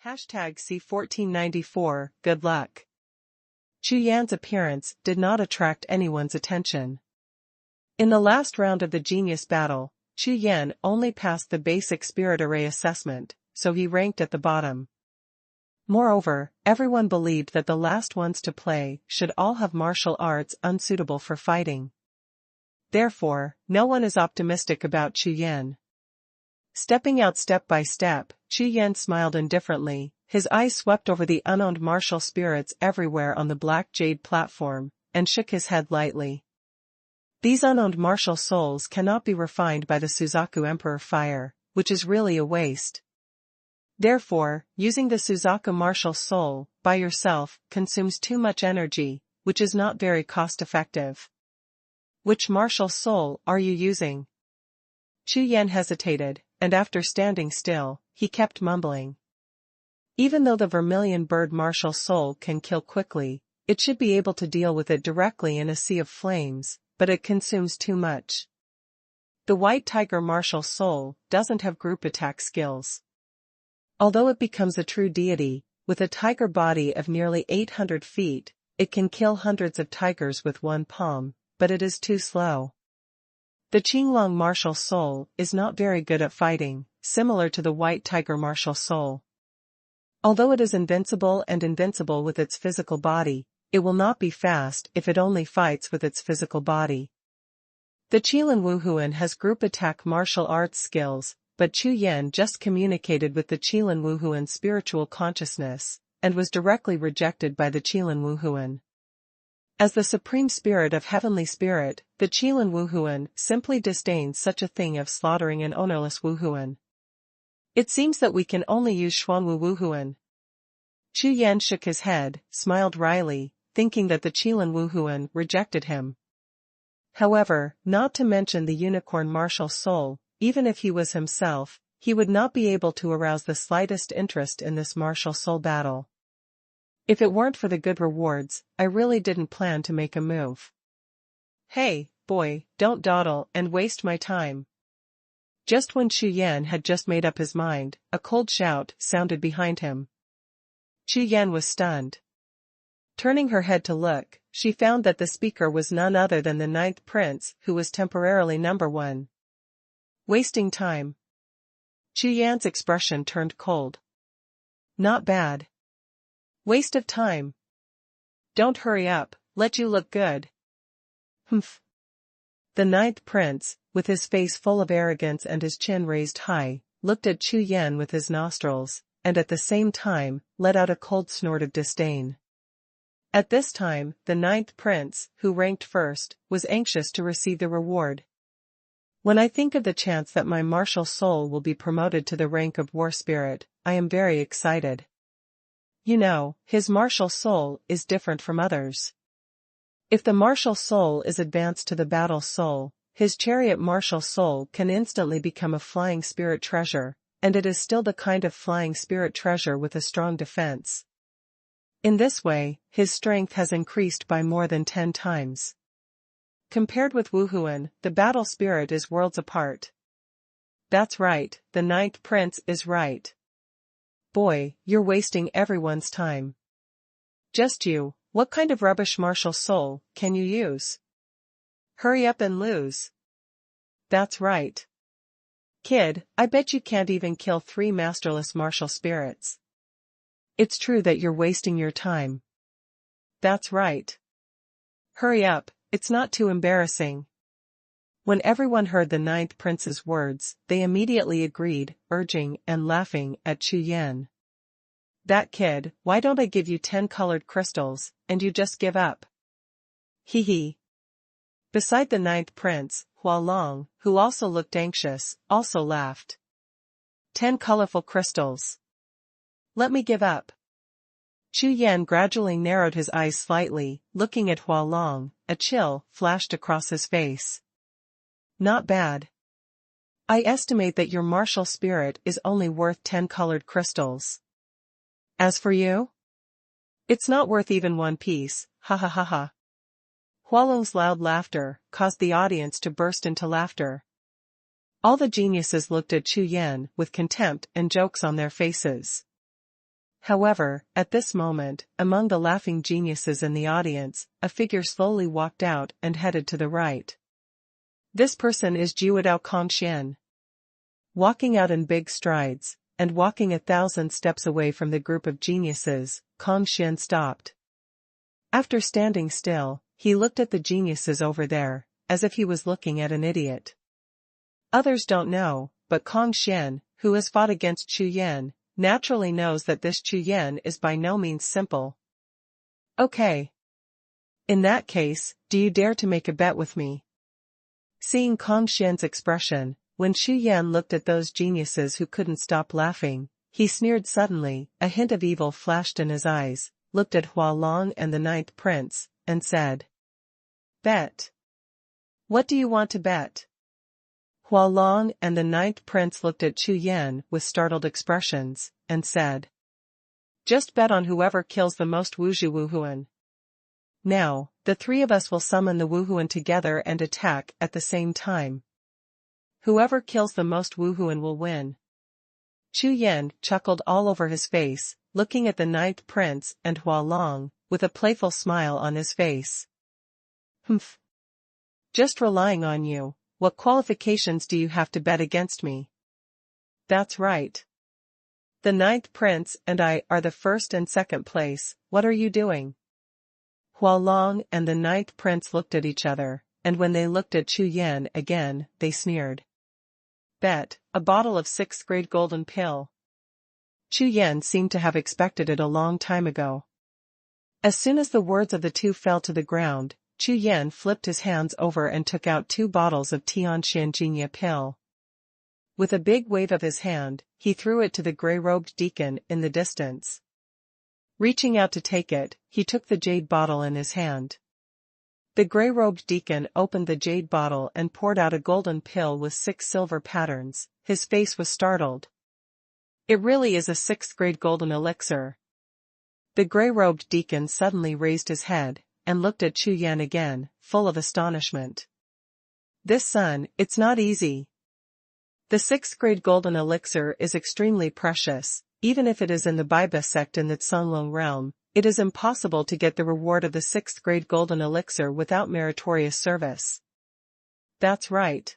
Hashtag C1494, good luck. Chu Yan's appearance did not attract anyone's attention. In the last round of the genius battle, Chu Yan only passed the basic spirit array assessment, so he ranked at the bottom. Moreover, everyone believed that the last ones to play should all have martial arts unsuitable for fighting. Therefore, no one is optimistic about Chu Yan. Stepping out step by step, Chu Yan smiled indifferently, his eyes swept over the unowned martial spirits everywhere on the black jade platform, and shook his head lightly. These unowned martial souls cannot be refined by the Suzaku Emperor Fire, which is really a waste. Therefore, using the Suzaku martial soul, by yourself, consumes too much energy, which is not very cost-effective. Which martial soul are you using? Chu Yan hesitated, and after standing still, he kept mumbling. Even though the vermilion bird martial soul can kill quickly, it should be able to deal with it directly in a sea of flames, but it consumes too much. The white tiger martial soul doesn't have group attack skills. Although it becomes a true deity, with a tiger body of nearly 800 feet, it can kill hundreds of tigers with one palm, but it is too slow. The Qinglong martial soul is not very good at fighting, similar to the white tiger martial soul. Although it is invincible with its physical body, it will not be fast if it only fights with its physical body. The Qilin Wuhun has group attack martial arts skills, but Chu Yan just communicated with the Qilin Wuhun spiritual consciousness, and was directly rejected by the Qilin Wuhun. As the supreme spirit of heavenly spirit, the Qilin Wuhun simply disdains such a thing of slaughtering an ownerless Wuhun. It seems that we can only use Xuanhuan Wuhun. Chu Yan shook his head, smiled wryly, thinking that the Qilin Wuhun rejected him. However, not to mention the unicorn martial soul, even if he was himself, he would not be able to arouse the slightest interest in this martial soul battle. If it weren't for the good rewards, I really didn't plan to make a move. Hey, boy, don't dawdle and waste my time. Just when Chu Yan had just made up his mind, a cold shout sounded behind him. Chu Yan was stunned. Turning her head to look, she found that the speaker was none other than the 9th prince, who was temporarily number 1. Wasting time. Chu Yan's expression turned cold. Not bad. Waste of time. Don't hurry up, let you look good. Humph. The 9th prince, with his face full of arrogance and his chin raised high, looked at Chu Yan with his nostrils, and at the same time, let out a cold snort of disdain. At this time, the 9th prince, who ranked first, was anxious to receive the reward. When I think of the chance that my martial soul will be promoted to the rank of war spirit, I am very excited. You know, his martial soul is different from others. If the martial soul is advanced to the battle soul, his chariot martial soul can instantly become a flying spirit treasure, and it is still the kind of flying spirit treasure with a strong defense. In this way, his strength has increased by more than 10 times. Compared with Wuhun, the battle spirit is worlds apart. That's right, the 9th prince is right. Boy, you're wasting everyone's time. Just you, what kind of rubbish martial soul can you use? Hurry up and lose. That's right. Kid, I bet you can't even kill 3 masterless martial spirits. It's true that you're wasting your time. That's right. Hurry up, it's not too embarrassing. When everyone heard the 9th prince's words, they immediately agreed, urging and laughing at Chu Yan. That kid, why don't I give you 10 colored crystals, and you just give up? Hee hee. Beside the 9th prince, Hualong, who also looked anxious, also laughed. 10 colorful crystals. Let me give up. Chu Yan gradually narrowed his eyes slightly, looking at Hualong, a chill flashed across his face. Not bad. I estimate that your martial spirit is only worth 10 colored crystals. As for you? It's not worth even 1 piece, ha ha ha ha. Hualong's loud laughter caused the audience to burst into laughter. All the geniuses looked at Chu Yan with contempt and jokes on their faces. However, at this moment, among the laughing geniuses in the audience, a figure slowly walked out and headed to the right. This person is Jiuxiao Xian. Walking out in big strides, and walking 1,000 steps away from the group of geniuses, Xian stopped. After standing still, he looked at the geniuses over there, as if he was looking at an idiot. Others don't know, but Xian, who has fought against Chu Yan, naturally knows that this Chu Yan is by no means simple. Okay. In that case, do you dare to make a bet with me? Seeing Xian's expression, when Chu Yan looked at those geniuses who couldn't stop laughing, he sneered suddenly, a hint of evil flashed in his eyes, looked at Hualong and the Ninth Prince, and said, "Bet. What do you want to bet?" Hualong and the Ninth Prince looked at Chu Yan with startled expressions, and said, "Just bet on whoever kills the most Wuhun. Now, the three of us will summon the Wuhun together and attack at the same time. Whoever kills the most Wuhun will win." Chu Yan chuckled all over his face, looking at the Ninth Prince and Hualong, with a playful smile on his face. "Humph. Just relying on you. What qualifications do you have to bet against me?" "That's right. The Ninth Prince and I are the first and second place. What are you doing?" Hualong and the Ninth Prince looked at each other, and when they looked at Chu Yan again, they sneered. "Bet, a bottle of 6th grade golden pill." Chu Yan seemed to have expected it a long time ago. As soon as the words of the two fell to the ground, Chu Yan flipped his hands over and took out 2 bottles of Tianxianjinya pill. With a big wave of his hand, he threw it to the gray-robed deacon in the distance. Reaching out to take it, he took the jade bottle in his hand. The gray-robed deacon opened the jade bottle and poured out a golden pill with 6 silver patterns. His face was startled. "It really is a 6th grade golden elixir." The gray-robed deacon suddenly raised his head, and looked at Chu Yan again, full of astonishment. "This son, it's not easy. The 6th grade golden elixir is extremely precious. Even if it is in the Baiba sect in the Tsunglong realm, it is impossible to get the reward of the 6th grade golden elixir without meritorious service." "That's right.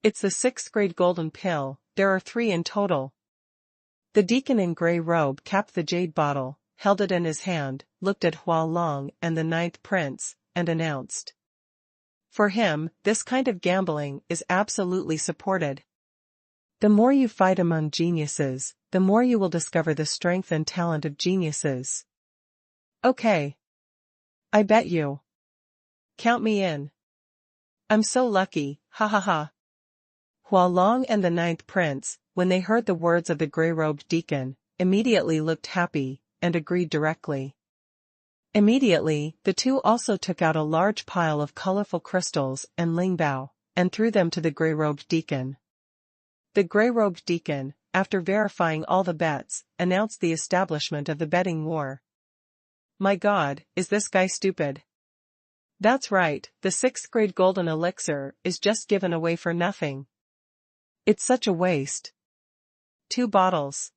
It's the 6th grade golden pill. There are 3 in total." The deacon in grey robe capped the jade bottle, held it in his hand, looked at Hualong and the Ninth Prince, and announced. "For him, this kind of gambling is absolutely supported. The more you fight among geniuses, the more you will discover the strength and talent of geniuses." "Okay. I bet you. Count me in. I'm so lucky, ha ha ha." Hualong and the Ninth Prince, when they heard the words of the gray-robed deacon, immediately looked happy, and agreed directly. Immediately, the two also took out a large pile of colorful crystals and lingbao, and threw them to the gray-robed deacon. The gray-robed deacon, after verifying all the bets, announced the establishment of the betting war. "My God, is this guy stupid? That's right, the 6th grade golden elixir is just given away for nothing. It's such a waste. 2 bottles.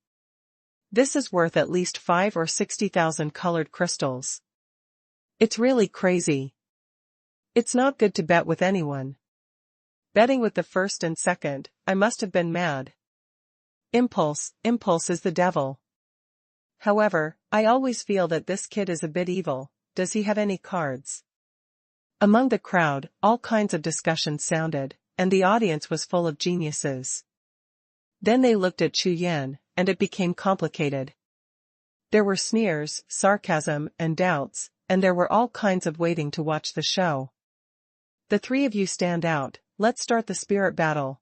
This is worth at least 5 or 60,000 colored crystals. It's really crazy. It's not good to bet with anyone. Betting with the first and second, I must have been mad. Impulse is the devil. However, I always feel that this kid is a bit evil. Does he have any cards?" Among the crowd, all kinds of discussions sounded, and the audience was full of geniuses. Then they looked at Chu Yan, and it became complicated. There were sneers, sarcasm, and doubts, and there were all kinds of waiting to watch the show. "The 3 of you stand out, let's start the spirit battle."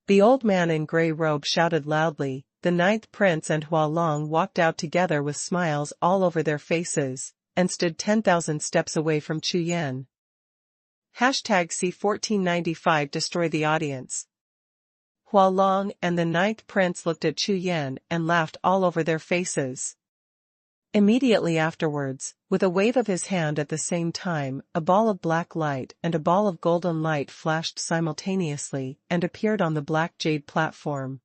The old man in grey robe shouted loudly. The Ninth Prince and Hualong walked out together with smiles all over their faces, and stood 10,000 steps away from Chu Yan. #C1495 Destroy the audience. Hualong and the Ninth Prince looked at Chu Yan and laughed all over their faces. Immediately afterwards, with a wave of his hand at the same time, a ball of black light and a ball of golden light flashed simultaneously and appeared on the black jade platform.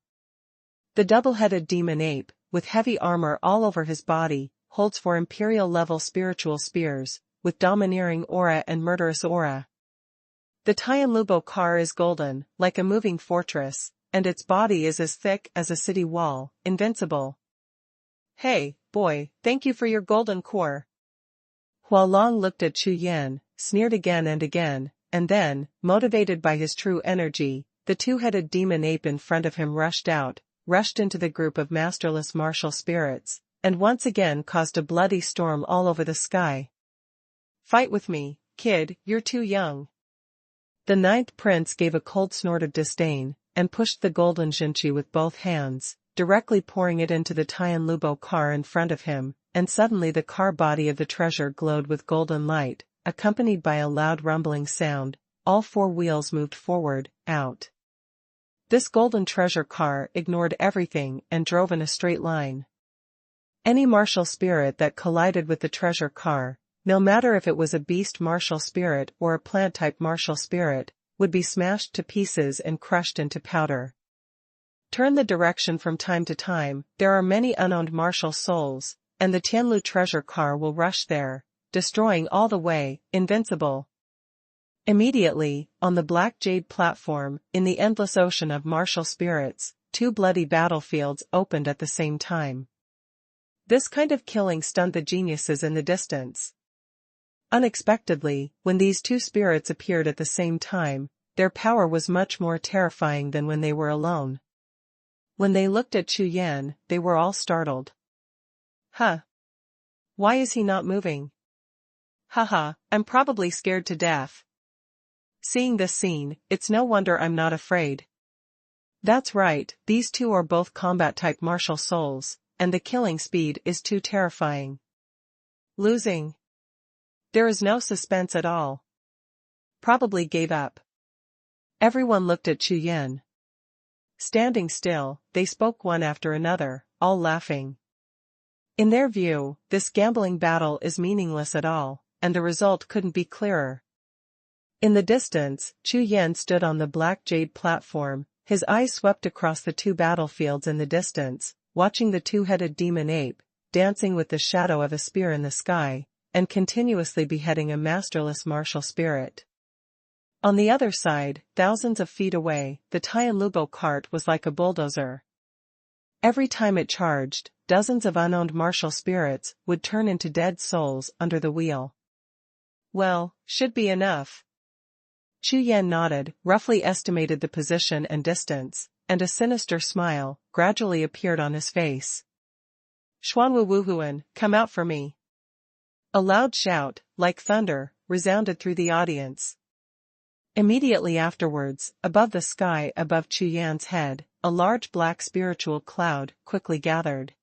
The double-headed demon ape, with heavy armor all over his body, holds 4 imperial-level spiritual spears, with domineering aura and murderous aura. The Tianlubo car is golden, like a moving fortress, and its body is as thick as a city wall, invincible. Hey, boy, thank you for your golden core. Hualong looked at Chu Yan, sneered again, and then, motivated by his true energy, the two-headed demon ape in front of him rushed into the group of masterless martial spirits, and once again caused a bloody storm all over the sky. Fight with me, kid, you're too young. The 9th prince gave a cold snort of disdain, and pushed the golden Jinchi with both hands, directly pouring it into the Tianlubo car in front of him, and suddenly the car body of the treasure glowed with golden light, accompanied by a loud rumbling sound. All 4 wheels moved forward, out. This golden treasure car ignored everything and drove in a straight line. Any martial spirit that collided with the treasure car, no matter if it was a beast martial spirit or a plant-type martial spirit, would be smashed to pieces and crushed into powder. Turn the direction from time to time, there are many unowned martial souls, and the Tianlu treasure car will rush there, destroying all the way, invincible. Immediately, on the black jade platform, in the endless ocean of martial spirits, 2 bloody battlefields opened at the same time. This kind of killing stunned the geniuses in the distance. Unexpectedly, when these 2 spirits appeared at the same time, their power was much more terrifying than when they were alone. When they looked at Chu Yan, they were all startled. Huh? Why is he not moving? Haha, I'm probably scared to death. Seeing this scene, it's no wonder I'm not afraid. That's right, these 2 are both combat-type martial souls, and the killing speed is too terrifying. Losing. There is no suspense at all. Probably gave up. Everyone looked at Chu Yan. Standing still, they spoke one after another, all laughing. In their view, this gambling battle is meaningless at all, and the result couldn't be clearer. In the distance, Chu Yan stood on the black jade platform, his eyes swept across the 2 battlefields in the distance, watching the 2-headed demon ape, dancing with the shadow of a spear in the sky, and continuously beheading a masterless martial spirit. On the other side, thousands of feet away, the Tianlubo cart was like a bulldozer. Every time it charged, dozens of unowned martial spirits would turn into dead souls under the wheel. Well, should be enough. Chu Yan nodded, roughly estimated the position and distance, and a sinister smile gradually appeared on his face. Wuhun, come out for me. A loud shout, like thunder, resounded through the audience. Immediately afterwards, above the sky above Chu Yan's head, a large black spiritual cloud quickly gathered.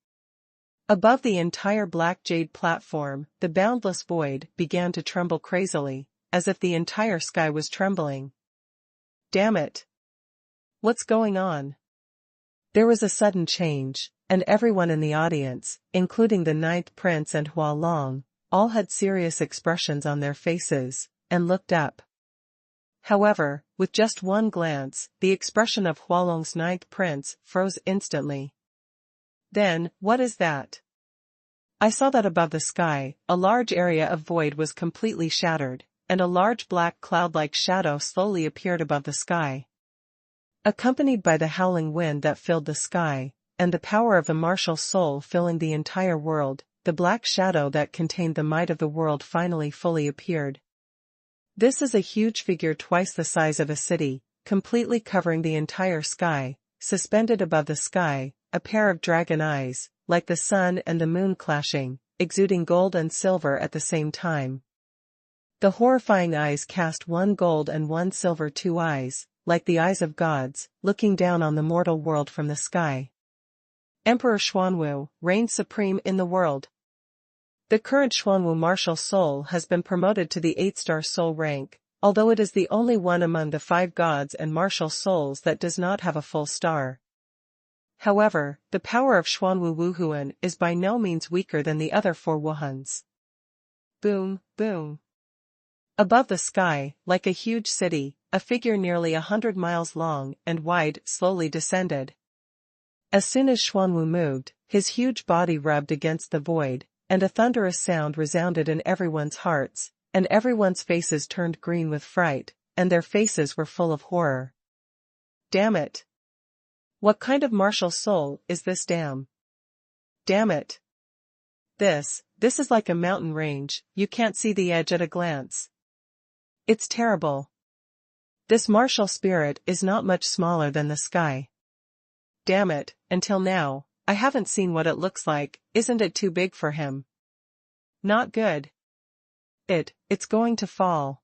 Above the entire black jade platform, the boundless void began to tremble crazily, as if the entire sky was trembling. Damn it! What's going on? There was a sudden change, and everyone in the audience, including the 9th prince and Hualong, all had serious expressions on their faces, and looked up. However, with just one glance, the expression of Hualong's 9th prince froze instantly. Then, what is that? I saw that above the sky, a large area of void was completely shattered, and a large black cloud-like shadow slowly appeared above the sky. Accompanied by the howling wind that filled the sky, and the power of the martial soul filling the entire world, the black shadow that contained the might of the world finally fully appeared. This is a huge figure twice the size of a city, completely covering the entire sky, suspended above the sky, a pair of dragon eyes, like the sun and the moon clashing, exuding gold and silver at the same time. The horrifying eyes cast 1 gold and 1 silver 2 eyes, like the eyes of gods, looking down on the mortal world from the sky. Emperor Xuanhuan reigns supreme in the world. The current Xuanhuan martial soul has been promoted to the 8-star soul rank, although it is the only one among the 5 gods and martial souls that does not have a full star. However, the power of Wuhun is by no means weaker than the other 4 Wuhuns. Boom, boom. Above the sky, like a huge city, a figure nearly 100 miles long and wide slowly descended. As soon as Xuanwu moved, his huge body rubbed against the void, and a thunderous sound resounded in everyone's hearts, and everyone's faces turned green with fright, and their faces were full of horror. Damn it! What kind of martial soul is this damn? Damn it! This is like a mountain range, you can't see the edge at a glance. It's terrible. This martial spirit is not much smaller than the sky. Damn it, until now, I haven't seen what it looks like, isn't it too big for him? Not good. It's going to fall.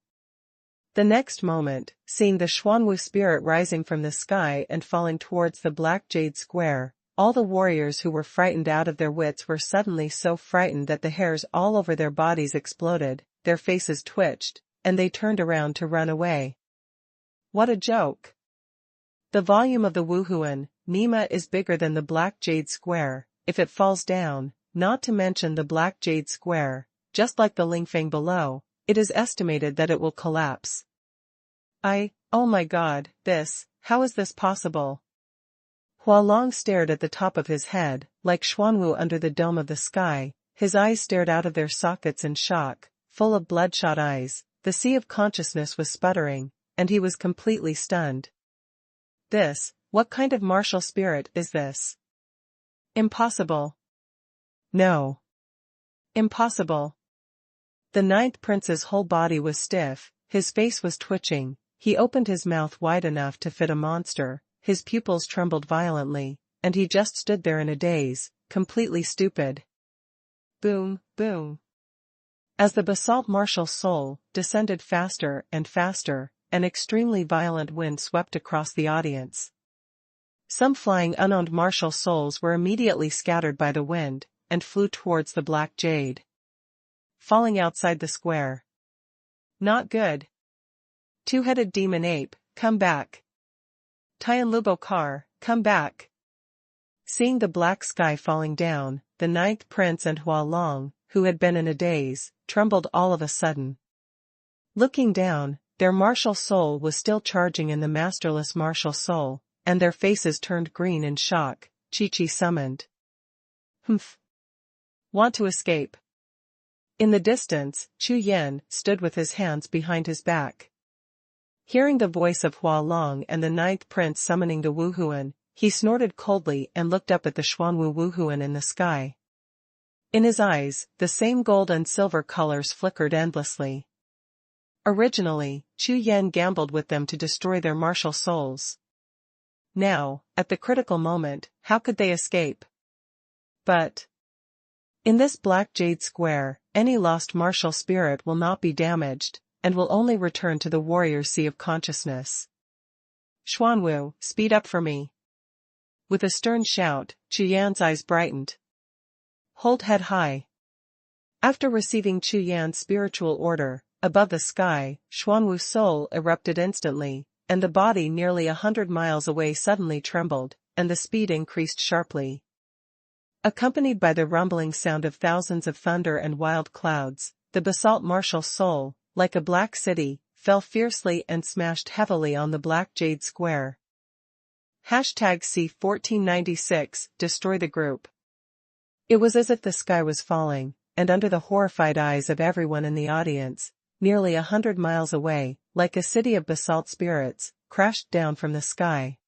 The next moment, seeing the Xuanwu spirit rising from the sky and falling towards the Black Jade Square, all the warriors who were frightened out of their wits were suddenly so frightened that the hairs all over their bodies exploded, their faces twitched, and they turned around to run away. What a joke! The volume of the Wuhun, Nima is bigger than the Black Jade Square, if it falls down, not to mention the Black Jade Square, just like the Lingfang below, it is estimated that it will collapse. Oh my god, how is this possible? Hualong stared at the top of his head, like Xuanwu under the dome of the sky, his eyes stared out of their sockets in shock, full of bloodshot eyes, the sea of consciousness was sputtering, and he was completely stunned. What kind of martial spirit is this? Impossible. No. Impossible. The ninth prince's whole body was stiff, his face was twitching, he opened his mouth wide enough to fit a monster, his pupils trembled violently, and he just stood there in a daze, completely stupid. Boom, boom. As the basalt martial soul descended faster and faster, an extremely violent wind swept across the audience. Some flying unowned martial souls were immediately scattered by the wind, and flew towards the Black Jade. Falling outside the square. Not good. Two-headed demon ape, come back. Tianlubokar, come back. Seeing the black sky falling down, the ninth prince and Hualong, who had been in a daze, trembled all of a sudden. Looking down, their martial soul was still charging in the masterless martial soul, and their faces turned green in shock. Chi-Chi summoned. Humph. Want to escape? In the distance, Chu Yan stood with his hands behind his back. Hearing the voice of Hualong and the ninth prince summoning the Wuhun, he snorted coldly and looked up at the Xuanwu Wuhun in the sky. In his eyes, the same gold and silver colors flickered endlessly. Originally, Chu Yan gambled with them to destroy their martial souls. Now, at the critical moment, how could they escape? But in this Black Jade Square, any lost martial spirit will not be damaged, and will only return to the warrior sea of consciousness. Xuanwu, speed up for me. With a stern shout, Chu Yan's eyes brightened. Hold head high. After receiving Chu Yan's spiritual order, above the sky, Xuanwu's soul erupted instantly, and the body nearly 100 miles away suddenly trembled, and the speed increased sharply. Accompanied by the rumbling sound of thousands of thunder and wild clouds, the basalt martial soul, like a black city, fell fiercely and smashed heavily on the Black Jade Square. #C1496, destroy the group. It was as if the sky was falling, and under the horrified eyes of everyone in the audience, nearly 100 miles away, like a city of basalt spirits, crashed down from the sky.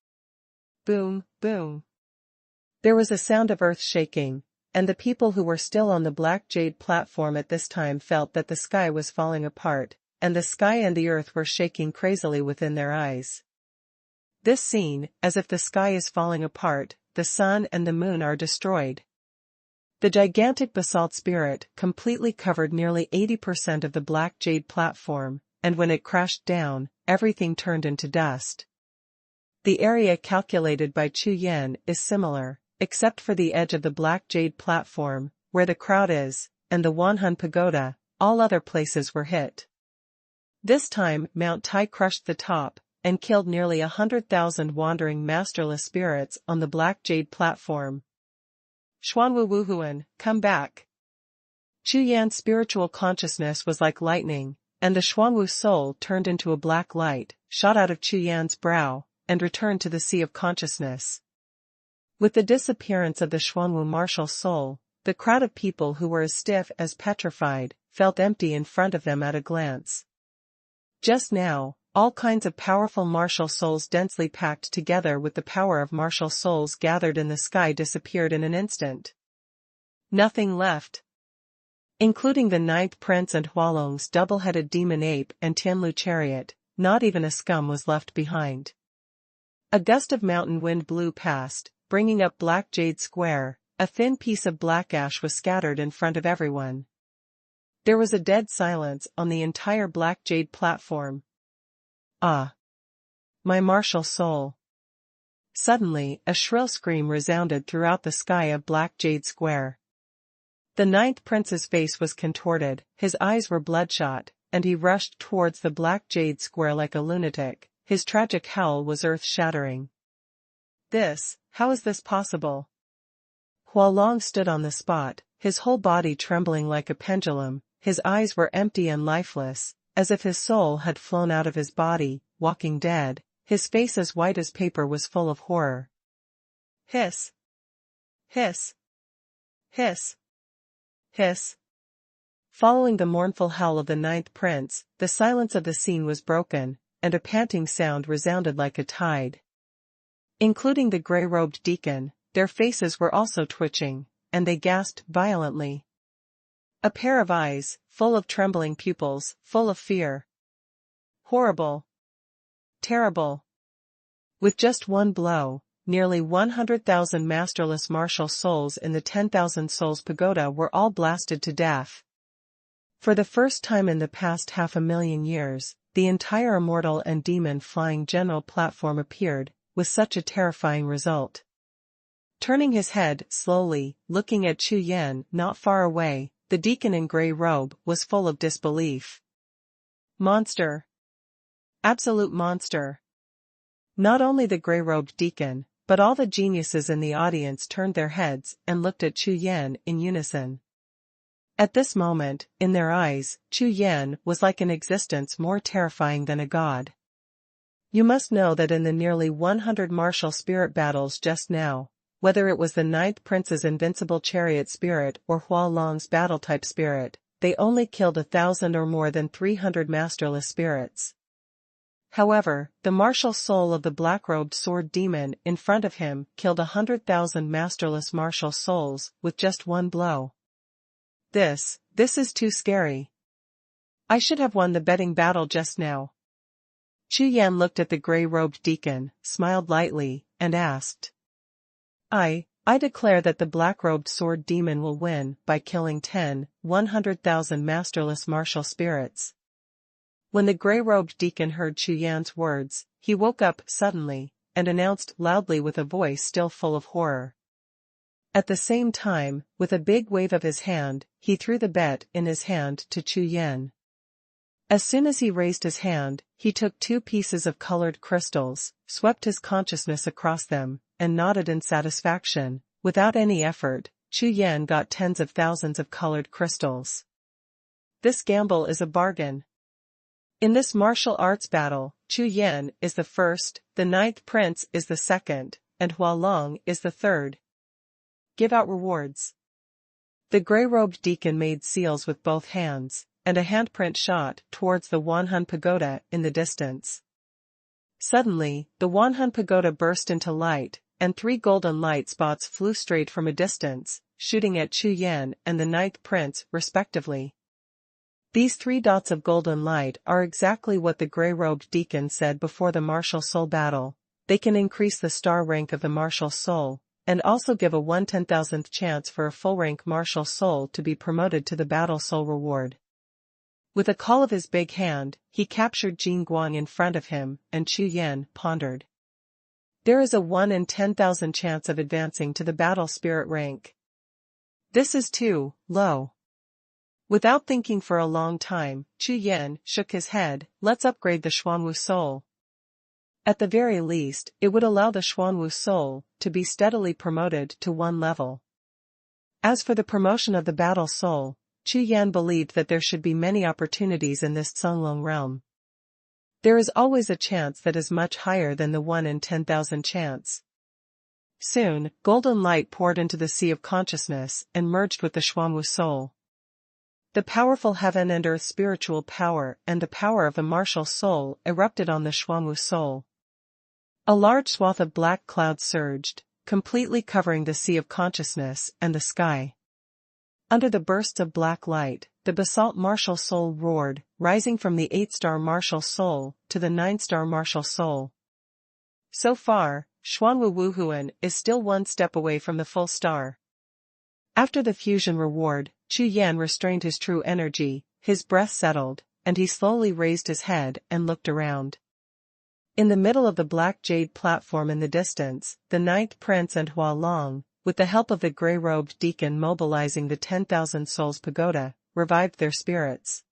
Boom, boom. There was a sound of earth shaking, and the people who were still on the Black Jade platform at this time felt that the sky was falling apart, and the sky and the earth were shaking crazily within their eyes. This scene, as if the sky is falling apart, the sun and the moon are destroyed. The gigantic basalt spirit completely covered nearly 80% of the Black Jade platform, and when it crashed down, everything turned into dust. The area calculated by Chu Yan is similar, except for the edge of the Black Jade platform, where the crowd is, and the Xuanhuan pagoda, all other places were hit. This time Mount Tai crushed the top, and killed nearly 100,000 wandering masterless spirits on the Black Jade platform. Xuanwu Wuhun, come back. Chu Yan's spiritual consciousness was like lightning, and the Xuanwu soul turned into a black light, shot out of Chu Yan's brow, and returned to the sea of consciousness. With the disappearance of the Xuanhuan martial soul, the crowd of people who were as stiff as petrified, felt empty in front of them at a glance. Just now, all kinds of powerful martial souls densely packed together with the power of martial souls gathered in the sky disappeared in an instant. Nothing left. Including the ninth prince and Hualong's double-headed demon ape and Tianlu chariot, not even a scum was left behind. A gust of mountain wind blew past, bringing up Black Jade Square. A thin piece of black ash was scattered in front of everyone. There was a dead silence on the entire Black Jade platform. Ah! My martial soul! Suddenly, a shrill scream resounded throughout the sky of Black Jade Square. The ninth prince's face was contorted, his eyes were bloodshot, and he rushed towards the Black Jade Square like a lunatic. His tragic howl was earth-shattering. How is this possible? Hualong stood on the spot, his whole body trembling like a pendulum, his eyes were empty and lifeless, as if his soul had flown out of his body, walking dead, his face as white as paper was full of horror. Hiss! Hiss! Hiss! Hiss! Following the mournful howl of the ninth prince, the silence of the scene was broken, and a panting sound resounded like a tide. Including the grey-robed deacon, their faces were also twitching, and they gasped violently. A pair of eyes, full of trembling pupils, full of fear. Horrible. Terrible. With just one blow, nearly 100,000 masterless martial souls in the 10,000 Souls Pagoda were all blasted to death. For the first time in the past 500,000 years, the entire immortal and demon flying general platform appeared, with such a terrifying result. Turning his head slowly, looking at Chu Yan not far away, the deacon in grey robe was full of disbelief. Monster. Absolute monster. Not only the grey-robed deacon, but all the geniuses in the audience turned their heads and looked at Chu Yan in unison. At this moment, in their eyes, Chu Yan was like an existence more terrifying than a god. You must know that in the nearly 100 martial spirit battles just now, whether it was the ninth prince's invincible chariot spirit or Hualong's battle-type spirit, they only killed 1,000 or more than 300 masterless spirits. However, the martial soul of the black-robed sword demon in front of him killed 100,000 masterless martial souls with just one blow. This is too scary. I should have won the betting battle just now. Chu Yan looked at the grey-robed deacon, smiled lightly, and asked. I declare that the black-robed sword demon will win by killing 100,000 masterless martial spirits. When the grey-robed deacon heard Chu Yan's words, he woke up suddenly, and announced loudly with a voice still full of horror. At the same time, with a big wave of his hand, he threw the bet in his hand to Chu Yan. As soon as he raised his hand, he took 2 pieces of colored crystals, swept his consciousness across them, and nodded in satisfaction. Without any effort, Chu Yan got tens of thousands of colored crystals. This gamble is a bargain. In this martial arts battle, Chu Yan is the first, the ninth prince is the second, and Hualong is the third. Give out rewards. The grey-robed deacon made seals with both hands, and a handprint shot towards the Wuhun pagoda in the distance. Suddenly, the Wuhun pagoda burst into light, and 3 golden light spots flew straight from a distance, shooting at Chu Yan and the ninth prince, respectively. These 3 dots of golden light are exactly what the grey-robed deacon said before the martial soul battle. They can increase the star rank of the martial soul, and also give a 1/10,000th chance for a full-rank martial soul to be promoted to the battle soul reward. With a call of his big hand, he captured Jin Guang in front of him, and Chu Yan pondered. There is a 1 in 10,000 chance of advancing to the battle spirit rank. This is too low. Without thinking for a long time, Chu Yan shook his head. Let's upgrade the Xuanwu soul. At the very least, it would allow the Xuanwu soul to be steadily promoted to 1 level. As for the promotion of the battle soul, Chu Yan believed that there should be many opportunities in this Cunglong realm. There is always a chance that is much higher than the 1 in 10,000 chance. Soon, golden light poured into the sea of consciousness and merged with the Xuanhu soul. The powerful heaven and earth spiritual power and the power of the martial soul erupted on the Xuanhu soul. A large swath of black clouds surged, completely covering the sea of consciousness and the sky. Under the bursts of black light, the basalt martial soul roared, rising from the 8-star martial soul to the 9-star martial soul. So far, Xuanhu Wuhun is still one step away from the full star. After the fusion reward, Chu Yan restrained his true energy, his breath settled, and he slowly raised his head and looked around. In the middle of the black jade platform in the distance, the 9th Prince and Hua Long, with the help of the grey-robed deacon mobilizing the 10,000 Souls Pagoda, revived their spirits.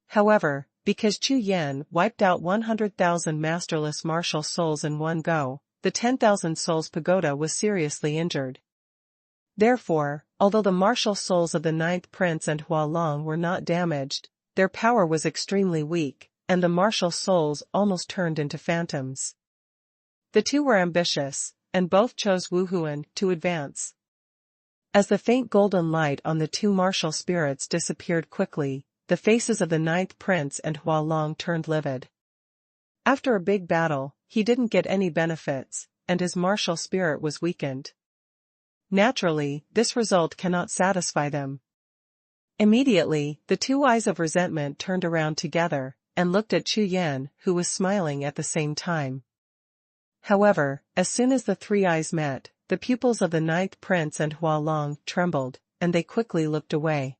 However, because Chu Yan wiped out 100,000 masterless martial souls in one go, the 10,000 Souls Pagoda was seriously injured. Therefore, although the martial souls of the 9th Prince and Hua Long were not damaged, their power was extremely weak, and the martial souls almost turned into phantoms. The two were ambitious, and both chose Wuhun to advance. As the faint golden light on the two martial spirits disappeared quickly, the faces of the 9th Prince and Hua Long turned livid. After a big battle, he didn't get any benefits, and his martial spirit was weakened. Naturally, this result cannot satisfy them. Immediately, the two eyes of resentment turned around together, and looked at Chu Yan, who was smiling at the same time. However, as soon as the three eyes met, the pupils of the 9th Prince and Hua Long trembled, and they quickly looked away.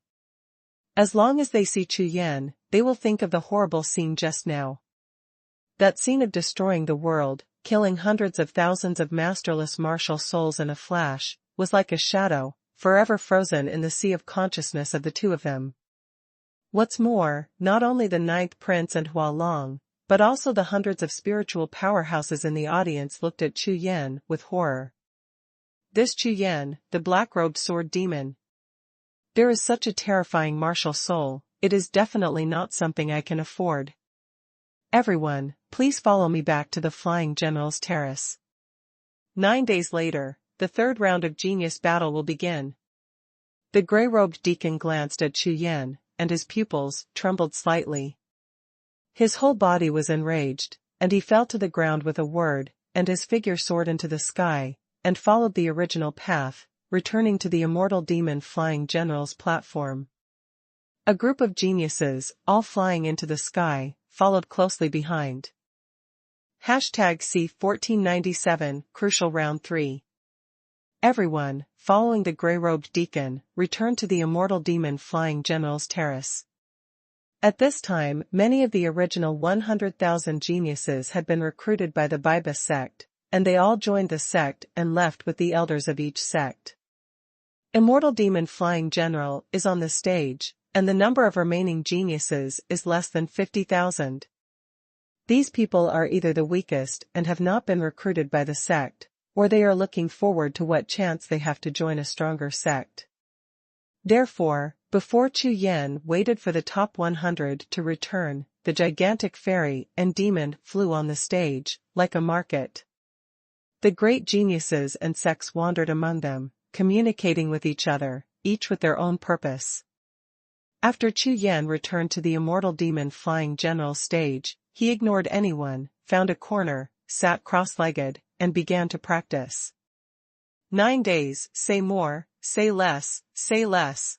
As long as they see Chu Yan, they will think of the horrible scene just now. That scene of destroying the world, killing hundreds of thousands of masterless martial souls in a flash, was like a shadow, forever frozen in the sea of consciousness of the two of them. What's more, not only the 9th Prince and Hua Long, but also the hundreds of spiritual powerhouses in the audience looked at Chu Yan with horror. This Chu Yan, the black-robed sword demon. There is such a terrifying martial soul, it is definitely not something I can afford. Everyone, please follow me back to the Flying General's terrace. 9 days later, the third round of genius battle will begin. The grey-robed deacon glanced at Chu Yan, and his pupils trembled slightly. His whole body was enraged, and he fell to the ground with a word, and his figure soared into the sky, and followed the original path, returning to the immortal demon Flying General's platform. A group of geniuses, all flying into the sky, followed closely behind. #C1497 Crucial Round 3. Everyone, following the grey-robed deacon, returned to the immortal demon Flying General's terrace. At this time, many of the original 100,000 geniuses had been recruited by the Biba sect, and they all joined the sect and left with the elders of each sect. Immortal demon Flying General is on the stage, and the number of remaining geniuses is less than 50,000. These people are either the weakest and have not been recruited by the sect, or they are looking forward to what chance they have to join a stronger sect. Therefore, before Chu Yan waited for the top 100 to return, the gigantic fairy and demon flew on the stage, like a market. The great geniuses and sects wandered among them, communicating with each other, each with their own purpose. After Chu Yan returned to the immortal demon Flying General's stage, he ignored anyone, found a corner, sat cross-legged, and began to practice. 9 days, say more, say less, say less.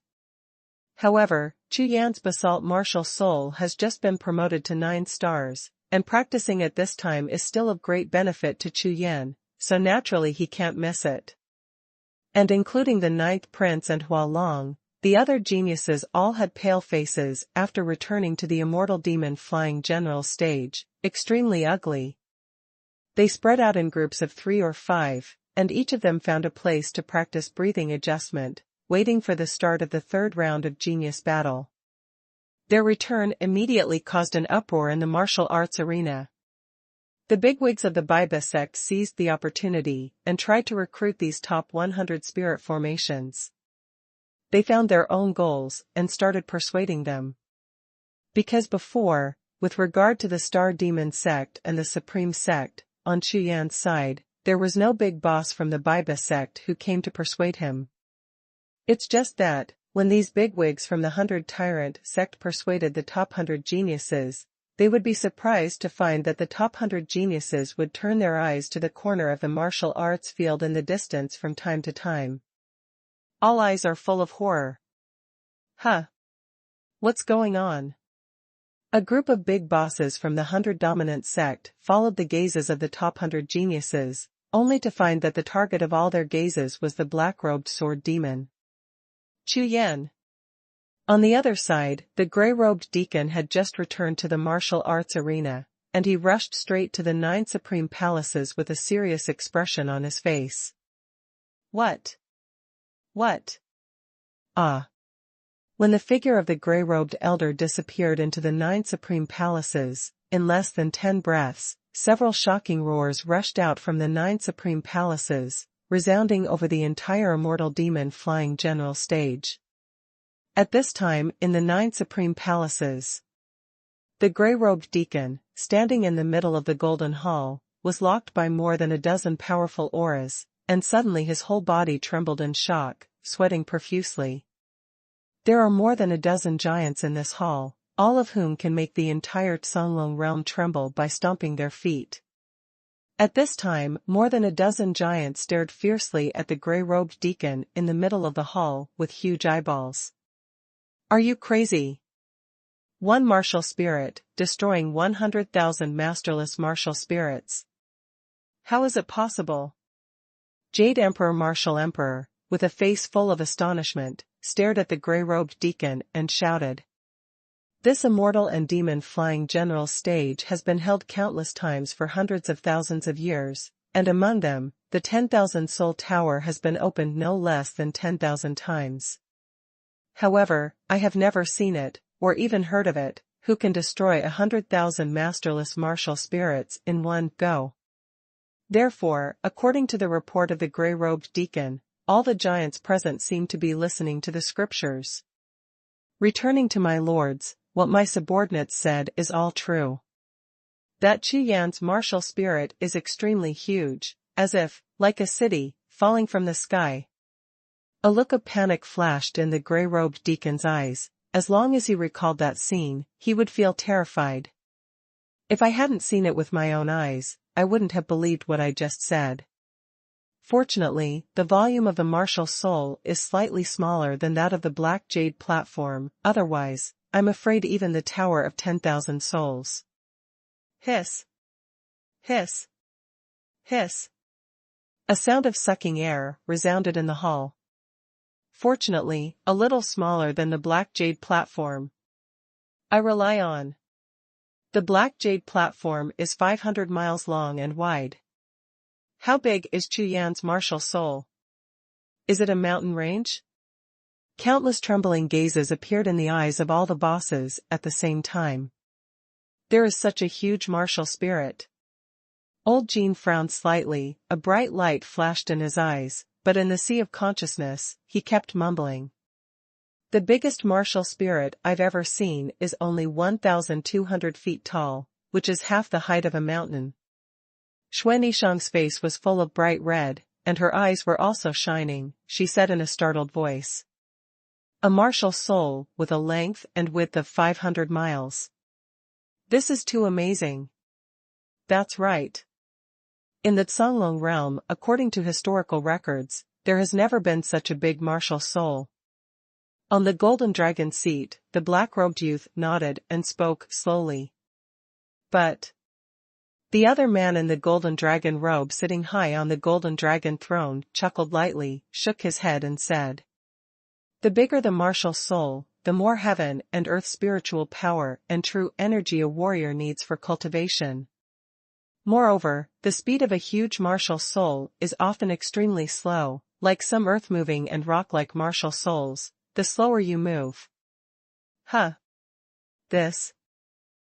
However, Chu Yan's basalt martial soul has just been promoted to 9 stars, and practicing at this time is still of great benefit to Chu Yan, so naturally he can't miss it. And including the 9th Prince and Hua Long, the other geniuses all had pale faces after returning to the immortal demon Flying General's stage, extremely ugly. They spread out in groups of 3 or 5, and each of them found a place to practice breathing adjustment, waiting for the start of the third round of genius battle. Their return immediately caused an uproar in the martial arts arena. The bigwigs of the Biba sect seized the opportunity and tried to recruit these top 100 spirit formations. They found their own goals and started persuading them. Because before, with regard to the Star Demon sect and the Supreme sect, on Chu Yan's side, there was no big boss from the Biba sect who came to persuade him. It's just that, when these bigwigs from the 100 Tyrant sect persuaded the top 100 geniuses, they would be surprised to find that the top 100 geniuses would turn their eyes to the corner of the martial arts field in the distance from time to time. All eyes are full of horror. Huh? What's going on? A group of big bosses from the 100 dominant sect followed the gazes of the top 100 geniuses, only to find that the target of all their gazes was the black-robed sword demon, Chu Yan. On the other side, the gray-robed deacon had just returned to the martial arts arena, and he rushed straight to the 9 supreme palaces with a serious expression on his face. What? What? Ah. When the figure of the gray-robed elder disappeared into the 9 supreme palaces, in less than 10 breaths, several shocking roars rushed out from the 9 supreme palaces, resounding over the entire immortal demon flying general stage. At this time, in the 9 supreme palaces, the gray-robed deacon, standing in the middle of the golden hall, was locked by more than a dozen powerful auras, and suddenly his whole body trembled in shock, sweating profusely. There are more than a dozen giants in this hall, all of whom can make the entire Songlong realm tremble by stomping their feet. At this time, more than a dozen giants stared fiercely at the gray-robed deacon in the middle of the hall with huge eyeballs. Are you crazy? One martial spirit, destroying 100,000 masterless martial spirits. How is it possible? Jade Emperor Martial Emperor, with a face full of astonishment, stared at the gray-robed deacon and shouted. This immortal and demon-flying general stage has been held countless times for hundreds of thousands of years, and among them, the 10,000 Soul Tower has been opened no less than 10,000 times. However, I have never seen it, or even heard of it, who can destroy 100,000 masterless martial spirits in one go. Therefore, according to the report of the gray-robed deacon, all the giants present seemed to be listening to the scriptures. Returning to my lords, what my subordinates said is all true. That Chu Yan's martial spirit is extremely huge, as if, like a city, falling from the sky. A look of panic flashed in the gray-robed deacon's eyes. As long as he recalled that scene, he would feel terrified. If I hadn't seen it with my own eyes, I wouldn't have believed what I just said. Fortunately, the volume of the martial soul is slightly smaller than that of the black jade platform, otherwise, I'm afraid even the Tower of 10,000 Souls. Hiss. Hiss. Hiss. A sound of sucking air resounded in the hall. Fortunately, a little smaller than the black jade platform I rely on. The black jade platform is 500 miles long and wide. How big is Chu Yan's martial soul? Is it a mountain range? Countless trembling gazes appeared in the eyes of all the bosses at the same time. There is such a huge martial spirit. Old Jean frowned slightly, a bright light flashed in his eyes, but in the sea of consciousness, he kept mumbling. The biggest martial spirit I've ever seen is only 1,200 feet tall, which is half the height of a mountain. Xuanhuan's face was full of bright red, and her eyes were also shining, she said in a startled voice. A martial soul with a length and width of 500 miles. This is too amazing. That's right. In the Songlong realm, according to historical records, there has never been such a big martial soul. On the golden dragon seat, the black-robed youth nodded and spoke slowly. But the other man in the golden dragon robe sitting high on the golden dragon throne chuckled lightly, shook his head and said, the bigger the martial soul, the more heaven and earth spiritual power and true energy a warrior needs for cultivation. Moreover, the speed of a huge martial soul is often extremely slow, like some earth-moving and rock-like martial souls, the slower you move. Huh. This.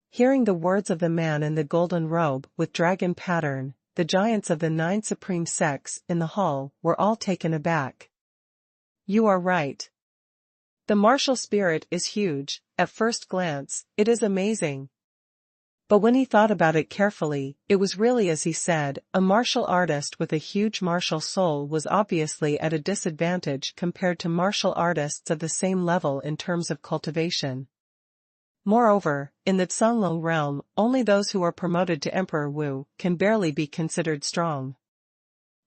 Hearing the words of the man in the golden robe with dragon pattern, the giants of the 9 supreme sects in the hall were all taken aback. You are right. The martial spirit is huge, at first glance, it is amazing. But when he thought about it carefully, it was really as he said, a martial artist with a huge martial soul was obviously at a disadvantage compared to martial artists of the same level in terms of cultivation. Moreover, in the Zhanglong realm, only those who are promoted to Emperor Wu can barely be considered strong.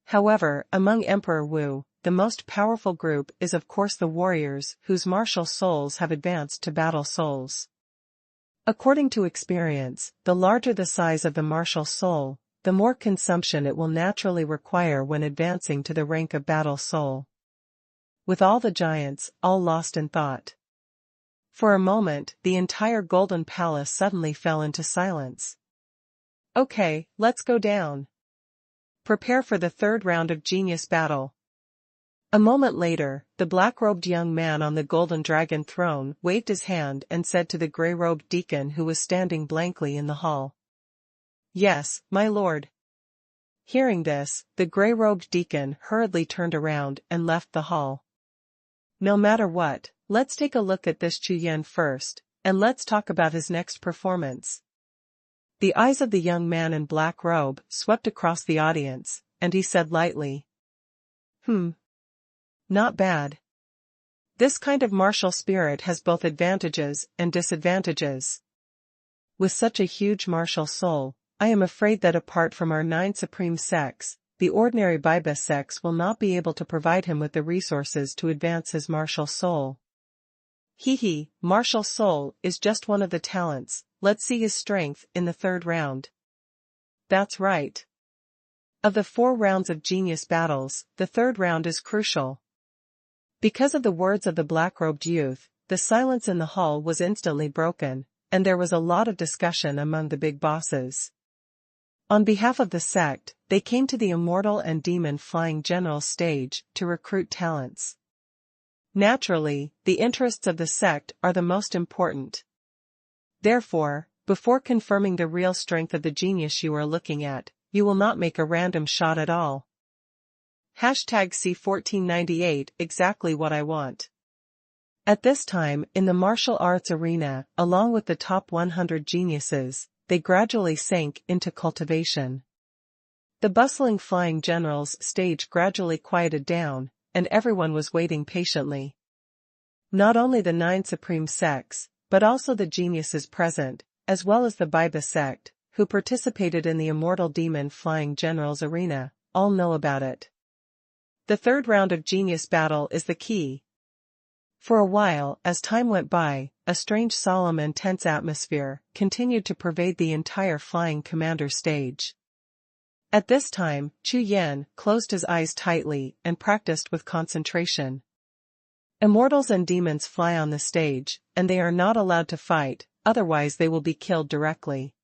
However, among Emperor Wu, the most powerful group is of course the warriors whose martial souls have advanced to battle souls. According to experience, the larger the size of the martial soul, the more consumption it will naturally require when advancing to the rank of battle soul. With all the giants, all lost in thought. For a moment, the entire Golden Palace suddenly fell into silence. Okay, let's go down. Prepare for the third round of genius battle. A moment later, the black-robed young man on the golden dragon throne waved his hand and said to the grey-robed deacon who was standing blankly in the hall. Yes, my lord. Hearing this, the grey-robed deacon hurriedly turned around and left the hall. No matter what, let's take a look at this Chu Yan first, and let's talk about his next performance. The eyes of the young man in black robe swept across the audience, and he said lightly. Not bad. This kind of martial spirit has both advantages and disadvantages. With such a huge martial soul, I am afraid that apart from our 9 supreme sects, the ordinary Biba sects will not be able to provide him with the resources to advance his martial soul. Martial soul is just one of the talents, let's see his strength in the third round. That's right. Of the 4 rounds of genius battles, the third round is crucial. Because of the words of the black-robed youth, the silence in the hall was instantly broken, and there was a lot of discussion among the big bosses. On behalf of the sect, they came to the Immortal and Demon Flying Generals stage to recruit talents. Naturally, the interests of the sect are the most important. Therefore, before confirming the real strength of the genius you are looking at, you will not make a random shot at all. #C1498 Exactly what I want. At this time, in the martial arts arena, along with the top 100 geniuses, they gradually sank into cultivation. The bustling flying generals stage gradually quieted down, and everyone was waiting patiently. Not only the 9 supreme sects, but also the geniuses present, as well as the Biba sect, who participated in the Immortal Demon Flying Generals arena, all know about it. The third round of genius battle is the key. For a while, as time went by, a strange solemn and tense atmosphere continued to pervade the entire flying commander stage. At this time, Chu Yan closed his eyes tightly and practiced with concentration. Immortals and demons fly on the stage, and they are not allowed to fight, otherwise they will be killed directly.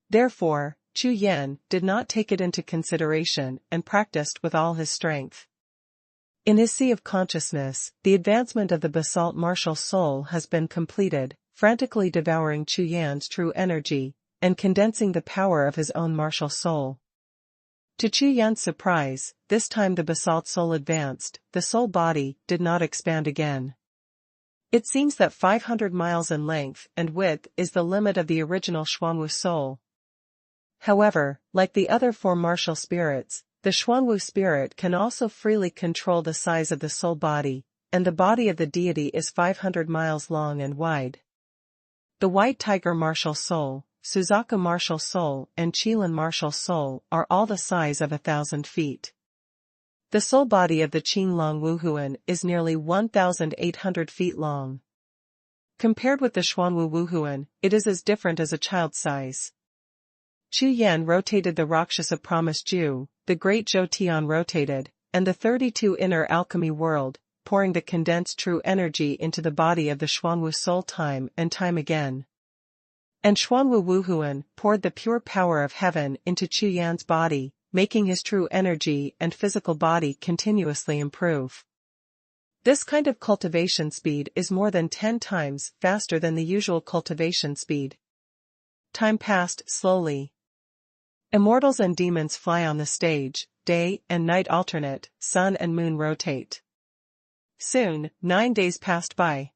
Therefore, Chu Yan did not take it into consideration and practiced with all his strength. In his sea of consciousness, the advancement of the basalt martial soul has been completed, frantically devouring Chu Yan's true energy, and condensing the power of his own martial soul. To Chu Yan's surprise, this time the basalt soul advanced, the soul body did not expand again. It seems that 500 miles in length and width is the limit of the original Xuanhu soul. However, like the other 4 martial spirits, the Xuanhu spirit can also freely control the size of the soul body, and the body of the deity is 500 miles long and wide. The White Tiger martial soul, Suzaku martial soul and Qilin martial soul are all the size of 1,000 feet. The soul body of the Qinglong Wuhun is nearly 1,800 feet long. Compared with the Xuanhu Wuhun, it is as different as a child's size. Chu Yan rotated the Rakshasa Promised Jew, the Great Zhou rotated, and the 32 inner alchemy world, pouring the condensed true energy into the body of the Xuanhu soul time and time again. And Xuanhu Wuhun poured the pure power of heaven into Chu Yan's body, making his true energy and physical body continuously improve. This kind of cultivation speed is more than 10 times faster than the usual cultivation speed. Time passed slowly. Immortals and demons fly on the stage, day and night alternate, sun and moon rotate. Soon, 9 days passed by.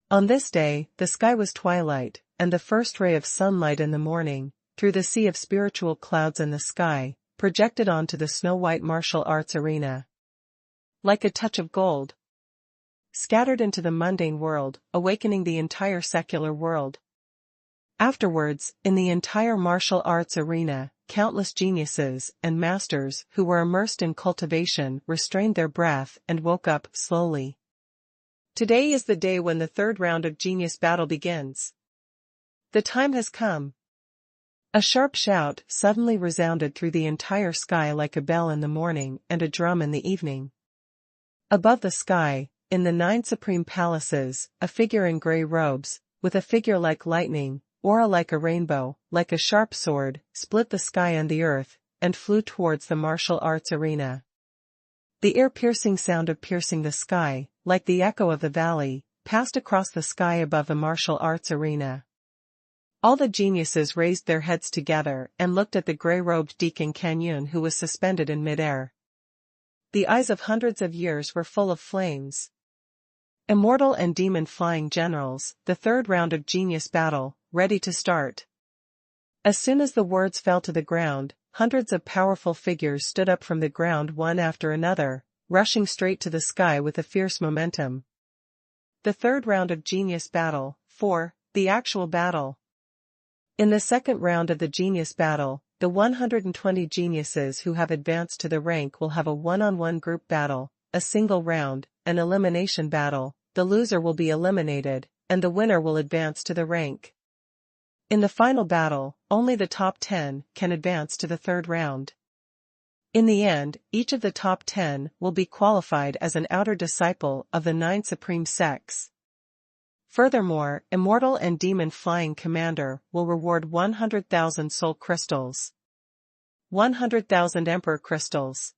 On this day, the sky was twilight, and the first ray of sunlight in the morning, through the sea of spiritual clouds in the sky, projected onto the snow-white martial arts arena. Like a touch of gold, scattered into the mundane world, awakening the entire secular world. Afterwards, in the entire martial arts arena, countless geniuses and masters who were immersed in cultivation restrained their breath and woke up slowly. Today is the day when the third round of genius battle begins. The time has come. A sharp shout suddenly resounded through the entire sky like a bell in the morning and a drum in the evening. Above the sky, in the 9 supreme palaces, a figure in grey robes, with a figure like lightning, aura like a rainbow, like a sharp sword, split the sky and the earth, and flew towards the martial arts arena. The ear-piercing sound of piercing the sky, like the echo of the valley, passed across the sky above the martial arts arena. All the geniuses raised their heads together and looked at the grey-robed Deacon Canyun who was suspended in mid-air. The eyes of hundreds of years were full of flames. Immortal and demon flying generals, the third round of genius battle, ready to start. As soon as the words fell to the ground, hundreds of powerful figures stood up from the ground one after another, rushing straight to the sky with a fierce momentum. The third round of genius battle, 4, the actual battle. In the second round of the genius battle, the 120 geniuses who have advanced to the rank will have a one-on-one group battle, a single round, an elimination battle. The loser will be eliminated, and the winner will advance to the rank. In the final battle, only the top 10 can advance to the third round. In the end, each of the top 10 will be qualified as an outer disciple of the 9 supreme sects. Furthermore, Immortal and Demon Flying Commander will reward 100,000 soul crystals. 100,000 Emperor crystals.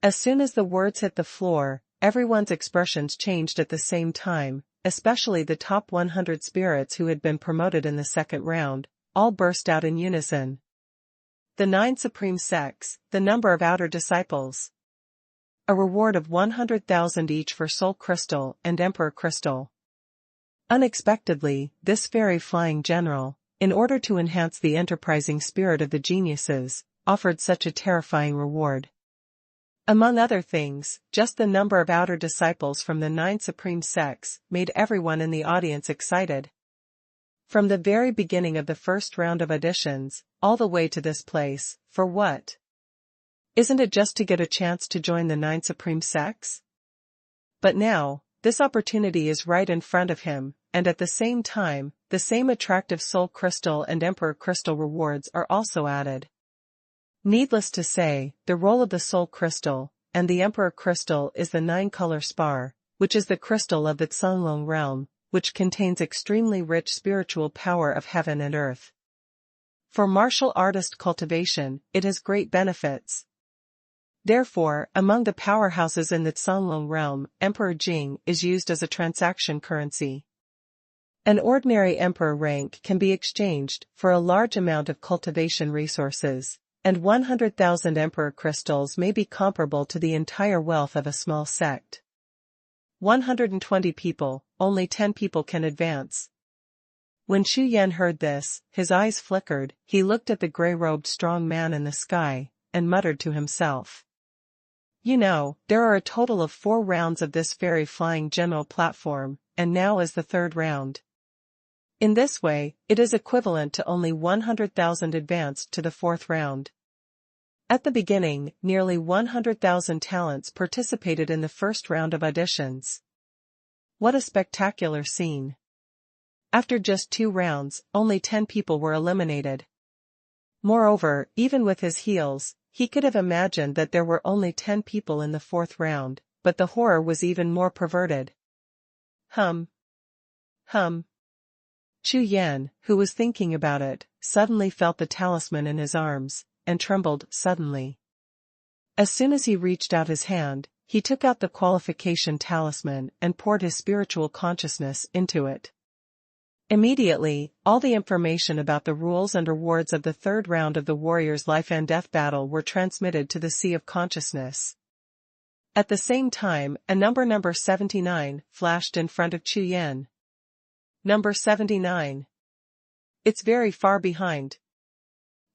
As soon as the words hit the floor, everyone's expressions changed at the same time, especially the top 100 spirits who had been promoted in the second round, all burst out in unison. The 9 supreme sects, the number of outer disciples. A reward of 100,000 each for soul crystal and emperor crystal. Unexpectedly, this fairy flying general, in order to enhance the enterprising spirit of the geniuses, offered such a terrifying reward. Among other things, just the number of outer disciples from the 9 supreme sects made everyone in the audience excited. From the very beginning of the first round of auditions, all the way to this place, for what? Isn't it just to get a chance to join the 9 supreme sects? But now, this opportunity is right in front of him, and at the same time, the same attractive soul crystal and emperor crystal rewards are also added. Needless to say, the role of the soul crystal and the emperor crystal is the 9-color spar, which is the crystal of the Xuanhuan realm, which contains extremely rich spiritual power of heaven and earth. For martial artist cultivation, it has great benefits. Therefore, among the powerhouses in the Xuanhuan realm, Emperor Jing is used as a transaction currency. An ordinary emperor rank can be exchanged for a large amount of cultivation resources, and 100,000 emperor crystals may be comparable to the entire wealth of a small sect. 120 people, only 10 people can advance. When Chu Yan heard this, his eyes flickered, he looked at the grey-robed strong man in the sky, and muttered to himself. You know, there are a total of 4 rounds of this fairy flying general platform, and now is the third round. In this way, it is equivalent to only 100,000 advanced to the fourth round. At the beginning, nearly 100,000 talents participated in the first round of auditions. What a spectacular scene. After just 2 rounds, only 10 people were eliminated. Moreover, even with his heels, he could have imagined that there were only 10 people in the fourth round, but the horror was even more perverted. Hum. Chu Yan, who was thinking about it, suddenly felt the talisman in his arms, and trembled suddenly. As soon as he reached out his hand, he took out the qualification talisman and poured his spiritual consciousness into it. Immediately, all the information about the rules and rewards of the third round of the warrior's life and death battle were transmitted to the Sea of Consciousness. At the same time, a number 79 flashed in front of Chu Yan. Number 79. It's very far behind.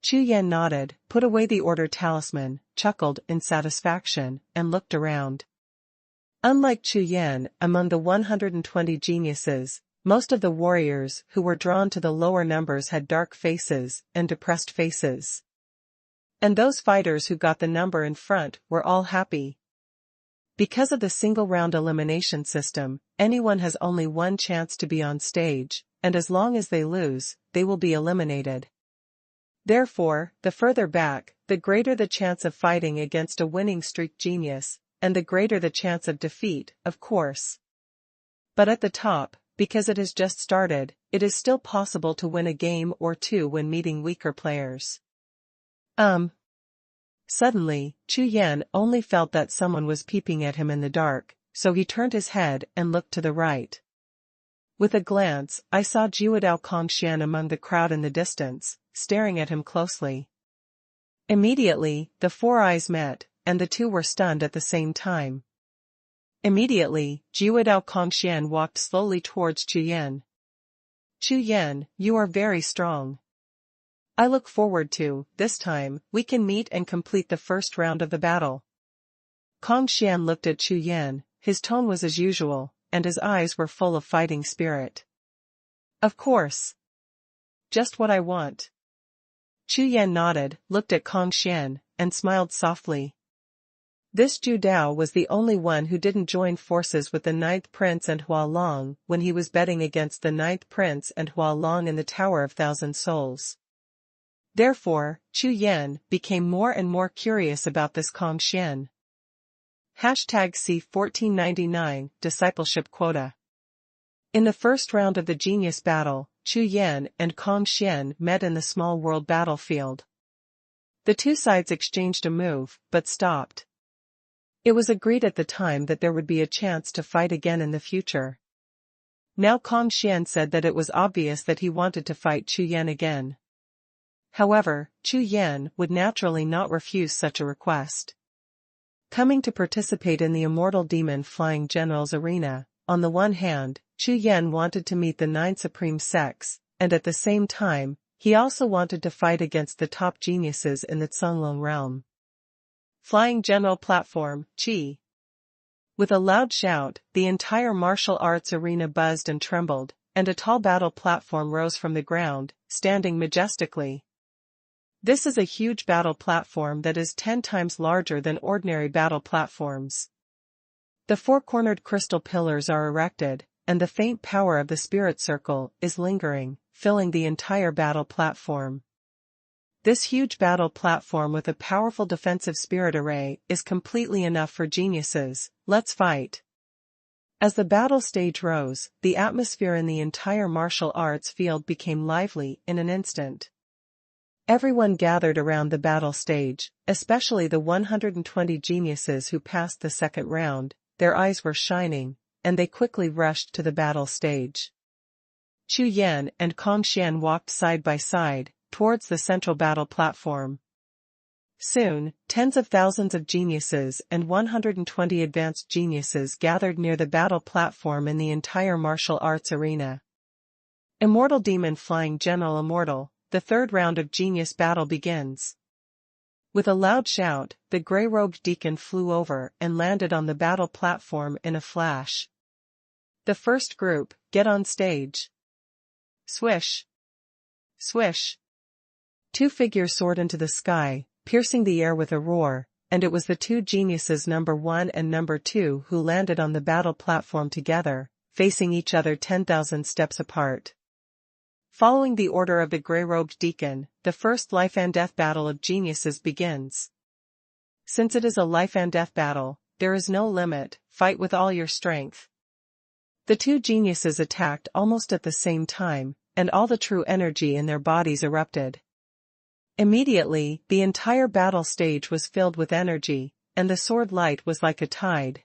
Chu Yan nodded, put away the order talisman, chuckled in satisfaction, and looked around. Unlike Chu Yan, among the 120 geniuses, most of the warriors who were drawn to the lower numbers had dark faces and depressed faces. And those fighters who got the number in front were all happy. Because of the single-round elimination system, anyone has only one chance to be on stage, and as long as they lose, they will be eliminated. Therefore, the further back, the greater the chance of fighting against a winning streak genius, and the greater the chance of defeat, of course. But at the top, because it has just started, it is still possible to win a game or two when meeting weaker players. Suddenly, Chu Yan only felt that someone was peeping at him in the dark, so he turned his head and looked to the right. With a glance, I saw Jiuxiao Kongshan among the crowd in the distance, staring at him closely. Immediately, the four eyes met, and the two were stunned at the same time. Immediately, Jiuxiao Kongshan walked slowly towards Chu Yan. Chu Yan, you are very strong. I look forward to, this time, we can meet and complete the first round of the battle. Kongshan looked at Chu Yan, his tone was as usual, and his eyes were full of fighting spirit. Of course. Just what I want. Chu Yan nodded, looked at Kongshan, and smiled softly. This Jiuxiao was the only one who didn't join forces with the Ninth Prince and Hua Long when he was betting against the Ninth Prince and Hua Long in the Tower of Thousand Souls. Therefore, Chu Yan became more and more curious about this Kongshan. #C1499 Discipleship Quota. In the first round of the Genius Battle, Chu Yan and Kongshan met in the small world battlefield. The two sides exchanged a move, but stopped. It was agreed at the time that there would be a chance to fight again in the future. Now Kongshan said that it was obvious that he wanted to fight Chu Yan again. However, Chu Yan would naturally not refuse such a request. Coming to participate in the Immortal Demon Flying Generals Arena, on the one hand, Chu Yan wanted to meet the 9 Supreme Sects, and at the same time, he also wanted to fight against the top geniuses in the Cunlong realm. Flying General Platform, Qi. With a loud shout, the entire martial arts arena buzzed and trembled, and a tall battle platform rose from the ground, standing majestically. This is a huge battle platform that is 10 times larger than ordinary battle platforms. The four-cornered crystal pillars are erected, and the faint power of the spirit circle is lingering, filling the entire battle platform. This huge battle platform with a powerful defensive spirit array is completely enough for geniuses. Let's fight. As the battle stage rose, the atmosphere in the entire martial arts field became lively in an instant. Everyone gathered around the battle stage, especially the 120 geniuses who passed the second round. Their eyes were shining, and they quickly rushed to the battle stage. Chu Yan and Kongshan walked side by side, towards the central battle platform. Soon, tens of thousands of geniuses and 120 advanced geniuses gathered near the battle platform in the entire martial arts arena. Immortal Demon Flying General Immortal, the third round of Genius Battle begins. With a loud shout, the gray-robed deacon flew over and landed on the battle platform in a flash. The first group, get on stage. Swish. Swish. Two figures soared into the sky, piercing the air with a roar, and it was the two geniuses number 1 and number 2 who landed on the battle platform together, facing each other 10,000 steps apart. Following the order of the gray-robed deacon, the first life and death battle of geniuses begins. Since it is a life and death battle, there is no limit, fight with all your strength. The two geniuses attacked almost at the same time, and all the true energy in their bodies erupted. Immediately, the entire battle stage was filled with energy, and the sword light was like a tide.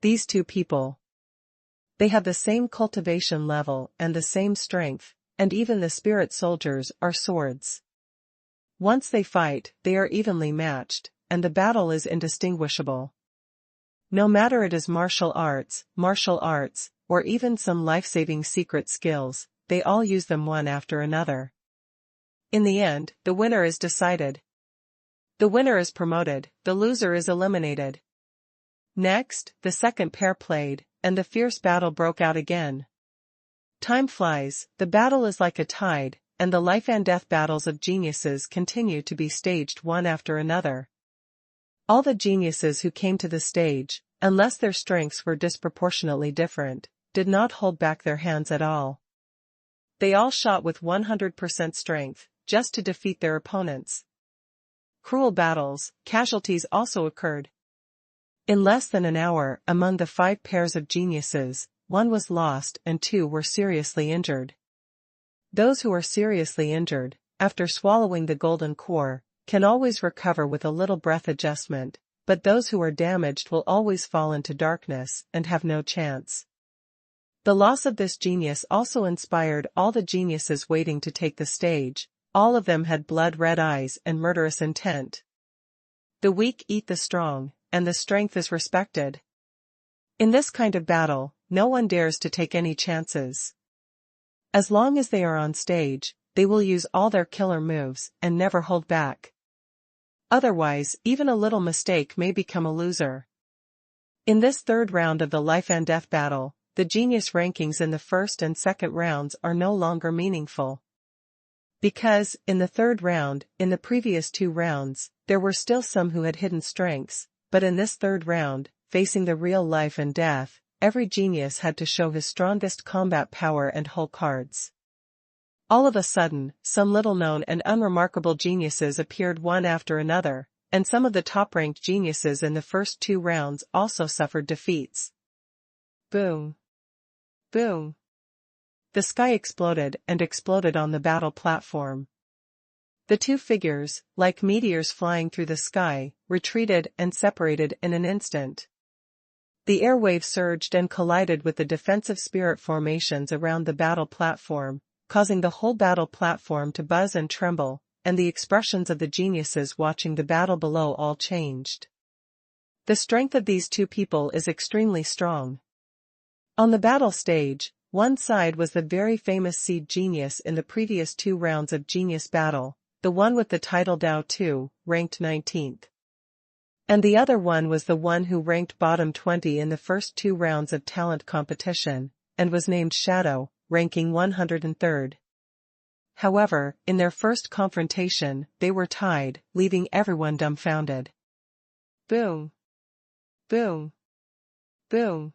These two people. They have the same cultivation level and the same strength, and even the spirit soldiers are swords. Once they fight, they are evenly matched, and the battle is indistinguishable. No matter it is martial arts, or even some life-saving secret skills, they all use them one after another. In the end, the winner is decided. The winner is promoted, the loser is eliminated. Next, the second pair played, and the fierce battle broke out again. Time flies, the battle is like a tide, and the life and death battles of geniuses continue to be staged one after another. All the geniuses who came to the stage, unless their strengths were disproportionately different, did not hold back their hands at all. They all shot with 100% strength, just to defeat their opponents. Cruel battles, casualties also occurred. In less than an hour, among the 5 pairs of geniuses, 1 was lost and 2 were seriously injured. Those who are seriously injured, after swallowing the golden core, can always recover with a little breath adjustment, but those who are damaged will always fall into darkness and have no chance. The loss of this genius also inspired all the geniuses waiting to take the stage. All of them had blood-red eyes and murderous intent. The weak eat the strong, and the strength is respected. In this kind of battle, no one dares to take any chances. As long as they are on stage, they will use all their killer moves and never hold back. Otherwise, even a little mistake may become a loser. In this third round of the life and death battle, the genius rankings in the first and second rounds are no longer meaningful. Because, in the third round, in the previous 2 rounds, there were still some who had hidden strengths, but in this third round, facing the real life and death, every genius had to show his strongest combat power and whole cards. All of a sudden, some little-known and unremarkable geniuses appeared one after another, and some of the top-ranked geniuses in the first 2 rounds also suffered defeats. Boom! Boom! The sky exploded and exploded on the battle platform. The 2 figures, like meteors flying through the sky, retreated and separated in an instant. The airwave surged and collided with the defensive spirit formations around the battle platform, causing the whole battle platform to buzz and tremble, and the expressions of the geniuses watching the battle below all changed. The strength of these 2 people is extremely strong. On the battle stage, one side was the very famous seed genius in the previous 2 rounds of genius battle, the one with the title Dao 2, ranked 19th. And the other one was the one who ranked bottom 20 in the first 2 rounds of talent competition, and was named Shadow, ranking 103rd. However, in their first confrontation, they were tied, leaving everyone dumbfounded. Boom! Boom! Boom!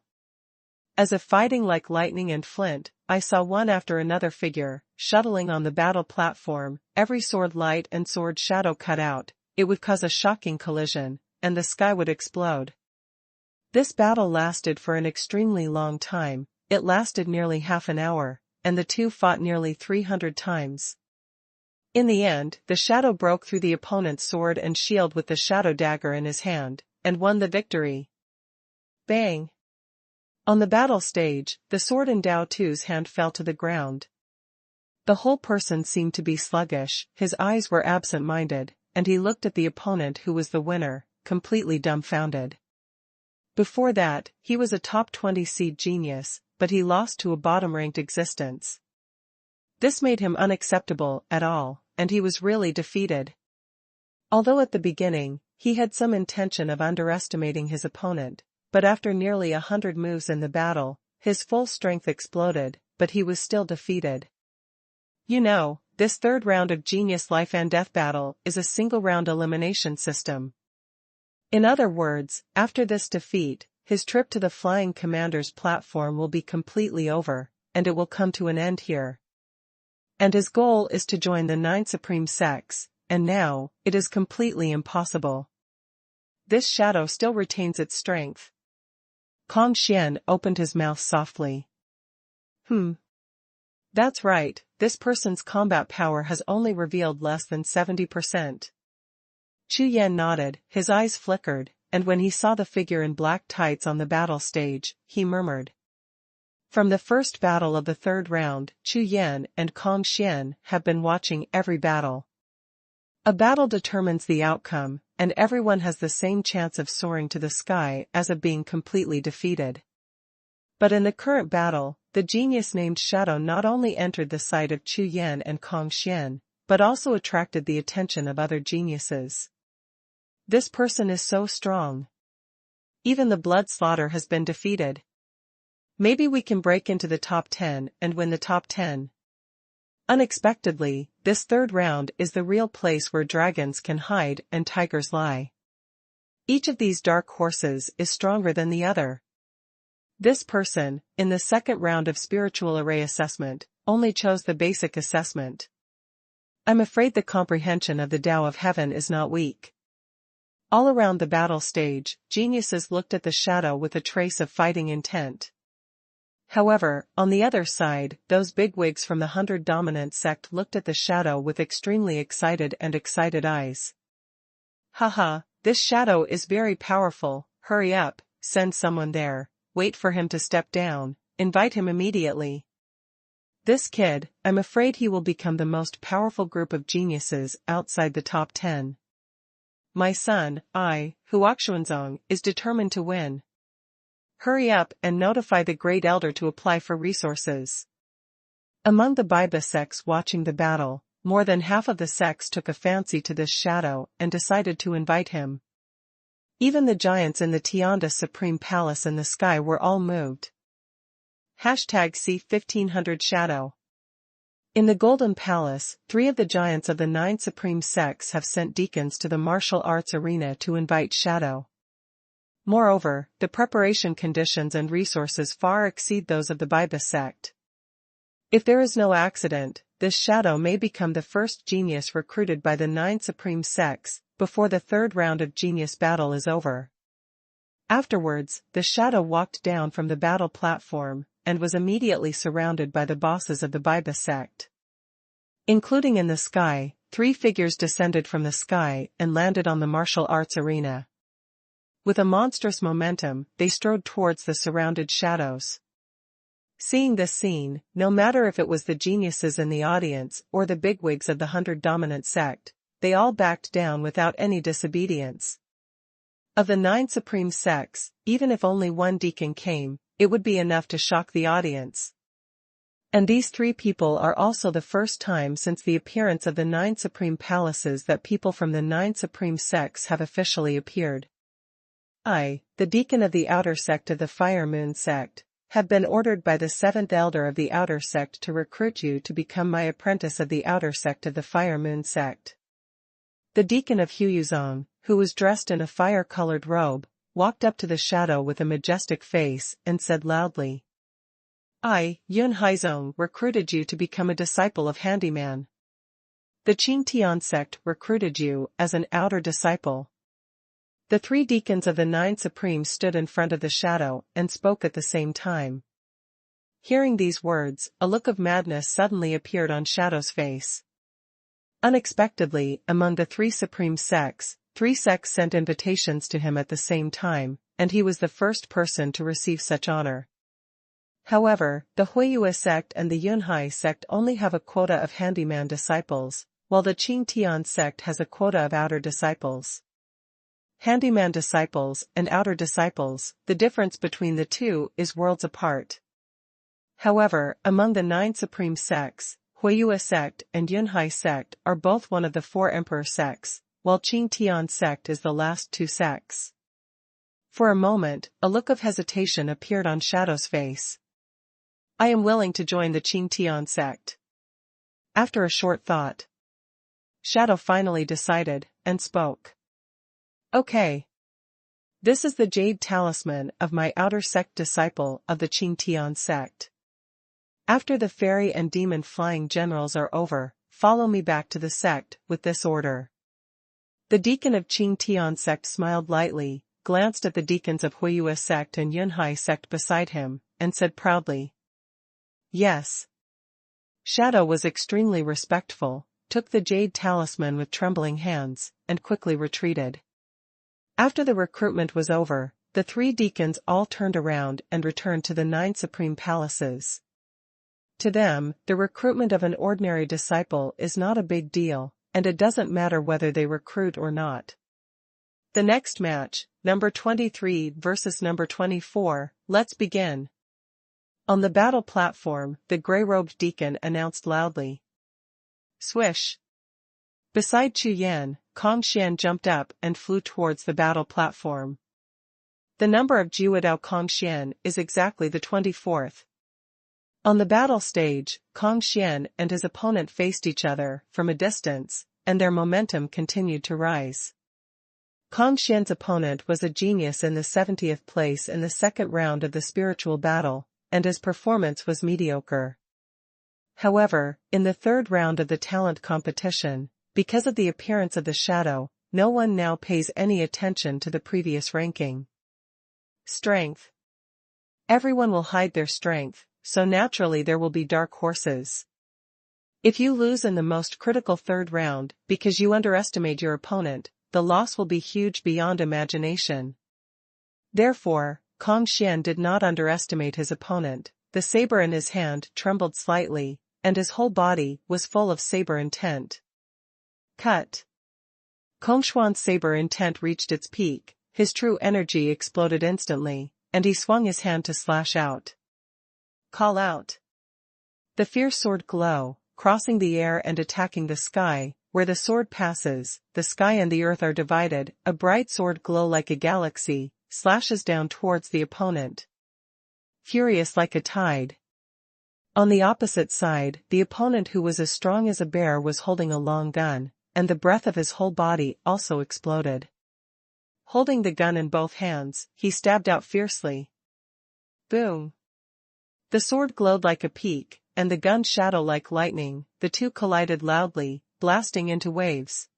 As if fighting like lightning and flint, I saw one after another figure, shuttling on the battle platform, every sword light and sword shadow cut out. It would cause a shocking collision, and the sky would explode. This battle lasted for an extremely long time. It lasted nearly half an hour, and the 2 fought nearly 300 times. In the end, the shadow broke through the opponent's sword and shield with the shadow dagger in his hand, and won the victory. Bang! On the battle stage, the sword in Dao 2's hand fell to the ground. The whole person seemed to be sluggish, his eyes were absent-minded, and he looked at the opponent who was the winner, completely dumbfounded. Before that, he was a top 20 seed genius, but he lost to a bottom-ranked existence. This made him unacceptable at all, and he was really defeated. Although at the beginning, he had some intention of underestimating his opponent, but after nearly 100 moves in the battle, his full strength exploded, but he was still defeated. You know, this third round of Genius Life and Death battle is a single-round elimination system. In other words, after this defeat, his trip to the Flying Commander's platform will be completely over, and it will come to an end here. And his goal is to join the 9 Supreme Sects, and now, it is completely impossible. This shadow still retains its strength. Kong Xian opened his mouth softly. That's right, this person's combat power has only revealed less than 70%. Chu Yan nodded, his eyes flickered, and when he saw the figure in black tights on the battle stage, he murmured. From the first battle of the third round, Chu Yan and Kong Xian have been watching every battle. A battle determines the outcome, and everyone has the same chance of soaring to the sky as of being completely defeated. But in the current battle, the genius named Shadow not only entered the sight of Chu Yan and Kong Xian, but also attracted the attention of other geniuses. This person is so strong. Even the blood slaughter has been defeated. Maybe we can break into the top 10 and win the top 10. Unexpectedly, this third round is the real place where dragons can hide and tigers lie. Each of these dark horses is stronger than the other. This person, in the second round of spiritual array assessment, only chose the basic assessment. I'm afraid the comprehension of the Tao of Heaven is not weak. All around the battle stage, geniuses looked at the shadow with a trace of fighting intent. However, on the other side, those bigwigs from the 100 dominant sect looked at the shadow with extremely excited eyes. Haha, this shadow is very powerful, hurry up, send someone there, wait for him to step down, invite him immediately. This kid, I'm afraid he will become the most powerful group of geniuses outside the top 10. My son, Xuanhuan, is determined to win. Hurry up and notify the Great Elder to apply for resources. Among the Biba sects watching the battle, more than half of the sects took a fancy to this shadow and decided to invite him. Even the giants in the Tianda Supreme Palace in the sky were all moved. #C1500 Shadow. In the Golden Palace, 3 of the giants of the 9 supreme sects have sent deacons to the martial arts arena to invite Shadow. Moreover, the preparation conditions and resources far exceed those of the Biba sect. If there is no accident, this shadow may become the first genius recruited by the 9 supreme sects, before the third round of genius battle is over. Afterwards, the shadow walked down from the battle platform, and was immediately surrounded by the bosses of the Biba sect. Including in the sky, 3 figures descended from the sky and landed on the martial arts arena. With a monstrous momentum, they strode towards the surrounded shadows. Seeing this scene, no matter if it was the geniuses in the audience or the bigwigs of the 100 dominant sect, they all backed down without any disobedience. Of the 9 supreme sects, even if only one deacon came, it would be enough to shock the audience. And these 3 people are also the first time since the appearance of the 9 supreme palaces that people from the 9 supreme sects have officially appeared. I, the deacon of the outer sect of the Fire Moon sect, have been ordered by the 7th elder of the outer sect to recruit you to become my apprentice of the outer sect of the Fire Moon sect. The deacon of Huyuzong, who was dressed in a fire-colored robe, walked up to the shadow with a majestic face and said loudly, I, Yun Haizong, recruited you to become a disciple of Handyman. The Qing Tian sect recruited you as an outer disciple. The 3 deacons of the 9 supremes stood in front of the shadow and spoke at the same time. Hearing these words, a look of madness suddenly appeared on Shadow's face. Unexpectedly, among the 3 supreme sects, 3 sects sent invitations to him at the same time, and he was the first person to receive such honor. However, the Huiyue sect and the Yunhai sect only have a quota of handyman disciples, while the Qing Tian sect has a quota of outer disciples. Handyman disciples and outer disciples, the difference between the 2 is worlds apart. However, among the 9 supreme sects, Huiyue sect and Yunhai sect are both one of the 4 emperor sects, while Qing Tian sect is the last 2 sects. For a moment, a look of hesitation appeared on Shadow's face. I am willing to join the Qing Tian sect. After a short thought, Shadow finally decided, and spoke. Okay. This is the jade talisman of my outer sect disciple of the Qing Tian sect. After the fairy and demon flying generals are over, follow me back to the sect with this order. The deacon of Qing Tian sect smiled lightly, glanced at the deacons of Huiyue sect and Yunhai sect beside him, and said proudly, Yes. Shadow was extremely respectful, took the jade talisman with trembling hands, and quickly retreated. After the recruitment was over, the 3 deacons all turned around and returned to the 9 supreme palaces. To them, the recruitment of an ordinary disciple is not a big deal, and it doesn't matter whether they recruit or not. The next match, number 23 versus number 24, let's begin. On the battle platform, the gray-robed deacon announced loudly. Swish! Beside Chu Yan, Kong Xian jumped up and flew towards the battle platform. The number of Jiuxiao Kong Xian is exactly the 24th. On the battle stage, Kong Xian and his opponent faced each other from a distance, and their momentum continued to rise. Kong Xian's opponent was a genius in the 70th place in the second round of the spiritual battle, and his performance was mediocre. However, in the third round of the talent competition, because of the appearance of the shadow, no one now pays any attention to the previous ranking. Strength. Everyone will hide their strength, so naturally there will be dark horses. If you lose in the most critical third round because you underestimate your opponent, the loss will be huge beyond imagination. Therefore, Kong Xian did not underestimate his opponent. The saber in his hand trembled slightly, and his whole body was full of saber intent. Cut. Kongshuan's saber intent reached its peak, his true energy exploded instantly, and he swung his hand to slash out. Call out. The fierce sword glow, crossing the air and attacking the sky. Where the sword passes, the sky and the earth are divided. A bright sword glow like a galaxy, slashes down towards the opponent. Furious like a tide. On the opposite side, the opponent who was as strong as a bear was holding a long gun, and the breath of his whole body also exploded. Holding the gun in both hands, he stabbed out fiercely. Boom! The sword glowed like a peak, and the gun shadow like lightning. The two collided loudly, blasting into waves.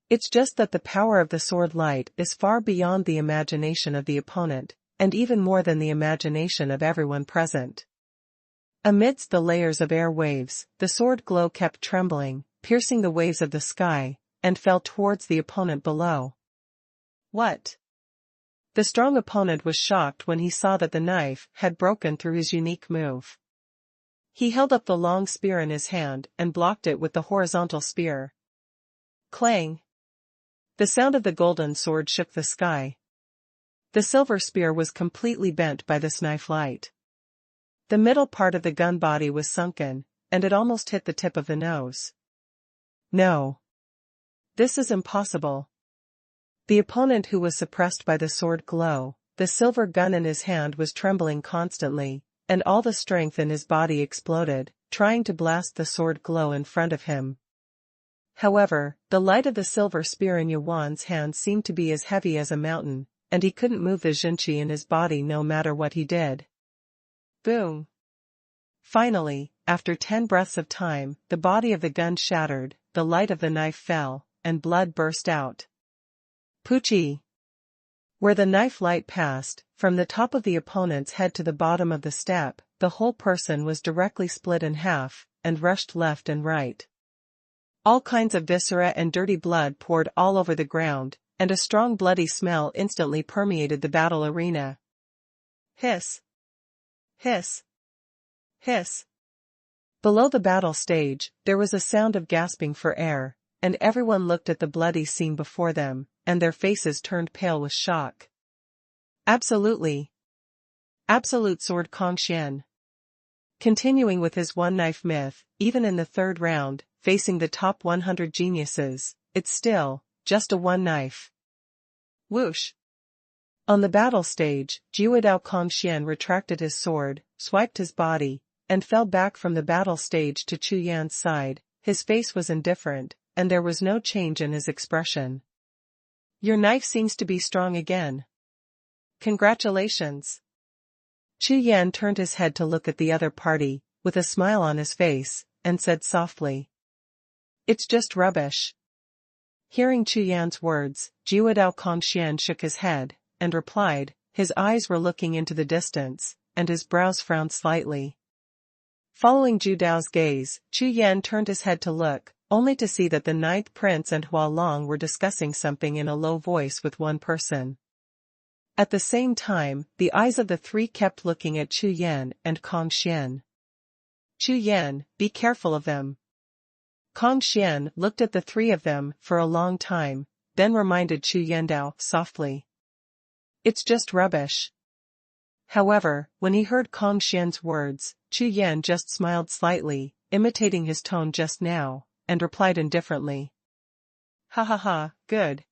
It's just that the power of the sword light is far beyond the imagination of the opponent, and even more than the imagination of everyone present. Amidst the layers of air waves, the sword glow kept trembling, piercing the waves of the sky, and fell towards the opponent below. What? The strong opponent was shocked when he saw that the knife had broken through his unique move. He held up the long spear in his hand and blocked it with the horizontal spear. Clang! The sound of the golden sword shook the sky. The silver spear was completely bent by this knife light. The middle part of the gun body was sunken, and it almost hit the tip of the nose. No. This is impossible. The opponent who was suppressed by the sword glow, the silver gun in his hand was trembling constantly, and all the strength in his body exploded, trying to blast the sword glow in front of him. However, the light of the silver spear in Yuan's hand seemed to be as heavy as a mountain, and he couldn't move the Jinqi in his body no matter what he did. Boom! Finally, after 10 breaths of time, the body of the gun shattered, the light of the knife fell, and blood burst out. Puchi! Where the knife light passed, from the top of the opponent's head to the bottom of the step, the whole person was directly split in half, and rushed left and right. All kinds of viscera and dirty blood poured all over the ground, and a strong bloody smell instantly permeated the battle arena. Hiss! Hiss! Hiss! Below the battle stage, there was a sound of gasping for air, and everyone looked at the bloody scene before them, and their faces turned pale with shock. Absolutely. Absolute sword Kong Xian. Continuing with his one-knife myth, even in the third round, facing the top 100 geniuses, it's still just a one-knife. Whoosh! On the battle stage, Jiuxiao Kong Xian retracted his sword, swiped his body, and fell back from the battle stage to Chu Yan's side. His face was indifferent, and there was no change in his expression. Your knife seems to be strong again. Congratulations. Chu Yan turned his head to look at the other party, with a smile on his face, and said softly. It's just rubbish. Hearing Chu Yan's words, Jiuxiao Kong Xian shook his head, and replied, his eyes were looking into the distance, and his brows frowned slightly. Following Zhu Dao's gaze, Chu Yan turned his head to look, only to see that the ninth prince and Hua Long were discussing something in a low voice with one person. At the same time, the eyes of the three kept looking at Chu Yan and Kong Xian. Chu Yan, be careful of them. Kong Xian looked at the three of them for a long time, then reminded Chu Yandao softly. It's just rubbish. However, when he heard Kong Xian's words, Chu Yan just smiled slightly, imitating his tone just now, and replied indifferently. Ha ha ha, good.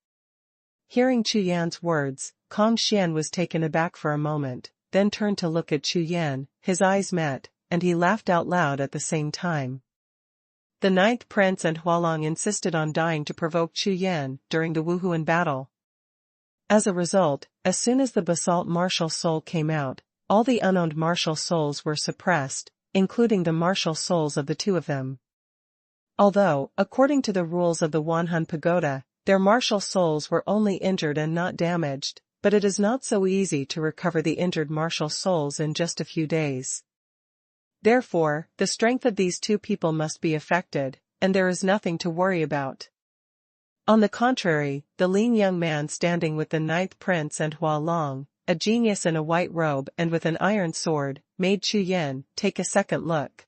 Hearing Chu Yan's words, Kong Xian was taken aback for a moment, then turned to look at Chu Yan, his eyes met, and he laughed out loud at the same time. The ninth prince and Hualong insisted on dying to provoke Chu Yan during the Wuhun battle. As a result, as soon as the basalt martial soul came out, all the unowned martial souls were suppressed, including the martial souls of the two of them. Although, according to the rules of the Xuanhuan pagoda, their martial souls were only injured and not damaged, but it is not so easy to recover the injured martial souls in just a few days. Therefore, the strength of these two people must be affected, and there is nothing to worry about. On the contrary, the lean young man standing with the ninth prince and Hualong, a genius in a white robe and with an iron sword, made Chu Yan take a second look.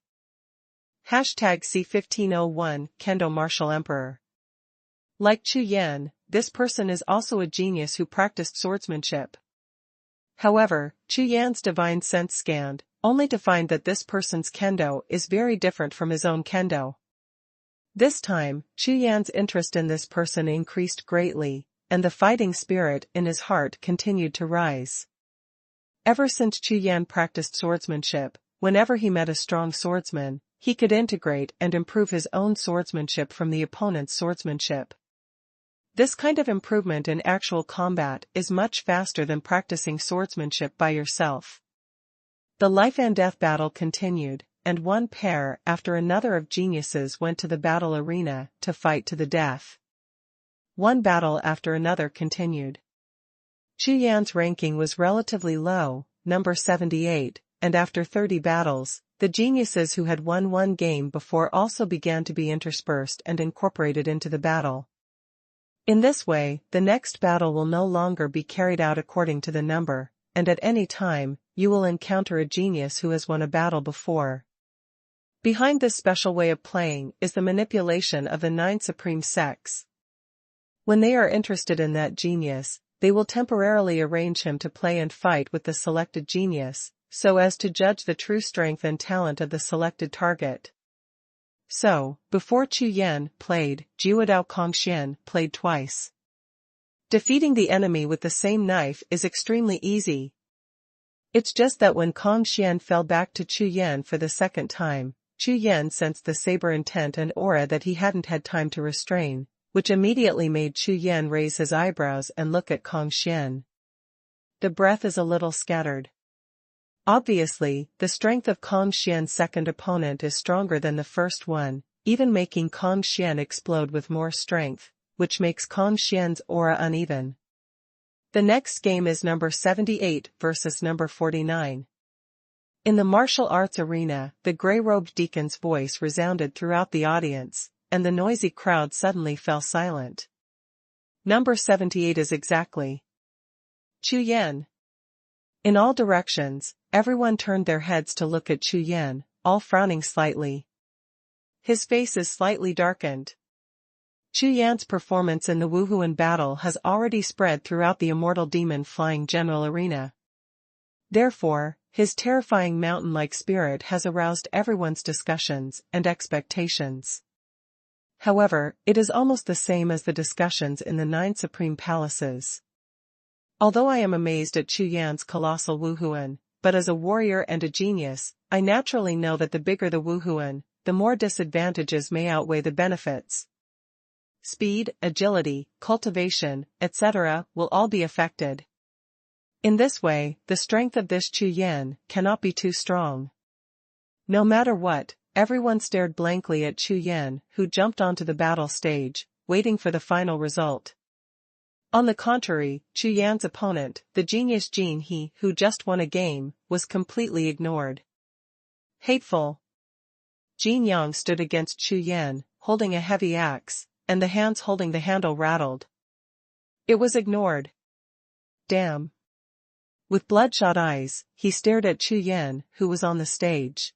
#C1501 Kendo Martial Emperor. Like Chu Yan, this person is also a genius who practiced swordsmanship. However, Chu Yan's divine sense scanned, only to find that this person's kendo is very different from his own kendo. This time, Chu Yan's interest in this person increased greatly, and the fighting spirit in his heart continued to rise. Ever since Chu Yan practiced swordsmanship, whenever he met a strong swordsman, he could integrate and improve his own swordsmanship from the opponent's swordsmanship. This kind of improvement in actual combat is much faster than practicing swordsmanship by yourself. The life and death battle continued, and one pair after another of geniuses went to the battle arena to fight to the death. One battle after another continued. Chu Yan's ranking was relatively low, number 78, and after 30 battles, the geniuses who had won one game before also began to be interspersed and incorporated into the battle. In this way, the next battle will no longer be carried out according to the number, and at any time, you will encounter a genius who has won a battle before. Behind this special way of playing is the manipulation of the 9 supreme sects. When they are interested in that genius, they will temporarily arrange him to play and fight with the selected genius, so as to judge the true strength and talent of the selected target. So, before Chu Yan played, Jiuxiao Kong Xian played twice. Defeating the enemy with the same knife is extremely easy. It's just that when Kong Xian fell back to Chu Yan for the second time, Chu Yan sensed the saber intent and aura that he hadn't had time to restrain, which immediately made Chu Yan raise his eyebrows and look at Kong Xian. The breath is a little scattered. Obviously, the strength of Kong Xian's second opponent is stronger than the first one, even making Kong Xian explode with more strength, which makes Kong Xian's aura uneven. The next game is number 78 versus number 49. In the martial arts arena, the gray-robed deacon's voice resounded throughout the audience, and the noisy crowd suddenly fell silent. Number 78 is exactly Chu Yan. In all directions, everyone turned their heads to look at Chu Yan, all frowning slightly. His face is slightly darkened. Chu Yan's performance in the Wuhun battle has already spread throughout the immortal demon flying general arena. Therefore, his terrifying mountain-like spirit has aroused everyone's discussions and expectations. However, it is almost the same as the discussions in the 9 supreme palaces. Although I am amazed at Chu Yan's colossal Wuhun, but as a warrior and a genius, I naturally know that the bigger the Wuhun, the more disadvantages may outweigh the benefits. Speed, agility, cultivation, etc. will all be affected. In this way, the strength of this Chu Yan cannot be too strong. No matter what, everyone stared blankly at Chu Yan, who jumped onto the battle stage, waiting for the final result. On the contrary, Chu Yan's opponent, the genius Jin He, who just won a game, was completely ignored. Hateful. Jin Yang stood against Chu Yan, holding a heavy axe, and the hands holding the handle rattled. It was ignored. Damn. With bloodshot eyes, he stared at Chu Yan, who was on the stage.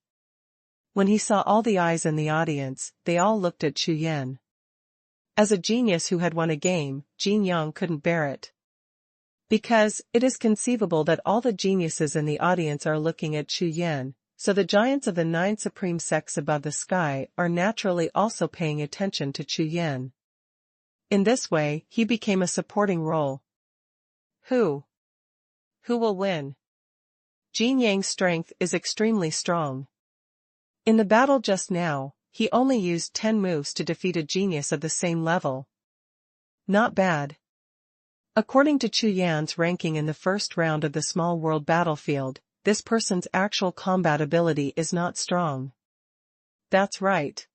When he saw all the eyes in the audience, they all looked at Chu Yan. As a genius who had won a game, Jin Yang couldn't bear it. Because it is conceivable that all the geniuses in the audience are looking at Chu Yan, so the giants of the 9 supreme sects above the sky are naturally also paying attention to Chu Yan. In this way, he became a supporting role. Who will win? Jin Yang's strength is extremely strong. In the battle just now, he only used 10 moves to defeat a genius of the same level. Not bad. According to Chu Yan's ranking in the first round of the small world battlefield, this person's actual combat ability is not strong. That's right.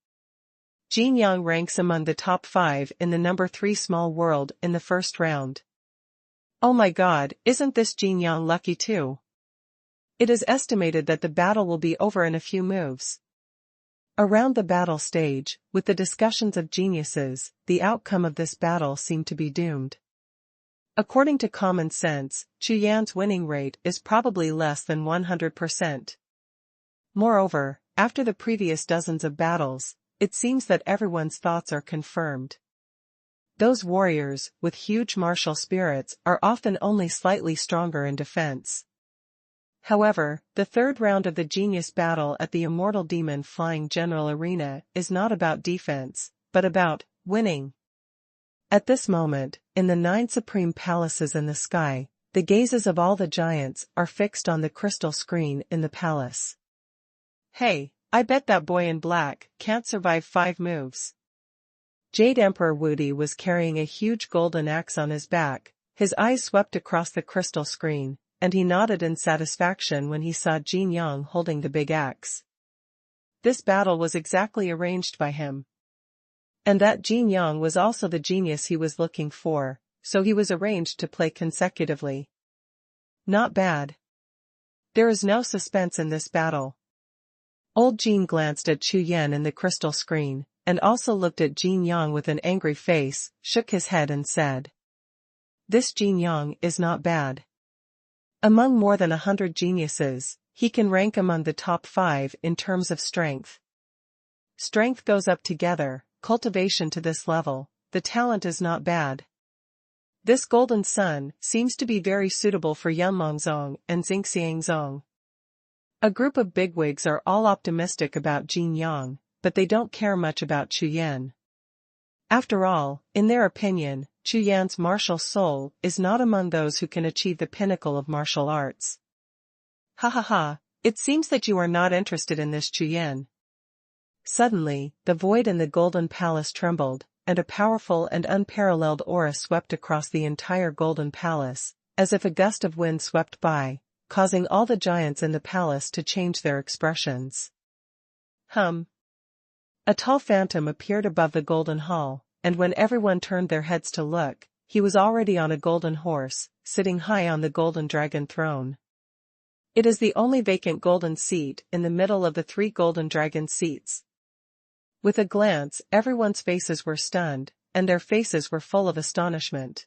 Jin Yang ranks among the top 5 in the number 3 small world in the first round. Oh my god, isn't this Jin Yang lucky too? It is estimated that the battle will be over in a few moves. Around the battle stage, with the discussions of geniuses, the outcome of this battle seemed to be doomed. According to common sense, Chu Yan's winning rate is probably less than 100%. Moreover, after the previous dozens of battles, it seems that everyone's thoughts are confirmed. Those warriors, with huge martial spirits, are often only slightly stronger in defense. However, the third round of the genius battle at the Immortal Demon Flying General Arena is not about defense, but about winning. At this moment, in the 9 supreme palaces in the sky, the gazes of all the giants are fixed on the crystal screen in the palace. Hey, I bet that boy in black can't survive 5 moves. Jade Emperor Wudi was carrying a huge golden axe on his back, his eyes swept across the crystal screen, and he nodded in satisfaction when he saw Jin Yang holding the big axe. This battle was exactly arranged by him. And that Jin Yang was also the genius he was looking for, so he was arranged to play consecutively. Not bad. There is no suspense in this battle. Old Jin glanced at Chu Yan in the crystal screen, and also looked at Jin Yang with an angry face, shook his head and said, "This Jin Yang is not bad. Among more than 100 geniuses, he can rank among the top 5 in terms of strength. Strength goes up together, cultivation to this level, the talent is not bad. This golden sun seems to be very suitable for Yanlongzong and Xingxiangzong." A group of bigwigs are all optimistic about Jin Yang, but they don't care much about Chu Yan. After all, in their opinion, Chu Yan's martial soul is not among those who can achieve the pinnacle of martial arts. Ha ha ha, it seems that you are not interested in this Chu Yan. Suddenly, the void in the golden palace trembled, and a powerful and unparalleled aura swept across the entire golden palace, as if a gust of wind swept by, causing all the giants in the palace to change their expressions. A tall phantom appeared above the golden hall, and when everyone turned their heads to look, he was already on a golden horse, sitting high on the golden dragon throne. It is the only vacant golden seat in the middle of the 3 golden dragon seats. With a glance, everyone's faces were stunned, and their faces were full of astonishment.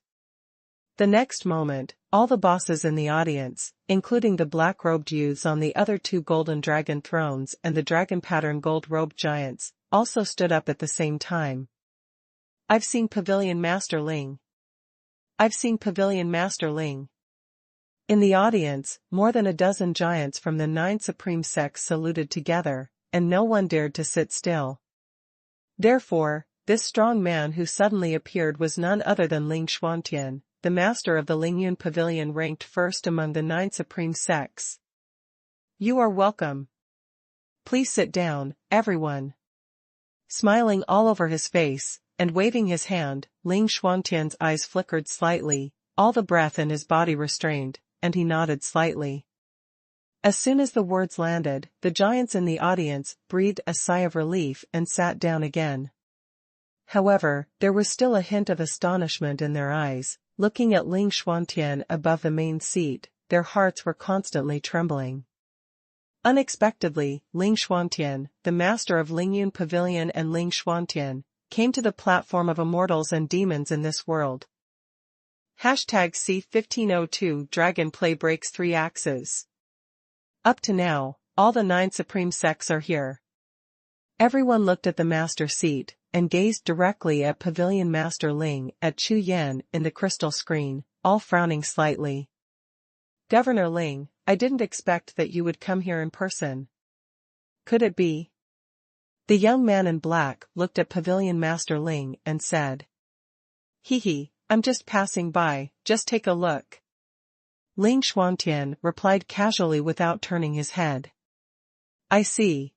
The next moment, all the bosses in the audience, including the black-robed youths on the other 2 golden dragon thrones and the dragon-pattern gold-robed giants, also stood up at the same time. "I've seen Pavilion Master Ling. I've seen Pavilion Master Ling." In the audience, more than a dozen giants from the 9 supreme sects saluted together, and no one dared to sit still. Therefore, this strong man who suddenly appeared was none other than Ling Xuantian, the master of the Lingyun Pavilion, ranked first among the 9 supreme sects. "You are welcome. Please sit down, everyone." Smiling all over his face, and waving his hand, Ling Xuantian's eyes flickered slightly, all the breath in his body restrained, and he nodded slightly. As soon as the words landed, the giants in the audience breathed a sigh of relief and sat down again. However, there was still a hint of astonishment in their eyes. Looking at Ling Xuantian above the main seat, their hearts were constantly trembling. Unexpectedly, Ling Xuantian, the master of Lingyun Pavilion, and Ling Xuantian came to the platform of immortals and demons in this world. #C1502 Dragon Play breaks 3 axes. Up to now, all the 9 supreme sects are here. Everyone looked at the master seat, and gazed directly at Pavilion Master Ling, at Chu Yan in the crystal screen, all frowning slightly. Governor Ling, I didn't expect that you would come here in person. Could it be? The young man in black looked at Pavilion Master Ling and said. Hee, I'm just passing by, just take a look. Ling Xuantian replied casually without turning his head. I see.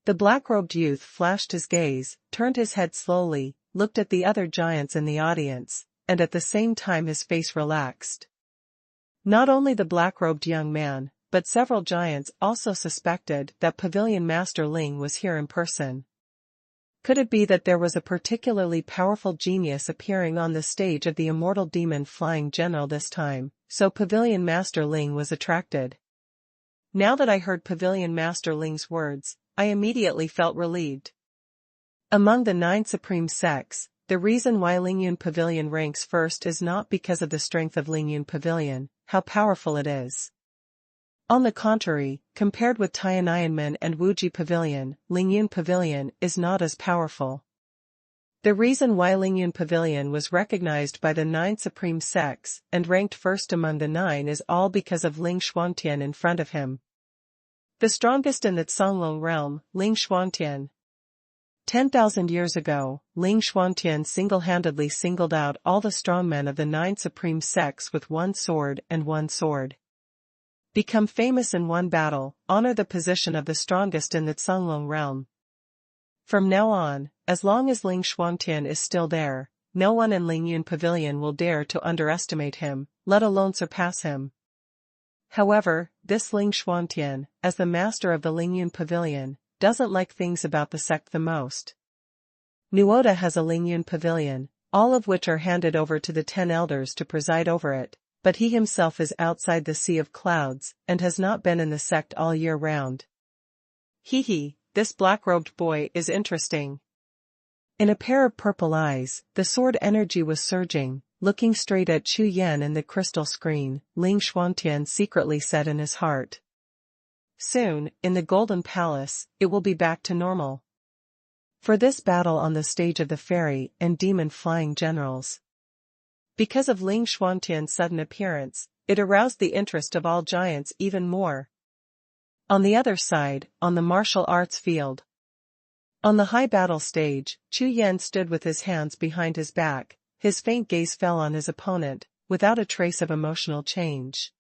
The black-robed youth flashed his gaze, turned his head slowly, looked at the other giants in the audience, and at the same time his face relaxed. Not only the black-robed young man, but several giants also suspected that Pavilion Master Ling was here in person. Could it be that there was a particularly powerful genius appearing on the stage of the immortal demon flying general this time, so Pavilion Master Ling was attracted? Now that I heard Pavilion Master Ling's words, I immediately felt relieved. Among the 9 supreme sects, the reason why Lingyun Pavilion ranks first is not because of the strength of Lingyun Pavilion, how powerful it is. On the contrary, compared with Tiananmen and Wuji Pavilion, Lingyun Pavilion is not as powerful. The reason why Lingyun Pavilion was recognized by the 9 supreme sects and ranked first among the 9 is all because of Ling Xuantian in front of him. The strongest in the Songlong realm, Ling Xuantian. 10,000 years ago, Ling Xuantian single-handedly singled out all the strongmen of the 9 supreme sects with one sword and one sword. Become famous in one battle, honor the position of the strongest in the Songlong realm. From now on, as long as Ling Xuantian is still there, no one in Lingyun Pavilion will dare to underestimate him, let alone surpass him. However, this Ling Xuantian, as the master of the Lingyun Pavilion, doesn't like things about the sect the most. Nuoda has a Lingyun Pavilion, all of which are handed over to the 10 elders to preside over it, but he himself is outside the Sea of Clouds and has not been in the sect all year round. This black-robed boy is interesting. In a pair of purple eyes, the sword energy was surging, looking straight at Chu Yan in the crystal screen, Ling Xuantian secretly said in his heart. Soon, in the Golden Palace, it will be back to normal. For this battle on the stage of the fairy and demon flying generals. Because of Ling Xuantian's sudden appearance, it aroused the interest of all giants even more. On the other side, on the martial arts field. On the high battle stage, Chu Yan stood with his hands behind his back, his faint gaze fell on his opponent, without a trace of emotional change.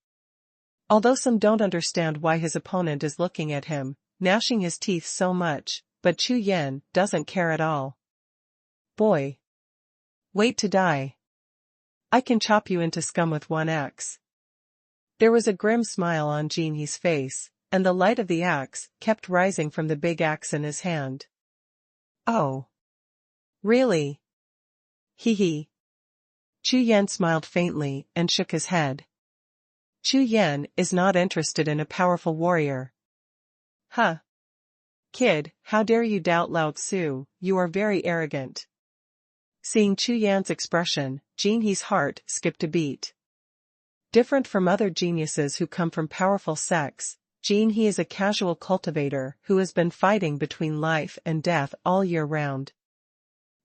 Although some don't understand why his opponent is looking at him, gnashing his teeth so much, but Chu Yan doesn't care at all. Boy. Wait to die. I can chop you into scum with one axe. There was a grim smile on Jinhe's face, and the light of the axe kept rising from the big axe in his hand. Oh. Really? Hee. Chu Yan smiled faintly and shook his head. Chu Yan is not interested in a powerful warrior. Huh. Kid, how dare you doubt Lao Tzu, you are very arrogant. Seeing Chu Yan's expression, Jinhe's heart skipped a beat. Different from other geniuses who come from powerful sects, Jinhe is a casual cultivator who has been fighting between life and death all year round.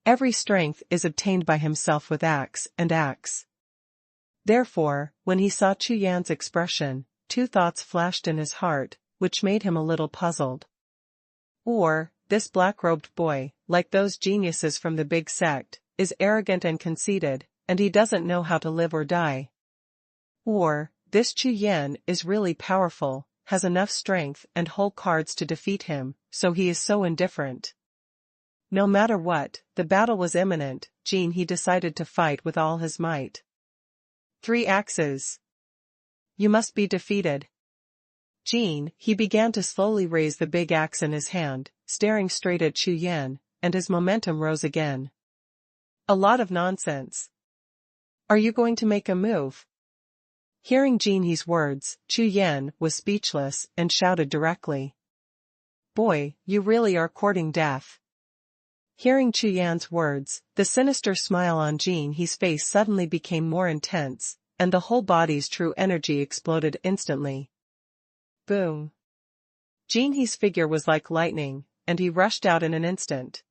Every strength is obtained by himself with axe and axe. Therefore, when he saw Chu Yan's expression, 2 thoughts flashed in his heart, which made him a little puzzled. Or, this black-robed boy, like those geniuses from the big sect, is arrogant and conceited, and he doesn't know how to live or die. Or, this Chu Yan is really powerful, has enough strength and whole cards to defeat him, so he is so indifferent. No matter what, the battle was imminent, Jinhe decided to fight with all his might. 3 axes. You must be defeated. He began to slowly raise the big axe in his hand, staring straight at Chu Yan, and his momentum rose again. A lot of nonsense. Are you going to make a move? Hearing Jinhe's words, Chu Yan was speechless and shouted directly. Boy, you really are courting death. Hearing Chu Yan's words, the sinister smile on Jinhe's face suddenly became more intense, and the whole body's true energy exploded instantly. Boom. Jinhe's figure was like lightning, and he rushed out in an instant.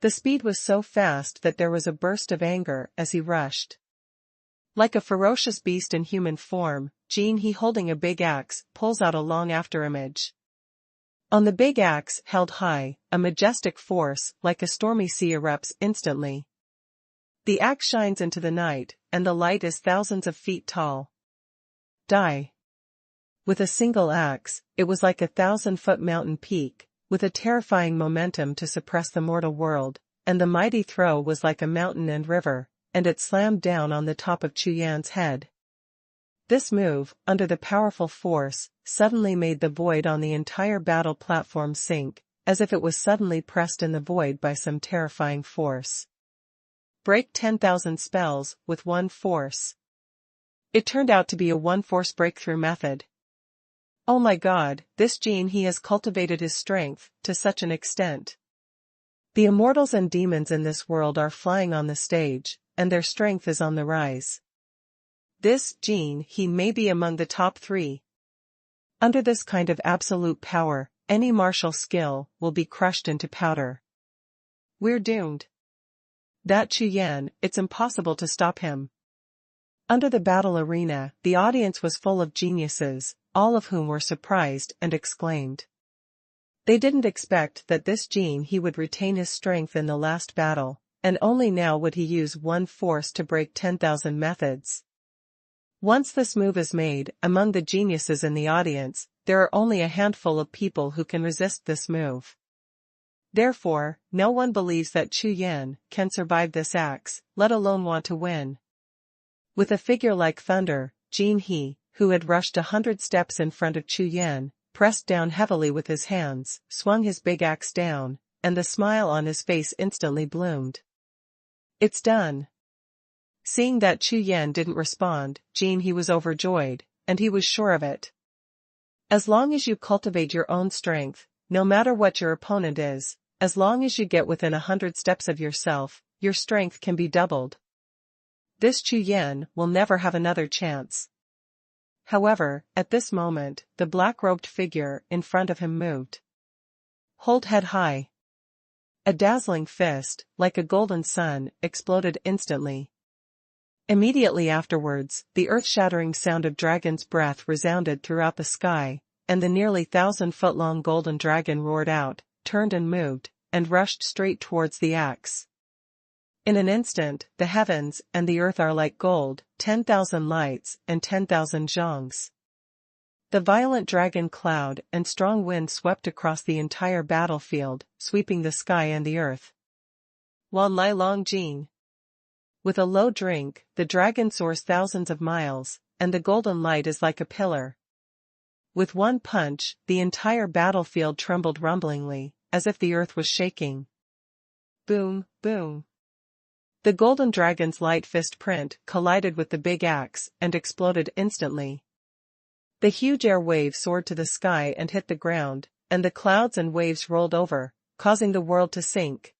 The speed was so fast that there was a burst of anger as he rushed. Like a ferocious beast in human form, Xie He holding a big axe, pulls out a long afterimage. On the big axe, held high, a majestic force, like a stormy sea erupts instantly. The axe shines into the night, and the light is thousands of feet tall. Die. With a single axe, it was like a 1,000-foot mountain peak, with a terrifying momentum to suppress the mortal world, and the mighty throw was like a mountain and river, and it slammed down on the top of Chu Yan's head. This move, under the powerful force, suddenly made the void on the entire battle platform sink, as if it was suddenly pressed in the void by some terrifying force. Break 10,000 spells, with one force. It turned out to be a one-force breakthrough method. Oh my God, this Xie He has cultivated his strength, to such an extent. The immortals and demons in this world are flying on the stage, and their strength is on the rise. This Xie He may be among the top 3. Under this kind of absolute power, any martial skill will be crushed into powder. We're doomed. That Chu Yan, it's impossible to stop him. Under the battle arena, the audience was full of geniuses, all of whom were surprised and exclaimed. They didn't expect that this Xie He would retain his strength in the last battle, and only now would he use one force to break 10,000 methods. Once this move is made, among the geniuses in the audience, there are only a handful of people who can resist this move. Therefore, no one believes that Chu Yan can survive this axe, let alone want to win. With a figure like thunder, Xie He, who had rushed 100 steps in front of Chu Yan, pressed down heavily with his hands, swung his big axe down, and the smile on his face instantly bloomed. It's done. Seeing that Chu Yan didn't respond, Xie He was overjoyed, and he was sure of it. As long as you cultivate your own strength, no matter what your opponent is, as long as you get within 100 steps of yourself, your strength can be doubled. This Chu Yan will never have another chance. However, at this moment, the black-robed figure in front of him moved. Hold head high. A dazzling fist, like a golden sun, exploded instantly. Immediately afterwards, the earth-shattering sound of dragon's breath resounded throughout the sky, and the nearly 1,000-foot-long golden dragon roared out, turned and moved, and rushed straight towards the axe. In an instant, the heavens and the earth are like gold, 10,000 lights and 10,000 zhongs. The violent dragon cloud and strong wind swept across the entire battlefield, sweeping the sky and the earth. Wan Lai Long Jing. With a low drink, the dragon soars thousands of miles, and the golden light is like a pillar. With one punch, the entire battlefield trembled rumblingly, as if the earth was shaking. Boom, boom. The golden dragon's light fist print collided with the big axe and exploded instantly. The huge air wave soared to the sky and hit the ground, and the clouds and waves rolled over, causing the world to sink.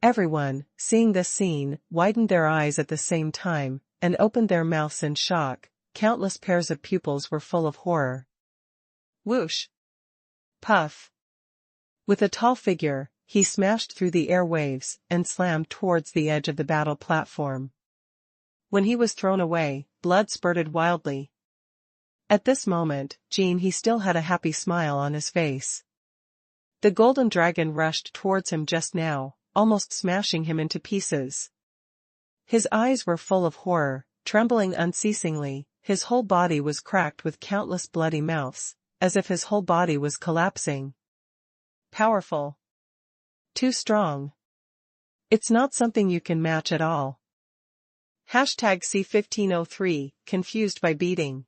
Everyone, seeing this scene, widened their eyes at the same time, and opened their mouths in shock. Countless pairs of pupils were full of horror. Whoosh! Puff! With a tall figure, he smashed through the airwaves and slammed towards the edge of the battle platform. When he was thrown away, blood spurted wildly. At this moment, Xie He still had a happy smile on his face. The golden dragon rushed towards him just now, almost smashing him into pieces. His eyes were full of horror, trembling unceasingly, his whole body was cracked with countless bloody mouths, as if his whole body was collapsing. Powerful. Too strong. It's not something you can match at all. #C1503, confused by beating.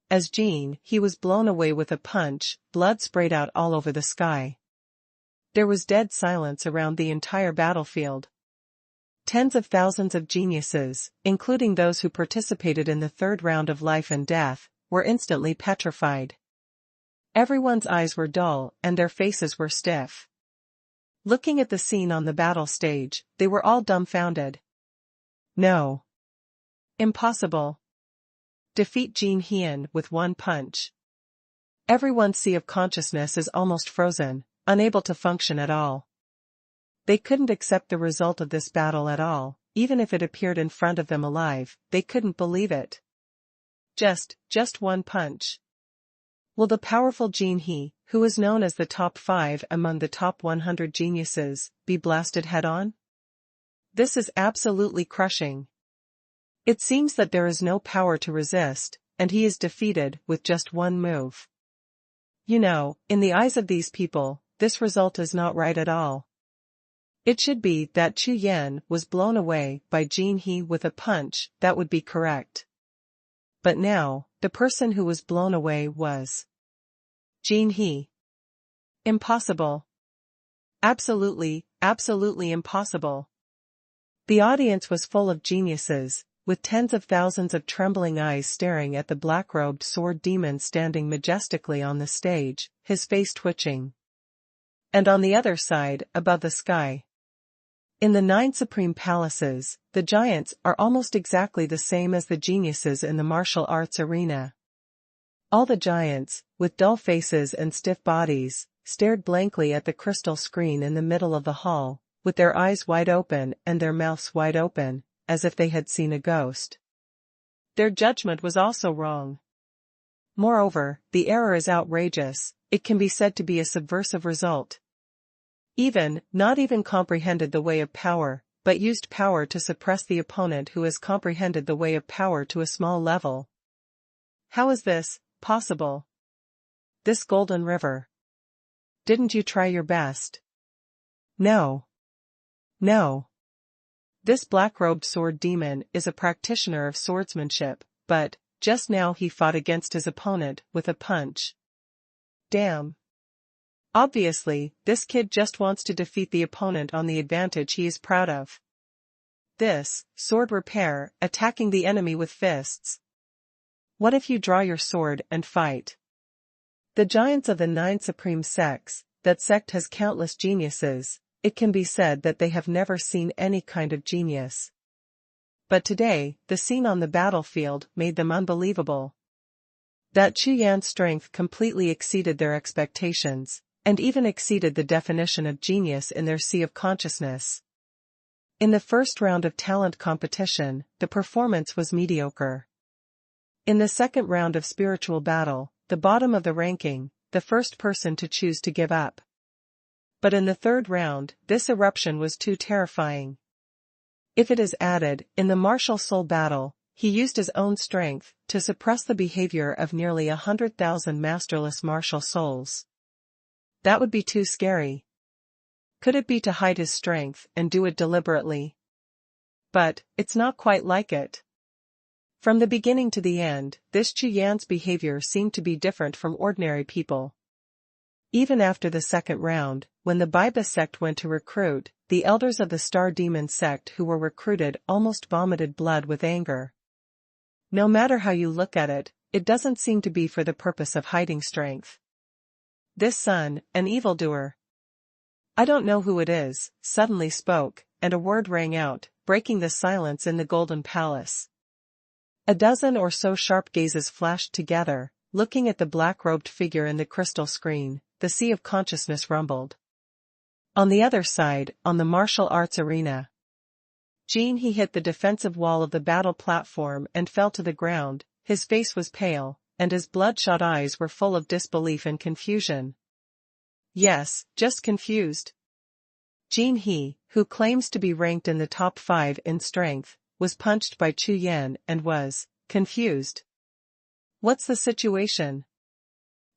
As Xie He was blown away with a punch, blood sprayed out all over the sky. There was dead silence around the entire battlefield. Tens of thousands of geniuses, including those who participated in the third round of life and death, were instantly petrified. Everyone's eyes were dull and their faces were stiff. Looking at the scene on the battle stage, they were all dumbfounded. No. Impossible. Defeat Xie He with one punch. Everyone's sea of consciousness is almost frozen, unable to function at all. They couldn't accept the result of this battle at all, even if it appeared in front of them alive, they couldn't believe it. Just one punch. Will the powerful Jin He, who is known as the top 5 among the top 100 geniuses, be blasted head-on? This is absolutely crushing. It seems that there is no power to resist, and he is defeated with just one move. You know, in the eyes of these people, this result is not right at all. It should be that Chu Yan was blown away by Jin He with a punch, that would be correct. But now, the person who was blown away was Jin He. Impossible. Absolutely impossible. The audience was full of geniuses, with tens of thousands of trembling eyes staring at the black-robed sword demon standing majestically on the stage, his face twitching. And on the other side, above the sky. In the 9 supreme palaces, the giants are almost exactly the same as the geniuses in the martial arts arena. All the giants, with dull faces and stiff bodies, stared blankly at the crystal screen in the middle of the hall, with their eyes wide open and their mouths wide open, as if they had seen a ghost. Their judgment was also wrong. Moreover, the error is outrageous, it can be said to be a subversive result. Not even comprehended the way of power, but used power to suppress the opponent who has comprehended the way of power to a small level. How is this possible? This golden river. Didn't you try your best? No. This black-robed sword demon is a practitioner of swordsmanship, but, just now he fought against his opponent with a punch. Damn. Obviously, this kid just wants to defeat the opponent on the advantage he is proud of. This, sword repair, attacking the enemy with fists. What if you draw your sword and fight? The giants of the 9 supreme sects, that sect has countless geniuses, it can be said that they have never seen any kind of genius. But today, the scene on the battlefield made them unbelievable. That Chu Yan's strength completely exceeded their expectations, and even exceeded the definition of genius in their sea of consciousness. In the first round of talent competition, the performance was mediocre. In the second round of spiritual battle, the bottom of the ranking, the first person to choose to give up. But in the third round, this eruption was too terrifying. If it is added, in the martial soul battle, he used his own strength to suppress the behavior of nearly 100,000 masterless martial souls. That would be too scary. Could it be to hide his strength and do it deliberately? But, it's not quite like it. From the beginning to the end, this Chu Yan's behavior seemed to be different from ordinary people. Even after the second round, when the Biba sect went to recruit, the elders of the Star Demon sect who were recruited almost vomited blood with anger. No matter how you look at it, it doesn't seem to be for the purpose of hiding strength. This son, an evildoer. I don't know who it is, suddenly spoke, and a word rang out, breaking the silence in the Golden Palace. A dozen or so sharp gazes flashed together, looking at the black-robed figure in the crystal screen. The sea of consciousness rumbled. On the other side, on the martial arts arena, Jin He hit the defensive wall of the battle platform and fell to the ground. His face was pale, and his bloodshot eyes were full of disbelief and confusion. Yes, just confused. Jin He, who claims to be ranked in the top 5 in strength, was punched by Chu Yan and was confused. What's the situation?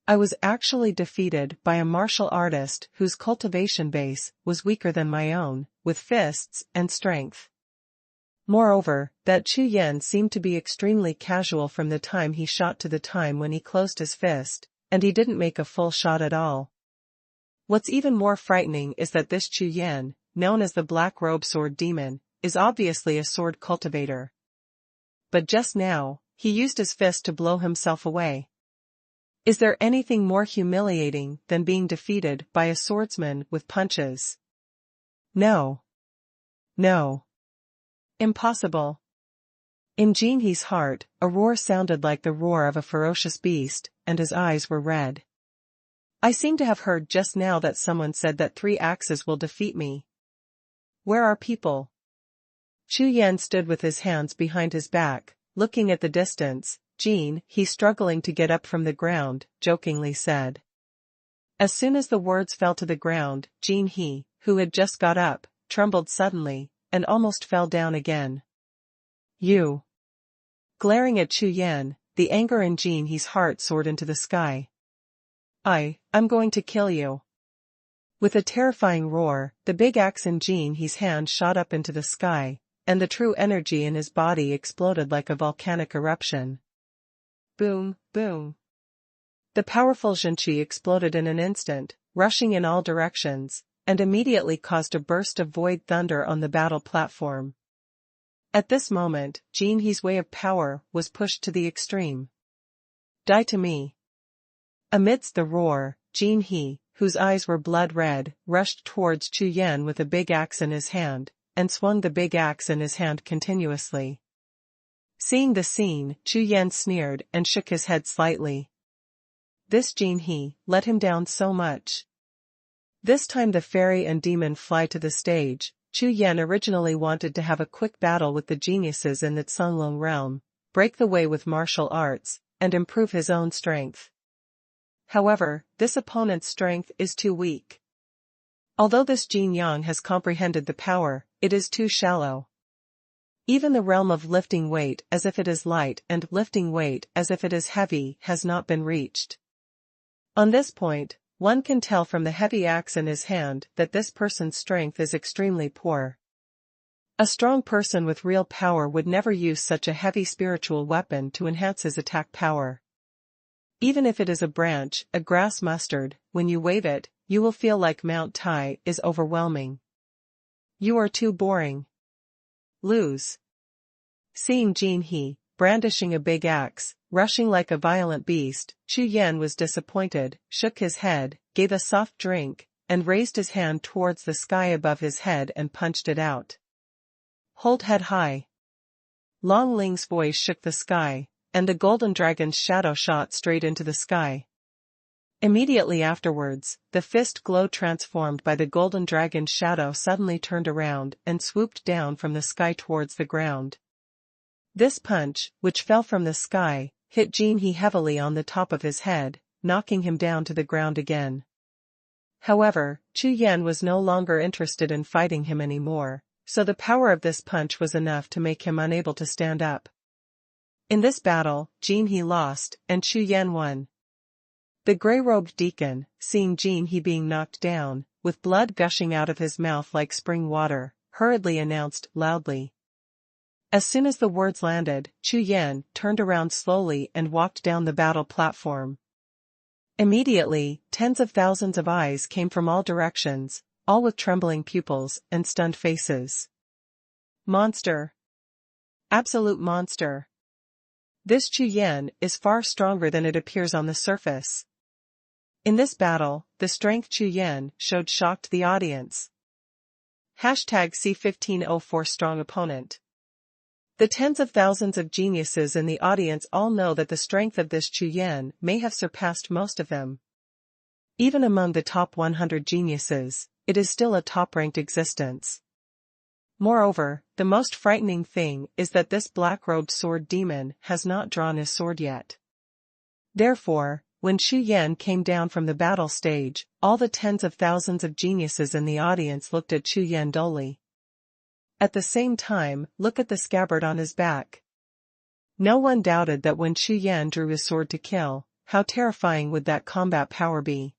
I was actually defeated by a martial artist whose cultivation base was weaker than my own, with fists and strength. Moreover, that Chu Yan seemed to be extremely casual from the time he shot to the time when he closed his fist, and he didn't make a full shot at all. What's even more frightening is that this Chu Yan, known as the Black Robe Sword Demon, is obviously a sword cultivator. But just now, he used his fist to blow himself away. Is there anything more humiliating than being defeated by a swordsman with punches? No. Impossible. In Jin He's heart, a roar sounded like the roar of a ferocious beast, and his eyes were red. I seem to have heard just now that someone said that 3 axes will defeat me. Where are people? Chu Yan stood with his hands behind his back, looking at the distance. Jean, he's struggling to get up from the ground, jokingly said. As soon as the words fell to the ground, Jean he, who had just got up, trembled suddenly, and almost fell down again. You. Glaring at Chu Yan, the anger in Jean he's heart soared into the sky. I'm going to kill you. With a terrifying roar, the big axe in Jean he's hand shot up into the sky, and the true energy in his body exploded like a volcanic eruption. Boom, boom. The powerful Zhenqi exploded in an instant, rushing in all directions, and immediately caused a burst of void thunder on the battle platform. At this moment, Jean He's way of power was pushed to the extreme. Die to me. Amidst the roar, Jean He, whose eyes were blood red, rushed towards Chu Yan with a big axe in his hand, and swung the big axe in his hand continuously. Seeing the scene, Chu Yan sneered and shook his head slightly. This Jean He let him down so much. This time the fairy and demon fly to the stage. Chu Yan originally wanted to have a quick battle with the geniuses in the Cunlong realm, break the way with martial arts, and improve his own strength. However, this opponent's strength is too weak. Although this Jin Yang has comprehended the power, it is too shallow. Even the realm of lifting weight as if it is light and lifting weight as if it is heavy has not been reached. On this point, one can tell from the heavy axe in his hand that this person's strength is extremely poor. A strong person with real power would never use such a heavy spiritual weapon to enhance his attack power. Even if it is a branch, a grass mustard, when you wave it, you will feel like Mount Tai is overwhelming. You are too boring. Lose. Seeing Jin He, brandishing a big axe, rushing like a violent beast, Chu Yan was disappointed, shook his head, gave a soft drink, and raised his hand towards the sky above his head and punched it out. Hold head high. Long Ling's voice shook the sky, and the golden dragon's shadow shot straight into the sky. Immediately afterwards, the fist glow transformed by the golden dragon's shadow suddenly turned around and swooped down from the sky towards the ground. This punch, which fell from the sky, hit Jin He heavily on the top of his head, knocking him down to the ground again. However, Chu Yan was no longer interested in fighting him anymore, so the power of this punch was enough to make him unable to stand up. In this battle, Jin He lost, and Chu Yan won. The grey-robed deacon, seeing Jin He being knocked down, with blood gushing out of his mouth like spring water, hurriedly announced loudly. As soon as the words landed, Chu Yan turned around slowly and walked down the battle platform. Immediately, tens of thousands of eyes came from all directions, all with trembling pupils and stunned faces. Monster. Absolute monster. This Chu Yan is far stronger than it appears on the surface. In this battle, the strength Chu Yan showed shocked the audience. #C1504 Strong Opponent. The tens of thousands of geniuses in the audience all know that the strength of this Chu Yan may have surpassed most of them. Even among the top 100 geniuses, it is still a top-ranked existence. Moreover, the most frightening thing is that this black-robed sword demon has not drawn his sword yet. Therefore, when Chu Yan came down from the battle stage, all the tens of thousands of geniuses in the audience looked at Chu Yan dully. At the same time, look at the scabbard on his back. No one doubted that when Chu Yan drew his sword to kill, how terrifying would that combat power be.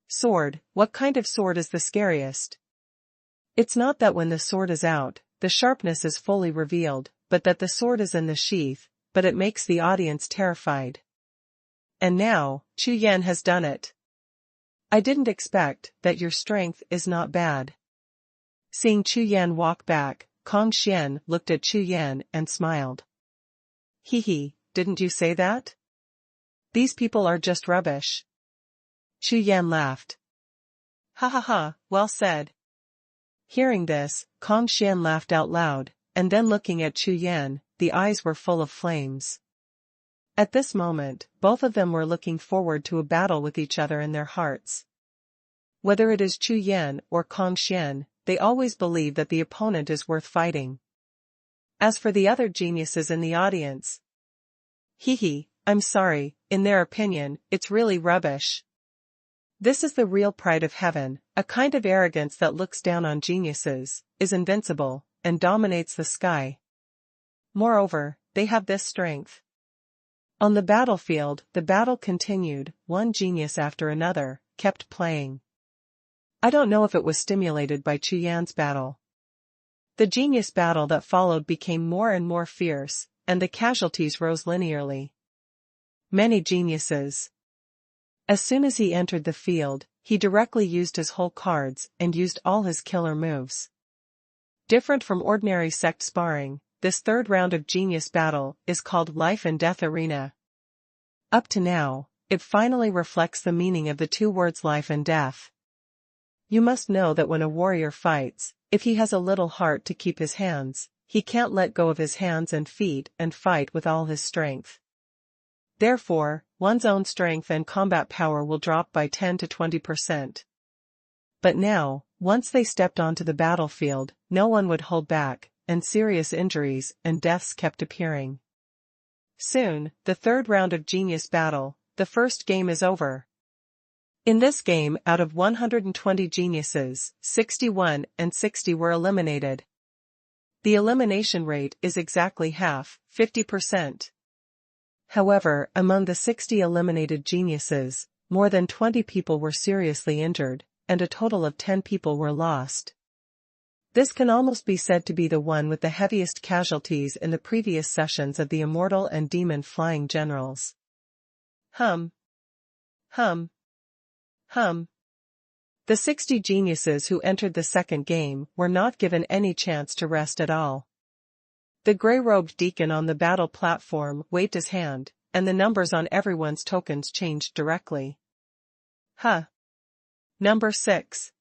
Sword, what kind of sword is the scariest? It's not that when the sword is out, the sharpness is fully revealed, but that the sword is in the sheath, but it makes the audience terrified. And now, Chu Yan has done it. I didn't expect that your strength is not bad. Seeing Chu Yan walk back, Kong Xian looked at Chu Yan and smiled. He, didn't you say that? These people are just rubbish. Chu Yan laughed. Ha ha ha, well said. Hearing this, Kong Xian laughed out loud, and then looking at Chu Yan, the eyes were full of flames. At this moment, both of them were looking forward to a battle with each other in their hearts. Whether it is Chu Yan or Kong Xian, they always believe that the opponent is worth fighting. As for the other geniuses in the audience, I'm sorry, in their opinion, it's really rubbish. This is the real pride of heaven, a kind of arrogance that looks down on geniuses, is invincible, and dominates the sky. Moreover, they have this strength. On the battlefield, the battle continued, one genius after another, kept playing. I don't know if it was stimulated by Chu Yan's battle. The genius battle that followed became more and more fierce, and the casualties rose linearly. Many geniuses. As soon as he entered the field, he directly used his whole cards and used all his killer moves. Different from ordinary sect sparring, this third round of genius battle is called Life and Death Arena. Up to now, it finally reflects the meaning of the two words life and death. You must know that when a warrior fights, if he has a little heart to keep his hands, he can't let go of his hands and feet and fight with all his strength. Therefore, one's own strength and combat power will drop by 10 to 20%. But now, once they stepped onto the battlefield, no one would hold back, and serious injuries and deaths kept appearing. Soon, the third round of genius battle, the first game is over. In this game, out of 120 geniuses, 61 and 60 were eliminated. The elimination rate is exactly half, 50%. However, among the 60 eliminated geniuses, more than 20 people were seriously injured, and a total of 10 people were lost. This can almost be said to be the one with the heaviest casualties in the previous sessions of the Immortal and Demon Flying Generals. The 60 geniuses who entered the second game were not given any chance to rest at all. The gray-robed deacon on the battle platform waved his hand, and the numbers on everyone's tokens changed directly. Number 6.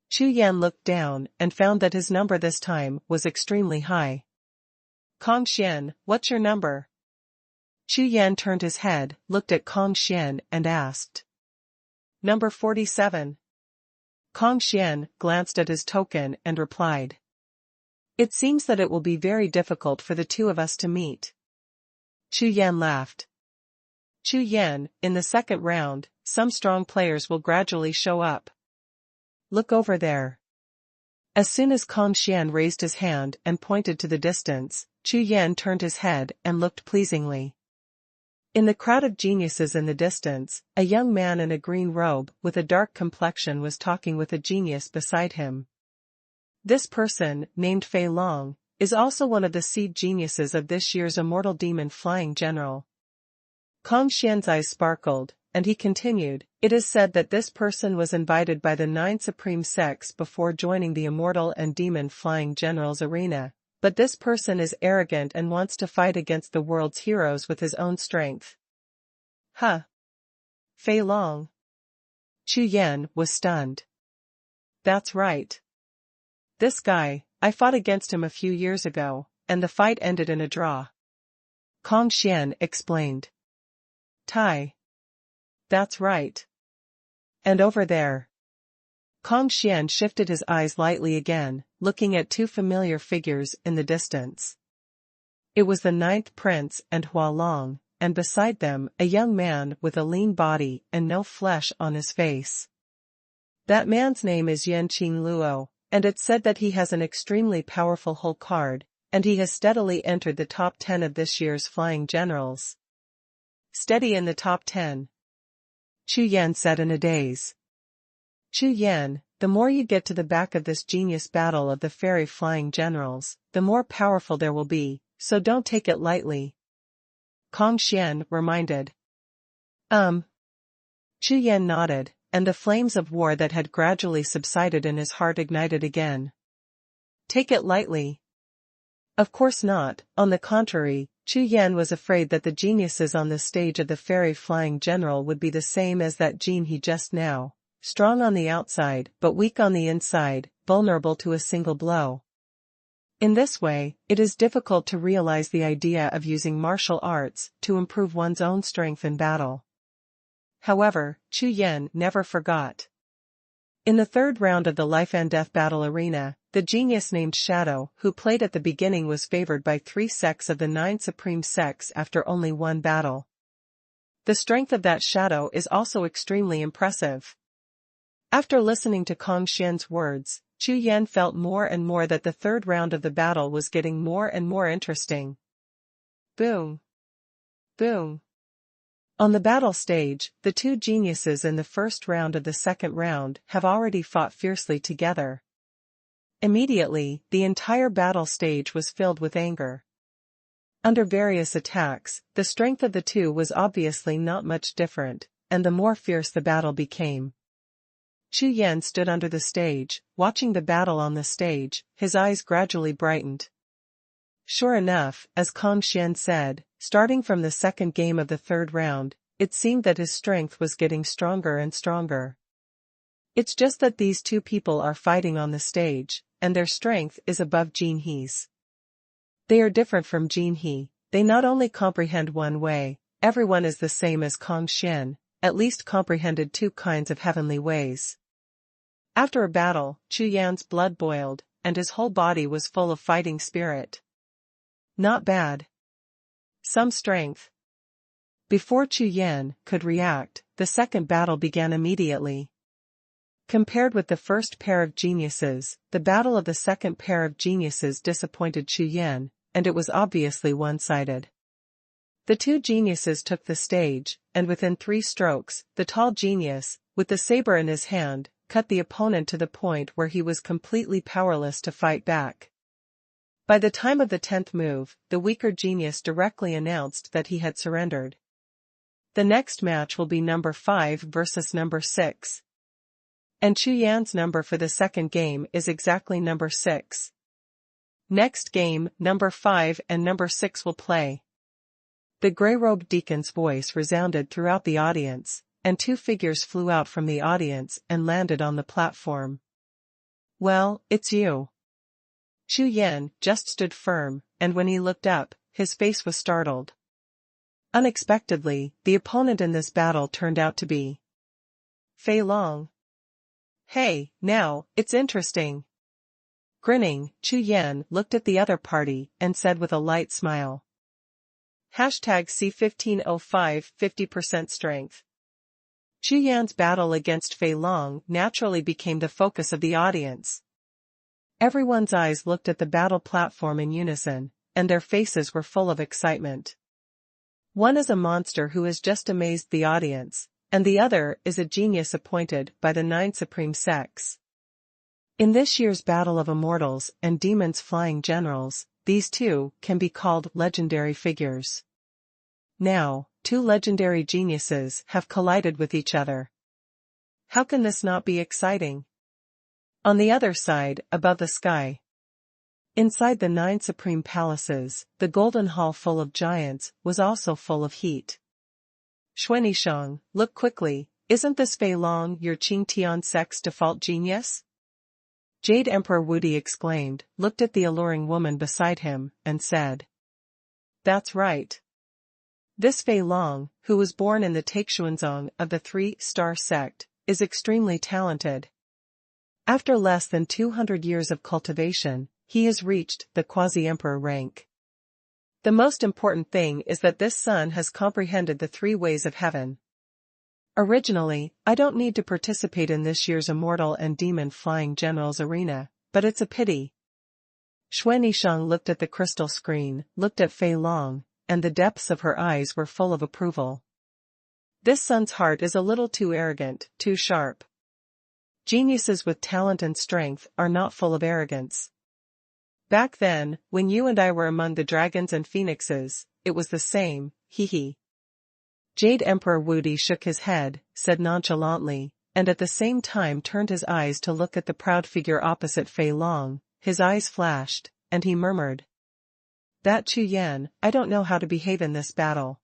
Chu Yan looked down and found that his number this time was extremely high. Kong Xian, what's your number? Chu Yan turned his head, looked at Kong Xian and asked. Number 47. Kong Xian glanced at his token and replied. It seems that it will be very difficult for the two of us to meet. Chu Yan laughed. Chu Yan, in the second round, some strong players will gradually show up. Look over there. As soon as Kong Xian raised his hand and pointed to the distance, Chu Yan turned his head and looked pleasingly. In the crowd of geniuses in the distance, a young man in a green robe with a dark complexion was talking with a genius beside him. This person, named Fei Long, is also one of the seed geniuses of this year's Immortal Demon Flying General. Kong Xian's eyes sparkled, and he continued, it is said that this person was invited by the 9 supreme sects before joining the Immortal and Demon Flying Generals arena, but this person is arrogant and wants to fight against the world's heroes with his own strength. Fei Long. Chu Yan was stunned. That's right. This guy, I fought against him a few years ago, and the fight ended in a draw. Kong Xian explained. Tai. That's right. And over there. Kong Xian shifted his eyes lightly again, looking at two familiar figures in the distance. It was the 9th Prince and Hua Long, and beside them, a young man with a lean body and no flesh on his face. That man's name is Yanqing Luo, and it's said that he has an extremely powerful whole card, and he has steadily entered the top 10 of this year's Flying Generals. Steady in the top 10. Chu Yan said in a daze. Chu Yan, the more you get to the back of this genius battle of the fairy Flying Generals, the more powerful there will be, so don't take it lightly. Kong Xian reminded. Chu Yan nodded, and the flames of war that had gradually subsided in his heart ignited again. Take it lightly? Of course not, on the contrary, Chu Yan was afraid that the geniuses on the stage of the fairy Flying General would be the same as that gene he just now, strong on the outside but weak on the inside, vulnerable to a single blow. In this way, it is difficult to realize the idea of using martial arts to improve one's own strength in battle. However, Chu Yan never forgot. In the third round of the life-and-death battle arena, the genius named Shadow, who played at the beginning, was favored by 3 sects of the 9 supreme sects after only one battle. The strength of that Shadow is also extremely impressive. After listening to Kong Xian's words, Chu Yan felt more and more that the third round of the battle was getting more and more interesting. Boom! Boom! On the battle stage, the 2 geniuses in the first round of the second round have already fought fiercely together. Immediately, the entire battle stage was filled with anger. Under various attacks, the strength of the 2 was obviously not much different, and the more fierce the battle became. Chu Yan stood under the stage, watching the battle on the stage. His eyes gradually brightened. Sure enough, as Kong Xian said, starting from the second game of the third round, it seemed that his strength was getting stronger and stronger. It's just that these 2 people are fighting on the stage, and their strength is above Jin He's. They are different from Jin He. They not only comprehend one way, everyone is the same as Kong Xian, at least comprehended 2 kinds of heavenly ways. After a battle, Chu Yan's blood boiled, and his whole body was full of fighting spirit. Not bad. Some strength. Before Chu Yan could react, the second battle began immediately. Compared with the first pair of geniuses, the battle of the second pair of geniuses disappointed Chu Yan, and it was obviously one-sided. The 2 geniuses took the stage, and within 3 strokes, the tall genius, with the saber in his hand, cut the opponent to the point where he was completely powerless to fight back. By the time of the 10th move, the weaker genius directly announced that he had surrendered. The next match will be number 5 versus number 6. And Chu Yan's number for the second game is exactly number 6. Next game, number 5 and number 6 will play. The gray-robed deacon's voice resounded throughout the audience, and 2 figures flew out from the audience and landed on the platform. Well, it's you. Chu Yan just stood firm, and when he looked up, his face was startled. Unexpectedly, the opponent in this battle turned out to be Fei Long. Hey, now, it's interesting. Grinning, Chu Yan looked at the other party and said with a light smile. #C1505 50% strength. Chu Yan's battle against Fei Long naturally became the focus of the audience. Everyone's eyes looked at the battle platform in unison, and their faces were full of excitement. One is a monster who has just amazed the audience, and the other is a genius appointed by the 9 supreme sects. In this year's Battle of Immortals and Demons Flying Generals, these 2 can be called legendary figures. Now, 2 legendary geniuses have collided with each other. How can this not be exciting? On the other side, above the sky. Inside the 9 supreme palaces, the golden hall full of giants was also full of heat. Xuanhuan, look quickly, isn't this Fei Long your Qing Tian sect's default genius? Jade Emperor Wudi exclaimed, looked at the alluring woman beside him, and said. That's right. This Fei Long, who was born in the Taixuanzong of the 3-star sect, is extremely talented. After less than 200 years of cultivation, he has reached the quasi-emperor rank. The most important thing is that this son has comprehended the 3 ways of heaven. Originally, I don't need to participate in this year's Immortal and Demon Flying Generals arena, but it's a pity. Xuanhuan looked at the crystal screen, looked at Fei Long, and the depths of her eyes were full of approval. This son's heart is a little too arrogant, too sharp. Geniuses with talent and strength are not full of arrogance. Back then, when you and I were among the dragons and phoenixes, it was the same, hee. Jade Emperor Wudi shook his head, said nonchalantly, and at the same time turned his eyes to look at the proud figure opposite Fei Long. His eyes flashed, and he murmured. That Chu Yan, I don't know how to behave in this battle.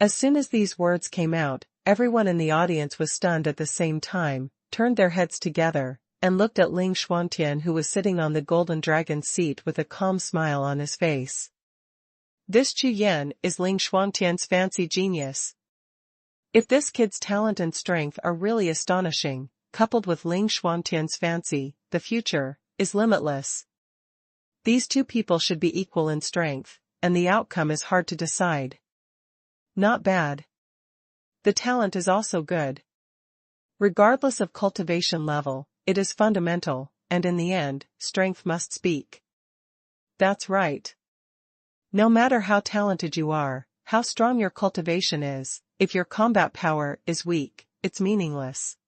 As soon as these words came out, everyone in the audience was stunned at the same time, turned their heads together, and looked at Ling Xuantian, who was sitting on the golden dragon's seat with a calm smile on his face. This Chu Yan is Ling Xuantian's fancy genius. If this kid's talent and strength are really astonishing, coupled with Ling Xuantian's fancy, the future, is limitless. These two people should be equal in strength, and the outcome is hard to decide. Not bad. The talent is also good. Regardless of cultivation level, it is fundamental, and in the end, strength must speak. That's right. No matter how talented you are, how strong your cultivation is, if your combat power is weak, it's meaningless.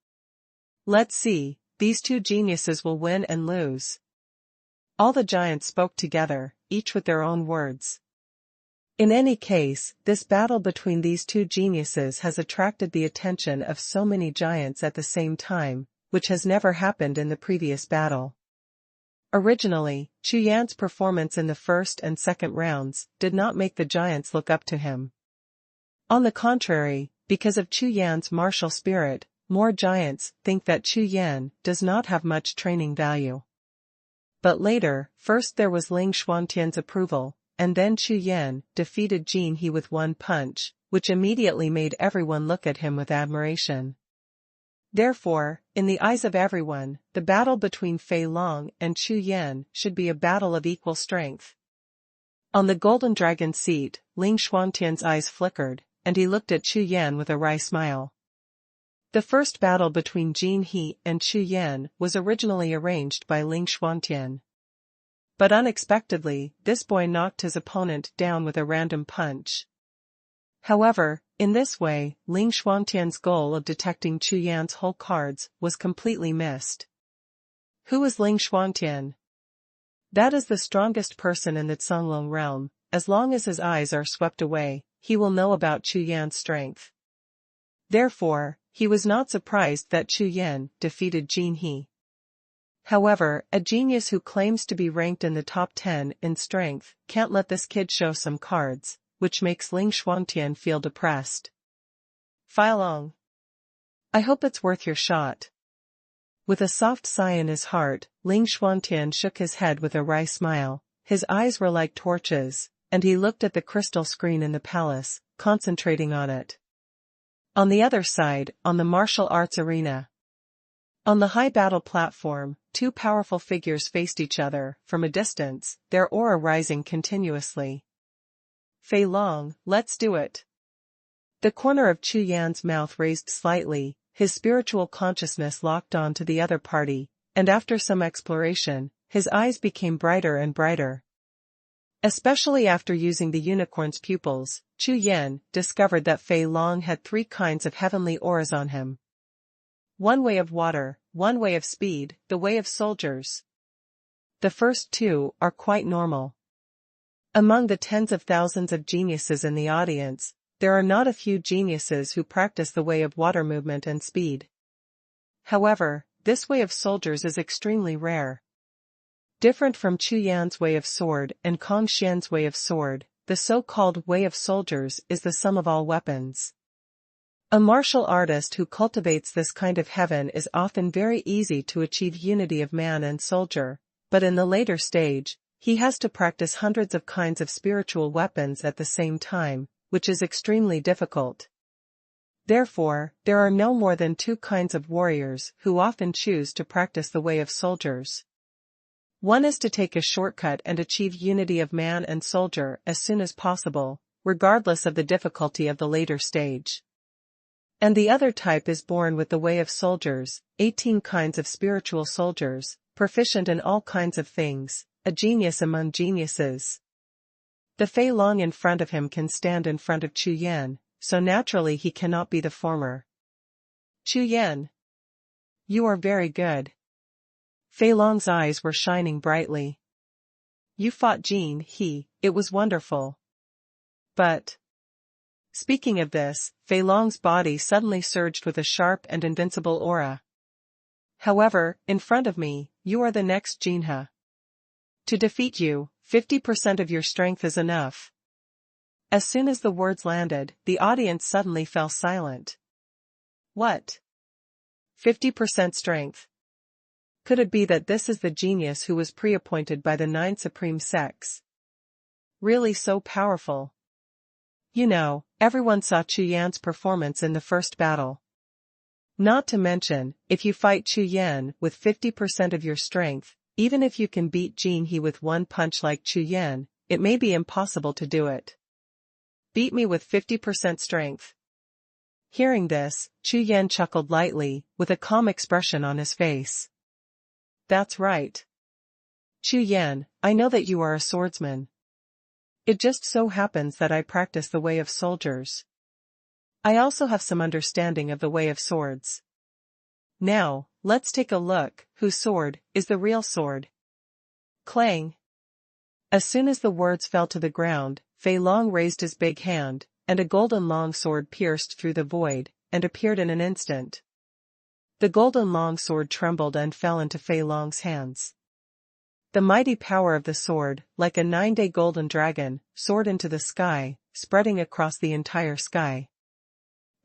Let's see, these two geniuses will win and lose. All the giants spoke together, each with their own words. In any case, this battle between these two geniuses has attracted the attention of so many giants at the same time, which has never happened in the previous battle. Originally, Chu Yan's performance in the first and second rounds did not make the giants look up to him. On the contrary, because of Chu Yan's martial spirit, more giants think that Chu Yan does not have much training value. But later, first there was Ling Xuantian's approval, and then Chu Yan defeated Jin He with one punch, which immediately made everyone look at him with admiration. Therefore, in the eyes of everyone, the battle between Fei Long and Chu Yan should be a battle of equal strength. On the golden dragon seat, Ling Xuantian's eyes flickered, and he looked at Chu Yan with a wry smile. The first battle between Jin He and Chu Yan was originally arranged by Ling Xuantian. But unexpectedly, this boy knocked his opponent down with a random punch. However, in this way, Ling Xuantian's goal of detecting Chu Yan's whole cards was completely missed. Who is Ling Xuantian? That is the strongest person in the Conglong realm. As long as his eyes are swept away, he will know about Chu Yan's strength. Therefore, he was not surprised that Chu Yan defeated Jin He. However, a genius who claims to be ranked in the top 10 in strength can't let this kid show some cards, which makes Ling Xuantian feel depressed. Fei Long. I hope it's worth your shot. With a soft sigh in his heart, Ling Xuantian shook his head with a wry smile. His eyes were like torches, and he looked at the crystal screen in the palace, concentrating on it. On the other side, on the martial arts arena. On the high battle platform, two powerful figures faced each other, from a distance, their aura rising continuously. Fei Long, let's do it. The corner of Chu Yan's mouth raised slightly, his spiritual consciousness locked on to the other party, and after some exploration, his eyes became brighter and brighter. Especially after using the unicorn's pupils, Chu Yan discovered that Fei Long had three kinds of heavenly auras on him. One way of water, one way of speed, the way of soldiers. The first two are quite normal. Among the tens of thousands of geniuses in the audience, there are not a few geniuses who practice the way of water movement and speed. However, this way of soldiers is extremely rare. Different from Chu Yan's way of sword and Kong Xian's way of sword, the so-called way of soldiers is the sum of all weapons. A martial artist who cultivates this kind of heaven is often very easy to achieve unity of man and soldier, but in the later stage, he has to practice hundreds of kinds of spiritual weapons at the same time, which is extremely difficult. Therefore, there are no more than two kinds of warriors who often choose to practice the way of soldiers. One is to take a shortcut and achieve unity of man and soldier as soon as possible, regardless of the difficulty of the later stage. And the other type is born with the way of soldiers, 18 kinds of spiritual soldiers, proficient in all kinds of things, a genius among geniuses. The Fei Long in front of him can stand in front of Chu Yan, so naturally he cannot be the former. Chu Yan. You are very good. Fei Long's eyes were shining brightly. You fought Jin He, it was wonderful. But... Speaking of this, Fei Long's body suddenly surged with a sharp and invincible aura. However, in front of me, you are the next Jinhe. To defeat you, 50% of your strength is enough. As soon as the words landed, the audience suddenly fell silent. What? 50% strength? Could it be that this is the genius who was pre-appointed by the 9 supreme sects? Really so powerful? You know, everyone saw Chu Yan's performance in the first battle. Not to mention, if you fight Chu Yan with 50% of your strength, even if you can beat Jin He with one punch like Chu Yan, it may be impossible to do it. Beat me with 50% strength. Hearing this, Chu Yan chuckled lightly, with a calm expression on his face. That's right. Chu Yan, I know that you are a swordsman. It just so happens that I practice the way of soldiers. I also have some understanding of the way of swords. Now, let's take a look, whose sword is the real sword. Clang. As soon as the words fell to the ground, Fei Long raised his big hand, and a golden long sword pierced through the void, and appeared in an instant. The golden long sword trembled and fell into Fei Long's hands. The mighty power of the sword, like a 9-day golden dragon, soared into the sky, spreading across the entire sky.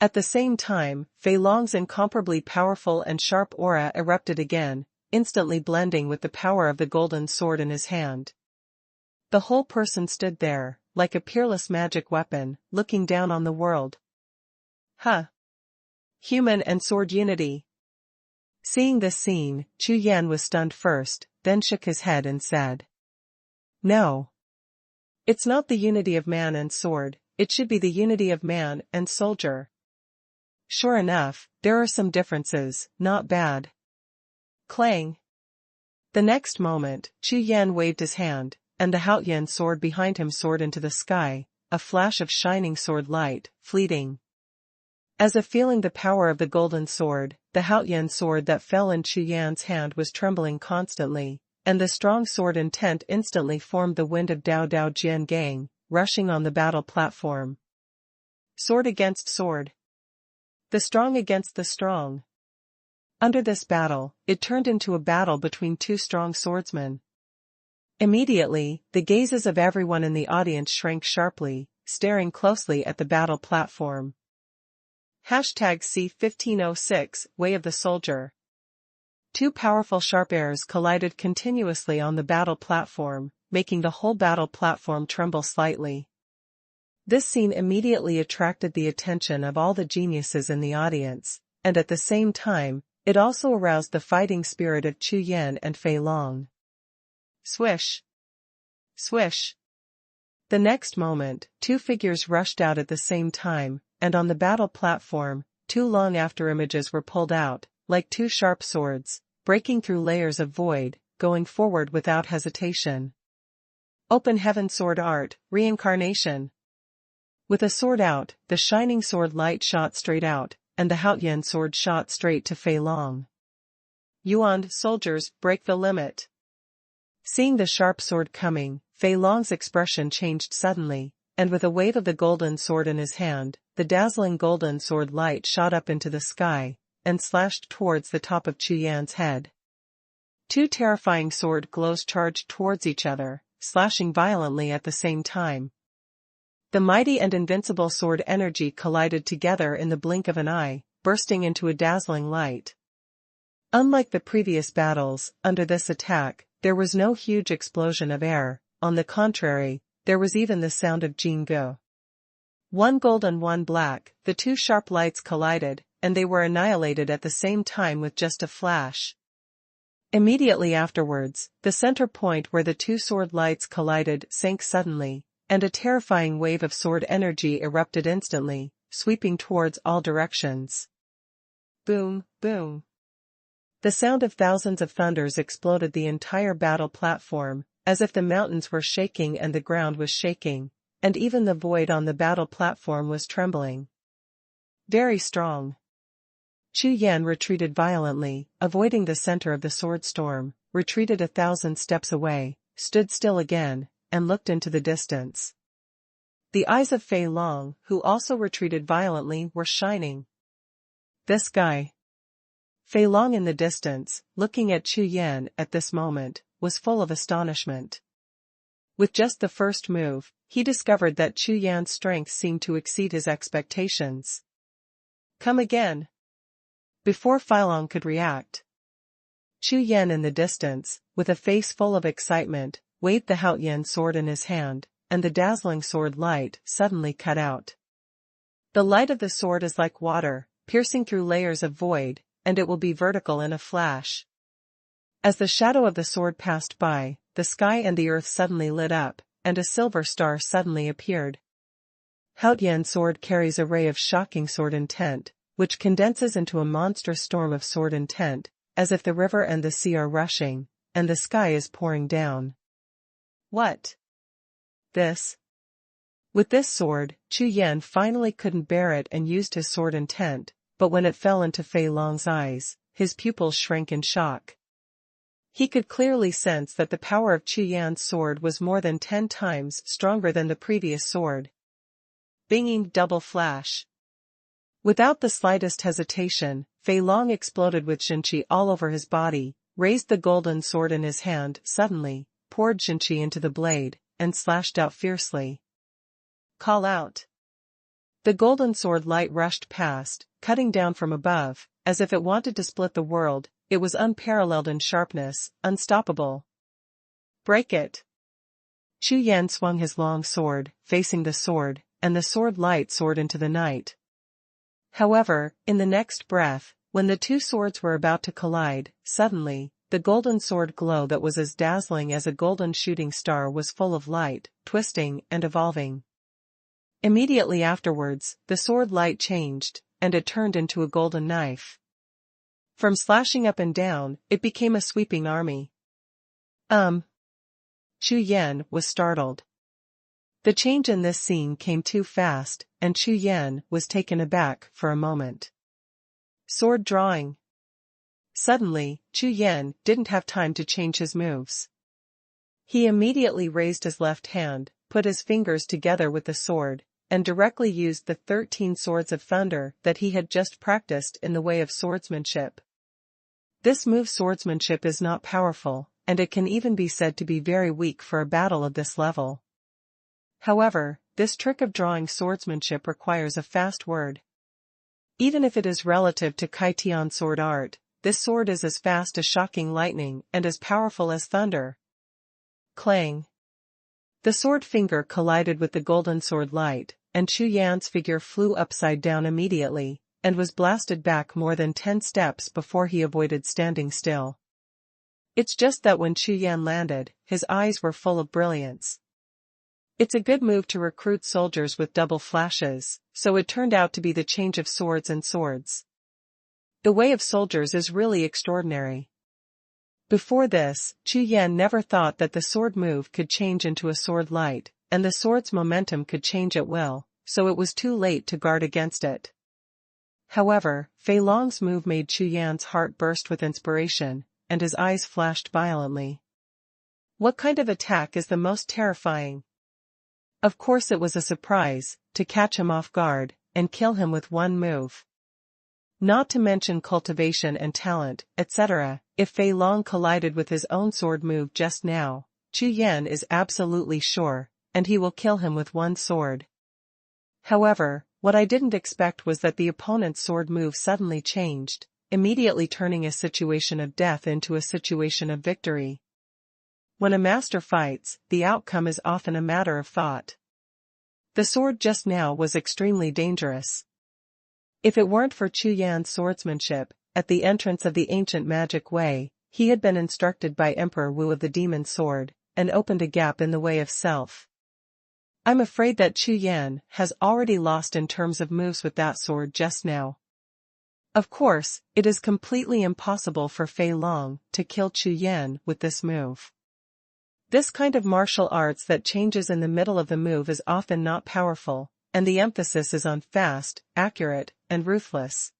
At the same time, Fei Long's incomparably powerful and sharp aura erupted again, instantly blending with the power of the golden sword in his hand. The whole person stood there, like a peerless magic weapon, looking down on the world. Huh! Human and sword unity. Seeing this scene, Chu Yan was stunned first, then shook his head and said, "No. It's not the unity of man and sword, it should be the unity of man and soldier." Sure enough, there are some differences, not bad. Clang. The next moment, Chu Yan waved his hand, and the Haoyan sword behind him soared into the sky, a flash of shining sword light, fleeting. As if feeling the power of the golden sword, the Haoyan sword that fell in Chu Yan's hand was trembling constantly, and the strong sword intent instantly formed the wind of Dao Dao Jian Gang, rushing on the battle platform. Sword against sword. The strong against the strong. Under this battle, it turned into a battle between two strong swordsmen. Immediately, the gazes of everyone in the audience shrank sharply, staring closely at the battle platform. #C1506, Way of the Soldier. Two powerful sharp airs collided continuously on the battle platform, making the whole battle platform tremble slightly. This scene immediately attracted the attention of all the geniuses in the audience, and at the same time, it also aroused the fighting spirit of Chu Yan and Fei Long. Swish! Swish! The next moment, two figures rushed out at the same time, and on the battle platform, two long after images were pulled out, like two sharp swords, breaking through layers of void, going forward without hesitation. Open Heaven Sword Art, Reincarnation. With a sword out, the shining sword light shot straight out, and the Haoyan sword shot straight to Fei Long. Yuan soldiers, break the limit. Seeing the sharp sword coming, Fei Long's expression changed suddenly, and with a wave of the golden sword in his hand, the dazzling golden sword light shot up into the sky, and slashed towards the top of Chu Yan's head. Two terrifying sword glows charged towards each other, slashing violently at the same time. The mighty and invincible sword energy collided together in the blink of an eye, bursting into a dazzling light. Unlike the previous battles, under this attack, there was no huge explosion of air. On the contrary, there was even the sound of Jing Go. One gold and one black, the two sharp lights collided, and they were annihilated at the same time with just a flash. Immediately afterwards, the center point where the two sword lights collided sank suddenly, and a terrifying wave of sword energy erupted instantly, sweeping towards all directions. Boom, boom. The sound of thousands of thunders exploded the entire battle platform, as if the mountains were shaking and the ground was shaking, and even the void on the battle platform was trembling. Very strong. Chu Yan retreated violently, avoiding the center of the sword storm, retreated 1,000 steps away, stood still again, and looked into the distance. The eyes of Fei Long, who also retreated violently, were shining. This guy. Fei Long in the distance, looking at Chu Yan at this moment, was full of astonishment. With just the first move, he discovered that Chu Yan's strength seemed to exceed his expectations. Come again. Before Fei Long could react, Chu Yan in the distance, with a face full of excitement, waved the Haoyan sword in his hand, and the dazzling sword light suddenly cut out. The light of the sword is like water, piercing through layers of void, and it will be vertical in a flash. As the shadow of the sword passed by, the sky and the earth suddenly lit up, and a silver star suddenly appeared. Haotian's sword carries a ray of shocking sword intent, which condenses into a monstrous storm of sword intent, as if the river and the sea are rushing, and the sky is pouring down. What? This? With this sword, Chu Yan finally couldn't bear it and used his sword intent, but when it fell into Fei Long's eyes, his pupils shrank in shock. He could clearly sense that the power of Chu Yan's sword was more than 10 times stronger than the previous sword. Binging double flash. Without the slightest hesitation, Fei Long exploded with Xinqi all over his body, raised the golden sword in his hand suddenly, poured Xinqi into the blade, and slashed out fiercely. Call out. The golden sword light rushed past, cutting down from above, as if it wanted to split the world. It was unparalleled in sharpness, unstoppable. Break it. Chu Yan swung his long sword, facing the sword, and the sword light soared into the night. However, in the next breath, when the two swords were about to collide, suddenly, the golden sword glow that was as dazzling as a golden shooting star was full of light, twisting and evolving. Immediately afterwards, the sword light changed, and it turned into a golden knife. From slashing up and down, it became a sweeping army. Chu Yan was startled. The change in this scene came too fast, and Chu Yan was taken aback for a moment. Sword drawing. Suddenly, Chu Yan didn't have time to change his moves. He immediately raised his left hand, put his fingers together with the sword, and directly used the 13 swords of thunder that he had just practiced in the way of swordsmanship. This move swordsmanship is not powerful, and it can even be said to be very weak for a battle of this level. However, this trick of drawing swordsmanship requires a fast word. Even if it is relative to Kaitian sword art, this sword is as fast as shocking lightning and as powerful as thunder. Clang. The sword finger collided with the golden sword light, and Chu Yan's figure flew upside down immediately, and was blasted back more than 10 steps before he avoided standing still. It's just that when Chu Yan landed, his eyes were full of brilliance. It's a good move to recruit soldiers with double flashes, so it turned out to be the change of swords and swords. The way of soldiers is really extraordinary. Before this, Chu Yan never thought that the sword move could change into a sword light, and the sword's momentum could change at will, so it was too late to guard against it. However, Fei Long's move made Chu Yan's heart burst with inspiration, and his eyes flashed violently. What kind of attack is the most terrifying? Of course it was a surprise, to catch him off guard, and kill him with one move. Not to mention cultivation and talent, etc. If Fei Long collided with his own sword move just now, Chu Yan is absolutely sure, and he will kill him with one sword. However, what I didn't expect was that the opponent's sword move suddenly changed, immediately turning a situation of death into a situation of victory. When a master fights, the outcome is often a matter of thought. The sword just now was extremely dangerous. If it weren't for Chu Yan's swordsmanship, at the entrance of the ancient magic way, he had been instructed by Emperor Wu of the demon sword, and opened a gap in the way of self. I'm afraid that Chu Yan has already lost in terms of moves with that sword just now. Of course, it is completely impossible for Fei Long to kill Chu Yan with this move. This kind of martial arts that changes in the middle of the move is often not powerful, and the emphasis is on fast, accurate, and ruthless.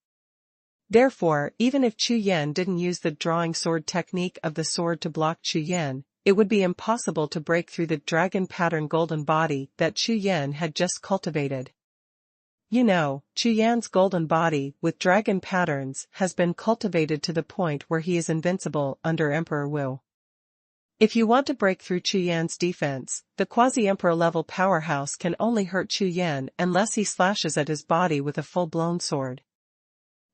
Therefore, even if Chu Yan didn't use the drawing sword technique of the sword to block Chu Yan, it would be impossible to break through the dragon pattern golden body that Chu Yan had just cultivated. You know, Chu Yan's golden body with dragon patterns has been cultivated to the point where he is invincible under Emperor Wu. If you want to break through Chu Yan's defense, the quasi-emperor level powerhouse can only hurt Chu Yan unless he slashes at his body with a full-blown sword.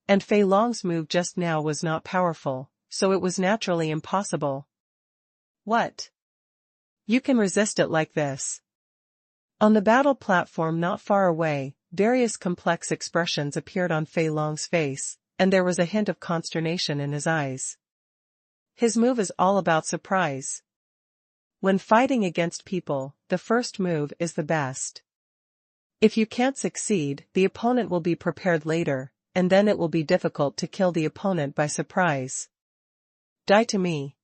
And Fei Long's move just now was not powerful, so it was naturally impossible. What? You can resist it like this? On the battle platform not far away, various complex expressions appeared on Fei Long's face, and there was a hint of consternation in his eyes. His move is all about surprise. When fighting against people, the first move is the best. If you can't succeed, the opponent will be prepared later, and then it will be difficult to kill the opponent by surprise. Die to me.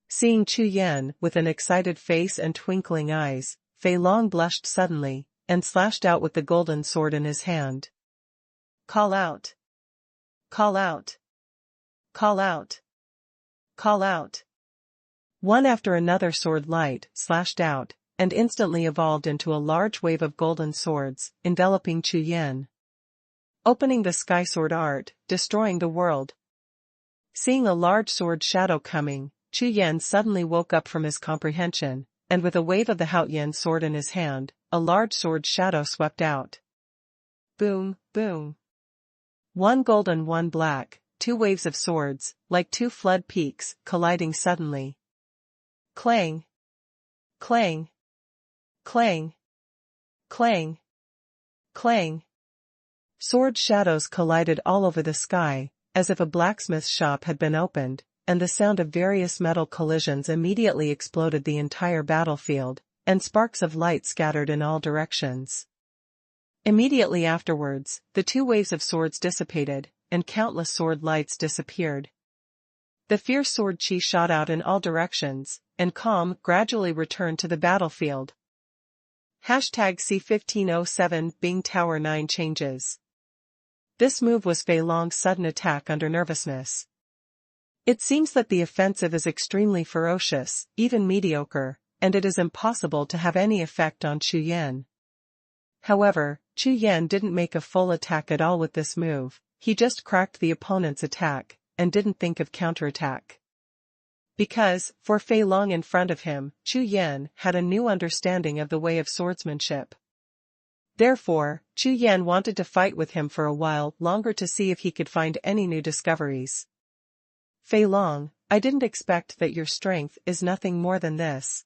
Seeing Chu Yan with an excited face and twinkling eyes, Fei Long blushed suddenly, and slashed out with the golden sword in his hand. Call out! Call out! Call out! Call out! One after another sword light slashed out, and instantly evolved into a large wave of golden swords, enveloping Chu Yan. Opening the sky sword art, destroying the world. Seeing a large sword shadow coming, Chu Yan suddenly woke up from his comprehension, and with a wave of the Haoyan sword in his hand, a large sword shadow swept out. Boom, boom. One golden, one black, two waves of swords, like two flood peaks, colliding suddenly. Clang! Clang! Clang! Clang! Clang! Sword shadows collided all over the sky, as if a blacksmith's shop had been opened, and the sound of various metal collisions immediately exploded the entire battlefield, and sparks of light scattered in all directions. Immediately afterwards, the two waves of swords dissipated, and countless sword lights disappeared. The fierce sword chi shot out in all directions, and calm gradually returned to the battlefield. #C1507 Bing Tower 9 changes. This move was Fei Long's sudden attack under nervousness. It seems that the offensive is extremely ferocious, even mediocre, and it is impossible to have any effect on Chu Yan. However, Chu Yan didn't make a full attack at all with this move, he just cracked the opponent's attack, and didn't think of counterattack. Because, for Fei Long in front of him, Chu Yan had a new understanding of the way of swordsmanship. Therefore, Chu Yan wanted to fight with him for a while longer to see if he could find any new discoveries. Fei Long, I didn't expect that your strength is nothing more than this.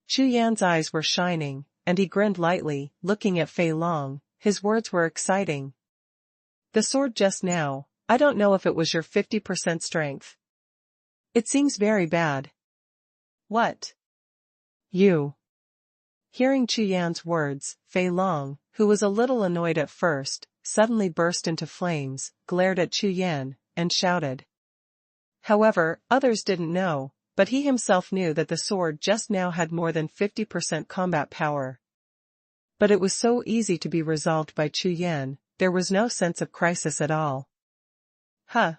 Chu Yan's eyes were shining, and he grinned lightly, looking at Fei Long. His words were exciting. The sword just now, I don't know if it was your 50% strength. It seems very bad. What? You. Hearing Chu Yan's words, Fei Long, who was a little annoyed at first, suddenly burst into flames, glared at Chu Yan, and shouted. However, others didn't know, but he himself knew that the sword just now had more than 50% combat power. But it was so easy to be resolved by Chu Yan, there was no sense of crisis at all. Huh.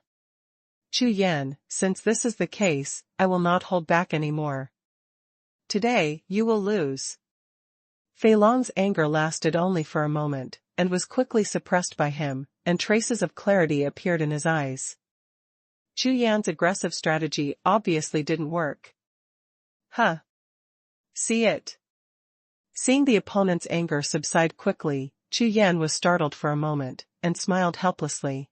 Chu Yan, since this is the case, I will not hold back anymore. Today, you will lose. Fei Long's anger lasted only for a moment, and was quickly suppressed by him, and traces of clarity appeared in his eyes. Chu Yan's aggressive strategy obviously didn't work. Huh. See it. Seeing the opponent's anger subside quickly, Chu Yan was startled for a moment, and smiled helplessly.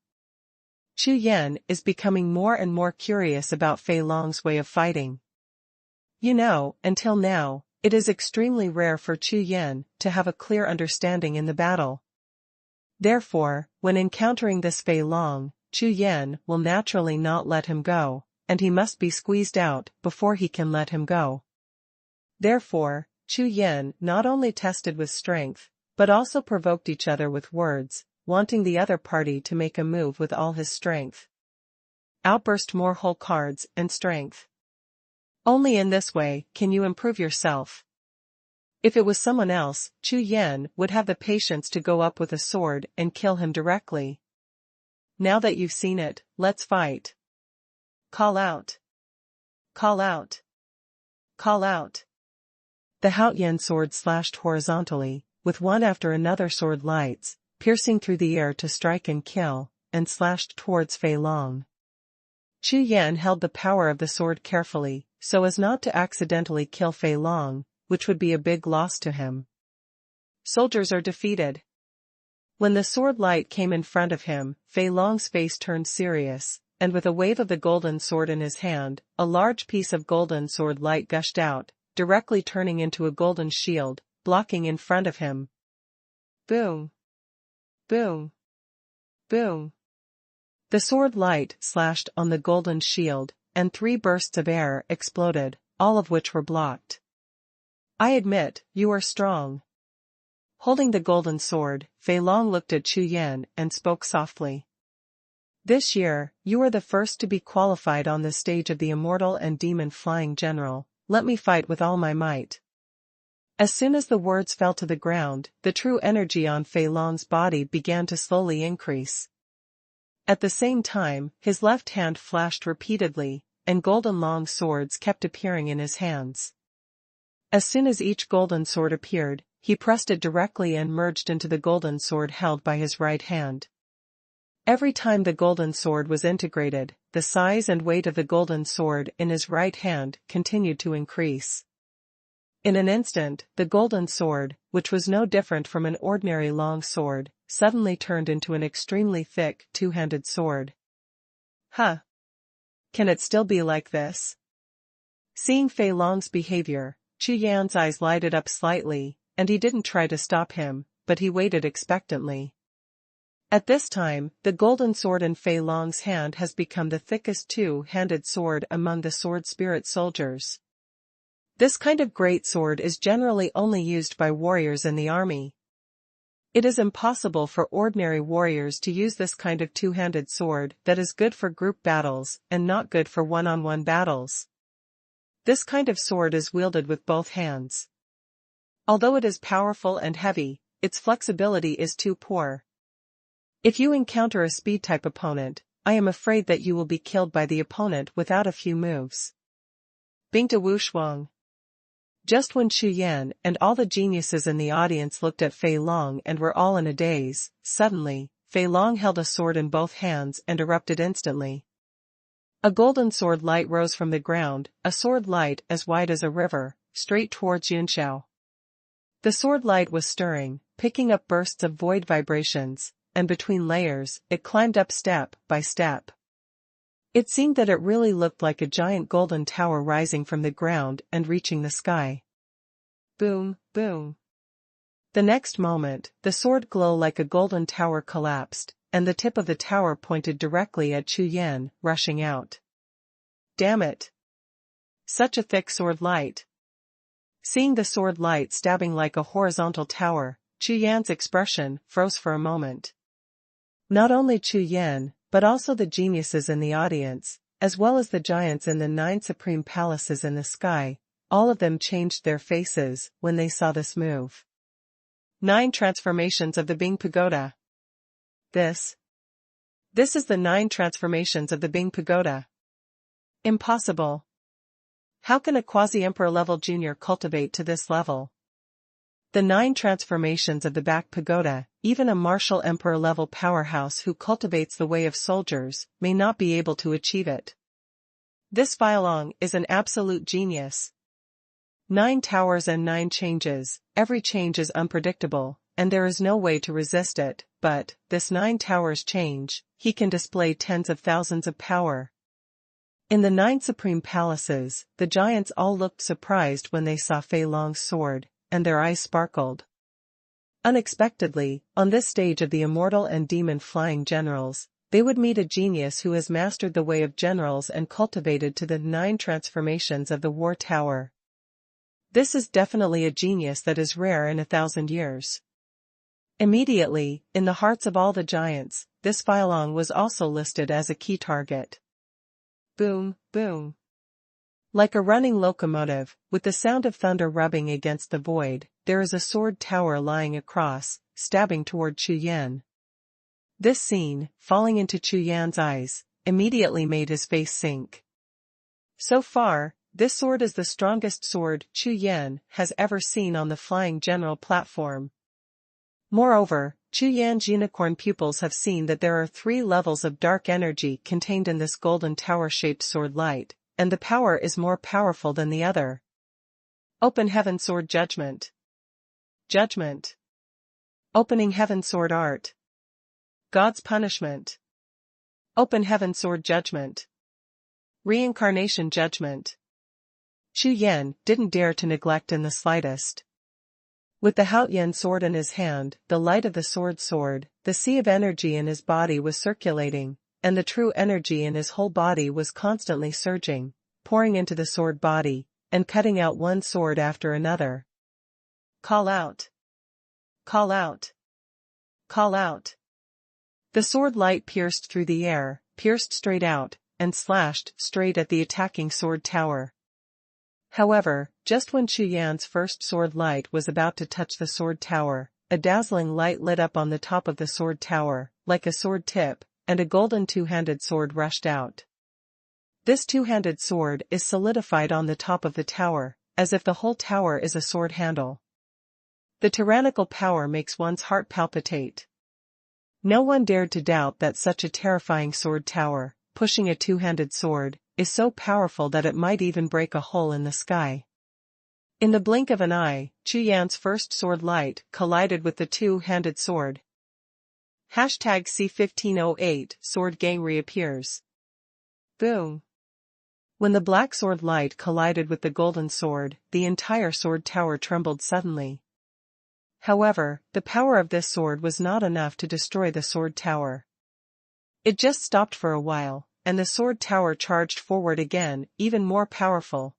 Chu Yan is becoming more and more curious about Fei Long's way of fighting. You know, until now, it is extremely rare for Chu Yan to have a clear understanding in the battle. Therefore, when encountering this Fei Long, Chu Yan will naturally not let him go, and he must be squeezed out before he can let him go. Therefore, Chu Yan not only tested with strength, but also provoked each other with words, wanting the other party to make a move with all his strength. Outburst more whole cards and strength. Only in this way can you improve yourself. If it was someone else, Chu Yan would have the patience to go up with a sword and kill him directly. Now that you've seen it, let's fight. Call out. Call out. Call out. The Haoyan sword slashed horizontally, with one after another sword lights, piercing through the air to strike and kill, and slashed towards Fei Long. Chu Yan held the power of the sword carefully, so as not to accidentally kill Fei Long, which would be a big loss to him. Soldiers are defeated. When the sword light came in front of him, Fei Long's face turned serious, and with a wave of the golden sword in his hand, a large piece of golden sword light gushed out, directly turning into a golden shield, blocking in front of him. Boom. Boom. Boom. The sword light slashed on the golden shield, and 3 bursts of air exploded, all of which were blocked. I admit, you are strong. Holding the golden sword, Fei Long looked at Chu Yan and spoke softly. This year, you are the first to be qualified on the stage of the immortal and demon flying general. Let me fight with all my might. As soon as the words fell to the ground, the true energy on Fei Long's body began to slowly increase. At the same time, his left hand flashed repeatedly, and golden long swords kept appearing in his hands. As soon as each golden sword appeared, he pressed it directly and merged into the golden sword held by his right hand. Every time the golden sword was integrated, the size and weight of the golden sword in his right hand continued to increase. In an instant, the golden sword, which was no different from an ordinary long sword, suddenly turned into an extremely thick, two-handed sword. Huh! Can it still be like this? Seeing Fei Long's behavior, Chu Yan's eyes lighted up slightly, and he didn't try to stop him, but he waited expectantly. At this time, the golden sword in Fei Long's hand has become the thickest two-handed sword among the sword spirit soldiers. This kind of great sword is generally only used by warriors in the army. It is impossible for ordinary warriors to use this kind of two-handed sword that is good for group battles and not good for one-on-one battles. This kind of sword is wielded with both hands. Although it is powerful and heavy, its flexibility is too poor. If you encounter a speed-type opponent, I am afraid that you will be killed by the opponent without a few moves. Bingta Wuxuang. Just when Chu Yan and all the geniuses in the audience looked at Fei Long and were all in a daze, suddenly, Fei Long held a sword in both hands and erupted instantly. A golden sword light rose from the ground, a sword light as wide as a river, straight towards Jiuxiao. The sword light was stirring, picking up bursts of void vibrations, and between layers, it climbed up step by step. It seemed that it really looked like a giant golden tower rising from the ground and reaching the sky. Boom, boom. The next moment, the sword glow like a golden tower collapsed, and the tip of the tower pointed directly at Chu Yan, rushing out. Damn it! Such a thick sword light. Seeing the sword light stabbing like a horizontal tower, Chu Yan's expression froze for a moment. Not only Chu Yan, but also the geniuses in the audience, as well as the giants in the 9 supreme palaces in the sky, all of them changed their faces when they saw this move. 9 transformations of the Bing Pagoda. This is the 9 transformations of the Bing Pagoda. Impossible. How can a quasi-emperor level junior cultivate to this level? The 9 transformations of the Back Pagoda, even a martial emperor level powerhouse who cultivates the way of soldiers, may not be able to achieve it. This Fei Long is an absolute genius. 9 towers and 9 changes, every change is unpredictable, and there is no way to resist it, but, this 9 towers change, he can display tens of thousands of power. In the 9 supreme palaces, the giants all looked surprised when they saw Fei Long's sword, and their eyes sparkled. Unexpectedly, on this stage of the immortal and demon flying generals, they would meet a genius who has mastered the way of generals and cultivated to the 9 transformations of the war tower. This is definitely a genius that is rare in 1,000 years. Immediately, in the hearts of all the giants, this Fei Long was also listed as a key target. Boom, boom. Like a running locomotive, with the sound of thunder rubbing against the void, there is a sword tower lying across, stabbing toward Chu Yan. This scene, falling into Chu Yan's eyes, immediately made his face sink. So far, this sword is the strongest sword Chu Yan has ever seen on the flying general platform. Moreover, Chu Yan's unicorn pupils have seen that there are 3 levels of dark energy contained in this golden tower-shaped sword light, and the power is more powerful than the other. Open Heaven Sword Judgment. Judgment. Opening Heaven Sword Art. God's Punishment. Open Heaven Sword Judgment. Reincarnation Judgment. Chu Yan didn't dare to neglect in the slightest. With the Haoyan sword in his hand, the light of the sword, the sea of energy in his body was circulating, and the true energy in his whole body was constantly surging, pouring into the sword body, and cutting out one sword after another. Call out! Call out! Call out! The sword light pierced through the air, pierced straight out, and slashed straight at the attacking sword tower. However, just when Chu Yan's first sword light was about to touch the sword tower, a dazzling light lit up on the top of the sword tower, like a sword tip, and a golden two-handed sword rushed out. This two-handed sword is solidified on the top of the tower, as if the whole tower is a sword handle. The tyrannical power makes one's heart palpitate. No one dared to doubt that such a terrifying sword tower, pushing a two-handed sword, is so powerful that it might even break a hole in the sky. In the blink of an eye, Chu Yan's first sword light collided with the two-handed sword. #C1508 Sword Gang reappears. Boom. When the black sword light collided with the golden sword, the entire sword tower trembled suddenly. However, the power of this sword was not enough to destroy the sword tower. It just stopped for a while, and the sword tower charged forward again, even more powerful.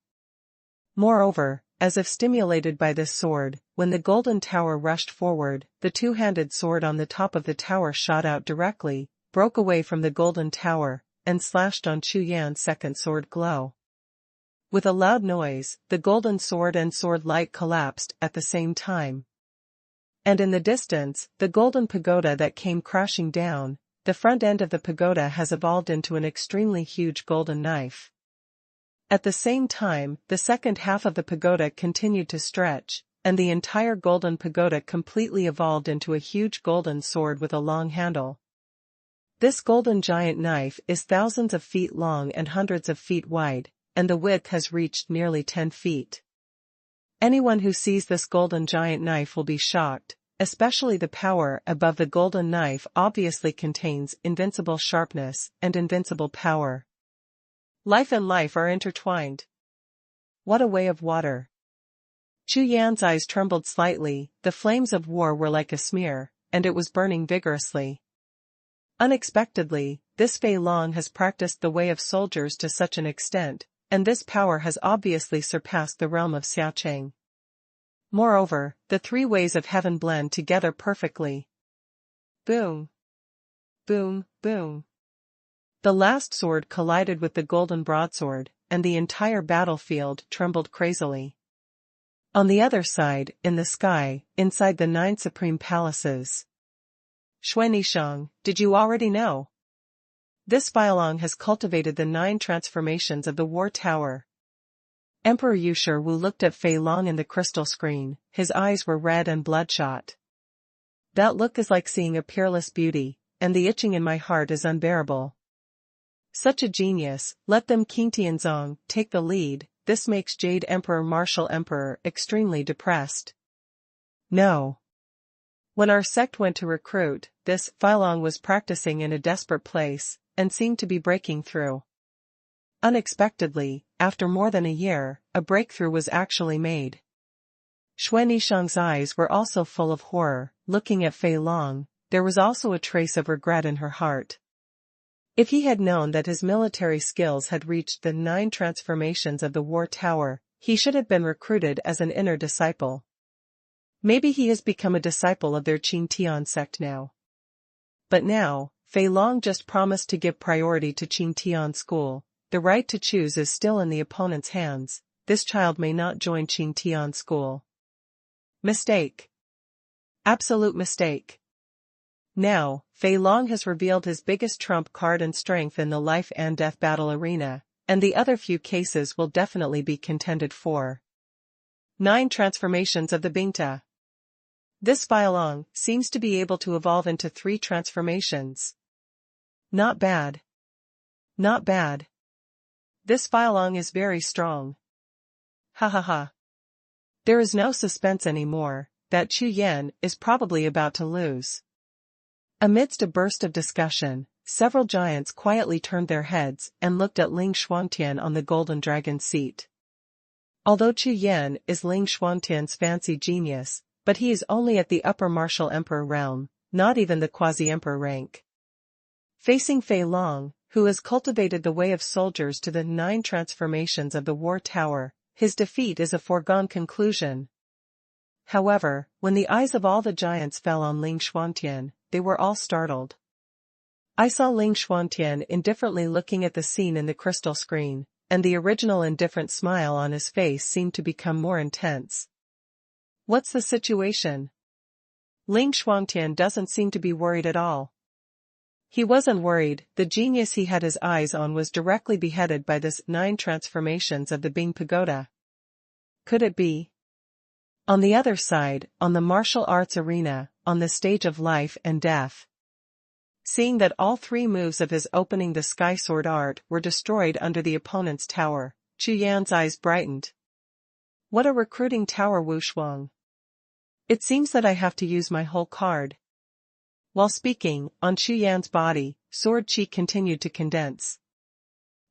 Moreover, as if stimulated by this sword, when the golden tower rushed forward, the two-handed sword on the top of the tower shot out directly, broke away from the golden tower, and slashed on Chu Yan's second sword glow. With a loud noise, the golden sword and sword light collapsed at the same time. And in the distance, the golden pagoda that came crashing down, the front end of the pagoda has evolved into an extremely huge golden knife. At the same time, the second half of the pagoda continued to stretch, and the entire golden pagoda completely evolved into a huge golden sword with a long handle. This golden giant knife is thousands of feet long and hundreds of feet wide, and the width has reached nearly 10 feet. Anyone who sees this golden giant knife will be shocked. Especially the power above the golden knife obviously contains invincible sharpness and invincible power. Life and life are intertwined. What a way of water. Chu Yan's eyes trembled slightly, the flames of war were like a smear, and it was burning vigorously. Unexpectedly, this Fei Long has practiced the way of soldiers to such an extent, and this power has obviously surpassed the realm of Xiaocheng. Moreover, the three ways of heaven blend together perfectly. Boom. Boom, boom. The last sword collided with the golden broadsword, and the entire battlefield trembled crazily. On the other side, in the sky, inside the 9 supreme palaces. Xuanhuan, did you already know? This Feilong has cultivated the 9 transformations of the War Tower. Emperor Yushir Wu looked at Fei Long in the crystal screen, his eyes were red and bloodshot. That look is like seeing a peerless beauty, and the itching in my heart is unbearable. Such a genius, let them King Tianzong take the lead, this makes Jade Emperor Martial Emperor extremely depressed. No. When our sect went to recruit, this Feilong was practicing in a desperate place, and seemed to be breaking through. Unexpectedly, after more than a year, a breakthrough was actually made. Xuanhuan's eyes were also full of horror, looking at Fei Long, there was also a trace of regret in her heart. If he had known that his military skills had reached the 9 transformations of the War Tower, he should have been recruited as an inner disciple. Maybe he has become a disciple of their Qing Tian sect now. But now, Fei Long just promised to give priority to Qing Tian school. The right to choose is still in the opponent's hands, this child may not join Qing Tian school. Mistake. Absolute mistake. Now, Fei Long has revealed his biggest trump card and strength in the life and death battle arena, and the other few cases will definitely be contended for. 9 transformations of the Bingta. This Fei Long seems to be able to evolve into 3 transformations. Not bad. Not bad. This Fei Long is very strong. Ha ha ha. There is no suspense anymore, that Chu Yan is probably about to lose. Amidst a burst of discussion, several giants quietly turned their heads and looked at Ling Shuangtian on the golden dragon's seat. Although Chu Yan is Ling Shuangtian's fancy genius, but he is only at the upper martial emperor realm, not even the quasi-emperor rank. Facing Fei Long, who has cultivated the way of soldiers to the 9 transformations of the War Tower, his defeat is a foregone conclusion. However, when the eyes of all the giants fell on Ling Xuantian, they were all startled. I saw Ling Xuantian indifferently looking at the scene in the crystal screen, and the original indifferent smile on his face seemed to become more intense. What's the situation? Ling Xuantian doesn't seem to be worried at all. He wasn't worried, the genius he had his eyes on was directly beheaded by this 9 transformations of the Bing Pagoda. Could it be? On the other side, on the martial arts arena, on the stage of life and death. Seeing that all 3 moves of his opening the sky sword art were destroyed under the opponent's tower, Chu Yan's eyes brightened. What a recruiting tower, Wu Shuang. It seems that I have to use my whole card. While speaking, on Chu Yan's body, sword chi continued to condense.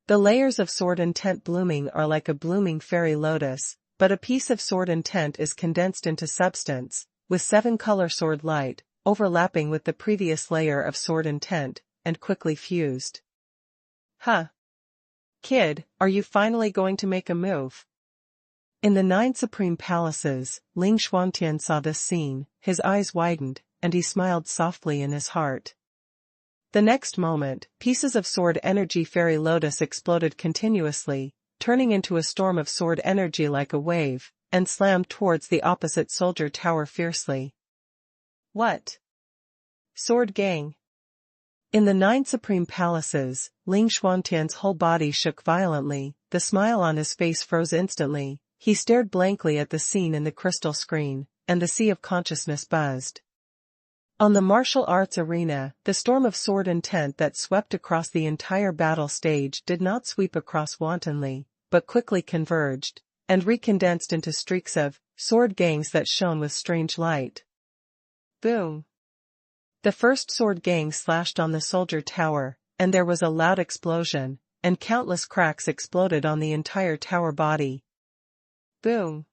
The layers of sword intent blooming are like a blooming fairy lotus, but a piece of sword intent is condensed into substance, with 7-color sword light, overlapping with the previous layer of sword intent, and quickly fused. Huh. Kid, are you finally going to make a move? In the 9 supreme palaces, Ling Xuantian saw this scene, his eyes widened, and he smiled softly in his heart. The next moment, pieces of sword energy fairy lotus exploded continuously, turning into a storm of sword energy like a wave, and slammed towards the opposite soldier tower fiercely. What? Sword gang. In the 9 supreme palaces, Ling Xuantian's whole body shook violently, the smile on his face froze instantly, he stared blankly at the scene in the crystal screen, and the sea of consciousness buzzed. On the martial arts arena, the storm of sword intent that swept across the entire battle stage did not sweep across wantonly, but quickly converged, and recondensed into streaks of sword gangs that shone with strange light. Boom! The first sword gang slashed on the soldier tower, and there was a loud explosion, and countless cracks exploded on the entire tower body. Boom!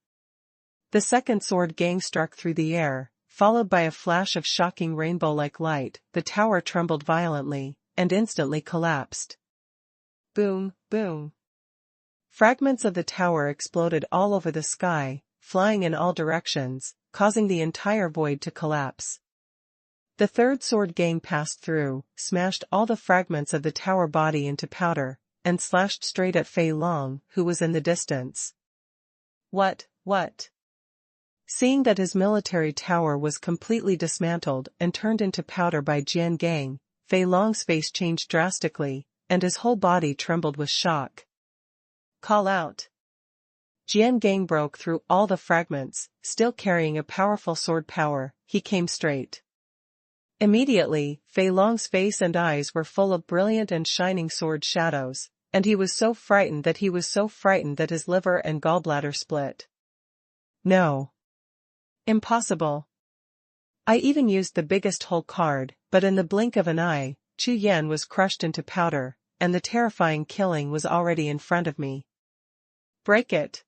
The second sword gang struck through the air, followed by a flash of shocking rainbow-like light. The tower trembled violently, and instantly collapsed. Boom, boom. Fragments of the tower exploded all over the sky, flying in all directions, causing the entire void to collapse. The third sword gang passed through, smashed all the fragments of the tower body into powder, and slashed straight at Fei Long, who was in the distance. What? Seeing that his military tower was completely dismantled and turned into powder by Jian Gang, Fei Long's face changed drastically, and his whole body trembled with shock. Call out. Jian Gang broke through all the fragments, still carrying a powerful sword power. He came straight. Immediately, Fei Long's face and eyes were full of brilliant and shining sword shadows, and he was so frightened that his liver and gallbladder split. No. Impossible. I even used the biggest hole card, but in the blink of an eye, Chu Yan was crushed into powder, and the terrifying killing was already in front of me. Break it.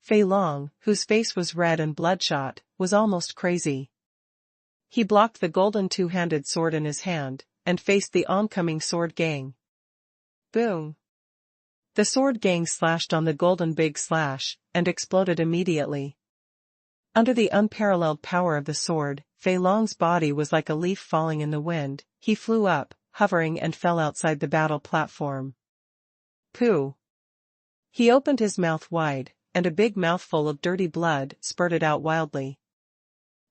Fei Long, whose face was red and bloodshot, was almost crazy. He blocked the golden 2-handed sword in his hand, and faced the oncoming sword gang. Boom. The sword gang slashed on the golden big slash, and exploded immediately. Under the unparalleled power of the sword, Fei Long's body was like a leaf falling in the wind. He flew up, hovering, and fell outside the battle platform. Pooh! He opened his mouth wide, and a big mouthful of dirty blood spurted out wildly.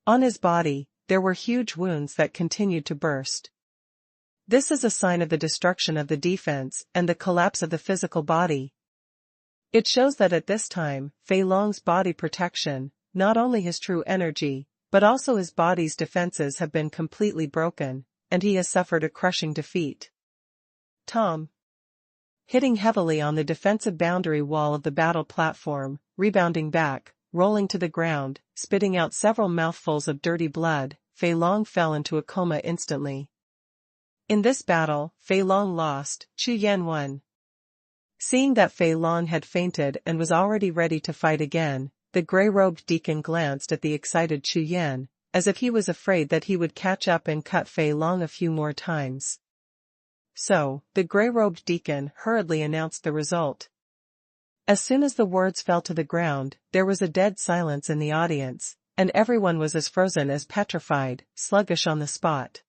On his body, there were huge wounds that continued to burst. This is a sign of the destruction of the defense and the collapse of the physical body. It shows that at this time, Fei Long's body protection, not only his true energy, but also his body's defenses have been completely broken, and he has suffered a crushing defeat. Tom. Hitting heavily on the defensive boundary wall of the battle platform, rebounding back, rolling to the ground, spitting out several mouthfuls of dirty blood, Fei Long fell into a coma instantly. In this battle, Fei Long lost, Chu Yan won. Seeing that Fei Long had fainted and was already ready to fight again, the gray-robed deacon glanced at the excited Chu Yan, as if he was afraid that he would catch up and cut Fei Long a few more times. So, the gray-robed deacon hurriedly announced the result. As soon as the words fell to the ground, there was a dead silence in the audience, and everyone was as frozen as petrified, sluggish on the spot.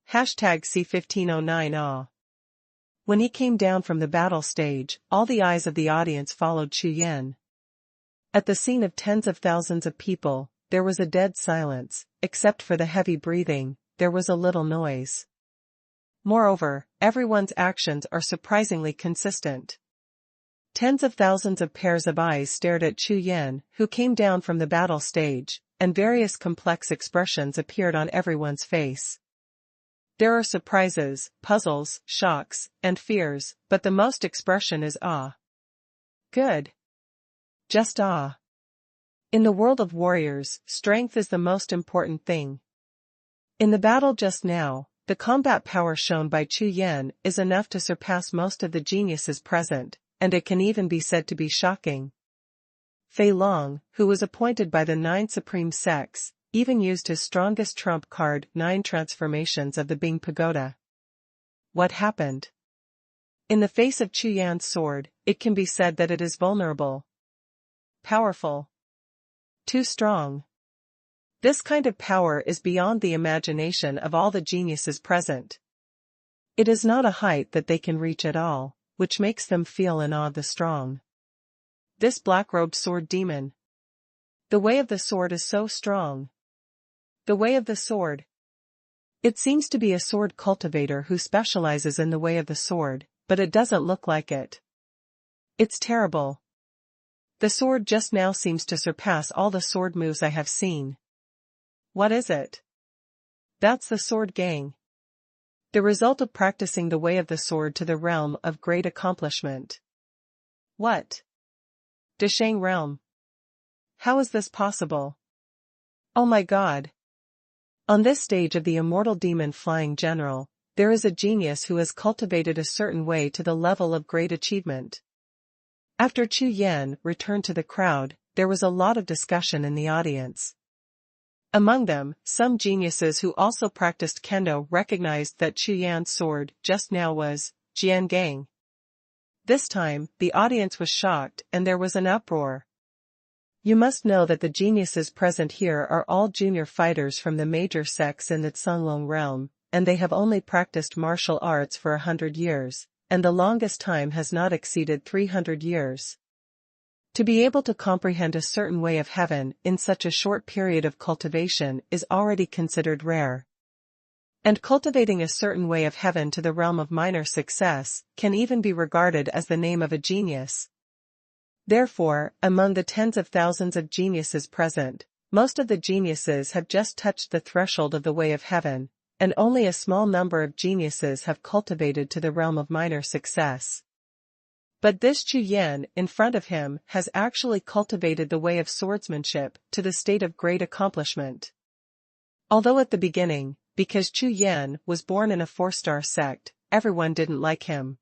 #C1509 When he came down from the battle stage, all the eyes of the audience followed Chu Yan. At the scene of tens of thousands of people, there was a dead silence, except for the heavy breathing, there was a little noise. Moreover, everyone's actions are surprisingly consistent. Tens of thousands of pairs of eyes stared at Chu Yan, who came down from the battle stage, and various complex expressions appeared on everyone's face. There are surprises, puzzles, shocks, and fears, but the most expression is awe. Good. Just awe. In the world of warriors, strength is the most important thing. In the battle just now, the combat power shown by Chu Yan is enough to surpass most of the geniuses present, and it can even be said to be shocking. Fei Long, who was appointed by the 9 Supreme Sects, even used his strongest trump card 9 transformations of the Bing Pagoda. What happened? In the face of Chu Yan's sword, it can be said that it is vulnerable. Powerful. Too strong. This kind of power is beyond the imagination of all the geniuses present. It is not a height that they can reach at all, which makes them feel in awe of the strong. This black-robed sword demon. The way of the sword is so strong. The way of the sword. It seems to be a sword cultivator who specializes in the way of the sword, but it doesn't look like it. It's terrible. The sword just now seems to surpass all the sword moves I have seen. What is it? That's the sword gang. The result of practicing the way of the sword to the realm of great accomplishment. What? Deshang realm. How is this possible? Oh my God. On this stage of the immortal demon flying general, there is a genius who has cultivated a certain way to the level of great achievement. After Chu Yan returned to the crowd, there was a lot of discussion in the audience. Among them, some geniuses who also practiced kendo recognized that Chu Yan's sword just now was Jian Gang. This time, the audience was shocked and there was an uproar. You must know that the geniuses present here are all junior fighters from the major sects in the Tsunglong realm, and they have only practiced martial arts for 100 years. And the longest time has not exceeded 300 years. To be able to comprehend a certain way of heaven in such a short period of cultivation is already considered rare. And cultivating a certain way of heaven to the realm of minor success can even be regarded as the name of a genius. Therefore, among the tens of thousands of geniuses present, most of the geniuses have just touched the threshold of the way of heaven, and only a small number of geniuses have cultivated to the realm of minor success. But this Chu Yan in front of him has actually cultivated the way of swordsmanship to the state of great accomplishment. Although at the beginning, because Chu Yan was born in a 4-star sect, everyone didn't like him.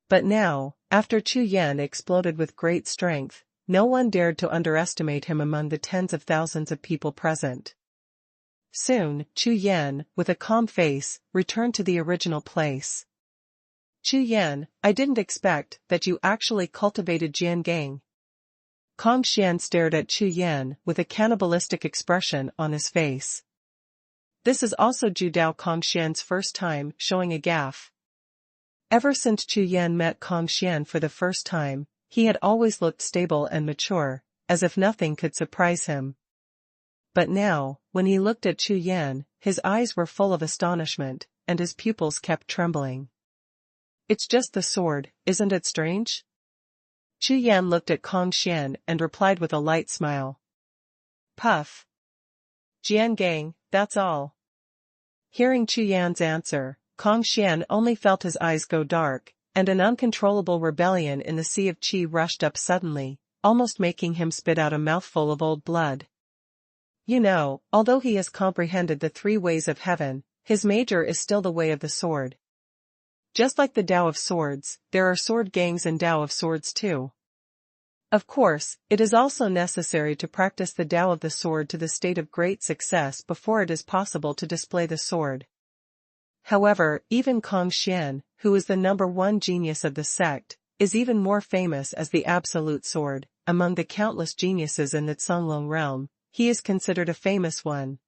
But now, after Chu Yan exploded with great strength, no one dared to underestimate him among the tens of thousands of people present. Soon, Chu Yan, with a calm face, returned to the original place. Chu Yan, I didn't expect that you actually cultivated Jian Gang. Kong Xian stared at Chu Yan with a cannibalistic expression on his face. This is also Judao Kong Xian's first time showing a gaffe. Ever since Chu Yan met Kong Xian for the first time, he had always looked stable and mature, as if nothing could surprise him. But now, when he looked at Chu Yan, his eyes were full of astonishment, and his pupils kept trembling. It's just the sword, isn't it strange? Chu Yan looked at Kong Xian and replied with a light smile. Puff. Jian Gang, that's all. Hearing Chu Yan's answer, Kong Xian only felt his eyes go dark, and an uncontrollable rebellion in the sea of qi rushed up suddenly, almost making him spit out a mouthful of old blood. You know, although he has comprehended the 3 ways of heaven, his major is still the way of the sword. Just like the Tao of Swords, there are sword gangs and Tao of Swords too. Of course, it is also necessary to practice the Tao of the sword to the state of great success before it is possible to display the sword. However, even Kong Xian, who is the #1 genius of the sect, is even more famous as the absolute sword. Among the countless geniuses in the Cunlong realm, he is considered a famous one.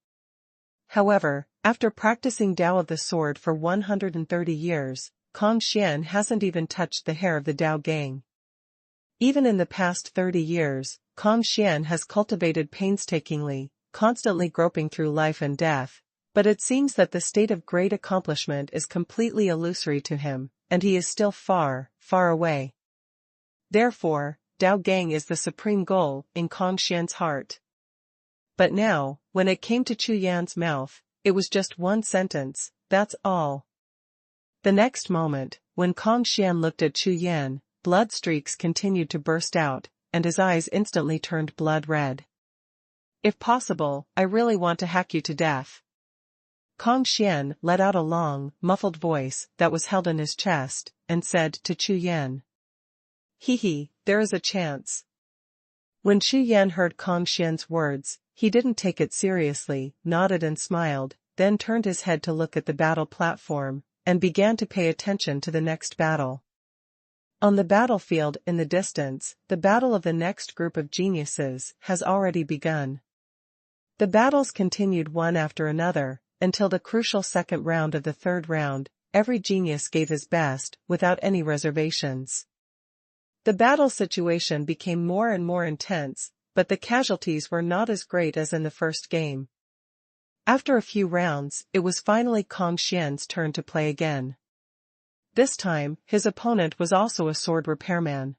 However, after practicing Tao of the sword for 130 years, Kong Xian hasn't even touched the hair of the Tao gang. Even in the past 30 years, Kong Xian has cultivated painstakingly, constantly groping through life and death, but it seems that the state of great accomplishment is completely illusory to him, and he is still far, far away. Therefore, Tao gang is the supreme goal in Kong Xian's heart. But now, when it came to Chu Yan's mouth, it was just one sentence, that's all. The next moment, when Kong Xian looked at Chu Yan, blood streaks continued to burst out, and his eyes instantly turned blood red. If possible, I really want to hack you to death. Kong Xian let out a long, muffled voice that was held in his chest, and said to Chu Yan. There is a chance. When Chu Yan heard Kong Xian's words, he didn't take it seriously, nodded and smiled, then turned his head to look at the battle platform, and began to pay attention to the next battle. On the battlefield in the distance, the battle of the next group of geniuses has already begun. The battles continued one after another, until the crucial second round of the third round. Every genius gave his best, without any reservations. The battle situation became more and more intense, but the casualties were not as great as in the first game. After a few rounds, it was finally Kong Xian's turn to play again. This time, his opponent was also a sword repairman.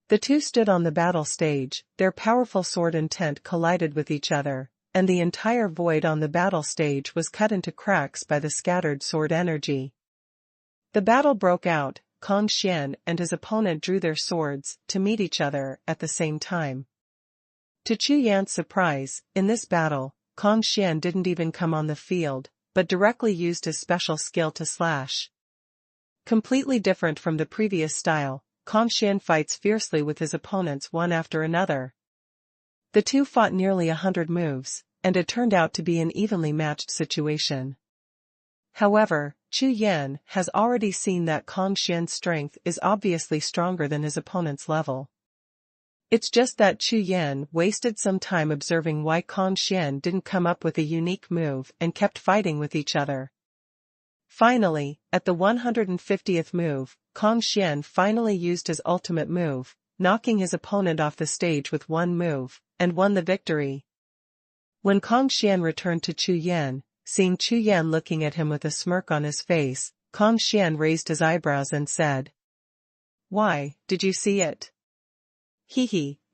The two stood on the battle stage, their powerful sword intent collided with each other, and the entire void on the battle stage was cut into cracks by the scattered sword energy. The battle broke out. Kong Xian and his opponent drew their swords to meet each other at the same time. To Chu Yan's surprise, in this battle, Kong Xian didn't even come on the field, but directly used his special skill to slash. Completely different from the previous style, Kong Xian fights fiercely with his opponents one after another. The two fought nearly 100 moves, and it turned out to be an evenly matched situation. However, Chu Yan has already seen that Kong Xian's strength is obviously stronger than his opponent's level. It's just that Chu Yan wasted some time observing why Kong Xian didn't come up with a unique move and kept fighting with each other. Finally, at the 150th move, Kong Xian finally used his ultimate move, knocking his opponent off the stage with one move, and won the victory. When Kong Xian returned to Chu Yan, seeing Chu Yan looking at him with a smirk on his face, Kong Xian raised his eyebrows and said, "Why, did you see it?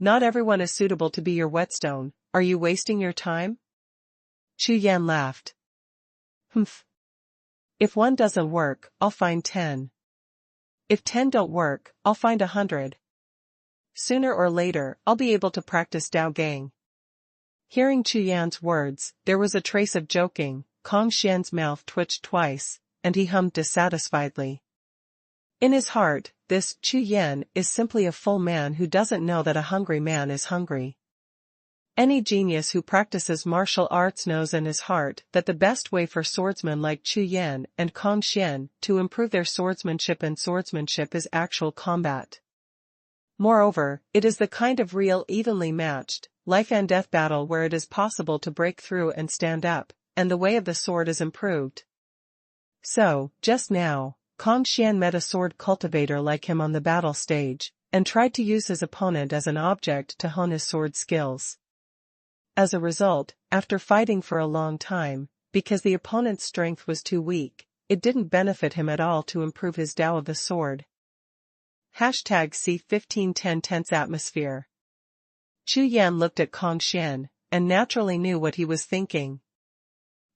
Not everyone is suitable to be your whetstone, are you wasting your time?" Chu Yan laughed. "Humph. If one doesn't work, I'll find 10. If 10 don't work, I'll find 100. Sooner or later, I'll be able to practice Tao gang." Hearing Chu Yan's words, there was a trace of joking. Kong Xian's mouth twitched twice, and he hummed dissatisfiedly. In his heart, this Chu Yan is simply a full man who doesn't know that a hungry man is hungry. Any genius who practices martial arts knows in his heart that the best way for swordsmen like Chu Yan and Kong Xian to improve their swordsmanship is actual combat. Moreover, it is the kind of real evenly matched, life and death battle where it is possible to break through and stand up, and the way of the sword is improved. So, just now, Kong Xian met a sword cultivator like him on the battle stage, and tried to use his opponent as an object to hone his sword skills. As a result, after fighting for a long time, because the opponent's strength was too weak, it didn't benefit him at all to improve his Tao of the sword. #C1510 Tense atmosphere. Chu Yan looked at Kong Xian, and naturally knew what he was thinking.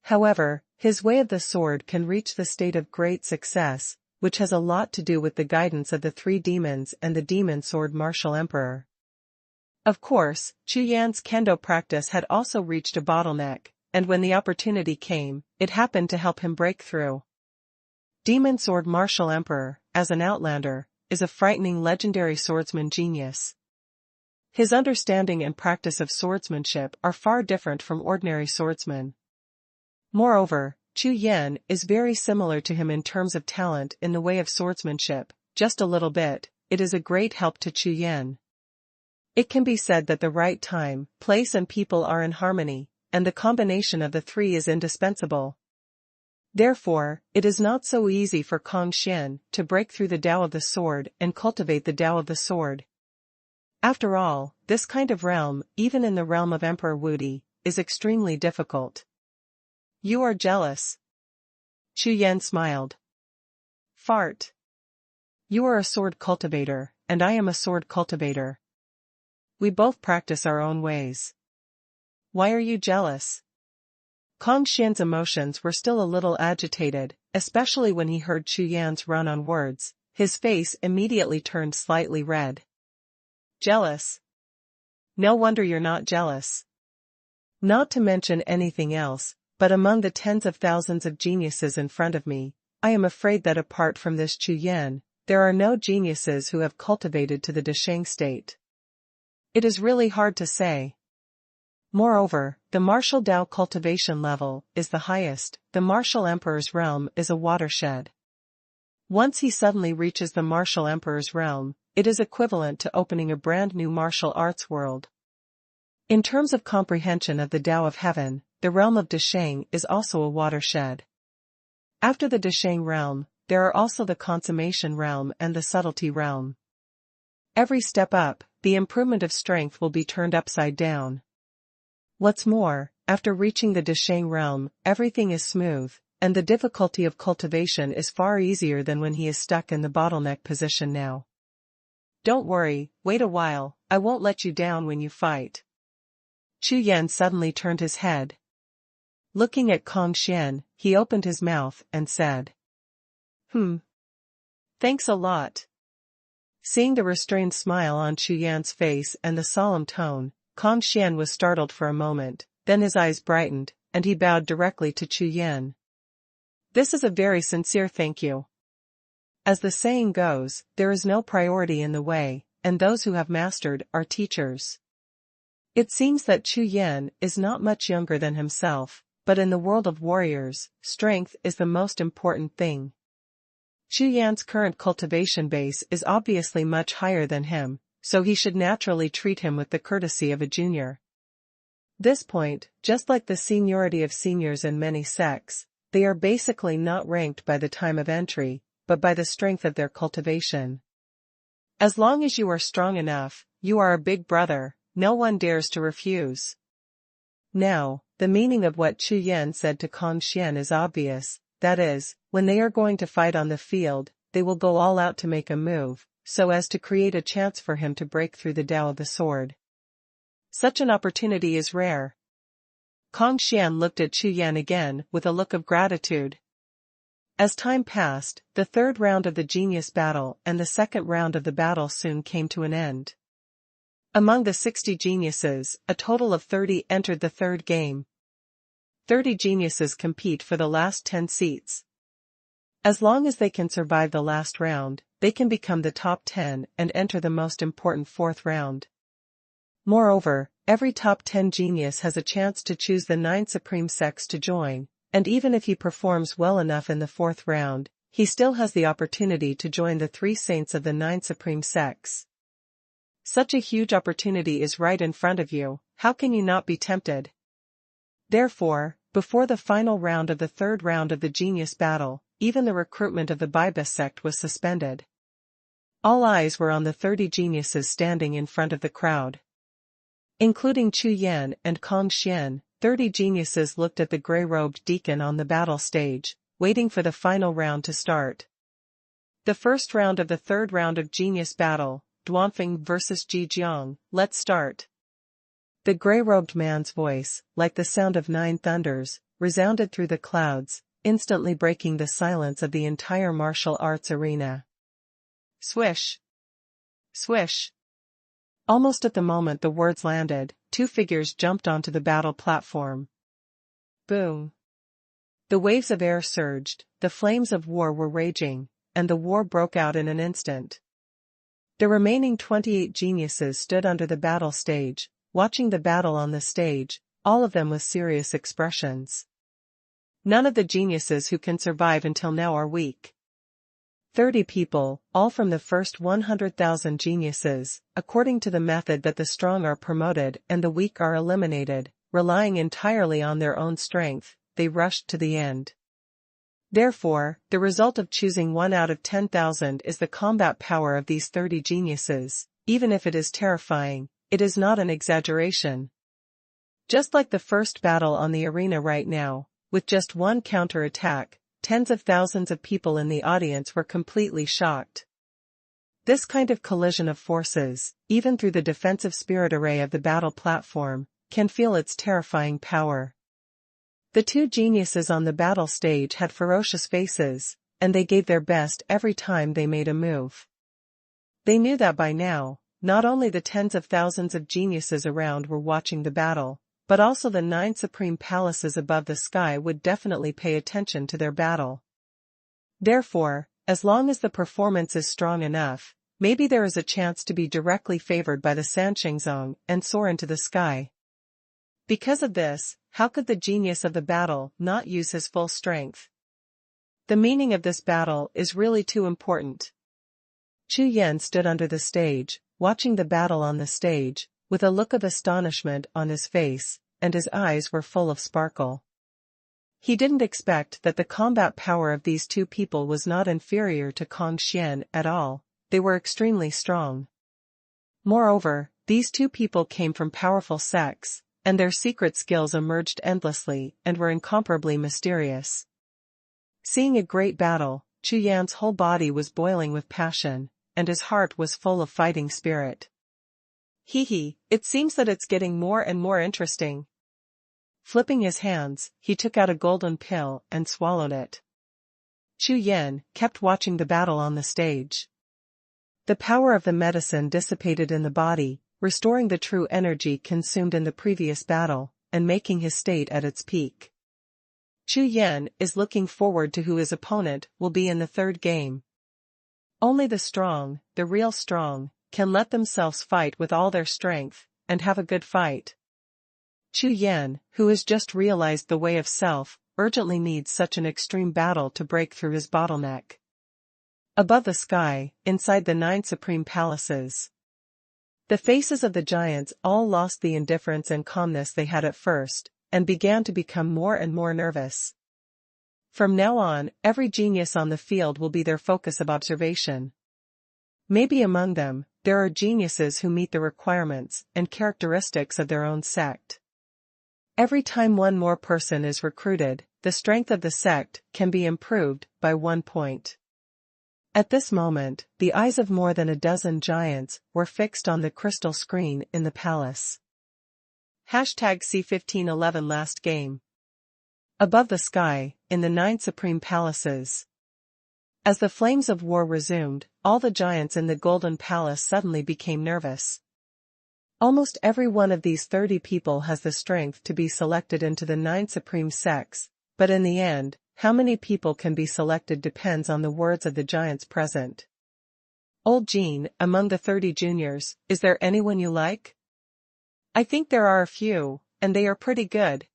However, his way of the sword can reach the state of great success, which has a lot to do with the guidance of the three demons and the demon sword martial emperor. Of course, Chu Yan's kendo practice had also reached a bottleneck, and when the opportunity came, it happened to help him break through. Demon sword martial emperor, as an outlander, is a frightening legendary swordsman genius. His understanding and practice of swordsmanship are far different from ordinary swordsmen. Moreover, Chu Yan is very similar to him in terms of talent in the way of swordsmanship, just a little bit. It is a great help to Chu Yan. It can be said that the right time, place and people are in harmony, and the combination of the three is indispensable. Therefore, it is not so easy for Kong Xian to break through the Tao of the sword and cultivate the Tao of the sword. After all, this kind of realm, even in the realm of Emperor Wudi, is extremely difficult. You are jealous. Chu Yan smiled. Fart. You are a sword cultivator, and I am a sword cultivator. We both practice our own ways. Why are you jealous? Kong Xian's emotions were still a little agitated, especially when he heard Chu Yan's run on words. His face immediately turned slightly red. Jealous? No wonder you're not jealous. Not to mention anything else, but among the tens of thousands of geniuses in front of me, I am afraid that apart from this Chu Yan, there are no geniuses who have cultivated to the Disheng state. It is really hard to say. Moreover, the martial Tao cultivation level is the highest. The martial emperor's realm is a watershed. Once he suddenly reaches the martial emperor's realm, it is equivalent to opening a brand new martial arts world. In terms of comprehension of the Tao of heaven, the realm of Disheng is also a watershed. After the Disheng realm, there are also the consummation realm and the subtlety realm. Every step up, the improvement of strength will be turned upside down. What's more, after reaching the Disheng realm, everything is smooth, and the difficulty of cultivation is far easier than when he is stuck in the bottleneck position now. Don't worry, wait a while, I won't let you down when you fight. Chu Yan suddenly turned his head. Looking at Kong Xian, he opened his mouth and said, Thanks a lot. Seeing the restrained smile on Chu Yan's face and the solemn tone, Kong Xian was startled for a moment, then his eyes brightened, and he bowed directly to Chu Yan. This is a very sincere thank you. As the saying goes, there is no priority in the way, and those who have mastered are teachers. It seems that Chu Yan is not much younger than himself, but in the world of warriors, strength is the most important thing. Chu Yan's current cultivation base is obviously much higher than him, so he should naturally treat him with the courtesy of a junior. This point, just like the seniority of seniors in many sects, they are basically not ranked by the time of entry, but by the strength of their cultivation. As long as you are strong enough, you are a big brother, no one dares to refuse. Now, the meaning of what Chu Yan said to Kong Xian is obvious, that is, when they are going to fight on the field, they will go all out to make a move, so as to create a chance for him to break through the Tao of the sword. Such an opportunity is rare. Kong Xian looked at Chu Yan again with a look of gratitude. As time passed, the third round of the genius battle and the second round of the battle soon came to an end. Among the 60 geniuses, a total of 30 entered the third game. 30 geniuses compete for the last 10 seats. As long as they can survive the last round, they can become the top 10 and enter the most important fourth round. Moreover, every top 10 genius has a chance to choose the 9 supreme sects to join, and even if he performs well enough in the fourth round, he still has the opportunity to join the 3 saints of the 9 supreme sects. Such a huge opportunity is right in front of you, how can you not be tempted? Therefore, before the final round of the third round of the genius battle, even the recruitment of the Biba sect was suspended. All eyes were on the 30 geniuses standing in front of the crowd. Including Chu Yan and Kong Xian, 30 geniuses looked at the gray-robed deacon on the battle stage, waiting for the final round to start. The first round of the third round of genius battle, Dingdanfang vs. Jiuxiao, let's start. The gray-robed man's voice, like the sound of 9 thunders, resounded through the clouds, instantly breaking the silence of the entire martial arts arena. Swish! Swish! Almost at the moment the words landed, 2 figures jumped onto the battle platform. Boom! The waves of air surged, the flames of war were raging, and the war broke out in an instant. The remaining 28 geniuses stood under the battle stage, watching the battle on the stage, all of them with serious expressions. None of the geniuses who can survive until now are weak. 30 people, all from the first 100,000 geniuses, according to the method that the strong are promoted and the weak are eliminated, relying entirely on their own strength, they rushed to the end. Therefore, the result of choosing 1 out of 10,000 is the combat power of these 30 geniuses. Even if it is terrifying, it is not an exaggeration. Just like the first battle on the arena right now, with just one counter-attack, tens of thousands of people in the audience were completely shocked. This kind of collision of forces, even through the defensive spirit array of the battle platform, can feel its terrifying power. The two geniuses on the battle stage had ferocious faces, and they gave their best every time they made a move. They knew that by now, not only the tens of thousands of geniuses around were watching the battle, but also the 9 supreme palaces above the sky would definitely pay attention to their battle. Therefore, as long as the performance is strong enough, maybe there is a chance to be directly favored by the Sanshengzong and soar into the sky. Because of this, how could the genius of the battle not use his full strength? The meaning of this battle is really too important. Chu Yan stood under the stage, watching the battle on the stage, with a look of astonishment on his face, and his eyes were full of sparkle. He didn't expect that the combat power of these two people was not inferior to Kong Xian at all. They were extremely strong. Moreover, these two people came from powerful sects, and their secret skills emerged endlessly and were incomparably mysterious. Seeing a great battle, Chu Yan's whole body was boiling with passion, and his heart was full of fighting spirit. It seems that it's getting more and more interesting. Flipping his hands, he took out a golden pill and swallowed it. Chu Yan kept watching the battle on the stage. The power of the medicine dissipated in the body, restoring the true energy consumed in the previous battle, and making his state at its peak. Chu Yan is looking forward to who his opponent will be in the third game. Only the strong, the real strong, can let themselves fight with all their strength, and have a good fight. Chu Yan, who has just realized the way of self, urgently needs such an extreme battle to break through his bottleneck. Above the sky, inside the 9 supreme palaces, the faces of the giants all lost the indifference and calmness they had at first, and began to become more and more nervous. From now on, every genius on the field will be their focus of observation. Maybe among them, there are geniuses who meet the requirements and characteristics of their own sect. Every time one more person is recruited, the strength of the sect can be improved by 1 point. At this moment, the eyes of more than a dozen giants were fixed on the crystal screen in the palace. #C1511 Last game. Above the sky, in the 9 supreme palaces. As the flames of war resumed, all the giants in the Golden Palace suddenly became nervous. Almost every one of these 30 people has the strength to be selected into the 9 supreme sects, but in the end, how many people can be selected depends on the words of the giants present. Old Jean, among the 30 juniors, is there anyone you like? I think there are a few, and they are pretty good.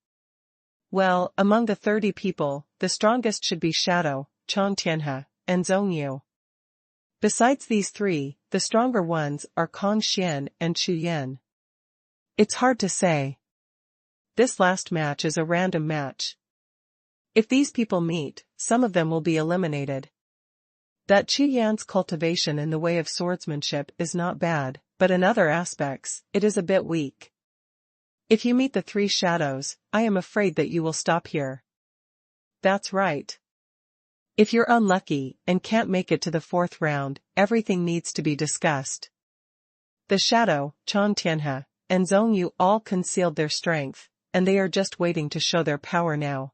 Well, among the 30 people, the strongest should be Shadow, Chong Tianhe, and Zhongyu. Besides these 3, the stronger ones are Kong Xian and Chu Yan. It's hard to say. This last match is a random match. If these people meet, some of them will be eliminated. That Chu Yan's cultivation in the way of swordsmanship is not bad, but in other aspects, it is a bit weak. If you meet the 3 shadows, I am afraid that you will stop here. That's right. If you're unlucky and can't make it to the 4th round, everything needs to be discussed. The Shadow, Chong Tianhe, and Zhongyu all concealed their strength, and they are just waiting to show their power now.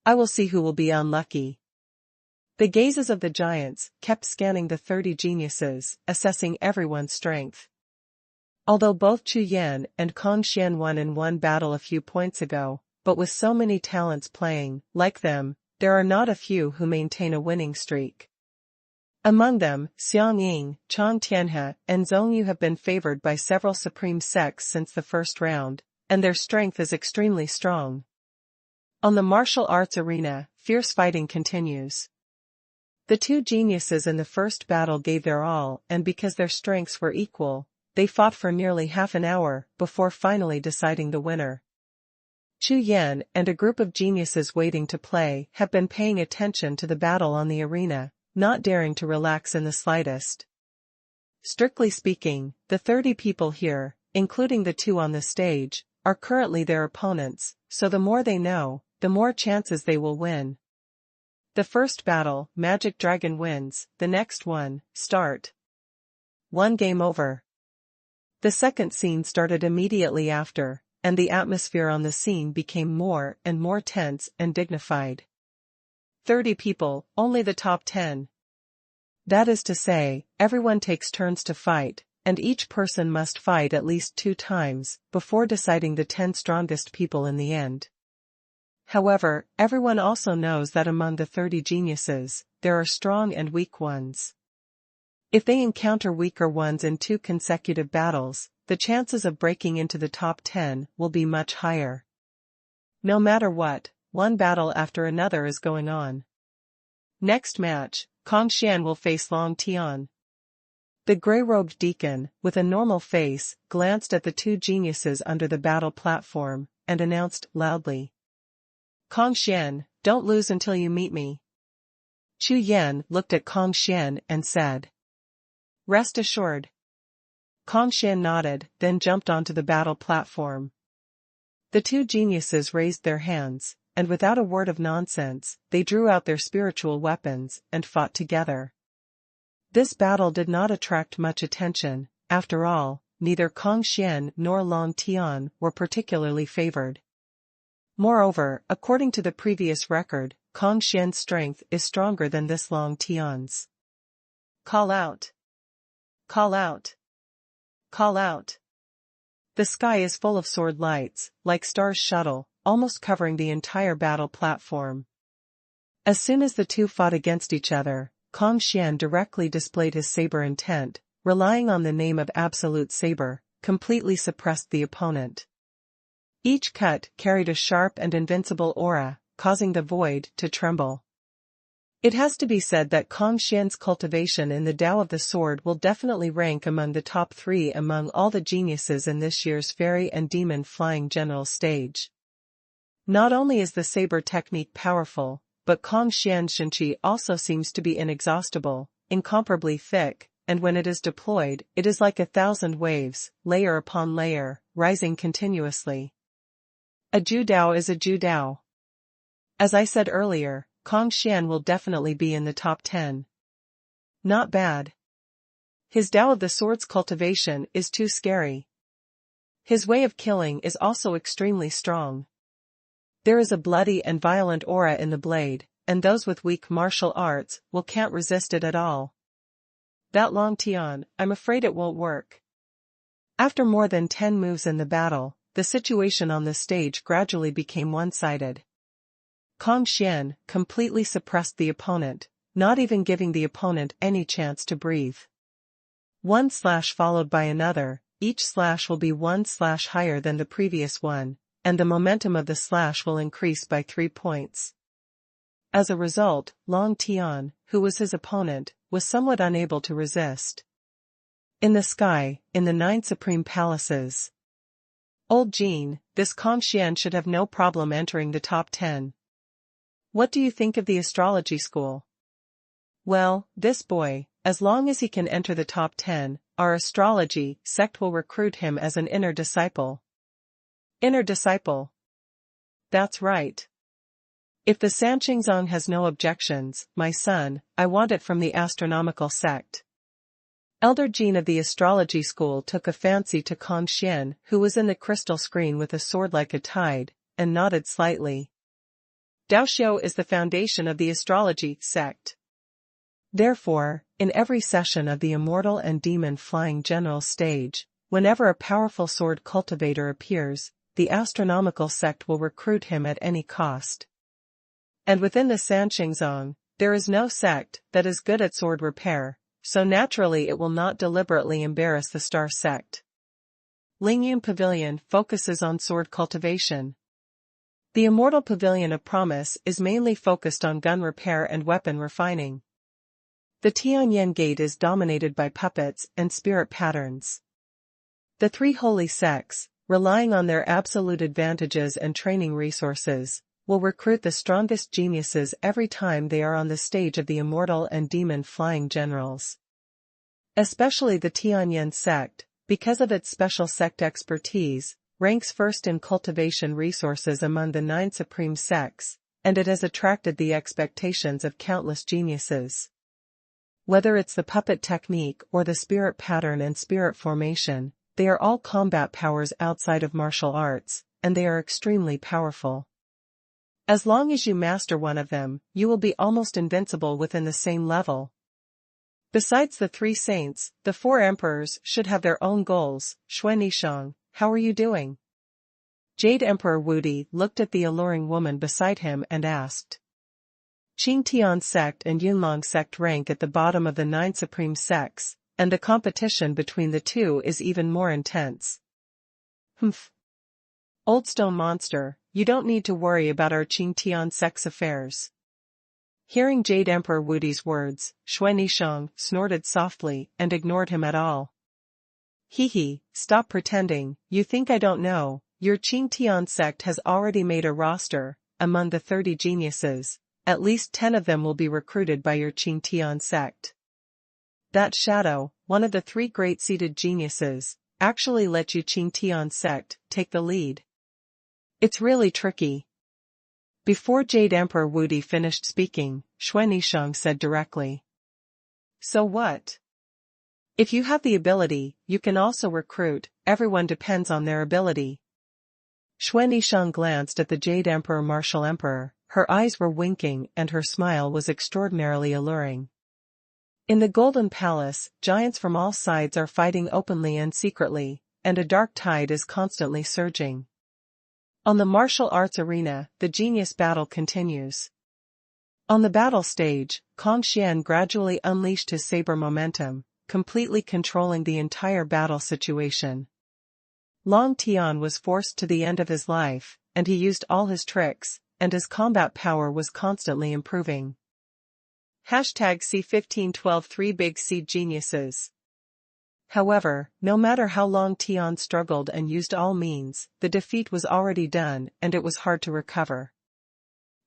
I will see who will be unlucky. The gazes of the giants kept scanning the 30 geniuses, assessing everyone's strength. Although both Chu Yan and Kong Xian won in one battle a few points ago, but with so many talents playing, like them, there are not a few who maintain a winning streak. Among them, Xiang Ying, Chang Tianhe, and Zhongyu have been favored by several supreme sects since the first round, and their strength is extremely strong. On the martial arts arena, fierce fighting continues. The two geniuses in the first battle gave their all, and because their strengths were equal, they fought for nearly half an hour before finally deciding the winner. Chu Yan and a group of geniuses waiting to play have been paying attention to the battle on the arena, not daring to relax in the slightest. Strictly speaking, the 30 people here, including the two on the stage, are currently their opponents, so the more they know, the more chances they will win. The first battle, Magic Dragon wins, the next one, start. 1 game over. The second scene started immediately after, and the atmosphere on the scene became more and more tense and dignified. 30 people, only the top 10. That is to say, everyone takes turns to fight, and each person must fight at least 2 times, before deciding the 10 strongest people in the end. However, everyone also knows that among the 30 geniuses, there are strong and weak ones. If they encounter weaker ones in 2 consecutive battles, the chances of breaking into the top 10 will be much higher. No matter what, one battle after another is going on. Next match, Kong Xian will face Long Tian. The gray-robed deacon, with a normal face, glanced at the two geniuses under the battle platform, and announced loudly. Kong Xian, don't lose until you meet me. Chu Yan looked at Kong Xian and said. Rest assured. Kong Xian nodded, then jumped onto the battle platform. The two geniuses raised their hands, and without a word of nonsense, they drew out their spiritual weapons and fought together. This battle did not attract much attention. After all, neither Kong Xian nor Long Tian were particularly favored. Moreover, according to the previous record, Kong Xian's strength is stronger than this Long Tian's. Call out. Call out. Call out. The sky is full of sword lights, like stars shuttle, almost covering the entire battle platform. As soon as the two fought against each other, Kong Xian directly displayed his saber intent, relying on the name of Absolute Saber, completely suppressed the opponent. Each cut carried a sharp and invincible aura, causing the void to tremble. It has to be said that Kong Xian's cultivation in the Tao of the Sword will definitely rank among the top 3 among all the geniuses in this year's Fairy and Demon Flying General stage. Not only is the saber technique powerful, but Kong Xian's Shenqi also seems to be inexhaustible, incomparably thick, and when it is deployed, it is like 1,000 waves, layer upon layer, rising continuously. A Ju Dao is a Ju Dao. As I said earlier, Kong Xian will definitely be in the top 10. Not bad. His Tao of the Sword's cultivation is too scary. His way of killing is also extremely strong. There is a bloody and violent aura in the blade, and those with weak martial arts can't resist it at all. That Long Tian, I'm afraid it won't work. After more than 10 moves in the battle, the situation on the stage gradually became one-sided. Kong Xian completely suppressed the opponent, not even giving the opponent any chance to breathe. One slash followed by another, each slash will be 1 slash higher than the previous one, and the momentum of the slash will increase by 3 points. As a result, Long Tian, who was his opponent, was somewhat unable to resist. In the sky, in the 9 supreme palaces. Old Jean, this Kong Xian should have no problem entering the top 10. What do you think of the astrology school? Well, this boy, as long as he can enter the top 10, our astrology sect will recruit him as an inner disciple. Inner disciple. That's right. If the Sanqingzong has no objections, my son, I want it from the astronomical sect. Elder Jean of the astrology school took a fancy to Kong Xian, who was in the crystal screen with a sword like a tide, and nodded slightly. Jiuxiao is the foundation of the astrology sect. Therefore, in every session of the Immortal and Demon Flying General stage, whenever a powerful sword cultivator appears, the astronomical sect will recruit him at any cost. And within the Sanqingzong, there is no sect that is good at sword repair, so naturally it will not deliberately embarrass the star sect. Lingyun Pavilion focuses on sword cultivation. The Immortal Pavilion of Promise is mainly focused on gun repair and weapon refining. The Tianyan Gate is dominated by puppets and spirit patterns. The three holy sects, relying on their absolute advantages and training resources, will recruit the strongest geniuses every time they are on the stage of the immortal and demon flying generals. Especially the Tianyan sect, because of its special sect expertise, ranks first in cultivation resources among the 9 supreme sects, and it has attracted the expectations of countless geniuses. Whether it's the puppet technique or the spirit pattern and spirit formation, they are all combat powers outside of martial arts, and they are extremely powerful. As long as you master one of them, you will be almost invincible within the same level. Besides the 3 saints, the 4 emperors should have their own goals. Xuanhuan, how are you doing? Jade Emperor Wudi looked at the alluring woman beside him and asked. Qingtian sect and Yunlong sect rank at the bottom of the 9 supreme sects, and the competition between the two is even more intense. Humph. Old stone monster, you don't need to worry about our Qingtian sect's affairs. Hearing Jade Emperor Wudi's words, Xuanhuan snorted softly and ignored him at all. Hee, stop pretending, you think I don't know, your Qingtian sect has already made a roster. Among the 30 geniuses, at least 10 of them will be recruited by your Qingtian sect. That Shadow, one of the 3 great seated geniuses, actually let you Qingtian sect take the lead. It's really tricky. Before Jade Emperor Wudi finished speaking, Xuanhuan said directly. So what? If you have the ability, you can also recruit, everyone depends on their ability. Xuanhuan glanced at the Jade Emperor Martial Emperor, her eyes were winking and her smile was extraordinarily alluring. In the Golden Palace, giants from all sides are fighting openly and secretly, and a dark tide is constantly surging. On the martial arts arena, the genius battle continues. On the battle stage, Kong Xian gradually unleashed his saber momentum, completely controlling the entire battle situation. Long Tian was forced to the end of his life, and he used all his tricks, and his combat power was constantly improving. #C1512 3 Big Seed Geniuses. However, no matter how long Tian struggled and used all means, the defeat was already done and it was hard to recover.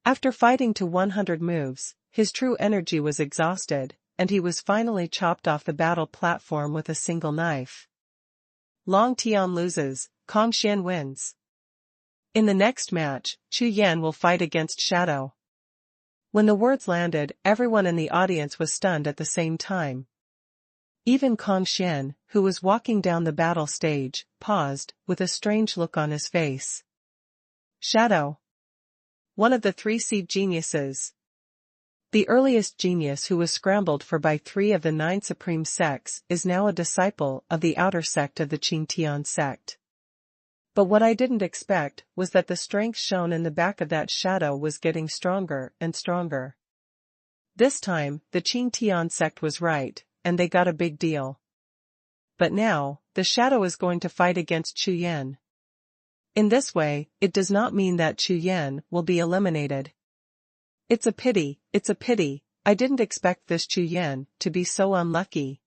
After fighting to 100 moves, his true energy was exhausted, and he was finally chopped off the battle platform with a single knife. Long Tian loses, Kong Xian wins. In the next match, Chu Yan will fight against Shadow. When the words landed, everyone in the audience was stunned at the same time. Even Kong Xian, who was walking down the battle stage, paused, with a strange look on his face. Shadow. One of the 3 seed geniuses. The earliest genius who was scrambled for by 3 of the 9 supreme sects is now a disciple of the outer sect of the Qingtian sect. But what I didn't expect was that the strength shown in the back of that shadow was getting stronger and stronger. This time, the Qingtian sect was right, and they got a big deal. But now, the shadow is going to fight against Chu Yan. In this way, it does not mean that Chu Yan will be eliminated. It's a pity, I didn't expect this Chu Yan to be so unlucky.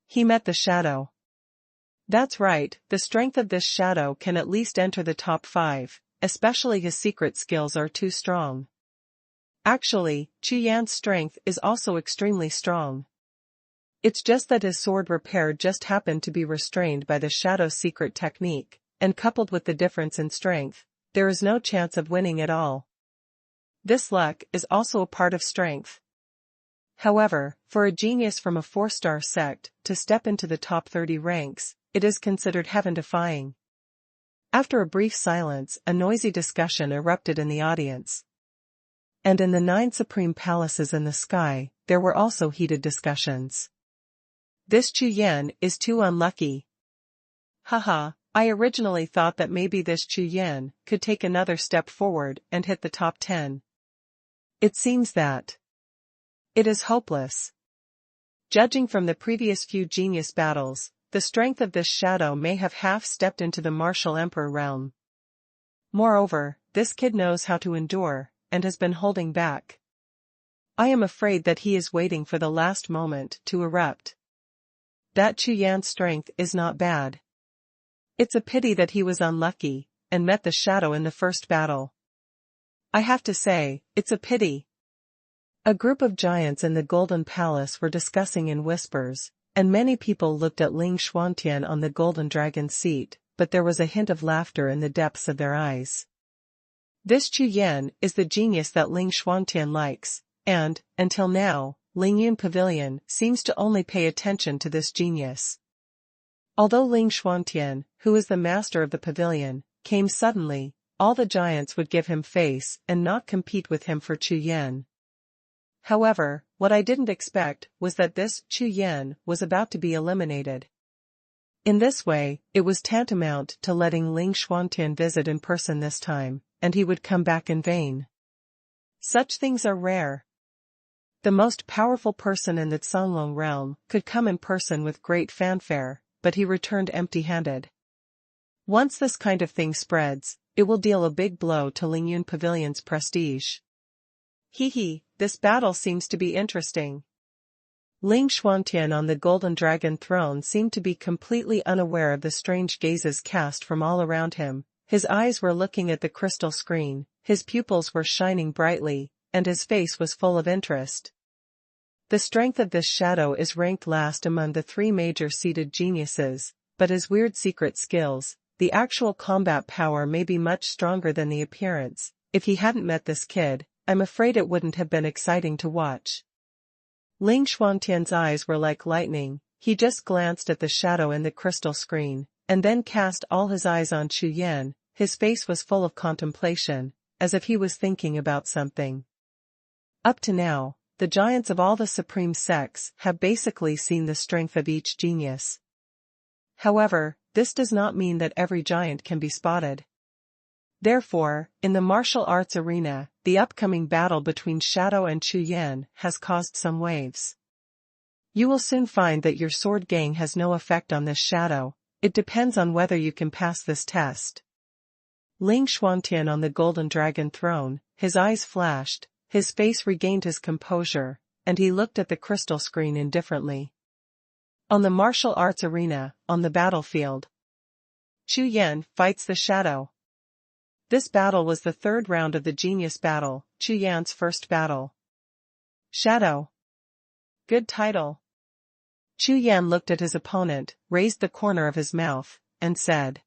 He met the shadow. That's right, the strength of this shadow can at least enter the top 5, especially his secret skills are too strong. Actually, Chu Yan's strength is also extremely strong. It's just that his sword repair just happened to be restrained by the shadow's secret technique, and coupled with the difference in strength, there is no chance of winning at all. This luck is also a part of strength. However, for a genius from a 4-star sect to step into the top 30 ranks, it is considered heaven-defying. After a brief silence, a noisy discussion erupted in the audience. And in the 9 supreme palaces in the sky, there were also heated discussions. This Chu Yan is too unlucky. Haha, I originally thought that maybe this Chu Yan could take another step forward and hit the top 10. It seems that It is hopeless. Judging from the previous few genius battles, the strength of this shadow may have half-stepped into the martial emperor realm. Moreover, this kid knows how to endure, and has been holding back. I am afraid that he is waiting for the last moment to erupt. That Chu Yan's strength is not bad. It's a pity that he was unlucky, and met the shadow in the first battle. I have to say, it's a pity. A group of giants in the Golden Palace were discussing in whispers, and many people looked at Ling Xuantian on the Golden Dragon's seat, but there was a hint of laughter in the depths of their eyes. This Chu Yan is the genius that Ling Xuantian likes, and, until now, Lingyun Pavilion seems to only pay attention to this genius. Although Ling Xuantian, who is the master of the pavilion, came suddenly, all the giants would give him face and not compete with him for Chu Yan. However, what I didn't expect was that this Chu Yan was about to be eliminated. In this way, it was tantamount to letting Ling Xuantian visit in person this time, and he would come back in vain. Such things are rare. The most powerful person in the Xuanhuan realm could come in person with great fanfare, but he returned empty-handed. Once this kind of thing spreads, it will deal a big blow to Lingyun Pavilion's prestige. This battle seems to be interesting. Ling Xuantian on the Golden Dragon throne seemed to be completely unaware of the strange gazes cast from all around him. His eyes were looking at the crystal screen, his pupils were shining brightly, and his face was full of interest. The strength of this shadow is ranked last among the three major seated geniuses, but his weird secret skills, the actual combat power may be much stronger than the appearance. If he hadn't met this kid, I'm afraid it wouldn't have been exciting to watch. Ling Xuantian's eyes were like lightning. He just glanced at the shadow in the crystal screen, and then cast all his eyes on Chu Yan. His face was full of contemplation, as if he was thinking about something. Up to now, the giants of all the supreme sects have basically seen the strength of each genius. However, this does not mean that every giant can be spotted. Therefore, in the martial arts arena, the upcoming battle between Shadow and Chu Yan has caused some waves. You will soon find that your sword gang has no effect on this shadow. It depends on whether you can pass this test. Ling Xuantian on the Golden Dragon throne, his eyes flashed, his face regained his composure, and he looked at the crystal screen indifferently. On the martial arts arena, on the battlefield, Chu Yan fights the shadow. This battle was the third round of the genius battle, Chu Yan's first battle. Shadow. Good title. Chu Yan looked at his opponent, raised the corner of his mouth, and said,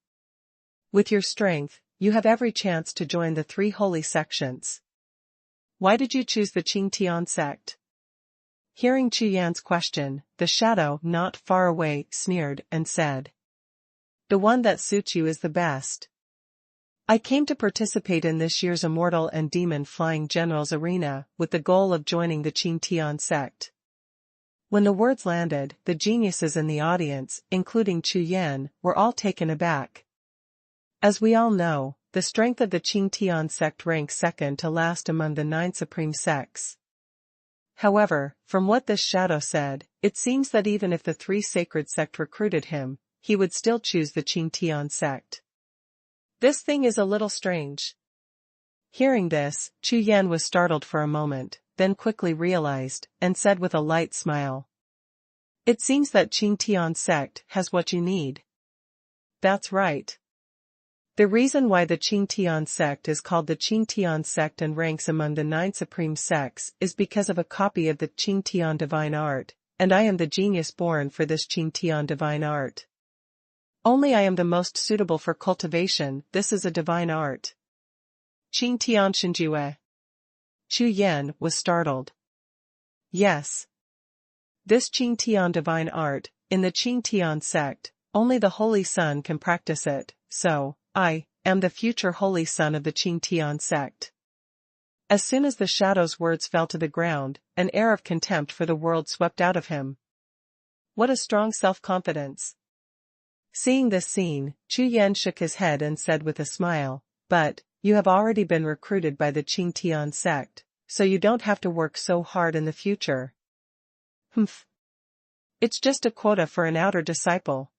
"With your strength, you have every chance to join the three holy sections. Why did you choose the Qingtian sect?" Hearing Chu Yan's question, the shadow not far away sneered and said, "The one that suits you is the best. I came to participate in this year's Immortal and Demon Flying Generals Arena with the goal of joining the Qingtian sect." When the words landed, the geniuses in the audience, including Chu Yan, were all taken aback. As we all know, the strength of the Qingtian sect ranks second to last among the 9 supreme sects. However, from what this shadow said, it seems that even if the 3 sacred sect recruited him, he would still choose the Qingtian sect. This thing is a little strange. Hearing this, Chu Yan was startled for a moment, then quickly realized, and said with a light smile, "It seems that Qingtian sect has what you need." That's right. The reason why the Qingtian sect is called the Qingtian sect and ranks among the 9 supreme sects is because of a copy of the Qingtian divine art, and I am the genius born for this Qingtian divine art. Only I am the most suitable for cultivation. This is a divine art. Qingtian Shinjue. Chu Yan was startled. Yes. This Qingtian divine art, in the Qingtian sect, only the Holy Son can practice it, so, I am the future Holy Son of the Qingtian sect. As soon as the shadow's words fell to the ground, an air of contempt for the world swept out of him. What a strong self-confidence. Seeing this scene, Chu Yan shook his head and said with a smile, "But, you have already been recruited by the Qingtian sect, so you don't have to work so hard in the future. Humph. It's just a quota for an outer disciple.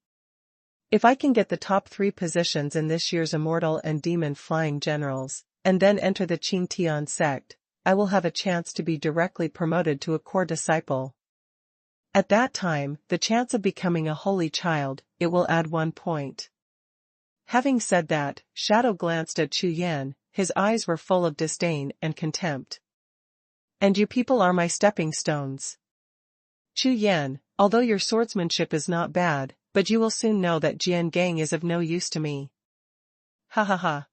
If I can get the top 3 positions in this year's Immortal and Demon Flying Generals, and then enter the Qing Tian sect, I will have a chance to be directly promoted to a core disciple. At that time, the chance of becoming a holy child, it will add 1 point. Having said that, Shadow glanced at Chu Yan, his eyes were full of disdain and contempt. And you people are my stepping stones. Chu Yan, although your swordsmanship is not bad, but you will soon know that Jian Gang is of no use to me. Ha ha ha.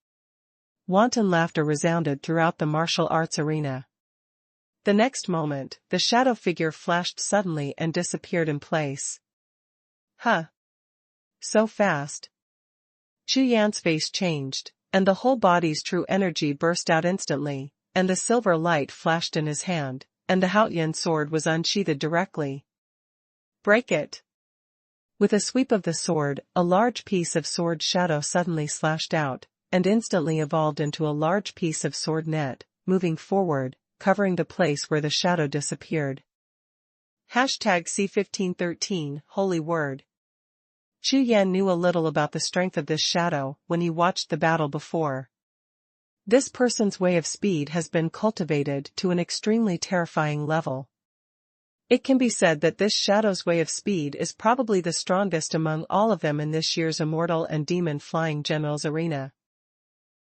Wanton laughter resounded throughout the martial arts arena. The next moment, the shadow figure flashed suddenly and disappeared in place. Huh. So fast. Chu Yan's face changed, and the whole body's true energy burst out instantly, and the silver light flashed in his hand, and the Haotian sword was unsheathed directly. Break it. With a sweep of the sword, a large piece of sword shadow suddenly slashed out, and instantly evolved into a large piece of sword net, moving forward, covering the place where the shadow disappeared. #C1513 Holy Word. Chu Yan knew a little about the strength of this shadow when he watched the battle before. This person's way of speed has been cultivated to an extremely terrifying level. It can be said that this shadow's way of speed is probably the strongest among all of them in this year's Immortal and Demon Flying Generals arena.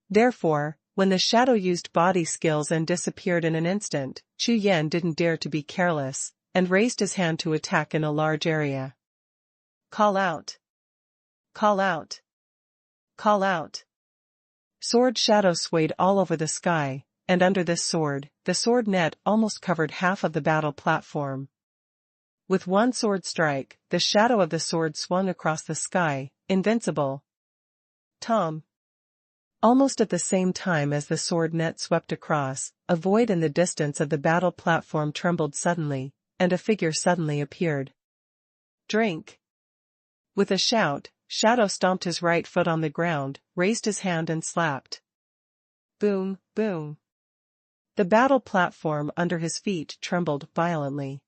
Therefore, when the shadow used body skills and disappeared in an instant, Chu Yan didn't dare to be careless, and raised his hand to attack in a large area. Call out. Call out. Call out. Sword shadow swayed all over the sky, and under this sword, the sword net almost covered half of the battle platform. With one sword strike, the shadow of the sword swung across the sky, invincible. Tom. Almost at the same time as the sword net swept across, a void in the distance of the battle platform trembled suddenly, and a figure suddenly appeared. Drink. With a shout, Shadow stomped his right foot on the ground, raised his hand and slapped. Boom, boom. The battle platform under his feet trembled violently.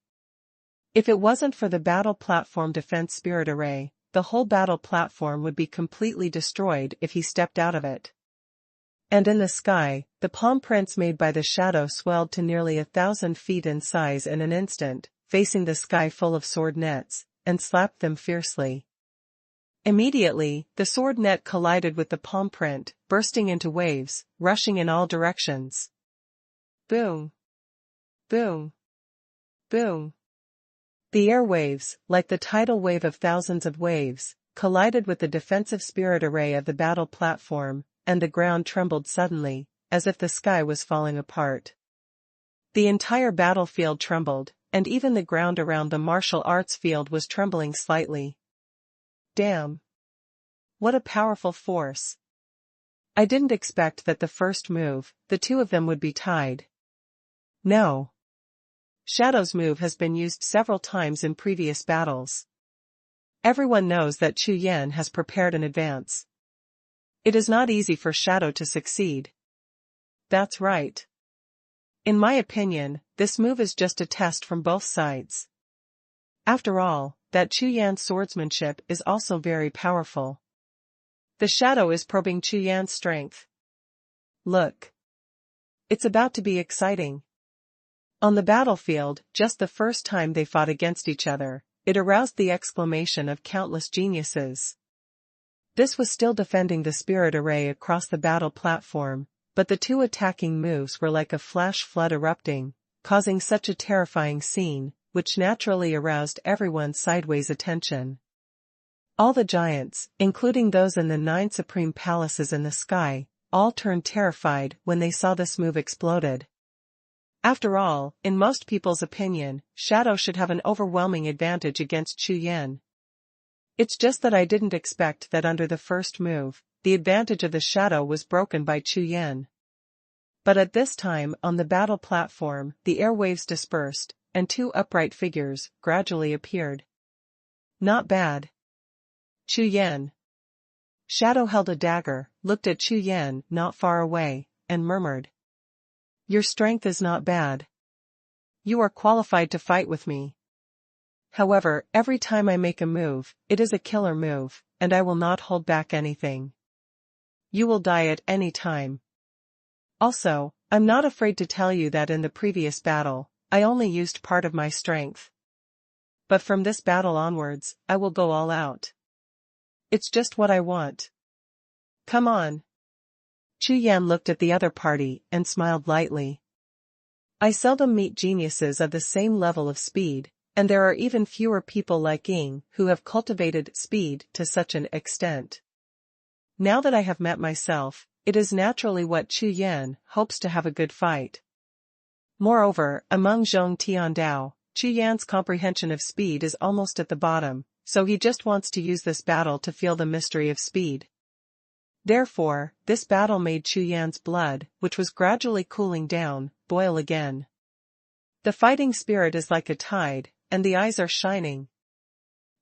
If it wasn't for the battle platform defense spirit array, the whole battle platform would be completely destroyed if he stepped out of it. And in the sky, the palm prints made by the shadow swelled to nearly 1,000 feet in size in an instant, facing the sky full of sword nets, and slapped them fiercely. Immediately, the sword net collided with the palm print, bursting into waves, rushing in all directions. Boom. Boom. Boom. The airwaves, like the tidal wave of thousands of waves, collided with the defensive spirit array of the battle platform, and the ground trembled suddenly, as if the sky was falling apart. The entire battlefield trembled, and even the ground around the martial arts field was trembling slightly. Damn. What a powerful force. I didn't expect that the first move, the two of them would be tied. No. Shadow's move has been used several times in previous battles. Everyone knows that Chu Yan has prepared in advance. It is not easy for Shadow to succeed. That's right. In my opinion, this move is just a test from both sides. After all, that Chu Yan's swordsmanship is also very powerful. The shadow is probing Chu Yan's strength. Look. It's about to be exciting. On the battlefield, just the first time they fought against each other, it aroused the exclamation of countless geniuses. This was still defending the spirit array across the battle platform, but the two attacking moves were like a flash flood erupting, causing such a terrifying scene, which naturally aroused everyone's sideways attention. All the giants, including those in the 9 supreme palaces in the sky, all turned terrified when they saw this move exploded. After all, in most people's opinion, Shadow should have an overwhelming advantage against Chu Yan. It's just that I didn't expect that under the first move, the advantage of the shadow was broken by Chu Yan. But at this time on the battle platform, the airwaves dispersed, and two upright figures gradually appeared. Not bad. Chu Yan. Shadow held a dagger, looked at Chu Yan not far away, and murmured. Your strength is not bad. You are qualified to fight with me. However, every time I make a move, it is a killer move, and I will not hold back anything. You will die at any time. Also, I'm not afraid to tell you that in the previous battle, I only used part of my strength. But from this battle onwards, I will go all out. It's just what I want. Come on. Chu Yan looked at the other party and smiled lightly. I seldom meet geniuses of the same level of speed, and there are even fewer people like Ying who have cultivated speed to such an extent. Now that I have met myself, it is naturally what Chu Yan hopes to have a good fight. Moreover, among Zhong Tiandao, Chu Yan's comprehension of speed is almost at the bottom, so he just wants to use this battle to feel the mystery of speed. Therefore, this battle made Chu Yan's blood, which was gradually cooling down, boil again. The fighting spirit is like a tide, and the eyes are shining.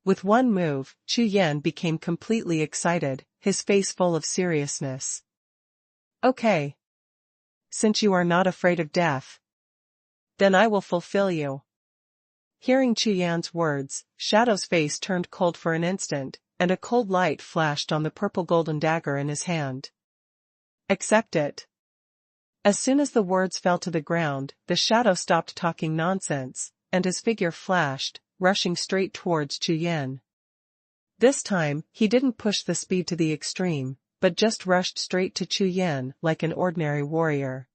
With one move, Chu Yan became completely excited, his face full of seriousness. Okay. Since you are not afraid of death, then I will fulfill you. Hearing Chu Yan's words, Shadow's face turned cold for an instant, and a cold light flashed on the purple golden dagger in his hand. Accept it. As soon as the words fell to the ground, the shadow stopped talking nonsense, and his figure flashed, rushing straight towards Chu Yan. This time, he didn't push the speed to the extreme, but just rushed straight to Chu Yan like an ordinary warrior.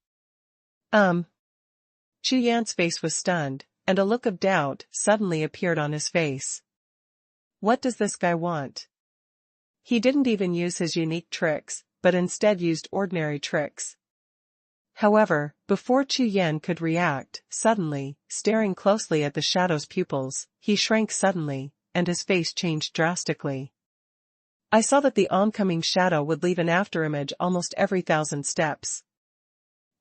Chu Yan's face was stunned, and a look of doubt suddenly appeared on his face. What does this guy want? He didn't even use his unique tricks, but instead used ordinary tricks. However, before Chu Yan could react, suddenly, staring closely at the shadow's pupils, he shrank suddenly, and his face changed drastically. I saw that the oncoming shadow would leave an afterimage almost every 1,000 steps.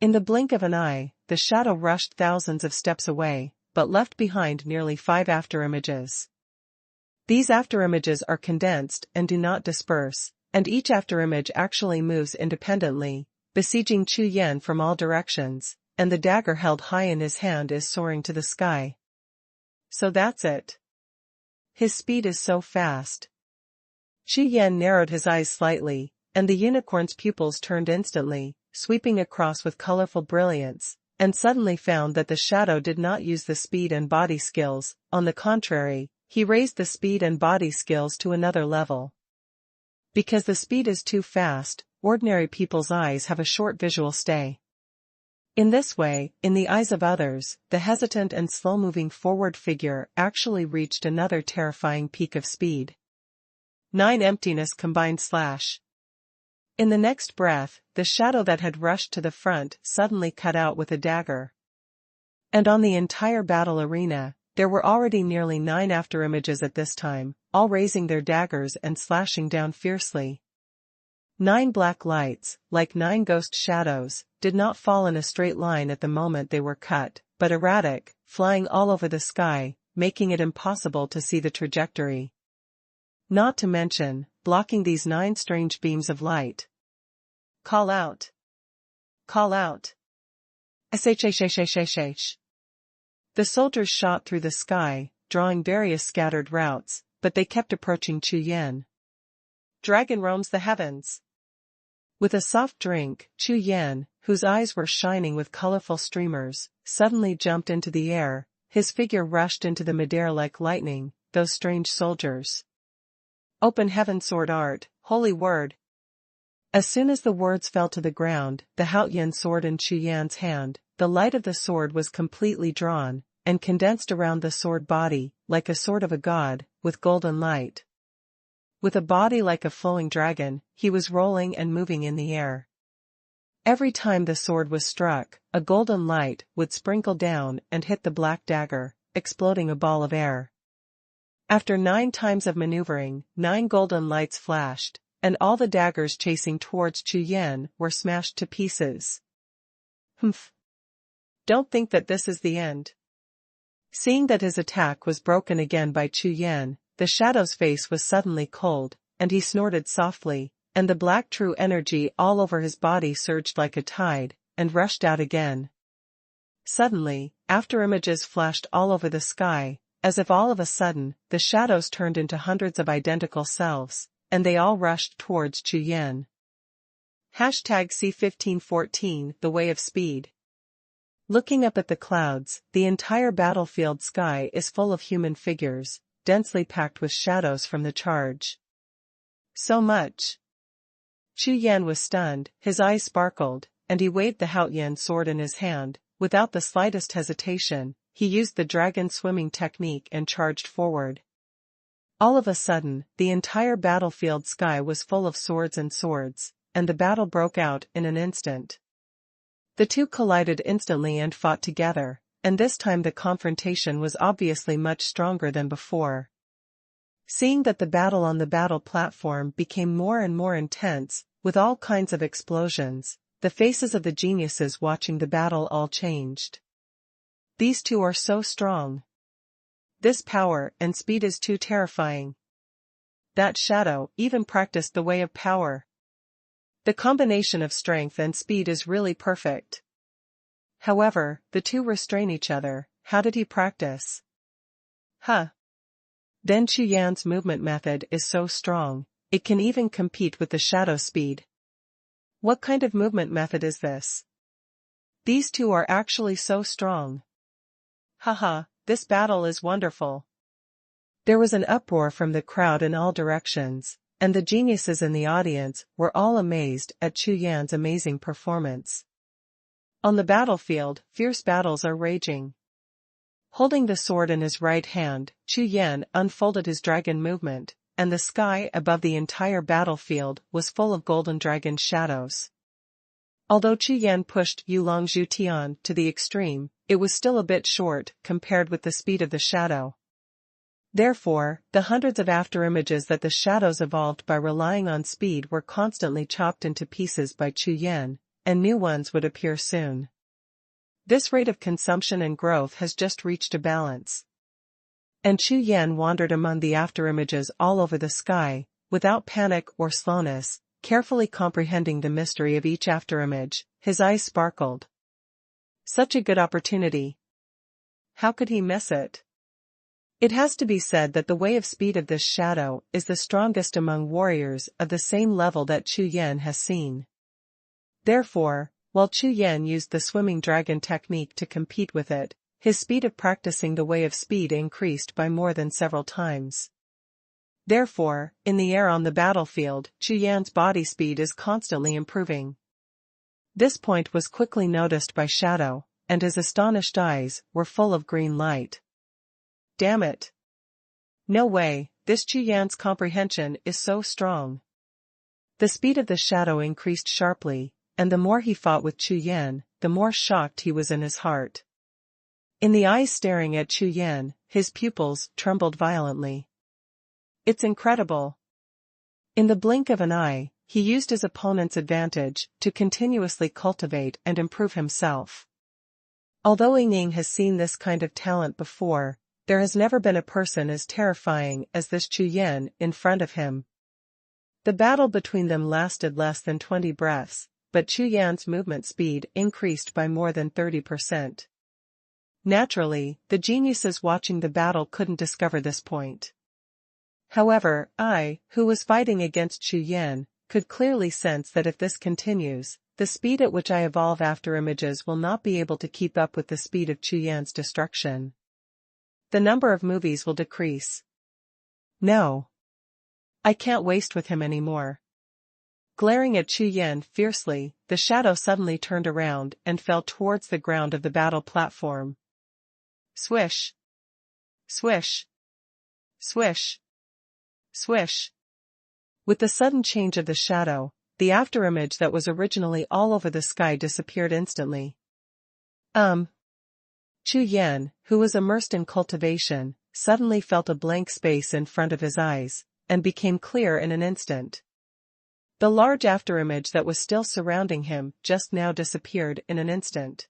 In the blink of an eye, the shadow rushed thousands of steps away, but left behind nearly 5 afterimages. These afterimages are condensed and do not disperse, and each afterimage actually moves independently, besieging Chu Yan from all directions, and the dagger held high in his hand is soaring to the sky. So that's it. His speed is so fast. Chu Yan narrowed his eyes slightly, and the unicorn's pupils turned instantly, sweeping across with colorful brilliance, and suddenly found that the shadow did not use the speed and body skills, on the contrary, he raised the speed and body skills to another level. Because the speed is too fast, ordinary people's eyes have a short visual stay. In this way, in the eyes of others, the hesitant and slow-moving forward figure actually reached another terrifying peak of speed. 9 emptiness combined slash. In the next breath, the shadow that had rushed to the front suddenly cut out with a dagger. And on the entire battle arena, there were already nearly 9 afterimages at this time, all raising their daggers and slashing down fiercely. 9 black lights, like 9 ghost shadows, did not fall in a straight line at the moment they were cut, but erratic, flying all over the sky, making it impossible to see the trajectory. Not to mention, blocking these 9 strange beams of light. Call out. Call out. Shh. The soldiers shot through the sky, drawing various scattered routes, but they kept approaching Chu Yan. Dragon roams the heavens. With a soft drink, Chu Yan, whose eyes were shining with colorful streamers, suddenly jumped into the air, his figure rushed into the midair like lightning, those strange soldiers. Open heaven sword art, holy word. As soon as the words fell to the ground, the Haotian sword in Chu Yan's hand, the light of the sword was completely drawn, and condensed around the sword body, like a sword of a god, with golden light. With a body like a flowing dragon, he was rolling and moving in the air. Every time the sword was struck, a golden light would sprinkle down and hit the black dagger, exploding a ball of air. After 9 times of maneuvering, 9 golden lights flashed, and all the daggers chasing towards Chu Yan were smashed to pieces. Humph. Don't think that this is the end. Seeing that his attack was broken again by Chu Yan, the shadow's face was suddenly cold, and he snorted softly, and the black true energy all over his body surged like a tide, and rushed out again. Suddenly, afterimages flashed all over the sky, as if all of a sudden, the shadows turned into hundreds of identical selves, and they all rushed towards Chu Yan. #C1514 The Way of Speed. Looking up at the clouds, the entire battlefield sky is full of human figures, densely packed with shadows from the charge. So much. Chu Yan was stunned, his eyes sparkled, and he waved the Haotian sword in his hand. Without the slightest hesitation, he used the dragon swimming technique and charged forward. All of a sudden, the entire battlefield sky was full of swords, and the battle broke out in an instant. The two collided instantly and fought together, and this time the confrontation was obviously much stronger than before. Seeing that the battle on the battle platform became more and more intense, with all kinds of explosions, the faces of the geniuses watching the battle all changed. These two are so strong. This power and speed is too terrifying. That shadow even practiced the way of power. The combination of strength and speed is really perfect. However, the two restrain each other. How did he practice? Then Chu Yan's movement method is so strong, it can even compete with the shadow speed. What kind of movement method is this? These two are actually so strong. This battle is wonderful. There was an uproar from the crowd in all directions, and the geniuses in the audience were all amazed at Chu Yan's amazing performance. On the battlefield, fierce battles are raging. Holding the sword in his right hand, Chu Yan unfolded his dragon movement, and the sky above the entire battlefield was full of golden dragon shadows. Although Chu Yan pushed Yulong Zhutian to the extreme, it was still a bit short compared with the speed of the shadow. Therefore, the hundreds of afterimages that the shadows evolved by relying on speed were constantly chopped into pieces by Chu Yan, and new ones would appear soon. This rate of consumption and growth has just reached a balance. And Chu Yan wandered among the afterimages all over the sky, without panic or slowness, carefully comprehending the mystery of each afterimage. His eyes sparkled. Such a good opportunity. How could he miss it? It has to be said that the way of speed of this shadow is the strongest among warriors of the same level that Chu Yan has seen. Therefore, while Chu Yan used the swimming dragon technique to compete with it, his speed of practicing the way of speed increased by more than several times. Therefore, in the air on the battlefield, Chu Yan's body speed is constantly improving. This point was quickly noticed by Shadow, and his astonished eyes were full of green light. Damn it! No way, this Chu Yan's comprehension is so strong. The speed of the shadow increased sharply, and the more he fought with Chu Yan, the more shocked he was in his heart. In the eyes staring at Chu Yan, his pupils trembled violently. It's incredible. In the blink of an eye, he used his opponent's advantage to continuously cultivate and improve himself. Although Ying has seen this kind of talent before, there has never been a person as terrifying as this Chu Yan in front of him. The battle between them lasted less than 20 breaths, but Chu Yan's movement speed increased by more than 30%. Naturally, the geniuses watching the battle couldn't discover this point. However, I, who was fighting against Chu Yan, could clearly sense that if this continues, the speed at which I evolve afterimages will not be able to keep up with the speed of Chu Yan's destruction. The number of movies will decrease. No. I can't waste with him anymore. Glaring at Chu Yan fiercely, the shadow suddenly turned around and fell towards the ground of the battle platform. Swish! Swish! Swish! Swish! With the sudden change of the shadow, the afterimage that was originally all over the sky disappeared instantly. Chu Yan, who was immersed in cultivation, suddenly felt a blank space in front of his eyes, and became clear in an instant. The large afterimage that was still surrounding him just now disappeared in an instant.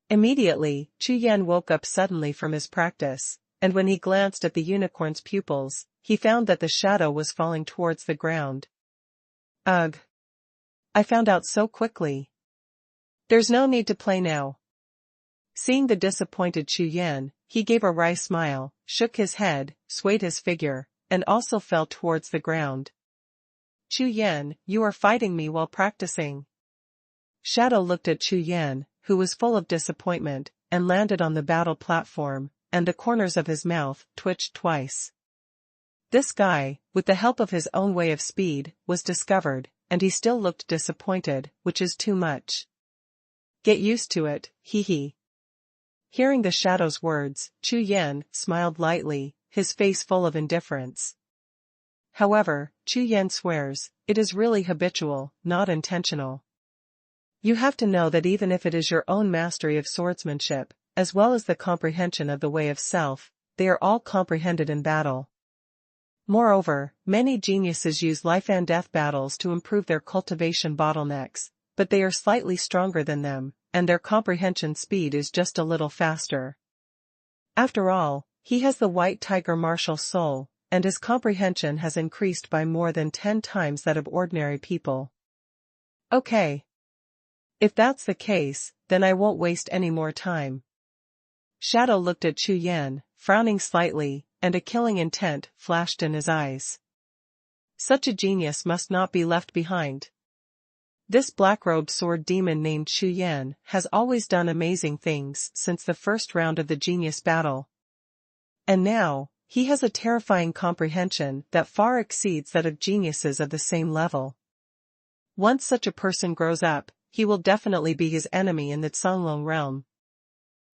Immediately, Chu Yan woke up suddenly from his practice, and when he glanced at the unicorn's pupils, he found that the shadow was falling towards the ground. Ugh! I found out so quickly. There's no need to play now. Seeing the disappointed Chu Yan, he gave a wry smile, shook his head, swayed his figure, and also fell towards the ground. Chu Yan, you are fighting me while practicing. Shadow looked at Chu Yan, who was full of disappointment, and landed on the battle platform, and the corners of his mouth twitched twice. This guy, with the help of his own way of speed, was discovered, and he still looked disappointed, which is too much. Get used to it, hee. Hearing the Shadow's words, Chu Yan smiled lightly, his face full of indifference. However, Chu Yan swears, it is really habitual, not intentional. You have to know that even if it is your own mastery of swordsmanship, as well as the comprehension of the way of self, they are all comprehended in battle. Moreover, many geniuses use life and death battles to improve their cultivation bottlenecks, but they are slightly stronger than them, and their comprehension speed is just a little faster. After all, he has the white tiger martial soul, and his comprehension has increased by more than 10 times that of ordinary people. Okay. If that's the case, then I won't waste any more time. Shadow looked at Chu Yan, frowning slightly, and a killing intent flashed in his eyes. Such a genius must not be left behind. This black-robed sword demon named Chu Yan has always done amazing things since the first round of the genius battle. And now, he has a terrifying comprehension that far exceeds that of geniuses of the same level. Once such a person grows up, he will definitely be his enemy in the Canglong realm.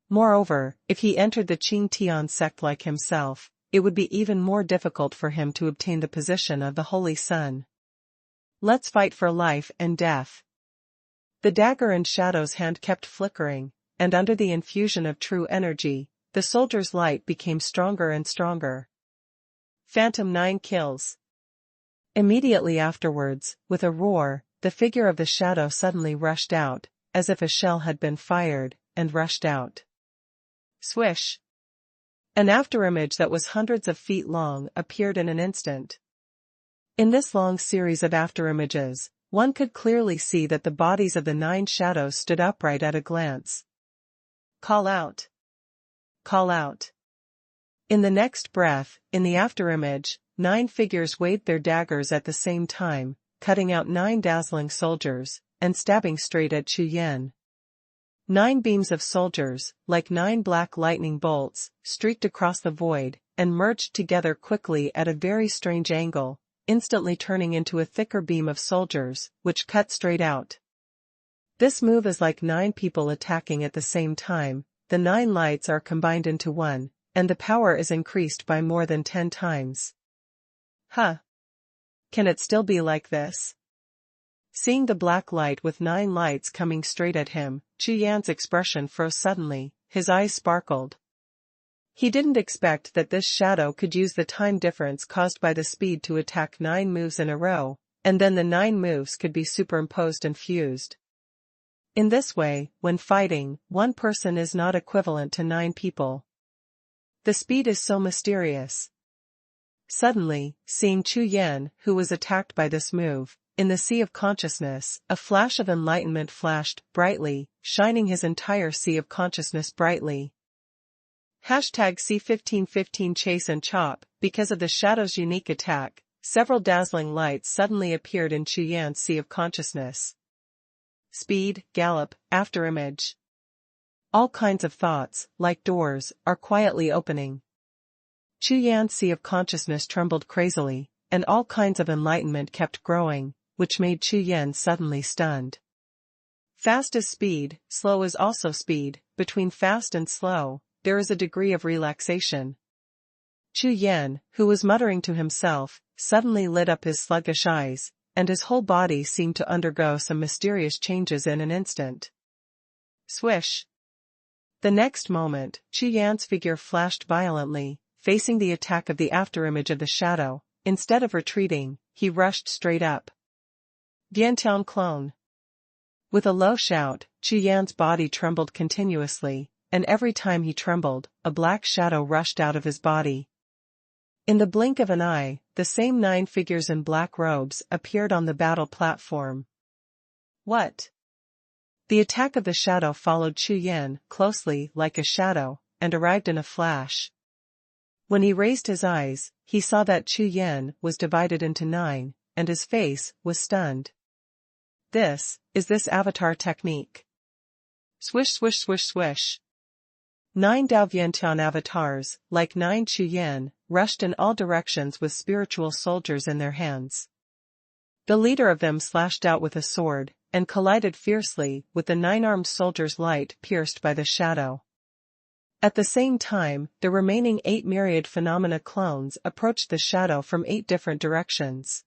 Moreover, if he entered the Qing Tian sect like himself, it would be even more difficult for him to obtain the position of the Holy Sun. Let's fight for life and death. The dagger in Shadow's hand kept flickering, and under the infusion of true energy, the soldier's light became stronger and stronger. Phantom 9 kills. Immediately afterwards, with a roar, the figure of the Shadow suddenly rushed out, as if a shell had been fired, and rushed out. Swish! An afterimage that was hundreds of feet long appeared in an instant. In this long series of afterimages, one could clearly see that the bodies of the 9 shadows stood upright at a glance. Call out! Call out! In the next breath, in the afterimage, 9 figures waved their daggers at the same time, cutting out 9 dazzling soldiers, and stabbing straight at Chu Yan. 9 beams of soldiers, like 9 black lightning bolts, streaked across the void, and merged together quickly at a very strange angle, instantly turning into a thicker beam of soldiers, which cut straight out. This move is like 9 people attacking at the same time, the 9 lights are combined into one, and the power is increased by more than 10 times. Huh! Can it still be like this? Seeing the black light with 9 lights coming straight at him, Chu Yan's expression froze suddenly, his eyes sparkled. He didn't expect that this shadow could use the time difference caused by the speed to attack 9 moves in a row, and then the 9 moves could be superimposed and fused. In this way, when fighting, one person is not equivalent to 9 people. The speed is so mysterious. Suddenly, seeing Chu Yan, who was attacked by this move, in the sea of consciousness, a flash of enlightenment flashed brightly, shining his entire sea of consciousness brightly. #C1515 Chase and Chop. Because of the shadow's unique attack, several dazzling lights suddenly appeared in Chu Yan's sea of consciousness. Speed, gallop, afterimage. All kinds of thoughts, like doors, are quietly opening. Chu Yan's sea of consciousness trembled crazily, and all kinds of enlightenment kept growing, which made Chu Yan suddenly stunned. Fast is speed, slow is also speed. Between fast and slow, there is a degree of relaxation. Chu Yan, who was muttering to himself, suddenly lit up his sluggish eyes, and his whole body seemed to undergo some mysterious changes in an instant. Swish! The next moment, Chu Yan's figure flashed violently, facing the attack of the afterimage of the shadow. Instead of retreating, he rushed straight up. Diantian clone. With a low shout, Chu Yan's body trembled continuously, and every time he trembled, a black shadow rushed out of his body. In the blink of an eye, the same 9 figures in black robes appeared on the battle platform. What? The attack of the shadow followed Chu Yan closely like a shadow, and arrived in a flash. When he raised his eyes, he saw that Chu Yan was divided into 9, and his face was stunned. This avatar technique. Swish swish swish swish. 9 Dao Vientian avatars, like 9 Chu Yan, rushed in all directions with spiritual soldiers in their hands. The leader of them slashed out with a sword, and collided fiercely with the 9-armed soldier's light pierced by the shadow. At the same time, the remaining 8 myriad phenomena clones approached the shadow from 8 different directions.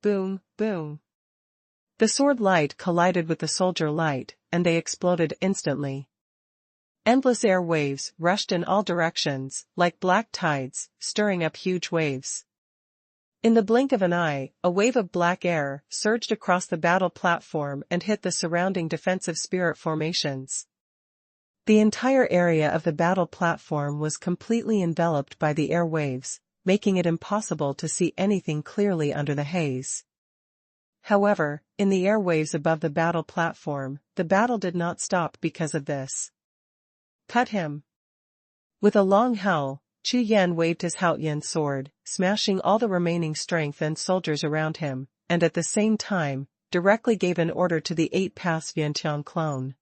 Boom, boom. The sword light collided with the soldier light, and they exploded instantly. Endless air waves rushed in all directions, like black tides, stirring up huge waves. In the blink of an eye, a wave of black air surged across the battle platform and hit the surrounding defensive spirit formations. The entire area of the battle platform was completely enveloped by the air waves, making it impossible to see anything clearly under the haze. However, in the airwaves above the battle platform, the battle did not stop because of this. Cut him! With a long howl, Chu Yan waved his Haotian sword, smashing all the remaining strength and soldiers around him, and at the same time, directly gave an order to the 8 Pass Vientian clone.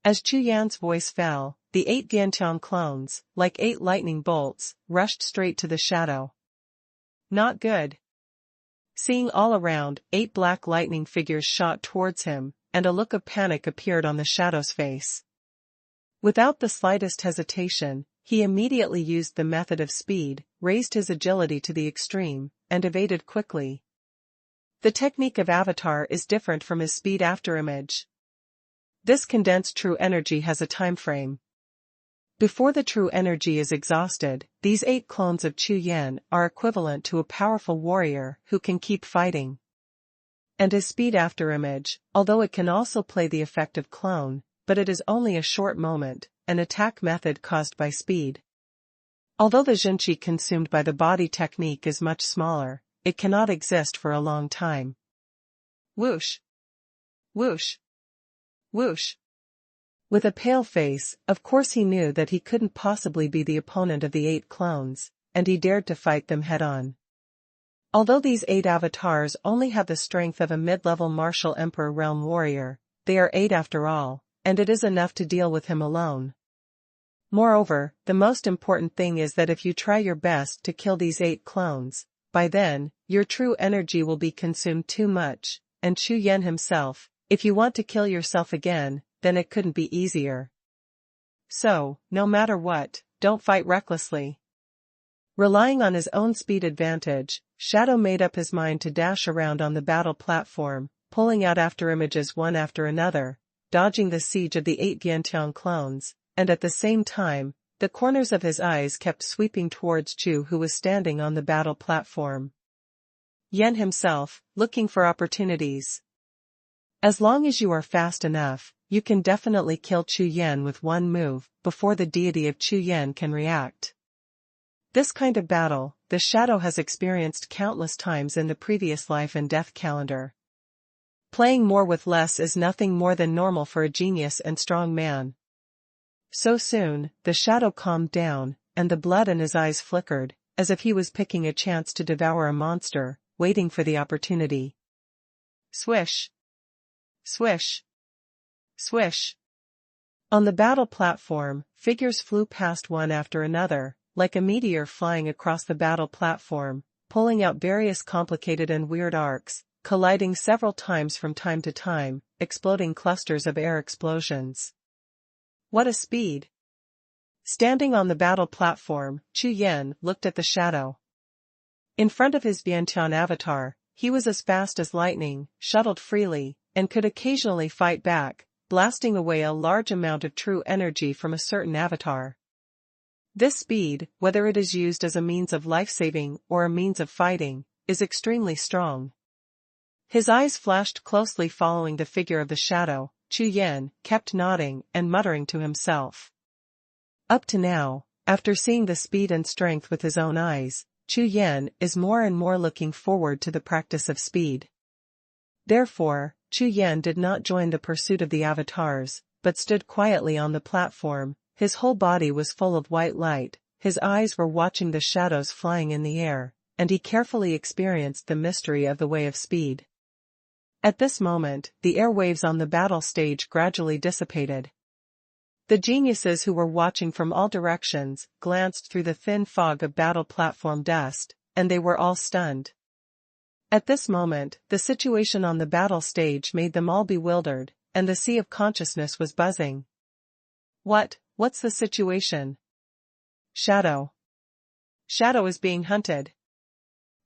As Chu Yan's voice fell, the 8 Vientian clones, like 8 lightning bolts, rushed straight to the shadow. Not good. Seeing all around, 8 black lightning figures shot towards him, and a look of panic appeared on the shadow's face. Without the slightest hesitation, he immediately used the method of speed, raised his agility to the extreme, and evaded quickly. The technique of Avatar is different from his speed afterimage. This condensed true energy has a time frame. Before the true energy is exhausted, these 8 clones of Chu Yan are equivalent to a powerful warrior who can keep fighting. And his speed afterimage, although it can also play the effect of clone, but it is only a short moment, an attack method caused by speed. Although the Xinqi consumed by the body technique is much smaller, it cannot exist for a long time. Whoosh! Whoosh! Whoosh! With a pale face, of course he knew that he couldn't possibly be the opponent of the 8 clones, and he dared to fight them head-on. Although these 8 avatars only have the strength of a mid-level martial emperor realm warrior, they are 8 after all, and it is enough to deal with him alone. Moreover, the most important thing is that if you try your best to kill these 8 clones, by then, your true energy will be consumed too much, and Chu Yan himself, if you want to kill yourself again, then it couldn't be easier. So, no matter what, don't fight recklessly. Relying on his own speed advantage, Shadow made up his mind to dash around on the battle platform, pulling out afterimages one after another, dodging the siege of the 8 Vientian clones, and at the same time, the corners of his eyes kept sweeping towards Chu, who was standing on the battle platform. Yan himself, looking for opportunities. As long as you are fast enough, you can definitely kill Chu Yan with one move, before the deity of Chu Yan can react. This kind of battle, the Shadow has experienced countless times in the previous life and death calendar. Playing more with less is nothing more than normal for a genius and strong man. So soon, the Shadow calmed down, and the blood in his eyes flickered, as if he was picking a chance to devour a monster, waiting for the opportunity. Swish! Swish! Swish! On the battle platform, figures flew past one after another, like a meteor flying across the battle platform, pulling out various complicated and weird arcs, colliding several times from time to time, exploding clusters of air explosions. What a speed! Standing on the battle platform, Chu Yan looked at the Shadow. In front of his Vientian avatar, he was as fast as lightning, shuttled freely, and could occasionally fight back, blasting away a large amount of true energy from a certain avatar. This speed, whether it is used as a means of life-saving or a means of fighting, is extremely strong. His eyes flashed closely following the figure of the Shadow. Chu Yan kept nodding and muttering to himself. Up to now, after seeing the speed and strength with his own eyes, Chu Yan is more and more looking forward to the practice of speed. Therefore, Chu Yan did not join the pursuit of the avatars, but stood quietly on the platform. His whole body was full of white light, his eyes were watching the shadows flying in the air, and he carefully experienced the mystery of the way of speed. At this moment, the airwaves on the battle stage gradually dissipated. The geniuses who were watching from all directions glanced through the thin fog of battle platform dust, and they were all stunned. At this moment, the situation on the battle stage made them all bewildered, and the sea of consciousness was buzzing. What's the situation? Shadow. Shadow is being hunted.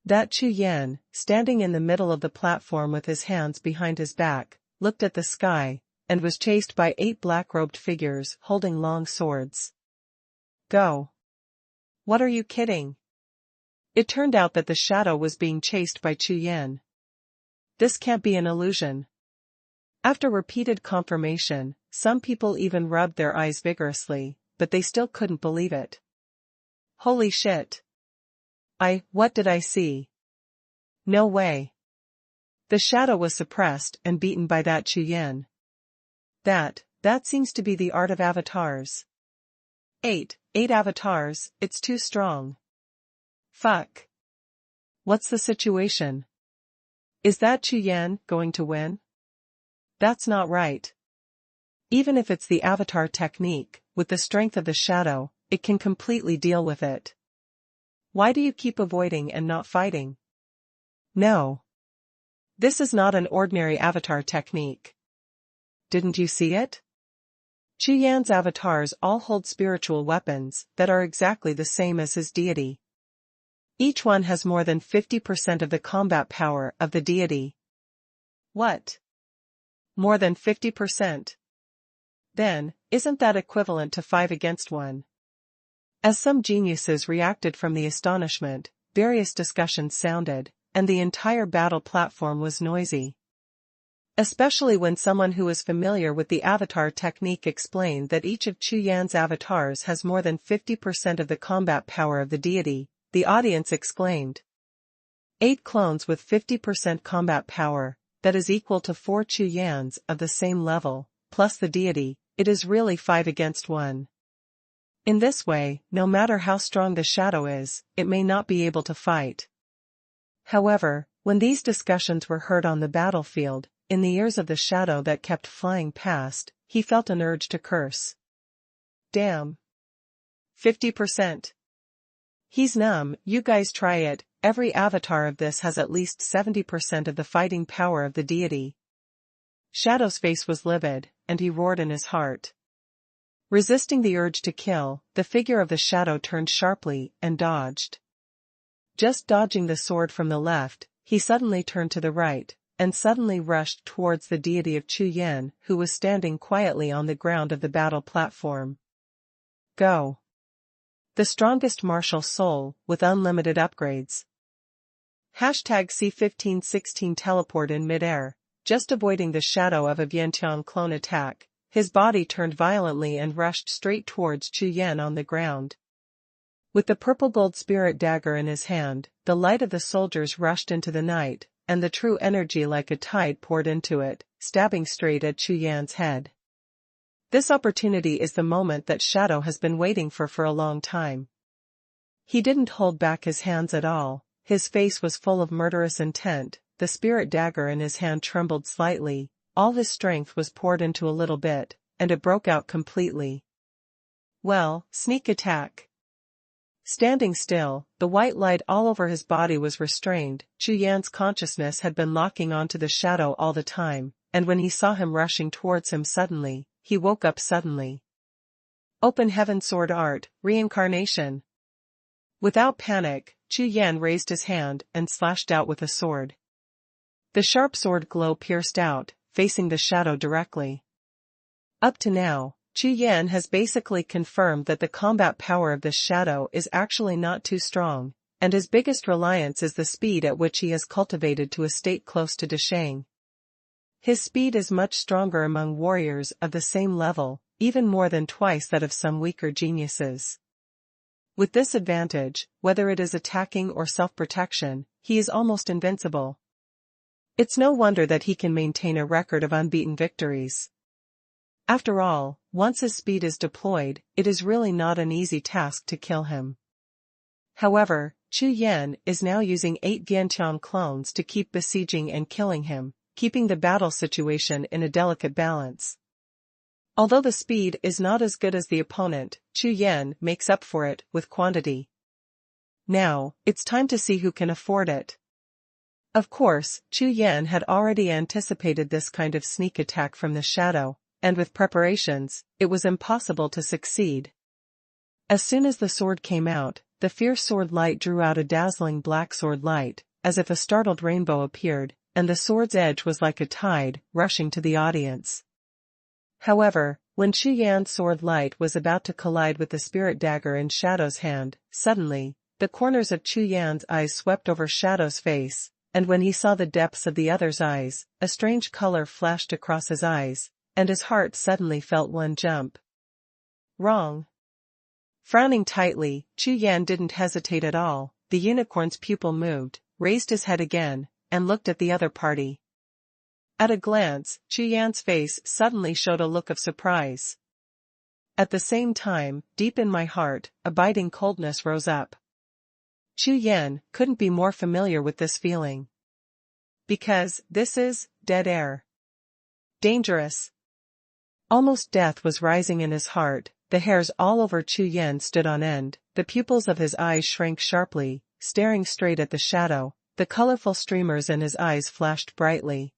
That Chu Yan, standing in the middle of the platform with his hands behind his back, looked at the sky, and was chased by 8 black-robed figures holding long swords. Go. What are you kidding? It turned out that the shadow was being chased by Chu Yan. This can't be an illusion. After repeated confirmation, some people even rubbed their eyes vigorously, but they still couldn't believe it. Holy shit. What did I see? No way. The shadow was suppressed and beaten by that Chu Yan. That seems to be the art of avatars. 8 avatars, it's too strong. Fuck. What's the situation? Is that Chu Yan going to win? That's not right. Even if it's the avatar technique, with the strength of the shadow, it can completely deal with it. Why do you keep avoiding and not fighting? No. This is not an ordinary avatar technique. Didn't you see it? Chu Yan's avatars all hold spiritual weapons that are exactly the same as his deity. Each one has more than 50% of the combat power of the deity. What? More than 50%? Then, isn't that equivalent to 5 against 1? As some geniuses reacted from the astonishment, various discussions sounded, and the entire battle platform was noisy. Especially when someone who was familiar with the avatar technique explained that each of Chu Yan's avatars has more than 50% of the combat power of the deity, the audience exclaimed. 8 clones with 50% combat power, that is equal to 4 Chu Yans of the same level, plus the deity, it is really 5 against 1. In this way, no matter how strong the shadow is, it may not be able to fight. However, when these discussions were heard on the battlefield, in the ears of the shadow that kept flying past, he felt an urge to curse. Damn. 50%. He's numb, you guys try it, every avatar of this has at least 70% of the fighting power of the deity. Shadow's face was livid, and he roared in his heart. Resisting the urge to kill, the figure of the shadow turned sharply and dodged. Just dodging the sword from the left, he suddenly turned to the right, and suddenly rushed towards the deity of Chu Yan, who was standing quietly on the ground of the battle platform. Go. The strongest martial soul, with unlimited upgrades. #C1516 teleport in midair, just avoiding the shadow of a Vientiane clone attack. His body turned violently and rushed straight towards Chu Yan on the ground. With the purple gold spirit dagger in his hand, the light of the soldiers rushed into the night, and the true energy like a tide poured into it, stabbing straight at Chu Yan's head. This opportunity is the moment that Shadow has been waiting for a long time. He didn't hold back his hands at all, his face was full of murderous intent, the spirit dagger in his hand trembled slightly. All his strength was poured into a little bit, and it broke out completely. Well, sneak attack. Standing still, the white light all over his body was restrained. Chu Yan's consciousness had been locking onto the shadow all the time, and when he saw him rushing towards him suddenly, he woke up suddenly. Open Heaven Sword Art, Reincarnation. Without panic, Chu Yan raised his hand and slashed out with a sword. The sharp sword glow pierced out, facing the shadow directly. Up to now, Chu Yan has basically confirmed that the combat power of this shadow is actually not too strong, and his biggest reliance is the speed at which he has cultivated to a state close to Dishang. His speed is much stronger among warriors of the same level, even more than twice that of some weaker geniuses. With this advantage, whether it is attacking or self-protection, he is almost invincible. It's no wonder that he can maintain a record of unbeaten victories. After all, once his speed is deployed, it is really not an easy task to kill him. However, Chu Yan is now using 8 Yantian clones to keep besieging and killing him, keeping the battle situation in a delicate balance. Although the speed is not as good as the opponent, Chu Yan makes up for it with quantity. Now, it's time to see who can afford it. Of course, Chu Yan had already anticipated this kind of sneak attack from the shadow, and with preparations, it was impossible to succeed. As soon as the sword came out, the fierce sword light drew out a dazzling black sword light, as if a startled rainbow appeared, and the sword's edge was like a tide, rushing to the audience. However, when Chu Yan's sword light was about to collide with the spirit dagger in Shadow's hand, suddenly, the corners of Chu Yan's eyes swept over Shadow's face, and when he saw the depths of the other's eyes, a strange color flashed across his eyes, and his heart suddenly felt one jump. Wrong. Frowning tightly, Chu Yan didn't hesitate at all. The unicorn's pupil moved, raised his head again, and looked at the other party. At a glance, Chu Yan's face suddenly showed a look of surprise. At the same time, deep in my heart, a biting coldness rose up. Chu Yan couldn't be more familiar with this feeling. Because this is dead air. Dangerous. Almost death was rising in his heart. The hairs all over Chu Yan stood on end, the pupils of his eyes shrank sharply, staring straight at the shadow, the colorful streamers in his eyes flashed brightly.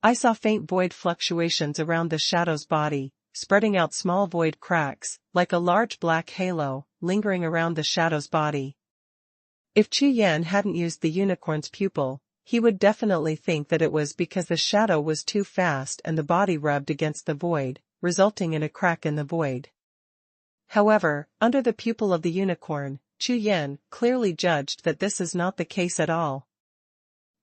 I saw faint void fluctuations around the shadow's body, spreading out small void cracks, like a large black halo, lingering around the shadow's body. If Chu Yan hadn't used the unicorn's pupil, he would definitely think that it was because the shadow was too fast and the body rubbed against the void, resulting in a crack in the void. However, under the pupil of the unicorn, Chu Yan clearly judged that this is not the case at all.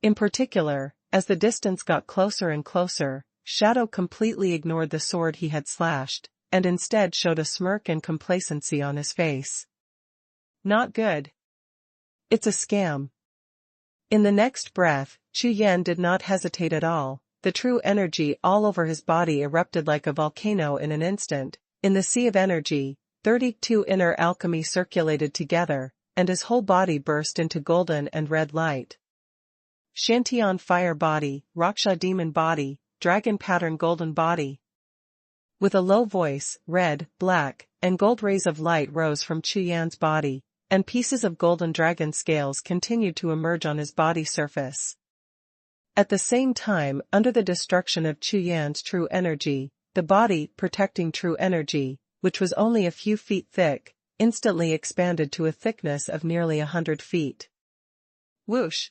In particular, as the distance got closer and closer, Shadow completely ignored the sword he had slashed, and instead showed a smirk and complacency on his face. Not good. It's a scam. In the next breath, Chu Yan did not hesitate at all. The true energy all over his body erupted like a volcano in an instant. In the sea of energy, 32 inner alchemy circulated together, and his whole body burst into golden and red light. Shantian fire body, Raksha demon body, dragon pattern golden body. With a low voice, red, black, and gold rays of light rose from Chu Yan's body, and pieces of golden dragon scales continued to emerge on his body surface. At the same time, under the destruction of Chu Yan's true energy, the body protecting true energy, which was only a few feet thick, instantly expanded to a thickness of nearly 100 feet. Whoosh!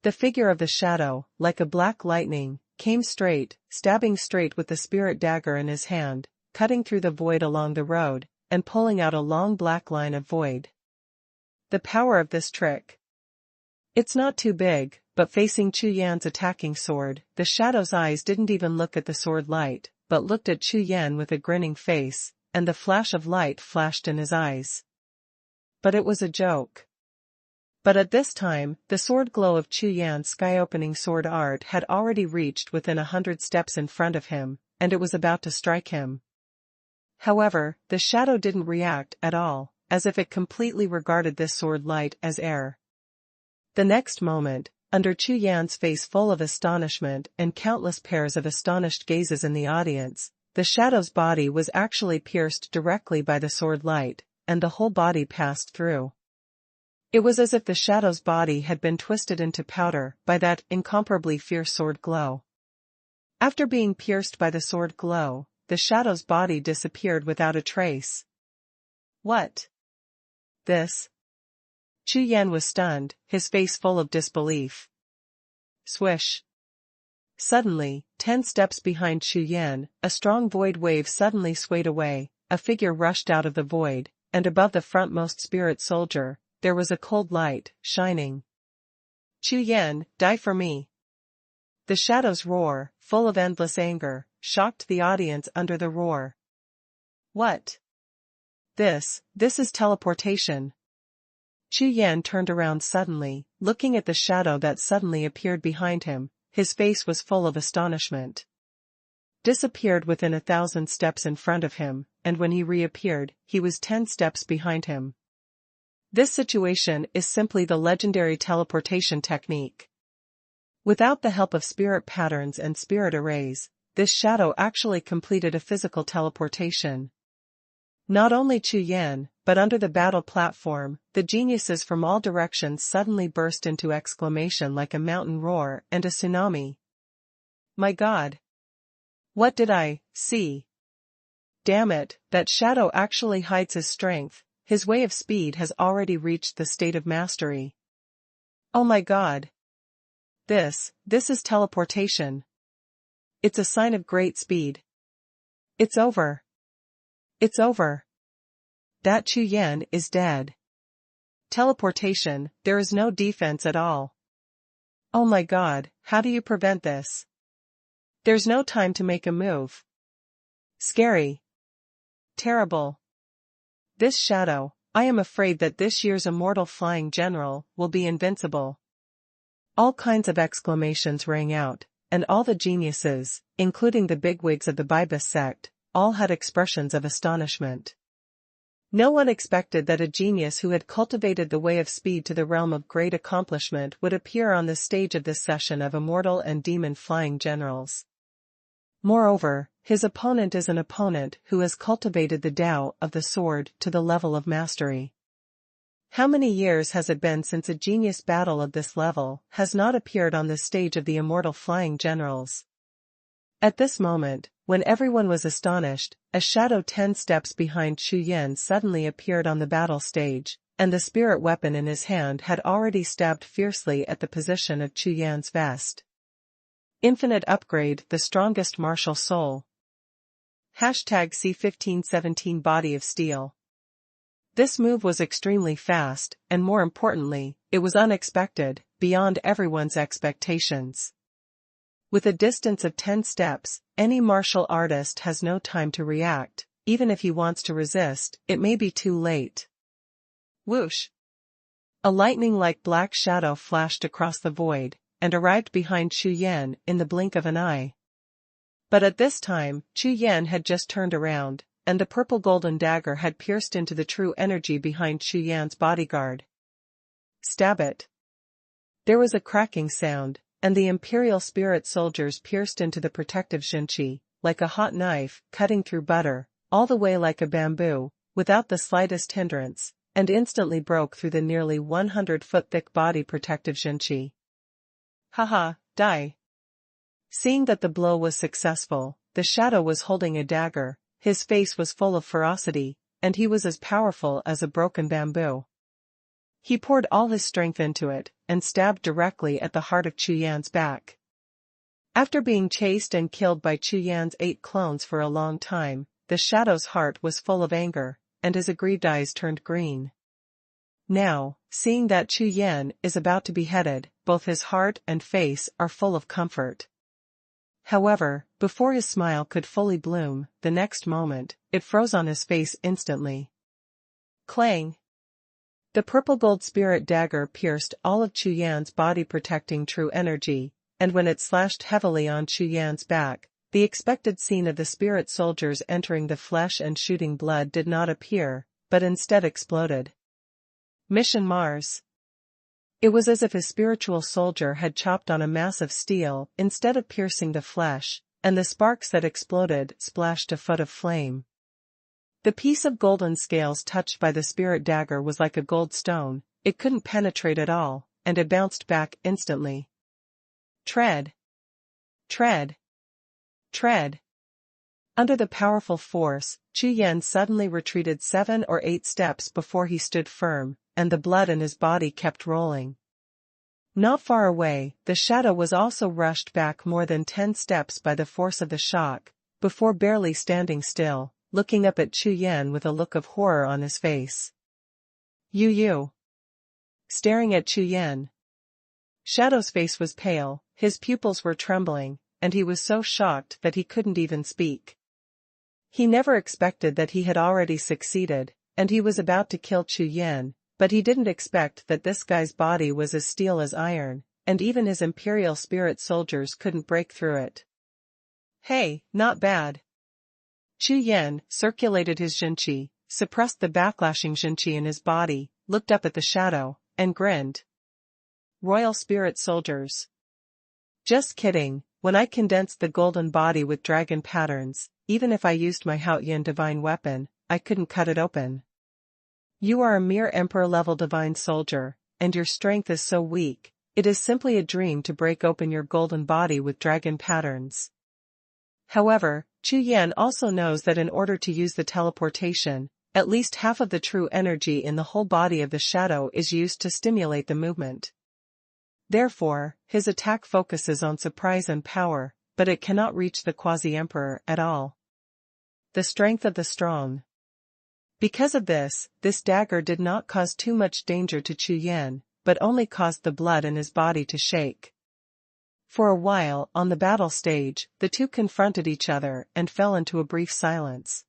The figure of the shadow, like a black lightning, came straight, stabbing straight with the spirit dagger in his hand, cutting through the void along the road, and pulling out a long black line of void. The power of this trick. It's not too big, but facing Chu Yan's attacking sword, the shadow's eyes didn't even look at the sword light, but looked at Chu Yan with a grinning face, and the flash of light flashed in his eyes. But it was a joke. But at this time, the sword glow of Chu Yan's sky-opening sword art had already reached within 100 steps in front of him, and it was about to strike him. However, the shadow didn't react at all, as if it completely regarded this sword light as air. The next moment, under Chu Yan's face full of astonishment and countless pairs of astonished gazes in the audience, the shadow's body was actually pierced directly by the sword light, and the whole body passed through. It was as if the shadow's body had been twisted into powder by that incomparably fierce sword glow. After being pierced by the sword glow, the shadow's body disappeared without a trace. What? This? Chu Yan was stunned, his face full of disbelief. Swish. Suddenly, 10 steps behind Chu Yan, a strong void wave suddenly swayed away, a figure rushed out of the void, and above the frontmost spirit soldier, there was a cold light, shining. Chu Yan, die for me. The shadow's roar, full of endless anger, shocked the audience under the roar. What? This is teleportation. Chu Yan turned around suddenly, looking at the shadow that suddenly appeared behind him. His face was full of astonishment. Disappeared within 1,000 steps in front of him, and when he reappeared, he was 10 steps behind him. This situation is simply the legendary teleportation technique. Without the help of spirit patterns and spirit arrays, this shadow actually completed a physical teleportation. Not only Chu Yan, but under the battle platform, the geniuses from all directions suddenly burst into exclamation like a mountain roar and a tsunami. My God! What did I see? Damn it, that shadow actually hides his strength. His way of speed has already reached the state of mastery. Oh my God! This is teleportation. It's a sign of great speed. It's over. It's over. That Chu Yan is dead. Teleportation, there is no defense at all. Oh my God, how do you prevent this? There's no time to make a move. Scary. Terrible. This shadow, I am afraid that this year's immortal flying general will be invincible. All kinds of exclamations rang out, and all the geniuses, including the bigwigs of the Bibus sect, all had expressions of astonishment. No one expected that a genius who had cultivated the way of speed to the realm of great accomplishment would appear on the stage of this session of immortal and demon flying generals. Moreover, his opponent is an opponent who has cultivated the Tao of the sword to the level of mastery. How many years has it been since a genius battle of this level has not appeared on the stage of the immortal flying generals? At this moment, when everyone was astonished, a shadow 10 steps behind Chu Yan suddenly appeared on the battle stage, and the spirit weapon in his hand had already stabbed fiercely at the position of Chu Yan's vest. Infinite upgrade, the strongest martial soul. #C1517 Body of Steel. This move was extremely fast, and more importantly, it was unexpected, beyond everyone's expectations. With a distance of 10 steps, any martial artist has no time to react. Even if he wants to resist, it may be too late. Whoosh! A lightning-like black shadow flashed across the void, and arrived behind Chu Yan in the blink of an eye. But at this time, Chu Yan had just turned around, and the purple golden dagger had pierced into the true energy behind Chu Yan's bodyguard. Stab it! There was a cracking sound, and the imperial spirit soldiers pierced into the protective Xinqi, like a hot knife, cutting through butter, all the way like a bamboo, without the slightest hindrance, and instantly broke through the nearly 100-foot-thick body protective Xinqi. Haha, die! Seeing that the blow was successful, the shadow was holding a dagger, his face was full of ferocity, and he was as powerful as a broken bamboo. He poured all his strength into it, and stabbed directly at the heart of Chu Yan's back. After being chased and killed by Chu Yan's 8 clones for a long time, the shadow's heart was full of anger, and his aggrieved eyes turned green. Now, seeing that Chu Yan is about to be beheaded, both his heart and face are full of comfort. However, before his smile could fully bloom, the next moment, it froze on his face instantly. Clang! The purple gold spirit dagger pierced all of Chu Yan's body protecting true energy, and when it slashed heavily on Chu Yan's back, the expected scene of the spirit soldiers entering the flesh and shooting blood did not appear, but instead exploded. Mission Mars. It was as if a spiritual soldier had chopped on a mass of steel instead of piercing the flesh, and the sparks that exploded splashed a foot of flame. The piece of golden scales touched by the spirit dagger was like a gold stone, it couldn't penetrate at all, and it bounced back instantly. Tread! Tread! Tread! Under the powerful force, Chu Yan suddenly retreated 7 or 8 steps before he stood firm, and the blood in his body kept rolling. Not far away, the shadow was also rushed back more than 10 steps by the force of the shock, before barely standing still, looking up at Chu Yan with a look of horror on his face. You. Staring at Chu Yan. Shadow's face was pale, his pupils were trembling, and he was so shocked that he couldn't even speak. He never expected that he had already succeeded, and he was about to kill Chu Yan, but he didn't expect that this guy's body was as steel as iron, and even his Imperial Spirit soldiers couldn't break through it. Hey, not bad. Chu Yan circulated his Jinqi, suppressed the backlashing Jinqi in his body, looked up at the shadow, and grinned. Royal Spirit soldiers. Just kidding, when I condensed the golden body with dragon patterns, even if I used my Haoyan divine weapon, I couldn't cut it open. You are a mere emperor-level divine soldier, and your strength is so weak, it is simply a dream to break open your golden body with dragon patterns. However, Chu Yan also knows that in order to use the teleportation, at least half of the true energy in the whole body of the shadow is used to stimulate the movement. Therefore, his attack focuses on surprise and power, but it cannot reach the quasi-emperor at all. The strength of the strong. Because of this dagger did not cause too much danger to Chu Yan, but only caused the blood in his body to shake. For a while, on the battle stage, the two confronted each other and fell into a brief silence.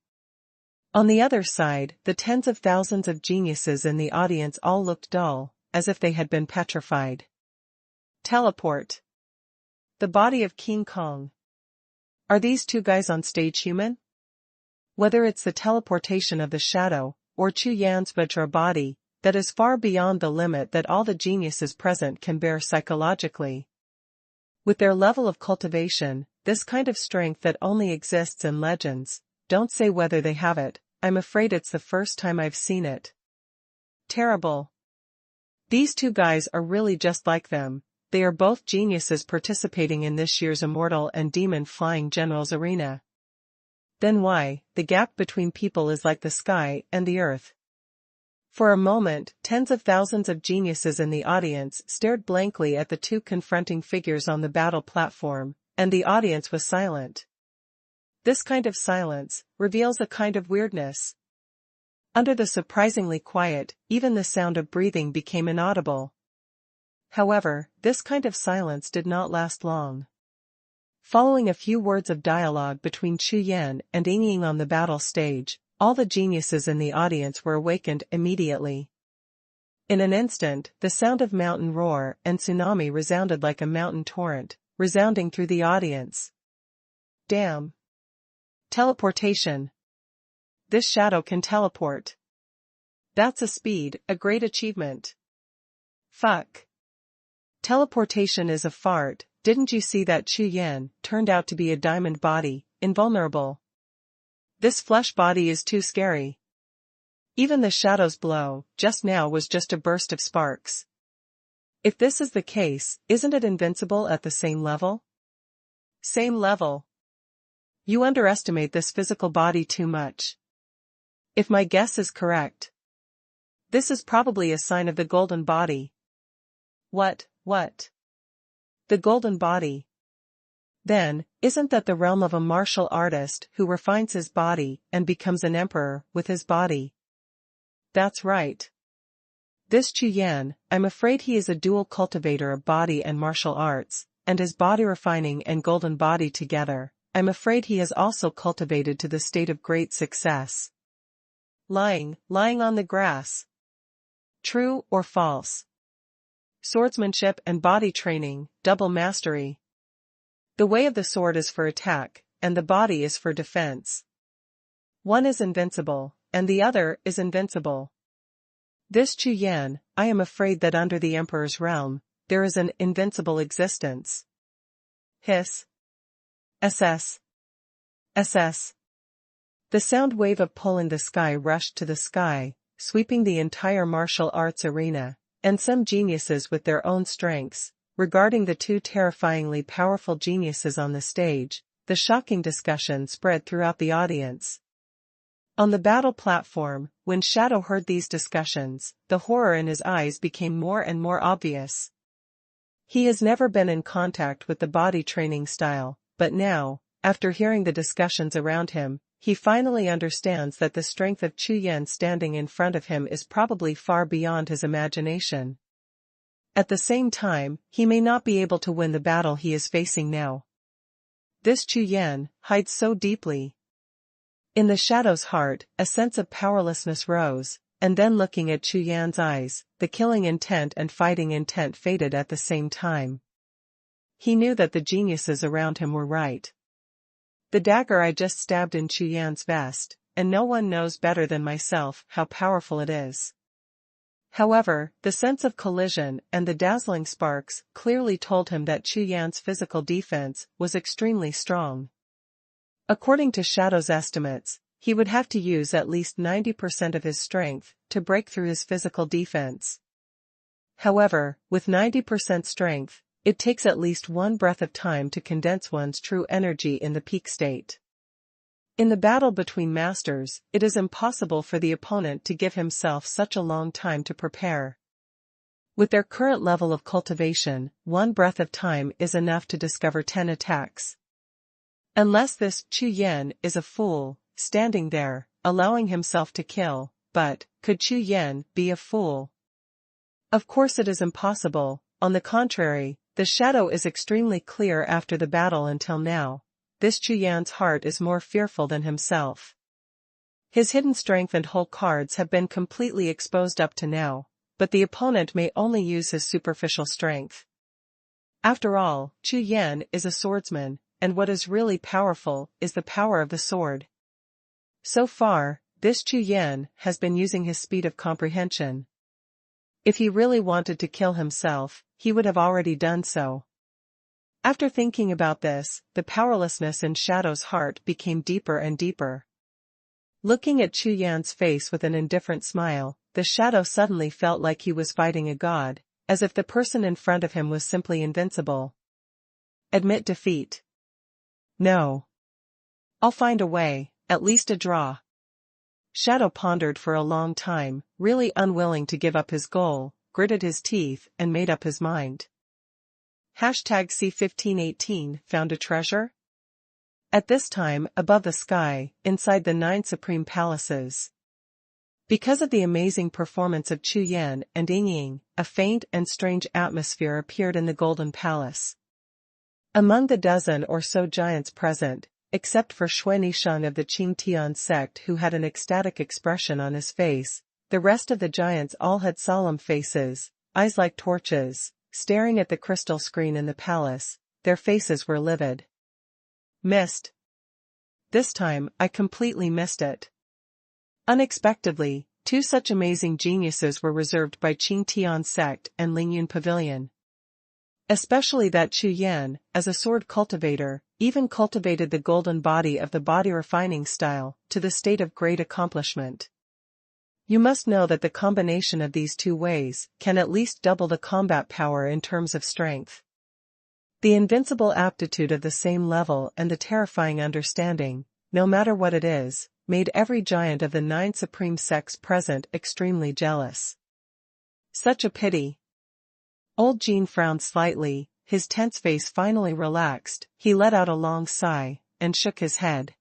On the other side, the tens of thousands of geniuses in the audience all looked dull, as if they had been petrified. Teleport. The body of King Kong. Are these two guys on stage human? Whether it's the teleportation of the shadow, or Chu Yan's Vajra body, that is far beyond the limit that all the geniuses present can bear psychologically. With their level of cultivation, this kind of strength that only exists in legends, don't say whether they have it, I'm afraid it's the first time I've seen it. Terrible. These two guys are really just like them, they are both geniuses participating in this year's Immortal and Demon Flying Generals Arena. Then why, the gap between people is like the sky and the earth. For a moment, tens of thousands of geniuses in the audience stared blankly at the two confronting figures on the battle platform, and the audience was silent. This kind of silence reveals a kind of weirdness. Under the surprisingly quiet, even the sound of breathing became inaudible. However, this kind of silence did not last long. Following a few words of dialogue between Chu Yan and Ying on the battle stage, all the geniuses in the audience were awakened immediately. In an instant, the sound of mountain roar and tsunami resounded like a mountain torrent, resounding through the audience. Damn. Teleportation. This shadow can teleport. That's a speed, a great achievement. Fuck. Teleportation is a fart. Didn't you see that Chu Yan turned out to be a diamond body, invulnerable? This flesh body is too scary. Even the shadow's blow, just now was just a burst of sparks. If this is the case, isn't it invincible at the same level? Same level. You underestimate this physical body too much. If my guess is correct, this is probably a sign of the golden body. What? The golden body. Then, isn't that the realm of a martial artist who refines his body and becomes an emperor with his body? That's right. This Chu Yan, I'm afraid he is a dual cultivator of body and martial arts, and his body refining and golden body together, I'm afraid he has also cultivated to the state of great success. Lying on the grass. True or false? Swordsmanship and body training, double mastery. The way of the sword is for attack, and the body is for defense. One is invincible, and the other is invincible. This Chu Yan, I am afraid that under the Emperor's realm, there is an invincible existence. Hiss. SS. The sound wave of pull in the sky rushed to the sky, sweeping the entire martial arts arena, and some geniuses with their own strengths. Regarding the two terrifyingly powerful geniuses on the stage, the shocking discussion spread throughout the audience. On the battle platform, when Shadow heard these discussions, the horror in his eyes became more and more obvious. He has never been in contact with the body training style, but now, after hearing the discussions around him, he finally understands that the strength of Chu Yan standing in front of him is probably far beyond his imagination. At the same time, he may not be able to win the battle he is facing now. This Chu Yan hides so deeply. In the Shadow's heart, a sense of powerlessness rose, and then looking at Chu Yan's eyes, the killing intent and fighting intent faded at the same time. He knew that the geniuses around him were right. The dagger I just stabbed in Chu Yan's vest, and no one knows better than myself how powerful it is. However, the sense of collision and the dazzling sparks clearly told him that Chu Yan's physical defense was extremely strong. According to Shadow's estimates, he would have to use at least 90% of his strength to break through his physical defense. However, with 90% strength, it takes at least one breath of time to condense one's true energy in the peak state. In the battle between masters, it is impossible for the opponent to give himself such a long time to prepare. With their current level of cultivation, one breath of time is enough to discover 10 attacks. Unless this Chu Yan is a fool, standing there, allowing himself to kill, but, could Chu Yan be a fool? Of course it is impossible. On the contrary, the shadow is extremely clear after the battle until now. This Chu Yan's heart is more fearful than himself. His hidden strength and whole cards have been completely exposed up to now, but the opponent may only use his superficial strength. After all, Chu Yan is a swordsman, and what is really powerful is the power of the sword. So far, this Chu Yan has been using his speed of comprehension. If he really wanted to kill himself, he would have already done so. After thinking about this, the powerlessness in Shadow's heart became deeper and deeper. Looking at Chu Yan's face with an indifferent smile, the Shadow suddenly felt like he was fighting a god, as if the person in front of him was simply invincible. Admit defeat. No. I'll find a way, at least a draw. Shadow pondered for a long time, really unwilling to give up his goal, gritted his teeth, and made up his mind. C1518 found a treasure? At this time, above the sky, inside the 9 supreme palaces. Because of the amazing performance of Chu Yan and Ying, a faint and strange atmosphere appeared in the Golden Palace. Among the dozen or so giants present, except for Xuanhuan of the Qingtian sect who had an ecstatic expression on his face, the rest of the giants all had solemn faces, eyes like torches, staring at the crystal screen in the palace. Their faces were livid. Missed. This time, I completely missed it. Unexpectedly, 2 such amazing geniuses were reserved by Qingtian sect and Lingyun Pavilion. Especially that Chu Yan, as a sword cultivator, even cultivated the golden body of the body refining style, to the state of great accomplishment. You must know that the combination of these 2 ways can at least double the combat power in terms of strength. The invincible aptitude of the same level and the terrifying understanding, no matter what it is, made every giant of the 9 supreme sects present extremely jealous. Such a pity. Old Jean frowned slightly, his tense face finally relaxed, he let out a long sigh, and shook his head.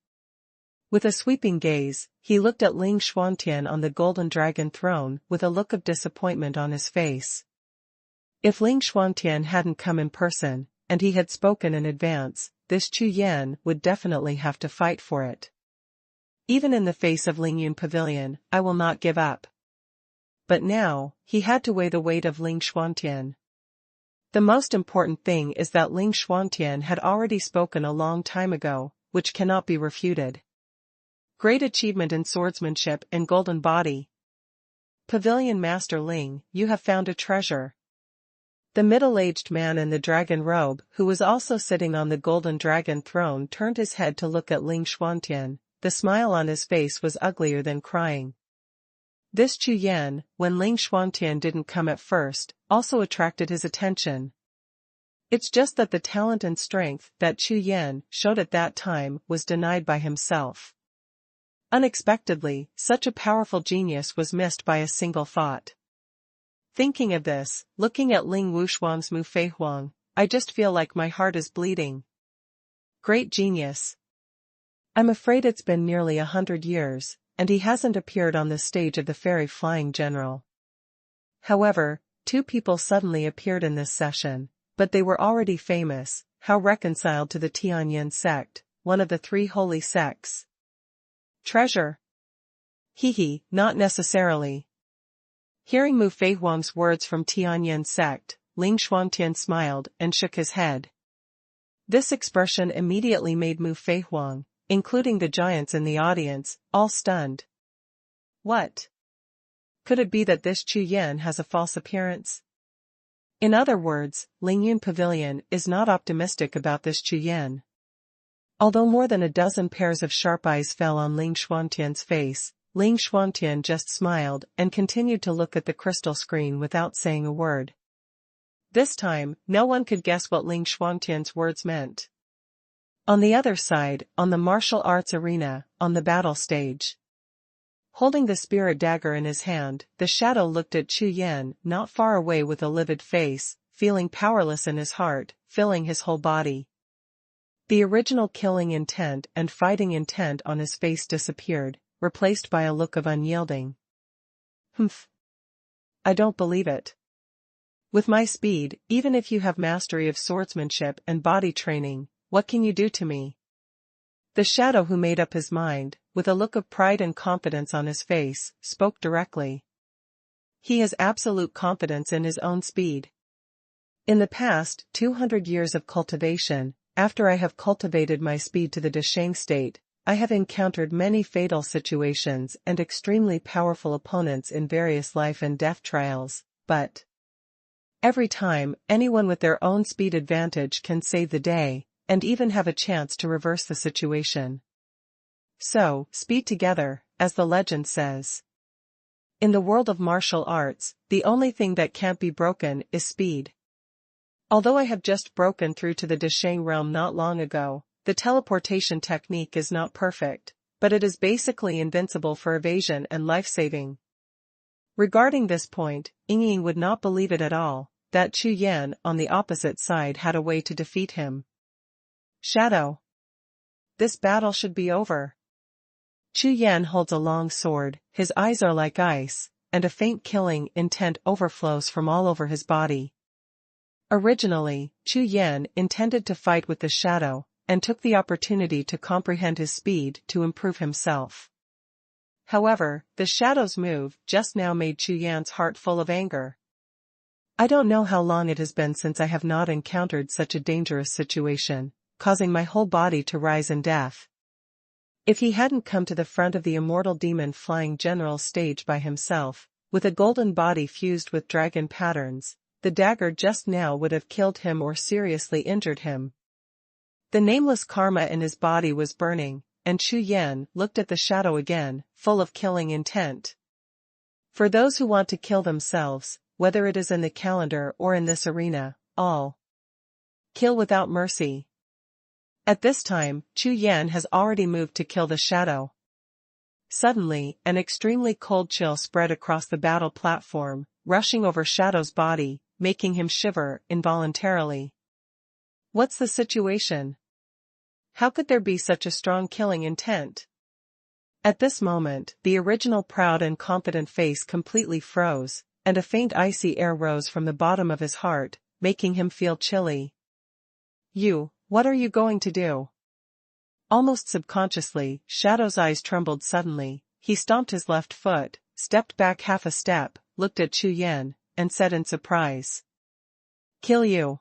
With a sweeping gaze, he looked at Ling Xuantian on the golden dragon throne with a look of disappointment on his face. If Ling Xuantian hadn't come in person, and he had spoken in advance, this Chu Yan would definitely have to fight for it. Even in the face of Lingyun Pavilion, I will not give up. But now, he had to weigh the weight of Ling Xuantian. The most important thing is that Ling Xuantian had already spoken a long time ago, which cannot be refuted. Great achievement in swordsmanship and golden body. Pavilion Master Ling, you have found a treasure. The middle-aged man in the dragon robe, who was also sitting on the golden dragon throne, turned his head to look at Ling Xuantian. The smile on his face was uglier than crying. This Chu Yan, when Ling Xuantian didn't come at first, also attracted his attention. It's just that the talent and strength that Chu Yan showed at that time was denied by himself. Unexpectedly, such a powerful genius was missed by a single thought. Thinking of this, looking at Ling Wuxuan's Mu Fei Huang, I just feel like my heart is bleeding. Great genius. I'm afraid it's been nearly 100 years, and he hasn't appeared on the stage of the Fairy Flying General. However, 2 people suddenly appeared in this session, but they were already famous, how reconciled to the Tianyin sect, one of the 3 holy sects. Treasure? Not necessarily, Hearing Mu Feihuang's words from Tianyin sect, Ling Shuangtian smiled and shook his head. This expression immediately made Mu Feihuang, including the giants in the audience, all stunned. What? Could it be that this Chu Yan has a false appearance? In other words, Lingyun Pavilion is not optimistic about this Chu Yan. Although more than a dozen pairs of sharp eyes fell on Ling Shuangtian's face, Ling Shuangtian just smiled and continued to look at the crystal screen without saying a word. This time, no one could guess what Ling Shuangtian's words meant. On the other side, on the martial arts arena, on the battle stage. Holding the spirit dagger in his hand, the shadow looked at Chu Yan not far away with a livid face, feeling powerless in his heart, filling his whole body. The original killing intent and fighting intent on his face disappeared, replaced by a look of unyielding. Humph. I don't believe it. With my speed, even if you have mastery of swordsmanship and body training, what can you do to me? The shadow, who made up his mind, with a look of pride and confidence on his face, spoke directly. He has absolute confidence in his own speed. In the past 200 years of cultivation, after I have cultivated my speed to the Desheng state, I have encountered many fatal situations and extremely powerful opponents in various life and death trials, but every time, anyone with their own speed advantage can save the day, and even have a chance to reverse the situation. So, speed together, as the legend says. In the world of martial arts, the only thing that can't be broken is speed. Although I have just broken through to the Desheng realm not long ago, the teleportation technique is not perfect, but it is basically invincible for evasion and life-saving. Regarding this point, Ying would not believe it at all, that Chu Yan on the opposite side had a way to defeat him. Shadow. This battle should be over. Chu Yan holds a long sword, his eyes are like ice, and a faint killing intent overflows from all over his body. Originally, Chu Yan intended to fight with the shadow, and took the opportunity to comprehend his speed to improve himself. However, the shadow's move just now made Chu Yan's heart full of anger. I don't know how long it has been since I have not encountered such a dangerous situation, causing my whole body to rise in death. If he hadn't come to the front of the immortal demon flying general stage by himself, with a golden body fused with dragon patterns, the dagger just now would have killed him or seriously injured him. The nameless karma in his body was burning, and Chu Yan looked at the shadow again, full of killing intent. For those who want to kill themselves, whether it is in the calendar or in this arena, all kill without mercy. At this time, Chu Yan has already moved to kill the shadow. Suddenly, an extremely cold chill spread across the battle platform, rushing over Shadow's body, making him shiver involuntarily. What's the situation? How could there be such a strong killing intent? At this moment, the original proud and confident face completely froze, and a faint icy air rose from the bottom of his heart, making him feel chilly. What are you going to do? Almost subconsciously, Shadow's eyes trembled suddenly. He stomped his left foot, stepped back half a step, looked at Chu Yan, and said in surprise. Kill you.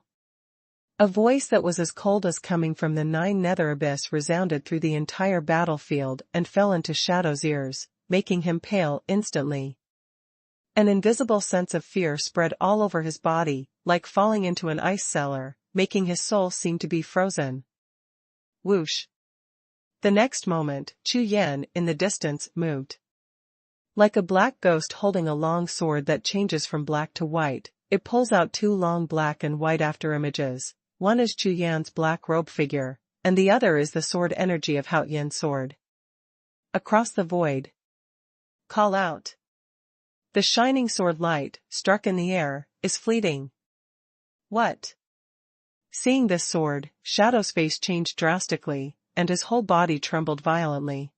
A voice that was as cold as coming from the Nine Nether Abyss resounded through the entire battlefield and fell into Shadow's ears, making him pale instantly. An invisible sense of fear spread all over his body, like falling into an ice cellar, making his soul seem to be frozen. Whoosh. The next moment, Chu Yan in the distance moved. Like a black ghost holding a long sword that changes from black to white, it pulls out two long black and white after images. One is Chu Yan's black robe figure, and the other is the sword energy of Hao Yan's sword. Across the void. Call out. The shining sword light, struck in the air, is fleeting. What? Seeing this sword, Shadow's face changed drastically, and his whole body trembled violently.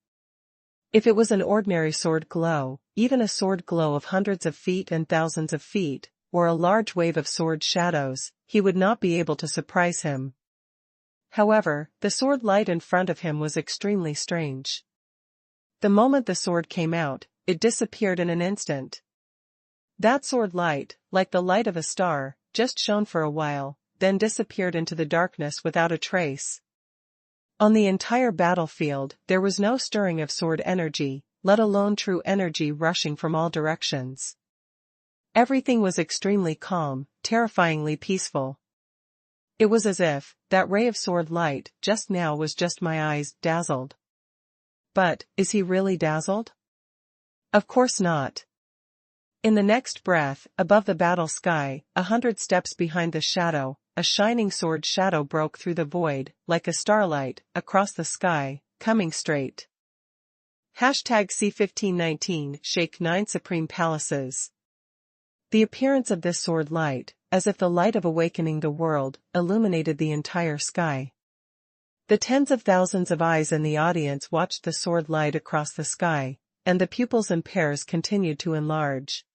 If it was an ordinary sword glow, even a sword glow of hundreds of feet and thousands of feet, or a large wave of sword shadows, he would not be able to surprise him. However, the sword light in front of him was extremely strange. The moment the sword came out, it disappeared in an instant. That sword light, like the light of a star, just shone for a while, then disappeared into the darkness without a trace. On the entire battlefield, there was no stirring of sword energy, let alone true energy rushing from all directions. Everything was extremely calm, terrifyingly peaceful. It was as if that ray of sword light just now was just my eyes dazzled. But, is he really dazzled? Of course not. In the next breath, above the battle sky, 100 steps behind the shadow, a shining sword shadow broke through the void, like a starlight, across the sky, coming straight. #C1519 Shake 9 Supreme Palaces. The appearance of this sword light, as if the light of awakening the world, illuminated the entire sky. The tens of thousands of eyes in the audience watched the sword light across the sky, and the pupils and pairs continued to enlarge.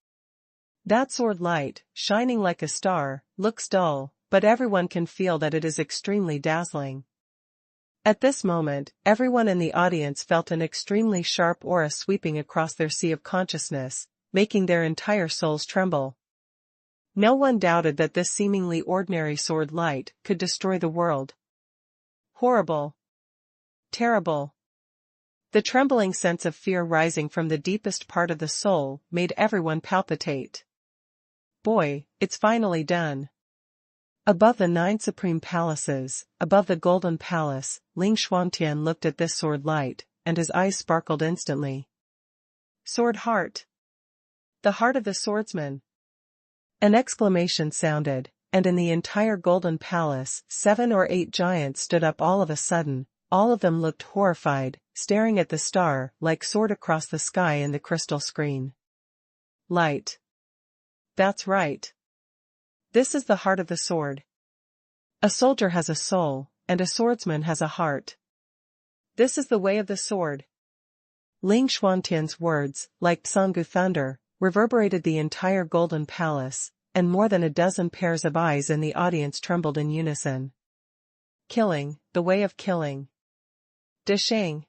That sword light, shining like a star, looks dull, but everyone can feel that it is extremely dazzling. At this moment, everyone in the audience felt an extremely sharp aura sweeping across their sea of consciousness, making their entire souls tremble. No one doubted that this seemingly ordinary sword light could destroy the world. Horrible. Terrible. The trembling sense of fear rising from the deepest part of the soul made everyone palpitate. Boy, it's finally done. Above the 9 supreme palaces, above the Golden Palace, Ling Xuantian looked at this sword light, and his eyes sparkled instantly. Sword heart. The heart of the swordsman. An exclamation sounded, and in the entire Golden Palace, 7 or 8 giants stood up all of a sudden. All of them looked horrified, staring at the star-like sword across the sky in the crystal screen. Light. That's right. This is the heart of the sword. A soldier has a soul, and a swordsman has a heart. This is the way of the sword. Ling Xuantian's words, like Psangu thunder, reverberated the entire Golden Palace, and more than a dozen pairs of eyes in the audience trembled in unison. Killing, the way of killing. Dishang.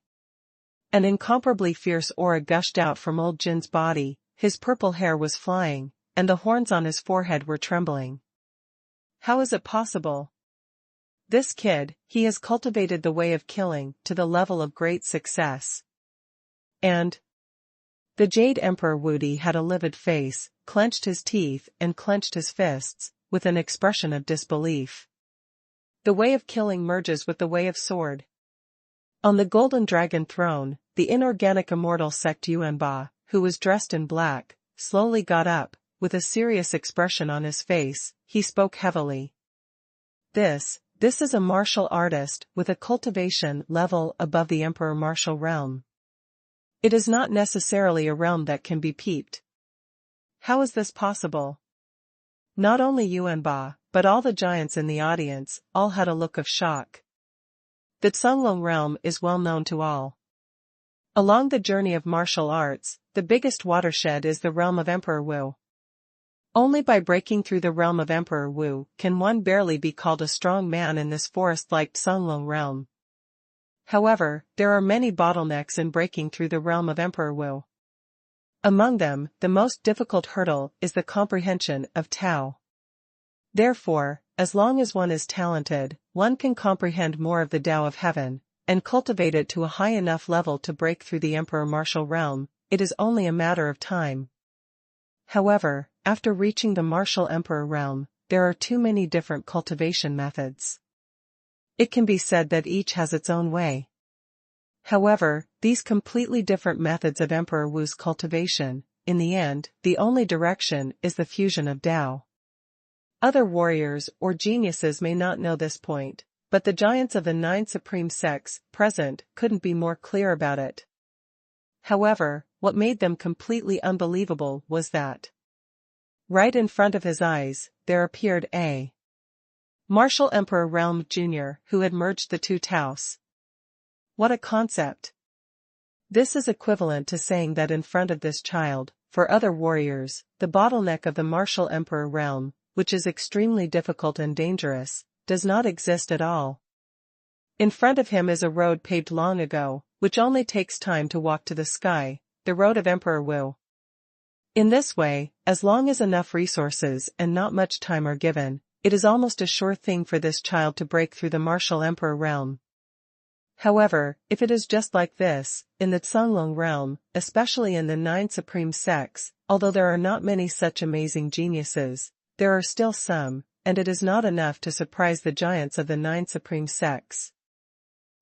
An incomparably fierce aura gushed out from old Jin's body, his purple hair was flying, and the horns on his forehead were trembling. How is it possible? This kid, he has cultivated the way of killing to the level of great success. And the Jade Emperor Wudi had a livid face, clenched his teeth and clenched his fists, with an expression of disbelief. The way of killing merges with the way of sword. On the Golden Dragon throne, the inorganic immortal sect Yuanba, who was dressed in black, slowly got up, with a serious expression on his face. He spoke heavily. This is a martial artist with a cultivation level above the Emperor martial realm. It is not necessarily a realm that can be peeped. How is this possible? Not only Yuanba, but all the giants in the audience, all had a look of shock. The Tsunglong realm is well known to all. Along the journey of martial arts, the biggest watershed is the realm of Emperor Wu. Only by breaking through the realm of Emperor Wu can one barely be called a strong man in this forest-like Tsunglong realm. However, there are many bottlenecks in breaking through the realm of Emperor Wu. Among them, the most difficult hurdle is the comprehension of Tao. Therefore, as long as one is talented, one can comprehend more of the Tao of heaven, and cultivate it to a high enough level to break through the Emperor martial realm. It is only a matter of time. However, after reaching the martial Emperor realm, there are too many different cultivation methods. It can be said that each has its own way. However, these completely different methods of Emperor Wu's cultivation, in the end, the only direction is the fusion of Tao. Other warriors or geniuses may not know this point, but the giants of the 9 supreme sects present couldn't be more clear about it. However, what made them completely unbelievable was that right in front of his eyes, there appeared a martial Emperor Realm Jr. who had merged the two Taos. What a concept! This is equivalent to saying that in front of this child, for other warriors, the bottleneck of the martial Emperor Realm, which is extremely difficult and dangerous, does not exist at all. In front of him is a road paved long ago, which only takes time to walk to the sky, the road of Emperor Wu. In this way, as long as enough resources and not much time are given, it is almost a sure thing for this child to break through the martial emperor realm. However, if it is just like this, in the Cunlong realm, especially in the 9 supreme sects, although there are not many such amazing geniuses, there are still some, and it is not enough to surprise the giants of the 9 supreme sects.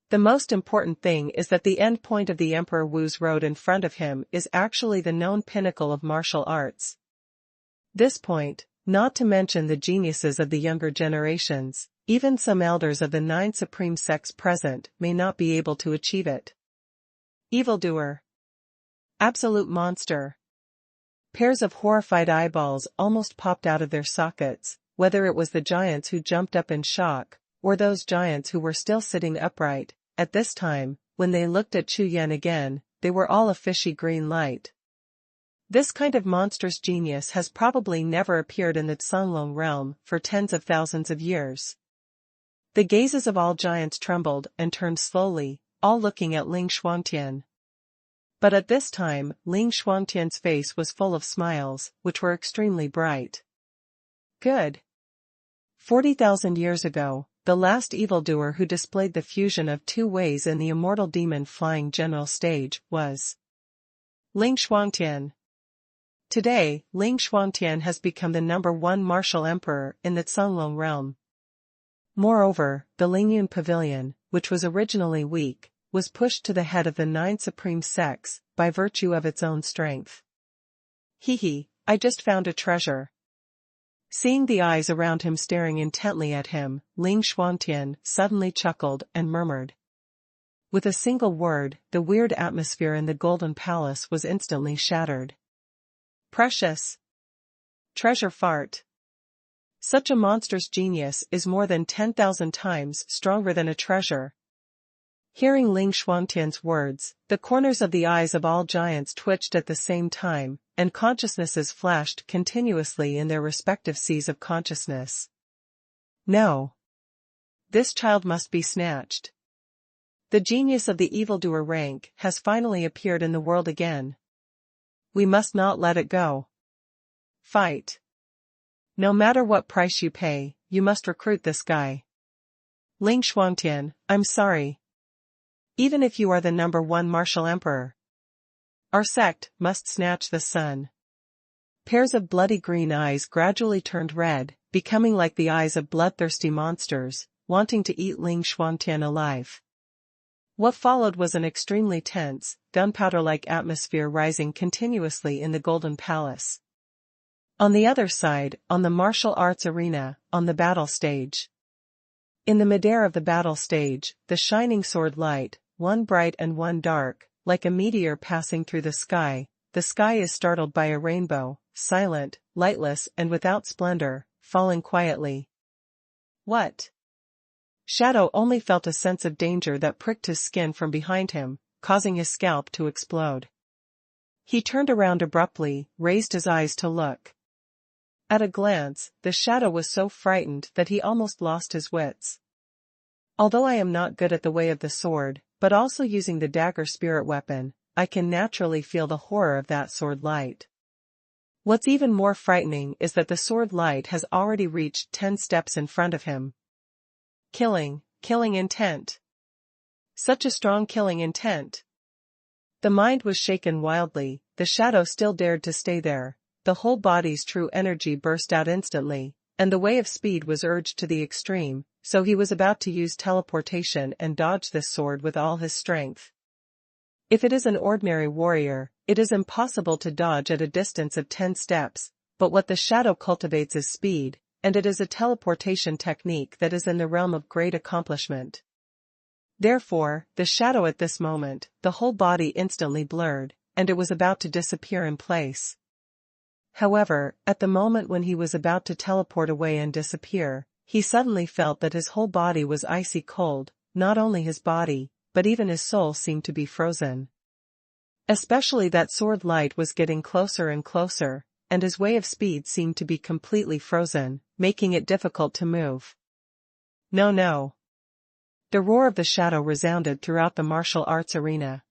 The most important thing is that the end point of the Emperor Wu's road in front of him is actually the known pinnacle of martial arts. This point, not to mention the geniuses of the younger generations, even some elders of the 9 supreme sects present may not be able to achieve it. Evildoer. Absolute monster. Pairs of horrified eyeballs almost popped out of their sockets, whether it was the giants who jumped up in shock, or those giants who were still sitting upright. At this time, when they looked at Chu Yan again, they were all a fishy green light. This kind of monstrous genius has probably never appeared in the Cunlong realm for tens of thousands of years. The gazes of all giants trembled and turned slowly, all looking at Ling Xuantian. But at this time, Ling Xuantian's face was full of smiles, which were extremely bright. Good. 40,000 years ago, the last evildoer who displayed the fusion of 2 ways in the immortal demon flying general stage was Ling Xuantian. Today, Ling Xuantian has become the #1 martial emperor in the Cunlong realm. Moreover, the Lingyun Pavilion, which was originally weak, was pushed to the head of the 9 supreme sects, by virtue of its own strength. Hee, I just found a treasure. Seeing the eyes around him staring intently at him, Ling Xuantian suddenly chuckled and murmured. With a single word, the weird atmosphere in the Golden Palace was instantly shattered. Precious. Treasure fart. Such a monstrous genius is more than 10,000 times stronger than a treasure. Hearing Ling Xuantian's words, the corners of the eyes of all giants twitched at the same time, and consciousnesses flashed continuously in their respective seas of consciousness. No. This child must be snatched. The genius of the evildoer rank has finally appeared in the world again. We must not let it go. Fight. No matter what price you pay, you must recruit this guy. Ling Xuantian, I'm sorry. Even if you are the #1 martial emperor, our sect must snatch the sun. Pairs of bloody green eyes gradually turned red, becoming like the eyes of bloodthirsty monsters, wanting to eat Ling Xuantian alive. What followed was an extremely tense, gunpowder-like atmosphere rising continuously in the Golden Palace. On the other side, on the martial arts arena, on the battle stage. In the midair of the battle stage, the shining sword light, one bright and one dark, like a meteor passing through the sky is startled by a rainbow, silent, lightless and without splendor, falling quietly. What? Shadow only felt a sense of danger that pricked his skin from behind him, causing his scalp to explode. He turned around abruptly, raised his eyes to look. At a glance, the shadow was so frightened that he almost lost his wits. Although I am not good at the way of the sword, but also using the dagger spirit weapon, I can naturally feel the horror of that sword light. What's even more frightening is that the sword light has already reached 10 steps in front of him. Killing intent. Such a strong killing intent. The mind was shaken wildly, the shadow still dared to stay there. The whole body's true energy burst out instantly, and the way of speed was urged to the extreme, so he was about to use teleportation and dodge this sword with all his strength. If it is an ordinary warrior, it is impossible to dodge at a distance of 10 steps, but what the shadow cultivates is speed, and it is a teleportation technique that is in the realm of great accomplishment. Therefore, the shadow at this moment, the whole body instantly blurred, and it was about to disappear in place. However, at the moment when he was about to teleport away and disappear, he suddenly felt that his whole body was icy cold, not only his body, but even his soul seemed to be frozen. Especially that sword light was getting closer and closer, and his way of speed seemed to be completely frozen, making it difficult to move. No. The roar of the shadow resounded throughout the martial arts arena.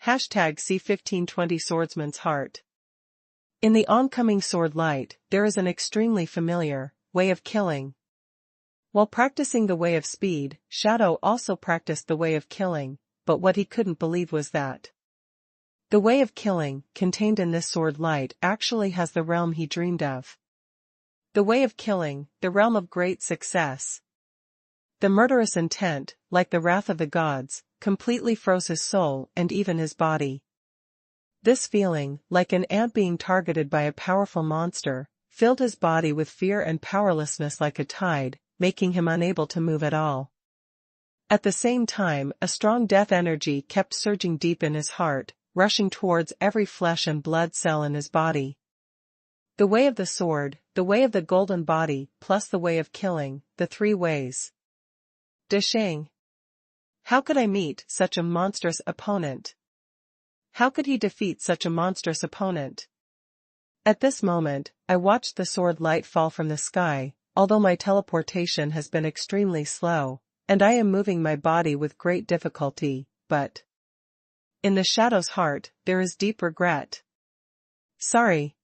#C1520 Swordsman's Heart. In the oncoming sword light, there is an extremely familiar way of killing. While practicing the way of speed, Shadow also practiced the way of killing, but what he couldn't believe was that the way of killing, contained in this sword light, actually has the realm he dreamed of. The way of killing, the realm of great success. The murderous intent, like the wrath of the gods, completely froze his soul and even his body. This feeling, like an ant being targeted by a powerful monster, filled his body with fear and powerlessness like a tide, making him unable to move at all. At the same time, a strong death energy kept surging deep in his heart, rushing towards every flesh and blood cell in his body. The way of the sword, the way of the golden body, plus the way of killing, the three ways. Disheng. How could I meet such a monstrous opponent? How could he defeat such a monstrous opponent? At this moment, I watched the sword light fall from the sky, although my teleportation has been extremely slow, and I am moving my body with great difficulty, but in the Shadow's heart, there is deep regret. Sorry.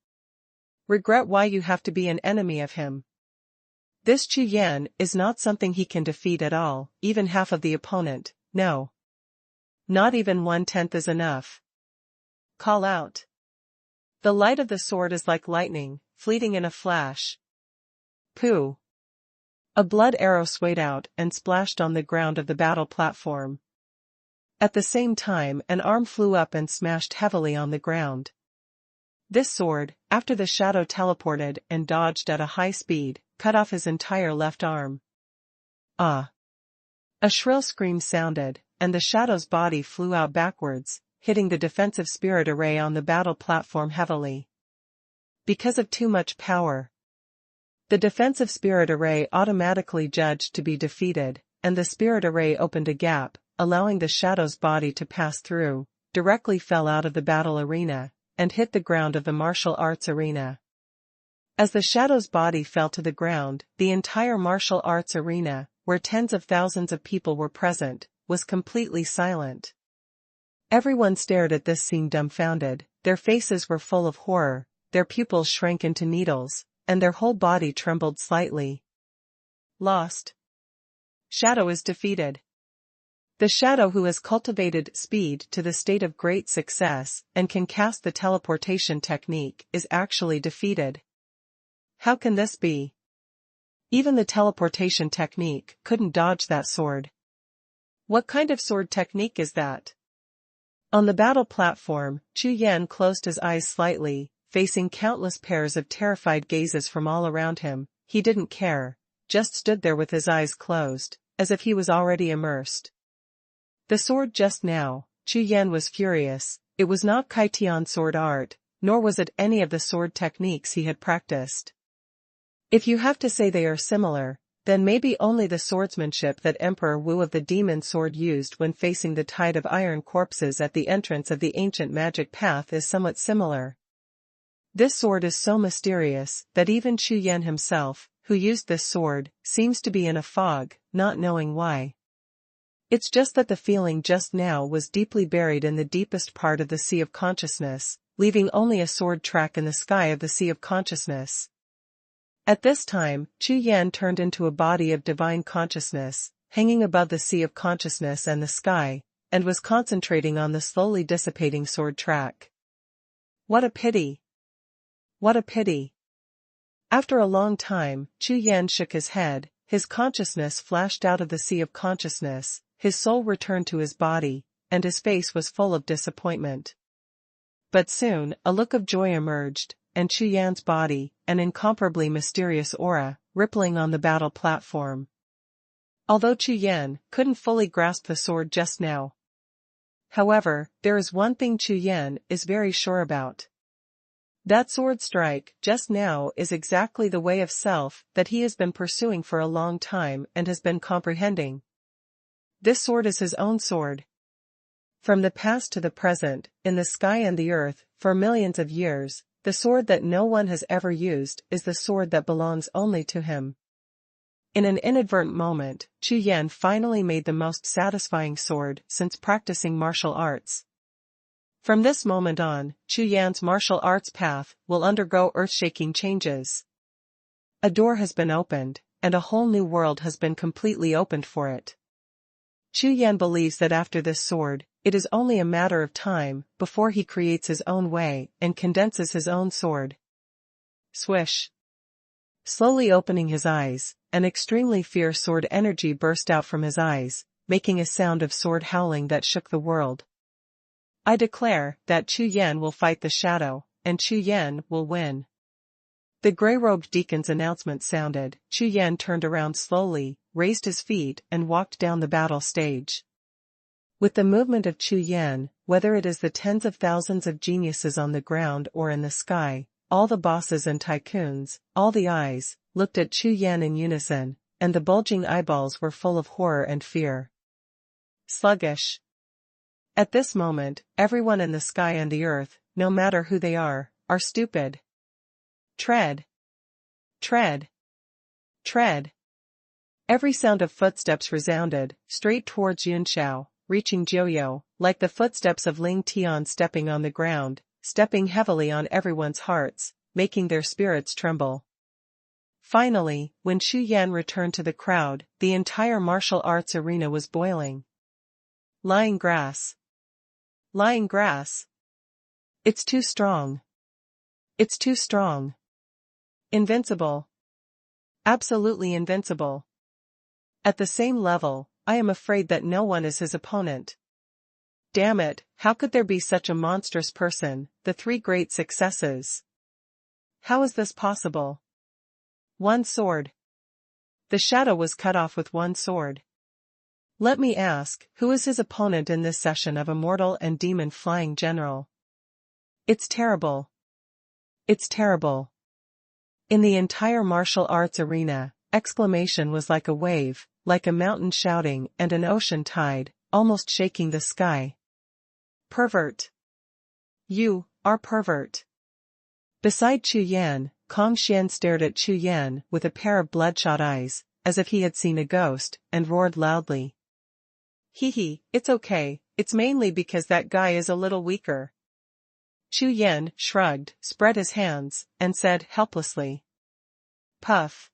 Regret why you have to be an enemy of him. This Chu Yan is not something he can defeat at all, even half of the opponent, no. Not even 1/10 is enough. Call out. The light of the sword is like lightning, fleeting in a flash. Pooh. A blood arrow swayed out and splashed on the ground of the battle platform. At the same time, an arm flew up and smashed heavily on the ground. This sword, after the Shadow teleported and dodged at a high speed, cut off his entire left arm. Ah! A shrill scream sounded, and the Shadow's body flew out backwards, hitting the defensive spirit array on the battle platform heavily. Because of too much power, the defensive spirit array automatically judged to be defeated, and the spirit array opened a gap, allowing the Shadow's body to pass through, directly fell out of the battle arena, and hit the ground of the martial arts arena. As the Shadow's body fell to the ground, the entire martial arts arena, where tens of thousands of people were present, was completely silent. Everyone stared at this scene dumbfounded, their faces were full of horror, their pupils shrank into needles, and their whole body trembled slightly. Lost. Shadow is defeated. The Shadow who has cultivated speed to the state of great success and can cast the teleportation technique is actually defeated. How can this be? Even the teleportation technique couldn't dodge that sword. What kind of sword technique is that? On the battle platform, Chu Yan closed his eyes slightly, facing countless pairs of terrified gazes from all around him. He didn't care, just stood there with his eyes closed, as if he was already immersed. The sword just now, Chu Yan was furious, it was not Kaitian sword art, nor was it any of the sword techniques he had practiced. If you have to say they are similar, then maybe only the swordsmanship that Emperor Wu of the Demon Sword used when facing the tide of iron corpses at the entrance of the ancient magic path is somewhat similar. This sword is so mysterious that even Chu Yan himself, who used this sword, seems to be in a fog, not knowing why. It's just that the feeling just now was deeply buried in the deepest part of the Sea of Consciousness, leaving only a sword track in the sky of the Sea of Consciousness. At this time, Chu Yan turned into a body of divine consciousness, hanging above the Sea of Consciousness and the sky, and was concentrating on the slowly dissipating sword track. What a pity! What a pity! After a long time, Chu Yan shook his head, his consciousness flashed out of the Sea of Consciousness, his soul returned to his body, and his face was full of disappointment. But soon, a look of joy emerged, and Chu Yan's body, an incomparably mysterious aura, rippling on the battle platform. Although Chu Yan couldn't fully grasp the sword just now. However, there is one thing Chu Yan is very sure about. That sword strike, just now, is exactly the way of self that he has been pursuing for a long time and has been comprehending. This sword is his own sword. From the past to the present, in the sky and the earth, for millions of years, the sword that no one has ever used is the sword that belongs only to him. In an inadvertent moment, Chu Yan finally made the most satisfying sword since practicing martial arts. From this moment on, Chu Yan's martial arts path will undergo earth-shaking changes. A door has been opened, and a whole new world has been completely opened for it. Chu Yan believes that after this sword, it is only a matter of time before he creates his own way and condenses his own sword. Swish. Slowly opening his eyes, an extremely fierce sword energy burst out from his eyes, making a sound of sword howling that shook the world. I declare that Chu Yan will fight the shadow, and Chu Yan will win. The gray-robed deacon's announcement sounded. Chu Yan turned around slowly, raised his feet and walked down the battle stage. With the movement of Chu Yan, whether it is the tens of thousands of geniuses on the ground or in the sky, all the bosses and tycoons, all the eyes, looked at Chu Yan in unison, and the bulging eyeballs were full of horror and fear. Sluggish. At this moment, everyone in the sky and the earth, no matter who they are stupid. Tread. Tread. Tread. Every sound of footsteps resounded, straight towards Jiuxiao, reaching Jiuxiao, like the footsteps of Ling Tian stepping on the ground, stepping heavily on everyone's hearts, making their spirits tremble. Finally, when Chu Yan returned to the crowd, the entire martial arts arena was boiling. Lying grass. Lying grass. It's too strong. It's too strong. Invincible. Absolutely invincible. At the same level, I am afraid that no one is his opponent. Damn it, how could there be such a monstrous person? The three great successes. How is this possible? One sword. The shadow was cut off with one sword. Let me ask, who is his opponent in this session of Immortal and Demon Flying General? It's terrible. It's terrible. In the entire martial arts arena, exclamation was like a wave, like a mountain shouting and an ocean tide, almost shaking the sky. Pervert. You are pervert. Beside Chu Yan, Kong Xian stared at Chu Yan with a pair of bloodshot eyes, as if he had seen a ghost, and roared loudly. Hee, it's okay, it's mainly because that guy is a little weaker. Chu Yan shrugged, spread his hands, and said helplessly. Puff.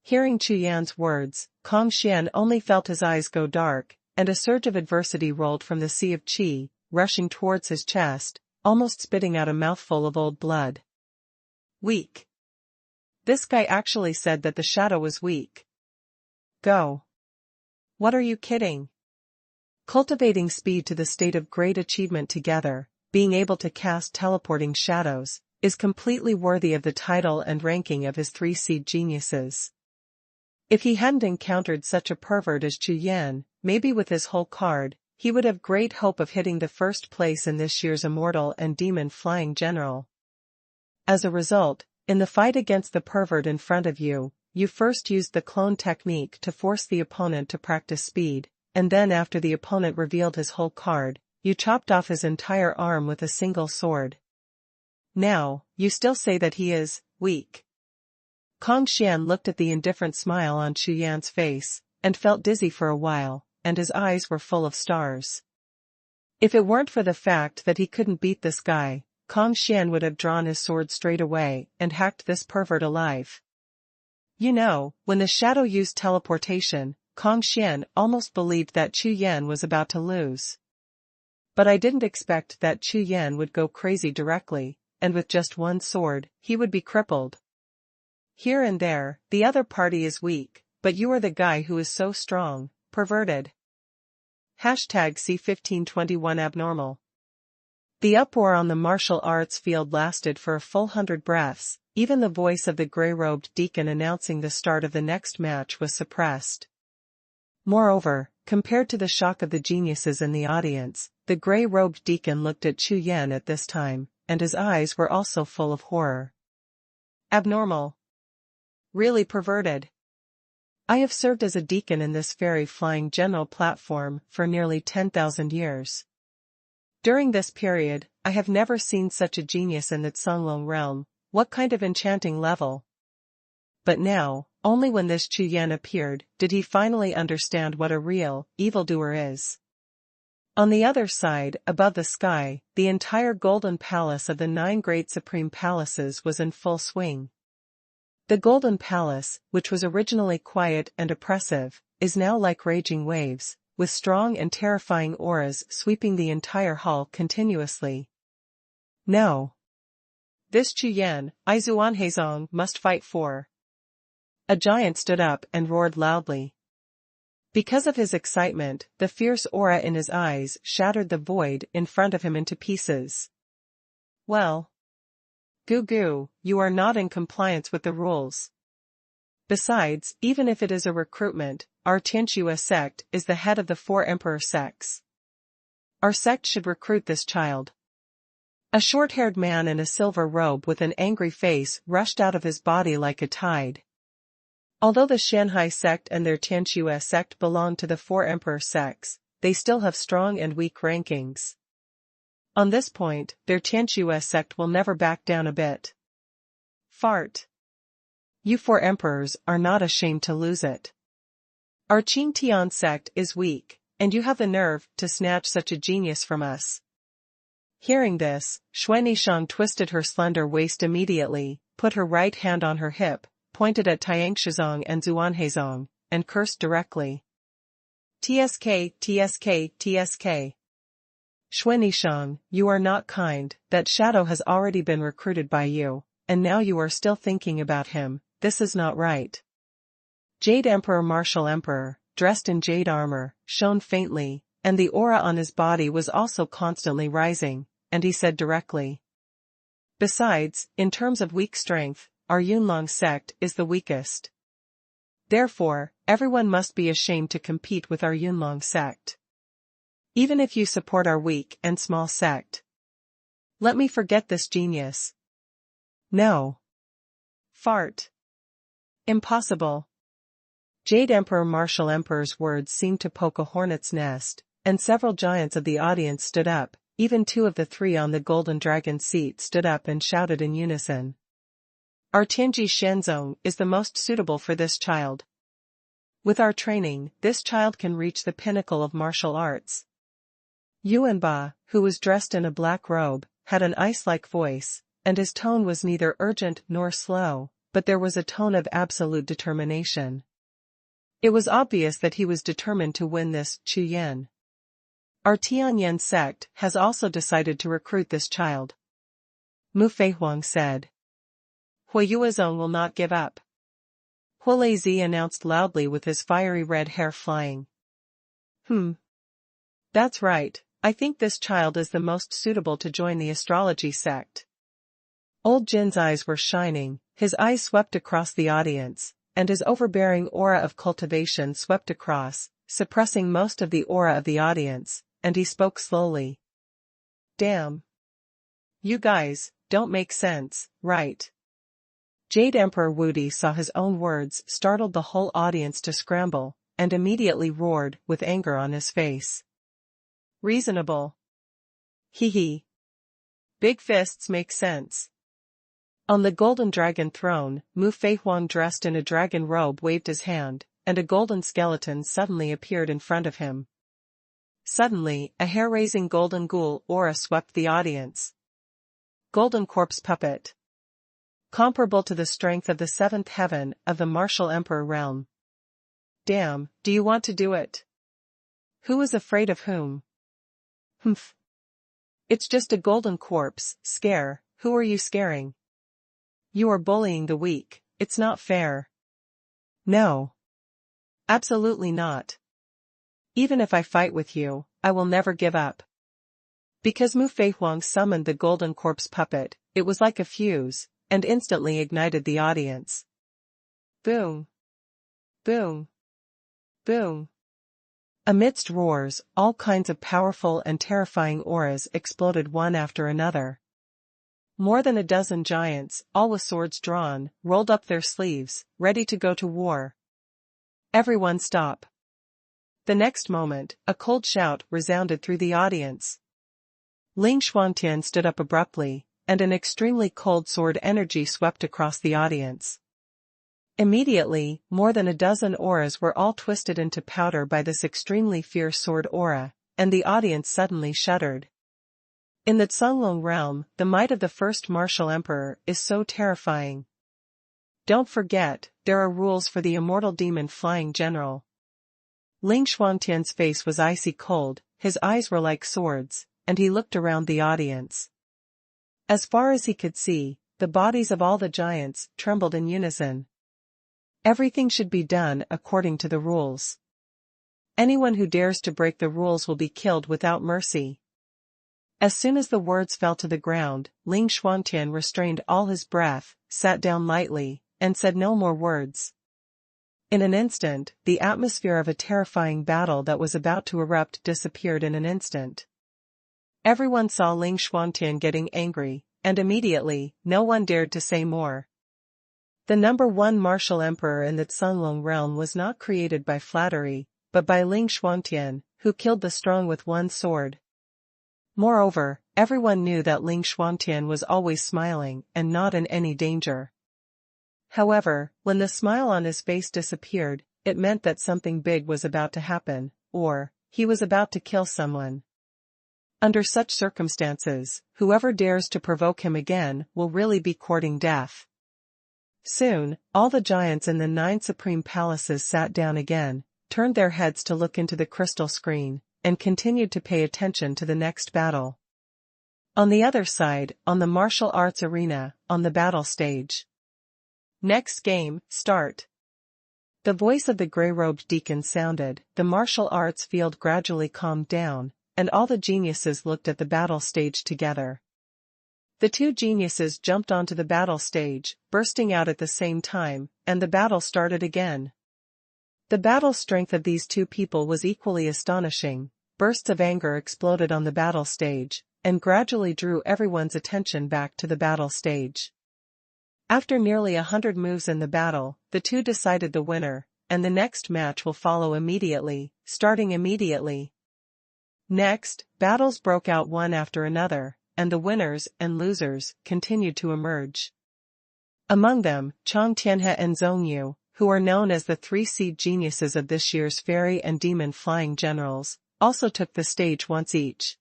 Hearing Chu Yan's words, Kong Xian only felt his eyes go dark, and a surge of adversity rolled from the sea of qi, rushing towards his chest, almost spitting out a mouthful of old blood. Weak. This guy actually said that the shadow was weak. Go. What are you kidding? Cultivating speed to the state of great achievement together, being able to cast teleporting shadows, is completely worthy of the title and ranking of his three seed geniuses. If he hadn't encountered such a pervert as Chu Yan, maybe with his whole card, he would have great hope of hitting the first place in this year's Immortal and Demon Flying General. As a result, in the fight against the pervert in front of you, you first used the clone technique to force the opponent to practice speed, and then after the opponent revealed his whole card, you chopped off his entire arm with a single sword. Now, you still say that he is weak. Kong Xian looked at the indifferent smile on Chu Yan's face, and felt dizzy for a while, and his eyes were full of stars. If it weren't for the fact that he couldn't beat this guy, Kong Xian would have drawn his sword straight away and hacked this pervert alive. You know, when the shadow used teleportation, Kong Xian almost believed that Chu Yan was about to lose. But I didn't expect that Chu Yan would go crazy directly, and with just one sword, he would be crippled. Here and there, the other party is weak, but you are the guy who is so strong, perverted. #C1521 Abnormal. The uproar on the martial arts field lasted for a full 100 breaths, even the voice of the gray-robed deacon announcing the start of the next match was suppressed. Moreover, compared to the shock of the geniuses in the audience, the gray-robed deacon looked at Chu Yan at this time, and his eyes were also full of horror. Abnormal. Really perverted. I have served as a deacon in this fairy flying general platform for nearly 10,000 years. During this period, I have never seen such a genius in the Songlong realm. What kind of enchanting level? But now, only when this Chu Yan appeared, did he finally understand what a real evildoer is. On the other side, above the sky, the entire golden palace of the 9 great supreme palaces was in full swing. The golden palace, which was originally quiet and oppressive, is now like raging waves, with strong and terrifying auras sweeping the entire hall continuously. No. This Chu Yan, Xuanhuan must fight for. A giant stood up and roared loudly. Because of his excitement, the fierce aura in his eyes shattered the void in front of him into pieces. Well. Goo, you are not in compliance with the rules. Besides, even if it is a recruitment, our Tianxue sect is the head of the 4 emperor sects. Our sect should recruit this child. A short-haired man in a silver robe with an angry face rushed out of his body like a tide. Although the Shanghai sect and their Tianxue sect belong to the 4 emperor sects, they still have strong and weak rankings. On this point, their Tianxue sect will never back down a bit. Fart. You 4 emperors are not ashamed to lose it. Our Qingtian sect is weak, and you have the nerve to snatch such a genius from us. Hearing this, Xuanhuan twisted her slender waist immediately, put her right hand on her hip, pointed at Tianxizong and Xuanhuan, and cursed directly. TSK. Xuanhuan, you are not kind, that shadow has already been recruited by you, and now you are still thinking about him, this is not right. Jade Emperor Martial Emperor, dressed in jade armor, shone faintly, and the aura on his body was also constantly rising, and he said directly. Besides, in terms of weak strength, our Yunlong sect is the weakest. Therefore, everyone must be ashamed to compete with our Yunlong sect. Even if you support our weak and small sect. Let me forget this genius. No. Fart. Impossible. Jade Emperor Martial Emperor's words seemed to poke a hornet's nest, and several giants of the audience stood up, even 2 of the 3 on the golden dragon seat stood up and shouted in unison. Our Tianji Shenzong is the most suitable for this child. With our training, this child can reach the pinnacle of martial arts. Yuanba, who was dressed in a black robe, had an ice-like voice, and his tone was neither urgent nor slow, but there was a tone of absolute determination. It was obvious that he was determined to win this Chu Yan. Our Tianyan sect has also decided to recruit this child. Mu Feihuang said. Huiyuezong will not give up. Huolei announced loudly with his fiery red hair flying. That's right. I think this child is the most suitable to join the astrology sect. Old Jin's eyes were shining, his eyes swept across the audience, and his overbearing aura of cultivation swept across, suppressing most of the aura of the audience, and he spoke slowly. Damn. You guys, don't make sense, right? Jade Emperor Wudi saw his own words startled the whole audience to scramble, and immediately roared with anger on his face. Reasonable. Hee. Big fists make sense. On the golden dragon throne, Mu Feihuang dressed in a dragon robe waved his hand, and a golden skeleton suddenly appeared in front of him. Suddenly, a hair-raising golden ghoul aura swept the audience. Golden corpse puppet. Comparable to the strength of the 7th heaven of the martial emperor realm. Damn, do you want to do it? Who is afraid of whom? Humph. It's just a golden corpse, scare, who are you scaring? You are bullying the weak, it's not fair. No. Absolutely not. Even if I fight with you, I will never give up. Because Mu Feihuang summoned the golden corpse puppet, it was like a fuse, and instantly ignited the audience. Boom. Boom. Boom. Amidst roars, all kinds of powerful and terrifying auras exploded one after another. More than a dozen giants, all with swords drawn, rolled up their sleeves, ready to go to war. Everyone stop. The next moment, a cold shout resounded through the audience. Ling Xuantian stood up abruptly, and an extremely cold sword energy swept across the audience. Immediately, more than a dozen auras were all twisted into powder by this extremely fierce sword aura, and the audience suddenly shuddered. In the Cunlong realm, the might of the first martial emperor is so terrifying. Don't forget, there are rules for the immortal demon flying general. Ling Xuantian's face was icy cold, his eyes were like swords, and he looked around the audience. As far as he could see, the bodies of all the giants trembled in unison. Everything should be done according to the rules. Anyone who dares to break the rules will be killed without mercy. As soon as the words fell to the ground, Ling Xuantian restrained all his breath, sat down lightly, and said no more words. In an instant, the atmosphere of a terrifying battle that was about to erupt disappeared in an instant. Everyone saw Ling Xuantian getting angry, and immediately, no one dared to say more. The number one martial emperor in the Cunlong realm was not created by flattery, but by Ling Xuantian, who killed the strong with one sword. Moreover, everyone knew that Ling Xuantian was always smiling and not in any danger. However, when the smile on his face disappeared, it meant that something big was about to happen, or, he was about to kill someone. Under such circumstances, whoever dares to provoke him again will really be courting death. Soon, all the giants in the 9 supreme palaces sat down again, turned their heads to look into the crystal screen, and continued to pay attention to the next battle. On the other side, on the martial arts arena, on the battle stage. Next game, start. The voice of the gray-robed deacon sounded, the martial arts field gradually calmed down, and all the geniuses looked at the battle stage together. The two geniuses jumped onto the battle stage, bursting out at the same time, and the battle started again. The battle strength of these two people was equally astonishing. Bursts of anger exploded on the battle stage, and gradually drew everyone's attention back to the battle stage. After nearly 100 moves in the battle, the two decided the winner, and the next match will follow immediately, starting immediately. Next, battles broke out one after another, and the winners and losers continued to emerge. Among them, Chang Tianhe and Zhongyu, who are known as the 3 seed geniuses of this year's fairy and demon flying generals, also took the stage once each.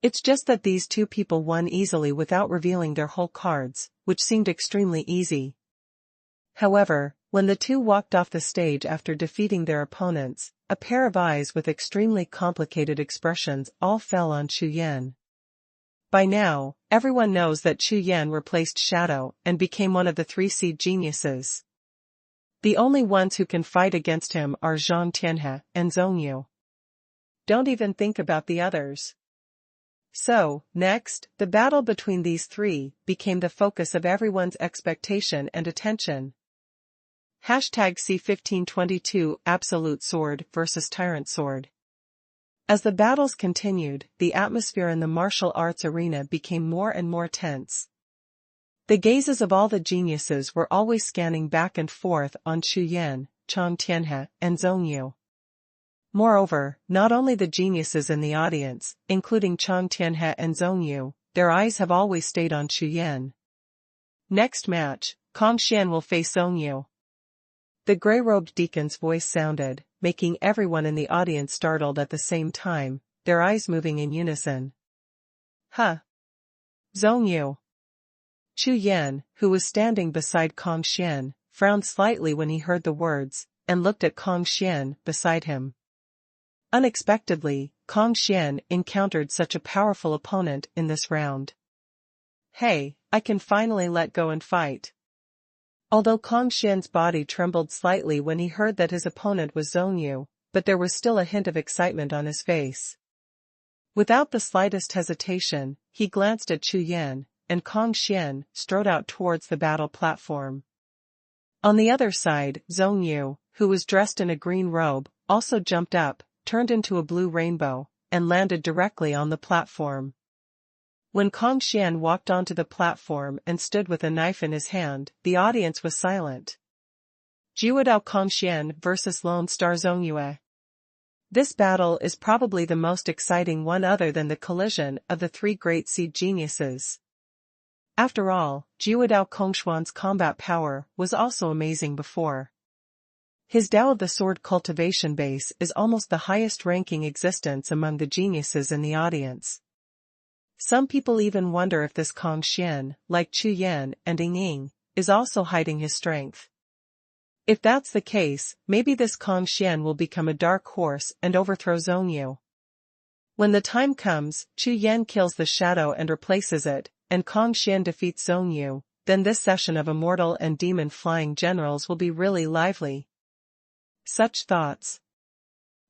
It's just that these two people won easily without revealing their whole cards, which seemed extremely easy. However, when the two walked off the stage after defeating their opponents, a pair of eyes with extremely complicated expressions all fell on Chu Yan. By now, everyone knows that Chu Yan replaced Shadow and became one of the 3 seed geniuses. The only ones who can fight against him are Zhang Tianhe and Zhongyu. Don't even think about the others. So, next, the battle between these three became the focus of everyone's expectation and attention. #C1522 Absolute Sword versus Tyrant Sword. As the battles continued, the atmosphere in the martial arts arena became more and more tense. The gazes of all the geniuses were always scanning back and forth on Chu Yan, Chang Tianhe, and Zhongyu. Moreover, not only the geniuses in the audience, including Chang Tianhe and Zhongyu, their eyes have always stayed on Chu Yan. Next match, Kong Xian will face Zhongyu. The gray-robed deacon's voice sounded, making everyone in the audience startled at the same time, their eyes moving in unison. Huh. Zhongyu. Chu Yan, who was standing beside Kong Xian, frowned slightly when he heard the words, and looked at Kong Xian beside him. Unexpectedly, Kong Xian encountered such a powerful opponent in this round. Hey, I can finally let go and fight. Although Kong Xian's body trembled slightly when he heard that his opponent was Zhongyu, but there was still a hint of excitement on his face. Without the slightest hesitation, he glanced at Chu Yan, and Kong Xian strode out towards the battle platform. On the other side, Zhongyu, who was dressed in a green robe, also jumped up, turned into a blue rainbow, and landed directly on the platform. When Kong Xian walked onto the platform and stood with a knife in his hand, the audience was silent. Jiuxiao Kong Xian versus Lone Star Zhongyu. This battle is probably the most exciting one other than the collision of the 3 great seed geniuses. After all, Jiuxiao Kongshuan's combat power was also amazing before. His Tao of the Sword cultivation base is almost the highest ranking existence among the geniuses in the audience. Some people even wonder if this Kong Xian, like Chu Yan and Ying, is also hiding his strength. If that's the case, maybe this Kong Xian will become a dark horse and overthrow Zhongyu. When the time comes, Chu Yan kills the shadow and replaces it, and Kong Xian defeats Zhongyu, then this session of immortal and demon flying generals will be really lively. Such thoughts.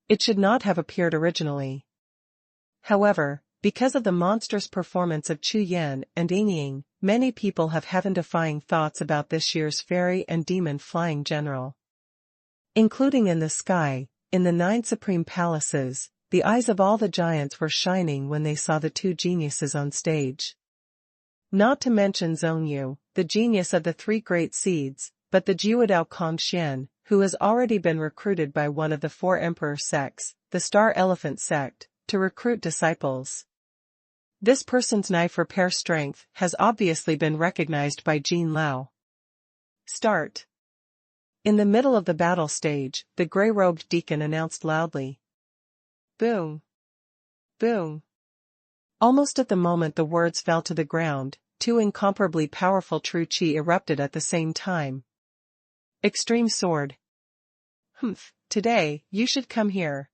It should not have appeared originally. However, because of the monstrous performance of Chu Yan and Ying, many people have heaven-defying thoughts about this year's fairy and demon flying general. Including in the sky, in the 9 supreme palaces, the eyes of all the giants were shining when they saw the two geniuses on stage. Not to mention Zhongyu, the genius of the 3 great seeds, but the Jiuxiao Kong Xian, who has already been recruited by one of the 4 emperor sects, the Star Elephant sect, to recruit disciples. This person's knife repair strength has obviously been recognized by Jin Lao. Start. In the middle of the battle stage, the gray-robed deacon announced loudly. Boom. Boom. Almost at the moment the words fell to the ground, 2 incomparably powerful true qi erupted at the same time. Extreme sword. Humph, today, you should come here.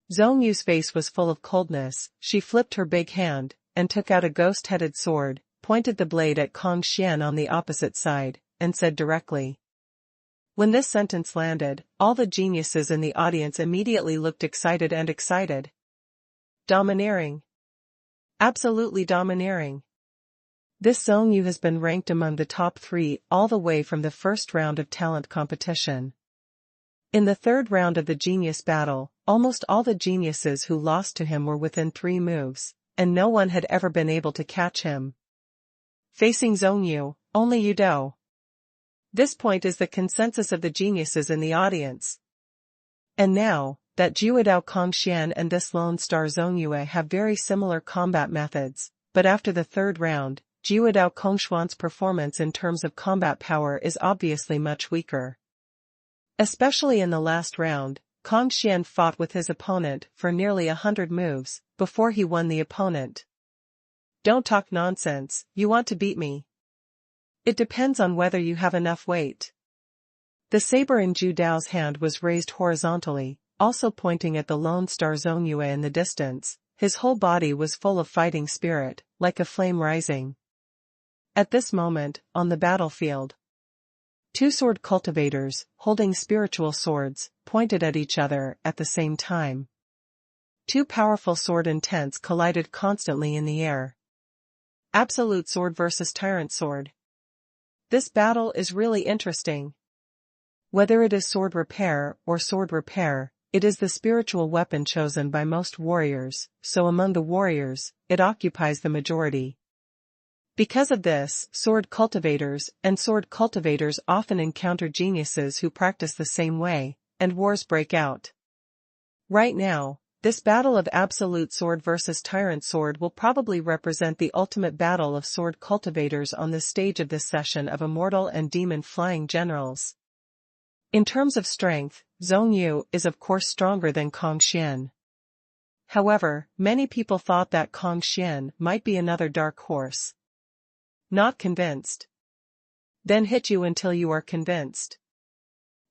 Zhongyu's face was full of coldness. She flipped her big hand, and took out a ghost-headed sword, pointed the blade at Kong Xian on the opposite side, and said directly. When this sentence landed, all the geniuses in the audience immediately looked excited. Domineering. Absolutely domineering. This Zhongyu has been ranked among the top 3 all the way from the first round of talent competition. In the 3rd round of the genius battle, almost all the geniuses who lost to him were within 3 moves, and no one had ever been able to catch him. Facing Zhongyu, only Yudo. This point is the consensus of the geniuses in the audience. And now, that Jiuxiao Kong Xian and this Lone Star Zhongyu have very similar combat methods, but after the 3rd round, Jiuxiao Kongshuan's performance in terms of combat power is obviously much weaker. Especially in the last round, Kong Xian fought with his opponent for nearly 100 moves, before he won the opponent. Don't talk nonsense, you want to beat me. It depends on whether you have enough weight. The saber in Zhu Dao's hand was raised horizontally, also pointing at the Lone Star Zhongyu in the distance. His whole body was full of fighting spirit, like a flame rising. At this moment, on the battlefield, 2 sword cultivators, holding spiritual swords, pointed at each other at the same time. 2 powerful sword intents collided constantly in the air. Absolute sword versus tyrant sword. This battle is really interesting. Whether it is sword repair or sword repair, it is the spiritual weapon chosen by most warriors, so among the warriors, it occupies the majority. Because of this, sword cultivators often encounter geniuses who practice the same way, and wars break out. Right now, this battle of absolute sword versus tyrant sword will probably represent the ultimate battle of sword cultivators on the stage of this session of immortal and demon flying generals. In terms of strength, Zhongyu is of course stronger than Kong Xian. However, many people thought that Kong Xian might be another dark horse. Not convinced? Then hit you until you are convinced.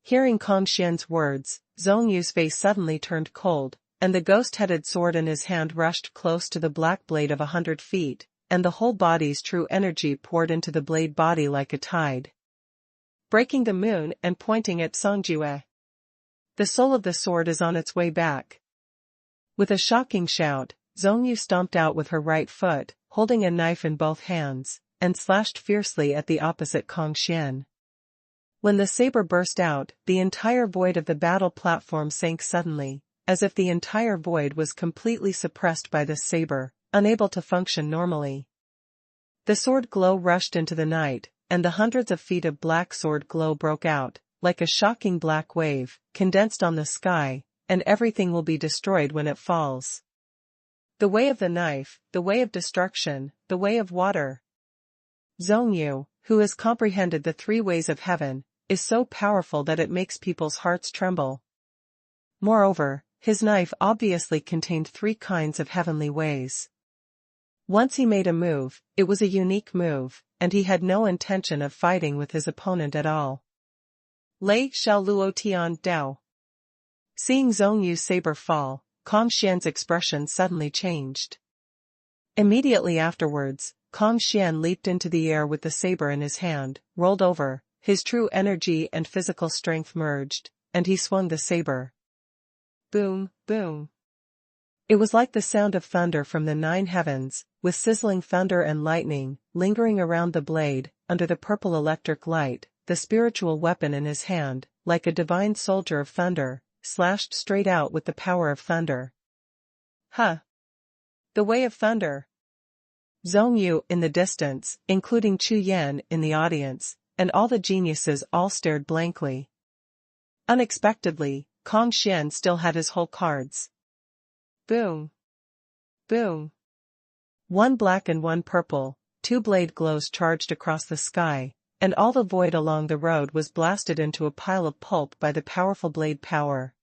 Hearing Kong Xian's words, Zhongyu's face suddenly turned cold, and the ghost-headed sword in his hand rushed close to the black blade of 100 feet, and the whole body's true energy poured into the blade body like a tide, breaking the moon and pointing at Songjue. The soul of the sword is on its way back. With a shocking shout, Zhongyu stomped out with her right foot, holding a knife in both hands, and slashed fiercely at the opposite Kong Xian. When the saber burst out, the entire void of the battle platform sank suddenly, as if the entire void was completely suppressed by this saber, unable to function normally. The sword glow rushed into the night, and the hundreds of feet of black sword glow broke out, like a shocking black wave, condensed on the sky, and everything will be destroyed when it falls. The way of the knife, the way of destruction, the way of water. Zhongyu, who has comprehended the 3 ways of heaven, is so powerful that it makes people's hearts tremble. Moreover, his knife obviously contained 3 kinds of heavenly ways. Once he made a move, it was a unique move, and he had no intention of fighting with his opponent at all. Lei Xiao Luo Tian Dao. Seeing Zhong Yu's saber fall, Kong Xian's expression suddenly changed. Immediately afterwards, Kong Xian leaped into the air with the saber in his hand, rolled over, his true energy and physical strength merged, and he swung the saber. Boom, boom. It was like the sound of thunder from the 9 heavens, with sizzling thunder and lightning, lingering around the blade, under the purple electric light, the spiritual weapon in his hand, like a divine soldier of thunder, slashed straight out with the power of thunder. Huh! The way of thunder! Zhong Yu in the distance, including Chu Yan in the audience, and all the geniuses all stared blankly. Unexpectedly, Kong Xian still had his whole cards. Boom! Boom! 1 black and 1 purple, 2 blade glows charged across the sky, and all the void along the road was blasted into a pile of pulp by the powerful blade power.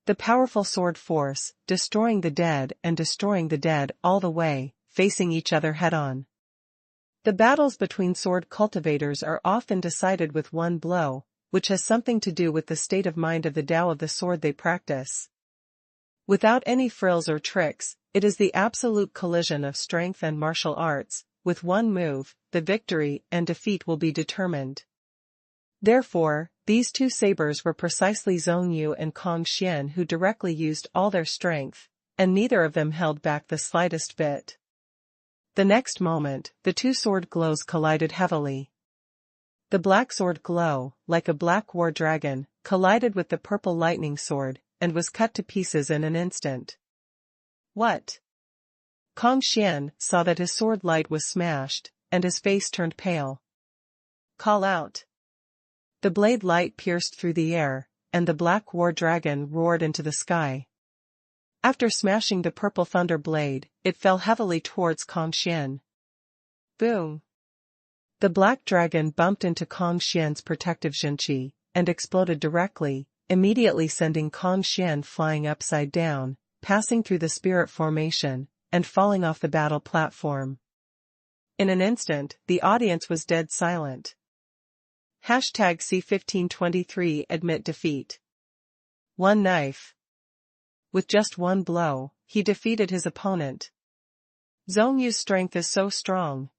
The powerful sword force, destroying the dead and destroying the dead all the way, facing each other head-on. The battles between sword cultivators are often decided with 1 blow, which has something to do with the state of mind of the Tao of the sword they practice. Without any frills or tricks, it is the absolute collision of strength and martial arts. With 1 move, the victory and defeat will be determined. Therefore, these 2 sabers were precisely Zhong Yu and Kong Xian who directly used all their strength, and neither of them held back the slightest bit. The next moment, the 2 sword glows collided heavily. The black sword glow, like a black war dragon, collided with the purple lightning sword, and was cut to pieces in an instant. What? Kong Xian saw that his sword light was smashed, and his face turned pale. Call out. The blade light pierced through the air, and the black war dragon roared into the sky. After smashing the purple thunder blade, it fell heavily towards Kong Xian. Boom! The black dragon bumped into Kong Xian's protective Zhenqi, and exploded directly, immediately sending Kong Xian flying upside down, passing through the spirit formation, and falling off the battle platform. In an instant, the audience was dead silent. #C1523 admit defeat. 1 knife. With just 1 blow, he defeated his opponent. Zhong Yu's strength is so strong.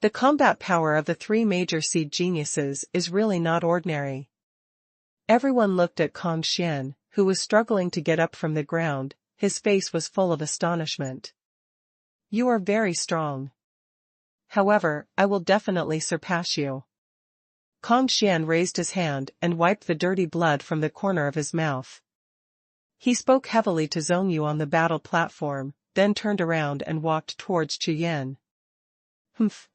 The combat power of the 3 major seed geniuses is really not ordinary. Everyone looked at Kong Xian, who was struggling to get up from the ground. His face was full of astonishment. You are very strong. However, I will definitely surpass you. Kong Xian raised his hand and wiped the dirty blood from the corner of his mouth. He spoke heavily to Zhong Yu on the battle platform, then turned around and walked towards Chu Yan. Humph.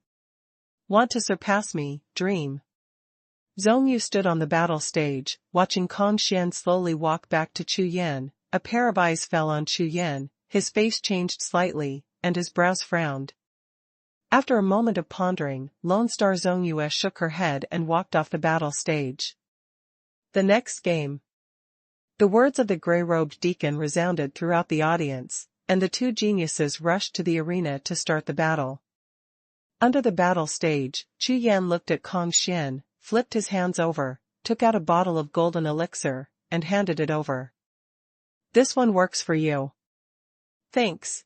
Want to surpass me, dream. Zhong Yu stood on the battle stage, watching Kong Xian slowly walk back to Chu Yan. A pair of eyes fell on Chu Yan, his face changed slightly, and his brows frowned. After a moment of pondering, Lone Star Zhong Yu shook her head and walked off the battle stage. The next game. The words of the gray-robed deacon resounded throughout the audience, and the 2 geniuses rushed to the arena to start the battle. Under the battle stage, Chu Yan looked at Kong Xian, flipped his hands over, took out a bottle of golden elixir, and handed it over. This one works for you. Thanks.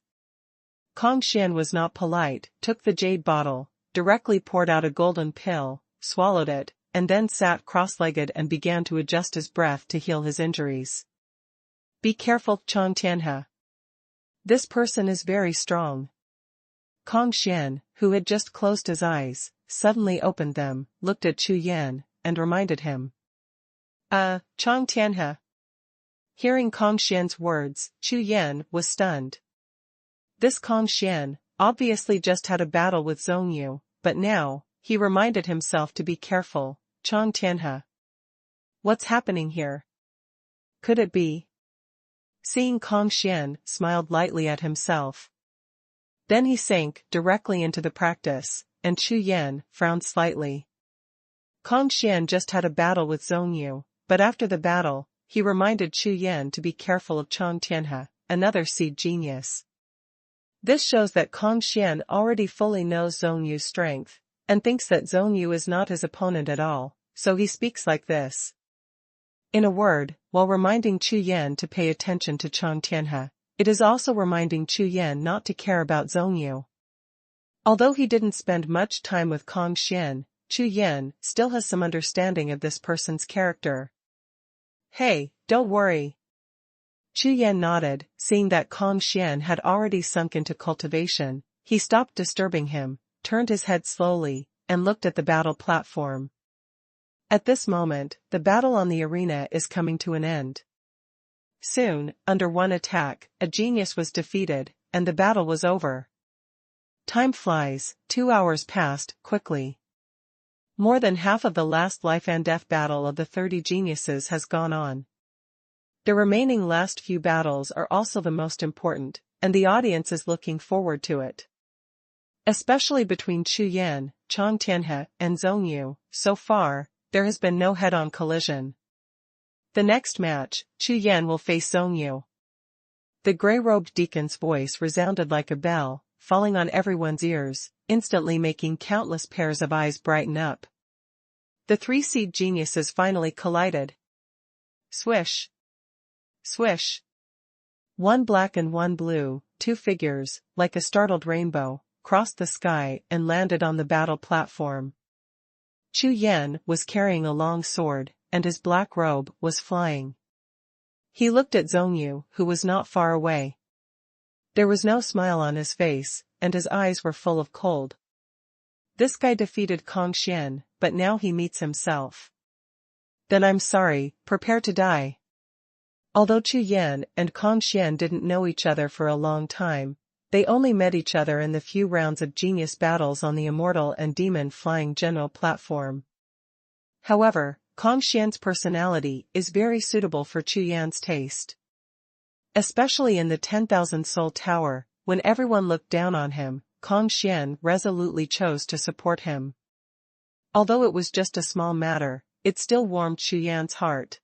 Kong Xian was not polite, took the jade bottle, directly poured out a golden pill, swallowed it, and then sat cross-legged and began to adjust his breath to heal his injuries. Be careful, Chong Tianhe. This person is very strong. Kong Xian, who had just closed his eyes, suddenly opened them, looked at Chu Yan, and reminded him. Chong Tianhe. Hearing Kong Xian's words, Chu Yan was stunned. This Kong Xian obviously just had a battle with Zhong Yu, but now, he reminded himself to be careful, Chong Tianhe. What's happening here? Could it be? Seeing Kong Xian smiled lightly at himself. Then he sank directly into the practice, and Chu Yan frowned slightly. Kong Xian just had a battle with Zhong Yu, but after the battle, he reminded Chu Yan to be careful of Chang Tianhe, another seed genius. This shows that Kong Xian already fully knows Zhong Yu's strength, and thinks that Zhong Yu is not his opponent at all, so he speaks like this. In a word, while reminding Chu Yan to pay attention to Chang Tianhe, it is also reminding Chu Yan not to care about Zhong Yu. Although he didn't spend much time with Kong Xian, Chu Yan still has some understanding of this person's character. Hey, don't worry. Chu Yan nodded, seeing that Kong Xian had already sunk into cultivation. He stopped disturbing him, turned his head slowly, and looked at the battle platform. At this moment, the battle on the arena is coming to an end. Soon, under one attack, a genius was defeated, and the battle was over. Time flies, 2 hours passed, quickly. More than half of the last life and death battle of the 30 geniuses has gone on. The remaining last few battles are also the most important, and the audience is looking forward to it. Especially between Chu Yan, Chang Tianhe, and Zhong Yu, so far, there has been no head-on collision. The next match, Chu Yan will face Zhong Yu. The gray-robed deacon's voice resounded like a bell, falling on everyone's ears, instantly making countless pairs of eyes brighten up. The 3 seed geniuses finally collided. Swish. Swish. One black and one blue, 2 figures, like a startled rainbow, crossed the sky and landed on the battle platform. Chu Yan was carrying a long sword, and his black robe was flying. He looked at Zhong Yu, who was not far away. There was no smile on his face, and his eyes were full of cold. This guy defeated Kong Xian, but now he meets himself. Then I'm sorry, prepare to die. Although Chu Yan and Kong Xian didn't know each other for a long time, they only met each other in the few rounds of genius battles on the immortal and demon flying general platform. However, Kong Xian's personality is very suitable for Chu Yan's taste. Especially in the 10,000 Soul Tower, when everyone looked down on him, Kong Xian resolutely chose to support him. Although it was just a small matter, it still warmed Chu Yan's heart.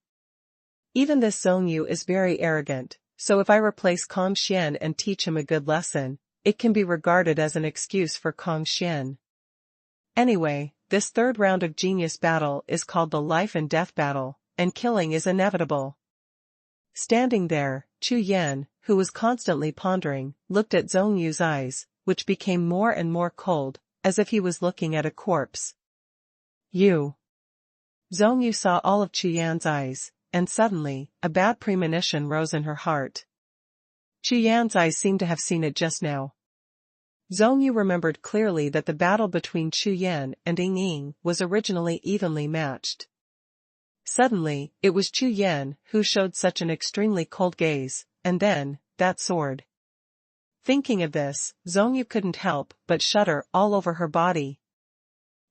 Even this Zhong Yu is very arrogant, so if I replace Kong Xian and teach him a good lesson, it can be regarded as an excuse for Kong Xian. Anyway, this third round of genius battle is called the life and death battle, and killing is inevitable. Standing there, Chu Yan, who was constantly pondering, looked at Zhong Yu's eyes, which became more and more cold, as if he was looking at a corpse. You. Zhong Yu saw all of Chu Yan's eyes, and suddenly, a bad premonition rose in her heart. Chu Yan's eyes seemed to have seen it just now. Zhong Yu remembered clearly that the battle between Chu Yan and Ying was originally evenly matched. Suddenly, it was Chu Yan who showed such an extremely cold gaze, and then, that sword. Thinking of this, Zhong Yu couldn't help but shudder all over her body.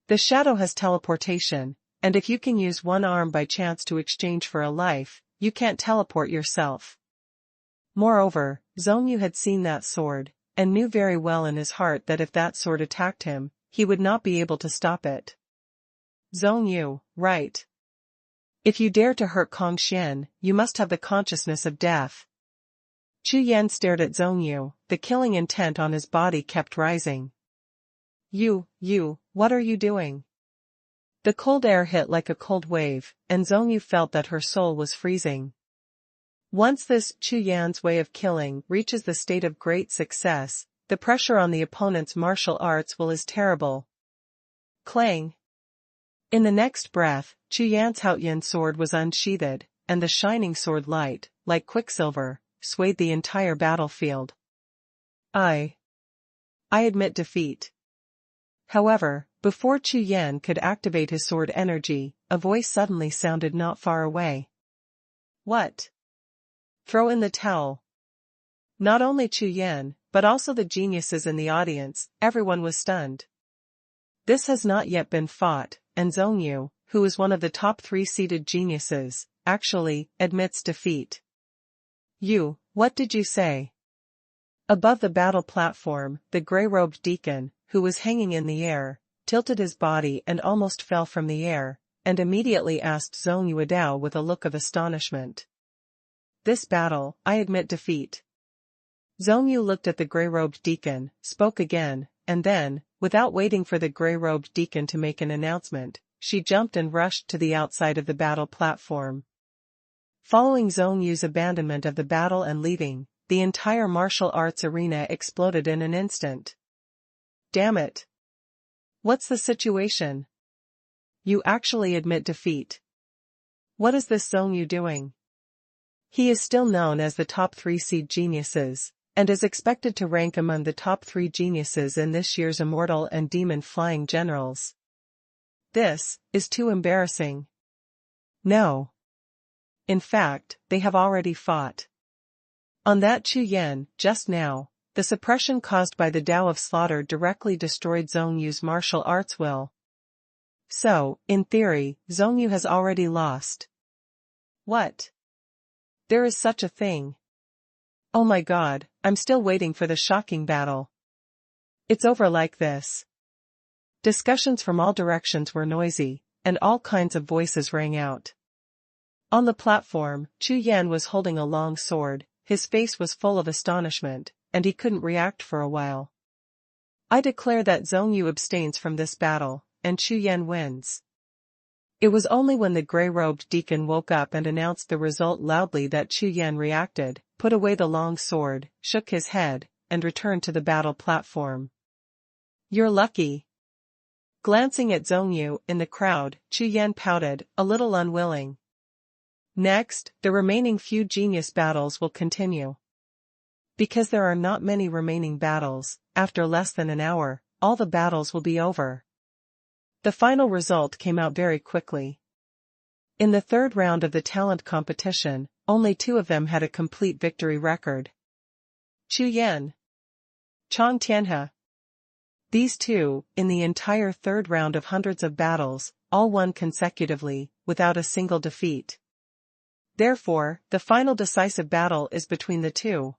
The shadow has teleportation, and if you can use one arm by chance to exchange for a life, you can't teleport yourself. Moreover, Zhong Yu had seen that sword, and knew very well in his heart that if that sword attacked him, he would not be able to stop it. Zhong Yu, right. If you dare to hurt Kong Xian, you must have the consciousness of death. Chu Yan stared at Zhong Yu, the killing intent on his body kept rising. You, what are you doing? The cold air hit like a cold wave, and Zhong Yu felt that her soul was freezing. Once this Chu Yan's way of killing reaches the state of great success, the pressure on the opponent's martial arts will is terrible. Clang. In the next breath, Chu Yan's Haotian sword was unsheathed, and the shining sword light, like quicksilver, swayed the entire battlefield. I admit defeat. However, before Chu Yan could activate his sword energy, a voice suddenly sounded not far away. What? Throw in the towel. Not only Chu Yan, but also the geniuses in the audience, everyone was stunned. This has not yet been fought, and Zhong Yu, who is one of the top 3 seeded geniuses, actually admits defeat. You, what did you say? Above the battle platform, the gray-robed deacon, who was hanging in the air, tilted his body and almost fell from the air, and immediately asked Zhong Yuedao with a look of astonishment. This battle, I admit defeat. Zhong Yu looked at the gray-robed deacon, spoke again, and then, without waiting for the gray-robed deacon to make an announcement, she jumped and rushed to the outside of the battle platform. Following Zhong Yu's abandonment of the battle and leaving, the entire martial arts arena exploded in an instant. Damn it! What's the situation? You actually admit defeat. What is this Zhong Yu doing? He is still known as the top 3 seed geniuses, and is expected to rank among the top 3 geniuses in this year's Immortal and Demon Flying Generals. This is too embarrassing. No. In fact, they have already fought. On that Chu Yan, just now, the suppression caused by the Tao of Slaughter directly destroyed Zhong Yu's martial arts will. So, in theory, Zhong Yu has already lost. What? There is such a thing. Oh my god, I'm still waiting for the shocking battle. It's over like this. Discussions from all directions were noisy, and all kinds of voices rang out. On the platform, Chu Yan was holding a long sword, his face was full of astonishment, and he couldn't react for a while. I declare that Zhong Yu abstains from this battle, and Chu Yan wins. It was only when the gray-robed deacon woke up and announced the result loudly that Chu Yan reacted, put away the long sword, shook his head, and returned to the battle platform. You're lucky. Glancing at Zhong Yu in the crowd, Chu Yan pouted, a little unwilling. Next, the remaining few genius battles will continue. Because there are not many remaining battles, after less than an hour, all the battles will be over. The final result came out very quickly. In the third round of the talent competition, only 2 of them had a complete victory record. Chu Yan, Chang Tianhe. These 2, in the entire third round of hundreds of battles, all won consecutively, without a single defeat. Therefore, the final decisive battle is between the 2.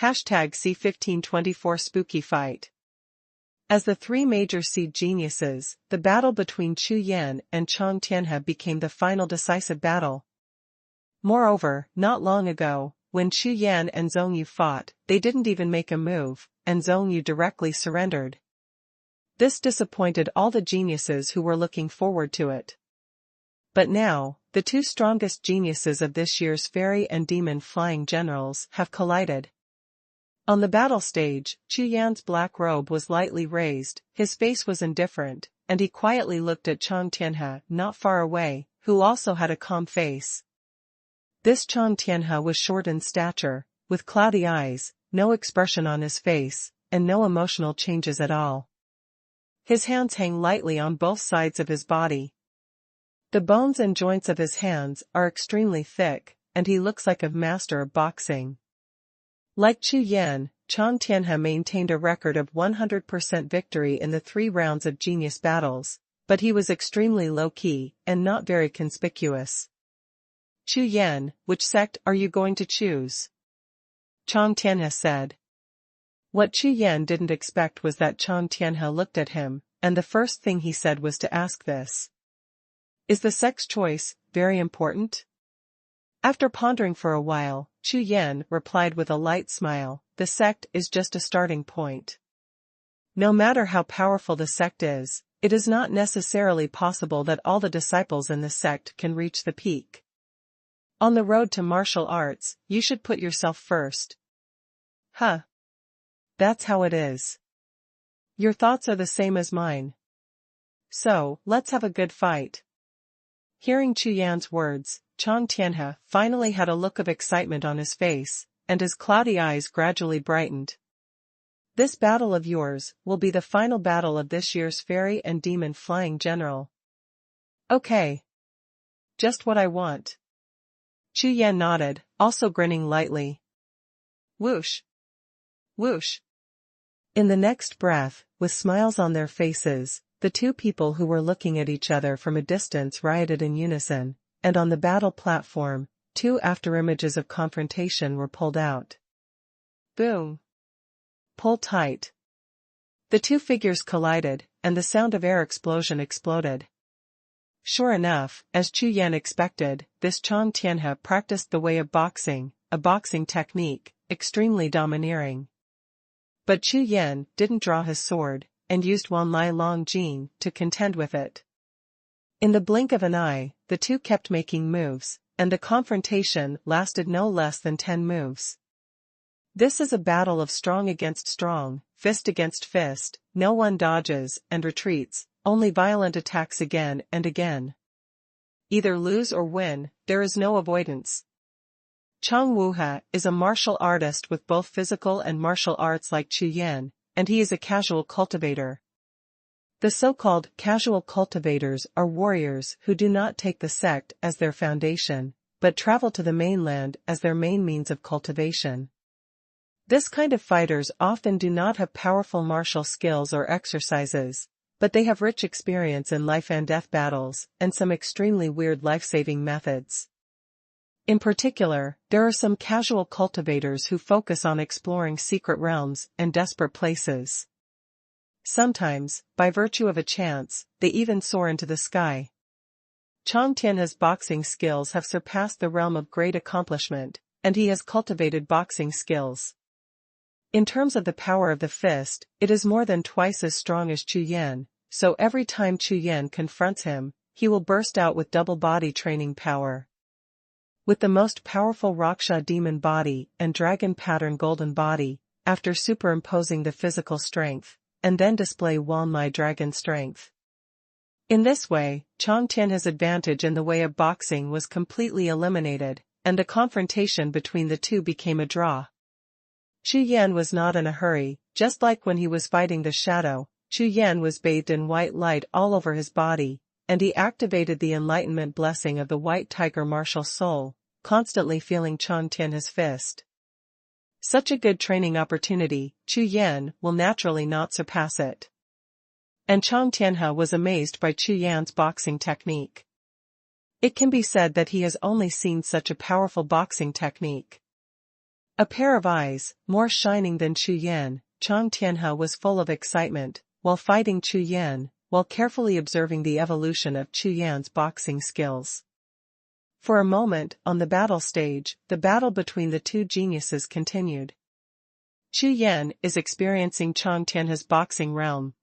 #C1524 Spooky Fight. As the 3 major seed geniuses, the battle between Chu Yan and Chang Tianhe became the final decisive battle. Moreover, not long ago, when Chu Yan and Zhong Yu fought, they didn't even make a move, and Zhong Yu directly surrendered. This disappointed all the geniuses who were looking forward to it. But now, the 2 strongest geniuses of this year's Fairy and Demon Flying Generals have collided. On the battle stage, Chu Yan's black robe was lightly raised, his face was indifferent, and he quietly looked at Chang Tianhe not far away, who also had a calm face. This Chang Tianhe was short in stature, with cloudy eyes, no expression on his face, and no emotional changes at all. His hands hang lightly on both sides of his body. The bones and joints of his hands are extremely thick, and he looks like a master of boxing. Like Chu Yan, Chang Tianhe maintained a record of 100% victory in the 3 rounds of genius battles, but he was extremely low-key and not very conspicuous. Chu Yan, which sect are you going to choose? Chang Tianhe said. What Chu Yan didn't expect was that Chang Tianhe looked at him, and the first thing he said was to ask this. Is the sex choice very important? After pondering for a while, Chu Yan replied with a light smile, the sect is just a starting point. No matter how powerful the sect is, it is not necessarily possible that all the disciples in the sect can reach the peak. On the road to martial arts, you should put yourself first. Huh. That's how it is. Your thoughts are the same as mine. So, let's have a good fight. Hearing Chu Yan's words, Chang Tianhe finally had a look of excitement on his face, and his cloudy eyes gradually brightened. This battle of yours will be the final battle of this year's Fairy and Demon Flying General. Okay. Just what I want. Chu Yan nodded, also grinning lightly. Whoosh. Whoosh. In the next breath, with smiles on their faces, the 2 people who were looking at each other from a distance rioted in unison, and on the battle platform, 2 afterimages of confrontation were pulled out. Boom. Pull tight. The 2 figures collided, and the sound of air explosion exploded. Sure enough, as Chu Yan expected, this Chang Tianhe practiced the way of boxing, a boxing technique, extremely domineering. But Chu Yan didn't draw his sword, and used Wanlai Long Jin to contend with it. In the blink of an eye, the two kept making moves, and the confrontation lasted no less than 10 moves. This is a battle of strong against strong, fist against fist, no one dodges and retreats, only violent attacks again and again. Either lose or win, there is no avoidance. Chang Wuhe is a martial artist with both physical and martial arts like Chu Yan, and he is a casual cultivator. The so-called casual cultivators are warriors who do not take the sect as their foundation, but travel to the mainland as their main means of cultivation. This kind of fighters often do not have powerful martial skills or exercises, but they have rich experience in life and death battles, and some extremely weird life-saving methods. In particular, there are some casual cultivators who focus on exploring secret realms and desperate places. Sometimes, by virtue of a chance, they even soar into the sky. Chang Tianhe's boxing skills have surpassed the realm of great accomplishment, and he has cultivated boxing skills. In terms of the power of the fist, it is more than twice as strong as Chu Yan, so every time Chu Yan confronts him, he will burst out with double body training power. With the most powerful Raksha demon body and dragon pattern golden body, after superimposing the physical strength, and then display Wanlai dragon strength. In this way, Chang Tianhe's advantage in the way of boxing was completely eliminated, and the confrontation between the two became a draw. Chu Yan was not in a hurry, just like when he was fighting the shadow. Chu Yan was bathed in white light all over his body, and he activated the enlightenment blessing of the white tiger martial soul, constantly feeling Chang Tianhe's fist. Such a good training opportunity, Chu Yan will naturally not surpass it. And Chang Tianhe was amazed by Chu Yan's boxing technique. It can be said that he has only seen such a powerful boxing technique. A pair of eyes, more shining than Chu Yan, Chang Tianhe was full of excitement, while fighting Chu Yan, while carefully observing the evolution of Chu Yan's boxing skills. For a moment, on the battle stage, the battle between the two geniuses continued. Chu Yan is experiencing Chang Tianhe's boxing realm,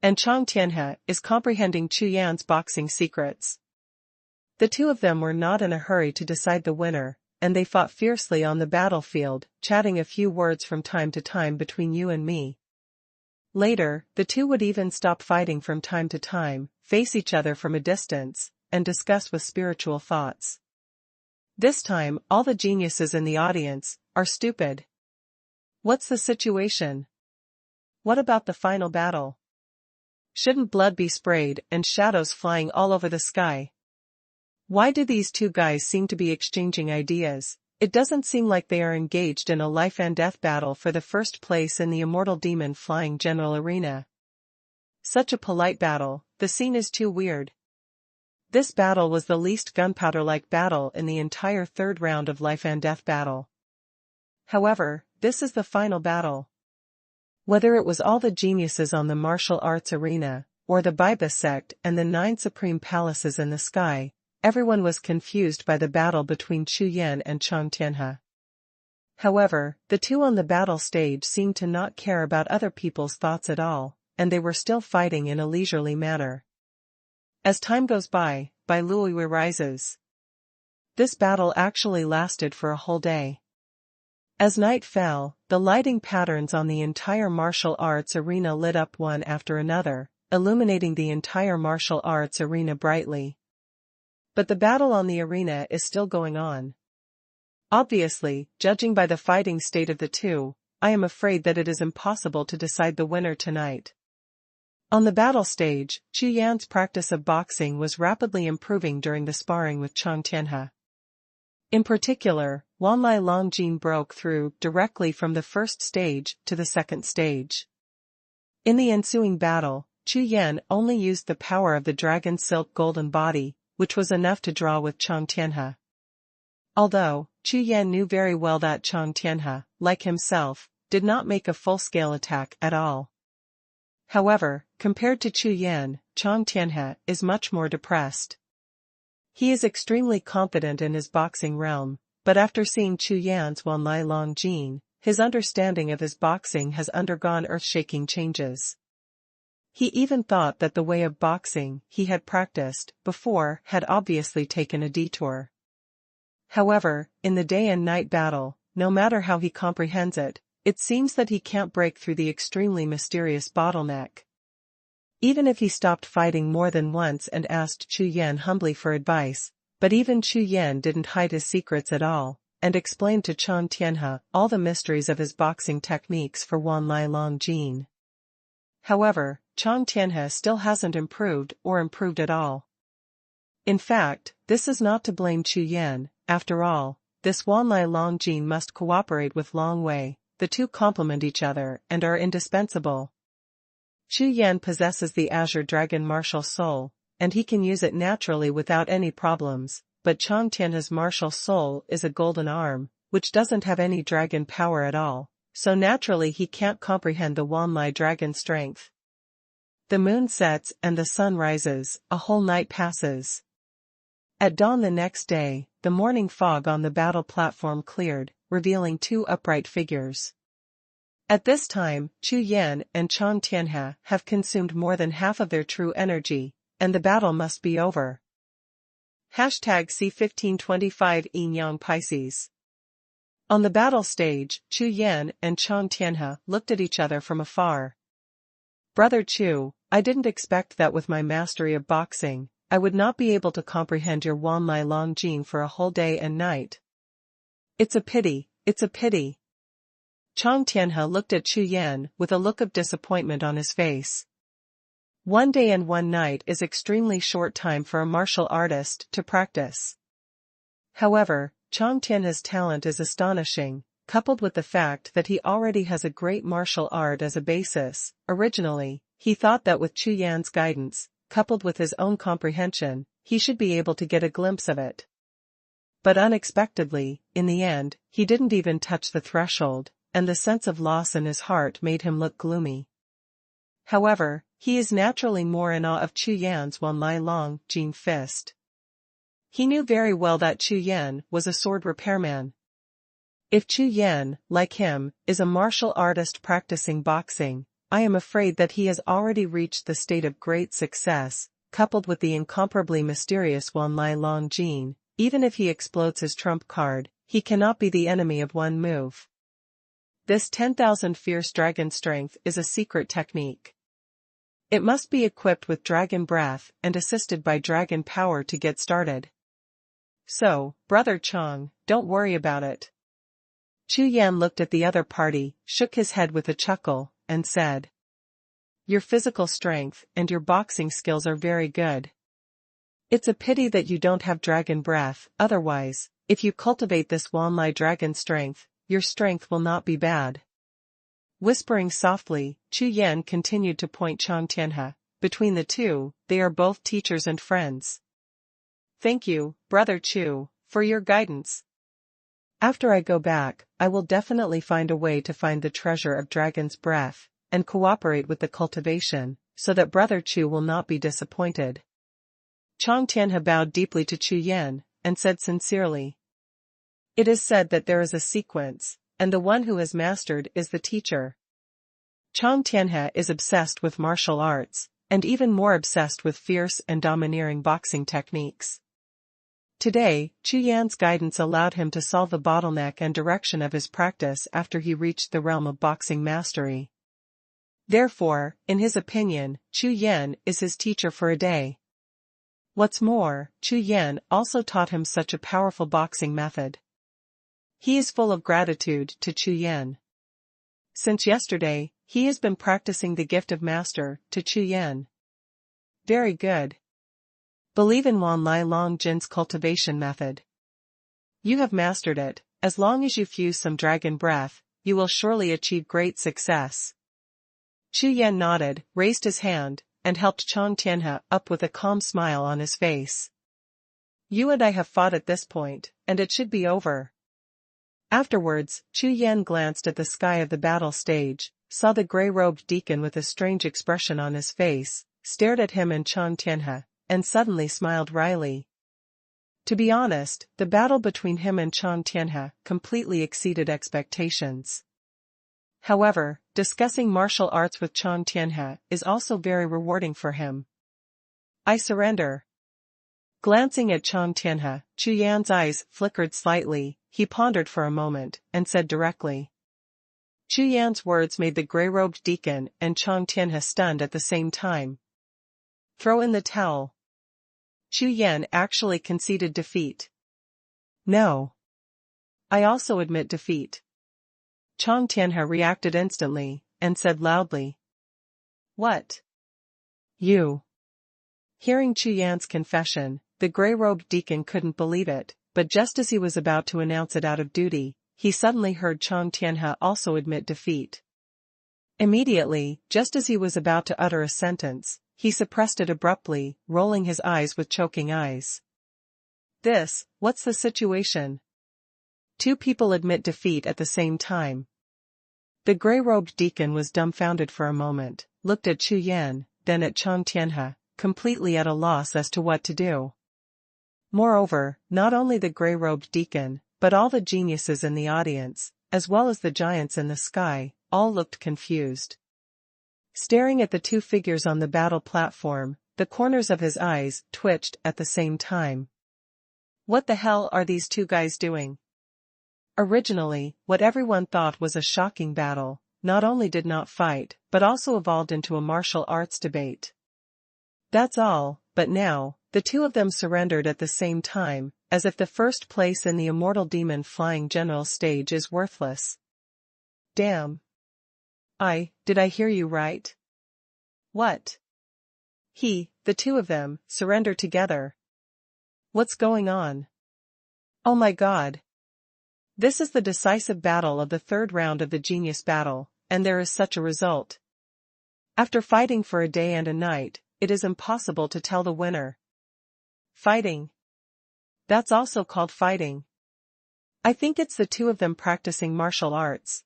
and Chang Tianhe is comprehending Chu Yan's boxing secrets. The two of them were not in a hurry to decide the winner, and they fought fiercely on the battlefield, chatting a few words from time to time between you and me. Later, the two would even stop fighting from time to time, face each other from a distance, and discuss with spiritual thoughts. This time, all the geniuses in the audience are stupid. What's the situation? What about the final battle? Shouldn't blood be sprayed and shadows flying all over the sky? Why do these two guys seem to be exchanging ideas? It doesn't seem like they are engaged in a life and death battle for the first place in the immortal demon flying general arena. Such a polite battle, the scene is too weird. This battle was the least gunpowder-like battle in the entire third round of life and death battle. However, this is the final battle. Whether it was all the geniuses on the martial arts arena, or the Biba sect and the 9 supreme palaces in the sky, everyone was confused by the battle between Chu Yan and Chang Tianhe. However, the two on the battle stage seemed to not care about other people's thoughts at all, and they were still fighting in a leisurely manner. As time goes by, Lui rises. This battle actually lasted for a whole day. As night fell, the lighting patterns on the entire martial arts arena lit up one after another, illuminating the entire martial arts arena brightly. But the battle on the arena is still going on. Obviously, judging by the fighting state of the two, I am afraid that it is impossible to decide the winner tonight. On the battle stage, Chu Yan's practice of boxing was rapidly improving during the sparring with Chang Tianhe. In particular, Wanlai Longjin broke through directly from the first stage to the second stage. In the ensuing battle, Chu Yan only used the power of the dragon silk golden body, which was enough to draw with Chang Tianhe. Although, Chu Yan knew very well that Chang Tianhe, like himself, did not make a full-scale attack at all. However, compared to Chu Yan, Chang Tianhe is much more depressed. He is extremely confident in his boxing realm, but after seeing Chu Yan's Wanlai Long Jin, his understanding of his boxing has undergone earth-shaking changes. He even thought that the way of boxing he had practiced before had obviously taken a detour. However, in the day and night battle, no matter how he comprehends it, it seems that he can't break through the extremely mysterious bottleneck. Even if he stopped fighting more than once and asked Chu Yan humbly for advice, but even Chu Yan didn't hide his secrets at all, and explained to Chang Tianhe all the mysteries of his boxing techniques for Wanlai Long Jin. However, Chang Tianhe still hasn't improved at all. In fact, this is not to blame Chu Yan. After all, this Wanlai Long Jin must cooperate with Long Wei, the two complement each other and are indispensable. Chu Yan possesses the Azure Dragon martial soul, and he can use it naturally without any problems, but Chang Tianhe's martial soul is a golden arm, which doesn't have any dragon power at all, so naturally he can't comprehend the Wanlai dragon strength. The moon sets and the sun rises, a whole night passes. At dawn the next day, the morning fog on the battle platform cleared, revealing two upright figures. At this time, Chu Yan and Chang Tianhe have consumed more than half of their true energy, and the battle must be over. #C1525 Yin Yang Pisces. On the battle stage, Chu Yan and Chang Tianhe looked at each other from afar. Brother Chu, I didn't expect that with my mastery of boxing, I would not be able to comprehend your Wanlai Long Jin for a whole day and night. It's a pity, it's a pity. Chang Tianhe looked at Chu Yan with a look of disappointment on his face. One day and one night is extremely short time for a martial artist to practice. However, Chang Tianhe's talent is astonishing, coupled with the fact that he already has a great martial art as a basis. Originally, he thought that with Chu Yan's guidance, coupled with his own comprehension, he should be able to get a glimpse of it. But unexpectedly, in the end, he didn't even touch the threshold, and the sense of loss in his heart made him look gloomy. However, he is naturally more in awe of Chu Yan's Wanlai Long Jin fist. He knew very well that Chu Yan was a sword repairman. If Chu Yan, like him, is a martial artist practicing boxing, I am afraid that he has already reached the state of great success, coupled with the incomparably mysterious Wanlai Long Jin. Even if he explodes his trump card, he cannot be the enemy of one move. This 10,000 fierce dragon strength is a secret technique. It must be equipped with dragon breath and assisted by dragon power to get started. So, Brother Chang, don't worry about it. Chu Yan looked at the other party, shook his head with a chuckle, and said, Your physical strength and your boxing skills are very good. It's a pity that you don't have dragon breath, otherwise, if you cultivate this Wanlai dragon strength, your strength will not be bad. Whispering softly, Chu Yan continued to point Chang Tianhe. Between the two, they are both teachers and friends. Thank you, Brother Chu, for your guidance. After I go back, I will definitely find a way to find the treasure of dragon's breath, and cooperate with the cultivation, so that Brother Chu will not be disappointed. Chang Tianhe bowed deeply to Chu Yan, and said sincerely, It is said that there is a sequence, and the one who has mastered is the teacher. Chang Tianhe is obsessed with martial arts, and even more obsessed with fierce and domineering boxing techniques. Today, Chu Yan's guidance allowed him to solve the bottleneck and direction of his practice after he reached the realm of boxing mastery. Therefore, in his opinion, Chu Yan is his teacher for a day. What's more, Chu Yan also taught him such a powerful boxing method. He is full of gratitude to Chu Yan. Since yesterday, he has been practicing the gift of master to Chu Yan. Very good. Believe in Wanlai Long Jin's cultivation method. You have mastered it. As long as you fuse some dragon breath, you will surely achieve great success. Chu Yan nodded, raised his hand, and helped Chang Tianhe up with a calm smile on his face. You and I have fought at this point, and it should be over. Afterwards, Chu Yan glanced at the sky of the battle stage, saw the gray-robed deacon with a strange expression on his face, stared at him and Chang Tianhe, and suddenly smiled wryly. To be honest, the battle between him and Chang Tianhe completely exceeded expectations. However, discussing martial arts with Chang Tianhe is also very rewarding for him. I surrender. Glancing at Chang Tianhe, Chu Yan's eyes flickered slightly. He pondered for a moment, and said directly. Chu Yan's words made the grey-robed deacon and Chang Tianhe stunned at the same time. Throw in the towel. Chu Yan actually conceded defeat. No. I also admit defeat. Chang Tianhe reacted instantly, and said loudly. What? You. Hearing Chu Yan's confession, the grey-robed deacon couldn't believe it, but just as he was about to announce it out of duty, he suddenly heard Chang Tianhe also admit defeat. Immediately, just as he was about to utter a sentence, he suppressed it abruptly, rolling his eyes with choking eyes. What's the situation? Two people admit defeat at the same time. The grey-robed deacon was dumbfounded for a moment, looked at Chu Yan, then at Chang Tianhe, completely at a loss as to what to do. Moreover, not only the grey-robed deacon, but all the geniuses in the audience, as well as the giants in the sky, all looked confused. Staring at the two figures on the battle platform, the corners of his eyes twitched at the same time. What the hell are these two guys doing? Originally, what everyone thought was a shocking battle, not only did not fight, but also evolved into a martial arts debate. That's all, but now, the two of them surrendered at the same time, as if the first place in the immortal demon flying general stage is worthless. Damn. Did I hear you right? What? The two of them, surrender together. What's going on? Oh my god. This is the decisive battle of the third round of the genius battle, and there is such a result. After fighting for a day and a night, it is impossible to tell the winner. Fighting. That's also called fighting. I think it's the two of them practicing martial arts.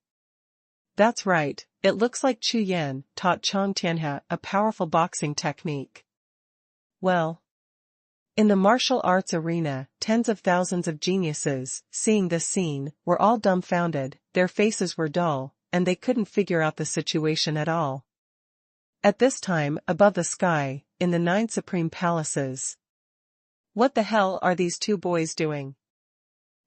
That's right, it looks like Chu Yan taught Chang Tianhe a powerful boxing technique. Well. In the martial arts arena, tens of thousands of geniuses, seeing this scene, were all dumbfounded, their faces were dull, and they couldn't figure out the situation at all. At this time, above the sky, in the 9 supreme palaces. What the hell are these two boys doing?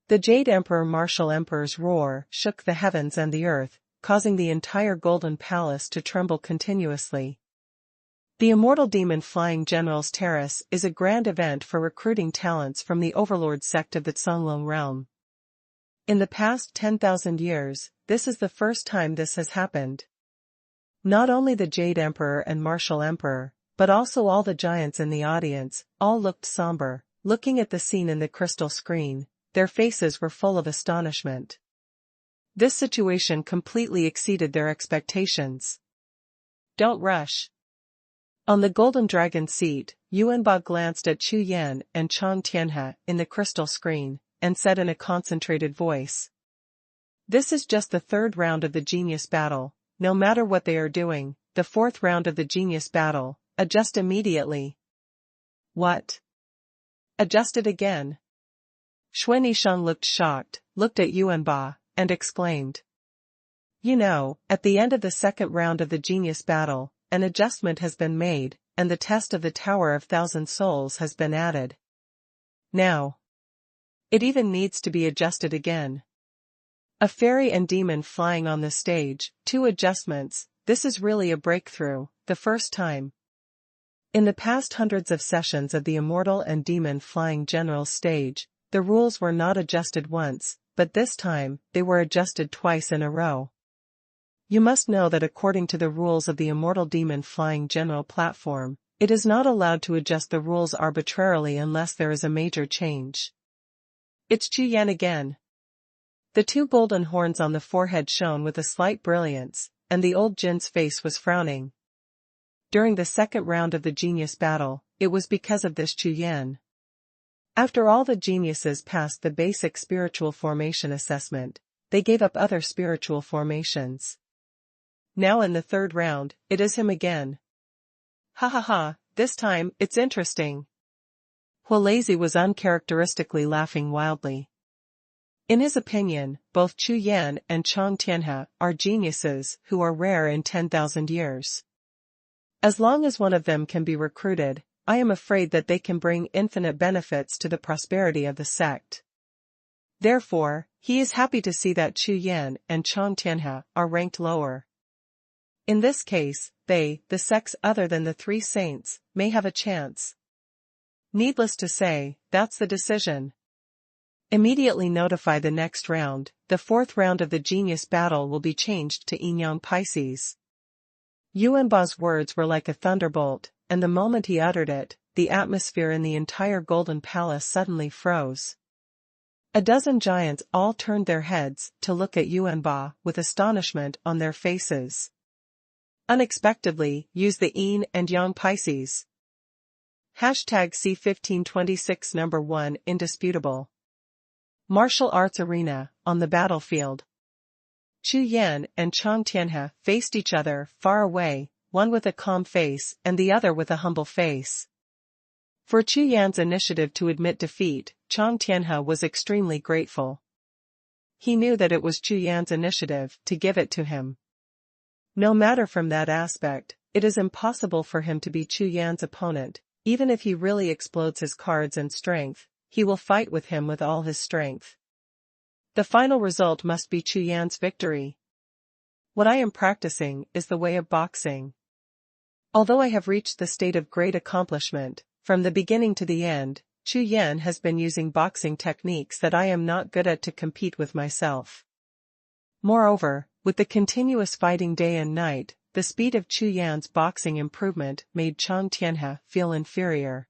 The Jade Emperor Martial Emperor's roar shook the heavens and the earth, causing the entire Golden Palace to tremble continuously. The Immortal Demon Flying General's Terrace is a grand event for recruiting talents from the Overlord sect of the Zhonglong realm. In the past 10,000 years, this is the first time this has happened. Not only the Jade Emperor and Martial Emperor, but also all the giants in the audience, all looked somber, looking at the scene in the crystal screen, their faces were full of astonishment. This situation completely exceeded their expectations. Don't rush. On the golden dragon seat, Yuanba glanced at Chu Yan and Chang Tianhe in the crystal screen, and said in a concentrated voice. This is just the third round of the genius battle. No matter what they are doing, the fourth round of the genius battle, adjust immediately. What? Adjust it again. Xuan Yisheng looked shocked, looked at Yuanba, and exclaimed. You know, at the end of the second round of the genius battle, an adjustment has been made, and the test of the Tower of Thousand Souls has been added. Now. It even needs to be adjusted again. A fairy and demon flying on the stage, 2 adjustments, this is really a breakthrough, the first time. In the past hundreds of sessions of the Immortal and Demon Flying General stage, the rules were not adjusted once, but this time, they were adjusted twice in a row. You must know that according to the rules of the Immortal Demon Flying General platform, it is not allowed to adjust the rules arbitrarily unless there is a major change. It's Chu Yan again. The 2 golden horns on the forehead shone with a slight brilliance, and the old Jin's face was frowning. During the second round of the genius battle, it was because of this Chu Yan. After all the geniuses passed the basic spiritual formation assessment, they gave up other spiritual formations. Now in the third round, it is him again. Ha ha ha, this time, it's interesting. Hualazi was uncharacteristically laughing wildly. In his opinion, both Chu Yan and Chang Tianhe are geniuses who are rare in 10,000 years. As long as one of them can be recruited, I am afraid that they can bring infinite benefits to the prosperity of the sect. Therefore, he is happy to see that Chu Yan and Chang Tianhe are ranked lower. In this case, they, the sects other than the three saints, may have a chance. Needless to say, that's the decision. Immediately notify the next round. The fourth round of the genius battle will be changed to Yin-Yang Pisces. Yuanba's words were like a thunderbolt, and the moment he uttered it, the atmosphere in the entire Golden Palace suddenly froze. A dozen giants all turned their heads to look at Yuanba with astonishment on their faces. Unexpectedly, use the Yin and Yang Pisces. #C1526 Number 1 Indisputable. Martial Arts Arena, on the battlefield. Chu Yan and Chang Tianhe faced each other far away, one with a calm face and the other with a humble face. For Chu Yan's initiative to admit defeat, Chang Tianhe was extremely grateful. He knew that it was Chu Yan's initiative to give it to him. No matter from that aspect, it is impossible for him to be Chu Yan's opponent. Even if he really explodes his cards and strength, he will fight with him with all his strength. The final result must be Chu Yan's victory. What I am practicing is the way of boxing. Although I have reached the state of great accomplishment, from the beginning to the end, Chu Yan has been using boxing techniques that I am not good at to compete with myself. Moreover, with the continuous fighting day and night, the speed of Chu Yan's boxing improvement made Chang Tianhe feel inferior.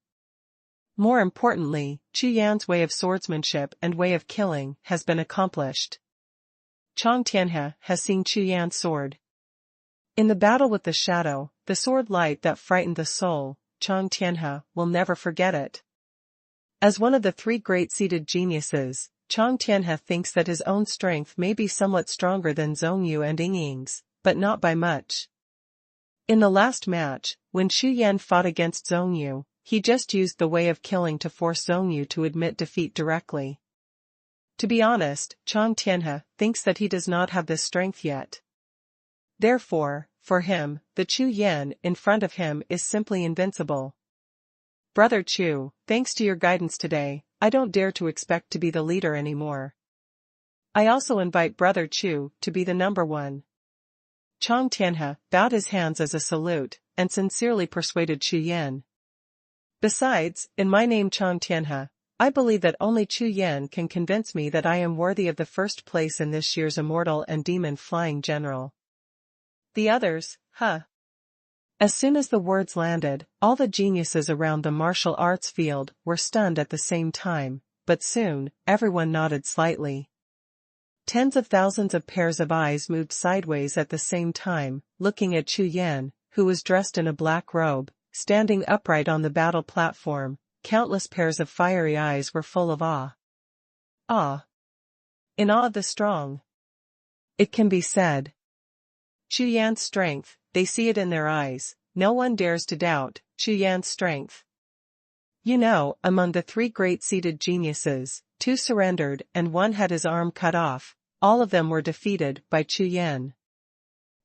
More importantly, Chu Yan's way of swordsmanship and way of killing has been accomplished. Chang Tianhe has seen Chu Yan's sword. In the battle with the shadow, the sword light that frightened the soul, Chang Tianhe will never forget it. As one of the three great seated geniuses, Chang Tianhe thinks that his own strength may be somewhat stronger than Zhongyu and Yingying's, but not by much. In the last match, when Chu Yan fought against Zhongyu, he just used the way of killing to force Zhongyu to admit defeat directly. To be honest, Chang Tianhe thinks that he does not have this strength yet. Therefore, for him, the Chu Yan in front of him is simply invincible. Brother Chu, thanks to your guidance today, I don't dare to expect to be the leader anymore. I also invite Brother Chu to be the number one. Chang Tianhe bowed his hands as a salute, and sincerely persuaded Chu Yan. Besides, in my name Chang Tianhe, I believe that only Chu Yan can convince me that I am worthy of the first place in this year's Immortal and Demon Flying General. The others, As soon as the words landed, all the geniuses around the martial arts field were stunned at the same time, but soon, everyone nodded slightly. Tens of thousands of pairs of eyes moved sideways at the same time, looking at Chu Yan, who was dressed in a black robe, standing upright on the battle platform. Countless pairs of fiery eyes were full of awe. Awe. In awe of the strong. It can be said. Chu Yan's strength, they see it in their eyes. No one dares to doubt Chu Yan's strength. You know, among the three great seated geniuses, 2 surrendered and 1 had his arm cut off. All of them were defeated by Chu Yan.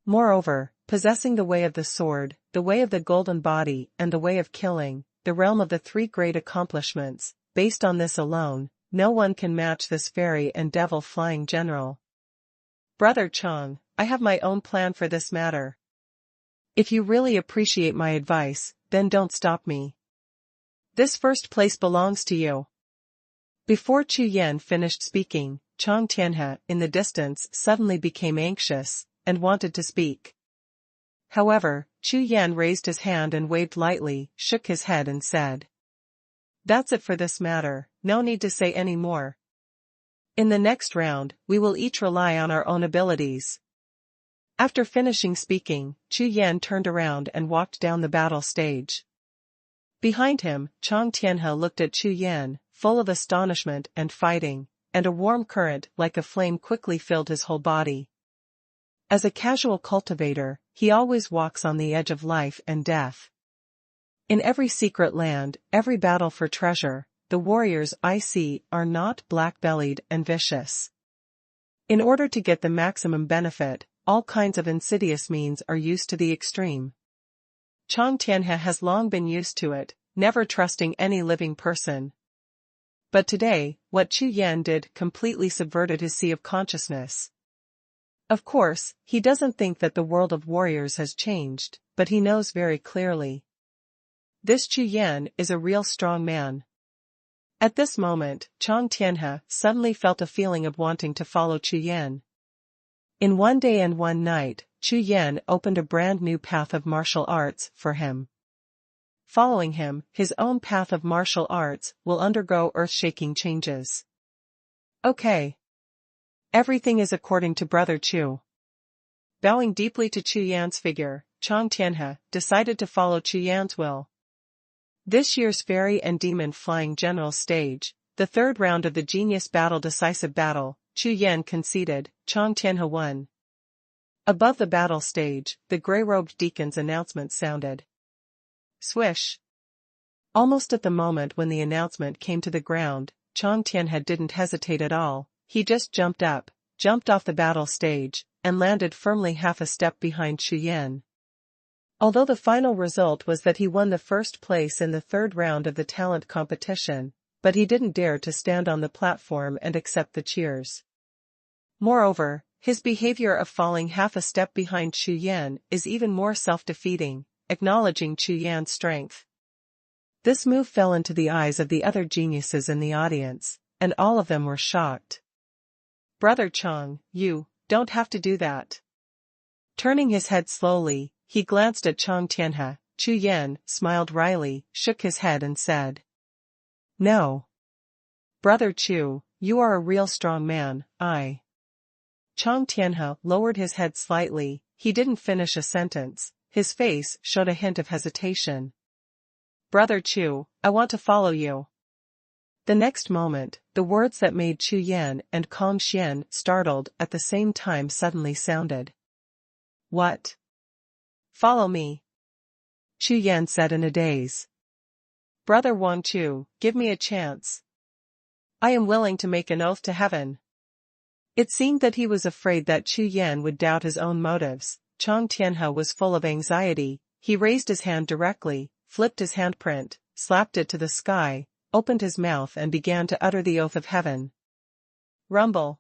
Moreover, possessing the way of the sword, the way of the golden body, and the way of killing, the realm of the 3 great accomplishments, based on this alone, no one can match this fairy and devil flying general. Brother Chang, I have my own plan for this matter. If you really appreciate my advice, then don't stop me. This first place belongs to you. Before Chu Yan finished speaking, Chang Tianhe in the distance suddenly became anxious, and wanted to speak. However, Chu Yan raised his hand and waved lightly, shook his head and said, "That's it for this matter, no need to say any more. In the next round, we will each rely on our own abilities." After finishing speaking, Chu Yan turned around and walked down the battle stage. Behind him, Chang Tianhe looked at Chu Yan, full of astonishment and fighting, and a warm current like a flame quickly filled his whole body. As a casual cultivator, he always walks on the edge of life and death. In every secret land, every battle for treasure, the warriors I see are not black-bellied and vicious. In order to get the maximum benefit, all kinds of insidious means are used to the extreme. Chang Tianhe has long been used to it, never trusting any living person. But today, what Chu Yan did completely subverted his sea of consciousness. Of course, he doesn't think that the world of warriors has changed, but he knows very clearly. This Chu Yan is a real strong man. At this moment, Chang Tianhe suddenly felt a feeling of wanting to follow Chu Yan. In one day and one night, Chu Yan opened a brand new path of martial arts for him. Following him, his own path of martial arts will undergo earth-shaking changes. Okay. Everything is according to Brother Chu. Bowing deeply to Chu Yan's figure, Chang Tianhe decided to follow Chu Yan's will. This year's Fairy and Demon Flying General Stage, the third round of the Genius Battle Decisive Battle, Chu Yan conceded, Chang Tianhe won. Above the battle stage, the gray-robed deacon's announcement sounded. Swish. Almost at the moment when the announcement came to the ground, Chang Tianhe didn't hesitate at all, he just jumped off the battle stage, and landed firmly half a step behind Chu Yan. Although the final result was that he won the first place in the third round of the talent competition, but he didn't dare to stand on the platform and accept the cheers. Moreover, his behavior of falling half a step behind Chu Yan is even more self-defeating, acknowledging Chu Yan's strength. This move fell into the eyes of the other geniuses in the audience, and all of them were shocked. Brother Chang, you don't have to do that. Turning his head slowly, he glanced at Chang Tianhe. Chu Yan smiled wryly, shook his head and said, No. Brother Chu, you are a real strong man, Chang Tianhe lowered his head slightly, he didn't finish a sentence, his face showed a hint of hesitation. Brother Chu, I want to follow you. The next moment, the words that made Chu Yan and Kong Xian startled at the same time suddenly sounded. What? Follow me. Chu Yan said in a daze. Brother Wang Chu, give me a chance. I am willing to make an oath to heaven. It seemed that he was afraid that Chu Yan would doubt his own motives. Chang Tianhe was full of anxiety, he raised his hand directly, flipped his handprint, slapped it to the sky, opened his mouth and began to utter the oath of heaven. Rumble.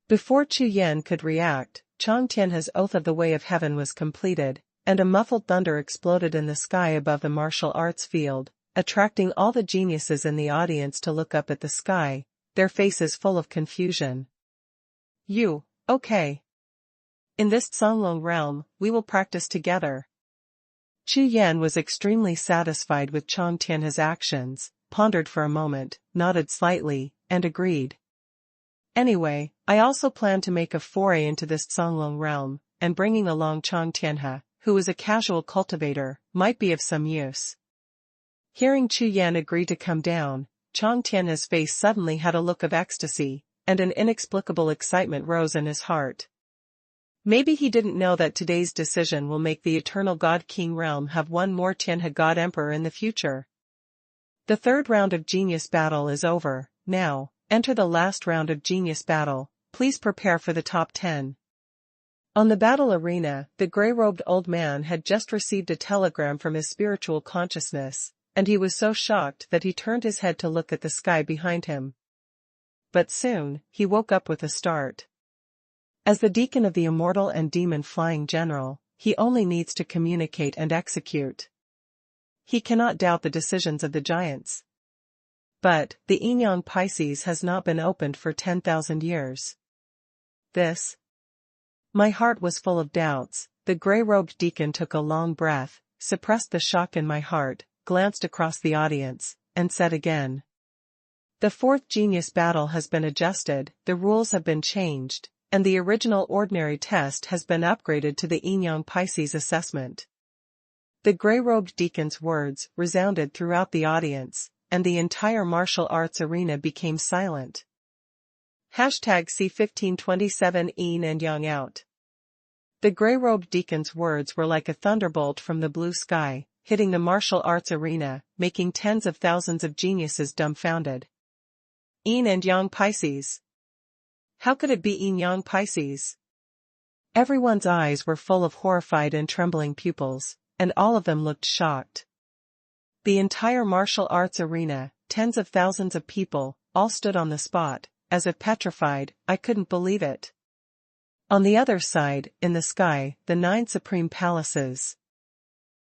Before Chu Yan could react, Chang Tianhe's oath of the way of heaven was completed, and a muffled thunder exploded in the sky above the martial arts field, attracting all the geniuses in the audience to look up at the sky, their faces full of confusion. You, okay. In this Songlong realm, we will practice together. Chu Yan was extremely satisfied with Chang Tianhe's actions, pondered for a moment, nodded slightly, and agreed. Anyway, I also plan to make a foray into this Songlong realm, and bringing along Chang Tianhe, who is a casual cultivator, might be of some use. Hearing Chu Yan agree to come down, Chang Tianhe's face suddenly had a look of ecstasy, and an inexplicable excitement rose in his heart. Maybe he didn't know that today's decision will make the eternal God King realm have one more Tianhe God Emperor in the future. The third round of Genius Battle is over, now, enter the last round of Genius Battle, please prepare for the top 10. On the battle arena, the gray-robed old man had just received a telegram from his spiritual consciousness, and he was so shocked that he turned his head to look at the sky behind him. But soon, he woke up with a start. As the deacon of the immortal and demon flying general, he only needs to communicate and execute. He cannot doubt the decisions of the giants. But, the Yin-Yang Pisces has not been opened for 10,000 years. My heart was full of doubts. The gray-robed deacon took a long breath, suppressed the shock in my heart, glanced across the audience, and said again. The fourth genius battle has been adjusted, the rules have been changed, and the original ordinary test has been upgraded to the Yin-Yang Pisces assessment. The gray-robed deacon's words resounded throughout the audience, and the entire martial arts arena became silent. #C1527 Yin and Yang out. The gray-robed deacon's words were like a thunderbolt from the blue sky, hitting the martial arts arena, making tens of thousands of geniuses dumbfounded. Yin and Yang Pisces. How could it be Yin Yang Pisces? Everyone's eyes were full of horrified and trembling pupils, and all of them looked shocked. The entire martial arts arena, tens of thousands of people, all stood on the spot, as if petrified. I couldn't believe it. On the other side, in the sky, the 9 supreme palaces.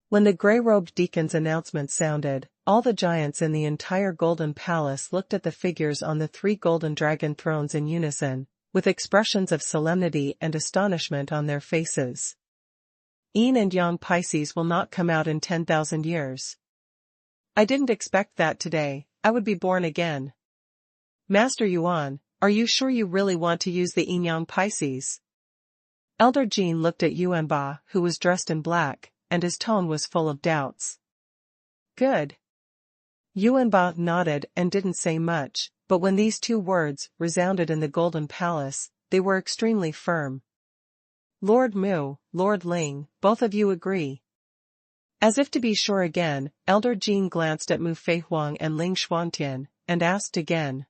When the gray-robed deacon's announcement sounded, all the giants in the entire golden palace looked at the figures on the 3 golden dragon thrones in unison, with expressions of solemnity and astonishment on their faces. Yin and Yang Pisces will not come out in 10,000 years. I didn't expect that today. I would be born again. Master Yuan, are you sure you really want to use the Yin Yang Pisces? Elder Jin looked at Yuanba, who was dressed in black, and his tone was full of doubts. Good. Yuanba nodded and didn't say much, but when these 2 words resounded in the Golden Palace, they were extremely firm. Lord Mu, Lord Ling, both of you agree? As if to be sure again, Elder Jin glanced at Mu Feihuang and Ling Xuantian, and asked again.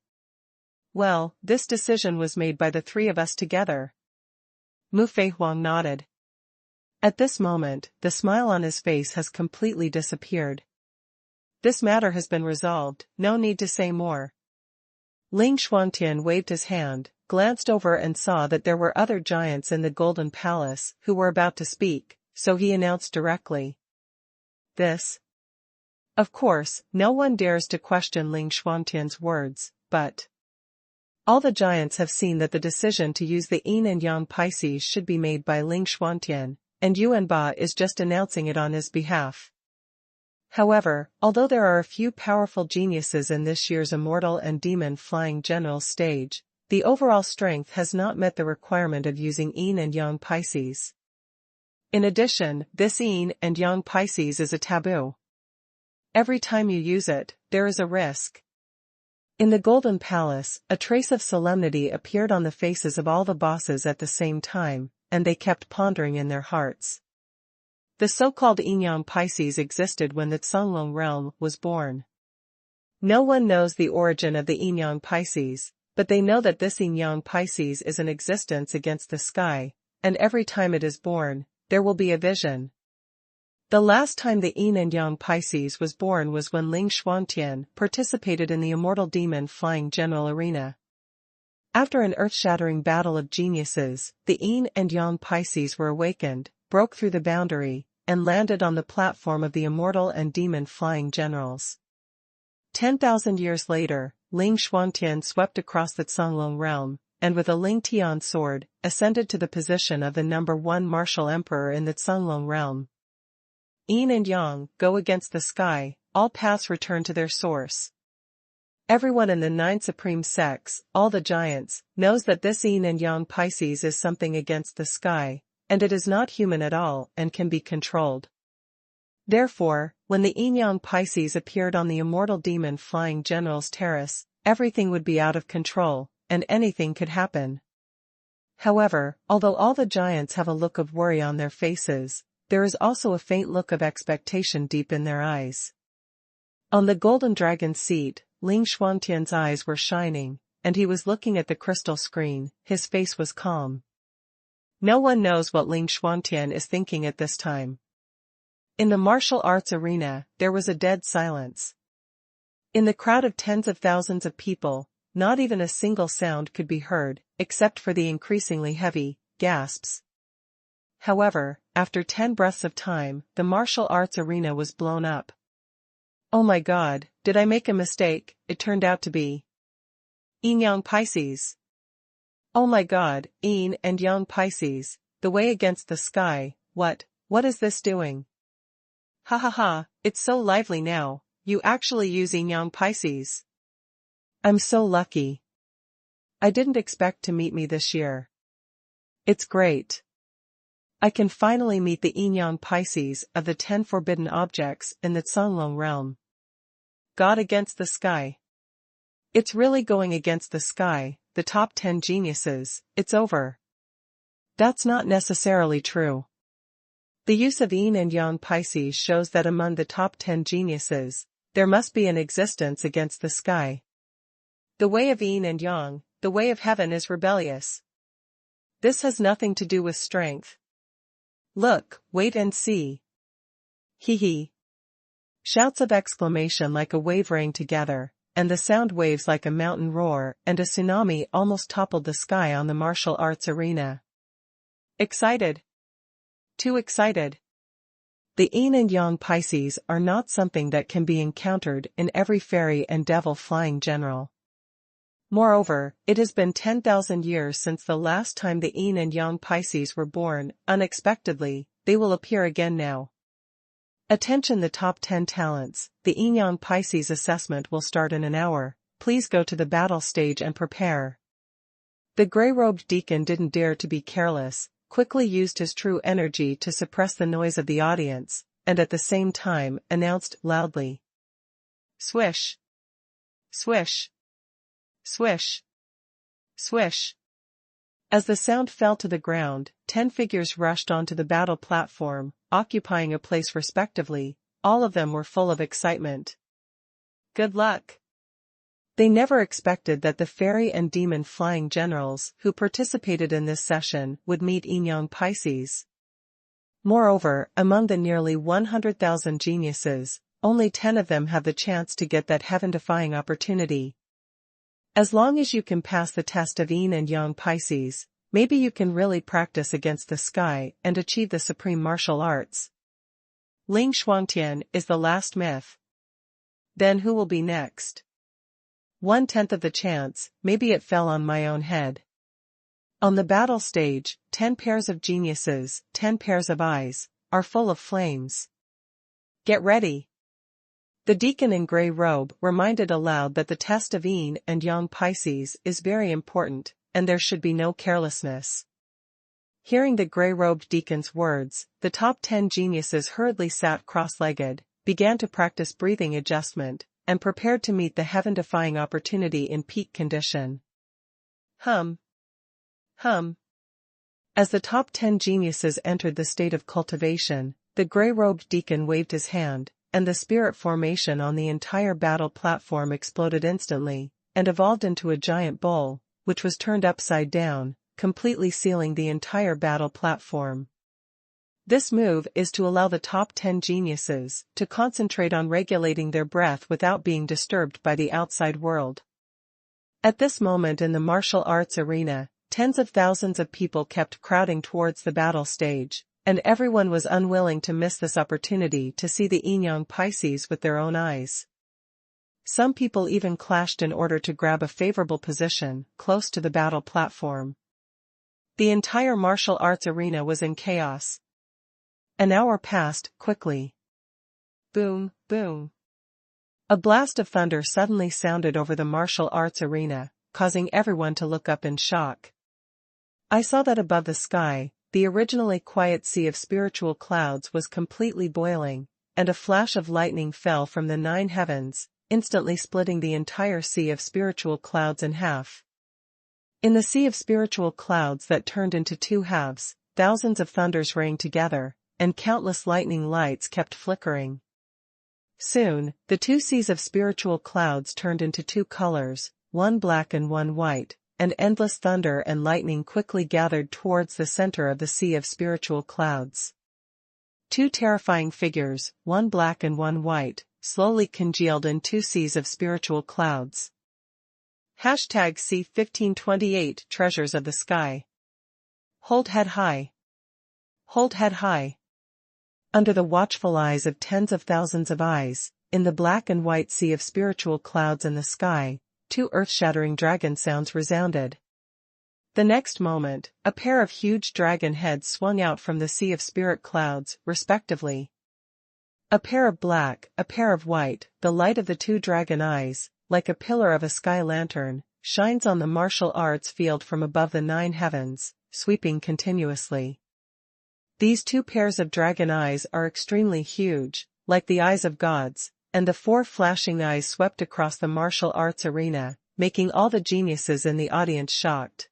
Well, this decision was made by the 3 of us together. Mu Feihuang nodded. At this moment, the smile on his face has completely disappeared. This matter has been resolved, no need to say more. Ling Xuantian waved his hand, glanced over and saw that there were other giants in the Golden Palace who were about to speak, so he announced directly. This. Of course, no one dares to question Ling Xuantian's words, but all the giants have seen that the decision to use the Yin and Yang Pisces should be made by Ling Xuantian, and Yuanba is just announcing it on his behalf. However, although there are a few powerful geniuses in this year's Immortal and Demon Flying Generals stage, the overall strength has not met the requirement of using Yin and Yang Pisces. In addition, this Yin and Yang Pisces is a taboo. Every time you use it, there is a risk. In the Golden Palace, a trace of solemnity appeared on the faces of all the bosses at the same time, and they kept pondering in their hearts. The so-called Yin-Yang Pisces existed when the Canglong realm was born. No one knows the origin of the Yin-Yang Pisces, but they know that this Yin-Yang Pisces is in existence against the sky, and every time it is born, there will be a vision. The last time the Yin and Yang Pisces was born was when Ling Xuantian participated in the Immortal Demon Flying General Arena. After an earth-shattering battle of geniuses, the Yin and Yang Pisces were awakened, broke through the boundary, and landed on the platform of the Immortal and Demon Flying Generals. 10,000 years later, Ling Xuantian swept across the Canglong realm, and with a Ling Tian sword, ascended to the position of the #1 martial emperor in the Canglong realm. Yin and Yang go against the sky, all paths return to their source. Everyone in the 9 supreme sects, all the giants, knows that this Yin and Yang Pisces is something against the sky, and it is not human at all and can be controlled. Therefore, when the Yin-Yang Pisces appeared on the Immortal Demon Flying General's terrace, everything would be out of control, and anything could happen. However, although all the giants have a look of worry on their faces, there is also a faint look of expectation deep in their eyes. On the Golden Dragon's seat, Ling Xuantian's eyes were shining, and he was looking at the crystal screen. His face was calm. No one knows what Ling Xuantian is thinking at this time. In the martial arts arena, there was a dead silence. In the crowd of tens of thousands of people, not even a single sound could be heard, except for the increasingly heavy gasps. However, after 10 breaths of time, the martial arts arena was blown up. Oh my God, did I make a mistake? It turned out to be Yin-Yang Pisces. Oh my God, Yin and Yang Pisces, the way against the sky. What is this doing? Ha ha ha, it's so lively now, you actually use Yin-Yang Pisces. I'm so lucky. I didn't expect to meet me this year. It's great. I can finally meet the Yin-Yang Pisces of the 10 forbidden objects in the Canglong realm. God against the sky. It's really going against the sky, the top 10 geniuses. It's over. That's not necessarily true. The use of yin and yang Pisces shows that among the top 10 geniuses, there must be an existence against the sky. The way of yin and yang, the way of heaven, is rebellious. This has nothing to do with strength. Look, wait and see. Hee hee. Shouts of exclamation like a wave rang together, and the sound waves like a mountain roar, and a tsunami almost toppled the sky on the martial arts arena. Excited. Too excited. The yin and yang Pisces are not something that can be encountered in every fairy and devil flying general. Moreover, it has been 10,000 years since the last time the yin and yang Pisces were born. Unexpectedly, they will appear again now. Attention, the top 10 talents. The yin-yang Pisces assessment will start in an hour. Please go to the battle stage and prepare. The gray-robed deacon didn't dare to be careless, quickly used his true energy to suppress the noise of the audience, and at the same time announced loudly. Swish. Swish. Swish. Swish. As the sound fell to the ground, 10 figures rushed onto the battle platform, occupying a place respectively. All of them were full of excitement. Good luck. They never expected that the fairy and demon flying generals who participated in this session would meet yin-yang Pisces. Moreover, among the nearly 100,000 geniuses, only 10 of them have the chance to get that heaven-defying opportunity. As long as you can pass the test of yin and yang Pisces, maybe you can really practice against the sky and achieve the supreme martial arts. Ling Shuangtian is the last myth. Then who will be next? 1/10 of the chance, maybe it fell on my own head. On the battle stage, 10 pairs of geniuses, 10 pairs of eyes, are full of flames. Get ready. The deacon in gray robe reminded aloud that the test of yin and yang Pisces is very important, and there should be no carelessness. Hearing the gray-robed deacon's words, the top 10 geniuses hurriedly sat cross-legged, began to practice breathing adjustment, and prepared to meet the heaven-defying opportunity in peak condition. Hum. Hum. As the top 10 geniuses entered the state of cultivation, the gray-robed deacon waved his hand, and the spirit formation on the entire battle platform exploded instantly, and evolved into a giant bowl, which was turned upside down, completely sealing the entire battle platform. This move is to allow the top 10 geniuses to concentrate on regulating their breath without being disturbed by the outside world. At this moment in the martial arts arena, tens of thousands of people kept crowding towards the battle stage, and everyone was unwilling to miss this opportunity to see the yin-yang Pisces with their own eyes. Some people even clashed in order to grab a favorable position close to the battle platform. The entire martial arts arena was in chaos. An hour passed quickly. Boom, boom. A blast of thunder suddenly sounded over the martial arts arena, causing everyone to look up in shock. I saw that above the sky, the originally quiet sea of spiritual clouds was completely boiling, and a flash of lightning fell from the 9 heavens, instantly splitting the entire sea of spiritual clouds in half. In the sea of spiritual clouds that turned into 2 halves, thousands of thunders rang together, and countless lightning lights kept flickering. Soon, the 2 seas of spiritual clouds turned into 2 colors, one black and one white, and endless thunder and lightning quickly gathered towards the center of the sea of spiritual clouds. 2 terrifying figures, one black and one white, slowly congealed in 2 seas of spiritual clouds. #C1528 Treasures of the Sky. Hold head high. Hold head high. Under the watchful eyes of tens of thousands of eyes, in the black and white sea of spiritual clouds in the sky, 2 earth-shattering dragon sounds resounded. The next moment, a pair of huge dragon heads swung out from the sea of spirit clouds, respectively. A pair of black, a pair of white, the light of the 2 dragon eyes, like a pillar of a sky lantern, shines on the martial arts field from above the 9 heavens, sweeping continuously. These 2 pairs of dragon eyes are extremely huge, like the eyes of gods, and the 4 flashing eyes swept across the martial arts arena, making all the geniuses in the audience shocked.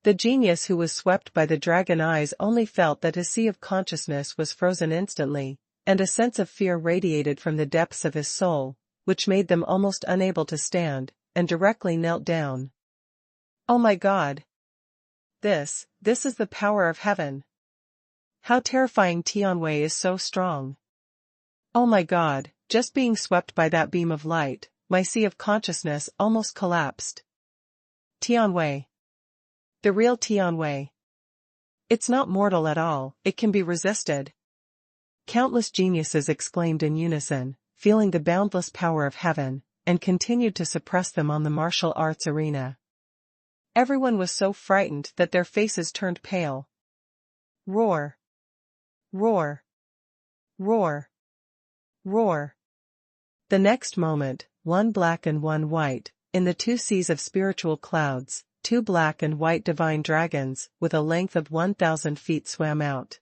The genius who was swept by the dragon eyes only felt that his sea of consciousness was frozen instantly, and a sense of fear radiated from the depths of his soul, which made them almost unable to stand, and directly knelt down. Oh my God! This is the power of heaven. How terrifying! Tianwei is so strong. Oh my God, just being swept by that beam of light, my sea of consciousness almost collapsed. Tianwei. The real Tianwei. It's not mortal at all, it can be resisted. Countless geniuses exclaimed in unison, feeling the boundless power of heaven, and continued to suppress them on the martial arts arena. Everyone was so frightened that their faces turned pale. Roar! Roar! Roar! Roar! The next moment, one black and one white, in the two seas of spiritual clouds, two black and white divine dragons, with a length of 1,000 feet swam out.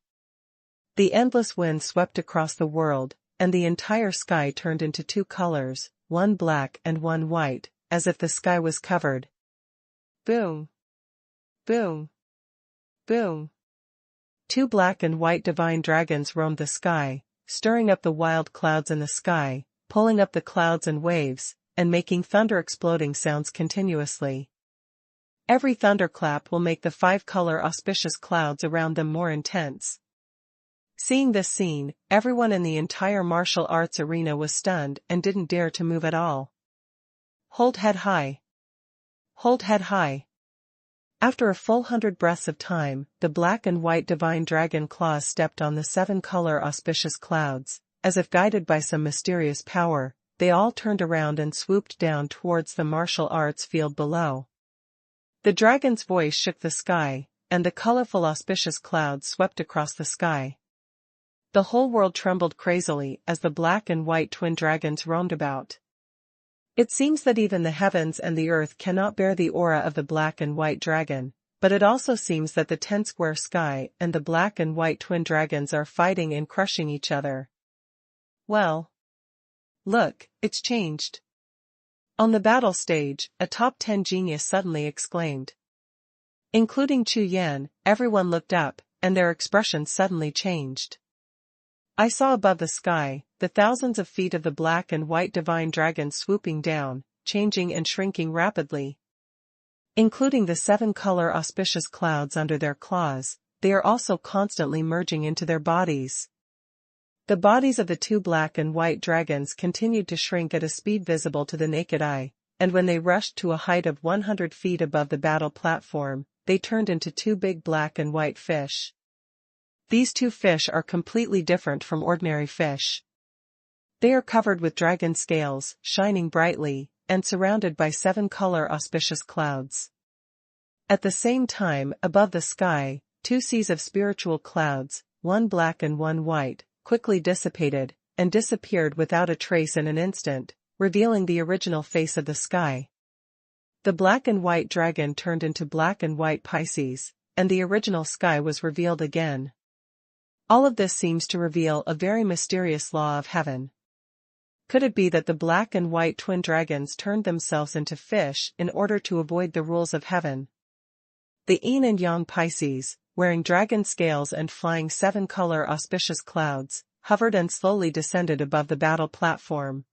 The endless wind swept across the world, and the entire sky turned into two colors, one black and one white, as if the sky was covered. Boom! Boom! Boom! Two black and white divine dragons roamed the sky, stirring up the wild clouds in the sky, pulling up the clouds and waves, and making thunder-exploding sounds continuously. Every thunderclap will make the five-color auspicious clouds around them more intense. Seeing this scene, everyone in the entire martial arts arena was stunned and didn't dare to move at all. Hold head high. Hold head high. After a full 100 breaths of time, the black and white divine dragon claws stepped on the 7-color auspicious clouds, as if guided by some mysterious power. They all turned around and swooped down towards the martial arts field below. The dragon's voice shook the sky, and the colorful auspicious clouds swept across the sky. The whole world trembled crazily as the black and white twin dragons roamed about. It seems that even the heavens and the earth cannot bear the aura of the black and white dragon, but it also seems that the 10-square sky and the black and white twin dragons are fighting and crushing each other. Well. Look, it's changed. On the battle stage, a top 10 genius suddenly exclaimed. Including Chu Yan, everyone looked up, and their expressions suddenly changed. I saw above the sky, the thousands of feet of the black and white divine dragons swooping down, changing and shrinking rapidly. Including the 7-color auspicious clouds under their claws, they are also constantly merging into their bodies. The bodies of the two black and white dragons continued to shrink at a speed visible to the naked eye, and when they rushed to a height of 100 feet above the battle platform, they turned into two big black and white fish. These two fish are completely different from ordinary fish. They are covered with dragon scales, shining brightly, and surrounded by 7-color auspicious clouds. At the same time, above the sky, two seas of spiritual clouds, one black and one white, quickly dissipated, and disappeared without a trace in an instant, revealing the original face of the sky. The black and white dragon turned into black and white Pisces, and the original sky was revealed again. All of this seems to reveal a very mysterious law of heaven. Could it be that the black and white twin dragons turned themselves into fish in order to avoid the rules of heaven? The yin and yang Pisces, wearing dragon scales and flying 7-color auspicious clouds, hovered and slowly descended above the battle platform.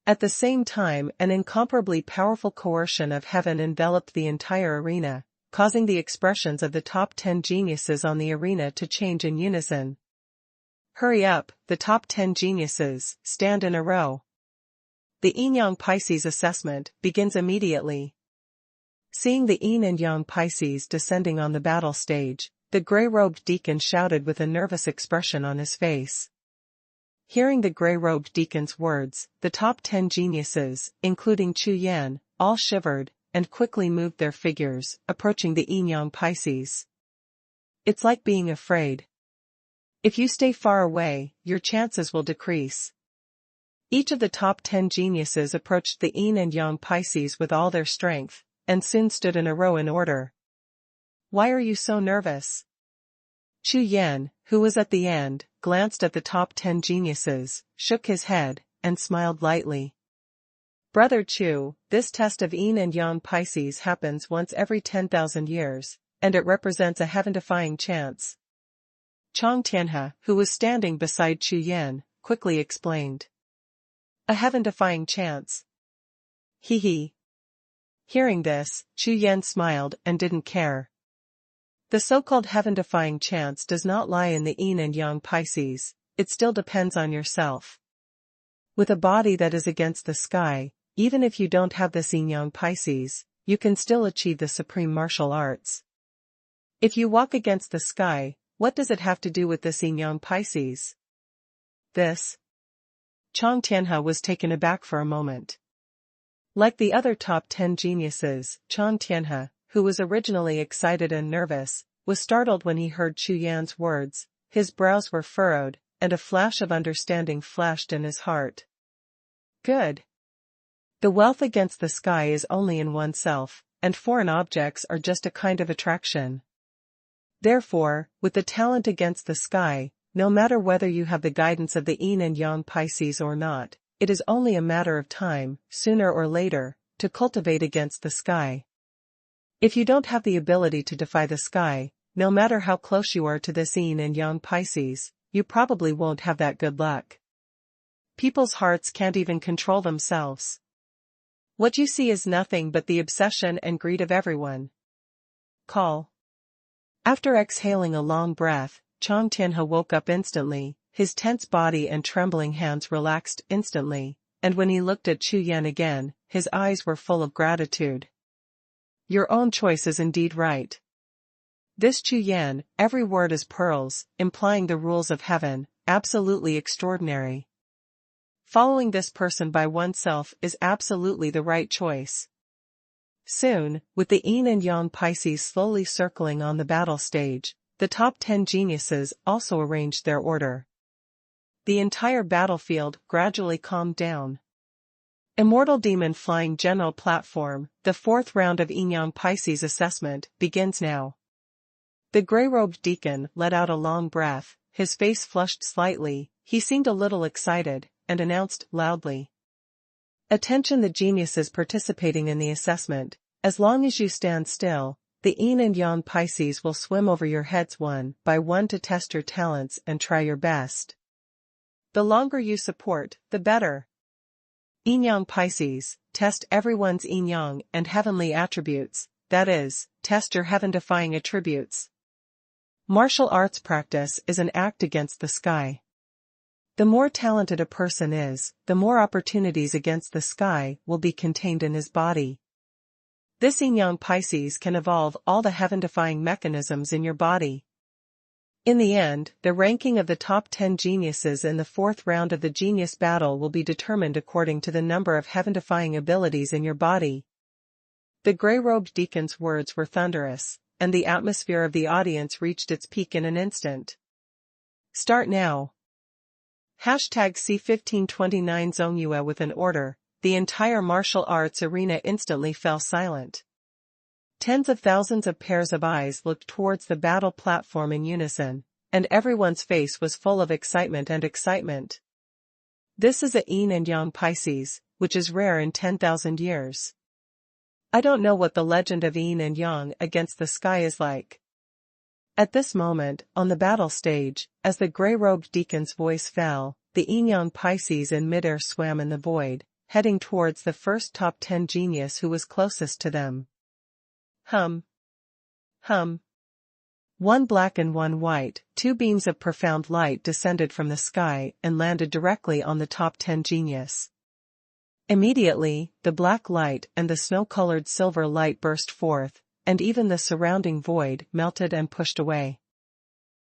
At the same time, an incomparably powerful coercion of heaven enveloped the entire arena, causing the expressions of the top 10 geniuses on the arena to change in unison. Hurry up, the top 10 geniuses, stand in a row. The yin-yang Pisces assessment begins immediately. Seeing the yin and yang Pisces descending on the battle stage, the gray-robed deacon shouted with a nervous expression on his face. Hearing the gray-robed deacon's words, the top 10 geniuses, including Chu Yan, all shivered, and quickly moved their figures, approaching the yin-yang Pisces. It's like being afraid. If you stay far away, your chances will decrease. Each of the top 10 geniuses approached the yin and yang Pisces with all their strength, and soon stood in a row in order. Why are you so nervous? Chu Yan, who was at the end, glanced at the top 10 geniuses, shook his head, and smiled lightly. Brother Chu, this test of yin and yang Pisces happens once every 10,000 years, and it represents a heaven-defying chance. Chang Tianhe, who was standing beside Chu Yan, quickly explained. A heaven-defying chance. He he. Hearing this, Chu Yan smiled and didn't care. The so-called heaven-defying chance does not lie in the yin and yang Pisces, it still depends on yourself. With a body that is against the sky, even if you don't have the yin-yang Pisces, you can still achieve the supreme martial arts. If you walk against the sky, what does it have to do with the yin-yang Pisces? This. Chang Tianhe was taken aback for a moment. Like the other top 10 geniuses, Chang Tianhe, who was originally excited and nervous, was startled when he heard Chu Yan's words. His brows were furrowed, and a flash of understanding flashed in his heart. Good. The wealth against the sky is only in oneself, and foreign objects are just a kind of attraction. Therefore, with the talent against the sky, no matter whether you have the guidance of the yin and yang Pisces or not, it is only a matter of time, sooner or later, to cultivate against the sky. If you don't have the ability to defy the sky, no matter how close you are to this yin and yang Pisces, you probably won't have that good luck. People's hearts can't even control themselves. What you see is nothing but the obsession and greed of everyone. Call. After exhaling a long breath, Chang Tianhe woke up instantly, his tense body and trembling hands relaxed instantly, and when he looked at Chu Yan again, his eyes were full of gratitude. Your own choice is indeed right. This Chu Yan, every word is pearls, implying the rules of heaven, absolutely extraordinary. Following this person by oneself is absolutely the right choice. Soon, with the yin and yang Pisces slowly circling on the battle stage, the top 10 geniuses also arranged their order. The entire battlefield gradually calmed down. Immortal Demon Flying General Platform, the fourth round of yin-yang Pisces assessment, begins now. The gray-robed deacon let out a long breath, his face flushed slightly, he seemed a little excited, and announced loudly. Attention the geniuses participating in the assessment, as long as you stand still, the yin and yang Pisces will swim over your heads one by one to test your talents and try your best. The longer you support, the better. Yin-yang Pisces, test everyone's yin-yang and heavenly attributes, that is, test your heaven-defying attributes. Martial arts practice is an act against the sky. The more talented a person is, the more opportunities against the sky will be contained in his body. This yin-yang Pisces can evolve all the heaven-defying mechanisms in your body. In the end, the ranking of the top 10 geniuses in the fourth round of the genius battle will be determined according to the number of heaven-defying abilities in your body. The gray-robed deacon's words were thunderous, and the atmosphere of the audience reached its peak in an instant. Start now. #C1529 Zongyue with an order, the entire martial arts arena instantly fell silent. Tens of thousands of pairs of eyes looked towards the battle platform in unison, and everyone's face was full of excitement and excitement. This is a yin and yang Pisces, which is rare in 10,000 years. I don't know what the legend of yin and yang against the sky is like. At this moment, on the battle stage, as the gray-robed deacon's voice fell, the yin-yang Pisces in midair swam in the void, heading towards the first top 10 genius who was closest to them. Hum. Hum. One black and one white, two beams of profound light descended from the sky and landed directly on the top 10 genius. Immediately, the black light and the snow-colored silver light burst forth, and even the surrounding void melted and pushed away.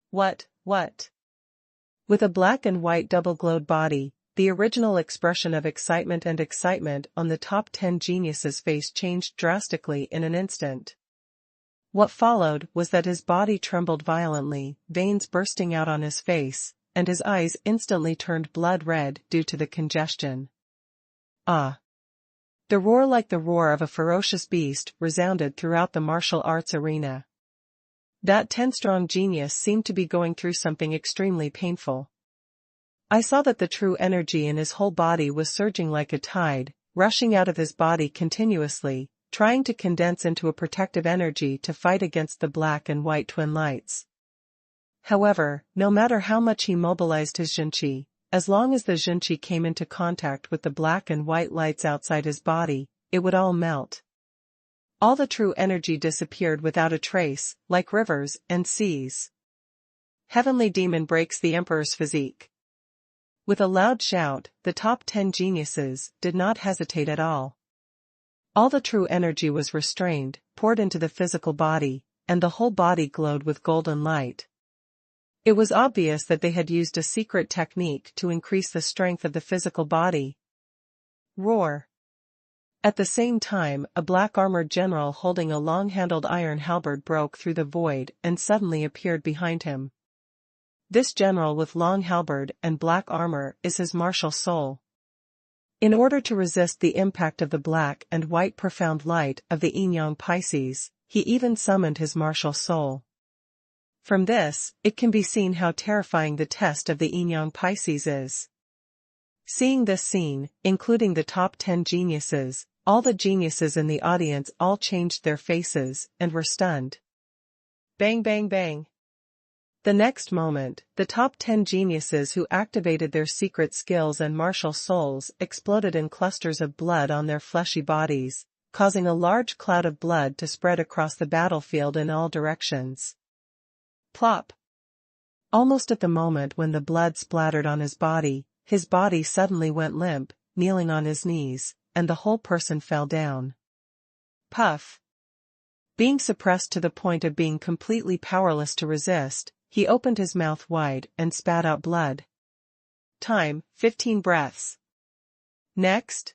What? With a black and white double-glowed body, the original expression of excitement on the top 10 geniuses' face changed drastically in an instant. What followed was that his body trembled violently, veins bursting out on his face, and his eyes instantly turned blood red due to the congestion. Ah! The roar like the roar of a ferocious beast resounded throughout the martial arts arena. That 10-strong genius seemed to be going through something extremely painful. I saw that the true energy in his whole body was surging like a tide, rushing out of his body continuously, trying to condense into a protective energy to fight against the black and white twin lights. However, no matter how much he mobilized his Junqi, as long as the Junqi came into contact with the black and white lights outside his body, it would all melt. All the true energy disappeared without a trace, like rivers and seas. Heavenly Demon breaks the Emperor's physique. With a loud shout, the top 10 geniuses did not hesitate at all. All the true energy was restrained, poured into the physical body, and the whole body glowed with golden light. It was obvious that they had used a secret technique to increase the strength of the physical body. Roar! At the same time, a black-armored general holding a long-handled iron halberd broke through the void and suddenly appeared behind him. This general with long halberd and black armor is his martial soul. In order to resist the impact of the black and white profound light of the yin-yang Pisces, he even summoned his martial soul. From this, it can be seen how terrifying the test of the yin-yang Pisces is. Seeing this scene, including the top 10 geniuses, all the geniuses in the audience all changed their faces and were stunned. Bang bang bang. The next moment, the top 10 geniuses who activated their secret skills and martial souls exploded in clusters of blood on their fleshy bodies, causing a large cloud of blood to spread across the battlefield in all directions. Plop! Almost at the moment when the blood splattered on his body suddenly went limp, kneeling on his knees, and the whole person fell down. Puff! Being suppressed to the point of being completely powerless to resist, he opened his mouth wide and spat out blood. Time, 15 breaths. Next.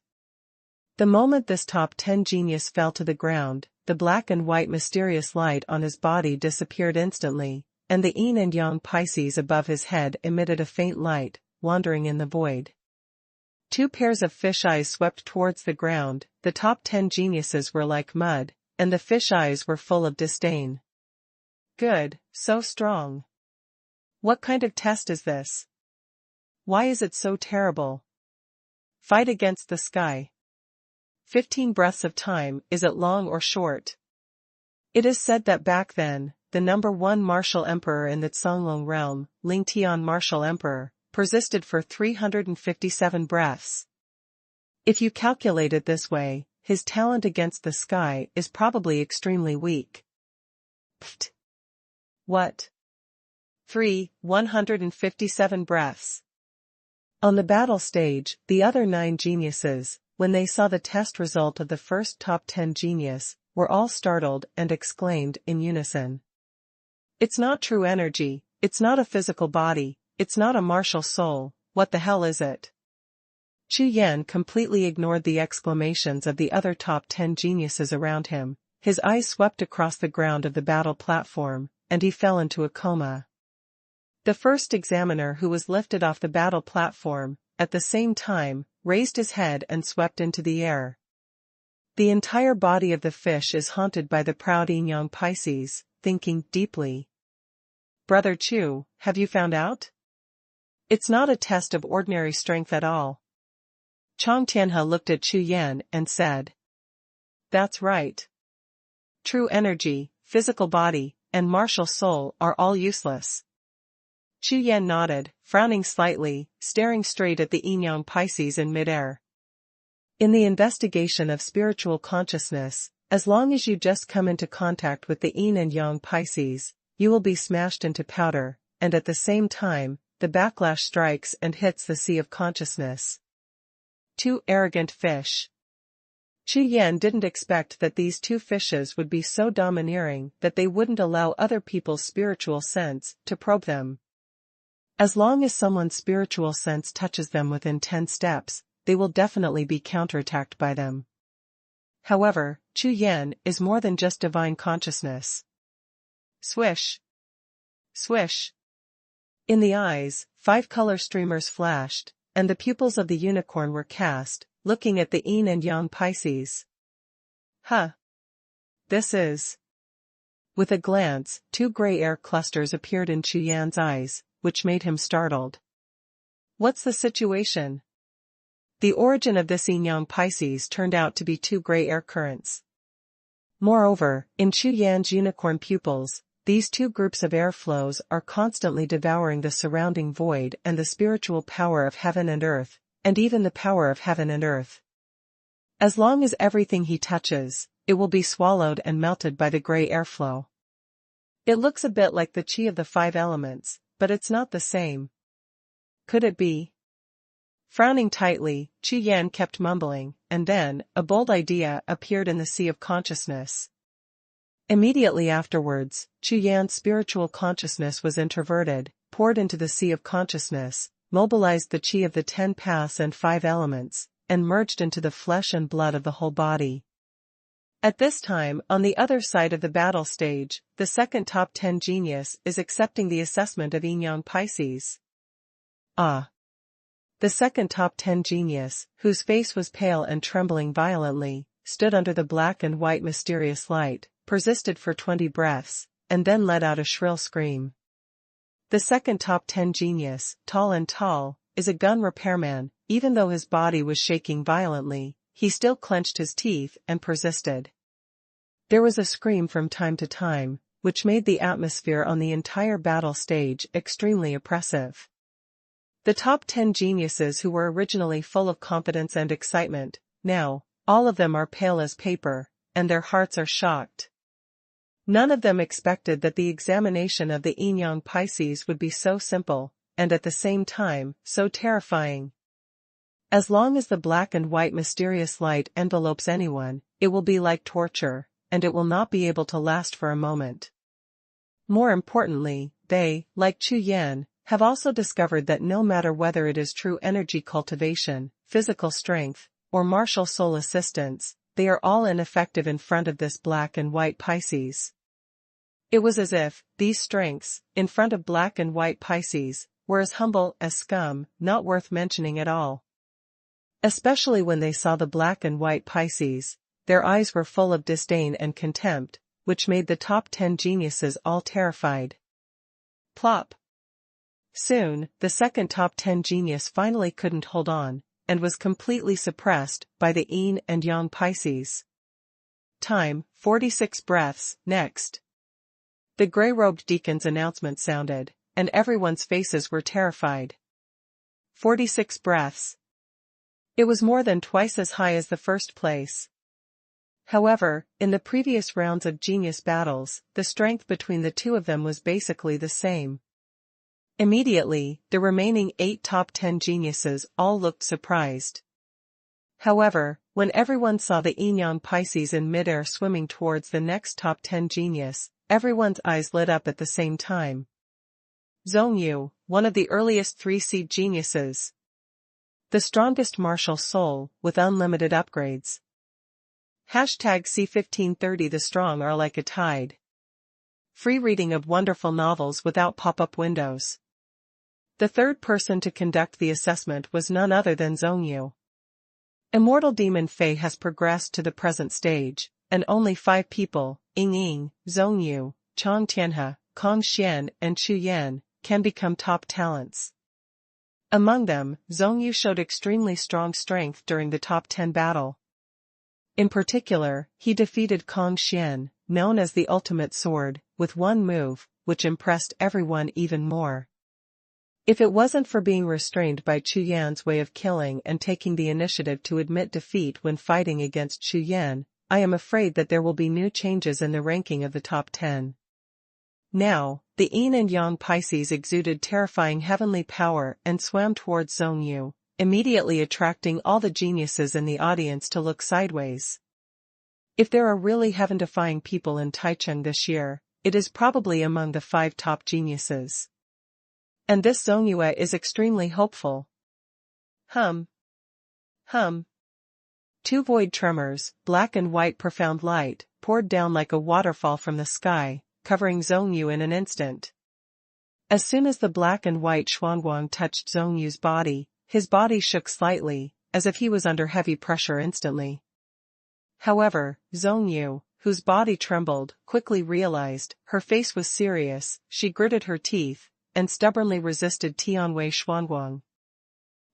The moment this top 10 genius fell to the ground, the black and white mysterious light on his body disappeared instantly, and the yin and yang Pisces above his head emitted a faint light, wandering in the void. 2 pairs of fish eyes swept towards the ground. The top 10 geniuses were like mud, and the fish eyes were full of disdain. Good, so strong. What kind of test is this? Why is it so terrible? Fight against the sky. 15 breaths of time, is it long or short? It is said that back then, the #1 martial emperor in the Songlong realm, Ling Tian martial emperor, persisted for 357 breaths. If you calculate it this way, his talent against the sky is probably extremely weak. Pfft. What? 157 breaths. On the battle stage, the other 9 geniuses, when they saw the test result of the first top 10 genius, were all startled and exclaimed in unison. It's not true energy, it's not a physical body, it's not a martial soul, what the hell is it? Chu Yan completely ignored the exclamations of the other top 10 geniuses around him. His eyes swept across the ground of the battle platform, and he fell into a coma. The first examiner who was lifted off the battle platform, at the same time, raised his head and swept into the air. The entire body of the fish is haunted by the proud yin-yang Pisces, thinking deeply. Brother Chu, have you found out? It's not a test of ordinary strength at all. Chong Tianhe looked at Chu Yan and said. That's right. True energy, physical body, and martial soul are all useless. Chu Yan nodded, frowning slightly, staring straight at the yin-yang Pisces in midair. In the investigation of spiritual consciousness, as long as you just come into contact with the yin and yang Pisces, you will be smashed into powder, and at the same time, the backlash strikes and hits the sea of consciousness. 2 arrogant fish. Chu Yan didn't expect that these 2 fishes would be so domineering that they wouldn't allow other people's spiritual sense to probe them. As long as someone's spiritual sense touches them within 10 steps, they will definitely be counterattacked by them. However, Chu Yan is more than just divine consciousness. Swish. Swish. In the eyes, 5 color streamers flashed, and the pupils of the unicorn were cast, looking at the yin and yang Pisces. Huh. This is. With a glance, 2 gray air clusters appeared in Chu Yan's eyes, which made him startled. What's the situation? The origin of this yin-yang Pisces turned out to be two gray air currents. Moreover, in Chu Yan's unicorn pupils, these two groups of air flows are constantly devouring the surrounding void and the spiritual power of heaven and earth, and even the power of heaven and earth. As long as everything he touches, it will be swallowed and melted by the gray airflow. It looks a bit like the chi of the five elements, but it's not the same. Could it be? Frowning tightly, Chu Yan kept mumbling, and then, a bold idea appeared in the sea of consciousness. Immediately afterwards, Chu Yan's spiritual consciousness was introverted, poured into the sea of consciousness, mobilized the chi of the 10 paths and 5 elements, and merged into the flesh and blood of the whole body. At this time, on the other side of the battle stage, the second top 10 genius is accepting the assessment of yin-yang Pisces. Ah! The second top 10 genius, whose face was pale and trembling violently, stood under the black and white mysterious light, persisted for 20 breaths, and then let out a shrill scream. The second top 10 genius, tall and tall, is a gun repairman. Even though his body was shaking violently, he still clenched his teeth and persisted. There was a scream from time to time, which made the atmosphere on the entire battle stage extremely oppressive. The top 10 geniuses who were originally full of confidence and excitement, now, all of them are pale as paper, and their hearts are shocked. None of them expected that the examination of the yin-yang Pisces would be so simple, and at the same time, so terrifying. As long as the black and white mysterious light envelopes anyone, it will be like torture, and it will not be able to last for a moment. More importantly, they, like Chu Yan, have also discovered that no matter whether it is true energy cultivation, physical strength, or martial soul assistance, they are all ineffective in front of this black and white Pisces. It was as if, these strengths, in front of black and white Pisces, were as humble as scum, not worth mentioning at all. Especially when they saw the black and white Pisces, their eyes were full of disdain and contempt, which made the top 10 geniuses all terrified. Plop! Soon, the second top 10 genius finally couldn't hold on, and was completely suppressed by the yin and yang Pisces. Time, 46 breaths, next. The gray-robed deacon's announcement sounded, and everyone's faces were terrified. 46 breaths. It was more than twice as high as the first place. However, in the previous rounds of genius battles, the strength between the two of them was basically the same. Immediately, the remaining 8 top 10 geniuses all looked surprised. However, when everyone saw the yin-yang Pisces in midair swimming towards the next top 10 genius, everyone's eyes lit up at the same time. Zhongyu, one of the earliest 3-seed geniuses. The strongest martial soul, with unlimited upgrades. Hashtag C1530. The strong are like a tide. Free reading of wonderful novels without pop-up windows. The third person to conduct the assessment was none other than Zhongyu. Immortal Demon Fei has progressed to the present stage, and only 5 people, Ying, Zhongyu, Chang Tianhe, Kong Xian and Chu Yan, can become top talents. Among them, Zhongyu showed extremely strong strength during the top 10 battle. In particular, he defeated Kong Xian, known as the Ultimate Sword, with one move, which impressed everyone even more. If it wasn't for being restrained by Chu Yan's way of killing and taking the initiative to admit defeat when fighting against Chu Yan, I am afraid that there will be new changes in the ranking of the top 10. Now, the yin and yang Pisces exuded terrifying heavenly power and swam towards Zhongyu, immediately attracting all the geniuses in the audience to look sideways. If there are really heaven-defying people in Taichung this year, it is probably among the 5 top geniuses. And this Zhongyu is extremely hopeful. Hum. 2 void tremors, black and white profound light, poured down like a waterfall from the sky, covering Zhongyu in an instant. As soon as the black and white Xuanhuan touched Zhongyu's body, his body shook slightly, as if he was under heavy pressure instantly. However, Zhongyu, whose body trembled, quickly realized, her face was serious, she gritted her teeth, and stubbornly resisted Tianwei Xuanhuan.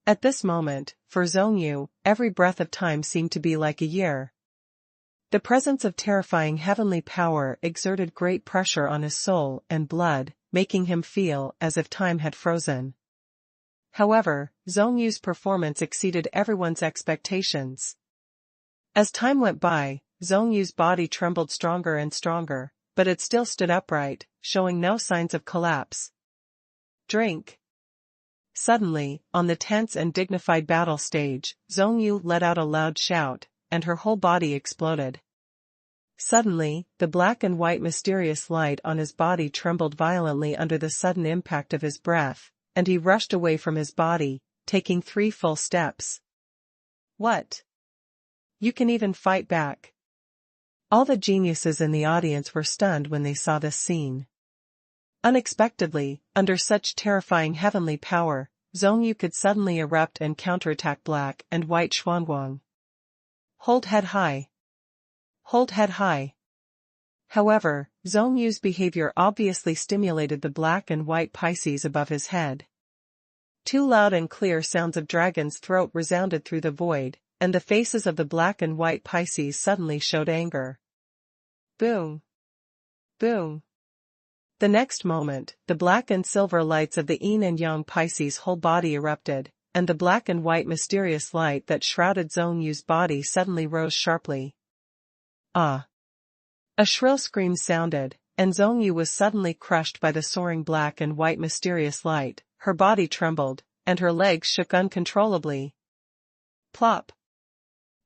At this moment, for Zhongyu, every breath of time seemed to be like a year. The presence of terrifying heavenly power exerted great pressure on his soul and blood, making him feel as if time had frozen. However, Zhongyu's performance exceeded everyone's expectations. As time went by, Zhongyu's body trembled stronger and stronger, but it still stood upright, showing no signs of collapse. Drink. Suddenly, on the tense and dignified battle stage, Zhongyu let out a loud shout, and her whole body exploded. Suddenly, the black and white mysterious light on his body trembled violently under the sudden impact of his breath, and he rushed away from his body, taking 3 full steps. What? You can even fight back? All the geniuses in the audience were stunned when they saw this scene. Unexpectedly, under such terrifying heavenly power, Zhongyu could suddenly erupt and counterattack black and white Xuanhuan. Hold head high. Hold head high. However, Zhongyu's behavior obviously stimulated the black and white Pisces above his head. 2 loud and clear sounds of dragon's throat resounded through the void, and the faces of the black and white Pisces suddenly showed anger. Boom! Boom! The next moment, the black and silver lights of the yin and yang Pisces' whole body erupted, and the black and white mysterious light that shrouded Zhongyu's body suddenly rose sharply. Ah! A shrill scream sounded, and Zhongyu was suddenly crushed by the soaring black and white mysterious light. Her body trembled, and her legs shook uncontrollably. Plop!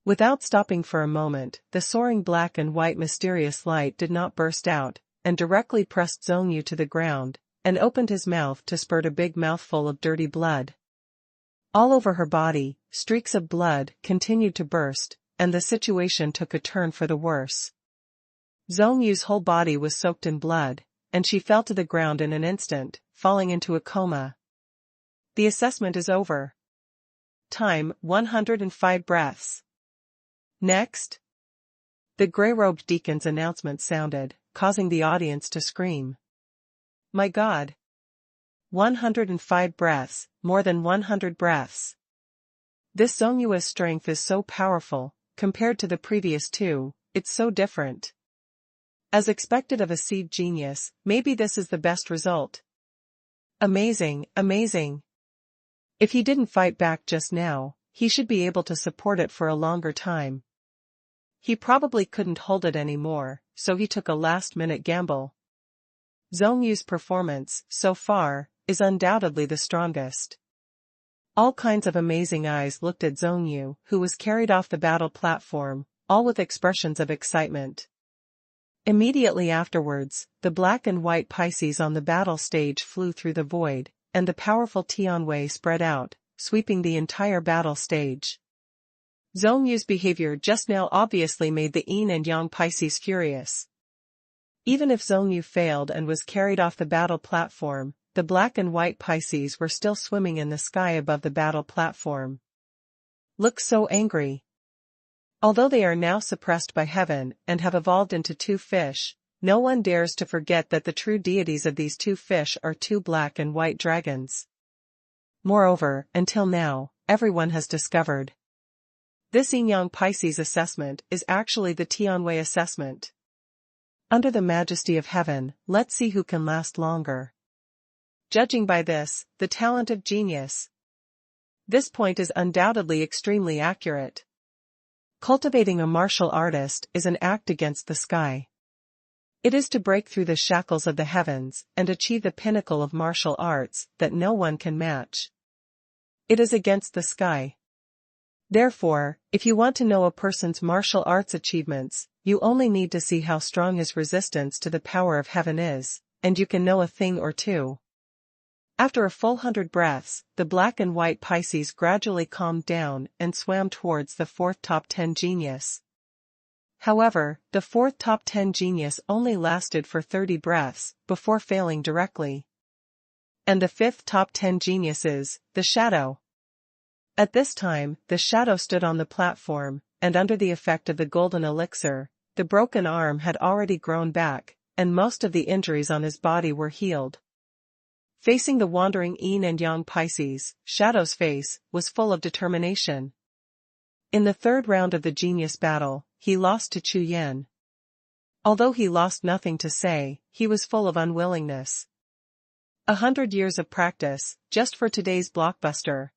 Without stopping for a moment, the soaring black and white mysterious light did not burst out, and directly pressed Zhongyu to the ground, and opened his mouth to spurt a big mouthful of dirty blood. All over her body, streaks of blood continued to burst, and the situation took a turn for the worse. Zhongyu's whole body was soaked in blood, and she fell to the ground in an instant, falling into a coma. The assessment is over. Time, 105 breaths. Next. The gray-robed deacon's announcement sounded, causing the audience to scream. My God! 105 breaths, more than 100 breaths. This Zhongyu's strength is so powerful, compared to the previous 2, it's so different. As expected of a seed genius, maybe this is the best result. Amazing, amazing. If he didn't fight back just now, he should be able to support it for a longer time. He probably couldn't hold it anymore, so he took a last-minute gamble. Zhongyu's performance, so far, is undoubtedly the strongest. All kinds of amazing eyes looked at Zhongyu, who was carried off the battle platform, all with expressions of excitement. Immediately afterwards, the black and white Pisces on the battle stage flew through the void, and the powerful Tianwei spread out, sweeping the entire battle stage. Zhongyu's behavior just now obviously made the yin and yang Pisces furious. Even if Zhongyu failed and was carried off the battle platform, the black and white Pisces were still swimming in the sky above the battle platform. Look so angry. Although they are now suppressed by heaven and have evolved into 2 fish, no one dares to forget that the true deities of these 2 fish are 2 black and white dragons. Moreover, until now, everyone has discovered. This yin-yang Pisces assessment is actually the Tianwei assessment. Under the majesty of heaven, let's see who can last longer. Judging by this, the talent of genius. This point is undoubtedly extremely accurate. Cultivating a martial artist is an act against the sky. It is to break through the shackles of the heavens and achieve the pinnacle of martial arts that no one can match. It is against the sky. Therefore, if you want to know a person's martial arts achievements, you only need to see how strong his resistance to the power of heaven is, and you can know a thing or two. After a full 100 breaths, the black and white Pisces gradually calmed down and swam towards the 4th top 10 genius. However, the 4th top 10 genius only lasted for 30 breaths, before failing directly. And the 5th top 10 genius is, the shadow. At this time, the shadow stood on the platform, and under the effect of the golden elixir, the broken arm had already grown back, and most of the injuries on his body were healed. Facing the wandering yin and yang Pisces, Shadow's face was full of determination. In the third round of the genius battle, he lost to Chu Yan. Although he lost nothing to say, he was full of unwillingness. 100 years of practice, just for today's blockbuster.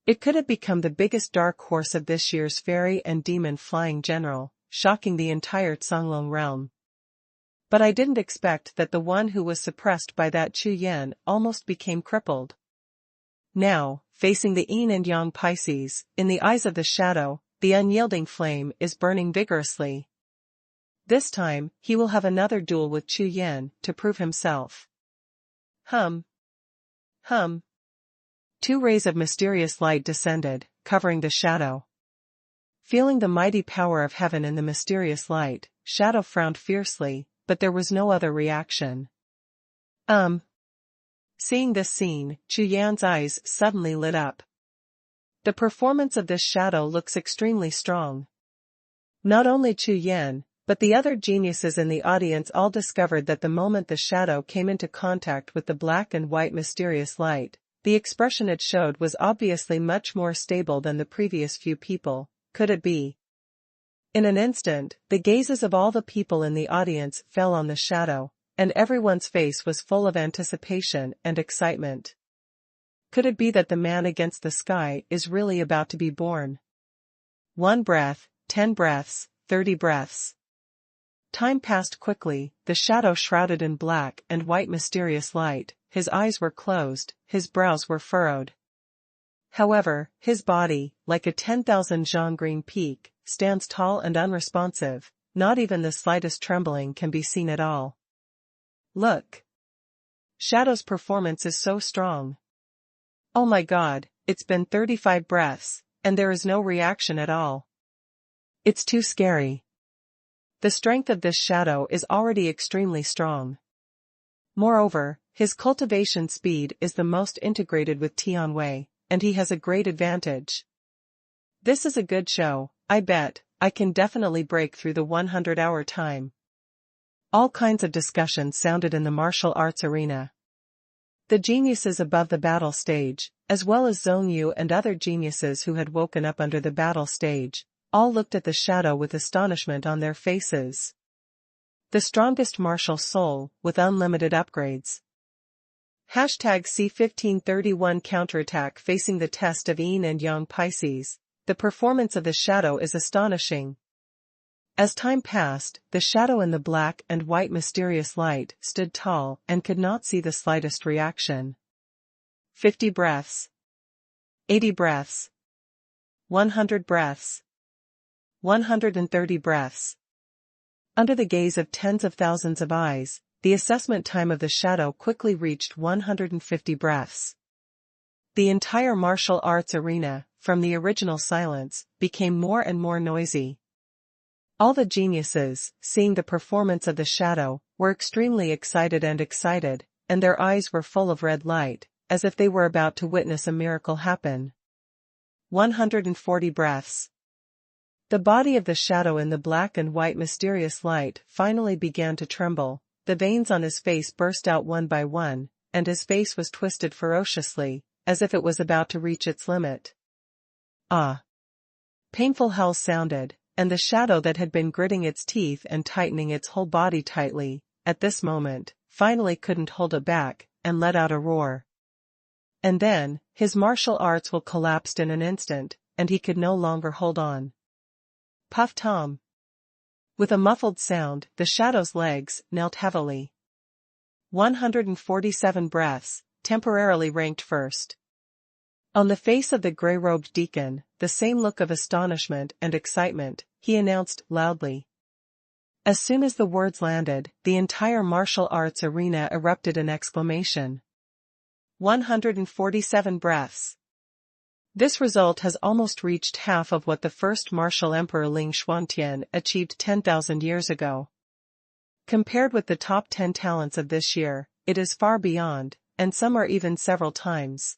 It could have become the biggest dark horse of this year's fairy and demon flying general, shocking the entire Canglong realm. But I didn't expect that the one who was suppressed by that Chu Yan almost became crippled. Now, facing the yin and yang Pisces, in the eyes of the shadow, the unyielding flame is burning vigorously. This time, he will have another duel with Chu Yan to prove himself. Hum. 2 rays of mysterious light descended, covering the shadow. Feeling the mighty power of heaven in the mysterious light, Shadow frowned fiercely, but there was no other reaction. Seeing this scene, Chu Yan's eyes suddenly lit up. The performance of this shadow looks extremely strong. Not only Chu Yan, but the other geniuses in the audience all discovered that the moment the shadow came into contact with the black and white mysterious light, the expression it showed was obviously much more stable than the previous few people. Could it be? In an instant, the gazes of all the people in the audience fell on the shadow, and everyone's face was full of anticipation and excitement. Could it be that the man against the sky is really about to be born? 1 breath, 10 breaths, 30 breaths. Time passed quickly, the shadow shrouded in black and white mysterious light, his eyes were closed, his brows were furrowed. However, his body, like a 10,000 zhang green peak, stands tall and unresponsive, not even the slightest trembling can be seen at all. Look. Shadow's performance is so strong. Oh my god, it's been 35 breaths, and there is no reaction at all. It's too scary. The strength of this shadow is already extremely strong. Moreover, his cultivation speed is the most integrated with Tianwei, and he has a great advantage. This is a good show, I bet. I can definitely break through the 100-hour time. All kinds of discussions sounded in the martial arts arena. The geniuses above the battle stage, as well as Zhong Yu and other geniuses who had woken up under the battle stage, all looked at the shadow with astonishment on their faces. The strongest martial soul, with unlimited upgrades. #C1531 Counterattack facing the test of yin and yang Pisces. The performance of the shadow is astonishing. As time passed, the shadow in the black and white mysterious light stood tall and could not see the slightest reaction. 50 breaths. 80 breaths. 100 breaths. 130 breaths. Under the gaze of tens of thousands of eyes, the assessment time of the shadow quickly reached 150 breaths. The entire martial arts arena, from the original silence, became more and more noisy. All the geniuses, seeing the performance of the shadow, were extremely excited, and their eyes were full of red light, as if they were about to witness a miracle happen. 140 breaths. The body of the shadow in the black and white mysterious light finally began to tremble, the veins on his face burst out one by one, and his face was twisted ferociously, as if it was about to reach its limit. Ah! Painful howls sounded, and the shadow that had been gritting its teeth and tightening its whole body tightly, at this moment, finally couldn't hold it back, and let out a roar. And then, his martial arts will collapsed in an instant, and he could no longer hold on. Puff Tom. With a muffled sound, the shadow's legs knelt heavily. 147 breaths, temporarily ranked first. On the face of the gray-robed deacon, the same look of astonishment and excitement, he announced loudly. As soon as the words landed, the entire martial arts arena erupted in exclamation. 147 breaths. This result has almost reached half of what the first martial emperor Ling Xuantian achieved 10,000 years ago. Compared with the top 10 talents of this year, it is far beyond, and some are even several times.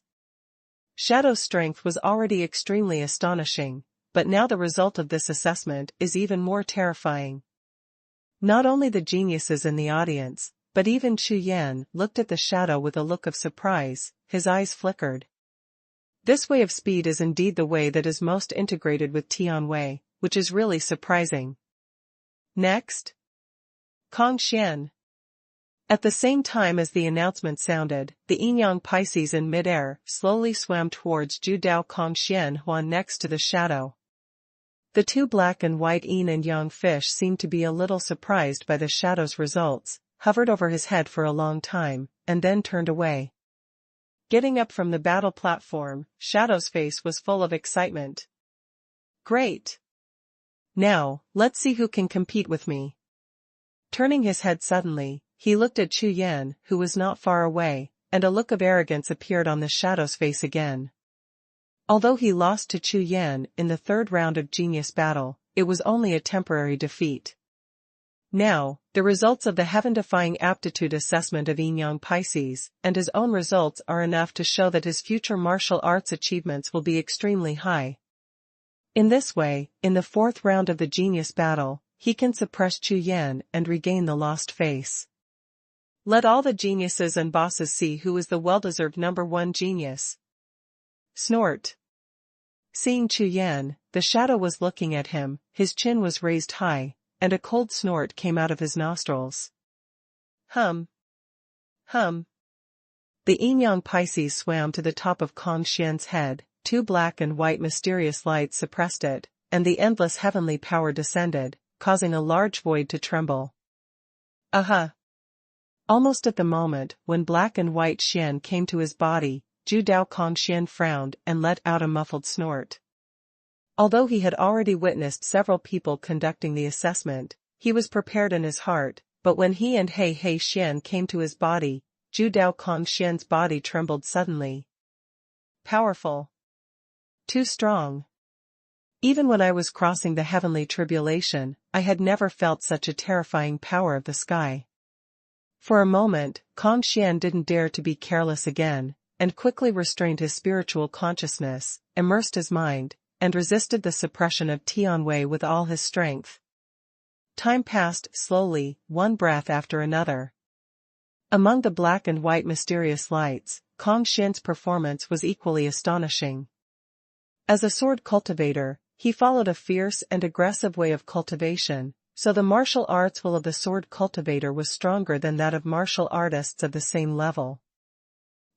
Shadow's strength was already extremely astonishing, but now the result of this assessment is even more terrifying. Not only the geniuses in the audience, but even Chu Yan looked at the shadow with a look of surprise, his eyes flickered. This way of speed is indeed the way that is most integrated with Tianwei, which is really surprising. Next. Kongxian. At the same time as the announcement sounded, the Yinyang Pisces in midair slowly swam towards Jiuxiao Kongxian next to the shadow. The two black and white yin and yang fish seemed to be a little surprised by the shadow's results, hovered over his head for a long time, and then turned away. Getting up from the battle platform, Shadow's face was full of excitement. Great! Now, let's see who can compete with me. Turning his head suddenly, he looked at Chu Yan, who was not far away, and a look of arrogance appeared on the Shadow's face again. Although he lost to Chu Yan in the third round of Genius Battle, it was only a temporary defeat. Now, the results of the heaven-defying aptitude assessment of Yinyang Pisces and his own results are enough to show that his future martial arts achievements will be extremely high. In this way, in the fourth round of the Genius Battle, he can suppress Chu Yan and regain the lost face. Let all the geniuses and bosses see who is the well-deserved #1 genius. Snort. Seeing Chu Yan, the shadow was looking at him, his chin was raised high, and a cold snort came out of his nostrils. Hum. Hum. The Yinyang Pisces swam to the top of Kongxian's head, two black and white mysterious lights suppressed it, and the endless heavenly power descended, causing a large void to tremble. Aha! Almost at the moment when black and white Xian came to his body, Jiuxiao Kongxian frowned and let out a muffled snort. Although he had already witnessed several people conducting the assessment, he was prepared in his heart, but when he and Hei Xian came to his body, Jiuxiao Kongxian's body trembled suddenly. Powerful. Too strong. Even when I was crossing the heavenly tribulation, I had never felt such a terrifying power of the sky. For a moment, Kongxian didn't dare to be careless again, and quickly restrained his spiritual consciousness, immersed his mind, and resisted the suppression of Tianwei with all his strength. Time passed slowly, one breath after another. Among the black and white mysterious lights, Kongxian's performance was equally astonishing. As a sword cultivator, he followed a fierce and aggressive way of cultivation, so the martial arts will of the sword cultivator was stronger than that of martial artists of the same level.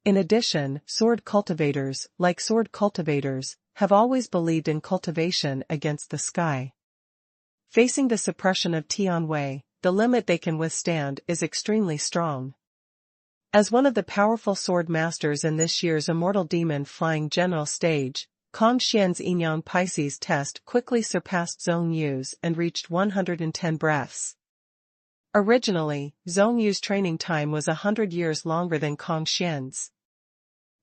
In addition, sword cultivators, like sword cultivators, have always believed in cultivation against the sky. Facing the suppression of Tianwei, the limit they can withstand is extremely strong. As one of the powerful sword masters in this year's Immortal Demon Flying General stage, Kongxian's Yinyang Pisces test quickly surpassed Zhong Yu's and reached 110 breaths. Originally, Zhong Yu's training time was 100 years longer than Kongxian's.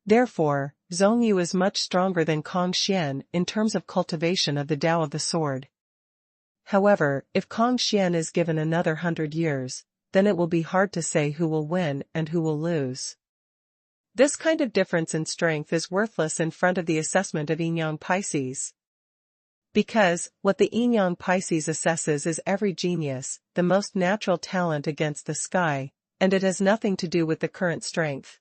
Therefore, Zhong Yu is much stronger than Kongxian in terms of cultivation of the Tao of the sword. However, if Kongxian is given another 100 years, then it will be hard to say who will win and who will lose. This kind of difference in strength is worthless in front of the assessment of Yinyang Pisces. Because, what the Yinyang Pisces assesses is every genius, the most natural talent against the sky, and it has nothing to do with the current strength.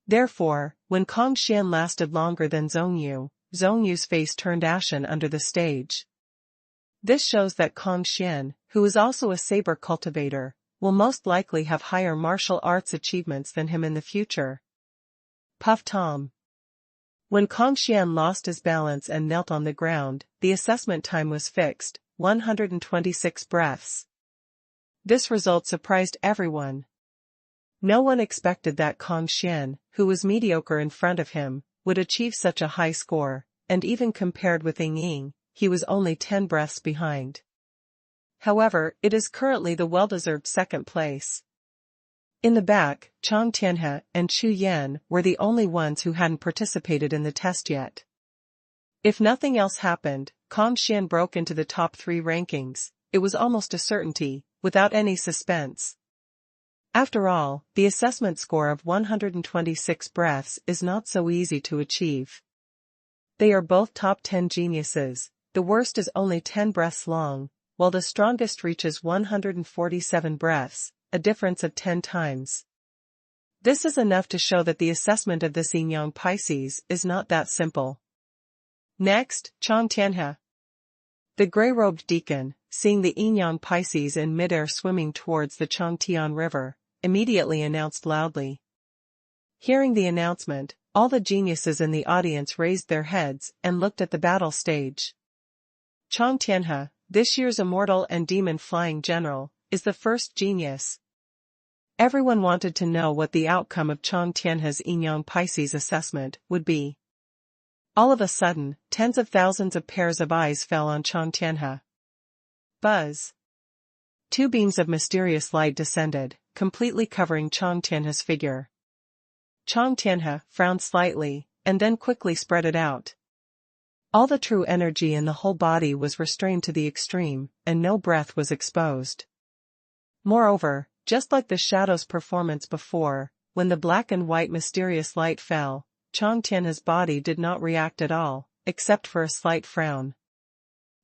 Therefore, when Kongxian lasted longer than Zhong Yu's face turned ashen under the stage. This shows that Kongxian, who is also a saber cultivator, will most likely have higher martial arts achievements than him in the future. Puff Tom. When Kongxian lost his balance and knelt on the ground, the assessment time was fixed, 126 breaths. This result surprised everyone. No one expected that Kongxian, who was mediocre in front of him, would achieve such a high score, and even compared with Ying, he was only 10 breaths behind. However, it is currently the well-deserved second place. In the back, Chang Tianhe and Chu Yan were the only ones who hadn't participated in the test yet. If nothing else happened, Kongxian broke into the top 3 rankings, it was almost a certainty, without any suspense. After all, the assessment score of 126 breaths is not so easy to achieve. They are both top 10 geniuses, the worst is only 10 breaths long, while the strongest reaches 147 breaths, a difference of 10 times. This is enough to show that the assessment of this yin yang Pisces is not that simple. Next, Chang Tianhe. The gray-robed deacon, seeing the yin yang Pisces in midair swimming towards the Changtian River, immediately announced loudly. Hearing the announcement, all the geniuses in the audience raised their heads and looked at the battle stage. Chang Tianhe, this year's immortal and demon flying general, is the first genius. Everyone wanted to know what the outcome of Chang Tianhe's yin yang Pisces assessment would be. All of a sudden, tens of thousands of pairs of eyes fell on Chang Tianhe. Buzz. 2 beams of mysterious light descended, completely covering Chang Tianhe's figure. Chang Tianhe frowned slightly, and then quickly spread it out. All the true energy in the whole body was restrained to the extreme, and no breath was exposed. Moreover, just like the shadow's performance before, when the black and white mysterious light fell, Chang Tianhe's body did not react at all, except for a slight frown.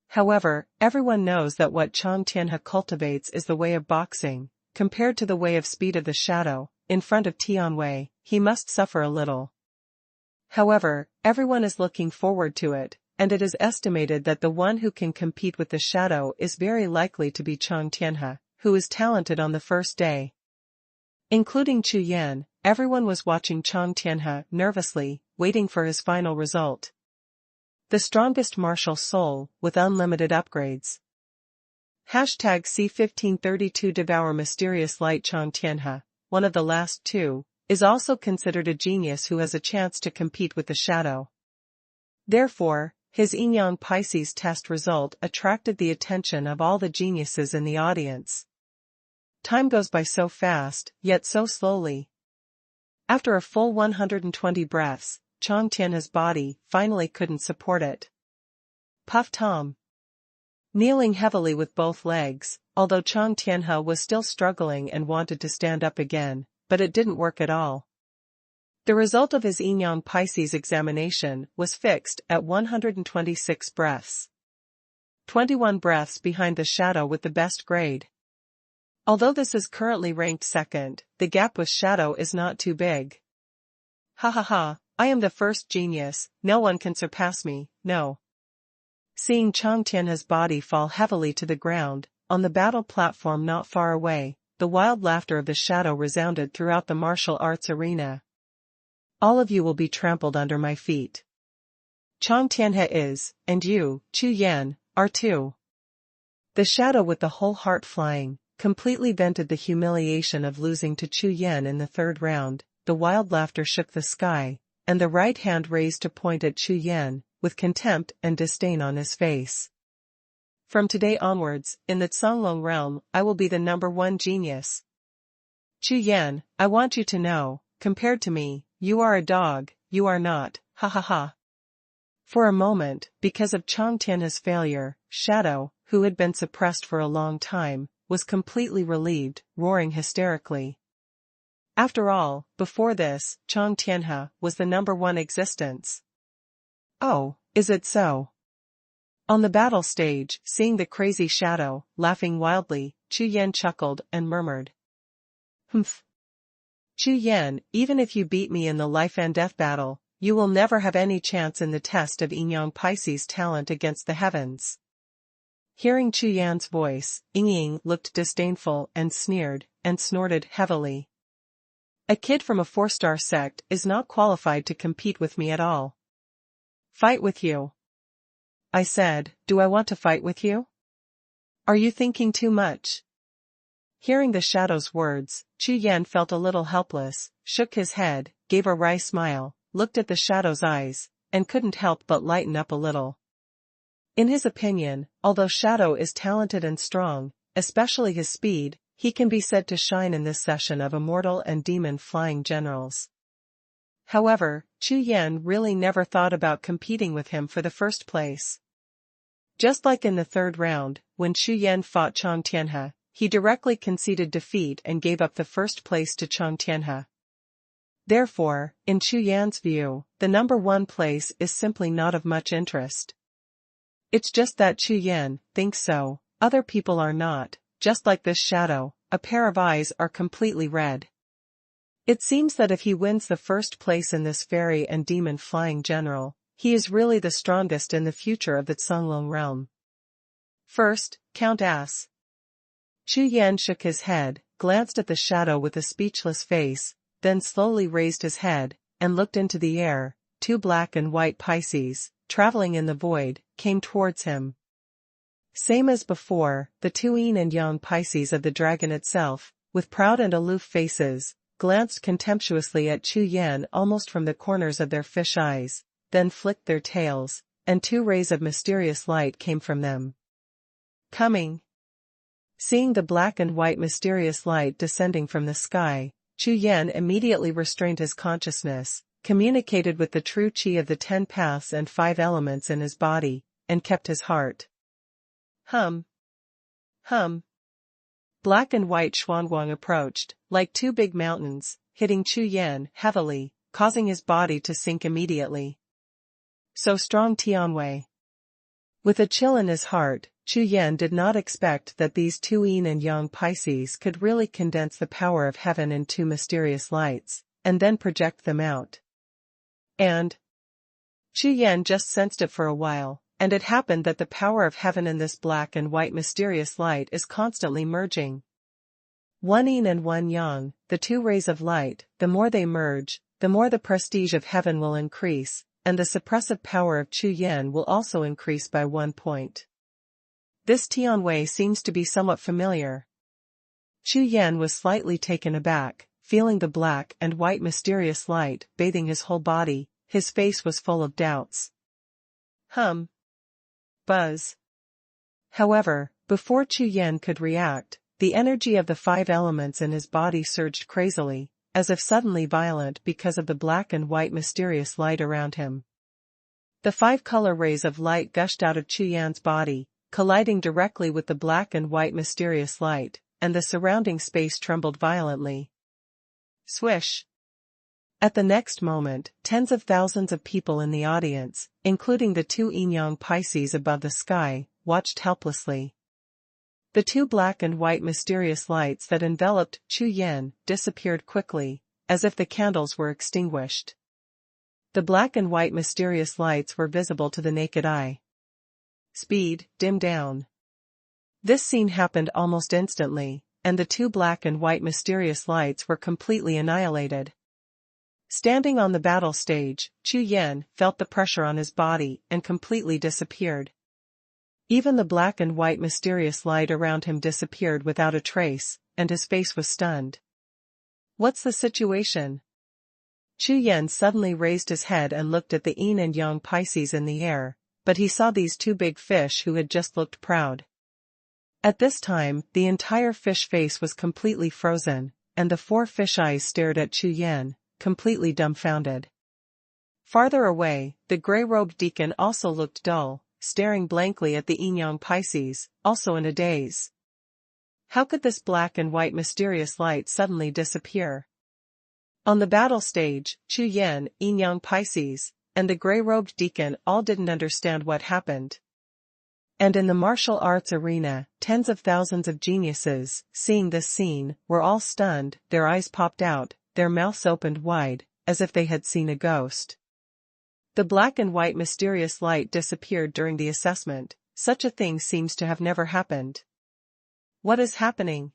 However, everyone knows that what Chang Tianhe cultivates is the way of boxing. Compared to the way of speed of the shadow, in front of Tianwei, he must suffer a little. However, everyone is looking forward to it, and it is estimated that the one who can compete with the shadow is very likely to be Chang Tianhe, who is talented on the first day. Including Chu Yan, everyone was watching Chang Tianhe nervously, waiting for his final result. The strongest martial soul, with unlimited upgrades. #C1532 Devour Mysterious Light. Chang Tianhe, one of the last 2, is also considered a genius who has a chance to compete with the shadow. Therefore, his yin yang Pisces test result attracted the attention of all the geniuses in the audience. Time goes by so fast, yet so slowly. After a full 120 breaths, Chang Tianhe's body finally couldn't support it. Puff Tom. Kneeling heavily with both legs, although Chang Tianhe was still struggling and wanted to stand up again, but it didn't work at all. The result of his yin yang Pisces examination was fixed at 126 breaths. 21 breaths behind the shadow with the best grade. Although this is currently ranked second, the gap with shadow is not too big. Ha ha ha, I am the first genius, no one can surpass me, no. Seeing Chang Tianhe's body fall heavily to the ground, on the battle platform not far away, the wild laughter of the shadow resounded throughout the martial arts arena. All of you will be trampled under my feet. Chang Tianhe is, and you, Chu Yan, are too. The shadow with the whole heart flying, completely vented the humiliation of losing to Chu Yan in the third round. The wild laughter shook the sky, and the right hand raised to point at Chu Yan, with contempt and disdain on his face. From today onwards, in the Songlong realm, I will be the #1 genius. Chu Yan, I want you to know, compared to me, you are a dog, you are not, ha ha ha. For a moment, because of Chang Tianhe's failure, Shadow, who had been suppressed for a long time, was completely relieved, roaring hysterically. After all, before this, Chang Tianhe was the #1 existence. Oh, is it so? On the battle stage, seeing the crazy shadow, laughing wildly, Chu Yan chuckled and murmured. Humph. Chu Yan, even if you beat me in the life and death battle, you will never have any chance in the test of yin yang Pisces talent against the heavens. Hearing Chu Yan's voice, Ying looked disdainful and sneered, and snorted heavily. A kid from a 4-star sect is not qualified to compete with me at all. Fight with you. I said, do I want to fight with you? Are you thinking too much? Hearing the shadow's words, Chu Yan felt a little helpless, shook his head, gave a wry smile, looked at the shadow's eyes, and couldn't help but lighten up a little. In his opinion, although Shadow is talented and strong, especially his speed, he can be said to shine in this session of immortal and demon flying generals. However, Chu Yan really never thought about competing with him for the first place. Just like in the third round, when Chu Yan fought Chang Tianhe, he directly conceded defeat and gave up the first place to Chang Tianhe. Therefore, in Chu Yan's view, the #1 place is simply not of much interest. It's just that Chu Yan thinks so, other people are not, just like this shadow, a pair of eyes are completely red. It seems that if he wins the first place in this fairy and demon flying general, he is really the strongest in the future of the Cunlong realm. First, Count Ass. Chu Yan shook his head, glanced at the shadow with a speechless face, then slowly raised his head, and looked into the air. Two black and white Pisces, traveling in the void, came towards him. Same as before, the two yin and yang Pisces of the dragon itself, with proud and aloof faces, glanced contemptuously at Chu Yan almost from the corners of their fish eyes, then flicked their tails, and two rays of mysterious light came from them. Coming. Seeing the black and white mysterious light descending from the sky, Chu Yan immediately restrained his consciousness, communicated with the true qi of the 10 paths and 5 elements in his body, and kept his heart. Hum. Hum. Black and white Xuanhuan approached, like two big mountains, hitting Chu Yan heavily, causing his body to sink immediately. So strong Tianwei. With a chill in his heart, Chu Yan did not expect that these two yin and yang Pisces could really condense the power of heaven in two mysterious lights, and then project them out. And Chu Yan just sensed it for a while, and it happened that the power of heaven in this black and white mysterious light is constantly merging. One yin and one yang, the two rays of light, the more they merge, the more the prestige of heaven will increase, and the suppressive power of Chu Yan will also increase by 1 point. This Tianwei seems to be somewhat familiar. Chu Yan was slightly taken aback, feeling the black and white mysterious light bathing his whole body. His face was full of doubts. Hum. Buzz. However, before Chu Yan could react, the energy of the 5 elements in his body surged crazily, as if suddenly violent because of the black and white mysterious light around him. The 5 color rays of light gushed out of Chu Yan's body, colliding directly with the black and white mysterious light, and the surrounding space trembled violently. Swish. At the next moment, tens of thousands of people in the audience, including the two yin-yang Pisces above the sky, watched helplessly. The two black and white mysterious lights that enveloped Chu Yan disappeared quickly, as if the candles were extinguished. The black and white mysterious lights were visible to the naked eye. Speed, dim down. This scene happened almost instantly, and the two black and white mysterious lights were completely annihilated. Standing on the battle stage, Chu Yan felt the pressure on his body and completely disappeared. Even the black and white mysterious light around him disappeared without a trace, and his face was stunned. What's the situation? Chu Yan suddenly raised his head and looked at the yin and yang Pisces in the air, but he saw these two big fish who had just looked proud. At this time, the entire fish face was completely frozen, and the 4 fish eyes stared at Chu Yan, completely dumbfounded. Farther away, the gray-robed deacon also looked dull, staring blankly at the yin-yang Pisces, also in a daze. How could this black and white mysterious light suddenly disappear? On the battle stage, Chu Yan, yin-yang Pisces, and the gray-robed deacon all didn't understand what happened. And in the martial arts arena, tens of thousands of geniuses, seeing this scene, were all stunned, their eyes popped out, their mouths opened wide, as if they had seen a ghost. The black and white mysterious light disappeared during the assessment. Such a thing seems to have never happened. What is happening?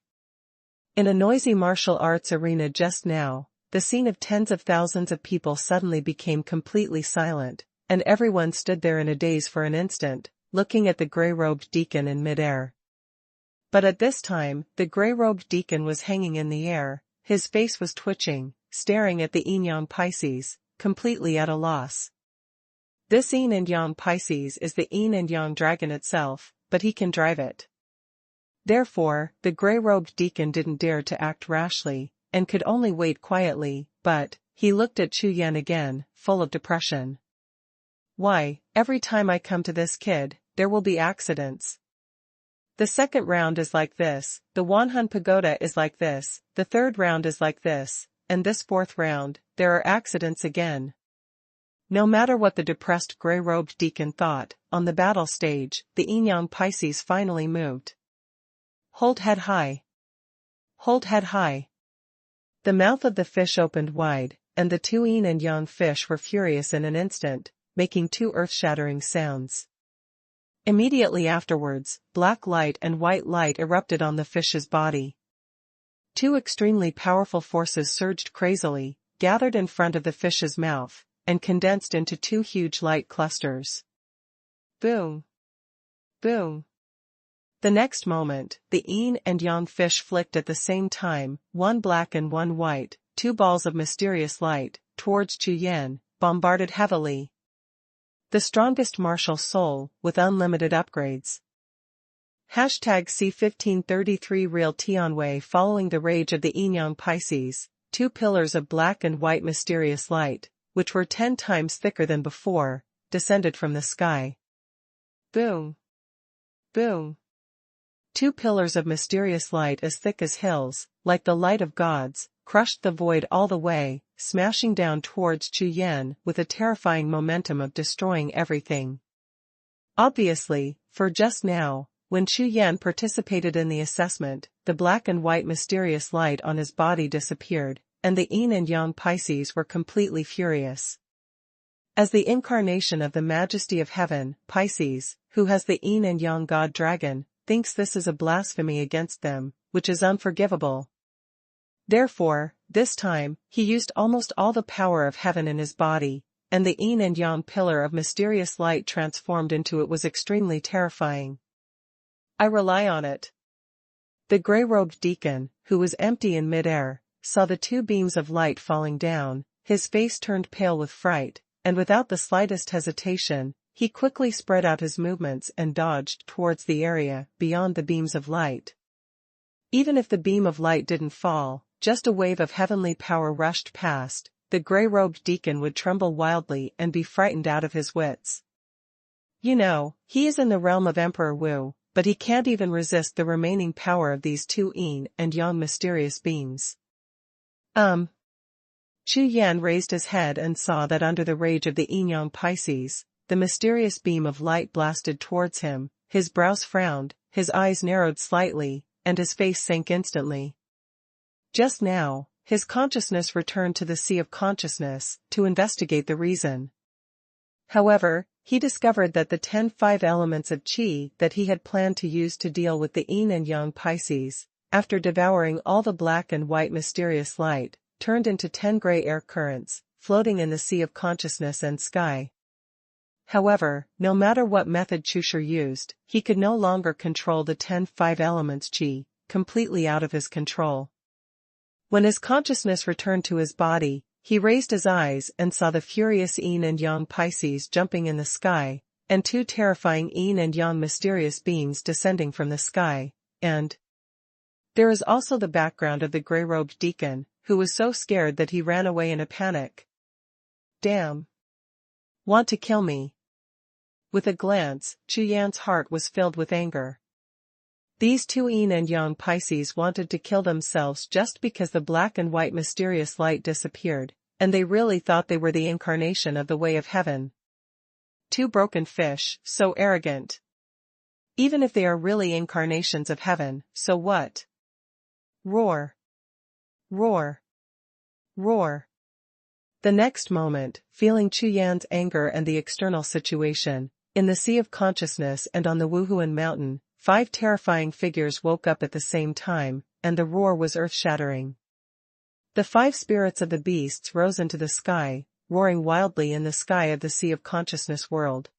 In a noisy martial arts arena just now, the scene of tens of thousands of people suddenly became completely silent, and everyone stood there in a daze for an instant, looking at the gray-robed deacon in midair. But at this time, the gray-robed deacon was hanging in the air, his face was twitching, staring at the yin-yang Pisces, completely at a loss. This yin and yang Pisces is the yin and yang dragon itself, but he can drive it. Therefore, the gray-robed deacon didn't dare to act rashly, and could only wait quietly, but he looked at Chu Yan again, full of depression. Why, every time I come to this kid, there will be accidents. The second round is like this, the Wuhun pagoda is like this, the third round is like this, and this fourth round, there are accidents again. No matter what the depressed gray-robed deacon thought, on the battle stage, the yin-yang Pisces finally moved. Hold head high. hold head high. The mouth of the fish opened wide, and the two yin and yang fish were furious in an instant, making two earth-shattering sounds. Immediately afterwards, black light and white light erupted on the fish's body. Two extremely powerful forces surged crazily, gathered in front of the fish's mouth, and condensed into two huge light clusters. Boom! Boom! The next moment, the yin and yang fish flicked at the same time, one black and one white, two balls of mysterious light, towards Chu Yan, bombarded heavily. The strongest martial soul, with unlimited upgrades. Hashtag C1533 Real Tianwei. Following the rage of the yin-yang Pisces, two pillars of black and white mysterious light, which were 10 times thicker than before, descended from the sky. Boom! Boom! Two pillars of mysterious light as thick as hills, like the light of gods, crushed the void all the way, smashing down towards Chu Yan with a terrifying momentum of destroying everything. Obviously, for just now, when Chu Yan participated in the assessment, the black and white mysterious light on his body disappeared, and the yin and yang Pisces were completely furious. As the incarnation of the majesty of heaven, Pisces, who has the yin and yang god dragon, thinks this is a blasphemy against them, which is unforgivable. Therefore, this time, he used almost all the power of heaven in his body, and the yin and yang pillar of mysterious light transformed into it was extremely terrifying. I rely on it. The gray-robed deacon, who was empty in mid-air, saw the two beams of light falling down, his face turned pale with fright, and without the slightest hesitation, he quickly spread out his movements and dodged towards the area beyond the beams of light. Even if the beam of light didn't fall, just a wave of heavenly power rushed past, the gray-robed deacon would tremble wildly and be frightened out of his wits. You know, he is in the realm of Emperor Wu, but he can't even resist the remaining power of these two yin and yang mysterious beams. Chu Yan raised his head and saw that under the rage of the yin-yang Pisces, the mysterious beam of light blasted towards him, his brows frowned, his eyes narrowed slightly, and his face sank instantly. Just now, his consciousness returned to the sea of consciousness, to investigate the reason. However, he discovered that the 10-5 elements of qi that he had planned to use to deal with the yin and yang Pisces, after devouring all the black and white mysterious light, turned into 10 gray air currents, floating in the sea of consciousness and sky. However, no matter what method Chusher used, he could no longer control the 10-5 elements qi, completely out of his control. When his consciousness returned to his body, he raised his eyes and saw the furious yin and yang Pisces jumping in the sky, and two terrifying yin and yang mysterious beings descending from the sky, and there is also the background of the gray-robed deacon, who was so scared that he ran away in a panic. Damn! Want to kill me? With a glance, Chu Yan's heart was filled with anger. These two yin and yang Pisces wanted to kill themselves just because the black and white mysterious light disappeared, and they really thought they were the incarnation of the way of heaven. Two broken fish, so arrogant. Even if they are really incarnations of heaven, so what? Roar! Roar! Roar! The next moment, feeling Chu Yan's anger and the external situation, in the sea of consciousness and on the Wuhun mountain, 5 terrifying figures woke up at the same time, and the roar was earth-shattering. The 5 spirits of the beasts rose into the sky, roaring wildly in the sky of the sea of consciousness world.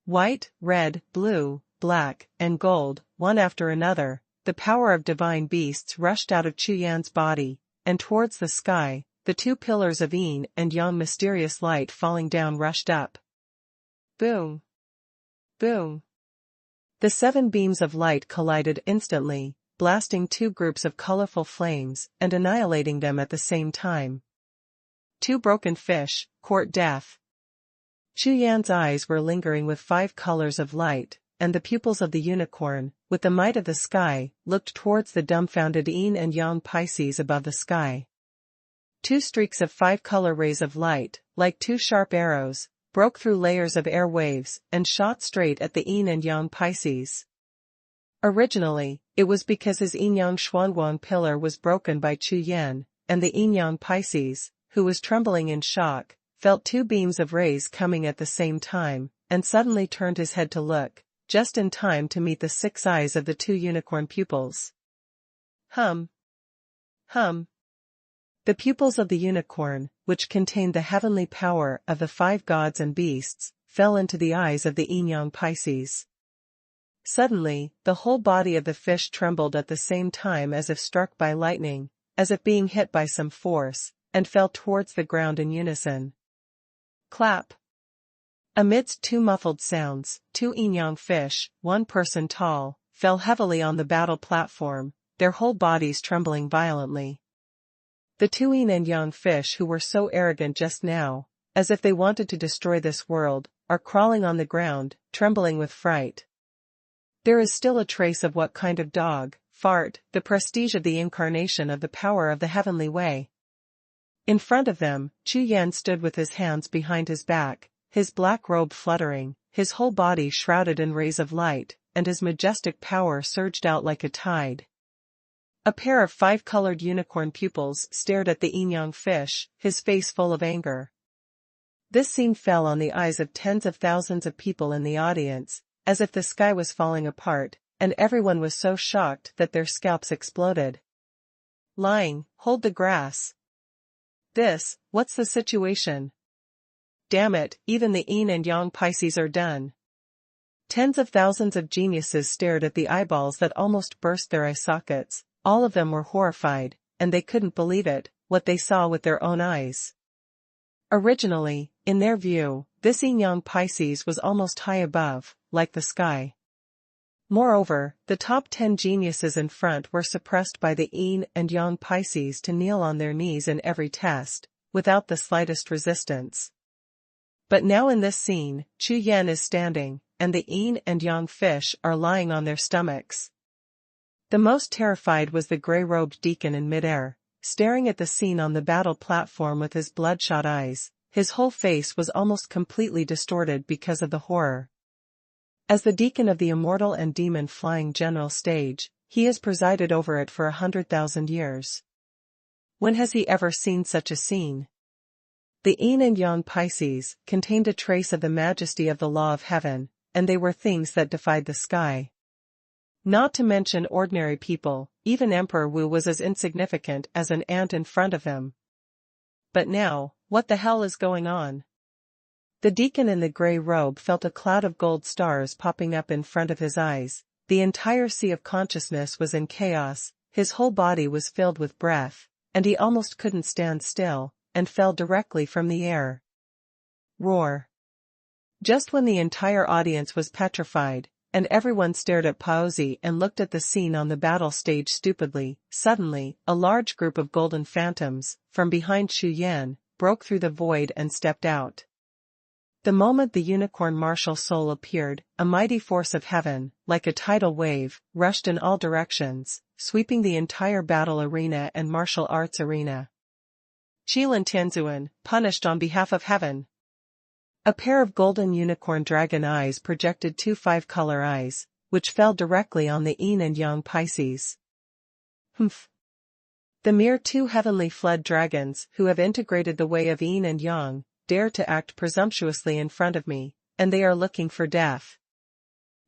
White, red, blue, black, and gold, one after another, the power of divine beasts rushed out of Chu Yan's body, and towards the sky, the 2 pillars of yin and yang mysterious light falling down rushed up. Boom! Boom! The 7 beams of light collided instantly, blasting 2 groups of colorful flames and annihilating them at the same time. 2 broken fish, court death. Chu Yan's eyes were lingering with 5 colors of light, and the pupils of the unicorn, with the might of the sky, looked towards the dumbfounded yin and yang Pisces above the sky. 2 streaks of 5-color rays of light, like 2 sharp arrows, broke through layers of air waves and shot straight at the yin and yang Pisces. Originally, it was because his yin-yang Xuanhuan pillar was broken by Chu Yan, and the yin-yang Pisces, who was trembling in shock, felt two beams of rays coming at the same time, and suddenly turned his head to look, just in time to meet the 6 eyes of the 2 unicorn pupils. Hum. The pupils of the unicorn, which contained the heavenly power of the 5 gods and beasts, fell into the eyes of the yin-yang Pisces. Suddenly, the whole body of the fish trembled at the same time as if struck by lightning, as if being hit by some force, and fell towards the ground in unison. Clap. Amidst 2 muffled sounds, 2 yin-yang fish, 1 person tall, fell heavily on the battle platform, their whole bodies trembling violently. The 2 yin and yang fish who were so arrogant just now, as if they wanted to destroy this world, are crawling on the ground, trembling with fright. There is still a trace of what kind of dog, fart, the prestige of the incarnation of the power of the heavenly way. In front of them, Chu Yan stood with his hands behind his back, his black robe fluttering, his whole body shrouded in rays of light, and his majestic power surged out like a tide. A pair of 5-colored unicorn pupils stared at the yin-yang fish, his face full of anger. This scene fell on the eyes of tens of thousands of people in the audience, as if the sky was falling apart, and everyone was so shocked that their scalps exploded. Lying, hold the grass. What's the situation? Damn it, even the yin and yang Pisces are done. Tens of thousands of geniuses stared at the eyeballs that almost burst their eye sockets. All of them were horrified, and they couldn't believe it, what they saw with their own eyes. Originally, in their view, this yin-yang Pisces was almost high above, like the sky. Moreover, the top 10 geniuses in front were suppressed by the yin and yang Pisces to kneel on their knees in every test, without the slightest resistance. But now in this scene, Chu Yan is standing, and the yin and yang fish are lying on their stomachs. The most terrified was the gray-robed deacon in midair, staring at the scene on the battle platform with his bloodshot eyes. His whole face was almost completely distorted because of the horror. As the deacon of the immortal and demon-flying general stage, he has presided over it for 100,000 years. When has he ever seen such a scene? The yin and yang Pisces contained a trace of the majesty of the law of heaven, and they were things that defied the sky. Not to mention ordinary people, even Emperor Wu was as insignificant as an ant in front of him. But now, what the hell is going on? The deacon in the gray robe felt a cloud of gold stars popping up in front of his eyes. The entire sea of consciousness was in chaos, his whole body was filled with breath, and he almost couldn't stand still, and fell directly from the air. Roar. Just when the entire audience was petrified, and everyone stared at Paozi and looked at the scene on the battle stage stupidly, suddenly, a large group of golden phantoms, from behind Chu Yan, broke through the void and stepped out. The moment the unicorn martial soul appeared, a mighty force of heaven, like a tidal wave, rushed in all directions, sweeping the entire battle arena and martial arts arena. Qilin Tianzuan, punished on behalf of heaven. A pair of golden unicorn dragon eyes projected 2 5-color eyes, which fell directly on the yin and yang Pisces. Humph. The mere 2 heavenly fled dragons who have integrated the way of yin and yang, dare to act presumptuously in front of me, and they are looking for death.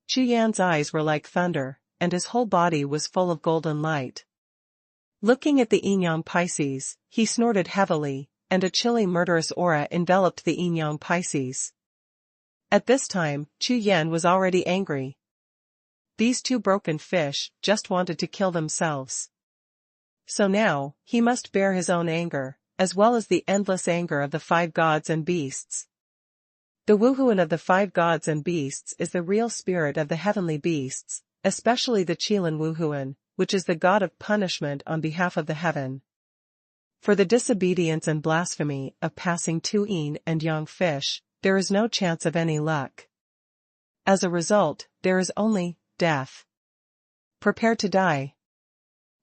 Chu Yan's eyes were like thunder, and his whole body was full of golden light. Looking at the yin-yang Pisces, he snorted heavily, and a chilly murderous aura enveloped the yin-yang Pisces. At this time, Chu Yan was already angry. These 2 broken fish just wanted to kill themselves. So now, he must bear his own anger, as well as the endless anger of the 5 gods and beasts. The Wuhun of the 5 gods and beasts is the real spirit of the heavenly beasts, especially the Qilin Wuhun, which is the god of punishment on behalf of the heaven. For the disobedience and blasphemy of passing 2 yin and yang fish, there is no chance of any luck. As a result, there is only death. Prepare to die.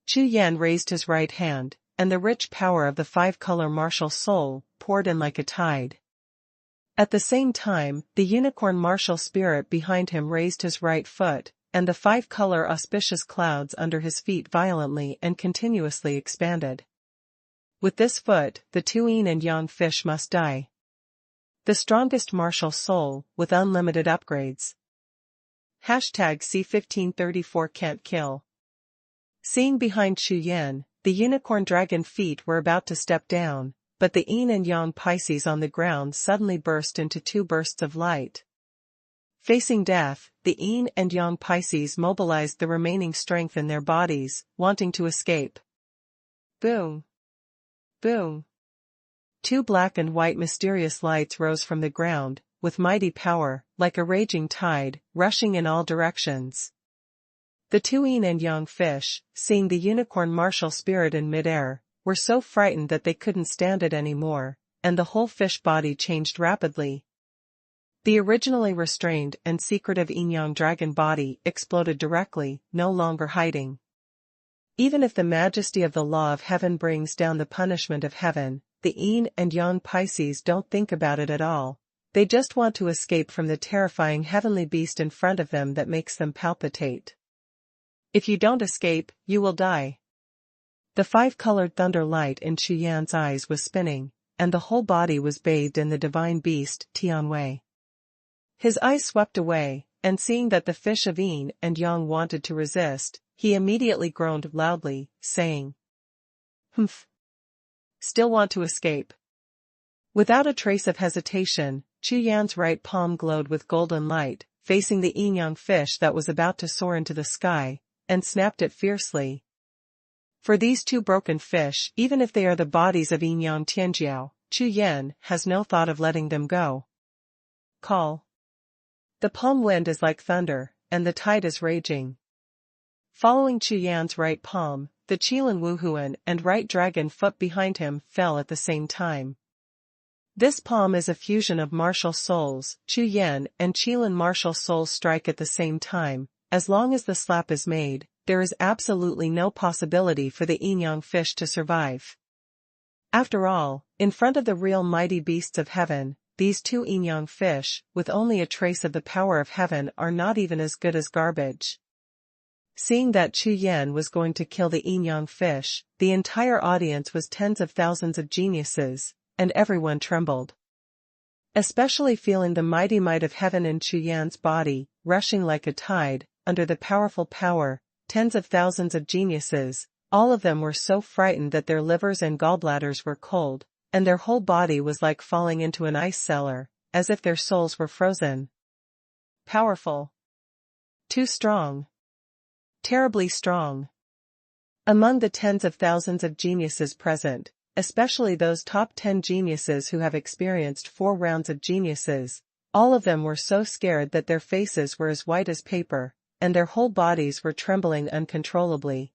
Chu Yan raised his right hand, and the rich power of the 5-color martial soul poured in like a tide. At the same time, the unicorn martial spirit behind him raised his right foot, and the 5-color auspicious clouds under his feet violently and continuously expanded. With this foot, the 2 yin and yang fish must die. The strongest martial soul, with unlimited upgrades. #C1534 can't kill. Seeing behind Chu Yan, the unicorn dragon feet were about to step down, but the yin and yang Pisces on the ground suddenly burst into 2 bursts of light. Facing death, the yin and yang Pisces mobilized the remaining strength in their bodies, wanting to escape. Boom! Boom! 2 black and white mysterious lights rose from the ground, with mighty power, like a raging tide, rushing in all directions. The 2 yin and yang fish, seeing the unicorn martial spirit in midair, were so frightened that they couldn't stand it anymore, and the whole fish body changed rapidly. The originally restrained and secretive yin-yang dragon body exploded directly, no longer hiding. Even if the majesty of the law of heaven brings down the punishment of heaven, the yin and yang Pisces don't think about it at all. They just want to escape from the terrifying heavenly beast in front of them that makes them palpitate. If you don't escape, you will die. The 5-colored thunder light in Chu Yan's eyes was spinning, and the whole body was bathed in the divine beast, Tianwei. His eyes swept away, and seeing that the fish of yin and yang wanted to resist, he immediately groaned loudly, saying, "Humph. Still want to escape." Without a trace of hesitation, Chu Yan's right palm glowed with golden light, facing the yin-yang fish that was about to soar into the sky, and snapped it fiercely. For these 2 broken fish, even if they are the bodies of yin-yang Tianjiao, Chu Yan has no thought of letting them go. Call. The palm wind is like thunder, and the tide is raging. Following Chu Yan's right palm, the Qilin Wuhun and right dragon foot behind him fell at the same time. This palm is a fusion of martial souls. Chu Yan and Qilin martial souls strike at the same time. As long as the slap is made, there is absolutely no possibility for the yin-yang fish to survive. After all, in front of the real mighty beasts of heaven, these 2 yin-yang fish, with only a trace of the power of heaven, are not even as good as garbage. Seeing that Chu Yan was going to kill the yin-yang fish, the entire audience was tens of thousands of geniuses, and everyone trembled. Especially feeling the mighty might of heaven in Chu Yan's body, rushing like a tide, under the powerful power, tens of thousands of geniuses, all of them were so frightened that their livers and gallbladders were cold, and their whole body was like falling into an ice cellar, as if their souls were frozen. Powerful. Too strong. Terribly strong. Among the tens of thousands of geniuses present, especially those top 10 geniuses who have experienced 4 rounds of geniuses, all of them were so scared that their faces were as white as paper, and their whole bodies were trembling uncontrollably.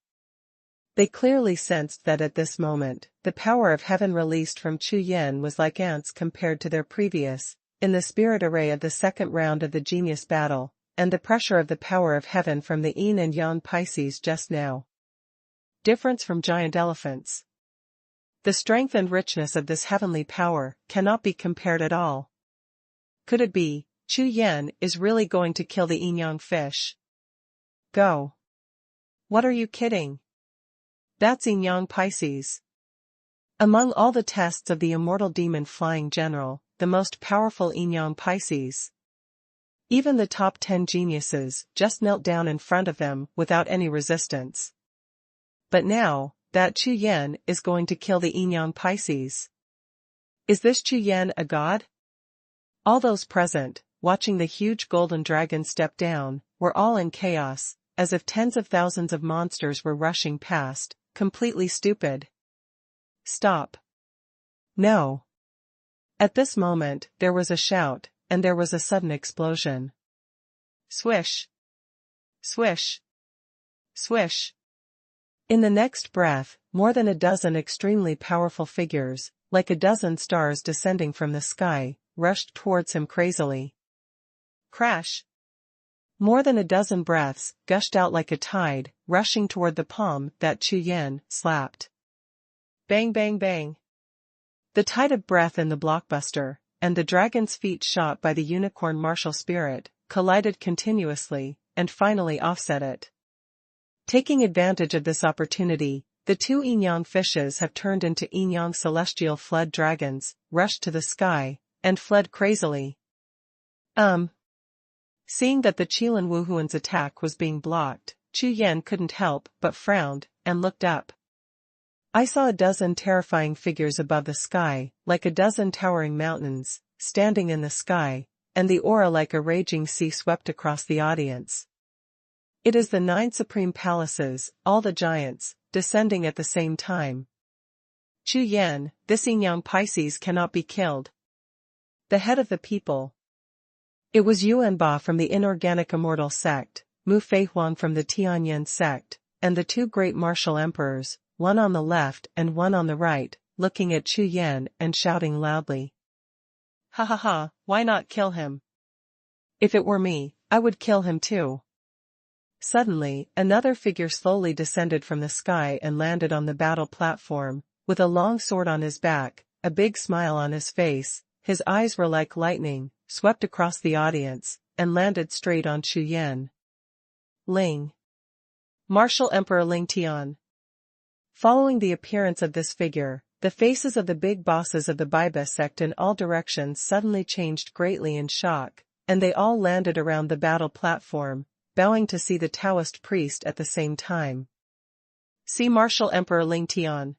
They clearly sensed that at this moment, the power of heaven released from Chu Yan was like ants compared to their previous, in the spirit array of the second round of the genius battle, and the pressure of the power of heaven from the yin and yang Pisces just now. Difference from giant elephants. The strength and richness of this heavenly power cannot be compared at all. Could it be, Chu Yan is really going to kill the yin-yang fish? Go. What are you kidding? That's yin-yang Pisces. Among all the tests of the immortal demon flying general, the most powerful yin-yang Pisces. Even the top 10 geniuses just knelt down in front of them without any resistance. But now, that Chu Yan is going to kill the yin-yang Pisces. Is this Chu Yan a god? All those present, watching the huge golden dragon step down, were all in chaos, as if tens of thousands of monsters were rushing past, completely stupid. Stop. No. At this moment, there was a shout, and there was a sudden explosion. Swish. Swish. Swish. In the next breath, more than a dozen extremely powerful figures, like a dozen stars descending from the sky, rushed towards him crazily. Crash. More than a dozen breaths gushed out like a tide, rushing toward the palm that Chu Yan slapped. Bang bang bang. The tide of breath in the blockbuster, and the dragon's feet shot by the unicorn martial spirit, collided continuously, and finally offset it. Taking advantage of this opportunity, the two Yinyang fishes have turned into Yinyang celestial flood dragons, rushed to the sky, and fled crazily. Seeing that the Qilan Wuhuan's attack was being blocked, Chu Yan couldn't help but frowned, and looked up. I saw a dozen terrifying figures above the sky, like a dozen towering mountains, standing in the sky, and the aura like a raging sea swept across the audience. It is the 9 supreme palaces, all the giants, descending at the same time. Chu Yan, this Yinyang Pisces cannot be killed. The head of the people. It was Yuanba from the inorganic immortal sect, Mu Feihuang from the Tianyan sect, and the two great martial emperors, one on the left and one on the right, looking at Chu Yan and shouting loudly. Ha ha ha, why not kill him? If it were me, I would kill him too. Suddenly, another figure slowly descended from the sky and landed on the battle platform, with a long sword on his back, a big smile on his face. His eyes were like lightning, swept across the audience, and landed straight on Chu Yan. Ling. Martial Emperor Ling Tian. Following the appearance of this figure, the faces of the big bosses of the Biba sect in all directions suddenly changed greatly in shock, and they all landed around the battle platform, bowing to see the Taoist priest at the same time. See Martial Emperor Ling Tian.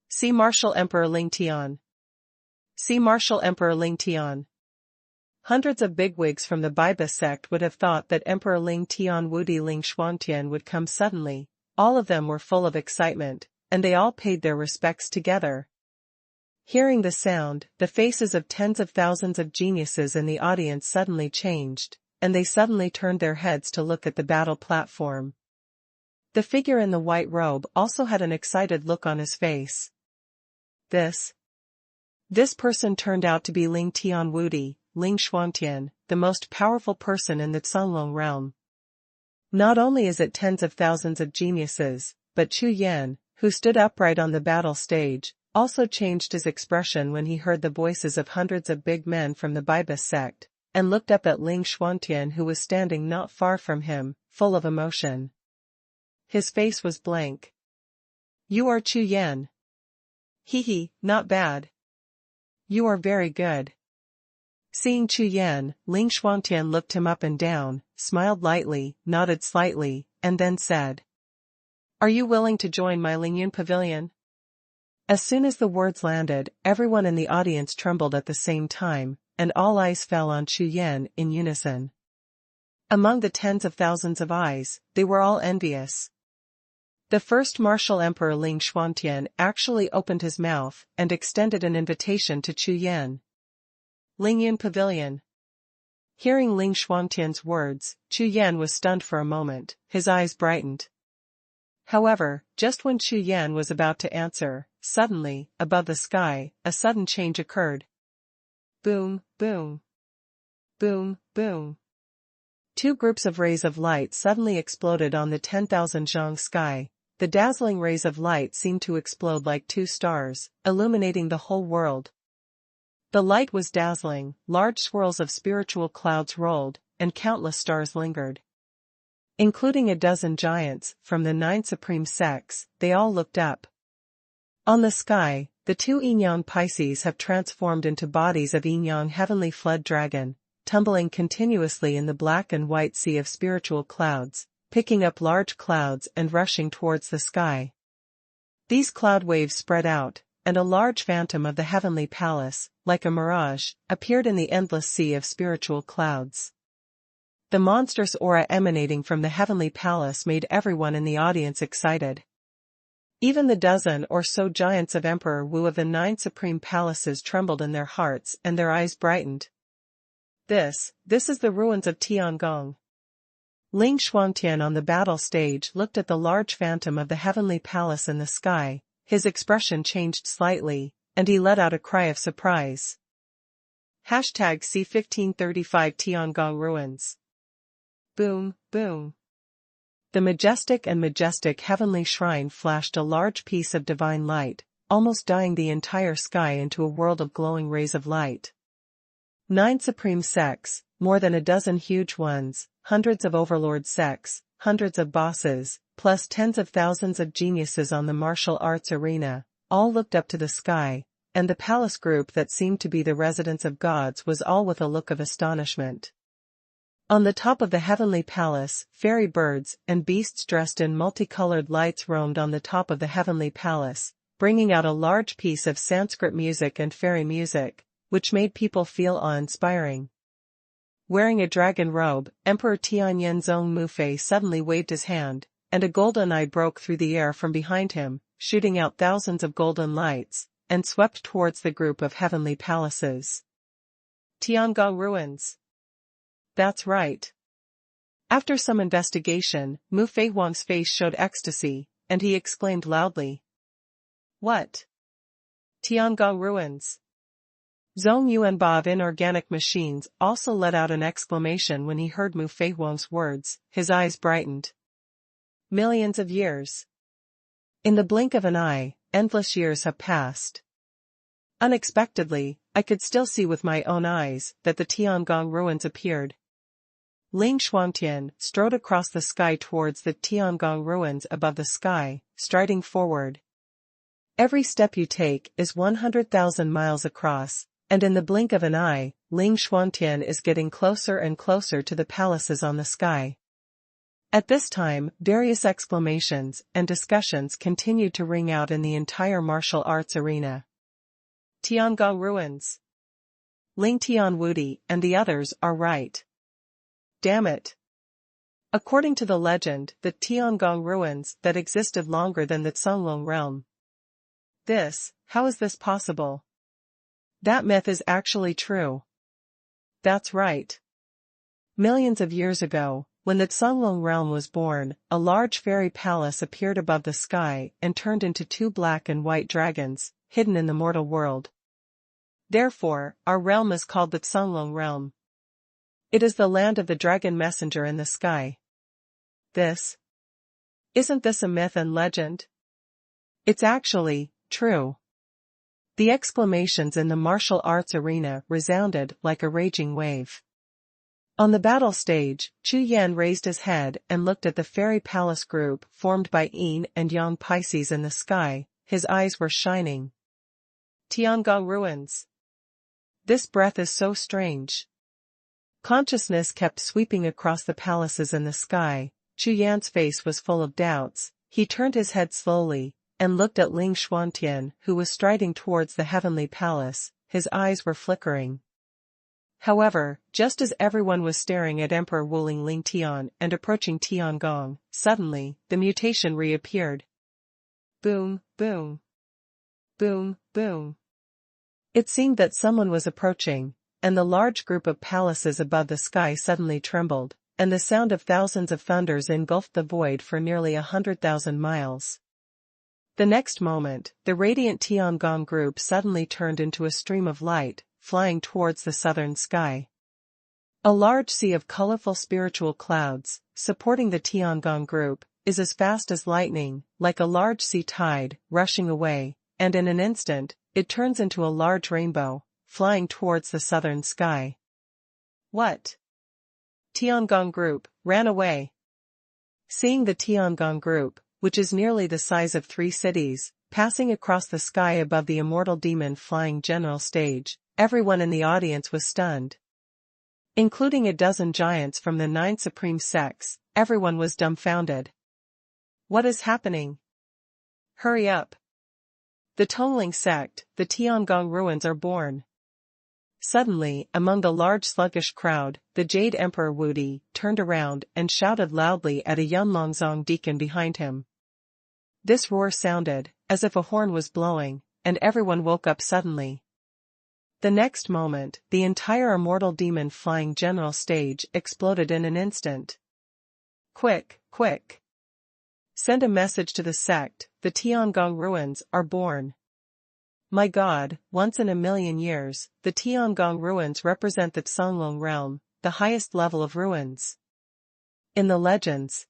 See Martial Emperor Ling Tian. See Martial Emperor Ling Tian. Hundreds of bigwigs from the Biba sect would have thought that Emperor Ling Tian Wudi Ling Xuantian would come suddenly. All of them were full of excitement, and they all paid their respects together. Hearing the sound, the faces of tens of thousands of geniuses in the audience suddenly changed, and they suddenly turned their heads to look at the battle platform. The figure in the white robe also had an excited look on his face. This person turned out to be Ling Tian Wudi, Ling Xuantian, the most powerful person in the Cunlong realm. Not only is it tens of thousands of geniuses, but Chu Yan, who stood upright on the battle stage, also changed his expression when he heard the voices of hundreds of big men from the Biba sect, and looked up at Ling Xuantian who was standing not far from him, full of emotion. His face was blank. You are Chu Yan. Hee, not bad. You are very good. Seeing Chu Yan, Ling Xuantian looked him up and down, smiled lightly, nodded slightly, and then said, Are you willing to join my Lingyun pavilion? As soon as the words landed, everyone in the audience trembled at the same time, and all eyes fell on Chu Yan in unison. Among the tens of thousands of eyes, they were all envious. The first martial emperor Ling Xuantian actually opened his mouth and extended an invitation to Chu Yan. Lingyun Pavilion. Hearing Ling Xuantian's words, Chu Yan was stunned for a moment, his eyes brightened. However, just when Chu Yan was about to answer, suddenly, above the sky, a sudden change occurred. Boom, boom. Boom, boom. Two groups of rays of light suddenly exploded on the 10,000 zhang sky. The dazzling rays of light seemed to explode like two stars, illuminating the whole world. The light was dazzling, large swirls of spiritual clouds rolled, and countless stars lingered. Including a dozen giants from the 9 supreme sects, they all looked up. On the sky, the two Yinyang Pisces have transformed into bodies of Yinyang heavenly flood dragon, tumbling continuously in the black and white sea of spiritual clouds, picking up large clouds and rushing towards the sky. These cloud waves spread out, and a large phantom of the heavenly palace, like a mirage, appeared in the endless sea of spiritual clouds. The monstrous aura emanating from the heavenly palace made everyone in the audience excited. Even the dozen or so giants of Emperor Wu of the 9 supreme palaces trembled in their hearts and their eyes brightened. This is the ruins of Tiangong. Ling Xuantian on the battle stage looked at the large phantom of the heavenly palace in the sky, his expression changed slightly, and he let out a cry of surprise. #C1535 Tiangong Ruins. Boom, boom. The majestic heavenly shrine flashed a large piece of divine light, almost dyeing the entire sky into a world of glowing rays of light. 9 supreme sects, more than a dozen huge ones, hundreds of overlord sects, hundreds of bosses, plus tens of thousands of geniuses on the martial arts arena, all looked up to the sky, and the palace group that seemed to be the residence of gods was all with a look of astonishment. On the top of the heavenly palace, fairy birds and beasts dressed in multicolored lights roamed on the top of the heavenly palace, bringing out a large piece of Sanskrit music and fairy music, which made people feel awe-inspiring. Wearing a dragon robe, Emperor Tianyan Zong Mufei suddenly waved his hand, and a golden eye broke through the air from behind him, shooting out thousands of golden lights, and swept towards the group of heavenly palaces. Tiangong ruins. That's right. After some investigation, Mu Fei Huang's face showed ecstasy, and he exclaimed loudly. What? Tiangong ruins. Zhong Yuanba of Inorganic Machines also let out an exclamation when he heard Mu Fei Huang's words. His eyes brightened. Millions of years. In the blink of an eye, endless years have passed. Unexpectedly, I could still see with my own eyes that the Tiangong ruins appeared. Ling Xuantian strode across the sky towards the Tiangong ruins above the sky, striding forward. Every step you take is 100,000 miles across, and in the blink of an eye, Ling Xuantian is getting closer and closer to the palaces on the sky. At this time, various exclamations and discussions continued to ring out in the entire martial arts arena. Tiangong ruins. Ling Tianwudi and the others are right. Damn it. According to the legend, the Tiangong ruins that existed longer than the Songlong realm. How is this possible? That myth is actually true. That's right. Millions of years ago, when the Songlong realm was born, a large fairy palace appeared above the sky and turned into two black and white dragons, hidden in the mortal world. Therefore, our realm is called the Songlong realm. It is the land of the dragon messenger in the sky. Isn't this a myth and legend? It's actually true. The exclamations in the martial arts arena resounded like a raging wave. On the battle stage, Chu Yan raised his head and looked at the fairy palace group formed by Yin and Yang Pisces in the sky. His eyes were shining. Tiangong ruins. This breath is so strange. Consciousness kept sweeping across the palaces in the sky. Chu Yan's face was full of doubts. He turned his head slowly and looked at Ling Xuantian, who was striding towards the heavenly palace. His eyes were flickering. However, just as everyone was staring at Emperor Wuling Ling Tian and approaching Tiangong, suddenly, the mutation reappeared. Boom, boom. Boom, boom. It seemed that someone was approaching, and the large group of palaces above the sky suddenly trembled, and the sound of thousands of thunders engulfed the void for nearly 100,000 miles. The next moment, the radiant Tiangong group suddenly turned into a stream of light, flying towards the southern sky. A large sea of colorful spiritual clouds, supporting the Tiangong group, is as fast as lightning, like a large sea tide, rushing away, and in an instant, it turns into a large rainbow, flying towards the southern sky. What? Tiangong group ran away. Seeing the Tiangong group, which is nearly the size of 3 cities, passing across the sky above the immortal demon flying general stage, everyone in the audience was stunned. Including a dozen giants from the 9 supreme sects, everyone was dumbfounded. What is happening? Hurry up. The Tongling sect, the Tiangong ruins are born. Suddenly, among the large sluggish crowd, the Jade Emperor Wudi turned around and shouted loudly at a Yunlongzong deacon behind him. This roar sounded as if a horn was blowing, and everyone woke up suddenly. The next moment, the entire immortal demon flying general stage exploded in an instant. Quick, quick. Send a message to the sect, the Tiangong ruins are born. My God, once in a million years, the Tiangong ruins represent the Songlong realm, the highest level of ruins. In the legends.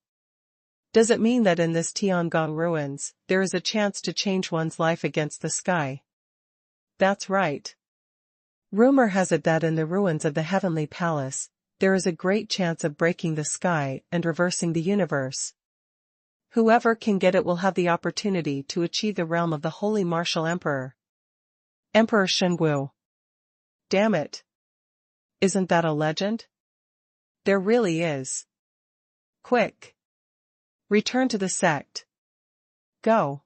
Does it mean that in this Tiangong ruins, there is a chance to change one's life against the sky? That's right. Rumor has it that in the ruins of the Heavenly Palace, there is a great chance of breaking the sky and reversing the universe. Whoever can get it will have the opportunity to achieve the realm of the Holy Martial Emperor. Emperor Xuanhuan. Damn it. Isn't that a legend? There really is. Quick. Return to the sect. Go.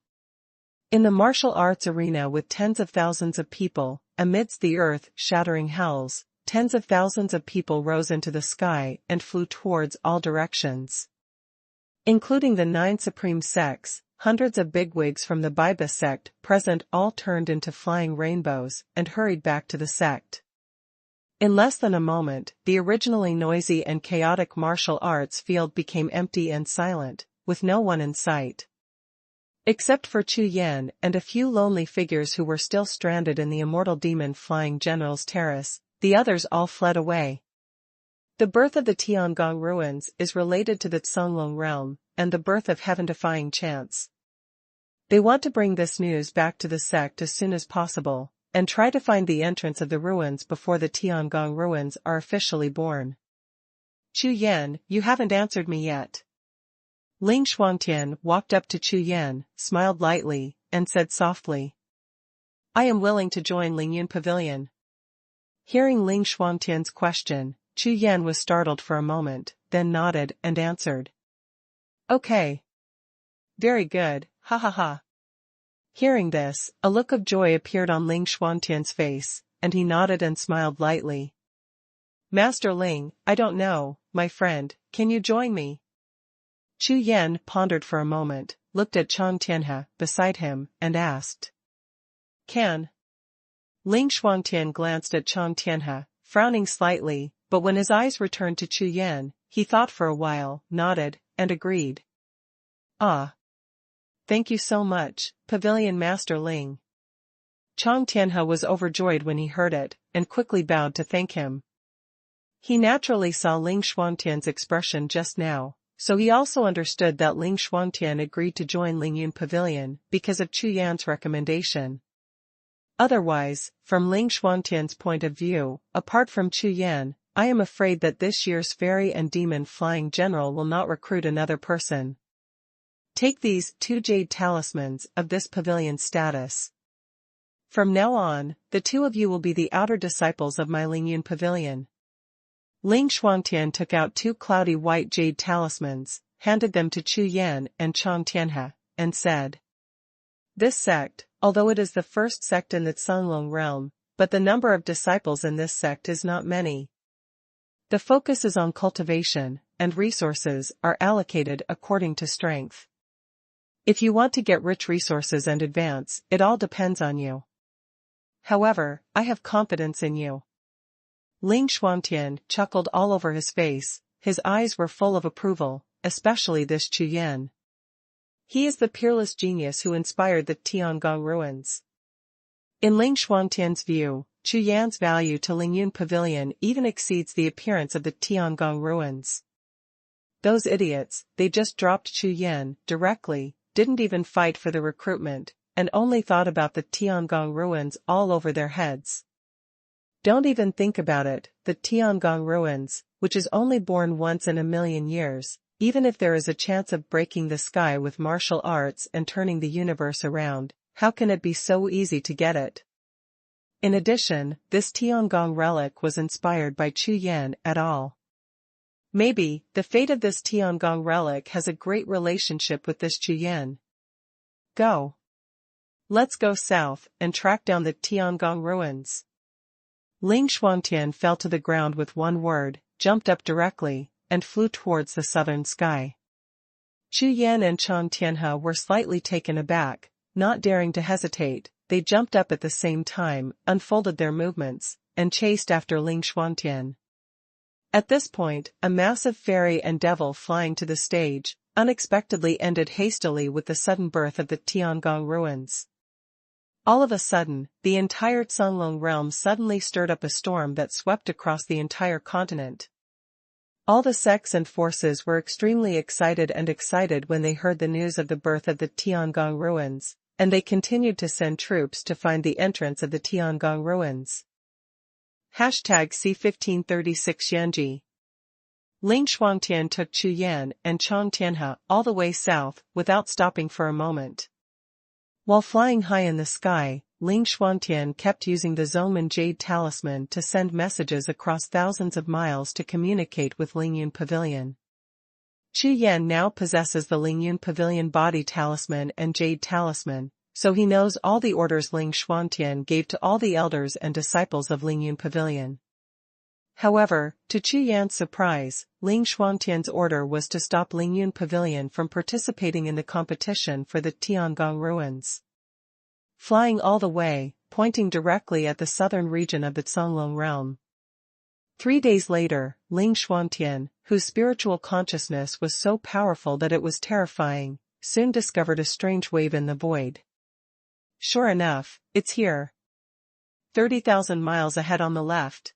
In the martial arts arena with tens of thousands of people, amidst the earth-shattering hells, tens of thousands of people rose into the sky and flew towards all directions. Including the 9 supreme sects, hundreds of bigwigs from the Biba sect present all turned into flying rainbows and hurried back to the sect. In less than a moment, the originally noisy and chaotic martial arts field became empty and silent, with no one in sight. Except for Chu Yan and a few lonely figures who were still stranded in the immortal demon flying general's terrace, the others all fled away. The birth of the Tiangong ruins is related to the Songlong realm, and the birth of heaven-defying chants. They want to bring this news back to the sect as soon as possible, and try to find the entrance of the ruins before the Tiangong ruins are officially born. Chu Yan, you haven't answered me yet. Ling Xuantian walked up to Chu Yan, smiled lightly, and said softly, I am willing to join Lingyun Pavilion. Hearing Ling Xuantian's question, Chu Yan was startled for a moment, then nodded and answered. Okay. Very good, ha ha ha. Hearing this, a look of joy appeared on Ling Xuantian's face, and he nodded and smiled lightly. Master Ling, I don't know, my friend, can you join me? Chu Yan pondered for a moment, looked at Chang Tianhe beside him, and asked. Can? Ling Xuantian glanced at Chang Tianhe, frowning slightly, but when his eyes returned to Chu Yan, he thought for a while, nodded, and agreed. Ah. Thank you so much, Pavilion Master Ling. Chang Tianhe was overjoyed when he heard it, and quickly bowed to thank him. He naturally saw Ling Xuantian's expression just now, so he also understood that Ling Xuantian agreed to join Lingyun Pavilion because of Chu Yan's recommendation. Otherwise, from Ling Xuantian's point of view, apart from Chu Yan, I am afraid that this year's fairy and demon flying general will not recruit another person. Take these 2 jade talismans of this pavilion's status. From now on, the 2 of you will be the outer disciples of my Lingyun Pavilion. Ling Xuantian took out 2 cloudy white jade talismans, handed them to Chu Yan and Chang Tianhe, and said. This sect, although it is the first sect in the Songlong realm, but the number of disciples in this sect is not many. The focus is on cultivation, and resources are allocated according to strength. If you want to get rich resources and advance, it all depends on you. However, I have confidence in you. Ling Xuantian chuckled all over his face, his eyes were full of approval, especially this Chu Yan. He is the peerless genius who inspired the Tiangong ruins. In Ling Xuantian's view, Chu Yan's value to Lingyun Pavilion even exceeds the appearance of the Tiangong ruins. Those idiots, they just dropped Chu Yan directly, didn't even fight for the recruitment, and only thought about the Tiangong ruins all over their heads. Don't even think about it, the Tiangong ruins, which is only born once in a million years, even if there is a chance of breaking the sky with martial arts and turning the universe around, how can it be so easy to get it? In addition, this Tiangong relic was inspired by Chu Yan et al. Maybe, the fate of this Tiangong relic has a great relationship with this Chu Yan. Go. Let's go south and track down the Tiangong ruins. Ling Xuantian fell to the ground with one word, jumped up directly, and flew towards the southern sky. Chu Yan and Chang Tianhe were slightly taken aback, not daring to hesitate. They jumped up at the same time, unfolded their movements, and chased after Ling Xuantian. At this point, a massive fairy and devil flying to the stage, unexpectedly ended hastily with the sudden birth of the Tiangong ruins. All of a sudden, the entire Songlong realm suddenly stirred up a storm that swept across the entire continent. All the sects and forces were extremely excited when they heard the news of the birth of the Tiangong ruins, and they continued to send troops to find the entrance of the Tiangong ruins. Hashtag C1536 Yanji. Ling Shuangtian took Chu Yan and Chong Tianhe all the way south without stopping for a moment. While flying high in the sky, Ling Shuangtian kept using the Zongmen Jade Talisman to send messages across thousands of miles to communicate with Lingyun Pavilion. Chu Yan now possesses the Lingyun Pavilion Body Talisman and Jade Talisman, so he knows all the orders Ling Shuangtian gave to all the elders and disciples of Lingyun Pavilion. However, to Chu Yan's surprise, Ling Shuangtian's order was to stop Lingyun Pavilion from participating in the competition for the Tiangong ruins. Flying all the way, pointing directly at the southern region of the Zonglong realm. 3 days later, Ling Shuangtian, whose spiritual consciousness was so powerful that it was terrifying, soon discovered a strange wave in the void. Sure enough, it's here. 30,000 miles ahead on the left.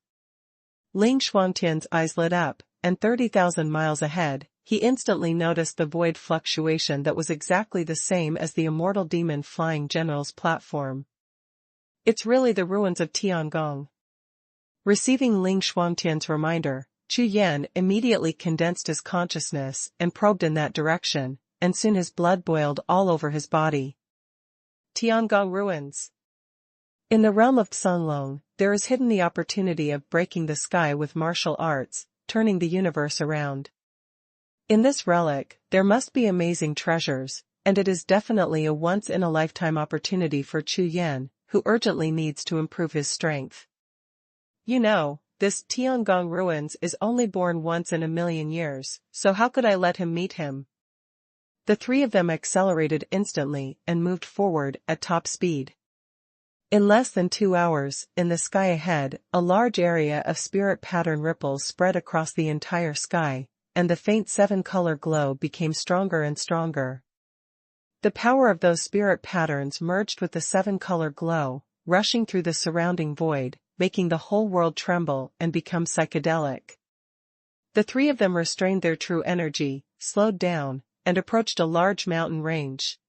Ling Shuangtian's eyes lit up, and 30,000 miles ahead, he instantly noticed the void fluctuation that was exactly the same as the immortal demon flying general's platform. It's really the ruins of Tiangong. Receiving Ling Shuangtian's reminder, Chu Yan immediately condensed his consciousness and probed in that direction, and soon his blood boiled all over his body. Tiangong ruins. In the realm of Zonglong, there is hidden the opportunity of breaking the sky with martial arts, turning the universe around. In this relic, there must be amazing treasures, and it is definitely a once-in-a-lifetime opportunity for Chu Yan, who urgently needs to improve his strength. You know, this Tiangong ruins is only born once in a million years, so how could I let him meet him? The three of them accelerated instantly and moved forward at top speed. In less than 2 hours, in the sky ahead, a large area of spirit pattern ripples spread across the entire sky, and the faint 7-color glow became stronger and stronger. The power of those spirit patterns merged with the 7-color glow, rushing through the surrounding void, making the whole world tremble and become psychedelic. The three of them restrained their true energy, slowed down, and approached a large mountain range.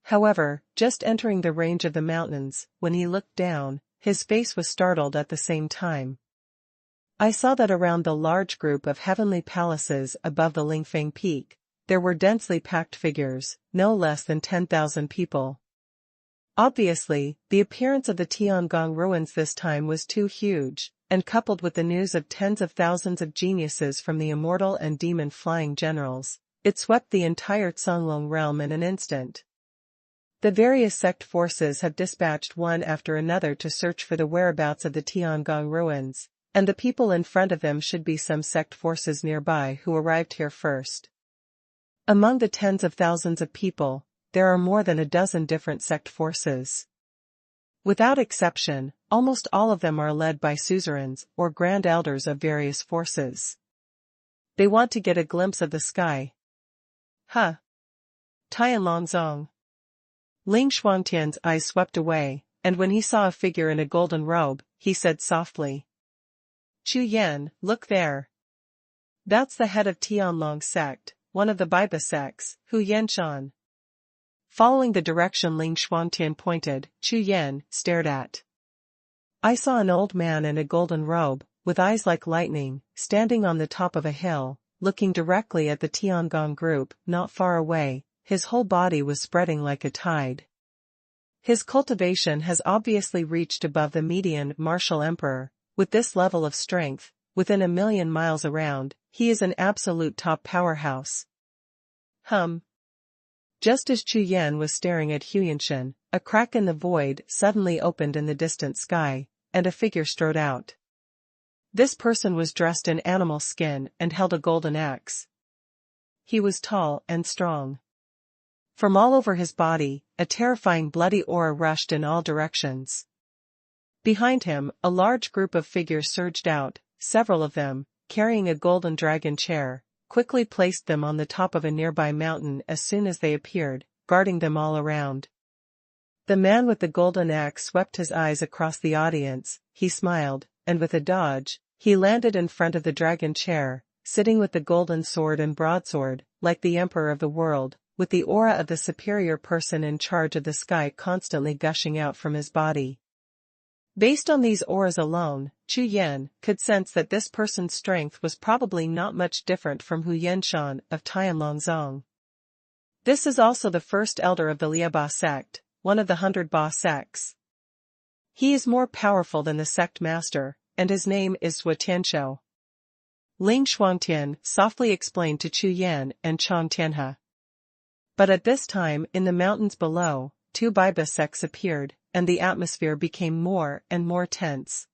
However, just entering the range of the mountains, when he looked down, his face was startled at the same time. I saw that around the large group of heavenly palaces above the Lingfeng Peak, there were densely packed figures, no less than 10,000 people. Obviously, the appearance of the Tiangong ruins this time was too huge, and coupled with the news of tens of thousands of geniuses from the immortal and demon flying generals, it swept the entire Zonglong realm in an instant. The various sect forces have dispatched one after another to search for the whereabouts of the Tiangong ruins, and the people in front of them should be some sect forces nearby who arrived here first. Among the tens of thousands of people, there are more than a dozen different sect forces. Without exception, almost all of them are led by suzerains or grand elders of various forces. They want to get a glimpse of the sky. Huh. Tianlongzong. Ling Shuangtian's eyes swept away, and when he saw a figure in a golden robe, he said softly. Chu Yan, look there. That's the head of Tianlong sect, one of the Baiba sects, Hu Yanshan. Following the direction Ling Shuangtian pointed, Chu Yan stared at. I saw an old man in a golden robe, with eyes like lightning, standing on the top of a hill, looking directly at the Tiangong group, not far away. His whole body was spreading like a tide. His cultivation has obviously reached above the median martial emperor. With this level of strength, within 1,000,000 miles around, he is an absolute top powerhouse. Just as Chu Yan was staring at Huyanshan, a crack in the void suddenly opened in the distant sky, and a figure strode out. This person was dressed in animal skin and held a golden axe. He was tall and strong. From all over his body, a terrifying bloody aura rushed in all directions. Behind him, a large group of figures surged out, several of them, carrying a golden dragon chair, quickly placed them on the top of a nearby mountain as soon as they appeared, guarding them all around. The man with the golden axe swept his eyes across the audience, he smiled, and with a dodge, he landed in front of the dragon chair, sitting with the golden sword and broadsword, like the emperor of the world, with the aura of the superior person in charge of the sky constantly gushing out from his body. Based on these auras alone, Chu Yan could sense that this person's strength was probably not much different from Hu Yenshan of Tianlongzong. This is also the first elder of the Liaba sect, one of the 100 Ba sects. He is more powerful than the sect master, and his name is Xuetianshou. Ling Shuangtian softly explained to Chu Yan and Chang Tianhe. But at this time in the mountains below, 2 Biba sects appeared, and the atmosphere became more and more tense.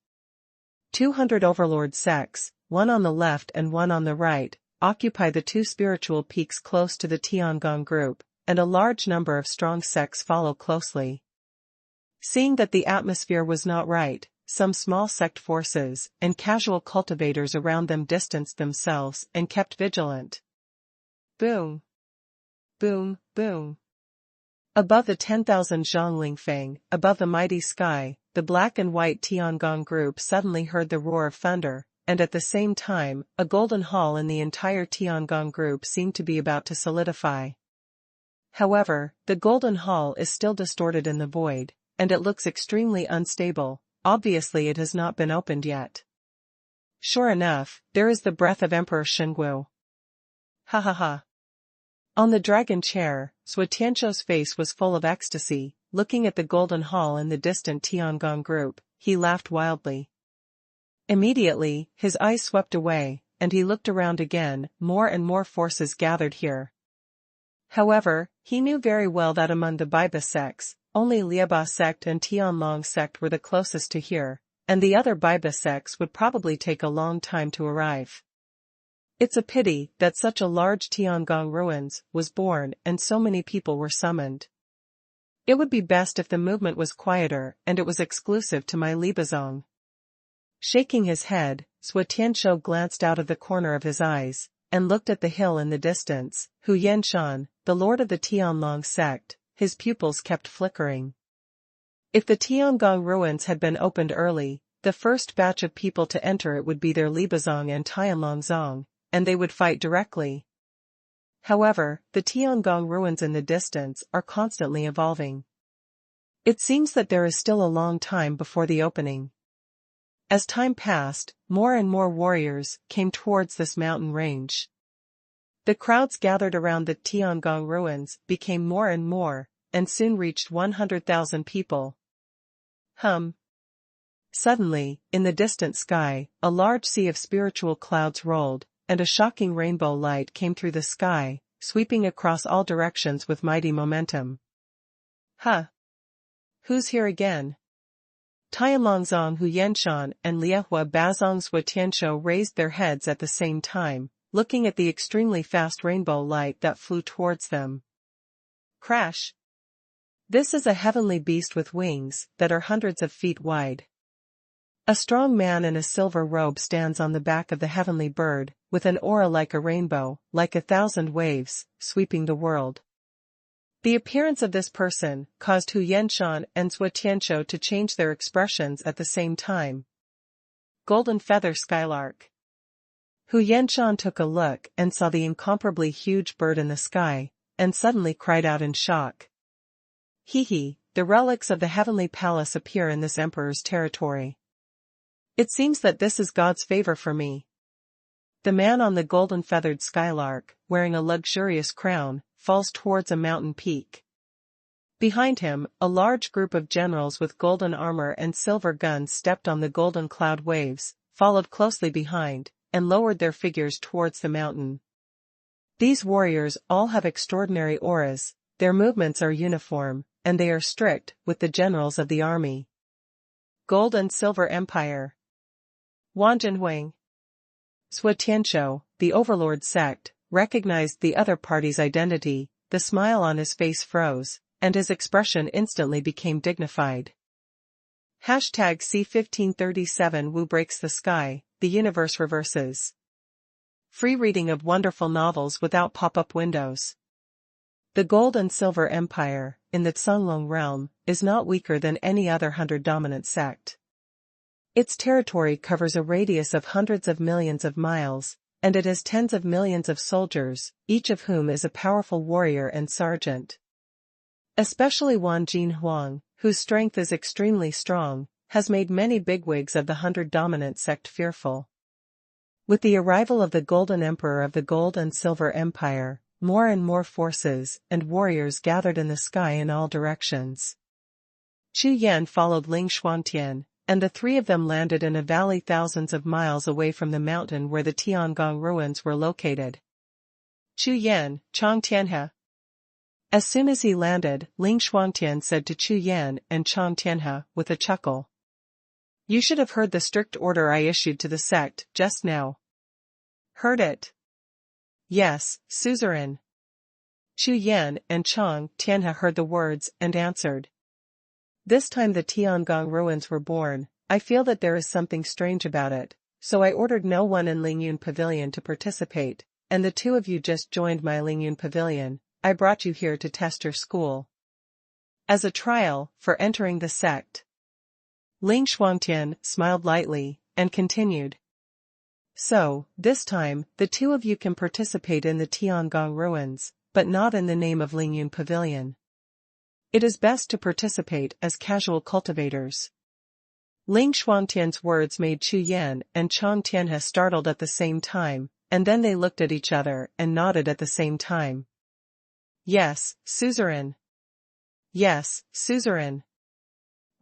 200 overlord sects, one on the left and one on the right, occupy the 2 spiritual peaks close to the Tiangong group, and a large number of strong sects follow closely. Seeing that the atmosphere was not right, some small sect forces and casual cultivators around them distanced themselves and kept vigilant. Boom! Boom, boom. Above the 10,000 Zhonglingfang, above the mighty sky, the black and white Tiangong group suddenly heard the roar of thunder, and at the same time, a golden hall in the entire Tiangong group seemed to be about to solidify. However, the golden hall is still distorted in the void, and it looks extremely unstable. Obviously it has not been opened yet. Sure enough, there is the breath of Emperor Shengwu. Ha ha ha. On the dragon chair, Xuetianshou's face was full of ecstasy. Looking at the golden hall in the distant Tiangong group, he laughed wildly. Immediately, his eyes swept away, and he looked around again. More and more forces gathered here. However, he knew very well that among the Biba sects, only Liaba sect and Tianlong sect were the closest to here, and the other Biba sects would probably take a long time to arrive. It's a pity that such a large Tiangong ruins was born and so many people were summoned. It would be best if the movement was quieter and it was exclusive to my Liebezong. Shaking his head, Xuetianshou glanced out of the corner of his eyes, and looked at the hill in the distance. Hu Yenshan, the lord of the Tianlong sect, his pupils kept flickering. If the Tiangong ruins had been opened early, the first batch of people to enter it would be their Liebezong and Tianlongzong, and they would fight directly. However, the Tiangong ruins in the distance are constantly evolving. It seems that there is still a long time before the opening. As time passed, more and more warriors came towards this mountain range. The crowds gathered around the Tiangong ruins became more and more, and soon reached 100,000 people. Suddenly, in the distant sky, a large sea of spiritual clouds rolled, and a shocking rainbow light came through the sky, sweeping across all directions with mighty momentum. Who's here again? Tianlongzong Hu Yenshan and Liehua Bazong Xuetianshou raised their heads at the same time, looking at the extremely fast rainbow light that flew towards them. Crash! This is a heavenly beast with wings that are hundreds of feet wide. A strong man in a silver robe stands on the back of the heavenly bird, with an aura like a rainbow, like 1,000 waves, sweeping the world. The appearance of this person caused Hu Yenshan and Xuetianshou to change their expressions at the same time. Golden feather skylark. Hu Yenshan took a look and saw the incomparably huge bird in the sky, and suddenly cried out in shock. The relics of the heavenly palace appear in this emperor's territory. It seems that this is God's favor for me. The man on the golden-feathered skylark, wearing a luxurious crown, falls towards a mountain peak. Behind him, a large group of generals with golden armor and silver guns stepped on the golden cloud waves, followed closely behind, and lowered their figures towards the mountain. These warriors all have extraordinary auras, their movements are uniform, and they are strict with the generals of the army. Gold and Silver Empire. Wanzhenhuang. Xuetianshou, the overlord sect, recognized the other party's identity. The smile on his face froze, and his expression instantly became dignified. #C1537 Wu breaks the sky, the universe reverses. Free reading of wonderful novels without pop-up windows. The Gold and Silver Empire, in the Songlong realm, is not weaker than any other 100-dominant sect. Its territory covers a radius of hundreds of millions of miles, and it has tens of millions of soldiers, each of whom is a powerful warrior and sergeant. Especially Wan Jinhuang, whose strength is extremely strong, has made many bigwigs of the 100 dominant sect fearful. With the arrival of the Golden Emperor of the Gold and Silver Empire, more and more forces and warriors gathered in the sky in all directions. Chu Yan followed Ling Xuantian, and the three of them landed in a valley thousands of miles away from the mountain where the Tiangong ruins were located. Chu Yan, Chang Tianhe. As soon as he landed, Ling Xuantian said to Chu Yan and Chang Tianhe with a chuckle. You should have heard the strict order I issued to the sect just now. Heard it? Yes, suzerain. Chu Yan and Chang Tianhe heard the words and answered. This time the Tiangong ruins were born. I feel that there is something strange about it, so I ordered no one in Lingyun Pavilion to participate, and the two of you just joined my Lingyun Pavilion. I brought you here to test your school. As a trial for entering the sect. Ling Xuantian smiled lightly, and continued. So, this time, the two of you can participate in the Tiangong ruins, but not in the name of Lingyun Pavilion. It is best to participate as casual cultivators. Ling Xuantian's words made Chu Yan and Chang Tianhe startled at the same time, and then they looked at each other and nodded at the same time. Yes, suzerain. Yes, suzerain.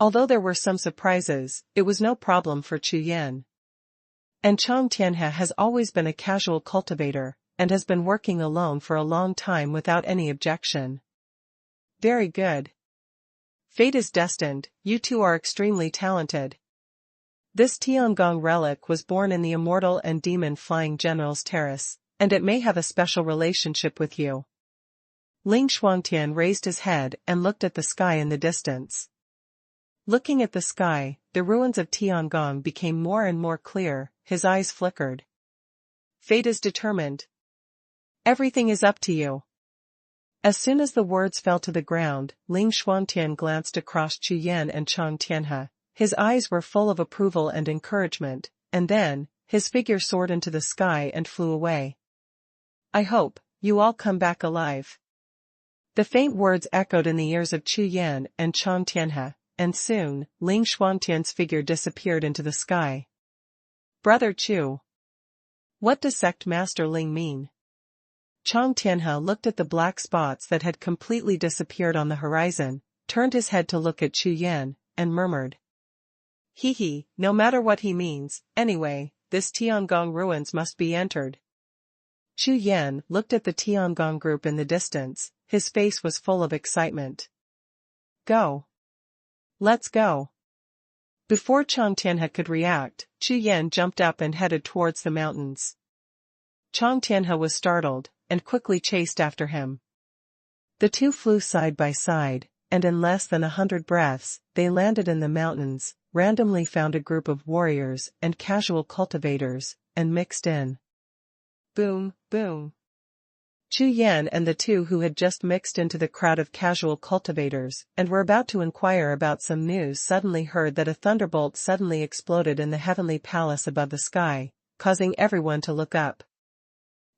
Although there were some surprises, it was no problem for Chu Yan. And Chang Tianhe has always been a casual cultivator, and has been working alone for a long time without any objection. Very good. Fate is destined, you two are extremely talented. This Tiangong relic was born in the Immortal and Demon Flying General's Terrace, and it may have a special relationship with you. Ling Xuantian raised his head and looked at the sky in the distance. Looking at the sky, the ruins of Tiangong became more and more clear, his eyes flickered. Fate is determined. Everything is up to you. As soon as the words fell to the ground, Ling Xuantian glanced across Chu Yan and Chang Tianhe. His eyes were full of approval and encouragement, and then, his figure soared into the sky and flew away. I hope you all come back alive. The faint words echoed in the ears of Chu Yan and Chang Tianhe, and soon, Ling Xuantian's figure disappeared into the sky. Brother Chu. What does Sect Master Ling mean? Chang Tianhe looked at the black spots that had completely disappeared on the horizon, turned his head to look at Chu Yan, and murmured. He, no matter what he means, anyway, this Tiangong ruins must be entered. Chu Yan looked at the Tiangong group in the distance, his face was full of excitement. Go. Let's go. Before Chang Tianhe could react, Chu Yan jumped up and headed towards the mountains. Chang Tianhe was startled, and quickly chased after him. The two flew side by side, and in less than 100 breaths, they landed in the mountains, randomly found a group of warriors and casual cultivators, and mixed in. Boom, boom. Chu Yan and the two who had just mixed into the crowd of casual cultivators and were about to inquire about some news suddenly heard that a thunderbolt suddenly exploded in the heavenly palace above the sky, causing everyone to look up.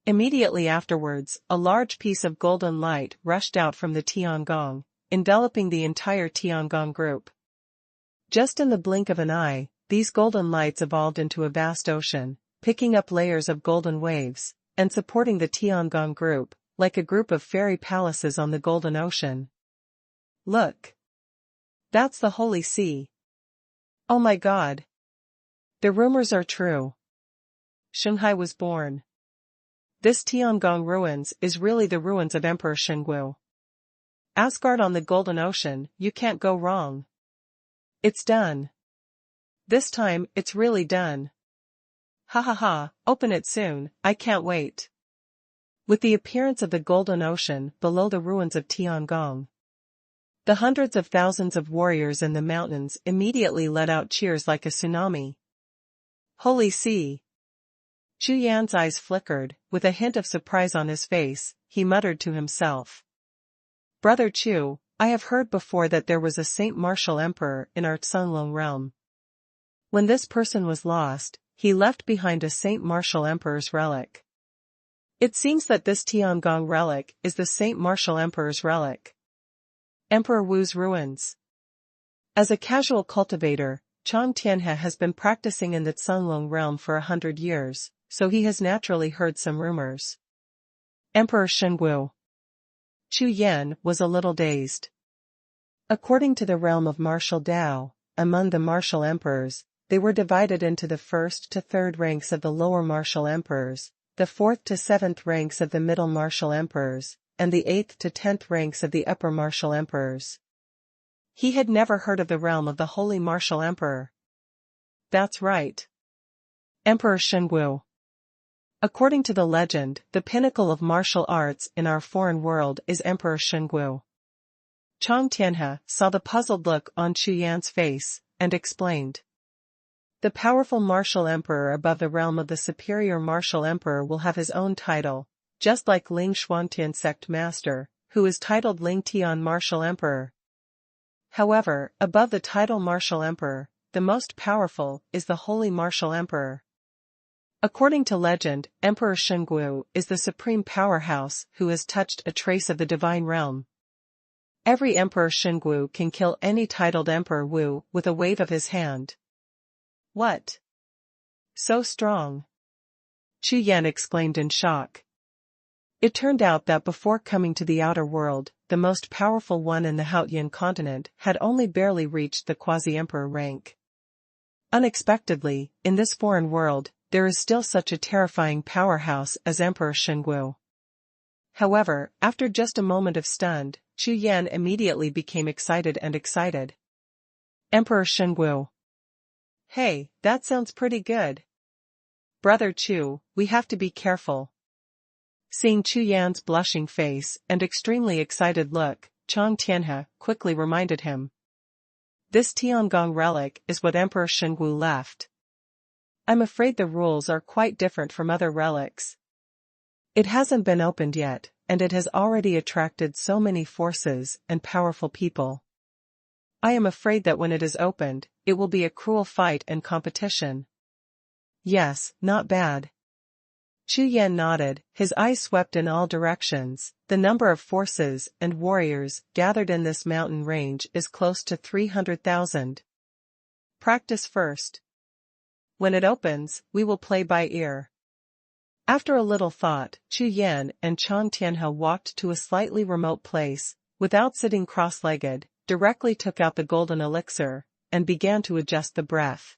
Immediately afterwards, a large piece of golden light rushed out from the Tiangong, enveloping the entire Tiangong group. Just in the blink of an eye, these golden lights evolved into a vast ocean, picking up layers of golden waves, and supporting the Tiangong group, like a group of fairy palaces on the golden ocean. Look! That's the Holy Sea. Oh my God! The rumors are true. Shanghai was born. This Tiangong ruins is really the ruins of Emperor Shengwu. Asgard on the Golden Ocean, you can't go wrong. It's done. This time, it's really done. Ha ha ha, open it soon, I can't wait. With the appearance of the Golden Ocean below the ruins of Tiangong, the hundreds of thousands of warriors in the mountains immediately let out cheers like a tsunami. Holy Sea! Chu Yan's eyes flickered, with a hint of surprise on his face, he muttered to himself. Brother Chu, I have heard before that there was a Saint Martial Emperor in our Cunlong realm. When this person was lost, he left behind a Saint Martial Emperor's relic. It seems that this Tiangong relic is the Saint Martial Emperor's relic. Emperor Wu's ruins. As a casual cultivator, Chang Tianhe has been practicing in the Cunlong realm for 100 years, so he has naturally heard some rumors. Emperor Shengwu. Chu Yan was a little dazed. According to the realm of martial Dao, among the martial emperors, they were divided into the 1st to 3rd ranks of the lower martial emperors, the 4th to 7th ranks of the middle martial emperors, and the 8th to 10th ranks of the upper martial emperors. He had never heard of the realm of the Holy Martial Emperor. That's right. Emperor Shengwu. According to the legend, the pinnacle of martial arts in our foreign world is Emperor Shengwu. Chang Tianhe saw the puzzled look on Chu Yan's face, and explained. The powerful martial emperor above the realm of the superior martial emperor will have his own title, just like Ling Xuantian sect master, who is titled Ling Tian martial emperor. However, above the title martial emperor, the most powerful is the holy martial emperor. According to legend, Emperor Shengwu is the supreme powerhouse who has touched a trace of the divine realm. Every Emperor Shengwu can kill any titled Emperor Wu with a wave of his hand. What? So strong? Chu Yan exclaimed in shock. It turned out that before coming to the outer world, the most powerful one in the Haotian continent had only barely reached the quasi-emperor rank. Unexpectedly, in this foreign world, there is still such a terrifying powerhouse as Emperor Shengwu. However, after just a moment of stunned, Chu Yan immediately became excited. Emperor Shengwu. Hey, that sounds pretty good. Brother Chu, we have to be careful. Seeing Chu Yan's blushing face and extremely excited look, Chang Tianhe quickly reminded him. This Tiangong relic is what Emperor Shengwu left. I'm afraid the rules are quite different from other relics. It hasn't been opened yet, and it has already attracted so many forces and powerful people. I am afraid that when it is opened, it will be a cruel fight and competition. Yes, not bad. Chu Yan nodded, his eyes swept in all directions. The number of forces and warriors gathered in this mountain range is close to 300,000. Practice first. When it opens, we will play by ear. After a little thought, Chu Yan and Chang Tianhe walked to a slightly remote place, without sitting cross-legged, directly took out the golden elixir, and began to adjust the breath.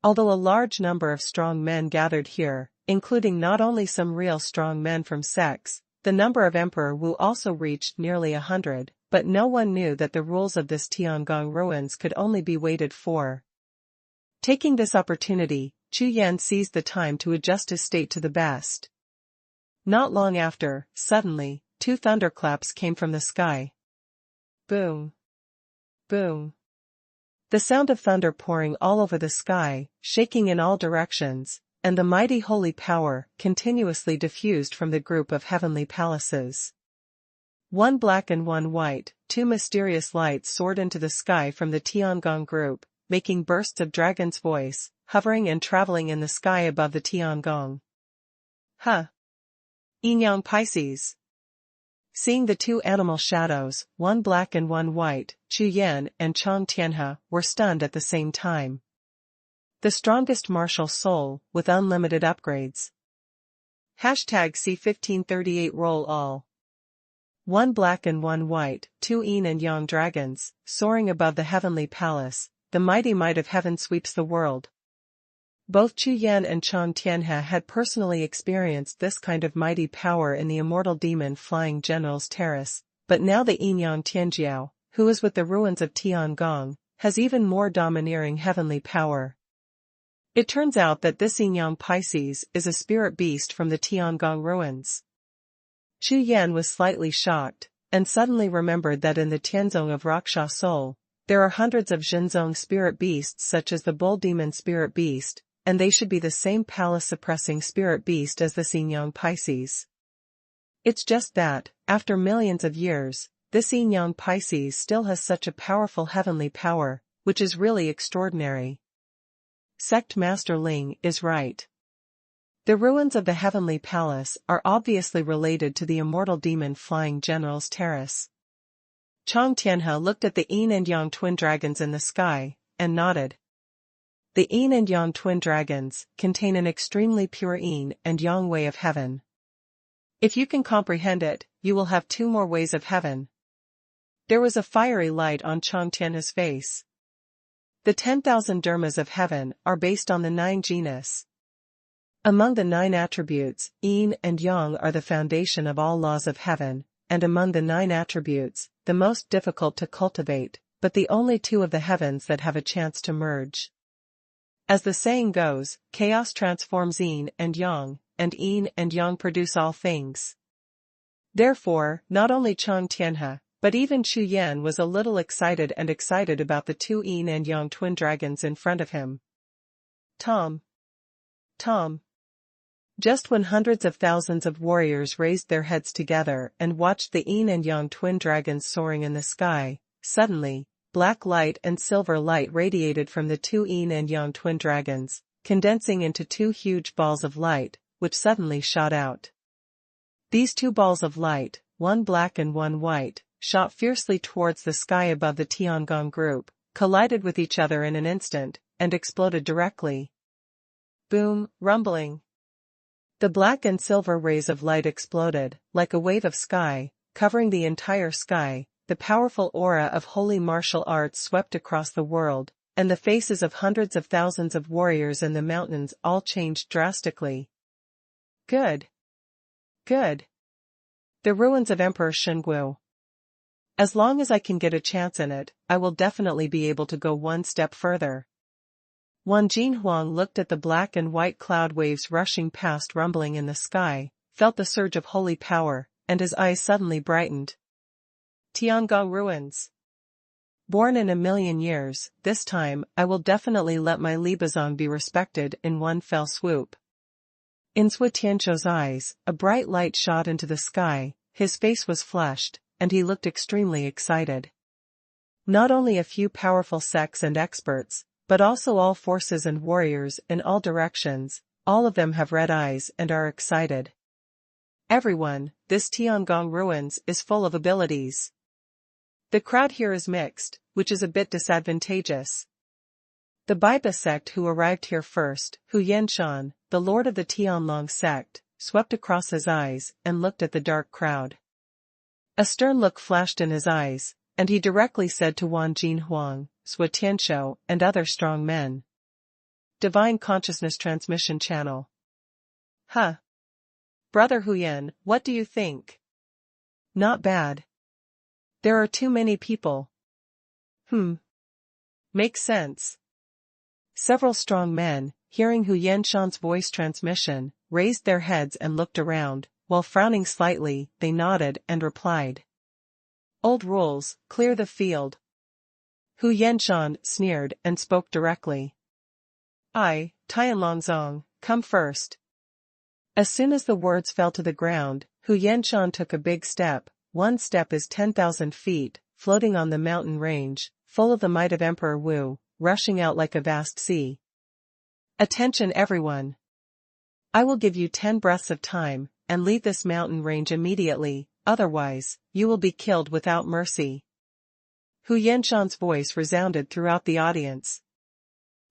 Although a large number of strong men gathered here, including not only some real strong men from sects, the number of Emperor Wu also reached nearly 100, but no one knew that the rules of this Tiangong ruins could only be waited for. Taking this opportunity, Chu Yan seized the time to adjust his state to the best. Not long after, suddenly, 2 thunderclaps came from the sky. Boom. Boom. The sound of thunder pouring all over the sky, shaking in all directions, and the mighty holy power continuously diffused from the group of heavenly palaces. 1 black and 1 white, 2 mysterious lights soared into the sky from the Tiangong group, making bursts of dragon's voice, hovering and traveling in the sky above the Tiangong. Huh. Yin-yang Pisces. Seeing the 2 animal shadows, 1 black and 1 white, Chu Yan and Chang Tianhe were stunned at the same time. The strongest martial soul, with unlimited upgrades. #C1538 Roll All. 1 black and 1 white, 2 yin and yang dragons, soaring above the heavenly palace, the mighty might of heaven sweeps the world. Both Chu Yan and Chang Tianhe had personally experienced this kind of mighty power in the immortal demon flying general's terrace, but now the Yin-yang Tianjiao, who is with the ruins of Tiangong, has even more domineering heavenly power. It turns out that this Yin-yang Pisces is a spirit beast from the Tiangong ruins. Chu Yan was slightly shocked, and suddenly remembered that in the Tianzong of Raksha Soul, there are hundreds of Zhenzong spirit beasts such as the bull demon spirit beast, and they should be the same palace-suppressing spirit beast as the Yin-yang Pisces. It's just that, after millions of years, this Yin-yang Pisces still has such a powerful heavenly power, which is really extraordinary. Sect Master Ling is right. The ruins of the heavenly palace are obviously related to the immortal demon flying general's terrace. Chang Tianhe looked at the yin and yang twin dragons in the sky, and nodded. The Yin and Yang twin dragons contain an extremely pure Yin and Yang way of heaven. If you can comprehend it, you will have 2 more ways of heaven. There was a fiery light on Chang Tianhe's face. The 10,000 dharmas of heaven are based on the 9 genus. Among the 9 attributes, Yin and Yang are the foundation of all laws of heaven, and among the 9 attributes, the most difficult to cultivate, but the only 2 of the heavens that have a chance to merge. As the saying goes, chaos transforms Yin and Yang and Yang produce all things. Therefore, not only Chang Tianhe, but even Chu Yan was a little excited about the 2 Yin and Yang twin dragons in front of him. Tom. Just when hundreds of thousands of warriors raised their heads together and watched the Yin and Yang twin dragons soaring in the sky, suddenly, black light and silver light radiated from the 2 Yin and Yang twin dragons, condensing into 2 huge balls of light, which suddenly shot out. These 2 balls of light, one black and one white, shot fiercely towards the sky above the Tiangong group, collided with each other in an instant, and exploded directly. Boom, rumbling. The black and silver rays of light exploded, like a wave of sky, covering the entire sky. The powerful aura of holy martial arts swept across the world, and the faces of hundreds of thousands of warriors in the mountains all changed drastically. Good. The ruins of Emperor Shengwu. As long as I can get a chance in it, I will definitely be able to go 1 step further. Wang Jinhuang looked at the black and white cloud waves rushing past, rumbling in the sky, felt the surge of holy power, and his eyes suddenly brightened. Tiangong ruins. Born in 1,000,000 years, this time I will definitely let my Libazong be respected in one fell swoop. In Sui Tianzhou's eyes, a bright light shot into the sky, his face was flushed, and he looked extremely excited. Not only a few powerful sects and experts, but also all forces and warriors in all directions, all of them have red eyes and are excited. Everyone, this Tiangong ruins is full of abilities. The crowd here is mixed, which is a bit disadvantageous. The Baiba sect who arrived here first, Hu Yanshan, the lord of the Tianlong sect, swept across his eyes and looked at the dark crowd. A stern look flashed in his eyes, and he directly said to Wang Jinhuang, Sui Tianzhou, and other strong men. Divine Consciousness Transmission Channel. Huh. Brother Huyan, what do you think? Not bad. There are too many people. Makes sense. Several strong men, hearing Hu Yanshan's voice transmission, raised their heads and looked around, while frowning slightly, they nodded and replied. Old rules, clear the field. Hu Yanshan sneered and spoke directly. I, Tianlongzong, come first. As soon as the words fell to the ground, Hu Yanshan took a big step. 1 step is 10,000 feet, floating on the mountain range, full of the might of Emperor Wu, rushing out like a vast sea. Attention everyone! I will give you 10 breaths of time, and leave this mountain range immediately, otherwise, you will be killed without mercy. Hu Yanshan's voice resounded throughout the audience.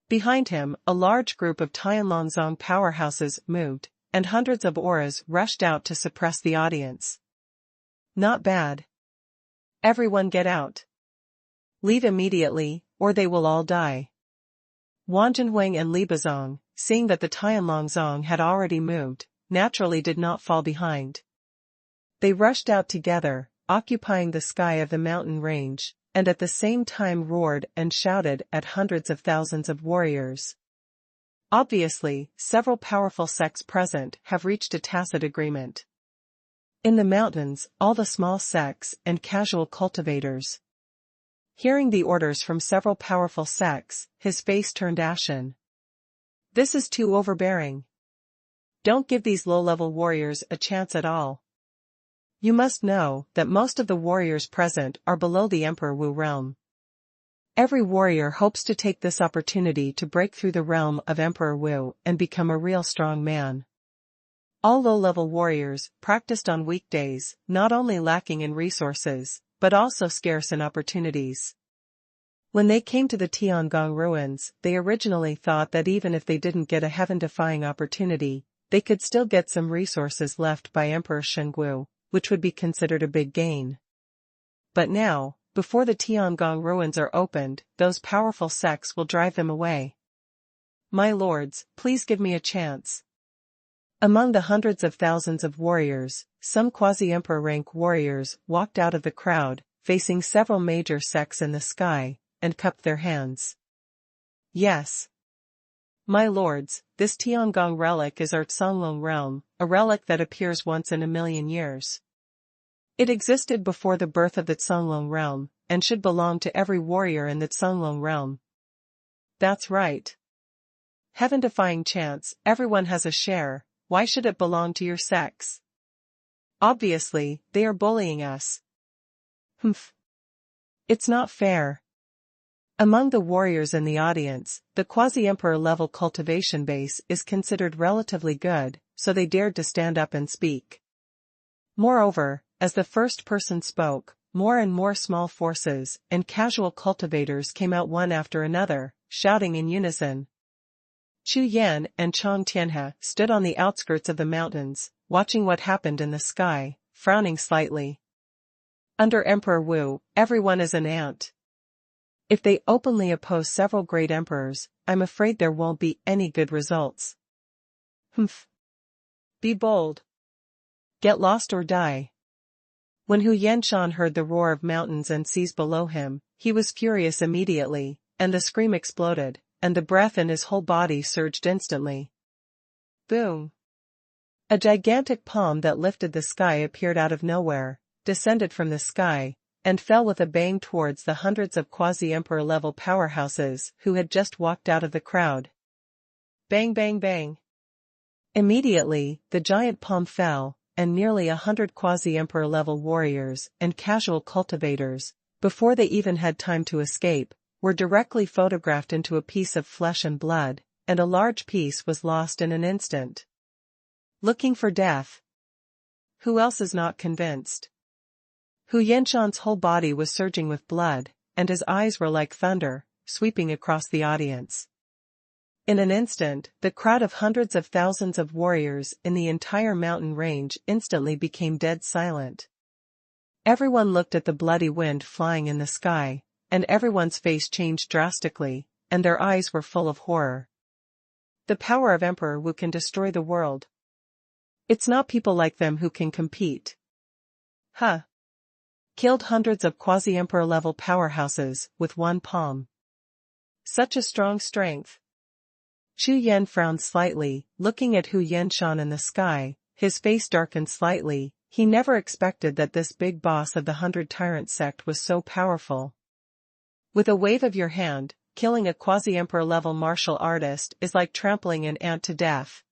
Behind him, a large group of Tianlongzong powerhouses moved, and hundreds of auras rushed out to suppress the audience. Not bad. Everyone get out. Leave immediately, or they will all die. Wang Jinhuang and Li Bazong, seeing that the Tianlongzong had already moved, naturally did not fall behind. They rushed out together, occupying the sky of the mountain range, and at the same time roared and shouted at hundreds of thousands of warriors. Obviously, several powerful sects present have reached a tacit agreement. In the mountains, all the small sects and casual cultivators. Hearing the orders from several powerful sects, his face turned ashen. This is too overbearing. Don't give these low-level warriors a chance at all. You must know that most of the warriors present are below the Emperor Wu realm. Every warrior hopes to take this opportunity to break through the realm of Emperor Wu and become a real strong man. All low-level warriors practiced on weekdays, not only lacking in resources, but also scarce in opportunities. When they came to the Tiangong ruins, they originally thought that even if they didn't get a heaven-defying opportunity, they could still get some resources left by Emperor Shenggu, which would be considered a big gain. But now, before the Tiangong ruins are opened, those powerful sects will drive them away. My lords, please give me a chance. Among the hundreds of thousands of warriors, some quasi-emperor rank warriors walked out of the crowd, facing several major sects in the sky, and cupped their hands. Yes. My lords, this Tiangong relic is our Songlong realm, a relic that appears once in a million years. It existed before the birth of the Songlong realm, and should belong to every warrior in the Songlong realm. That's right. Heaven-defying chance, everyone has a share, why should it belong to your sects? Obviously, they are bullying us. Humph. It's not fair. Among the warriors in the audience, the quasi-emperor level cultivation base is considered relatively good, so they dared to stand up and speak. Moreover, as the first person spoke, more and more small forces and casual cultivators came out one after another, shouting in unison. Chu Yan and Chong Tianhe stood on the outskirts of the mountains, watching what happened in the sky, frowning slightly. Under Emperor Wu, everyone is an ant. If they openly oppose several great emperors, I'm afraid there won't be any good results. Humph. Be bold. Get lost or die. When Hu Yanshan heard the roar of mountains and seas below him, he was furious immediately, and the scream exploded, and the breath in his whole body surged instantly. Boom! A gigantic palm that lifted the sky appeared out of nowhere, descended from the sky, and fell with a bang towards the hundreds of quasi-emperor level powerhouses who had just walked out of the crowd. Bang bang bang. Immediately, the giant palm fell, and nearly 100 quasi-emperor level warriors and casual cultivators, before they even had time to escape, were directly photographed into a piece of flesh and blood, and a large piece was lost in an instant. Looking for death. Who else is not convinced? Hu Yanshan's whole body was surging with blood, and his eyes were like thunder, sweeping across the audience. In an instant, the crowd of hundreds of thousands of warriors in the entire mountain range instantly became dead silent. Everyone looked at the bloody wind flying in the sky, and everyone's face changed drastically, and their eyes were full of horror. The power of Emperor Wu can destroy the world. It's not people like them who can compete. Huh. Killed hundreds of quasi-emperor level powerhouses with one palm. Such a strong strength. Chu Yan frowned slightly, looking at Hu Yanshan in the sky, his face darkened slightly. He never expected that this big boss of the 100 Tyrant sect was so powerful. With a wave of your hand, killing a quasi-emperor level martial artist is like trampling an ant to death.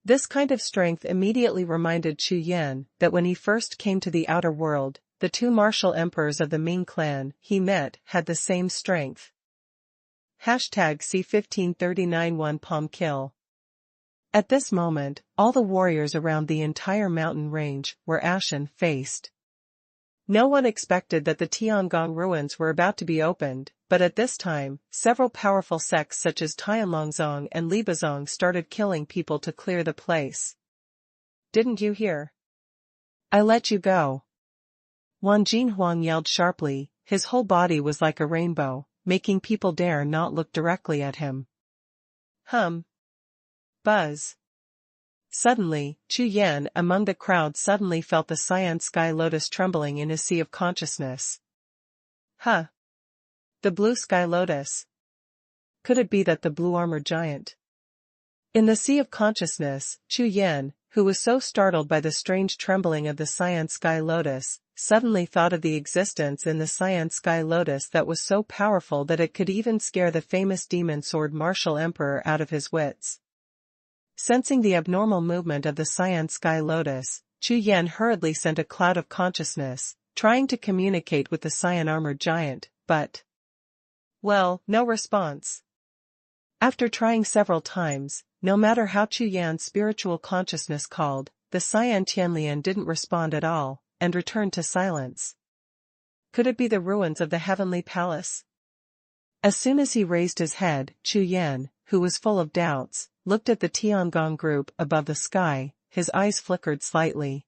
This kind of strength immediately reminded Chu Yan that when he first came to the outer world, the two martial emperors of the Ming clan he met had the same strength. #C1539 One Palm Kill. At this moment, all the warriors around the entire mountain range were ashen-faced. No one expected that the Tiangong ruins were about to be opened, but at this time, several powerful sects such as Tianlongzong and Libazong started killing people to clear the place. Didn't you hear? I let you go. Wan Jinhuang yelled sharply, his whole body was like a rainbow, making people dare not look directly at him. Buzz. Suddenly, Chu Yan among the crowd suddenly felt the cyan sky lotus trembling in his sea of consciousness. The blue sky lotus. Could it be that the blue armored giant? In the sea of consciousness, Chu Yan, who was so startled by the strange trembling of the cyan sky lotus, suddenly thought of the existence in the cyan sky lotus that was so powerful that it could even scare the famous demon sword martial emperor out of his wits. Sensing the abnormal movement of the cyan sky lotus, Chu Yan hurriedly sent a cloud of consciousness, trying to communicate with the cyan armored giant, but... well, no response. After trying several times, no matter how Chu Yan's spiritual consciousness called, the cyan Tianlian didn't respond at all, and returned to silence. Could it be the ruins of the heavenly palace? As soon as he raised his head, Chu Yan, who was full of doubts, looked at the Tiangong group above the sky. His eyes flickered slightly.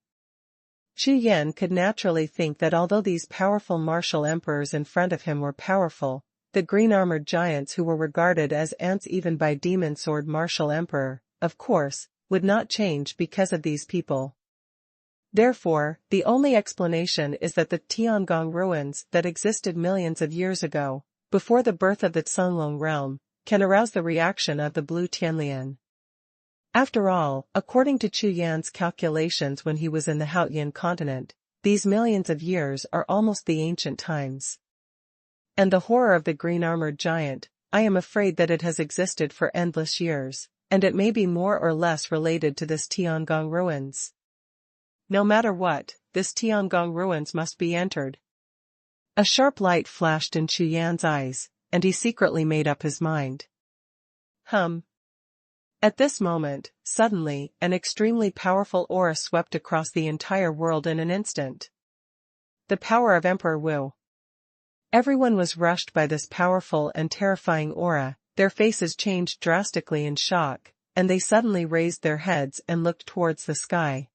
Chu Yan could naturally think that although these powerful martial emperors in front of him were powerful, the green-armored giants who were regarded as ants even by Demon Sword Martial Emperor, of course, would not change because of these people. Therefore, the only explanation is that the Tiangong ruins that existed millions of years ago, before the birth of the Cunlong realm, can arouse the reaction of the Blue Tianlian. After all, according to Chu Yan's calculations when he was in the Haotian continent, these millions of years are almost the ancient times. And the horror of the green-armored giant, I am afraid that it has existed for endless years, and it may be more or less related to this Tiangong ruins. No matter what, this Tiangong ruins must be entered. A sharp light flashed in Chu Yan's eyes, and he secretly made up his mind. At this moment, suddenly, an extremely powerful aura swept across the entire world in an instant. The power of Emperor Wu. Everyone was rushed by this powerful and terrifying aura. Their faces changed drastically in shock, and they suddenly raised their heads and looked towards the sky.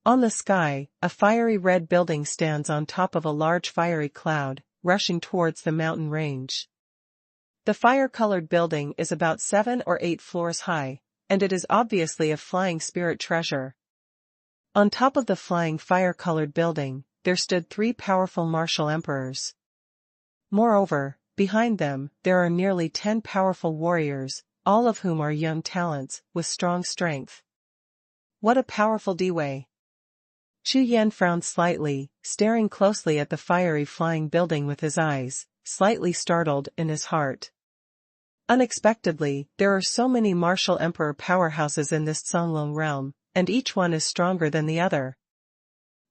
On the sky, a fiery red building stands on top of a large fiery cloud, rushing towards the mountain range. The fire-colored building is about 7 or 8 floors high, and it is obviously a flying spirit treasure. On top of the flying fire-colored building, there stood 3 powerful martial emperors. Moreover, behind them, there are nearly 10 powerful warriors, all of whom are young talents, with strong strength. What a powerful Dway! Chu Yan frowned slightly, staring closely at the fiery flying building with his eyes, slightly startled in his heart. Unexpectedly, there are so many martial emperor powerhouses in this Cunlong realm, and each one is stronger than the other.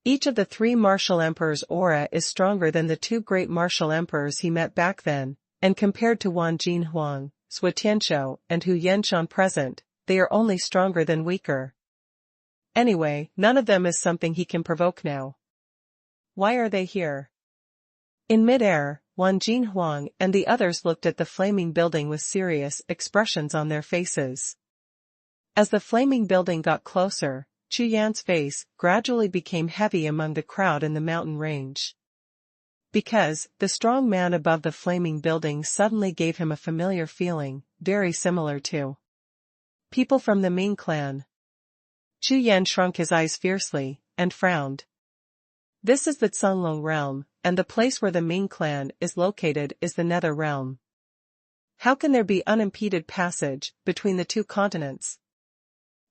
Each of the 3 martial emperors' aura is stronger than the 2 great martial emperors he met back then, and compared to Wan Jinhuang, Sui Tianshou, and Hu Yenshan present, they are only stronger than weaker. Anyway, none of them is something he can provoke now. Why are they here? In mid-air, Wan Jinhuang and the others looked at the flaming building with serious expressions on their faces. As the flaming building got closer, Chu Yan's face gradually became heavy among the crowd in the mountain range. Because, the strong man above the flaming building suddenly gave him a familiar feeling, very similar to people from the Ming clan. Chu Yan shrunk his eyes fiercely, and frowned. This is the Cunlong realm, and the place where the Ming clan is located is the Nether realm. How can there be unimpeded passage between the 2 continents?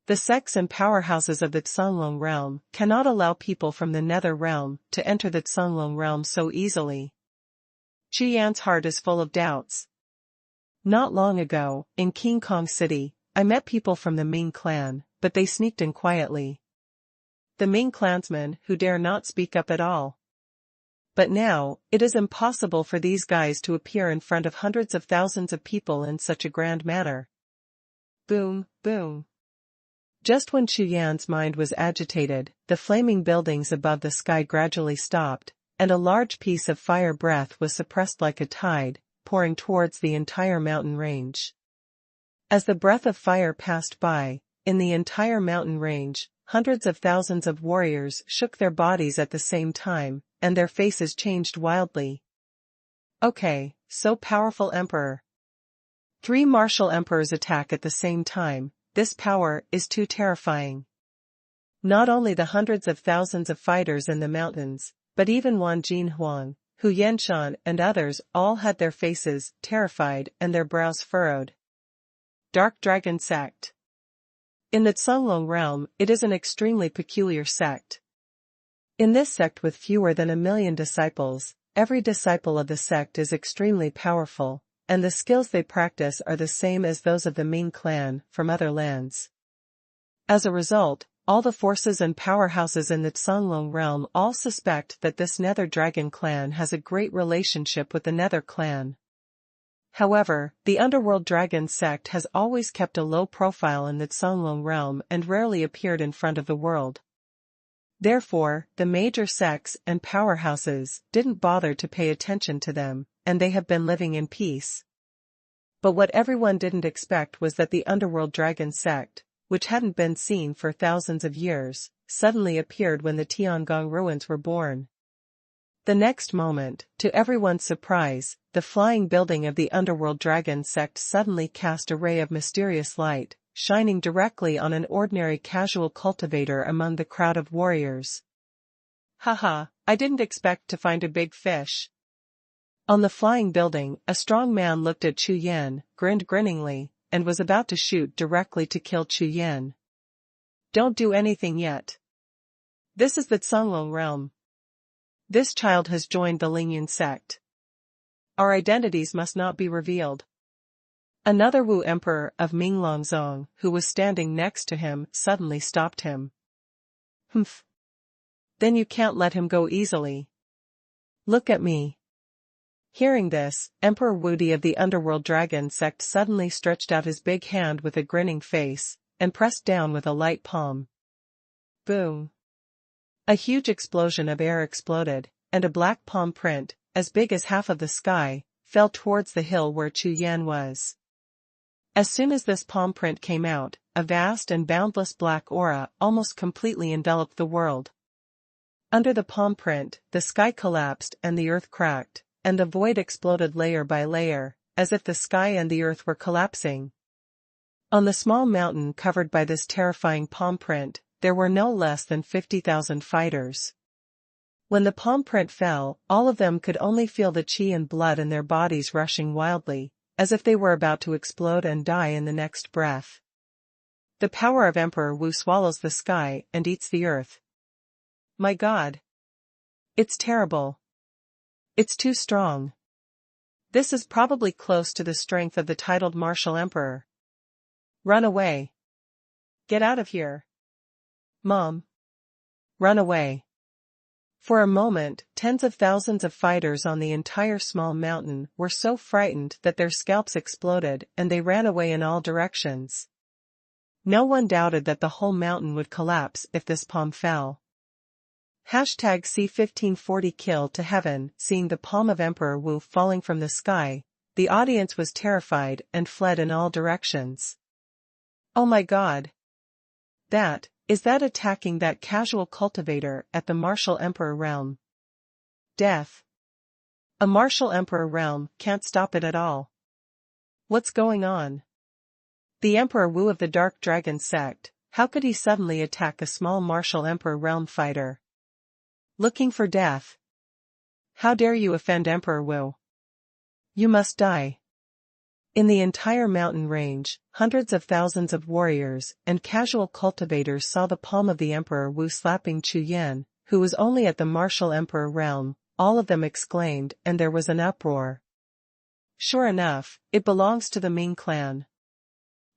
The sects and powerhouses of the Cunlong realm cannot allow people from the Nether realm to enter the Cunlong realm so easily. Chu Yan's heart is full of doubts. Not long ago, in King Kong City, I met people from the Ming clan, but they sneaked in quietly. The Ming clansmen who dare not speak up at all. But now, it is impossible for these guys to appear in front of hundreds of thousands of people in such a grand manner. Boom, boom. Just when Chu Yan's mind was agitated, the flaming buildings above the sky gradually stopped, and a large piece of fire breath was suppressed like a tide, pouring towards the entire mountain range. As the breath of fire passed by, in the entire mountain range, hundreds of thousands of warriors shook their bodies at the same time, and their faces changed wildly. Okay, so powerful emperor. 3 martial emperors attack at the same time. This power is too terrifying. Not only the hundreds of thousands of fighters in the mountains, but even Wan Jinhuang, Hu Yenshan and others all had their faces terrified and their brows furrowed. Dark Dragon Sect. In the Cunlong realm, it is an extremely peculiar sect. In this sect with fewer than 1 million disciples, every disciple of the sect is extremely powerful, and the skills they practice are the same as those of the Ming clan from other lands. As a result, all the forces and powerhouses in the Cunlong realm all suspect that this Nether Dragon clan has a great relationship with the Nether clan. However, the Underworld Dragon sect has always kept a low profile in the Cunlong realm and rarely appeared in front of the world. Therefore, the major sects and powerhouses didn't bother to pay attention to them, and they have been living in peace. But what everyone didn't expect was that the underworld dragon sect, which hadn't been seen for thousands of years, suddenly appeared when the Tiangong ruins were born. The next moment, to everyone's surprise, the flying building of the underworld dragon sect suddenly cast a ray of mysterious light, shining directly on an ordinary casual cultivator among the crowd of warriors. Haha, I didn't expect to find a big fish. On the flying building, a strong man looked at Chu Yan, grinned grinningly, and was about to shoot directly to kill Chu Yan. Don't do anything yet. This is the Xuanhuan realm. This child has joined the Lingyun sect. Our identities must not be revealed. Another Wu emperor of Minglongzong, who was standing next to him, suddenly stopped him. Humph. Then you can't let him go easily. Look at me. Hearing this, Emperor Wudi of the underworld dragon sect suddenly stretched out his big hand with a grinning face, and pressed down with a light palm. Boom. A huge explosion of air exploded, and a black palm print, as big as half of the sky, fell towards the hill where Chu Yan was. As soon as this palm print came out, a vast and boundless black aura almost completely enveloped the world. Under the palm print, the sky collapsed and the earth cracked, and the void exploded layer by layer, as if the sky and the earth were collapsing. On the small mountain covered by this terrifying palm print, there were no less than 50,000 fighters. When the palm print fell, all of them could only feel the qi and blood in their bodies rushing wildly, as if they were about to explode and die in the next breath. The power of Emperor Wu swallows the sky and eats the earth. My God! It's terrible. It's too strong. This is probably close to the strength of the titled martial emperor. Run away. Get out of here. Mom. Run away. For a moment, tens of thousands of fighters on the entire small mountain were so frightened that their scalps exploded and they ran away in all directions. No one doubted that the whole mountain would collapse if this palm fell. C1540 Kill to Heaven. Seeing the palm of Emperor Wu falling from the sky, the audience was terrified and fled in all directions. Oh my God! Is that attacking that casual cultivator at the martial emperor realm? Death. A martial emperor realm can't stop it at all. What's going on? The Emperor Wu of the Dark Dragon sect, how could he suddenly attack a small martial emperor realm fighter? Looking for death. How dare you offend Emperor Wu? You must die. In the entire mountain range, hundreds of thousands of warriors and casual cultivators saw the palm of the Emperor Wu slapping Chu Yan, who was only at the martial emperor realm. All of them exclaimed, and there was an uproar. Sure enough, it belongs to the Ming clan.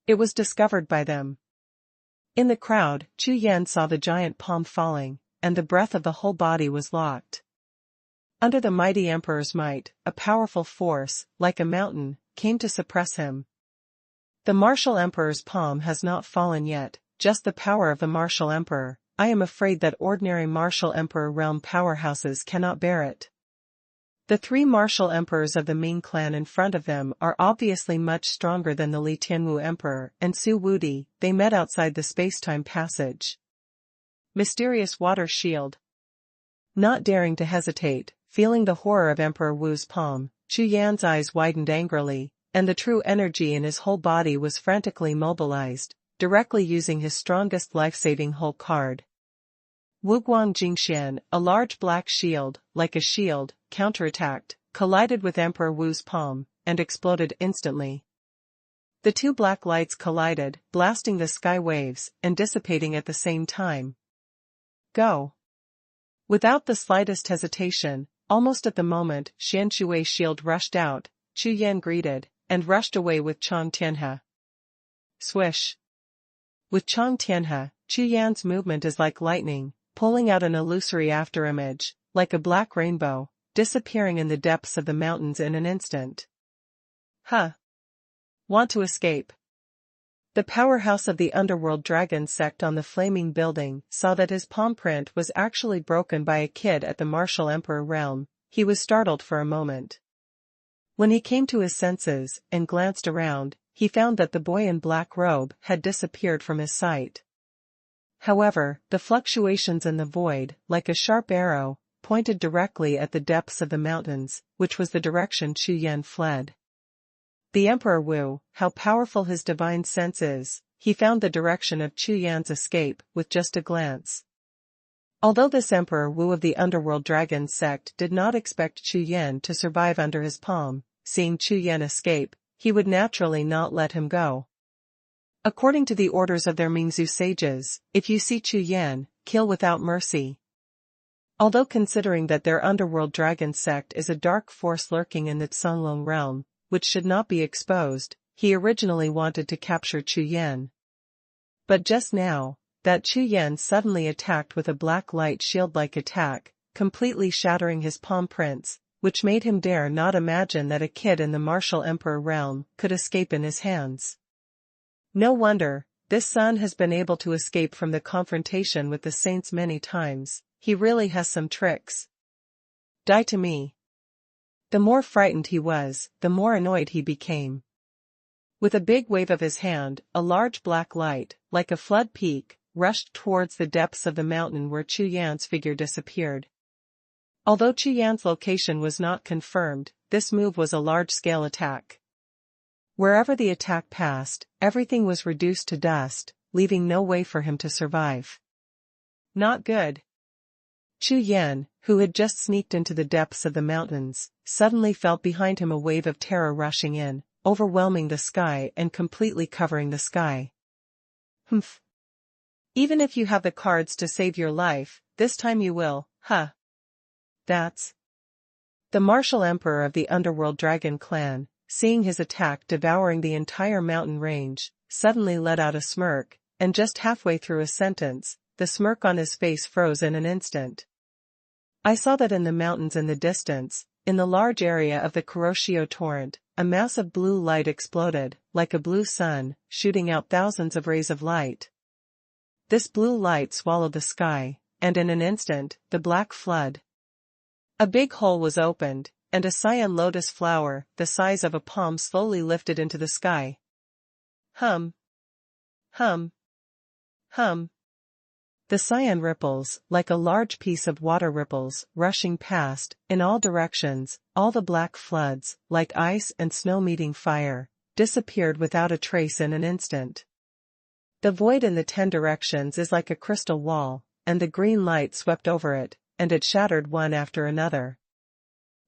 It was discovered by them. In the crowd, Chu Yan saw the giant palm falling, and the breath of the whole body was locked. Under the mighty emperor's might, a powerful force, like a mountain, came to suppress him. The martial emperor's palm has not fallen yet, just the power of the martial emperor. I am afraid that ordinary martial emperor realm powerhouses cannot bear it. The three martial emperors of the Ming clan in front of them are obviously much stronger than the Li Tianwu emperor and Su Wudi. They met outside the space-time passage. Mysterious water shield. Not daring to hesitate, feeling the horror of Emperor Wu's palm, Chu Yan's eyes widened angrily, and the true energy in his whole body was frantically mobilized, directly using his strongest life-saving Hull card. Wuguang Jingxian, a large black shield, like a shield, counterattacked, collided with Emperor Wu's palm, and exploded instantly. The two black lights collided, blasting the sky waves, and dissipating at the same time. Go! Without the slightest hesitation, almost at the moment Xian Shui's shield rushed out, Chu Yan greeted, and rushed away with Chong Tianhe. Swish! With Chong Tianhe, Chu Yan's movement is like lightning, pulling out an illusory afterimage, like a black rainbow, disappearing in the depths of the mountains in an instant. Huh! Want to escape? The powerhouse of the underworld dragon sect on the flaming building saw that his palm print was actually broken by a kid at the martial emperor realm. He was startled for a moment. When he came to his senses and glanced around, he found that the boy in black robe had disappeared from his sight. However, the fluctuations in the void, like a sharp arrow, pointed directly at the depths of the mountains, which was the direction Chu Yan fled. The Emperor Wu, how powerful his divine sense is, he found the direction of Chu Yan's escape with just a glance. Although this Emperor Wu of the underworld dragon sect did not expect Chu Yan to survive under his palm, seeing Chu Yan escape, he would naturally not let him go. According to the orders of their Mingzhu sages, if you see Chu Yan, kill without mercy. Although considering that their underworld dragon sect is a dark force lurking in the Cunlong realm, which should not be exposed, he originally wanted to capture Chu Yan. But just now, that Chu Yan suddenly attacked with a black light shield-like attack, completely shattering his palm prints, which made him dare not imagine that a kid in the martial emperor realm could escape in his hands. No wonder, this son has been able to escape from the confrontation with the saints many times. He really has some tricks. Die to me. The more frightened he was, the more annoyed he became. With a big wave of his hand, a large black light, like a flood peak, rushed towards the depths of the mountain where Chu Yan's figure disappeared. Although Chu Yan's location was not confirmed, this move was a large-scale attack. Wherever the attack passed, everything was reduced to dust, leaving no way for him to survive. Not good. Chu Yan, who had just sneaked into the depths of the mountains, suddenly felt behind him a wave of terror rushing in, overwhelming the sky and completely covering the sky. Humph. Even if you have the cards to save your life, this time you will, huh? That's. The martial emperor of the underworld dragon clan, seeing his attack devouring the entire mountain range, suddenly let out a smirk, and just halfway through a sentence, the smirk on his face froze in an instant. I saw that in the mountains in the distance, in the large area of the Kuroshio torrent, a mass of blue light exploded, like a blue sun, shooting out thousands of rays of light. This blue light swallowed the sky, and in an instant, the black flood. A big hole was opened, and a cyan lotus flower, the size of a palm, slowly lifted into the sky. Hum. Hum. Hum. The cyan ripples, like a large piece of water ripples, rushing past, in all directions, all the black floods, like ice and snow meeting fire, disappeared without a trace in an instant. The void in the 10 directions is like a crystal wall, and the green light swept over it, and it shattered one after another.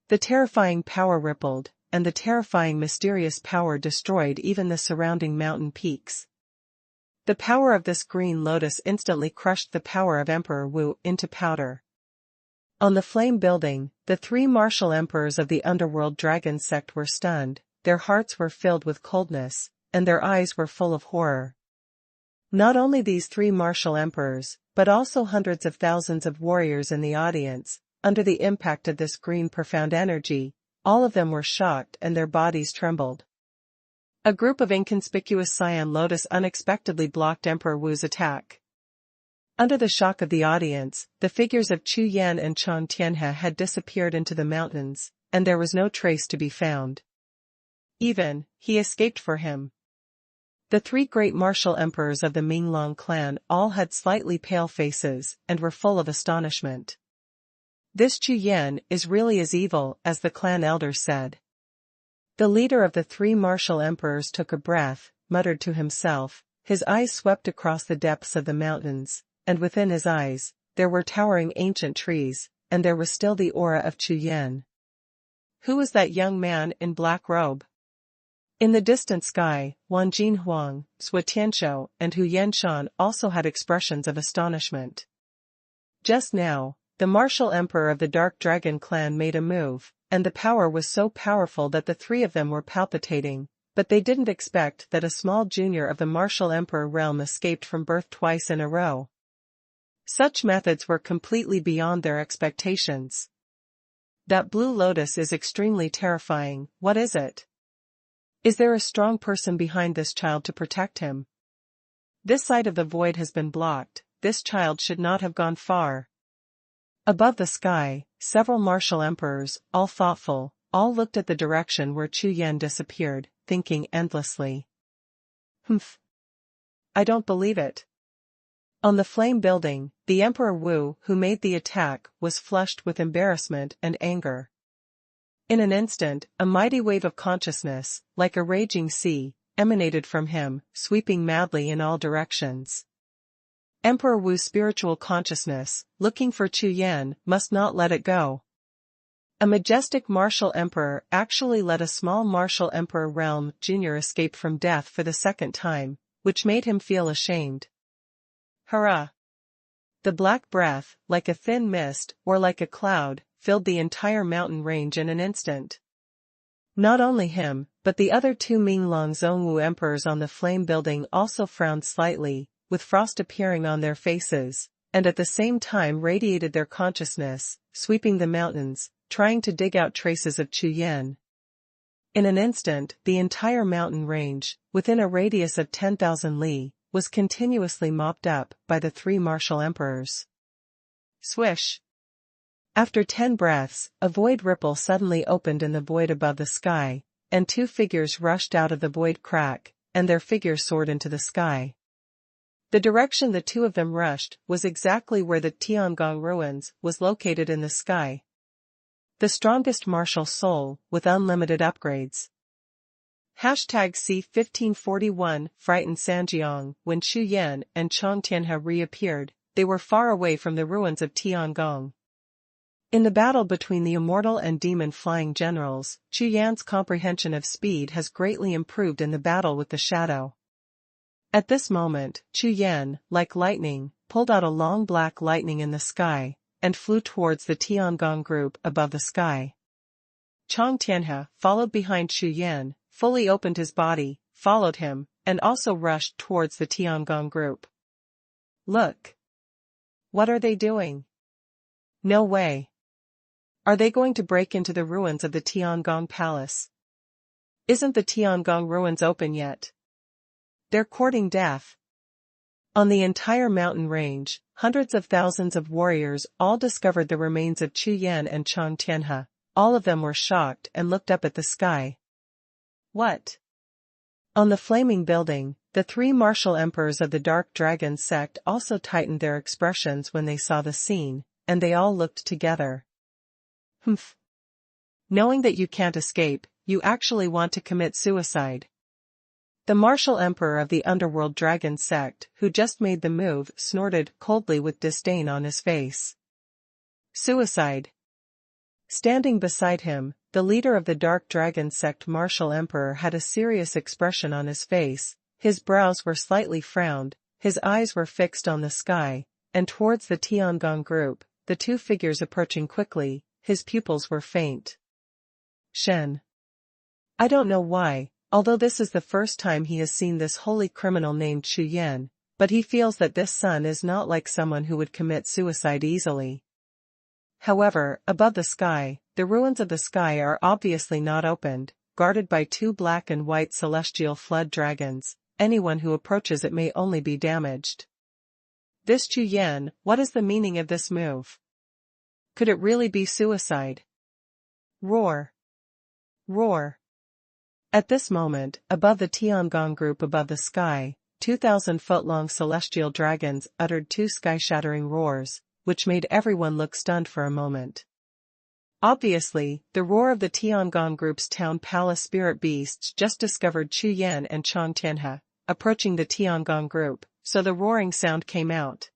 The terrifying power rippled, and the terrifying mysterious power destroyed even the surrounding mountain peaks. The power of this green lotus instantly crushed the power of Emperor Wu into powder. On the flame building, the 3 martial emperors of the underworld dragon sect were stunned, their hearts were filled with coldness, and their eyes were full of horror. Not only these 3 martial emperors, but also hundreds of thousands of warriors in the audience, under the impact of this green profound energy, all of them were shocked and their bodies trembled. A group of inconspicuous cyan lotus unexpectedly blocked Emperor Wu's attack. Under the shock of the audience, the figures of Chu Yan and Chang Tianhe had disappeared into the mountains, and there was no trace to be found. Even, he escaped for him. The 3 great martial emperors of the Minglong clan all had slightly pale faces and were full of astonishment. This Chu Yan is really as evil as the clan elders said. The leader of the 3 martial emperors took a breath, muttered to himself, his eyes swept across the depths of the mountains, and within his eyes, there were towering ancient trees, and there was still the aura of Chu Yan. Who was that young man in black robe? In the distant sky, Wang Jinhuang, Sui Tianshou, and Hu Yanshan also had expressions of astonishment. Just now, the martial emperor of the Dark Dragon clan made a move, and the power was so powerful that the 3 of them were palpitating, but they didn't expect that a small junior of the martial emperor realm escaped from birth twice in a row. Such methods were completely beyond their expectations. That blue lotus is extremely terrifying. What is it? Is there a strong person behind this child to protect him? This side of the void has been blocked, this child should not have gone far. Above the sky, several martial emperors, all thoughtful, all looked at the direction where Chu Yan disappeared, thinking endlessly. Humph. I don't believe it. On the flame building, the Emperor Wu who made the attack was flushed with embarrassment and anger. In an instant, a mighty wave of consciousness, like a raging sea, emanated from him, sweeping madly in all directions. Emperor Wu's spiritual consciousness, looking for Chu Yan, must not let it go. A majestic martial emperor actually let a small martial emperor realm junior escape from death for the second time, which made him feel ashamed. Hurrah! The black breath, like a thin mist, or like a cloud, filled the entire mountain range in an instant. Not only him, but the other two Minglong Zhongwu emperors on the flame building also frowned slightly, with frost appearing on their faces, and at the same time radiated their consciousness, sweeping the mountains, trying to dig out traces of Chu Yan. In an instant, the entire mountain range, within a radius of 10,000 li, was continuously mopped up by the three martial emperors. Swish! After 10 breaths, a void ripple suddenly opened in the void above the sky, and two figures rushed out of the void crack, and their figures soared into the sky. The direction the two of them rushed was exactly where the Tiangong ruins was located in the sky. The strongest martial soul, with unlimited upgrades. #C1541 frightened Sanjiang. When Chu Yan and Chong Tianhe reappeared, they were far away from the ruins of Tiangong. In the battle between the immortal and demon flying generals, Chu Yan's comprehension of speed has greatly improved in the battle with the shadow. At this moment, Chu Yan, like lightning, pulled out a long black lightning in the sky, and flew towards the Tiangong group above the sky. Chong Tianhe, followed behind Chu Yan, fully opened his body, followed him, and also rushed towards the Tiangong group. Look! What are they doing? No way! Are they going to break into the ruins of the Tiangong palace? Isn't the Tiangong ruins open yet? They're courting death. On the entire mountain range, hundreds of thousands of warriors all discovered the remains of Chu Yan and Chong Tianhe. All of them were shocked and looked up at the sky. What? On the flaming building, the three martial emperors of the Dark Dragon sect also tightened their expressions when they saw the scene, and they all looked together. Humph. Knowing that you can't escape, you actually want to commit suicide. The martial emperor of the underworld dragon sect, who just made the move, snorted coldly with disdain on his face. Suicide. Standing beside him, the leader of the dark dragon sect martial emperor had a serious expression on his face, his brows were slightly frowned, his eyes were fixed on the sky, and towards the Tiangong group, the two figures approaching quickly, his pupils were faint. Shen. I don't know why, although this is the first time he has seen this holy criminal named Chu Yan, but he feels that this son is not like someone who would commit suicide easily. However, above the sky, the ruins of the sky are obviously not opened, guarded by two black and white celestial flood dragons. Anyone who approaches it may only be damaged. This Chu Yan, what is the meaning of this move? Could it really be suicide? Roar! Roar! At this moment, above the Tiangong group above the sky, 2,000-foot-long celestial dragons uttered two sky-shattering roars, which made everyone look stunned for a moment. Obviously, the roar of the Tiangong group's town palace spirit beasts just discovered Chu Yan and Chong Tianhe, approaching the Tiangong group, so the roaring sound came out.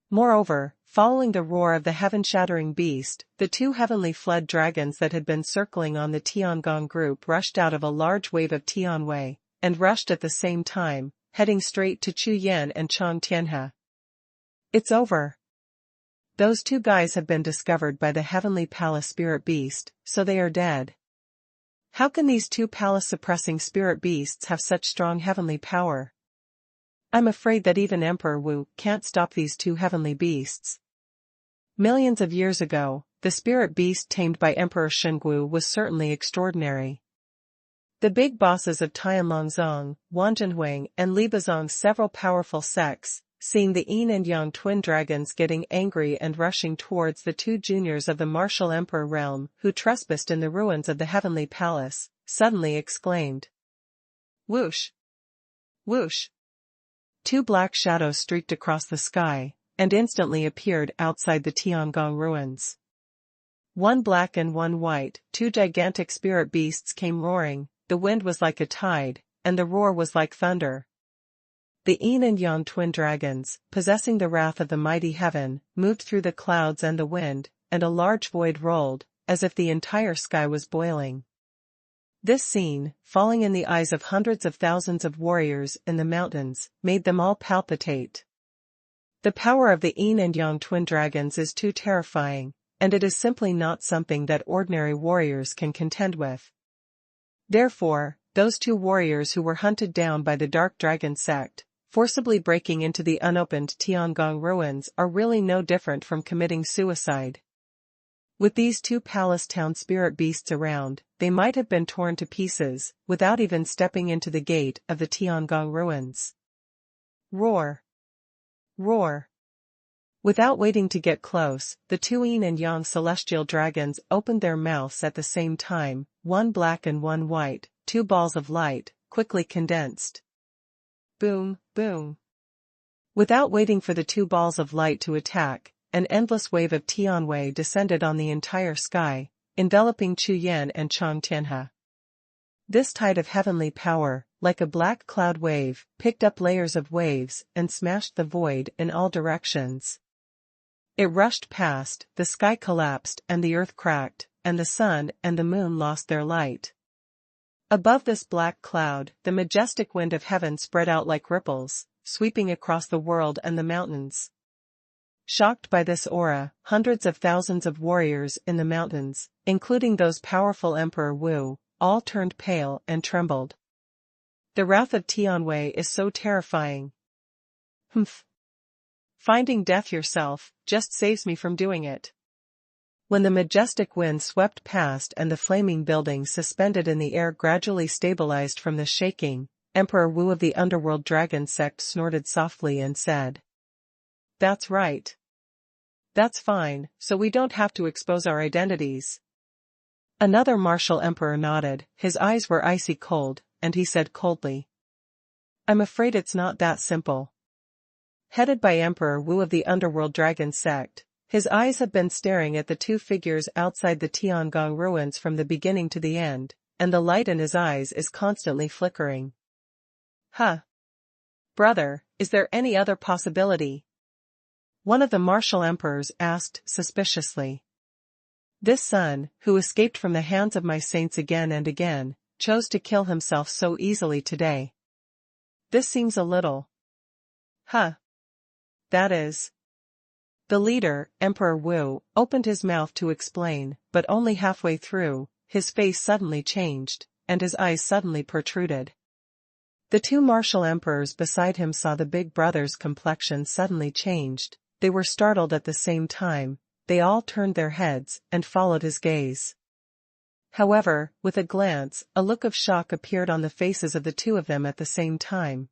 Moreover, following the roar of the heaven-shattering beast, the two heavenly flood dragons that had been circling on the Tiangong group rushed out of a large wave of Tianwei, and rushed at the same time, heading straight to Chu Yan and Chong Tianhe. It's over. Those two guys have been discovered by the heavenly palace spirit beast, so they are dead. How can these two palace-suppressing spirit beasts have such strong heavenly power? I'm afraid that even Emperor Wu can't stop these two heavenly beasts. Millions of years ago, the spirit beast tamed by Emperor Shengwu was certainly extraordinary. The big bosses of Tianlongzong, Wanzhenhuang and Libazong's several powerful sects, seeing the yin and yang twin dragons getting angry and rushing towards the two juniors of the martial emperor realm who trespassed in the ruins of the heavenly palace, suddenly exclaimed. Whoosh! Whoosh! Two black shadows streaked across the sky, and instantly appeared outside the Tiangong ruins. One black and one white, two gigantic spirit beasts came roaring, the wind was like a tide, and the roar was like thunder. The yin and yang twin dragons, possessing the wrath of the mighty heaven, moved through the clouds and the wind, and a large void rolled, as if the entire sky was boiling. This scene, falling in the eyes of hundreds of thousands of warriors in the mountains, made them all palpitate. The power of the yin and yang twin dragons is too terrifying, and it is simply not something that ordinary warriors can contend with. Therefore, those two warriors who were hunted down by the Dark Dragon sect, forcibly breaking into the unopened Tiangong ruins, are really no different from committing suicide. With these two palace town spirit beasts around, they might have been torn to pieces, without even stepping into the gate of the Tiangong ruins. Roar! Roar! Without waiting to get close, the two yin and yang celestial dragons opened their mouths at the same time, one black and one white, two balls of light, quickly condensed. Boom, boom. Without waiting for the two balls of light to attack, an endless wave of Tianwei descended on the entire sky, enveloping Chu Yan and Chang Tianhe. This tide of heavenly power, like a black cloud wave, picked up layers of waves and smashed the void in all directions. It rushed past, the sky collapsed and the earth cracked, and the sun and the moon lost their light. Above this black cloud, the majestic wind of heaven spread out like ripples, sweeping across the world and the mountains. Shocked by this aura, hundreds of thousands of warriors in the mountains, including those powerful Emperor Wu, all turned pale and trembled. The wrath of Tianwei is so terrifying. Humph. Finding death yourself just saves me from doing it. When the majestic wind swept past and the flaming buildings suspended in the air gradually stabilized from the shaking, Emperor Wu of the underworld dragon sect snorted softly and said, "That's right. That's fine, so we don't have to expose our identities." Another martial emperor nodded, his eyes were icy cold, and he said coldly, "I'm afraid it's not that simple." Headed by Emperor Wu of the underworld dragon sect, his eyes have been staring at the two figures outside the Tiangong ruins from the beginning to the end, and the light in his eyes is constantly flickering. Huh. Brother, is there any other possibility? One of the martial emperors asked suspiciously. This son, who escaped from the hands of my saints again and again, chose to kill himself so easily today. This seems a little. Huh. That is. The leader, Emperor Wu, opened his mouth to explain, but only halfway through, his face suddenly changed, and his eyes suddenly protruded. The two martial emperors beside him saw the big brother's complexion suddenly changed. They were startled at the same time, they all turned their heads and followed his gaze. However, with a glance, a look of shock appeared on the faces of the two of them at the same time.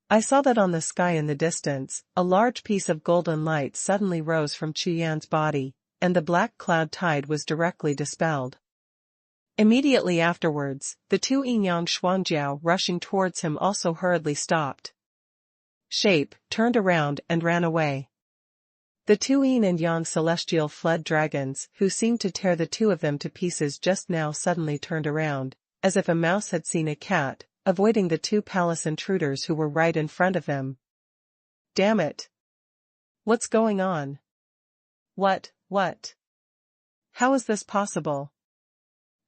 I saw that on the sky in the distance, a large piece of golden light suddenly rose from Chu Yan's body, and the black cloud tide was directly dispelled. Immediately afterwards, the two yin-yang Xuanjiao rushing towards him also hurriedly stopped. Shape, turned around and ran away. The two yin and yang celestial flood dragons who seemed to tear the two of them to pieces just now suddenly turned around, as if a mouse had seen a cat, avoiding the two palace intruders who were right in front of them. Damn it! What's going on? What? How is this possible?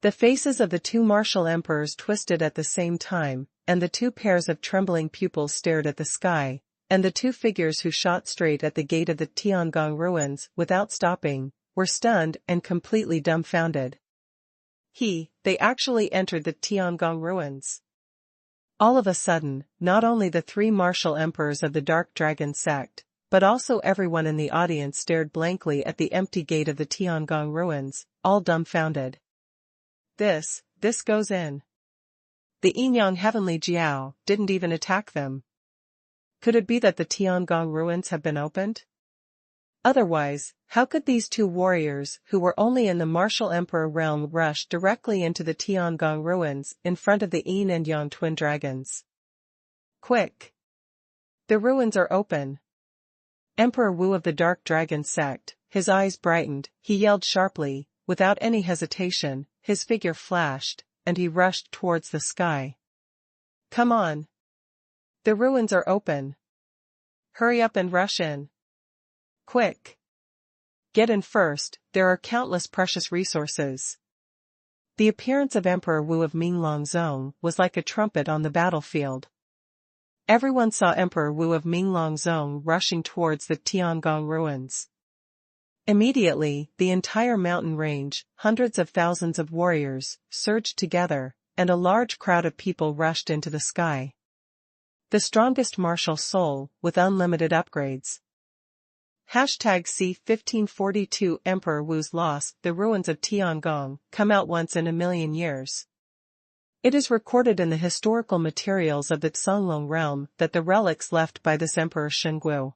The faces of the two martial emperors twisted at the same time, and the two pairs of trembling pupils stared at the sky, and the two figures who shot straight at the gate of the Tiangong ruins without stopping, were stunned and completely dumbfounded. They actually entered the Tiangong ruins. All of a sudden, not only the three martial emperors of the Dark Dragon sect, but also everyone in the audience stared blankly at the empty gate of the Tiangong ruins, all dumbfounded. This goes in. The Yinyang Heavenly Jiao didn't even attack them. Could it be that the Tiangong ruins have been opened? Otherwise, how could these two warriors who were only in the martial emperor realm rush directly into the Tiangong ruins in front of the Yin and Yang twin dragons? Quick! The ruins are open. Emperor Wu of the Dark Dragon sect, his eyes brightened, he yelled sharply, without any hesitation, his figure flashed, and he rushed towards the sky. Come on! The ruins are open. Hurry up and rush in. Quick! Get in first, there are countless precious resources. The appearance of Emperor Wu of Minglongzong was like a trumpet on the battlefield. Everyone saw Emperor Wu of Minglongzong rushing towards the Tiangong ruins. Immediately, the entire mountain range, hundreds of thousands of warriors, surged together, and a large crowd of people rushed into the sky. The strongest martial soul, with unlimited upgrades. #C1542 Emperor Wu's loss, the ruins of Tiangong, come out once in a million years. It is recorded in the historical materials of the Songlong realm that the relics left by this Emperor Shenggu.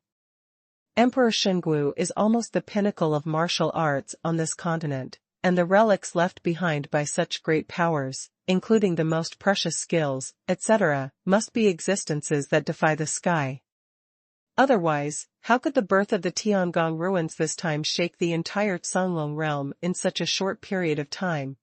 Emperor Shenggu is almost the pinnacle of martial arts on this continent, and the relics left behind by such great powers, including the most precious skills, etc., must be existences that defy the sky. Otherwise, how could the birth of the Tiangong ruins this time shake the entire Songlong realm in such a short period of time?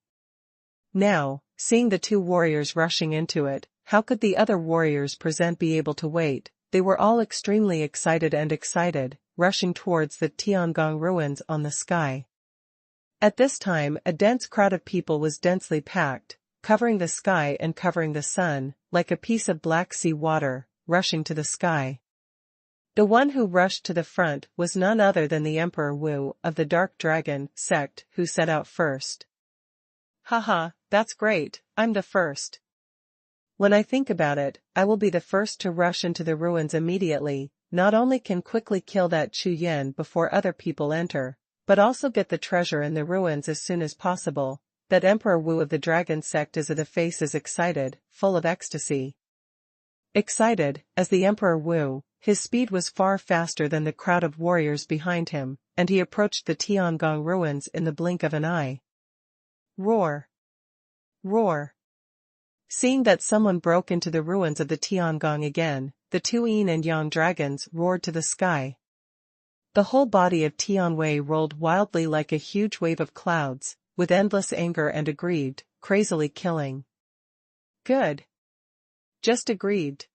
Now, seeing the two warriors rushing into it, how could the other warriors present be able to wait? They were all extremely excited, rushing towards the Tiangong ruins on the sky. At this time a dense crowd of people was densely packed, covering the sky and covering the sun, like a piece of Black Sea water, rushing to the sky. The one who rushed to the front was none other than the Emperor Wu of the Dark Dragon sect, who set out first. Haha, that's great, I'm the first. When I think about it, I will be the first to rush into the ruins immediately, not only can quickly kill that Chu Yan before other people enter, but also get the treasure in the ruins as soon as possible. That Emperor Wu of the Dragon sect is excited, full of ecstasy. Excited, as the Emperor Wu, his speed was far faster than the crowd of warriors behind him, and he approached the Tiangong ruins in the blink of an eye. Roar! Roar! Seeing that someone broke into the ruins of the Tiangong again, the two Yin and Yang dragons roared to the sky. The whole body of Tianwei rolled wildly like a huge wave of clouds, with endless anger and aggrieved, crazily killing. Good. Just aggrieved.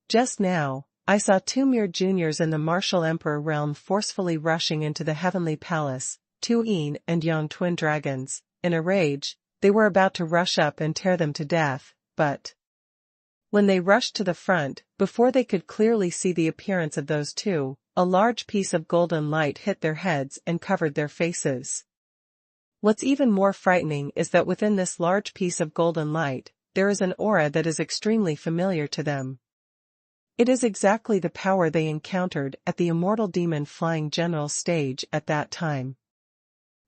Just now, I saw two mere juniors in the martial emperor realm forcefully rushing into the heavenly palace, two Yin and Yang twin dragons. In a rage, they were about to rush up and tear them to death, but when they rushed to the front, before they could clearly see the appearance of those two, a large piece of golden light hit their heads and covered their faces. What's even more frightening is that within this large piece of golden light, there is an aura that is extremely familiar to them. It is exactly the power they encountered at the Immortal Demon Flying General stage at that time.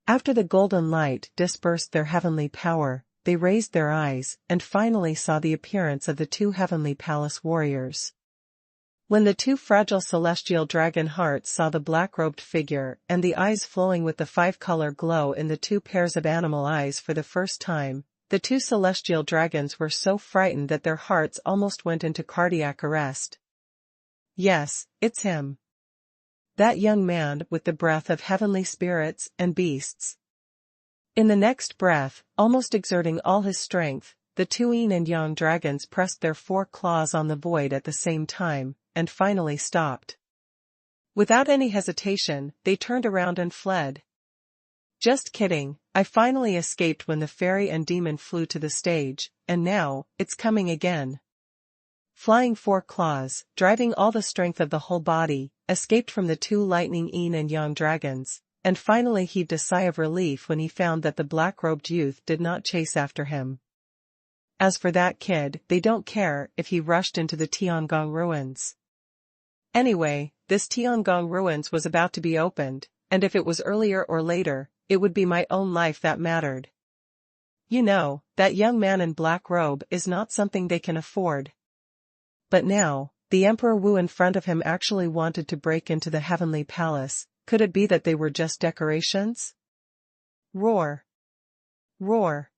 After the golden light dispersed their heavenly power, they raised their eyes and finally saw the appearance of the two heavenly palace warriors. When the two fragile celestial dragon hearts saw the black-robed figure and the eyes flowing with the five-color glow in the two pairs of animal eyes for the first time, the two celestial dragons were so frightened that their hearts almost went into cardiac arrest. Yes, it's him. That young man with the breath of heavenly spirits and beasts. In the next breath, almost exerting all his strength, the two Yin and Yang dragons pressed their four claws on the void at the same time, and finally stopped. Without any hesitation, they turned around and fled. Just kidding, I finally escaped when the fairy and demon flew to the stage, and now, it's coming again. Flying four claws, driving all the strength of the whole body, escaped from the two lightning Yin and Yang dragons, and finally heaved a sigh of relief when he found that the black-robed youth did not chase after him. As for that kid, they don't care if he rushed into the Tiangong ruins. Anyway, this Tiangong ruins was about to be opened, and if it was earlier or later, it would be my own life that mattered. You know, that young man in black robe is not something they can afford. But now, the Emperor Wu in front of him actually wanted to break into the heavenly palace. Could it be that they were just decorations? Roar! Roar!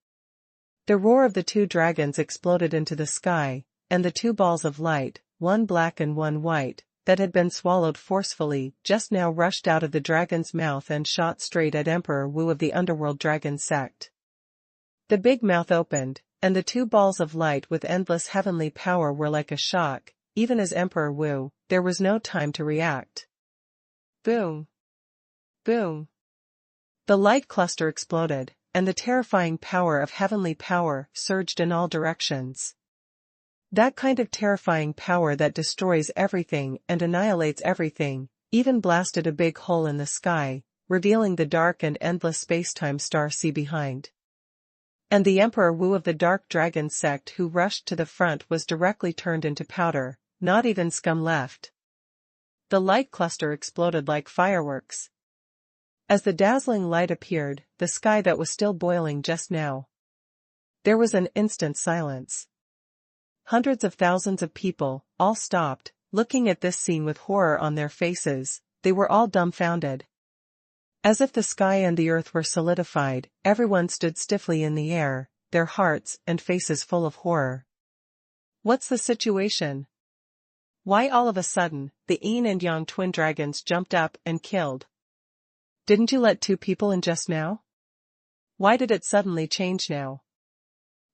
The roar of the two dragons exploded into the sky, and the two balls of light, one black and one white, that had been swallowed forcefully, just now rushed out of the dragon's mouth and shot straight at Emperor Wu of the underworld dragon sect. The big mouth opened, and the two balls of light with endless heavenly power were like a shock. Even as Emperor Wu, there was no time to react. Boom! Boom! The light cluster exploded, and the terrifying power of heavenly power surged in all directions. That kind of terrifying power that destroys everything and annihilates everything, even blasted a big hole in the sky, revealing the dark and endless space-time star sea behind. And the Emperor Wu of the Dark Dragon sect who rushed to the front was directly turned into powder, not even scum left. The light cluster exploded like fireworks. As the dazzling light appeared, the sky that was still boiling just now. There was an instant silence. Hundreds of thousands of people, all stopped, looking at this scene with horror on their faces. They were all dumbfounded. As if the sky and the earth were solidified, everyone stood stiffly in the air, their hearts and faces full of horror. What's the situation? Why all of a sudden, the yin and yang twin dragons jumped up and killed? Didn't you let two people in just now? Why did it suddenly change now?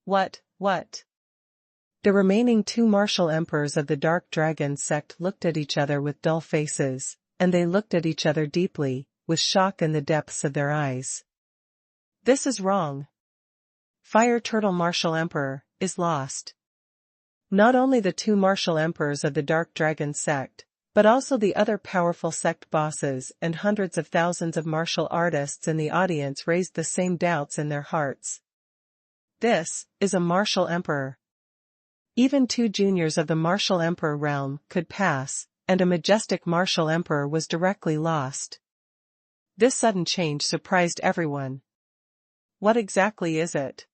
What? The remaining two martial emperors of the Dark Dragon sect looked at each other with dull faces, and they looked at each other deeply, with shock in the depths of their eyes. This is wrong. Fire Turtle Martial Emperor is lost. Not only the two martial emperors of the Dark Dragon sect, but also the other powerful sect bosses and hundreds of thousands of martial artists in the audience raised the same doubts in their hearts. This is a martial emperor. Even two juniors of the martial emperor realm could pass, and a majestic martial emperor was directly lost. This sudden change surprised everyone. What exactly is it?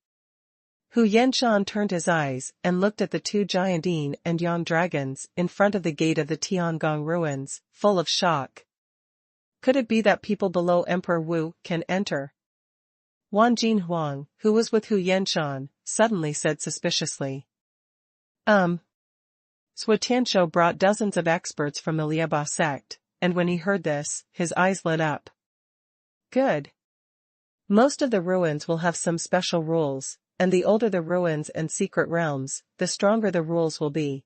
Hu Yanshan turned his eyes and looked at the two giant yin and yang dragons in front of the gate of the Tiangong ruins, full of shock. Could it be that people below Emperor Wu can enter? Wan Jinhuang, who was with Hu Yanshan, suddenly said suspiciously. Sui Tianshou brought dozens of experts from the Lieba sect, and when he heard this, his eyes lit up. Good. Most of the ruins will have some special rules, and the older the ruins and secret realms, the stronger the rules will be.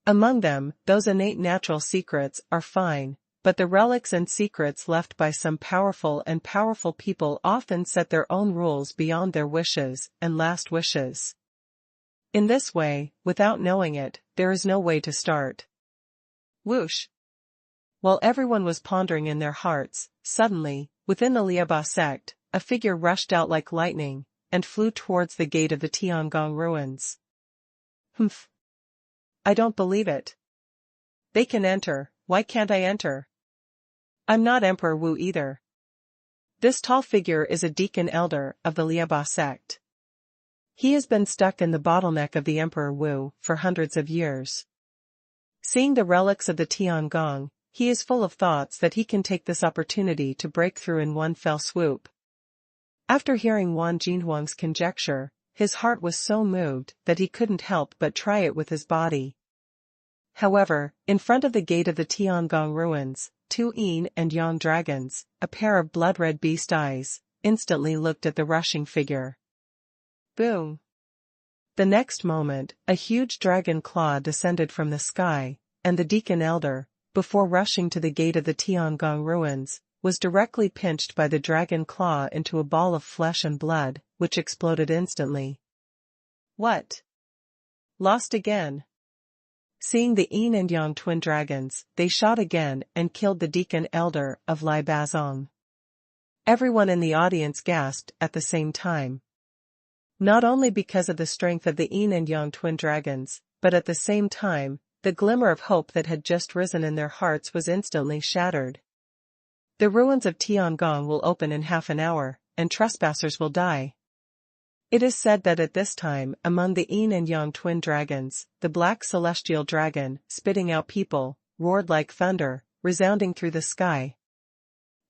Among them, those innate natural secrets are fine, but the relics and secrets left by some powerful people often set their own rules beyond their wishes and last wishes. In this way, without knowing it, there is no way to start. Whoosh! While everyone was pondering in their hearts, suddenly, within the Lieba sect, a figure rushed out like lightning, and flew towards the gate of the Tiangong ruins. Humph! I don't believe it. They can enter, why can't I enter? I'm not Emperor Wu either. This tall figure is a deacon elder of the Lieba sect. He has been stuck in the bottleneck of the Emperor Wu for hundreds of years. Seeing the relics of the Tiangong, he is full of thoughts that he can take this opportunity to break through in one fell swoop. After hearing Wan Jinhuang's conjecture, his heart was so moved that he couldn't help but try it with his body. However, in front of the gate of the Tiangong ruins, two yin and yang dragons, a pair of blood-red beast eyes, instantly looked at the rushing figure. Boom! The next moment, a huge dragon claw descended from the sky, and the deacon elder, before rushing to the gate of the Tiangong ruins, was directly pinched by the dragon claw into a ball of flesh and blood, which exploded instantly. What? Lost again? Seeing the yin and yang twin dragons, they shot again and killed the deacon elder of Lai Bazong. Everyone in the audience gasped at the same time. Not only because of the strength of the yin and yang twin dragons, but at the same time, the glimmer of hope that had just risen in their hearts was instantly shattered. The ruins of Tiangong will open in half an hour, and trespassers will die. It is said that at this time, among the yin and yang twin dragons, the black celestial dragon, spitting out people, roared like thunder, resounding through the sky.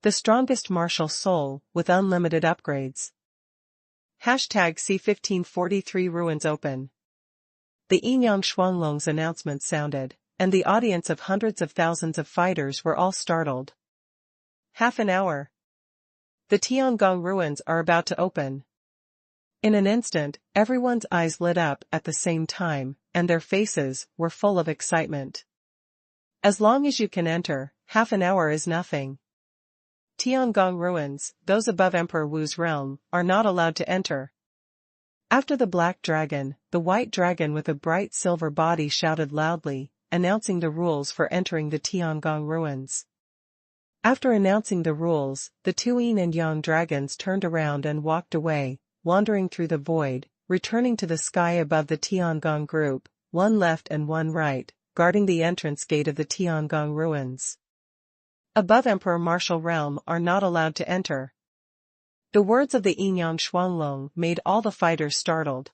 The strongest martial soul, with unlimited upgrades. Hashtag C1543 Ruins Open. The Yin-Yang Xuanlong's announcement sounded, and the audience of hundreds of thousands of fighters were all startled. Half an hour. The Tiangong ruins are about to open. In an instant, everyone's eyes lit up at the same time, and their faces were full of excitement. As long as you can enter, half an hour is nothing. Tiangong ruins, those above Emperor Wu's realm, are not allowed to enter. After the black dragon, the white dragon with a bright silver body shouted loudly, announcing the rules for entering the Tiangong ruins. After announcing the rules, the two yin and yang dragons turned around and walked away, wandering through the void, returning to the sky above the Tiangong group, one left and one right, guarding the entrance gate of the Tiangong ruins. Above Emperor Martial Realm are not allowed to enter. The words of the Yin-Yang Xuanlong made all the fighters startled.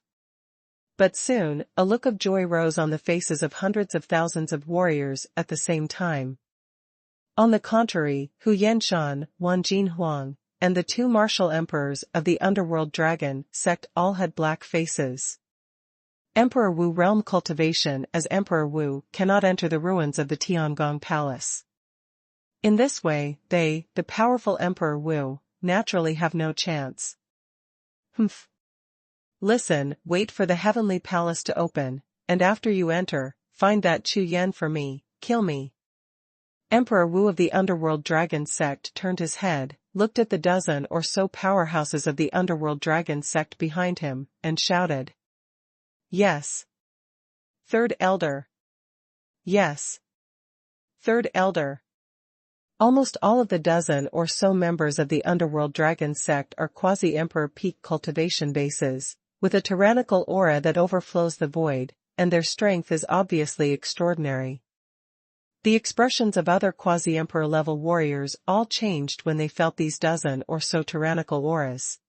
But soon, a look of joy rose on the faces of hundreds of thousands of warriors at the same time. On the contrary, Hu Yenshan, Wan Jinhuang, and the two martial emperors of the underworld dragon sect all had black faces. Emperor Wu realm cultivation as Emperor Wu cannot enter the ruins of the Tiangong palace. In this way, they, the powerful Emperor Wu, naturally have no chance. Listen, wait for the heavenly palace to open, and after you enter, find that Chu Yan for me, kill me. Emperor Wu of the underworld dragon sect turned his head, looked at the dozen or so powerhouses of the underworld dragon sect behind him, and shouted. Yes. Third Elder. Yes. Third Elder. Almost all of the dozen or so members of the underworld dragon sect are quasi-emperor peak cultivation bases, with a tyrannical aura that overflows the void, and their strength is obviously extraordinary. The expressions of other quasi-emperor level warriors all changed when they felt these dozen or so tyrannical auras.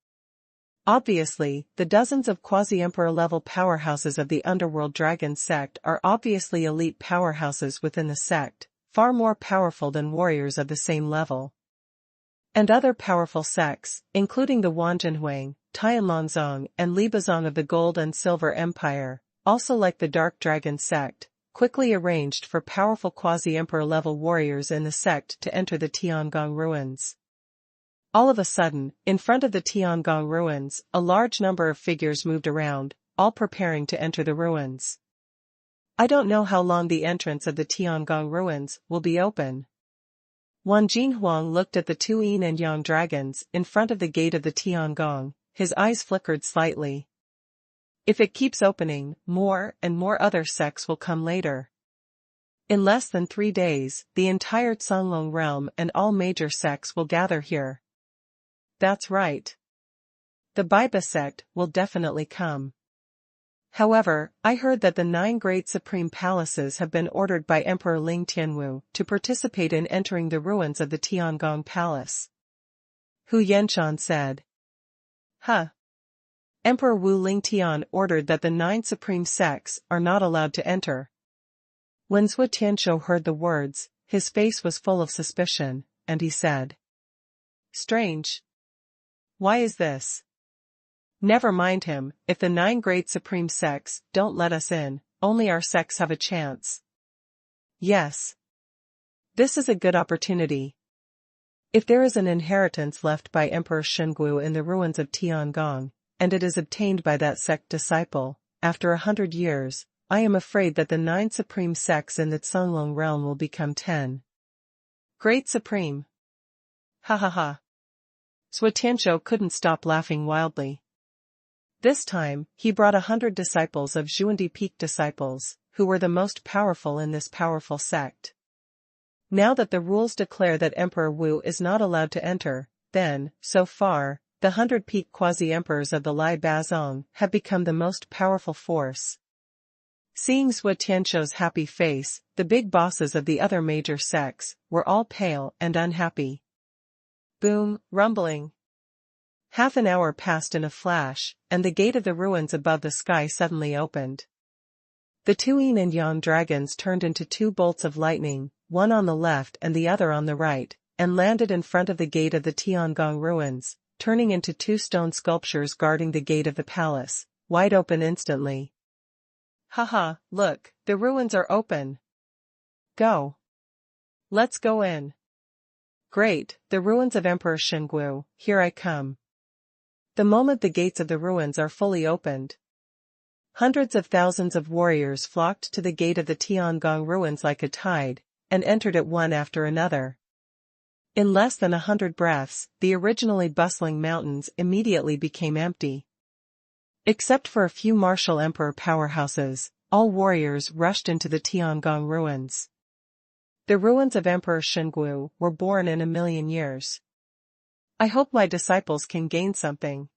Obviously, the dozens of quasi-emperor level powerhouses of the underworld dragon sect are obviously elite powerhouses within the sect, far more powerful than warriors of the same level. And other powerful sects, including the Wanjinhuang, Tianlongzong and Libazong of the Gold and Silver Empire, also like the Dark Dragon sect, quickly arranged for powerful quasi-emperor level warriors in the sect to enter the Tiangong ruins. All of a sudden, in front of the Tiangong ruins, a large number of figures moved around, all preparing to enter the ruins. I don't know how long the entrance of the Tiangong ruins will be open. Wan Jinhuang looked at the two yin and yang dragons in front of the gate of the Tiangong, his eyes flickered slightly. If it keeps opening, more and more other sects will come later. In less than 3 days, the entire Canlong realm and all major sects will gather here. That's right. The Baiba sect will definitely come. However, I heard that the 9 great supreme palaces have been ordered by Emperor Ling Tianwu to participate in entering the ruins of the Tiangong palace. Hu Yenshan said. Huh. Emperor Wu Lingtian ordered that the 9 supreme sects are not allowed to enter. When Zhuo Tianshou heard the words, his face was full of suspicion, and he said. Strange. Why is this? Never mind him, if the 9 great supreme sects don't let us in, only our sects have a chance. Yes. This is a good opportunity. If there is an inheritance left by Emperor Shenggu in the ruins of Tiangong, and it is obtained by that sect disciple, after 100 years, I am afraid that the 9 supreme sects in the Canlong realm will become 10. Great Supreme. Ha ha ha. Zhuo Tianshou couldn't stop laughing wildly. This time, he brought 100 disciples of Zhuandi Peak disciples, who were the most powerful in this powerful sect. Now that the rules declare that Emperor Wu is not allowed to enter, then, so far, the 100 peak quasi-emperors of the Lai Bazong have become the most powerful force. Seeing Zhuo Tianshou's happy face, the big bosses of the other major sects were all pale and unhappy. Boom, rumbling. Half an hour passed in a flash, and the gate of the ruins above the sky suddenly opened. The two yin and yang dragons turned into two bolts of lightning, one on the left and the other on the right, and landed in front of the gate of the Tiangong ruins, turning into two stone sculptures guarding the gate of the palace, wide open instantly. Haha, look, the ruins are open. Go. Let's go in. Great, the ruins of Emperor Shenggu, here I come. The moment the gates of the ruins are fully opened, hundreds of thousands of warriors flocked to the gate of the Tiangong ruins like a tide, and entered it one after another. In less than 100 breaths, the originally bustling mountains immediately became empty. Except for a few martial emperor powerhouses, all warriors rushed into the Tiangong ruins. The ruins of Emperor Shenggu were born in 1,000,000 years. I hope my disciples can gain something.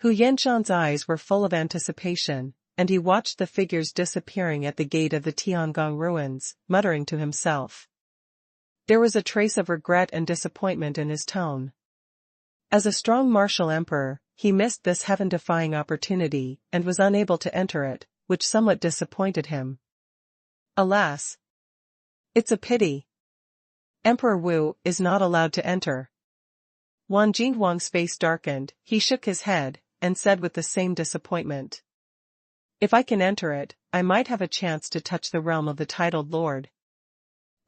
Hu Yanshan's eyes were full of anticipation, and he watched the figures disappearing at the gate of the Tiangong ruins, muttering to himself. There was a trace of regret and disappointment in his tone. As a strong martial emperor, he missed this heaven-defying opportunity and was unable to enter it, which somewhat disappointed him. Alas! It's a pity. Emperor Wu is not allowed to enter. Wang Jinghuang's face darkened, he shook his head, and said with the same disappointment. If I can enter it, I might have a chance to touch the realm of the titled lord.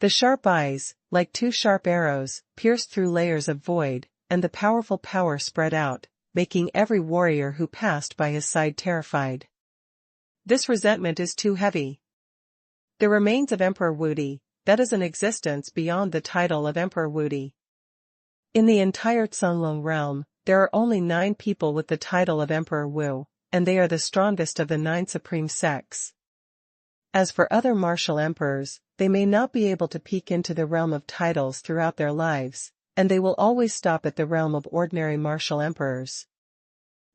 The sharp eyes, like two sharp arrows, pierced through layers of void, and the powerful power spread out, making every warrior who passed by his side terrified. This resentment is too heavy. The remains of Emperor Wudi, that is an existence beyond the title of Emperor Wudi. In the entire Cunlong realm, there are only 9 people with the title of Emperor Wu, and they are the strongest of the 9 supreme sects. As for other martial emperors, they may not be able to peek into the realm of titles throughout their lives, and they will always stop at the realm of ordinary martial emperors.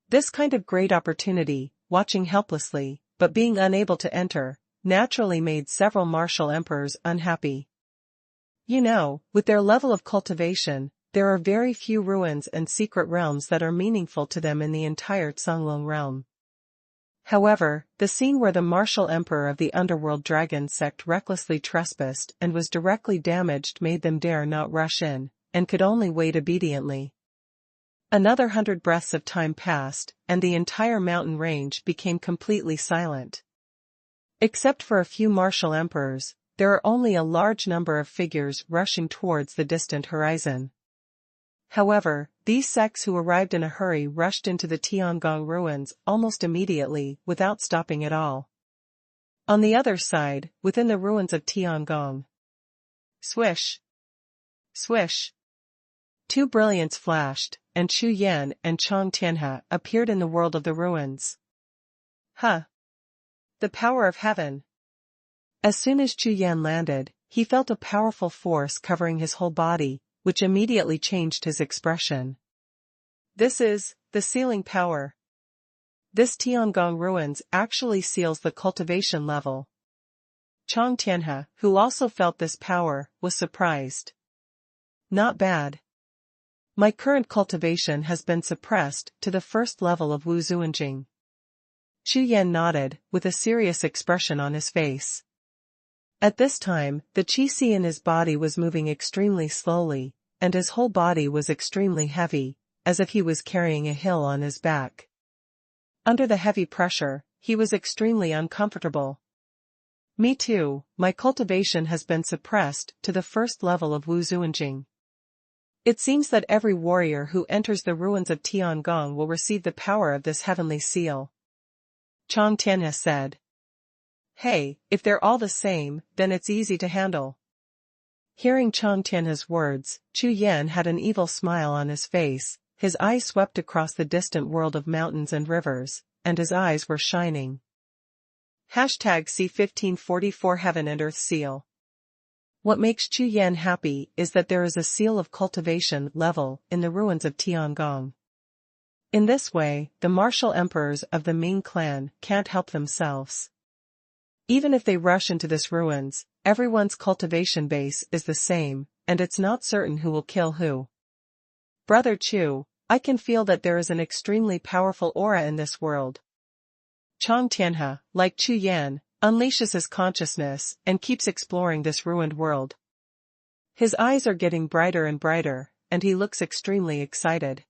This kind of great opportunity, watching helplessly, but being unable to enter, naturally made several martial emperors unhappy. You know, with their level of cultivation, there are very few ruins and secret realms that are meaningful to them in the entire Cunlong realm. However, the scene where the martial emperor of the underworld dragon sect recklessly trespassed and was directly damaged made them dare not rush in, and could only wait obediently. Another 100 breaths of time passed, and the entire mountain range became completely silent. Except for a few martial emperors, there are only a large number of figures rushing towards the distant horizon. However, these sects who arrived in a hurry rushed into the Tiangong ruins almost immediately without stopping at all. On the other side, within the ruins of Tiangong. Swish! Swish! 2 brilliants flashed, and Chu Yan and Chong Tianhe appeared in the world of the ruins. Huh! The power of heaven! As soon as Chu Yan landed, he felt a powerful force covering his whole body, which immediately changed his expression. This is the sealing power. This Tiangong ruins actually seals the cultivation level. Chong Tianhe, who also felt this power, was surprised. Not bad. My current cultivation has been suppressed to the first level of Wu Zuanjing. Chu Yan nodded, with a serious expression on his face. At this time, the qi in his body was moving extremely slowly, and his whole body was extremely heavy, as if he was carrying a hill on his back. Under the heavy pressure, he was extremely uncomfortable. Me too, my cultivation has been suppressed to the first level of Wu Zuanjing. It seems that every warrior who enters the ruins of Tiangong will receive the power of this heavenly seal. Chong Tianhe said. Hey, if they're all the same, then it's easy to handle. Hearing Chong Tianhe's words, Chu Yan had an evil smile on his face, his eyes swept across the distant world of mountains and rivers, and his eyes were shining. #C1544 Heaven and Earth Seal. What makes Chu Yan happy is that there is a seal of cultivation level in the ruins of Tiangong. In this way, the martial emperors of the Ming clan can't help themselves. Even if they rush into this ruins, everyone's cultivation base is the same, and it's not certain who will kill who. Brother Chu, I can feel that there is an extremely powerful aura in this world. Chang Tianhe, like Chu Yan, unleashes his consciousness and keeps exploring this ruined world. His eyes are getting brighter and brighter, and he looks extremely excited.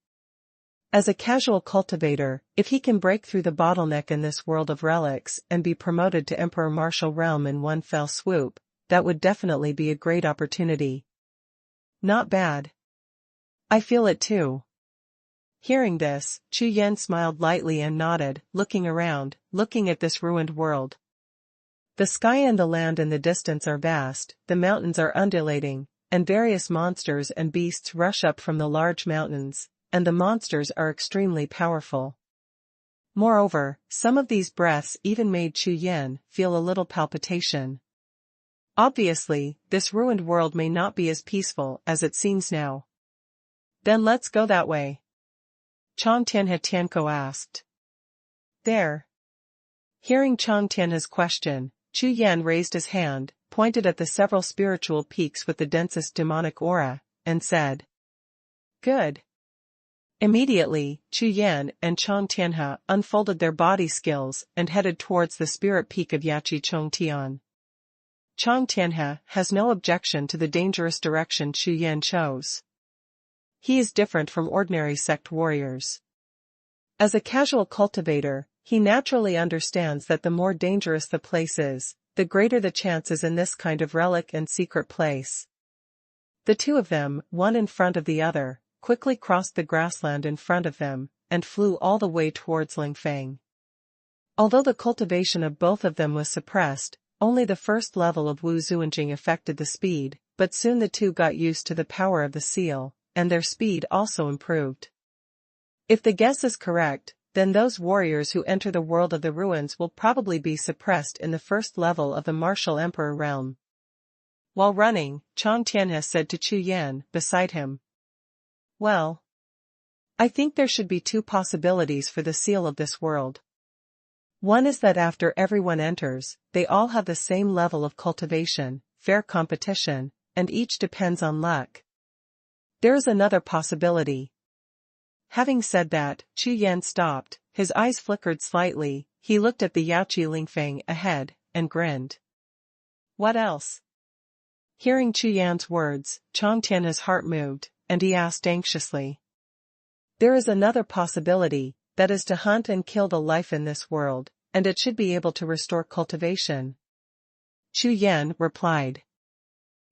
As a casual cultivator, if he can break through the bottleneck in this world of relics and be promoted to Emperor Martial Realm in one fell swoop, that would definitely be a great opportunity. Not bad. I feel it too. Hearing this, Chu Yan smiled lightly and nodded, looking around, looking at this ruined world. The sky and the land in the distance are vast, the mountains are undulating, and various monsters and beasts rush up from the large mountains, and the monsters are extremely powerful. Moreover, some of these breaths even made Chu Yan feel a little palpitation. Obviously, this ruined world may not be as peaceful as it seems now. Then let's go that way. Chang Tianhe Tianko asked. There. Hearing Chang Tianhe's question, Chu Yan raised his hand, pointed at the several spiritual peaks with the densest demonic aura, and said, "Good." Immediately, Chu Yan and Chang Tianhe unfolded their body skills and headed towards the spirit peak of Yachi Chongtian. Chang Tianhe has no objection to the dangerous direction Chu Yan chose. He is different from ordinary sect warriors. As a casual cultivator, he naturally understands that the more dangerous the place is, the greater the chances in this kind of relic and secret place. The two of them, one in front of the other, quickly crossed the grassland in front of them, and flew all the way towards Lingfang. Although the cultivation of both of them was suppressed, only the first level of Wu Zuanjing affected the speed, but soon the two got used to the power of the seal, and their speed also improved. If the guess is correct, then those warriors who enter the world of the ruins will probably be suppressed in the first level of the martial emperor realm. While running, Chang Tianhe said to Chu Yan, beside him, "Well, I think there should be two possibilities for the seal of this world. One is that after everyone enters, they all have the same level of cultivation, fair competition, and each depends on luck. There is another possibility." Having said that, Chu Yan stopped, his eyes flickered slightly, he looked at the Yaoqi Lingfang ahead, and grinned. "What else?" Hearing Chu Yan's words, Chang Tianhe's heart moved, and he asked anxiously. "There is another possibility, that is to hunt and kill the life in this world, and it should be able to restore cultivation." Chu Yan replied.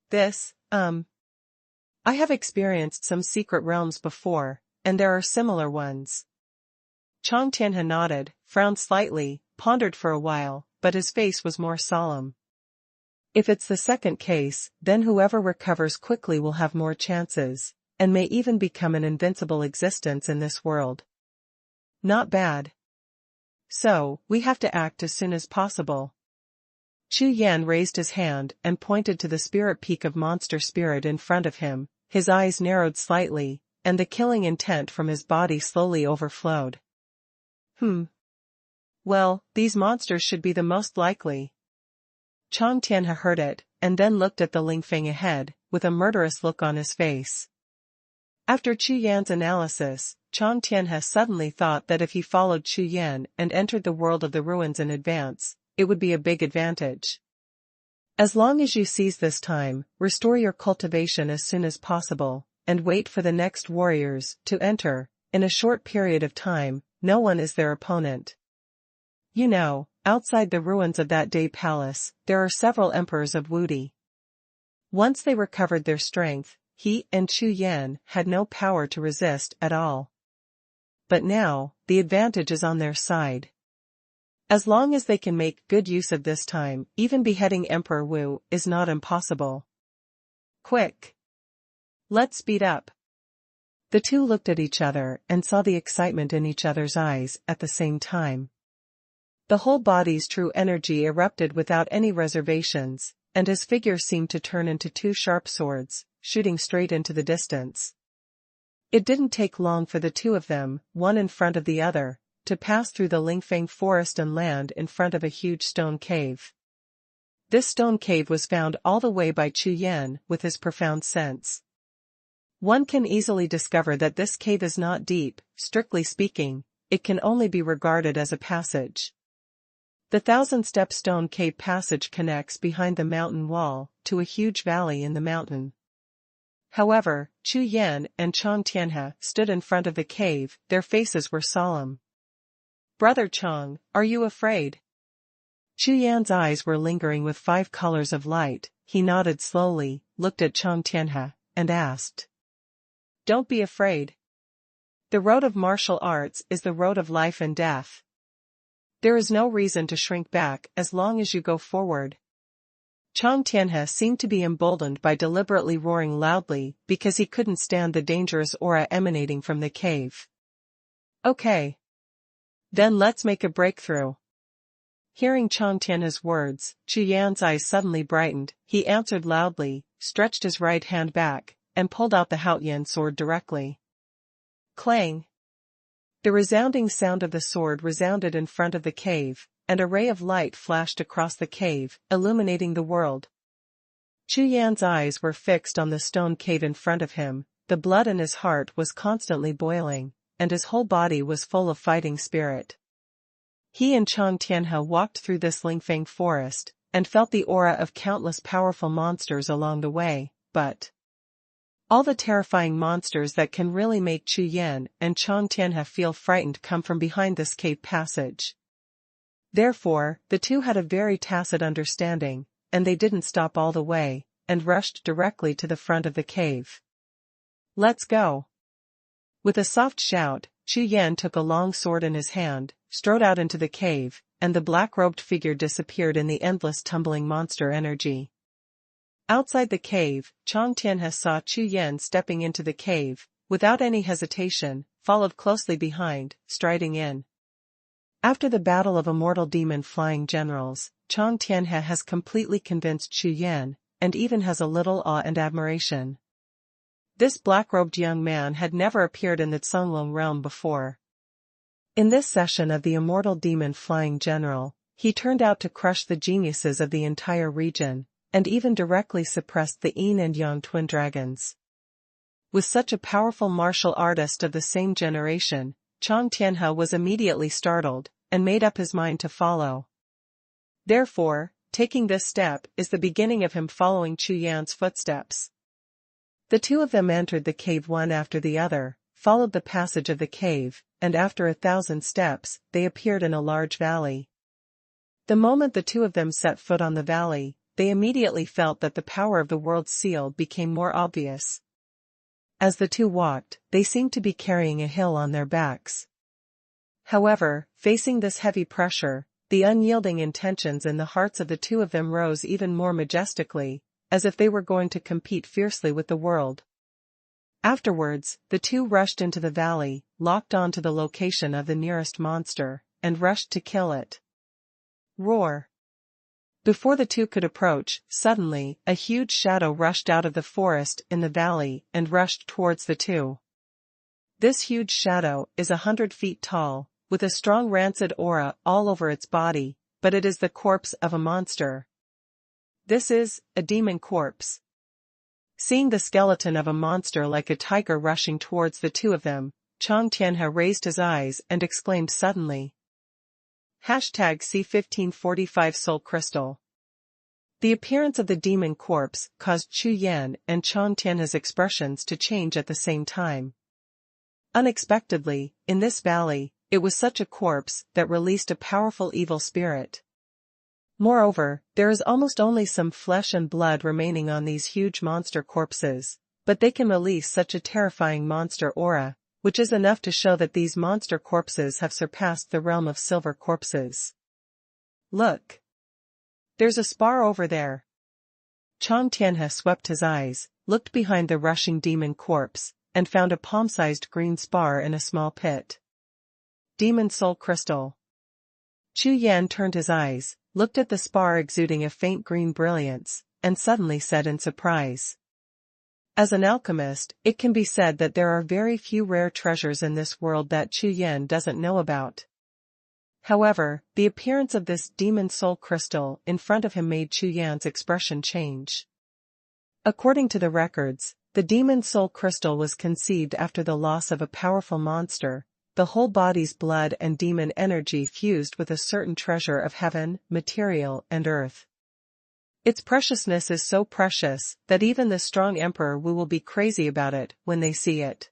"This, I have experienced some secret realms before, and there are similar ones." Chang Tianhe nodded, frowned slightly, pondered for a while, but his face was more solemn. "If it's the second case, then whoever recovers quickly will have more chances, and may even become an invincible existence in this world. Not bad. So, we have to act as soon as possible." Chu Yan raised his hand and pointed to the spirit peak of monster spirit in front of him, his eyes narrowed slightly, and the killing intent from his body slowly overflowed. Well, these monsters should be the most likely." Chang Tianhe heard it, and then looked at the Lingfang ahead, with a murderous look on his face. After Chu Yan's analysis, Chang Tianhe suddenly thought that if he followed Chu Yan and entered the world of the ruins in advance, it would be a big advantage. As long as you seize this time, restore your cultivation as soon as possible, and wait for the next warriors to enter. In a short period of time, no one is their opponent. You know, outside the ruins of that day palace, there are several emperors of Wudi. Once they recovered their strength, he and Chu Yan had no power to resist at all. But now, the advantage is on their side. As long as they can make good use of this time, even beheading Emperor Wu is not impossible. Quick! Let's speed up." The two looked at each other and saw the excitement in each other's eyes at the same time. The whole body's true energy erupted without any reservations, and his figure seemed to turn into two sharp swords, shooting straight into the distance. It didn't take long for the two of them, one in front of the other, to pass through the Lingfang forest and land in front of a huge stone cave. This stone cave was found all the way by Chu Yan with his profound sense. One can easily discover that this cave is not deep. Strictly speaking, it can only be regarded as a passage. The 1,000-step stone cave passage connects behind the mountain wall to a huge valley in the mountain. However, Chu Yan and Chang Tianhe stood in front of the cave. Their faces were solemn. "Brother Chang, are you afraid?" Chu Yan's eyes were lingering with 5 colors of light. He nodded slowly, looked at Chang Tianhe, and asked, "Don't be afraid. The road of martial arts is the road of life and death. There is no reason to shrink back as long as you go forward." Chang Tianhe seemed to be emboldened by deliberately roaring loudly because he couldn't stand the dangerous aura emanating from the cave. "Okay. Then let's make a breakthrough." Hearing Chang Tianhe's words, Chu Yan's eyes suddenly brightened. He answered loudly, stretched his right hand back, and pulled out the Haotian sword directly. Clang! The resounding sound of the sword resounded in front of the cave, and a ray of light flashed across the cave, illuminating the world. Chu Yan's eyes were fixed on the stone cave in front of him. The blood in his heart was constantly boiling, and his whole body was full of fighting spirit. He and Chang Tianhe walked through this Lingfang forest, and felt the aura of countless powerful monsters along the way, but all the terrifying monsters that can really make Chu Yan and Chang Tianhe feel frightened come from behind this cave passage. Therefore, the two had a very tacit understanding, and they didn't stop all the way, and rushed directly to the front of the cave. "Let's go." With a soft shout, Chu Yan took a long sword in his hand, strode out into the cave, and the black-robed figure disappeared in the endless tumbling monster energy. Outside the cave, Chang Tianhe saw Chu Yan stepping into the cave, without any hesitation, followed closely behind, striding in. After the battle of immortal demon flying generals, Chang Tianhe has completely convinced Chu Yan, and even has a little awe and admiration. This black-robed young man had never appeared in the Cunlong realm before. In this session of the immortal demon flying general, he turned out to crush the geniuses of the entire region, and even directly suppressed the Yin and Yang twin dragons. With such a powerful martial artist of the same generation, Chang Tianhe was immediately startled, and made up his mind to follow. Therefore, taking this step is the beginning of him following Chu Yan's footsteps. The two of them entered the cave one after the other, followed the passage of the cave, and after 1,000 steps, they appeared in a large valley. The moment the two of them set foot on the valley, they immediately felt that the power of the world's seal became more obvious. As the two walked, they seemed to be carrying a hill on their backs. However, facing this heavy pressure, the unyielding intentions in the hearts of the two of them rose even more majestically, as if they were going to compete fiercely with the world. Afterwards, the two rushed into the valley, locked on to the location of the nearest monster, and rushed to kill it. Roar! Before the two could approach, suddenly, a huge shadow rushed out of the forest in the valley and rushed towards the two. This huge shadow is 100 feet tall, with a strong rancid aura all over its body, but it is the corpse of a monster. This is a demon corpse. Seeing the skeleton of a monster like a tiger rushing towards the two of them, Chang Tianhe raised his eyes and exclaimed suddenly. #C1545 Soul Crystal. The appearance of the demon corpse caused Chu Yan and Chang Tianhe's expressions to change at the same time. Unexpectedly, in this valley, it was such a corpse that released a powerful evil spirit. Moreover, there is almost only some flesh and blood remaining on these huge monster corpses, but they can release such a terrifying monster aura, which is enough to show that these monster corpses have surpassed the realm of silver corpses. Look! There's a spar over there. Chang Tianhe swept his eyes, looked behind the rushing demon corpse, and found a palm-sized green spar in a small pit. Demon Soul Crystal. Chu Yan turned his eyes, looked at the spar exuding a faint green brilliance, and suddenly said in surprise. As an alchemist, it can be said that there are very few rare treasures in this world that Chu Yan doesn't know about. However, the appearance of this demon soul crystal in front of him made Chu Yan's expression change. According to the records, The demon soul crystal was conceived after the loss of a powerful monster. The whole body's blood and demon energy fused with a certain treasure of heaven, material, and earth. Its preciousness is so precious that even the strong Emperor Wu will be crazy about it when they see it.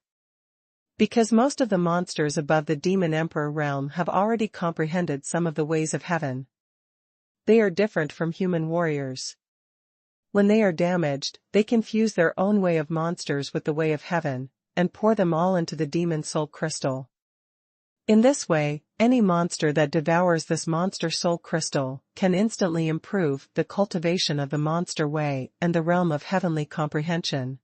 Because most of the monsters above the Demon Emperor realm have already comprehended some of the ways of heaven. They are different from human warriors. When they are damaged, they confuse their own way of monsters with the way of heaven, and pour them all into the demon soul crystal. In this way, any monster that devours this monster soul crystal can instantly improve the cultivation of the monster way and the realm of heavenly comprehension.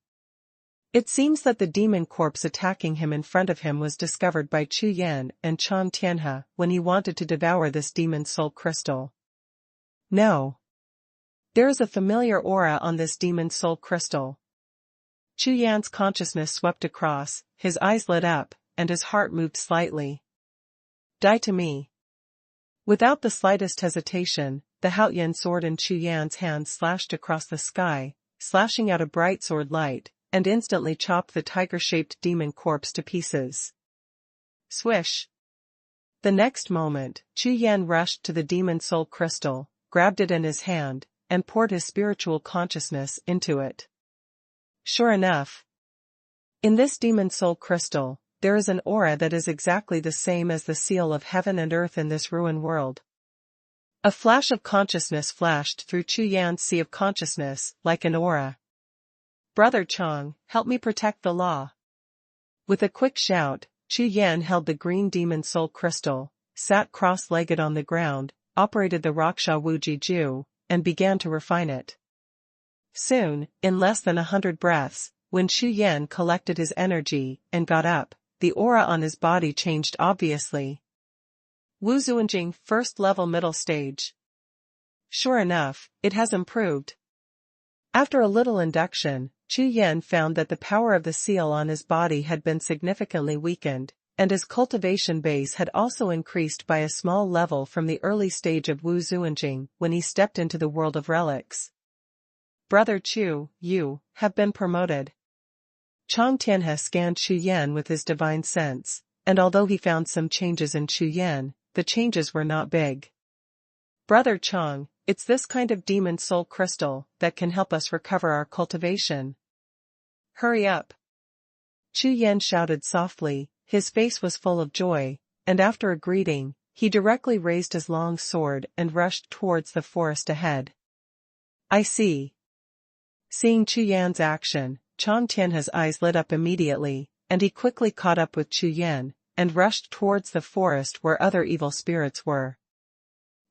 It seems that the demon corpse attacking him in front of him was discovered by Chu Yan and Chang Tianhe when he wanted to devour this demon soul crystal. No. There is a familiar aura on this demon soul crystal. Chu Yan's consciousness swept across, his eyes lit up, and his heart moved slightly. Die to me. Without the slightest hesitation, the Haoyan sword in Chu Yan's hand slashed across the sky, slashing out a bright sword light, and instantly chopped the tiger-shaped demon corpse to pieces. Swish! The next moment, Chu Yan rushed to the demon soul crystal, grabbed it in his hand, and poured his spiritual consciousness into it. Sure enough, in this demon soul crystal, there is an aura that is exactly the same as the seal of heaven and earth in this ruined world. A flash of consciousness flashed through Chu Yan's sea of consciousness, like an aura. Brother Chang, help me protect the law. With a quick shout, Chu Yan held the green demon soul crystal, sat cross-legged on the ground, operated the Raksha Wuji Ju, and began to refine it. Soon, in less than 100 breaths, when Chu Yan collected his energy and got up, the aura on his body changed obviously. Wu Zuanjing first level middle stage. Sure enough, it has improved. After a little induction, Chu Yan found that the power of the seal on his body had been significantly weakened, and his cultivation base had also increased by a small level from the early stage of Wu Zuanjing when he stepped into the world of relics. Brother Chu, you have been promoted. Chang Tianhe scanned Chu Yan with his divine sense, and although he found some changes in Chu Yan, the changes were not big. Brother Chang, it's this kind of demon soul crystal that can help us recover our cultivation. Hurry up. Chu Yan shouted softly, his face was full of joy, and after a greeting, he directly raised his long sword and rushed towards the forest ahead. I see. Seeing Chu Yan's action, Chang Tianhe's eyes lit up immediately, and he quickly caught up with Chu Yan, and rushed towards the forest where other evil spirits were.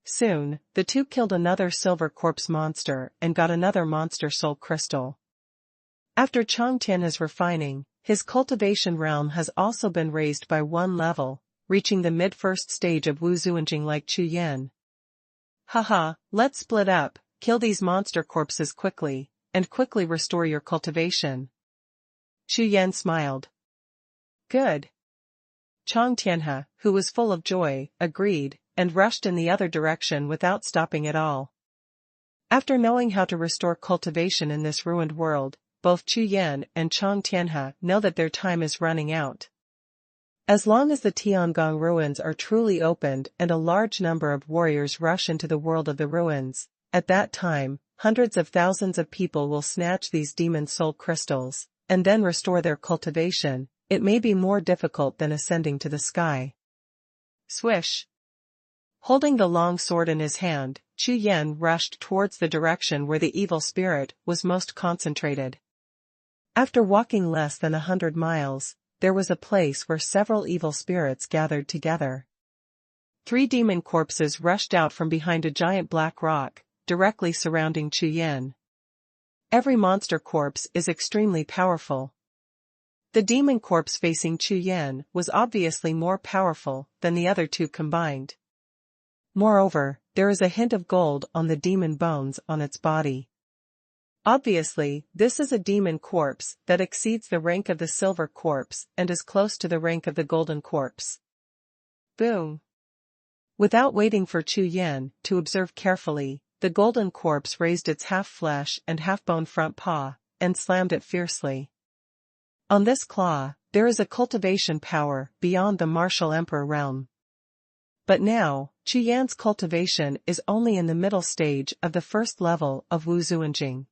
Soon, the two killed another silver corpse monster and got another monster soul crystal. After Chang Tianhe's refining, his cultivation realm has also been raised by one level, reaching the mid-first stage of Wu Zuanjing like Chu Yan. Haha, let's split up, kill these monster corpses quickly, and quickly restore your cultivation. Chu Yan smiled. Good. Chang Tianhe, who was full of joy, agreed, and rushed in the other direction without stopping at all. After knowing how to restore cultivation in this ruined world, both Chu Yan and Chang Tianhe know that their time is running out. As long as the Tiangong ruins are truly opened and a large number of warriors rush into the world of the ruins, at that time, hundreds of thousands of people will snatch these demon soul crystals, and then restore their cultivation. It may be more difficult than ascending to the sky. Swish. Holding the long sword in his hand, Chu Yan rushed towards the direction where the evil spirit was most concentrated. After walking less than 100 miles, there was a place where several evil spirits gathered together. 3 demon corpses rushed out from behind a giant black rock, directly surrounding Chu Yan. Every monster corpse is extremely powerful. The demon corpse facing Chu Yan was obviously more powerful than the other two combined. Moreover, there is a hint of gold on the demon bones on its body. Obviously, this is a demon corpse that exceeds the rank of the silver corpse and is close to the rank of the golden corpse. Boom! Without waiting for Chu Yan to observe carefully, the golden corpse raised its half-flesh and half-bone front paw, and slammed it fiercely. On this claw, there is a cultivation power beyond the martial emperor realm. But now, Chu Yan's cultivation is only in the middle stage of the first level of Wuzuanjing.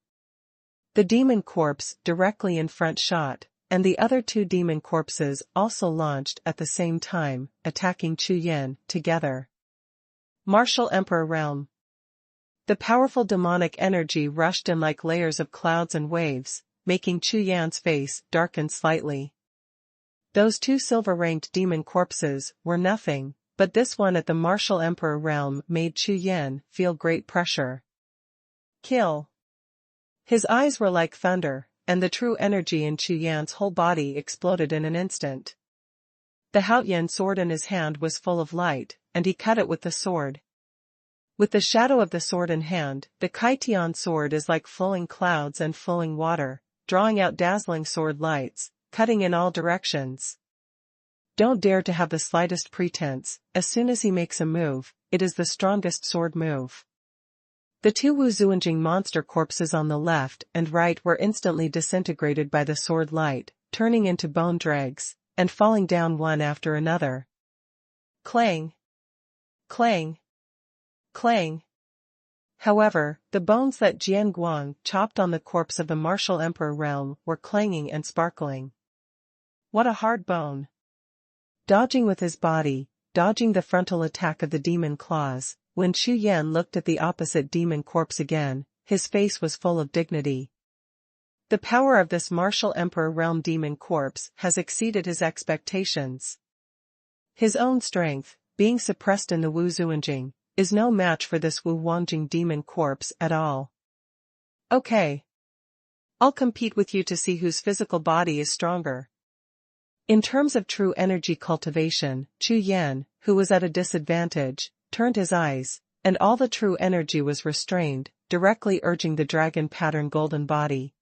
The demon corpse directly in front shot, and the other two demon corpses also launched at the same time, attacking Chu Yan together. Martial Emperor Realm. The powerful demonic energy rushed in like layers of clouds and waves, making Chu Yan's face darken slightly. Those two silver-ranked demon corpses were nothing, but this one at the Martial Emperor Realm made Chu Yan feel great pressure. Kill. His eyes were like thunder, and the true energy in Chu Yan's whole body exploded in an instant. The Haoyan sword in his hand was full of light, and he cut it with the sword. With the shadow of the sword in hand, the Kaitian sword is like flowing clouds and flowing water, drawing out dazzling sword lights, cutting in all directions. Don't dare to have the slightest pretense, as soon as he makes a move, it is the strongest sword move. The two Wuzuanjing monster corpses on the left and right were instantly disintegrated by the sword light, turning into bone dregs, and falling down one after another. Clang! Clang! Clang! However, the bones that Jian Guang chopped on the corpse of the Martial Emperor Realm were clanging and sparkling. What a hard bone! Dodging with his body, dodging the frontal attack of the demon claws, when Chu Yan looked at the opposite demon corpse again, his face was full of dignity. The power of this Martial Emperor Realm demon corpse has exceeded his expectations. His own strength, being suppressed in the Wuzuanjing, is no match for this Wuwanjing demon corpse at all. Okay. I'll compete with you to see whose physical body is stronger. In terms of true energy cultivation, Chu Yan, who was at a disadvantage, turned his eyes, and all the true energy was restrained, directly urging the dragon pattern golden body.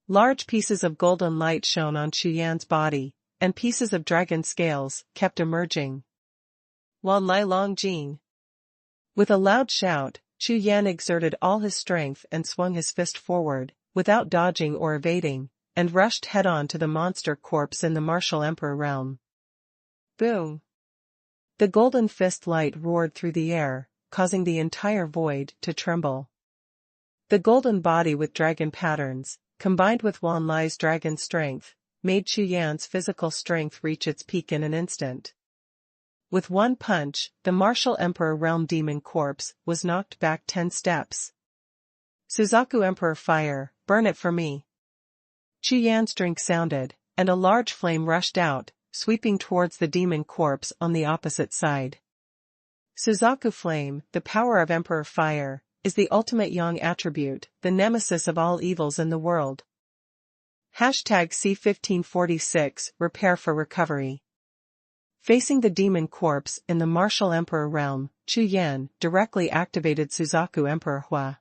Large pieces of golden light shone on Chu Yan's body, and pieces of dragon scales kept emerging. Wan Lai Long Jing. With a loud shout, Chu Yan exerted all his strength and swung his fist forward, without dodging or evading, and rushed head-on to the monster corpse in the Martial Emperor Realm. Boom! The golden fist light roared through the air, causing the entire void to tremble. The golden body with dragon patterns, combined with Wan Lai's dragon strength, made Chu Yan's physical strength reach its peak in an instant. With one punch, the Martial Emperor Realm demon corpse was knocked back 10 steps. Suzaku Emperor Fire, burn it for me. Chu Yan's drink sounded, and a large flame rushed out, sweeping towards the demon corpse on the opposite side. Suzaku Flame, the power of Emperor Fire, is the ultimate yang attribute, the nemesis of all evils in the world. #C1546 Repair for Recovery. Facing the demon corpse in the Martial Emperor Realm, Chu Yan directly activated Suzaku Emperor Hua.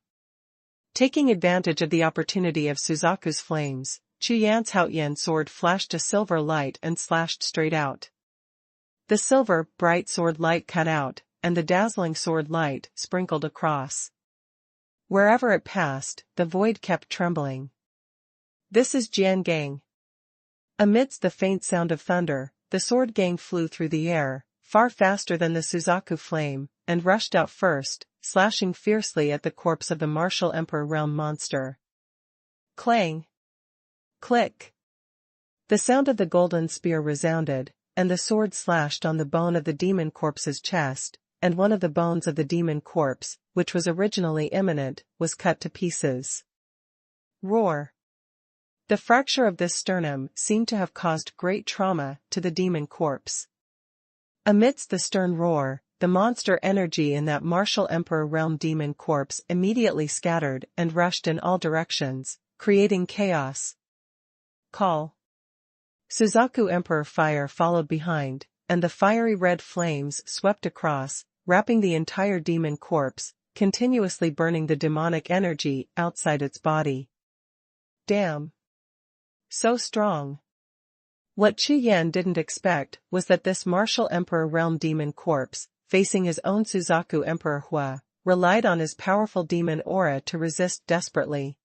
Taking advantage of the opportunity of Suzaku's flames, Chu Yan's Haoyan sword flashed a silver light and slashed straight out. The silver, bright sword light cut out, and the dazzling sword light sprinkled across. Wherever it passed, the void kept trembling. This is Jian Gang. Amidst the faint sound of thunder, the sword gang flew through the air, far faster than the Suzaku flame, and rushed out first, slashing fiercely at the corpse of the Martial Emperor Realm monster. Clang! Click! The sound of the golden spear resounded, and the sword slashed on the bone of the demon corpse's chest, and one of the bones of the demon corpse, which was originally imminent, was cut to pieces. Roar! The fracture of this sternum seemed to have caused great trauma to the demon corpse. Amidst the stern roar, the monster energy in that Martial Emperor Realm demon corpse immediately scattered and rushed in all directions, creating chaos. Call! Suzaku Emperor Fire followed behind, and the fiery red flames swept across, wrapping the entire demon corpse, continuously burning the demonic energy outside its body. Damn! So strong! What Chu Yan didn't expect was that this Martial Emperor Realm demon corpse, facing his own Suzaku Emperor Hua, relied on his powerful demon aura to resist desperately.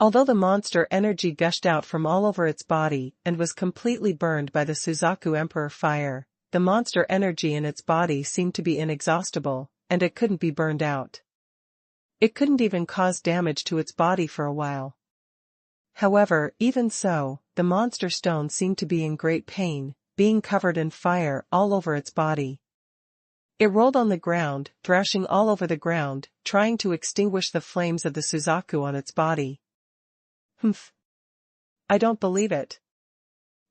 Although the monster energy gushed out from all over its body and was completely burned by the Suzaku Emperor fire, the monster energy in its body seemed to be inexhaustible, and it couldn't be burned out. It couldn't even cause damage to its body for a while. However, even so, the monster stone seemed to be in great pain, being covered in fire all over its body. It rolled on the ground, thrashing all over the ground, trying to extinguish the flames of the Suzaku on its body. Humph. I don't believe it.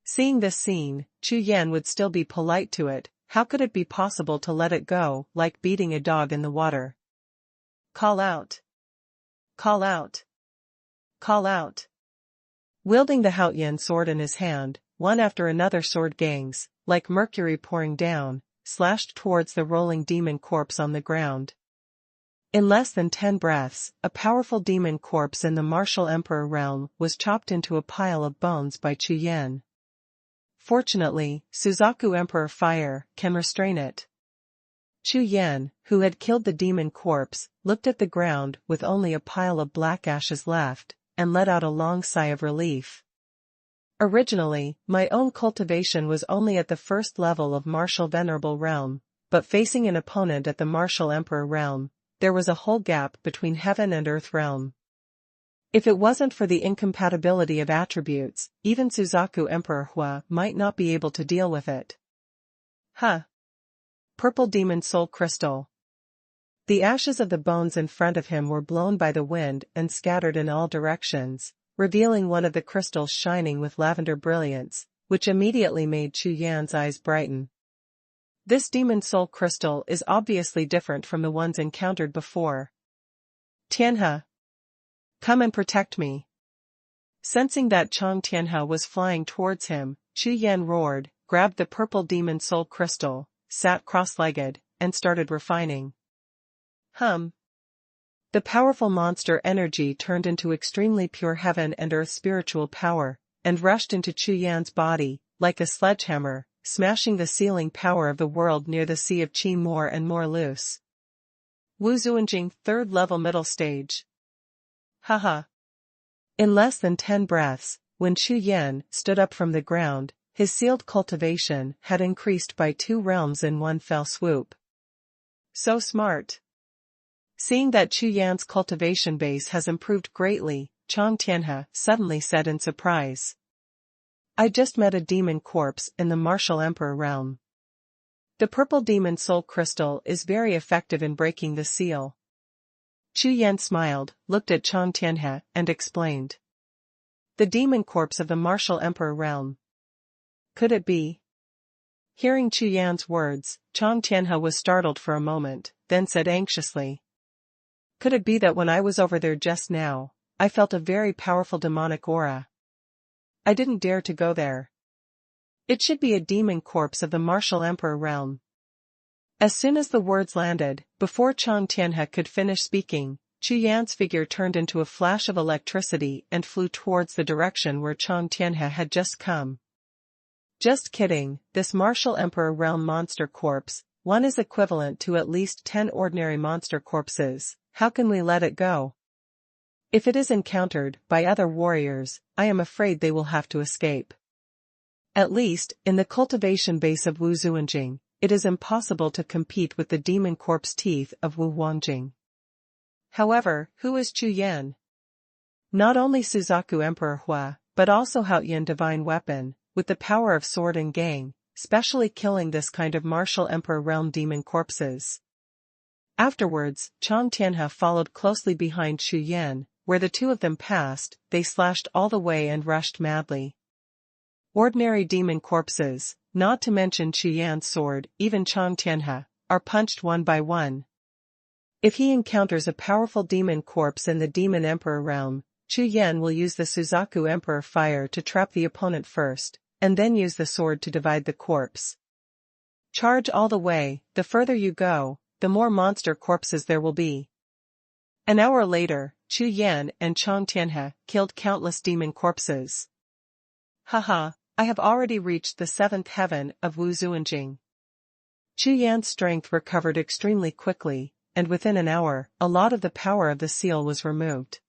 Seeing this scene, Chu Yan would still be polite to it. How could it be possible to let it go, like beating a dog in the water? Call out. Call out. Call out. Wielding the Haoyan sword in his hand, one after another sword gangs, like mercury pouring down, slashed towards the rolling demon corpse on the ground. In less than 10 breaths, a powerful demon corpse in the martial emperor realm was chopped into a pile of bones by Chu Yan. Fortunately, Suzaku Emperor Fire can restrain it. Chu Yan, who had killed the demon corpse, looked at the ground with only a pile of black ashes left, and let out a long sigh of relief. Originally, my own cultivation was only at the first level of martial venerable realm, but facing an opponent at the martial emperor realm, there was a whole gap between heaven and earth realm. If it wasn't for the incompatibility of attributes, even Suzaku Emperor Hua might not be able to deal with it. Huh. Purple Demon Soul Crystal. The ashes of the bones in front of him were blown by the wind and scattered in all directions, revealing one of the crystals shining with lavender brilliance, which immediately made Chu Yan's eyes brighten. This demon soul crystal is obviously different from the ones encountered before. Tianhe. Come and protect me. Sensing that Chang Tianhe was flying towards him, Chu Yan roared, grabbed the purple demon soul crystal, sat cross-legged, and started refining. The powerful monster energy turned into extremely pure heaven and earth spiritual power, and rushed into Chu Yan's body, like a sledgehammer, smashing the sealing power of the world near the Sea of Qi more and more loose. Wu Zuanjing, 3rd level middle stage. Haha. In less than 10 breaths, when Chu Yan stood up from the ground, his sealed cultivation had increased by 2 realms in one fell swoop. So smart. Seeing that Chu Yan's cultivation base has improved greatly, Chang Tianhe suddenly said in surprise. I just met a demon corpse in the martial emperor realm. The purple demon soul crystal is very effective in breaking the seal. Chu Yan smiled, looked at Chang Tianhe, and explained. The demon corpse of the martial emperor realm. Could it be? Hearing Chu Yan's words, Chang Tianhe was startled for a moment, then said anxiously. Could it be that when I was over there just now, I felt a very powerful demonic aura? I didn't dare to go there. It should be a demon corpse of the martial emperor realm. As soon as the words landed, before Chang Tianhe could finish speaking, Chu Yan's figure turned into a flash of electricity and flew towards the direction where Chang Tianhe had just come. Just kidding, this martial emperor realm monster corpse, one is equivalent to at least 10 ordinary monster corpses. How can we let it go? If it is encountered by other warriors, I am afraid they will have to escape. At least, in the cultivation base of Wu Zuanjing, it is impossible to compete with the demon corpse teeth of Wu Huangjing. However, who is Chu Yan? Not only Suzaku Emperor Hua, but also Haoyan Divine Weapon, with the power of sword and gang, specially killing this kind of martial emperor realm demon corpses. Afterwards, Chang Tianhe followed closely behind Chu Yan. Where the two of them passed, they slashed all the way and rushed madly. Ordinary demon corpses, not to mention Chu Yan's sword, even Chang Tianhe, are punched one by one. If he encounters a powerful demon corpse in the demon emperor realm, Chu Yan will use the Suzaku Emperor fire to trap the opponent first, and then use the sword to divide the corpse. Charge all the way, the further you go, the more monster corpses there will be. An hour later, Chu Yan and Chang Tianhe killed countless demon corpses. Haha, I have already reached the 7th heaven of Wu Zuanjing. Chu Yan's strength recovered extremely quickly, and within an hour, a lot of the power of the seal was removed.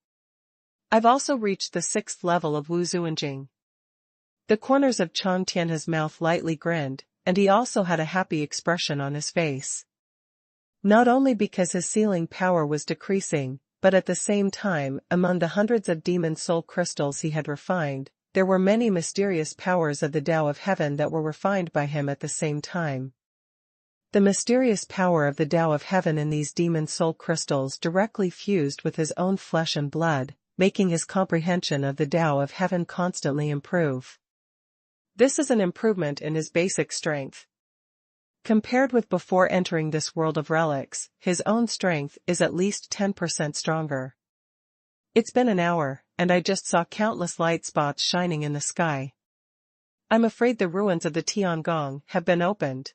I've also reached the 6th level of Wuzuanjing. The corners of Chang Tianhe's mouth lightly grinned, and he also had a happy expression on his face. Not only because his sealing power was decreasing, but at the same time, among the hundreds of demon soul crystals he had refined, there were many mysterious powers of the Tao of Heaven that were refined by him at the same time. The mysterious power of the Tao of Heaven in these demon soul crystals directly fused with his own flesh and blood, making his comprehension of the Tao of Heaven constantly improve. This is an improvement in his basic strength. Compared with before entering this world of relics, his own strength is at least 10% stronger. It's been an hour, and I just saw countless light spots shining in the sky. I'm afraid the ruins of the Tiangong have been opened.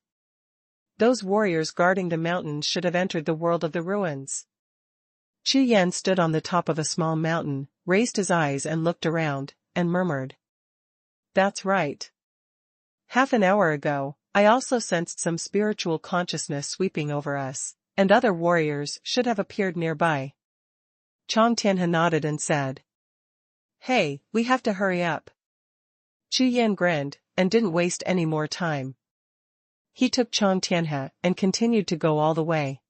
Those warriors guarding the mountains should have entered the world of the ruins. Chu Yan stood on the top of a small mountain, raised his eyes and looked around, and murmured. That's right. Half an hour ago, I also sensed some spiritual consciousness sweeping over us, and other warriors should have appeared nearby. Chang Tianhe nodded and said. Hey, we have to hurry up. Chu Yan grinned, and didn't waste any more time. He took Chang Tianhe and continued to go all the way.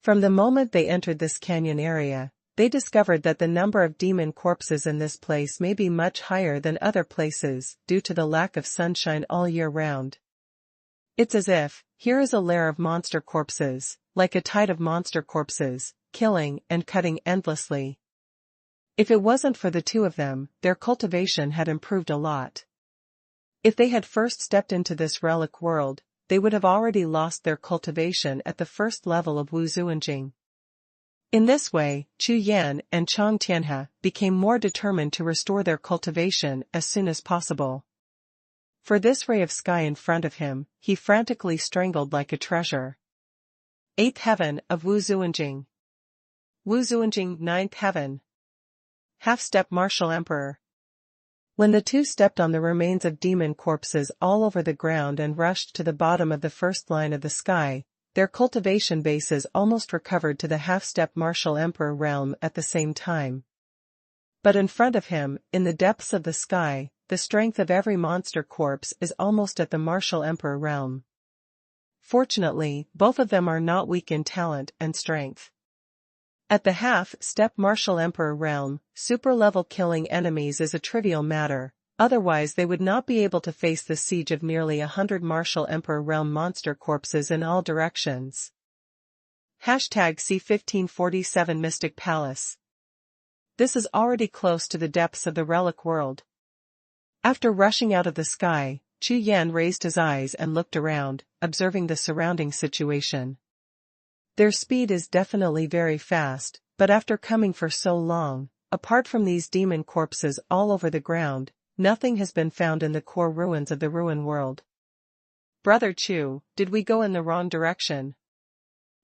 From the moment they entered this canyon area, they discovered that the number of demon corpses in this place may be much higher than other places due to the lack of sunshine all year round. It's as if, here is a lair of monster corpses, like a tide of monster corpses, killing and cutting endlessly. If it wasn't for the two of them, their cultivation had improved a lot. If they had first stepped into this relic world, they would have already lost their cultivation at the first level of Wuzuanjing. In this way, Chu Yan and Chang Tianhe became more determined to restore their cultivation as soon as possible. For this ray of sky in front of him, he frantically strangled like a treasure. 8th Heaven of Wuzuanjing. Wuzuanjing 9th Heaven. Half-step Martial Emperor. When the two stepped on the remains of demon corpses all over the ground and rushed to the bottom of the first line of the sky, their cultivation bases almost recovered to the half-step Martial Emperor realm at the same time. But in front of him, in the depths of the sky, the strength of every monster corpse is almost at the Martial Emperor realm. Fortunately, both of them are not weak in talent and strength. At the half-step Martial Emperor realm, super-level killing enemies is a trivial matter, otherwise they would not be able to face the siege of nearly 100 Martial Emperor realm monster corpses in all directions. #C1547 Mystic Palace. This is already close to the depths of the relic world. After rushing out of the sky, Chu Yan raised his eyes and looked around, observing the surrounding situation. Their speed is definitely very fast, but after coming for so long, apart from these demon corpses all over the ground, nothing has been found in the core ruins of the ruin world. Brother Chu, did we go in the wrong direction?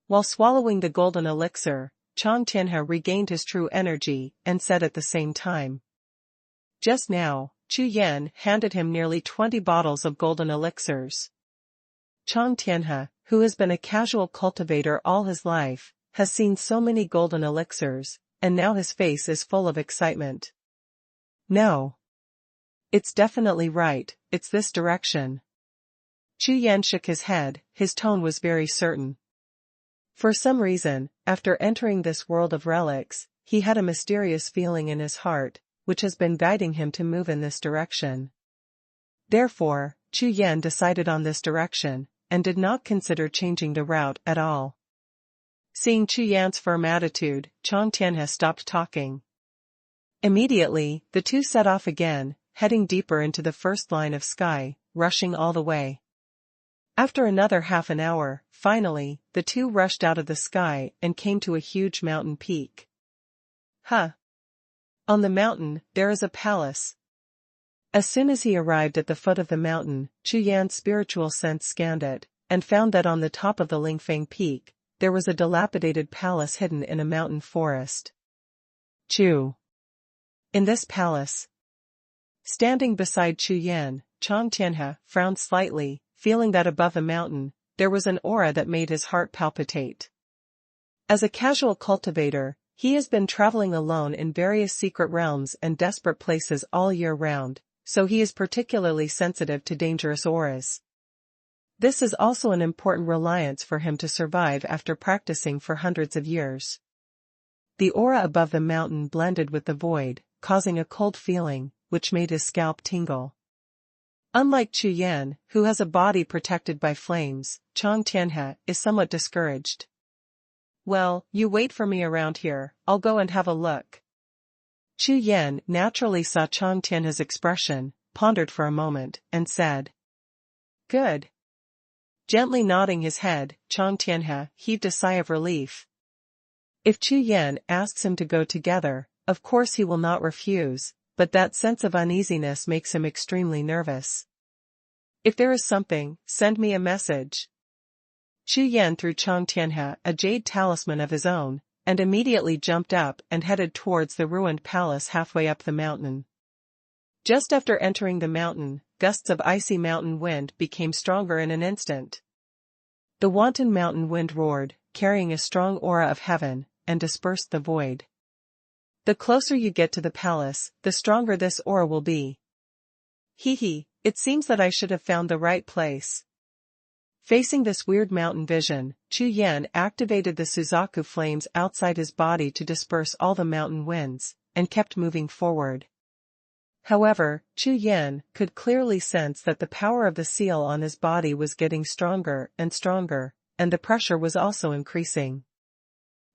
While swallowing the golden elixir, Chang Tianhe regained his true energy and said at the same time. Just now, Chu Yan handed him nearly 20 bottles of golden elixirs. Chang Tianhe, who has been a casual cultivator all his life, has seen so many golden elixirs, and now his face is full of excitement. No. It's definitely right, it's this direction. Chu Yan shook his head, his tone was very certain. For some reason, after entering this world of relics, he had a mysterious feeling in his heart, which has been guiding him to move in this direction. Therefore, Chu Yan decided on this direction, and did not consider changing the route at all. Seeing Chu Yan's firm attitude, Chang Tianhe stopped talking. Immediately, the two set off again, heading deeper into the first line of sky, rushing all the way. After another half an hour, finally, the two rushed out of the sky and came to a huge mountain peak. Huh! On the mountain, there is a palace. As soon as he arrived at the foot of the mountain, Chu Yan's spiritual sense scanned it, and found that on the top of the Lingfeng peak, there was a dilapidated palace hidden in a mountain forest. Chu. In this palace. Standing beside Chu Yan, Chang Tianhe frowned slightly, feeling that above the mountain, there was an aura that made his heart palpitate. As a casual cultivator, He has been traveling alone in various secret realms and desperate places all year round, so he is particularly sensitive to dangerous auras. This is also an important reliance for him to survive after practicing for hundreds of years. The aura above the mountain blended with the void, causing a cold feeling, which made his scalp tingle. Unlike Chu Yan, who has a body protected by flames, Chang Tianhe is somewhat discouraged. Well, you wait for me around here, I'll go and have a look. Chu Yan naturally saw Chang Tianhe's expression, pondered for a moment, and said, Good. Gently nodding his head, Chang Tianhe heaved a sigh of relief. If Chu Yan asks him to go together, of course he will not refuse, but that sense of uneasiness makes him extremely nervous. If there is something, send me a message. Chu Yan threw Chang Tianhe a jade talisman of his own, and immediately jumped up and headed towards the ruined palace halfway up the mountain. Just after entering the mountain, gusts of icy mountain wind became stronger in an instant. The wanton mountain wind roared, carrying a strong aura of heaven, and dispersed the void. The closer you get to the palace, the stronger this aura will be. Hee, it seems that I should have found the right place. Facing this weird mountain vision, Chu Yan activated the Suzaku flames outside his body to disperse all the mountain winds, and kept moving forward. However, Chu Yan could clearly sense that the power of the seal on his body was getting stronger, and the pressure was also increasing.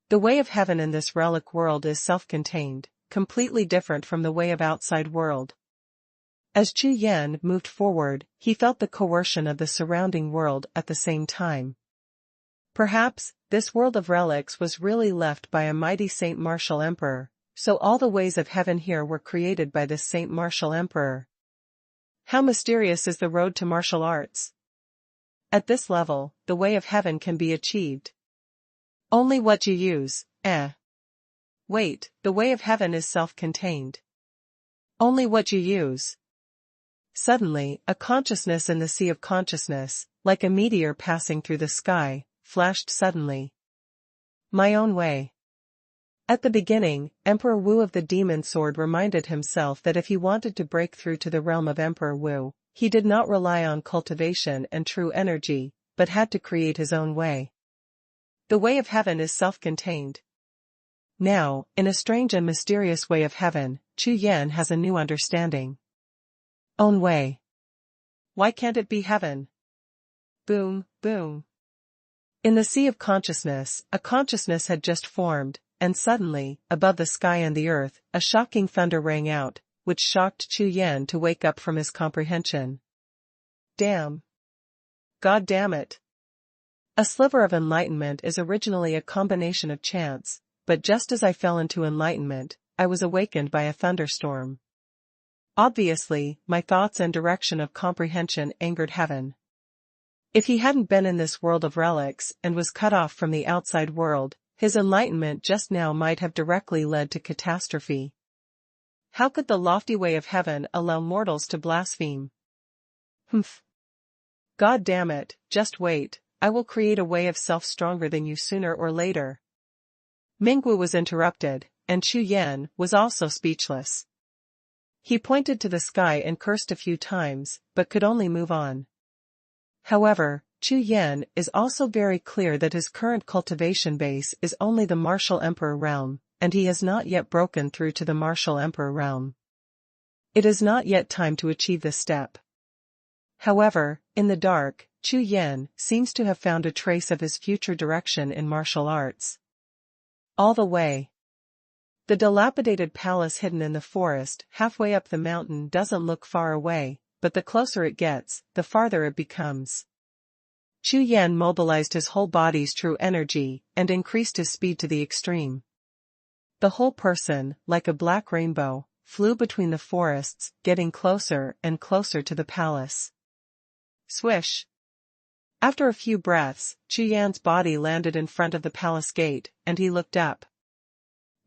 The way of heaven in this relic world is self-contained, completely different from the way of outside world. As Chu Yan moved forward, he felt the coercion of the surrounding world at the same time. Perhaps, this world of relics was really left by a mighty Saint Martial Emperor, so all the ways of heaven here were created by this Saint Martial Emperor. How mysterious is the road to martial arts? At this level, the way of heaven can be achieved. Only what you use, Wait, the way of heaven is self-contained. Only what you use. Suddenly, a consciousness in the sea of consciousness, like a meteor passing through the sky, flashed suddenly. My own way. At the beginning, Emperor Wu of the Demon Sword reminded himself that if he wanted to break through to the realm of Emperor Wu, he did not rely on cultivation and true energy, but had to create his own way. The way of heaven is self-contained. Now, in a strange and mysterious way of heaven, Chu Yan has a new understanding. Own way. Why can't it be heaven? Boom, boom. In the sea of consciousness, a consciousness had just formed, and suddenly, above the sky and the earth, a shocking thunder rang out, which shocked Chu Yan to wake up from his comprehension. Damn. God damn it. A sliver of enlightenment is originally a combination of chance, but just as I fell into enlightenment, I was awakened by a thunderstorm. Obviously, my thoughts and direction of comprehension angered heaven. If he hadn't been in this world of relics and was cut off from the outside world, his enlightenment just now might have directly led to catastrophe. How could the lofty way of heaven allow mortals to blaspheme? Humph. God damn it, just wait, I will create a way of self stronger than you sooner or later. Mingwu was interrupted, and Chu Yan was also speechless. He pointed to the sky and cursed a few times, but could only move on. However, Chu Yan is also very clear that his current cultivation base is only the Martial Emperor realm, and he has not yet broken through to the Martial Emperor realm. It is not yet time to achieve this step. However, in the dark, Chu Yan seems to have found a trace of his future direction in martial arts. All the way. The dilapidated palace hidden in the forest halfway up the mountain doesn't look far away, but the closer it gets, the farther it becomes. Chu Yan mobilized his whole body's true energy and increased his speed to the extreme. The whole person, like a black rainbow, flew between the forests, getting closer and closer to the palace. Swish! After a few breaths, Chu Yan's body landed in front of the palace gate, and he looked up.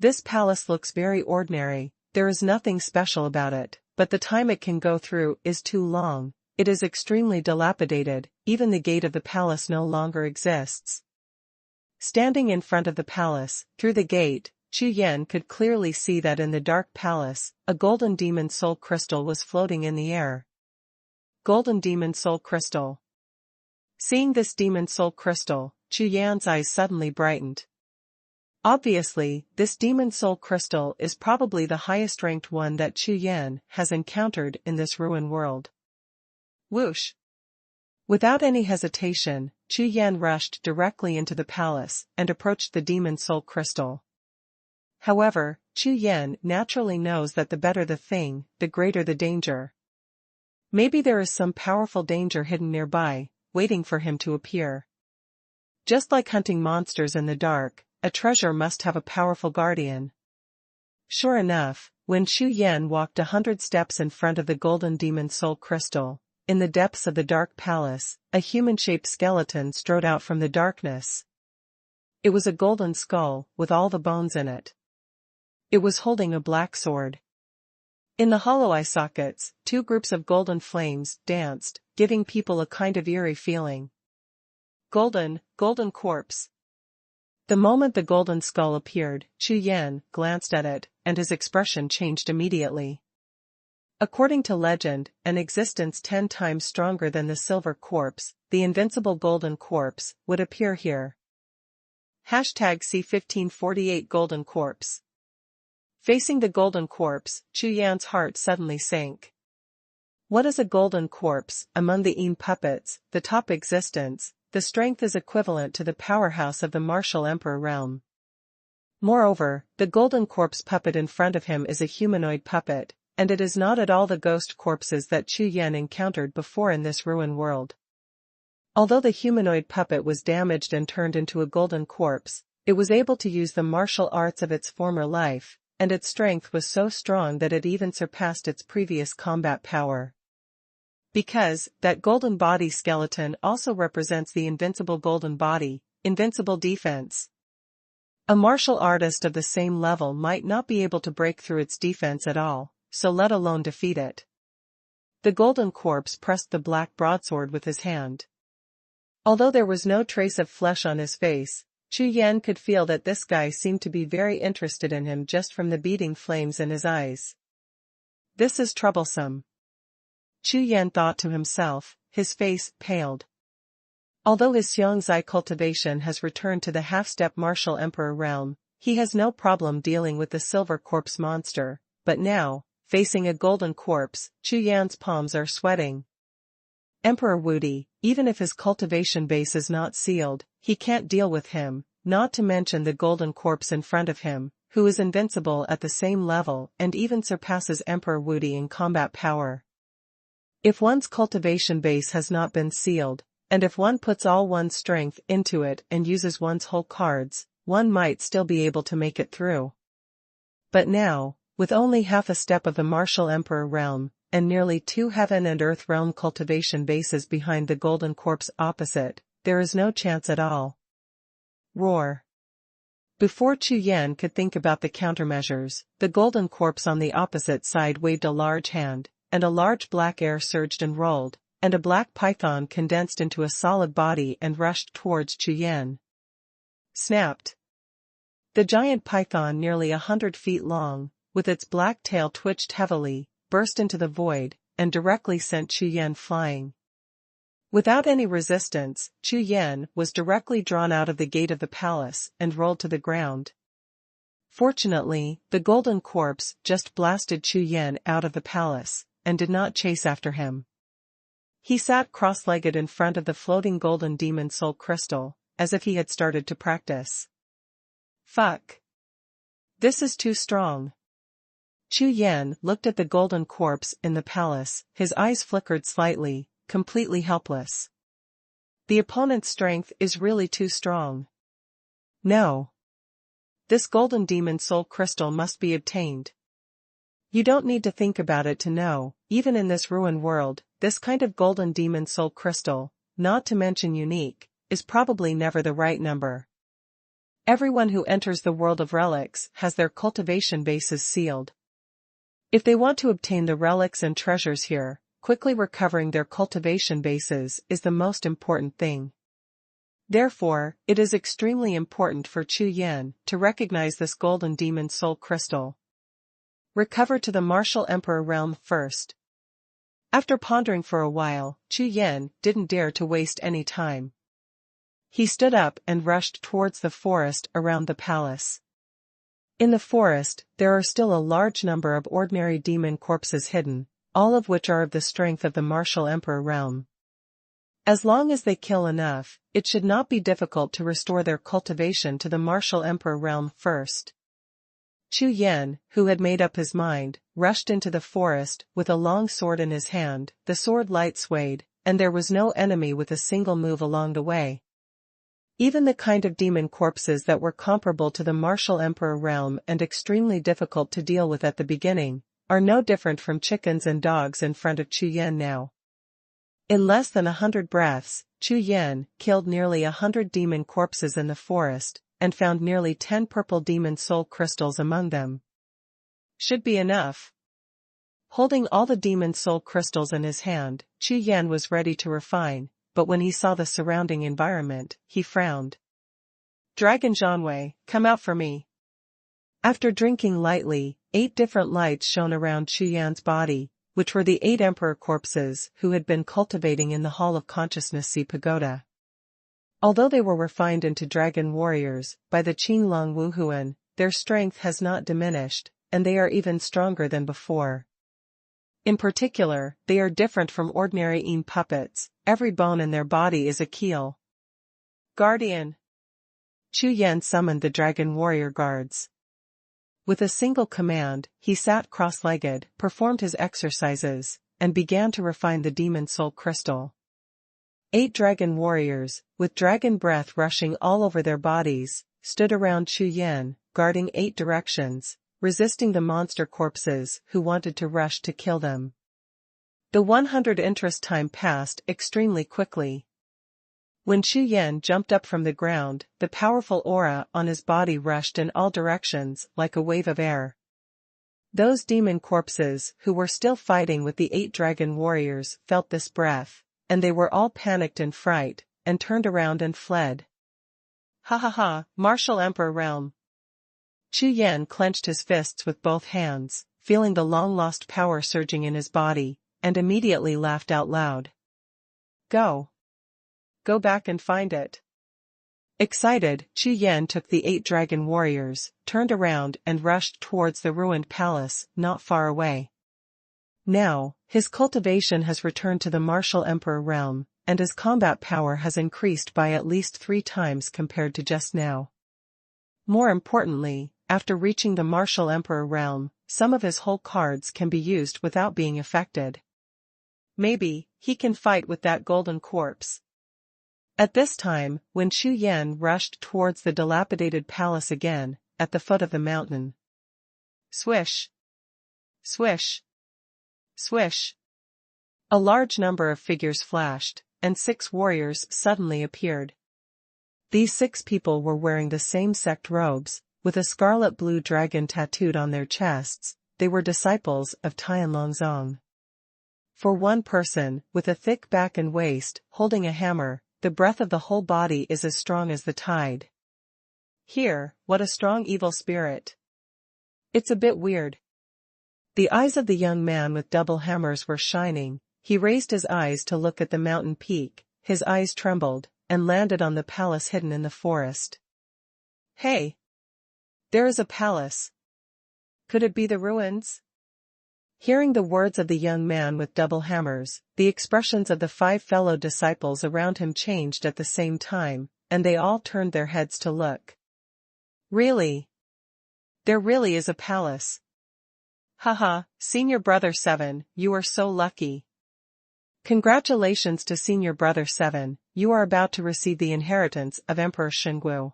This palace looks very ordinary, there is nothing special about it, but the time it can go through is too long, it is extremely dilapidated, even the gate of the palace no longer exists. Standing in front of the palace, through the gate, Chu Yan could clearly see that in the dark palace, a golden demon soul crystal was floating in the air. Golden demon soul crystal. Seeing this demon soul crystal, Chu Yan's eyes suddenly brightened. Obviously, this demon soul crystal is probably the highest ranked one that Chu Yan has encountered in this ruin world. Whoosh! Without any hesitation, Chu Yan rushed directly into the palace and approached the demon soul crystal. However, Chu Yan naturally knows that the better the thing, the greater the danger. Maybe there is some powerful danger hidden nearby, waiting for him to appear. Just like hunting monsters in the dark, a treasure must have a powerful guardian. Sure enough, when Chu Yan walked 100 steps in front of the golden demon soul crystal, in the depths of the dark palace, a human-shaped skeleton strode out from the darkness. It was a golden skull, with all the bones in it. It was holding a black sword. In the hollow eye sockets, 2 groups of golden flames danced, giving people a kind of eerie feeling. Golden corpse. The moment the golden skull appeared, Chu Yan glanced at it, and his expression changed immediately. According to legend, an existence 10 times stronger than the silver corpse, the invincible golden corpse, would appear here. #C1548 Golden Corpse. Facing the golden corpse, Chu Yan's heart suddenly sank. What is a golden corpse? Among the Yin puppets, the top existence, the strength is equivalent to the powerhouse of the martial emperor realm. Moreover, the golden corpse puppet in front of him is a humanoid puppet, and it is not at all the ghost corpses that Chu Yan encountered before in this ruin world. Although the humanoid puppet was damaged and turned into a golden corpse, it was able to use the martial arts of its former life, and its strength was so strong that it even surpassed its previous combat power. Because, that golden body skeleton also represents the invincible golden body, invincible defense. A martial artist of the same level might not be able to break through its defense at all, so let alone defeat it. The golden corpse pressed the black broadsword with his hand. Although there was no trace of flesh on his face, Chu Yan could feel that this guy seemed to be very interested in him just from the beating flames in his eyes. This is troublesome. Chu Yan thought to himself, his face paled. Although his Xiongzai cultivation has returned to the half-step martial emperor realm, he has no problem dealing with the silver corpse monster, but now, facing a golden corpse, Chu Yan's palms are sweating. Emperor Wudi, even if his cultivation base is not sealed, he can't deal with him, not to mention the golden corpse in front of him, who is invincible at the same level and even surpasses Emperor Wudi in combat power. If one's cultivation base has not been sealed, and if one puts all one's strength into it and uses one's whole cards, one might still be able to make it through. But now, with only half a step of the martial emperor realm, and nearly 2 heaven and earth realm cultivation bases behind the golden corpse opposite, there is no chance at all. Roar. Before Chu Yan could think about the countermeasures, the golden corpse on the opposite side waved a large hand, and a large black air surged and rolled, and a black python condensed into a solid body and rushed towards Chu Yan. Snapped. The giant python, nearly 100 feet long, with its black tail twitched heavily, burst into the void, and directly sent Chu Yan flying. Without any resistance, Chu Yan was directly drawn out of the gate of the palace and rolled to the ground. Fortunately, the golden corpse just blasted Chu Yan out of the palace, and did not chase after him. He sat cross-legged in front of the floating golden demon soul crystal, as if he had started to practice. Fuck. This is too strong. Chu Yan looked at the golden corpse in the palace, his eyes flickered slightly, completely helpless. The opponent's strength is really too strong. No. This golden demon soul crystal must be obtained. You don't need to think about it to know, even in this ruin world, this kind of golden demon soul crystal, not to mention unique, is probably never the right number. Everyone who enters the world of relics has their cultivation bases sealed. If they want to obtain the relics and treasures here, quickly recovering their cultivation bases is the most important thing. Therefore, it is extremely important for Chu Yan to recognize this golden demon soul crystal. Recover to the martial emperor realm first. After pondering for a while, Chu Yan didn't dare to waste any time. He stood up and rushed towards the forest around the palace. In the forest, there are still a large number of ordinary demon corpses hidden, all of which are of the strength of the martial emperor realm. As long as they kill enough, it should not be difficult to restore their cultivation to the martial emperor realm first. Chu Yan, who had made up his mind, rushed into the forest with a long sword in his hand. The sword light swayed, and there was no enemy with a single move along the way. Even the kind of demon corpses that were comparable to the martial emperor realm and extremely difficult to deal with at the beginning, are no different from chickens and dogs in front of Chu Yan now. In less than 100 breaths, Chu Yan killed nearly 100 demon corpses in the forest, and found nearly 10 purple demon soul crystals among them. Should be enough. Holding all the demon soul crystals in his hand, Chu Yan was ready to refine, but when he saw the surrounding environment, he frowned. Dragon Xuanhuan, come out for me. After drinking lightly, 8 different lights shone around Chu Yan's body, which were the 8 emperor corpses who had been cultivating in the Hall of Consciousness Sea Pagoda. Although they were refined into dragon warriors by the Qinglong Wuhun, their strength has not diminished, and they are even stronger than before. In particular, they are different from ordinary Yin puppets. Every bone in their body is a keel. Guardian. Chu Yan summoned the dragon warrior guards. With a single command, he sat cross-legged, performed his exercises, and began to refine the demon soul crystal. 8 dragon warriors, with dragon breath rushing all over their bodies, stood around Chu Yan, guarding 8 directions, resisting the monster corpses who wanted to rush to kill them. The 100 interest time passed extremely quickly. When Chu Yan jumped up from the ground, the powerful aura on his body rushed in all directions like a wave of air. Those demon corpses who were still fighting with the 8 dragon warriors felt this breath, and they were all panicked in fright, and turned around and fled. Ha ha ha, martial emperor realm. Chu Yan clenched his fists with both hands, feeling the long-lost power surging in his body, and immediately laughed out loud. Go. Go back and find it. Excited, Chu Yan took the 8 dragon warriors, turned around and rushed towards the ruined palace, not far away. Now, his cultivation has returned to the martial emperor realm, and his combat power has increased by at least 3 times compared to just now. More importantly, after reaching the martial emperor realm, some of his whole cards can be used without being affected. Maybe he can fight with that golden corpse. At this time, when Chu Yan rushed towards the dilapidated palace again, at the foot of the mountain. Swish! Swish! Swish! A large number of figures flashed, and 6 warriors suddenly appeared. These 6 people were wearing the same sect robes, with a scarlet-blue dragon tattooed on their chests. They were disciples of Tianlongzong. For one person, with a thick back and waist, holding a hammer, the breath of the whole body is as strong as the tide. Here, what a strong evil spirit. It's a bit weird. The eyes of the young man with double hammers were shining. He raised his eyes to look at the mountain peak, his eyes trembled, and landed on the palace hidden in the forest. Hey! There is a palace. Could it be the ruins? Hearing the words of the young man with double hammers, the expressions of the 5 fellow disciples around him changed at the same time, and they all turned their heads to look. Really? There really is a palace. Haha, Senior Brother 7, you are so lucky. Congratulations to Senior Brother 7, you are about to receive the inheritance of Emperor Shengguo.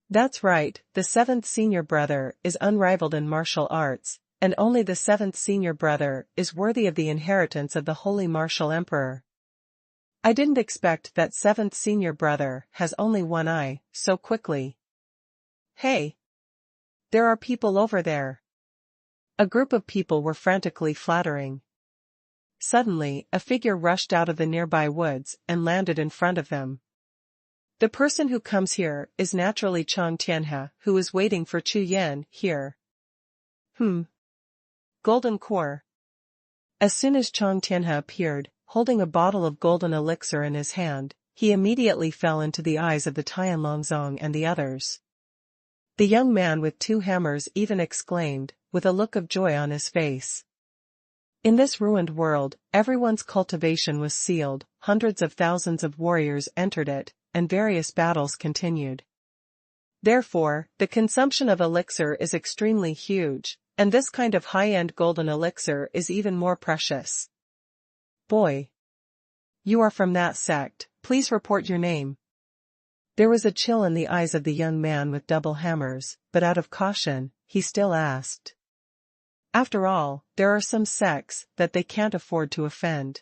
That's right, the 7th Senior Brother is unrivaled in martial arts, and only the 7th Senior Brother is worthy of the inheritance of the Holy Martial Emperor. I didn't expect that 7th Senior Brother has only one eye, so quickly. Hey! There are people over there. A group of people were frantically flattering. Suddenly, a figure rushed out of the nearby woods and landed in front of them. The person who comes here is naturally Chang Tianhe, who is waiting for Chu Yan here. Golden core. As soon as Chang Tianhe appeared, holding a bottle of golden elixir in his hand, he immediately fell into the eyes of the Tianlongzong and the others. The young man with 2 hammers even exclaimed, with a look of joy on his face. In this ruined world, everyone's cultivation was sealed, hundreds of thousands of warriors entered it, and various battles continued. Therefore, the consumption of elixir is extremely huge, and this kind of high-end golden elixir is even more precious. Boy! You are from that sect, please report your name. There was a chill in the eyes of the young man with double hammers, but out of caution, he still asked. After all, there are some sects that they can't afford to offend.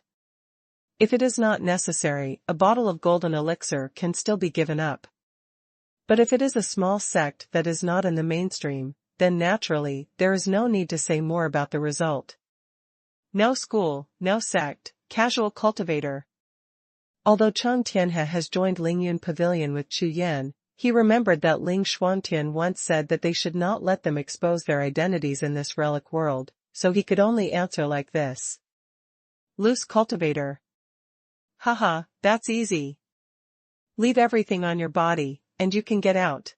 If it is not necessary, a bottle of golden elixir can still be given up. But if it is a small sect that is not in the mainstream, then naturally, there is no need to say more about the result. No school, no sect, casual cultivator. Although Chang Tianhe has joined Lingyun Pavilion with Chu Yan, he remembered that Ling Xuantian once said that they should not let them expose their identities in this relic world, so he could only answer like this. Loose cultivator. Haha, that's easy. Leave everything on your body, and you can get out.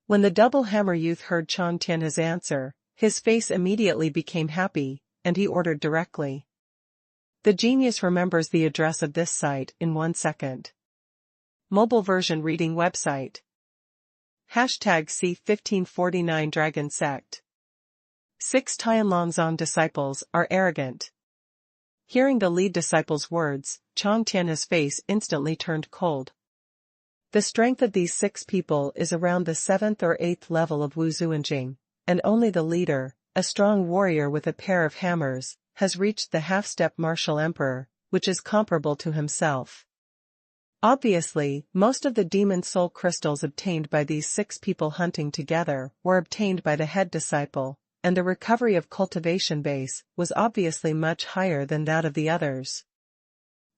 When the double hammer youth heard Chang Tianhe's answer, his face immediately became happy, and he ordered directly. The genius remembers the address of this site in 1 second. Mobile version reading website. #C1549 Dragon Sect. 6 Tianlongzong disciples are arrogant. Hearing the lead disciple's words, Chang Tianhe's face instantly turned cold. The strength of these 6 people is around the 7th or 8th level of Wu Zuanjing, and only the leader, a strong warrior with a pair of hammers, has reached the half-step martial emperor, which is comparable to himself. Obviously, most of the demon soul crystals obtained by these 6 people hunting together were obtained by the head disciple, and the recovery of cultivation base was obviously much higher than that of the others.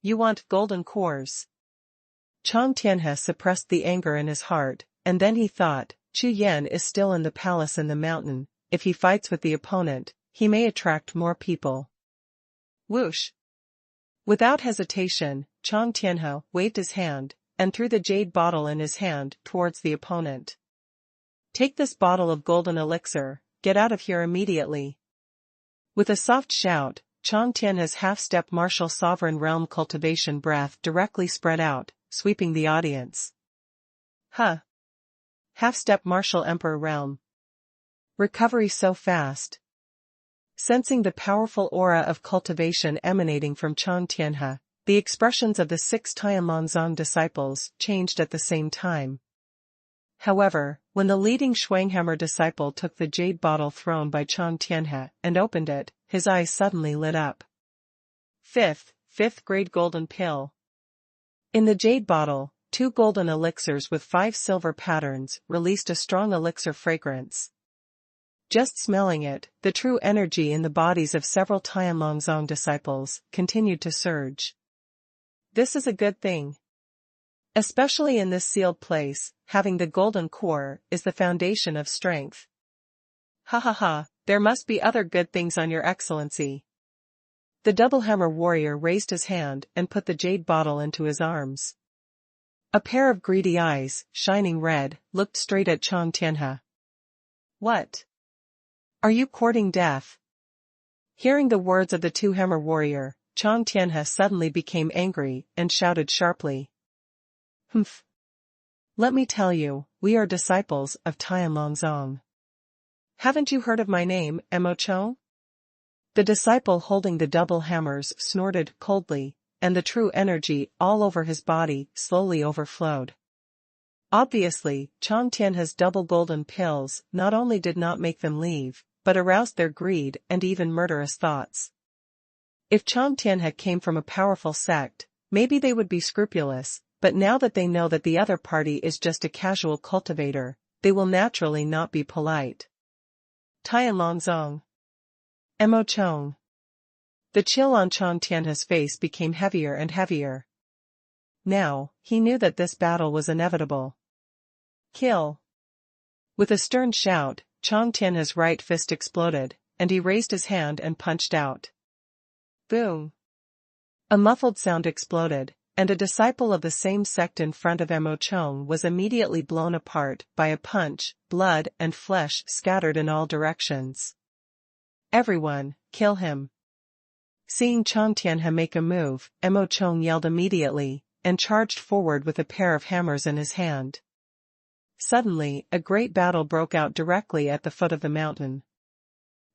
You want golden cores? Chang Tianhe suppressed the anger in his heart, and then he thought, Chu Yan is still in the palace in the mountain, if he fights with the opponent, he may attract more people. Whoosh! Without hesitation, Chang Tianhe waved his hand, and threw the jade bottle in his hand towards the opponent. Take this bottle of golden elixir, get out of here immediately. With a soft shout, Chang Tianhe's half-step martial sovereign realm cultivation breath directly spread out, sweeping the audience. Half-step martial emperor realm. Recovery so fast. Sensing the powerful aura of cultivation emanating from Chang Tianhe, the expressions of the 6 Tianlongzong disciples changed at the same time. However, when the leading Shuanghammer disciple took the jade bottle thrown by Chang Tianhe and opened it, his eyes suddenly lit up. Fifth grade golden pill. In the jade bottle, 2 golden elixirs with 5 silver patterns released a strong elixir fragrance. Just smelling it, the true energy in the bodies of several Tianlongzong disciples continued to surge. This is a good thing. Especially in this sealed place, having the golden core is the foundation of strength. There must be other good things on your excellency. The double hammer warrior raised his hand and put the jade bottle into his arms. A pair of greedy eyes, shining red, looked straight at Chang Tianhe. What? Are you courting death? Hearing the words of the 2-hammer warrior, Chang Tianhe suddenly became angry and shouted sharply. Let me tell you, we are disciples of Tianlongzong. Haven't you heard of my name, Mo Chong? The disciple holding the double hammers snorted coldly, and the true energy all over his body slowly overflowed. Obviously, Chang Tianhe's double golden pills not only did not make them leave, but aroused their greed and even murderous thoughts. If Chang Tianhe came from a powerful sect, maybe they would be scrupulous, but now that they know that the other party is just a casual cultivator, they will naturally not be polite. Tianlongzong. Mo Chong. The chill on Chang Tianhe's face became heavier and heavier. Now, he knew that this battle was inevitable. Kill! With a stern shout, Chang Tianhe's right fist exploded, and he raised his hand and punched out. Boom! A muffled sound exploded, and a disciple of the same sect in front of Mo Chong was immediately blown apart by a punch. Blood and flesh scattered in all directions. Everyone, kill him! Seeing Chang Tianhe make a move, Mo Chong yelled immediately, and charged forward with a pair of hammers in his hand. Suddenly, a great battle broke out directly at the foot of the mountain.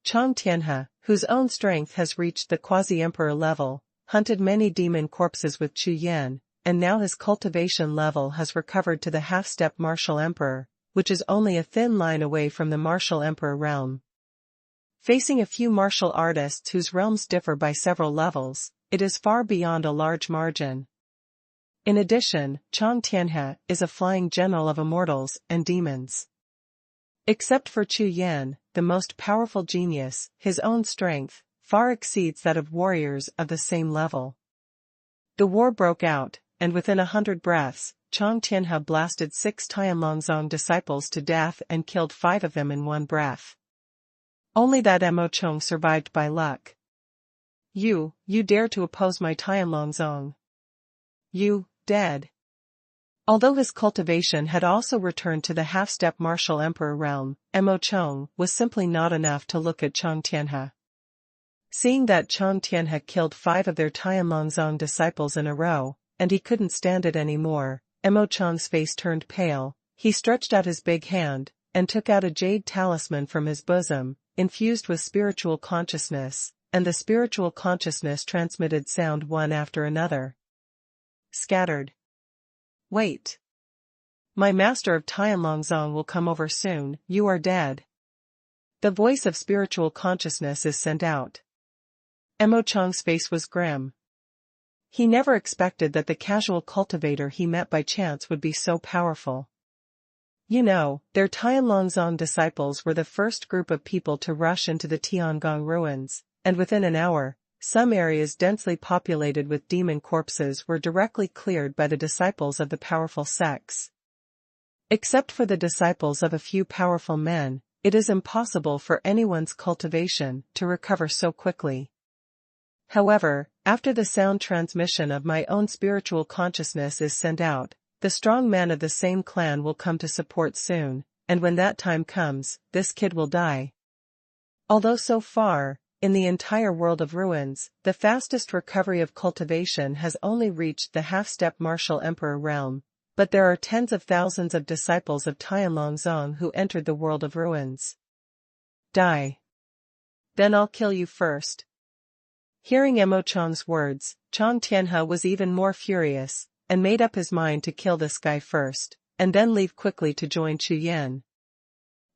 Chang Tianhe, whose own strength has reached the quasi-emperor level, hunted many demon corpses with Chu Yan, and now his cultivation level has recovered to the half-step martial emperor, which is only a thin line away from the martial emperor realm. Facing a few martial artists whose realms differ by several levels, it is far beyond a large margin. In addition, Chang Tianhe is a flying general of immortals and demons. Except for Chu Yan, the most powerful genius, his own strength far exceeds that of warriors of the same level. The war broke out, and within 100 breaths, Chang Tianhe blasted 6 Tianlongzong disciples to death and killed 5 of them in one breath. Only that Mo Chong survived by luck. You dare to oppose my Tianlongzong? You, dead. Although his cultivation had also returned to the half-step martial emperor realm, Mo Chong was simply not enough to look at Chang Tianhe. Seeing that Chang Tianhe killed 5 of their Tianlongzong disciples in a row, and he couldn't stand it anymore, Mo Chong's face turned pale. He stretched out his big hand, and took out a jade talisman from his bosom, infused with spiritual consciousness, and the spiritual consciousness transmitted sound one after another. Scattered. Wait. My master of Tianlongzong will come over soon. You are dead. The voice of spiritual consciousness is sent out. Mo Chong's face was grim. He never expected that the casual cultivator he met by chance would be so powerful. You know, their Tianlongzong disciples were the first group of people to rush into the Tiangong ruins, and within an hour, some areas densely populated with demon corpses were directly cleared by the disciples of the powerful sects. Except for the disciples of a few powerful men, it is impossible for anyone's cultivation to recover so quickly. However, after the sound transmission of my own spiritual consciousness is sent out, the strong men of the same clan will come to support soon, and when that time comes, this kid will die. Although so far, in the entire world of ruins, the fastest recovery of cultivation has only reached the half-step martial emperor realm, but there are tens of thousands of disciples of Tianlongzong who entered the world of ruins. Die. Then I'll kill you first. Hearing Mo Chong's words, Chang Tianhe was even more furious, and made up his mind to kill this guy first, and then leave quickly to join Chu Yan.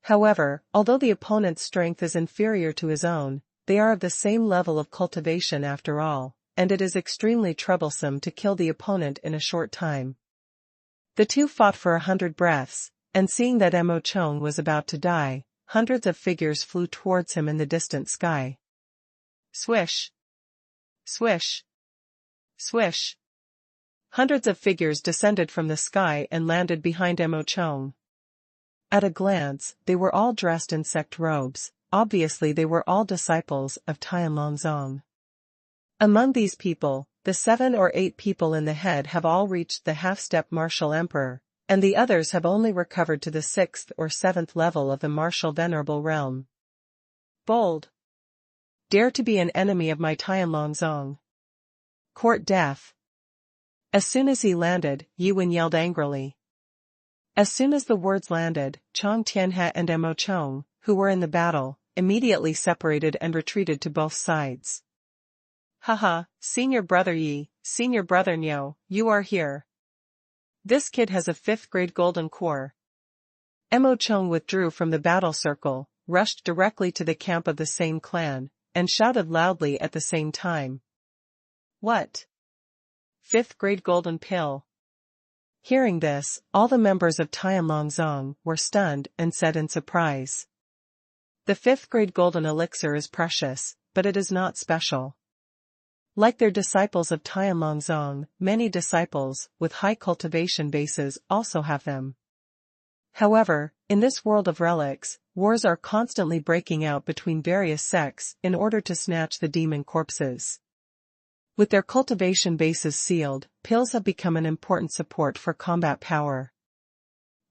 However, although the opponent's strength is inferior to his own, they are of the same level of cultivation after all, and it is extremely troublesome to kill the opponent in a short time. The two fought for 100 breaths, and seeing that Mo Chong was about to die, hundreds of figures flew towards him in the distant sky. Swish! Swish! Swish! Hundreds of figures descended from the sky and landed behind Mo Chong. At a glance, they were all dressed in sect robes. Obviously they were all disciples of Tianlongzong. Among these people, the 7 or 8 people in the head have all reached the half-step martial emperor, and the others have only recovered to the 6th or 7th level of the martial venerable realm. Bold! Dare to be an enemy of my Tianlongzong. Court death. As soon as he landed, Yuan yelled angrily. As soon as the words landed, Chang Tianhe and Mo Chong, who were in the battle, immediately separated and retreated to both sides. Haha, senior brother Yi, senior brother Nyo, you are here. This kid has a 5th grade golden core. Mo Chong withdrew from the battle circle, rushed directly to the camp of the same clan, and shouted loudly at the same time. What? 5th grade golden pill. Hearing this, all the members of Tianlongzong were stunned and said in surprise. The 5th grade golden elixir is precious, but it is not special. Like their disciples of Tianlongzong, many disciples with high cultivation bases also have them. However, in this world of relics, wars are constantly breaking out between various sects in order to snatch the demon corpses. With their cultivation bases sealed, pills have become an important support for combat power.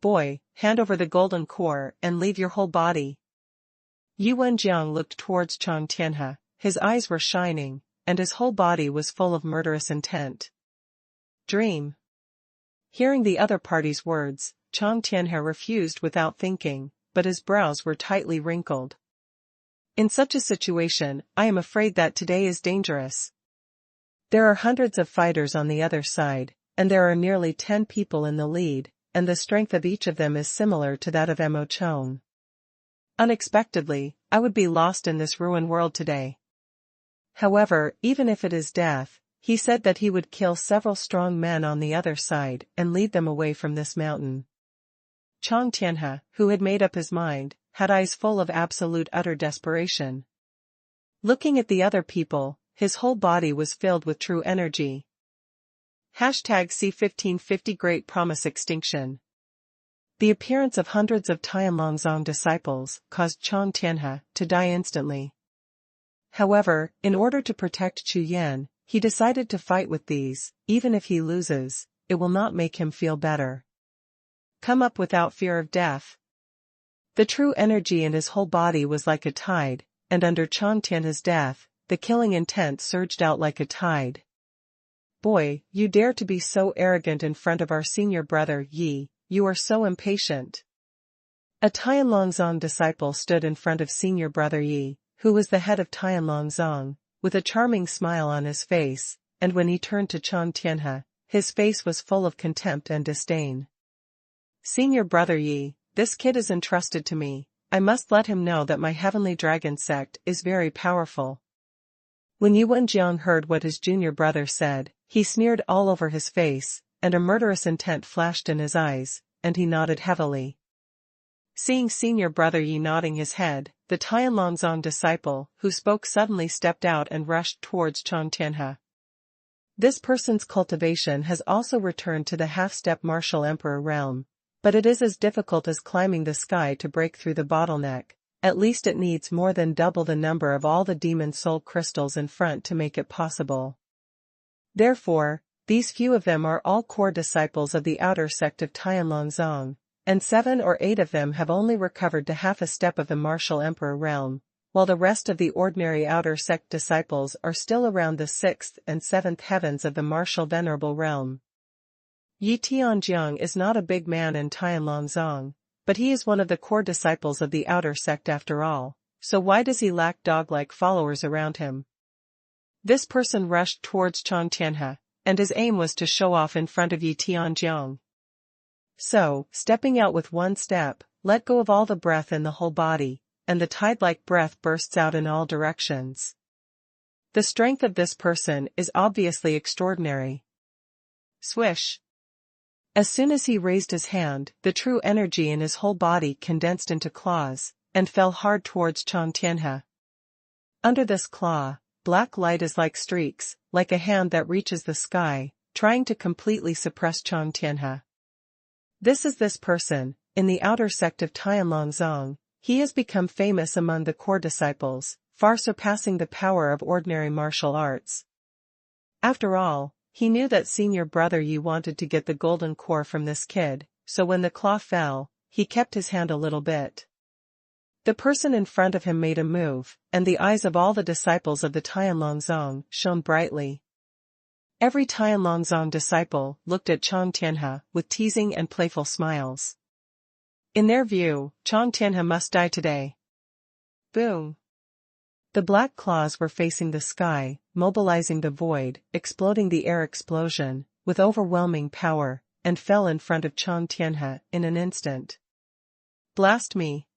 Boy, hand over the golden core and leave your whole body. Yuan Jiang looked towards Chang Tianhe, his eyes were shining, and his whole body was full of murderous intent. Dream. Hearing the other party's words, Chang Tianhe refused without thinking, but his brows were tightly wrinkled. In such a situation, I am afraid that today is dangerous. There are hundreds of fighters on the other side, and there are nearly 10 people in the lead, and the strength of each of them is similar to that of Mo Chong. Unexpectedly, I would be lost in this ruined world today. However, even if it is death, he said that he would kill several strong men on the other side and lead them away from this mountain. Chang Tianhe, who had made up his mind, had eyes full of absolute utter desperation. Looking at the other people, his whole body was filled with true energy. #C1550 Great Promise Extinction. The appearance of hundreds of Tianlongzong disciples caused Chang Tianhe to die instantly. However, in order to protect Chu Yan, he decided to fight with these. Even if he loses, it will not make him feel better. Come up without fear of death. The true energy in his whole body was like a tide, and under Chang Tianhe's death, the killing intent surged out like a tide. Boy, you dare to be so arrogant in front of our senior brother Yi, you are so impatient. A Tianlongzong disciple stood in front of senior brother Yi, who was the head of Tianlongzong, with a charming smile on his face, and when he turned to Chang Tianhe, his face was full of contempt and disdain. Senior brother Yi, this kid is entrusted to me, I must let him know that my heavenly dragon sect is very powerful. When Yuan Jiang heard what his junior brother said, he sneered all over his face, and a murderous intent flashed in his eyes, and he nodded heavily. Seeing senior brother Yi nodding his head, the Tianlongzong disciple who spoke suddenly stepped out and rushed towards Chang Tianhe. This person's cultivation has also returned to the half-step martial emperor realm, but it is as difficult as climbing the sky to break through the bottleneck. At least it needs more than double the number of all the demon soul crystals in front to make it possible. Therefore, these few of them are all core disciples of the outer sect of Tianlongzong, and 7 or 8 of them have only recovered to half a step of the martial emperor realm, while the rest of the ordinary outer sect disciples are still around the 6th and 7th heavens of the martial venerable realm. Yi Tianjiang is not a big man in Tianlongzong, but he is one of the core disciples of the outer sect after all, so why does he lack dog-like followers around him? This person rushed towards Chang Tianhe, and his aim was to show off in front of Yi Tianjiang. So, stepping out with one step, let go of all the breath in the whole body, and the tide-like breath bursts out in all directions. The strength of this person is obviously extraordinary. Swish. As soon as he raised his hand, the true energy in his whole body condensed into claws, and fell hard towards Chang Tianhe. Under this claw, black light is like streaks, like a hand that reaches the sky, trying to completely suppress Chang Tianhe. This person, in the outer sect of Tianlongzong, he has become famous among the core disciples, far surpassing the power of ordinary martial arts. After all, he knew that senior brother Yi wanted to get the golden core from this kid, so when the claw fell, he kept his hand a little bit. The person in front of him made a move, and the eyes of all the disciples of the Tianlongzong shone brightly. Every Tianlongzong disciple looked at Chang Tianhe with teasing and playful smiles. In their view, Chang Tianhe must die today. Boom! The black claws were facing the sky, mobilizing the void, exploding the air explosion, with overwhelming power, and fell in front of Chang Tianhe in an instant. Blast me!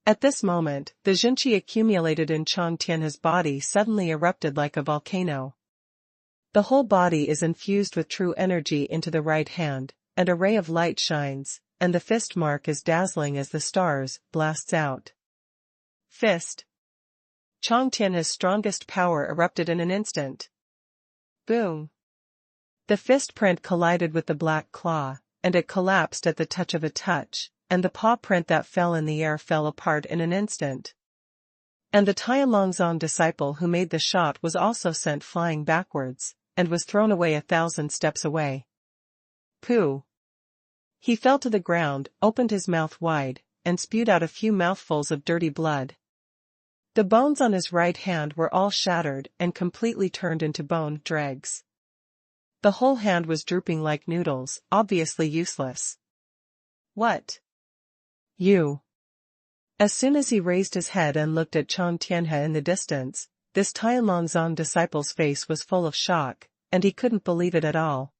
At this moment, the Xunqi accumulated in Chang Tianhe's body suddenly erupted like a volcano. The whole body is infused with true energy into the right hand, and a ray of light shines, and the fist mark is dazzling as the stars blasts out. Fist. Chang Tianhe's strongest power erupted in an instant. Boom! The fist print collided with the black claw, and it collapsed at the touch of a touch, and the paw print that fell in the air fell apart in an instant. And the Tianlongzong disciple who made the shot was also sent flying backwards, and was thrown away 1,000 steps away. Pooh! He fell to the ground, opened his mouth wide, and spewed out a few mouthfuls of dirty blood. The bones on his right hand were all shattered and completely turned into bone dregs. The whole hand was drooping like noodles, obviously useless. What? You. As soon as he raised his head and looked at Chang Tianhe in the distance, this Tianlongzong disciple's face was full of shock, and he couldn't believe it at all.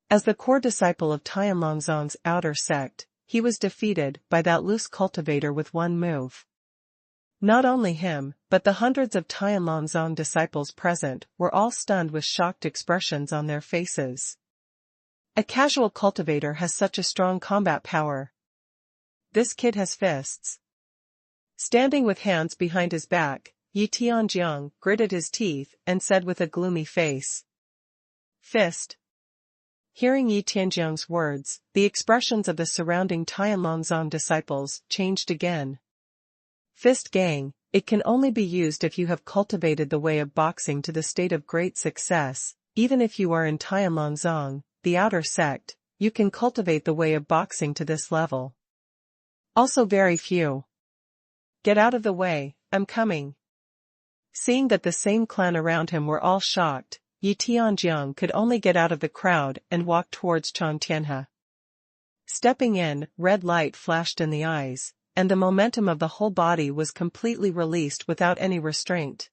As the core disciple of Tianlongzong's outer sect, he was defeated by that loose cultivator with one move. Not only him, but the hundreds of Tianlongzong disciples present were all stunned with shocked expressions on their faces. A casual cultivator has such a strong combat power. This kid has fists. Standing with hands behind his back, Yi Tianjiang gritted his teeth and said with a gloomy face. Fist. Hearing Yi Tianjiang's words, the expressions of the surrounding Tianlongzong disciples changed again. Fist gang, it can only be used if you have cultivated the way of boxing to the state of great success. Even if you are in Tianlongzong, the outer sect, you can cultivate the way of boxing to this level. Also very few. Get out of the way, I'm coming. Seeing that the same clan around him were all shocked, Yi Tianjiang could only get out of the crowd and walk towards Chang Tianhe. Stepping in, red light flashed in the eyes, and the momentum of the whole body was completely released without any restraint.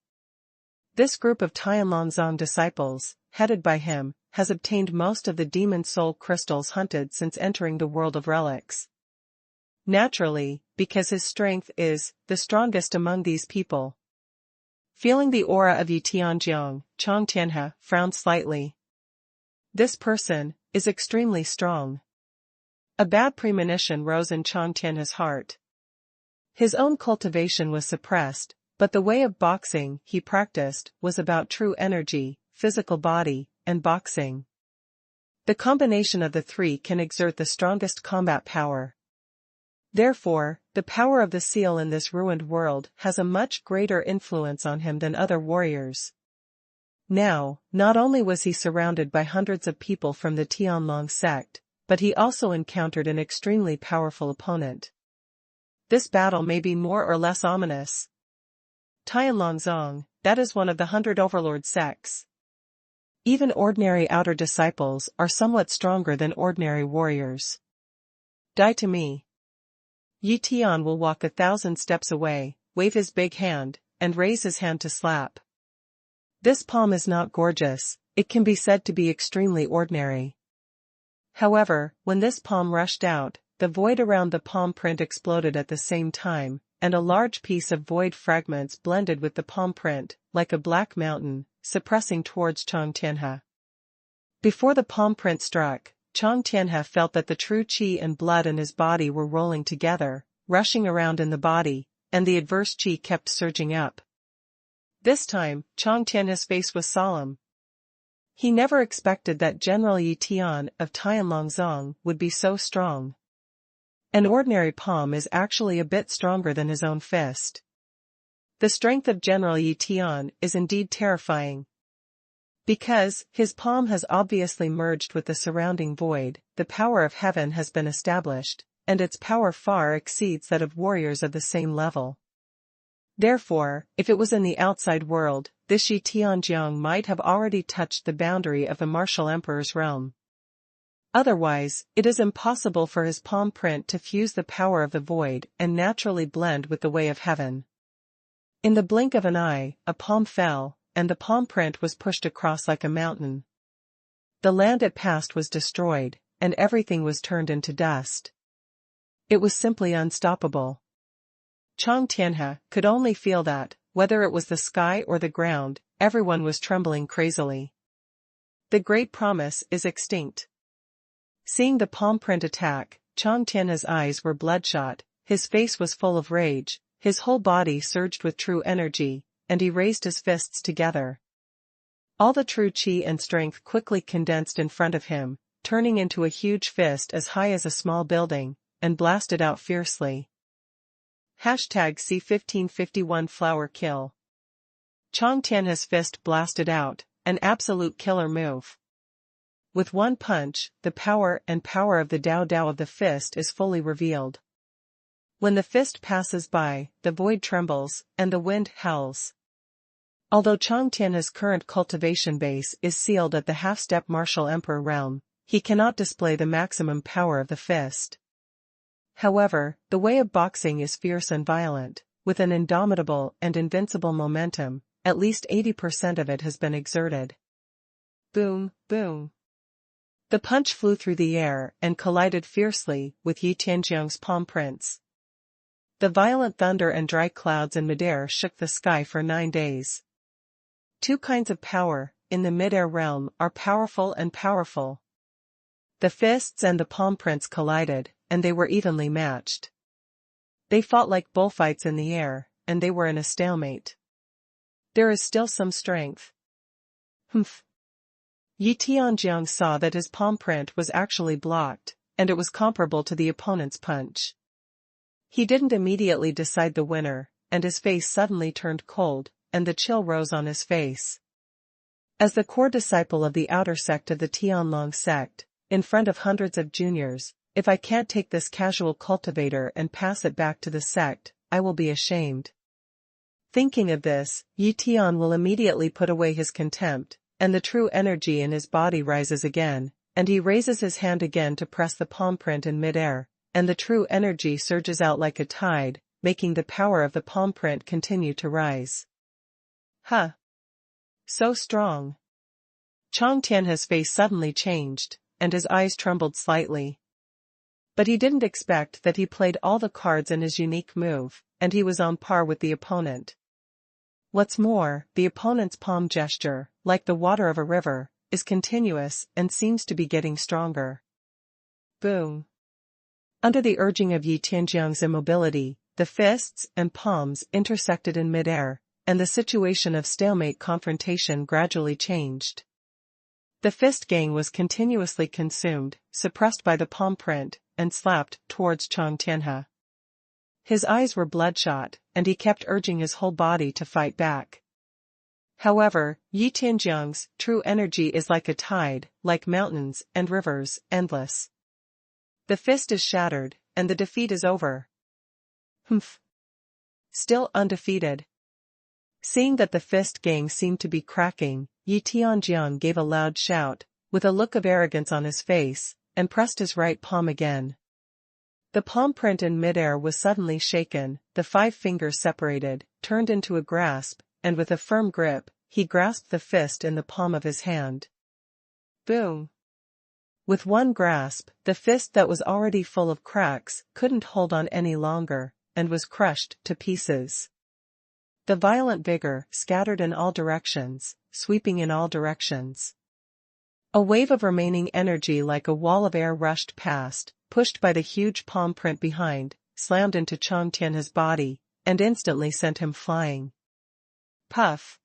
This group of Tianlongzong disciples, headed by him, has obtained most of the demon soul crystals hunted since entering the world of relics. Naturally, because his strength is the strongest among these people. Feeling the aura of Yi Tianjiang, Chang Tianhe frowned slightly. This person is extremely strong. A bad premonition rose in Chang Tianhe's heart. His own cultivation was suppressed, but the way of boxing he practiced was about true energy, physical body, and boxing. The combination of the three can exert the strongest combat power. Therefore, the power of the seal in this ruined world has a much greater influence on him than other warriors. Now, not only was he surrounded by hundreds of people from the Tianlong sect, but he also encountered an extremely powerful opponent. This battle may be more or less ominous. Tianlongzong, that is one of the 100 overlord sects. Even ordinary outer disciples are somewhat stronger than ordinary warriors. Die to me. Yi Tian will walk 1,000 steps away, wave his big hand, and raise his hand to slap. This palm is not gorgeous, it can be said to be extremely ordinary. However, when this palm rushed out, the void around the palm print exploded at the same time, and a large piece of void fragments blended with the palm print, like a black mountain, suppressing towards Chang Tianhe. Before the palm print struck, Chang Tianhe felt that the true qi and blood in his body were rolling together, rushing around in the body, and the adverse qi kept surging up. This time, Chang Tianhe's face was solemn. He never expected that General Yi Tian of Tianlongzong would be so strong. An ordinary palm is actually a bit stronger than his own fist. The strength of General Yi Tian is indeed terrifying. Because his palm has obviously merged with the surrounding void, the power of heaven has been established, and its power far exceeds that of warriors of the same level. Therefore, if it was in the outside world, this Yi Tianjiang might have already touched the boundary of the martial emperor's realm. Otherwise, it is impossible for his palm print to fuse the power of the void and naturally blend with the way of heaven. In the blink of an eye, a palm fell, and the palm print was pushed across like a mountain. The land it passed was destroyed, and everything was turned into dust. It was simply unstoppable. Chang Tianhe could only feel that, whether it was the sky or the ground, everyone was trembling crazily. The great promise is extinct. Seeing the palm print attack, Chang Tianhe's eyes were bloodshot, his face was full of rage, his whole body surged with true energy, and he raised his fists together. All the true chi and strength quickly condensed in front of him, turning into a huge fist as high as a small building, and blasted out fiercely. #C1551 Flower Kill. Chang Tianhe's fist blasted out, an absolute killer move. With one punch, the power of the Dao of the fist is fully revealed. When the fist passes by, the void trembles, and the wind howls. Although Chang Tianhe's current cultivation base is sealed at the half-step martial emperor realm, he cannot display the maximum power of the fist. However, the way of boxing is fierce and violent, with an indomitable and invincible momentum. At least 80% of it has been exerted. Boom, boom. The punch flew through the air and collided fiercely with Yi Tianjiang's palm prints. The violent thunder and dry clouds in midair shook the sky for 9 days. Two kinds of power, in the midair realm, are powerful and powerful. The fists and the palm prints collided, and they were evenly matched. They fought like bullfights in the air, and they were in a stalemate. There is still some strength. Humph. Yi Tianjiang saw that his palm print was actually blocked, and it was comparable to the opponent's punch. He didn't immediately decide the winner, and his face suddenly turned cold, and the chill rose on his face. As the core disciple of the outer sect of the Tianlong sect, in front of hundreds of juniors, if I can't take this casual cultivator and pass it back to the sect, I will be ashamed. Thinking of this, Yi Tian will immediately put away his contempt, and the true energy in his body rises again, and he raises his hand again to press the palm print in midair, and the true energy surges out like a tide, making the power of the palm print continue to rise. Huh! So strong. Chang Tianhe's face suddenly changed, and his eyes trembled slightly. But he didn't expect that he played all the cards in his unique move, and he was on par with the opponent. What's more, the opponent's palm gesture, like the water of a river, is continuous and seems to be getting stronger. Boom. Under the urging of Yi Tianjiang's immobility, the fists and palms intersected in midair, and the situation of stalemate confrontation gradually changed. The fist gang was continuously consumed, suppressed by the palm print, and slapped towards Chang Tianhe. His eyes were bloodshot, and he kept urging his whole body to fight back. However, Yi Tianjiang's true energy is like a tide, like mountains and rivers, endless. The fist is shattered, and the defeat is over. Humph. Still undefeated. Seeing that the fist gang seemed to be cracking, Yi Tianjiang gave a loud shout, with a look of arrogance on his face, and pressed his right palm again. The palm print in midair was suddenly shaken, the 5 fingers separated, turned into a grasp, and with a firm grip, he grasped the fist in the palm of his hand. Boom! With one grasp, the fist that was already full of cracks couldn't hold on any longer, and was crushed to pieces. The violent vigor scattered in all directions, sweeping in all directions. A wave of remaining energy like a wall of air rushed past, pushed by the huge palm print behind, slammed into Chang Tianhe's body, and instantly sent him flying. Puff!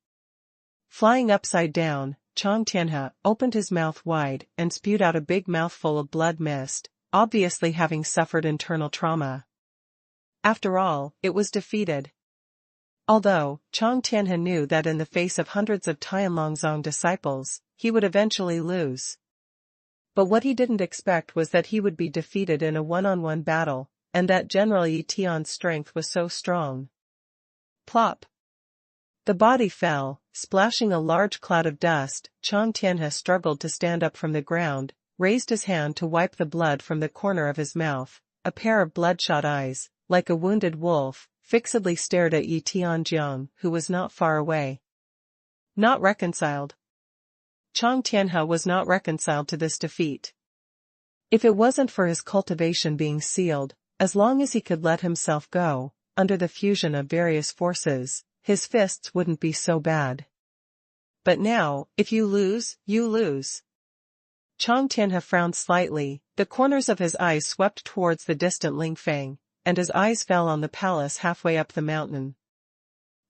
Flying upside down, Chang Tianhe opened his mouth wide and spewed out a big mouthful of blood mist, obviously having suffered internal trauma. After all, it was defeated. Although, Chang Tianhe knew that in the face of hundreds of Tianlongzong disciples, he would eventually lose. But what he didn't expect was that he would be defeated in a one-on-one battle, and that General Yi Tian's strength was so strong. Plop! The body fell, splashing a large cloud of dust. Chang Tianhe struggled to stand up from the ground, raised his hand to wipe the blood from the corner of his mouth. A pair of bloodshot eyes, like a wounded wolf, fixedly stared at Yi Tianjiang, who was not far away. Not reconciled. Chang Tianhe was not reconciled to this defeat. If it wasn't for his cultivation being sealed, as long as he could let himself go, under the fusion of various forces, his fists wouldn't be so bad. But now, if you lose, you lose. Chang Tianhe frowned slightly, the corners of his eyes swept towards the distant Lingfang, and his eyes fell on the palace halfway up the mountain.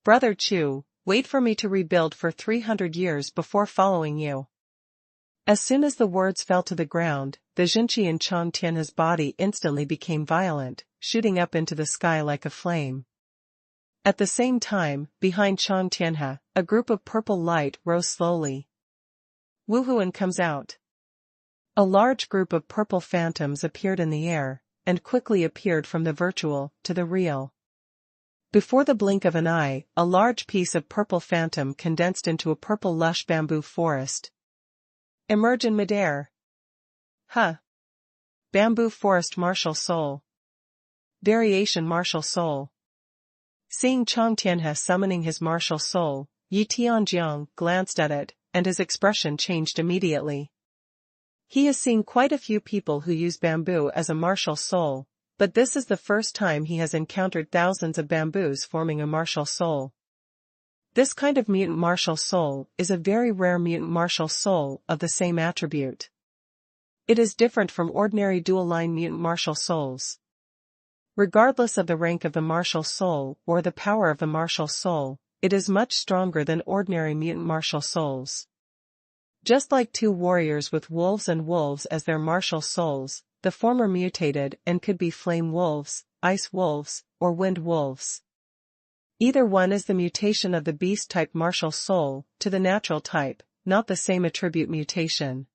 Brother Chu, wait for me to rebuild for 300 years before following you. As soon as the words fell to the ground, the Jinqi in Chang Tianhe's body instantly became violent, shooting up into the sky like a flame. At the same time, behind Chang Tianhe, a group of purple light rose slowly. Wuhun comes out. A large group of purple phantoms appeared in the air, and quickly appeared from the virtual to the real. Before the blink of an eye, a large piece of purple phantom condensed into a purple lush bamboo forest. Emerge in midair. Bamboo forest martial soul. Variation martial soul. Seeing Chang Tianhe summoning his martial soul, Yi Tianjiang glanced at it, and his expression changed immediately. He has seen quite a few people who use bamboo as a martial soul, but this is the first time he has encountered thousands of bamboos forming a martial soul. This kind of mutant martial soul is a very rare mutant martial soul of the same attribute. It is different from ordinary dual-line mutant martial souls. Regardless of the rank of the martial soul or the power of the martial soul, it is much stronger than ordinary mutant martial souls. Just like two warriors with wolves and wolves as their martial souls, the former mutated and could be flame wolves, ice wolves, or wind wolves. Either one is the mutation of the beast-type martial soul to the natural type, not the same attribute mutation.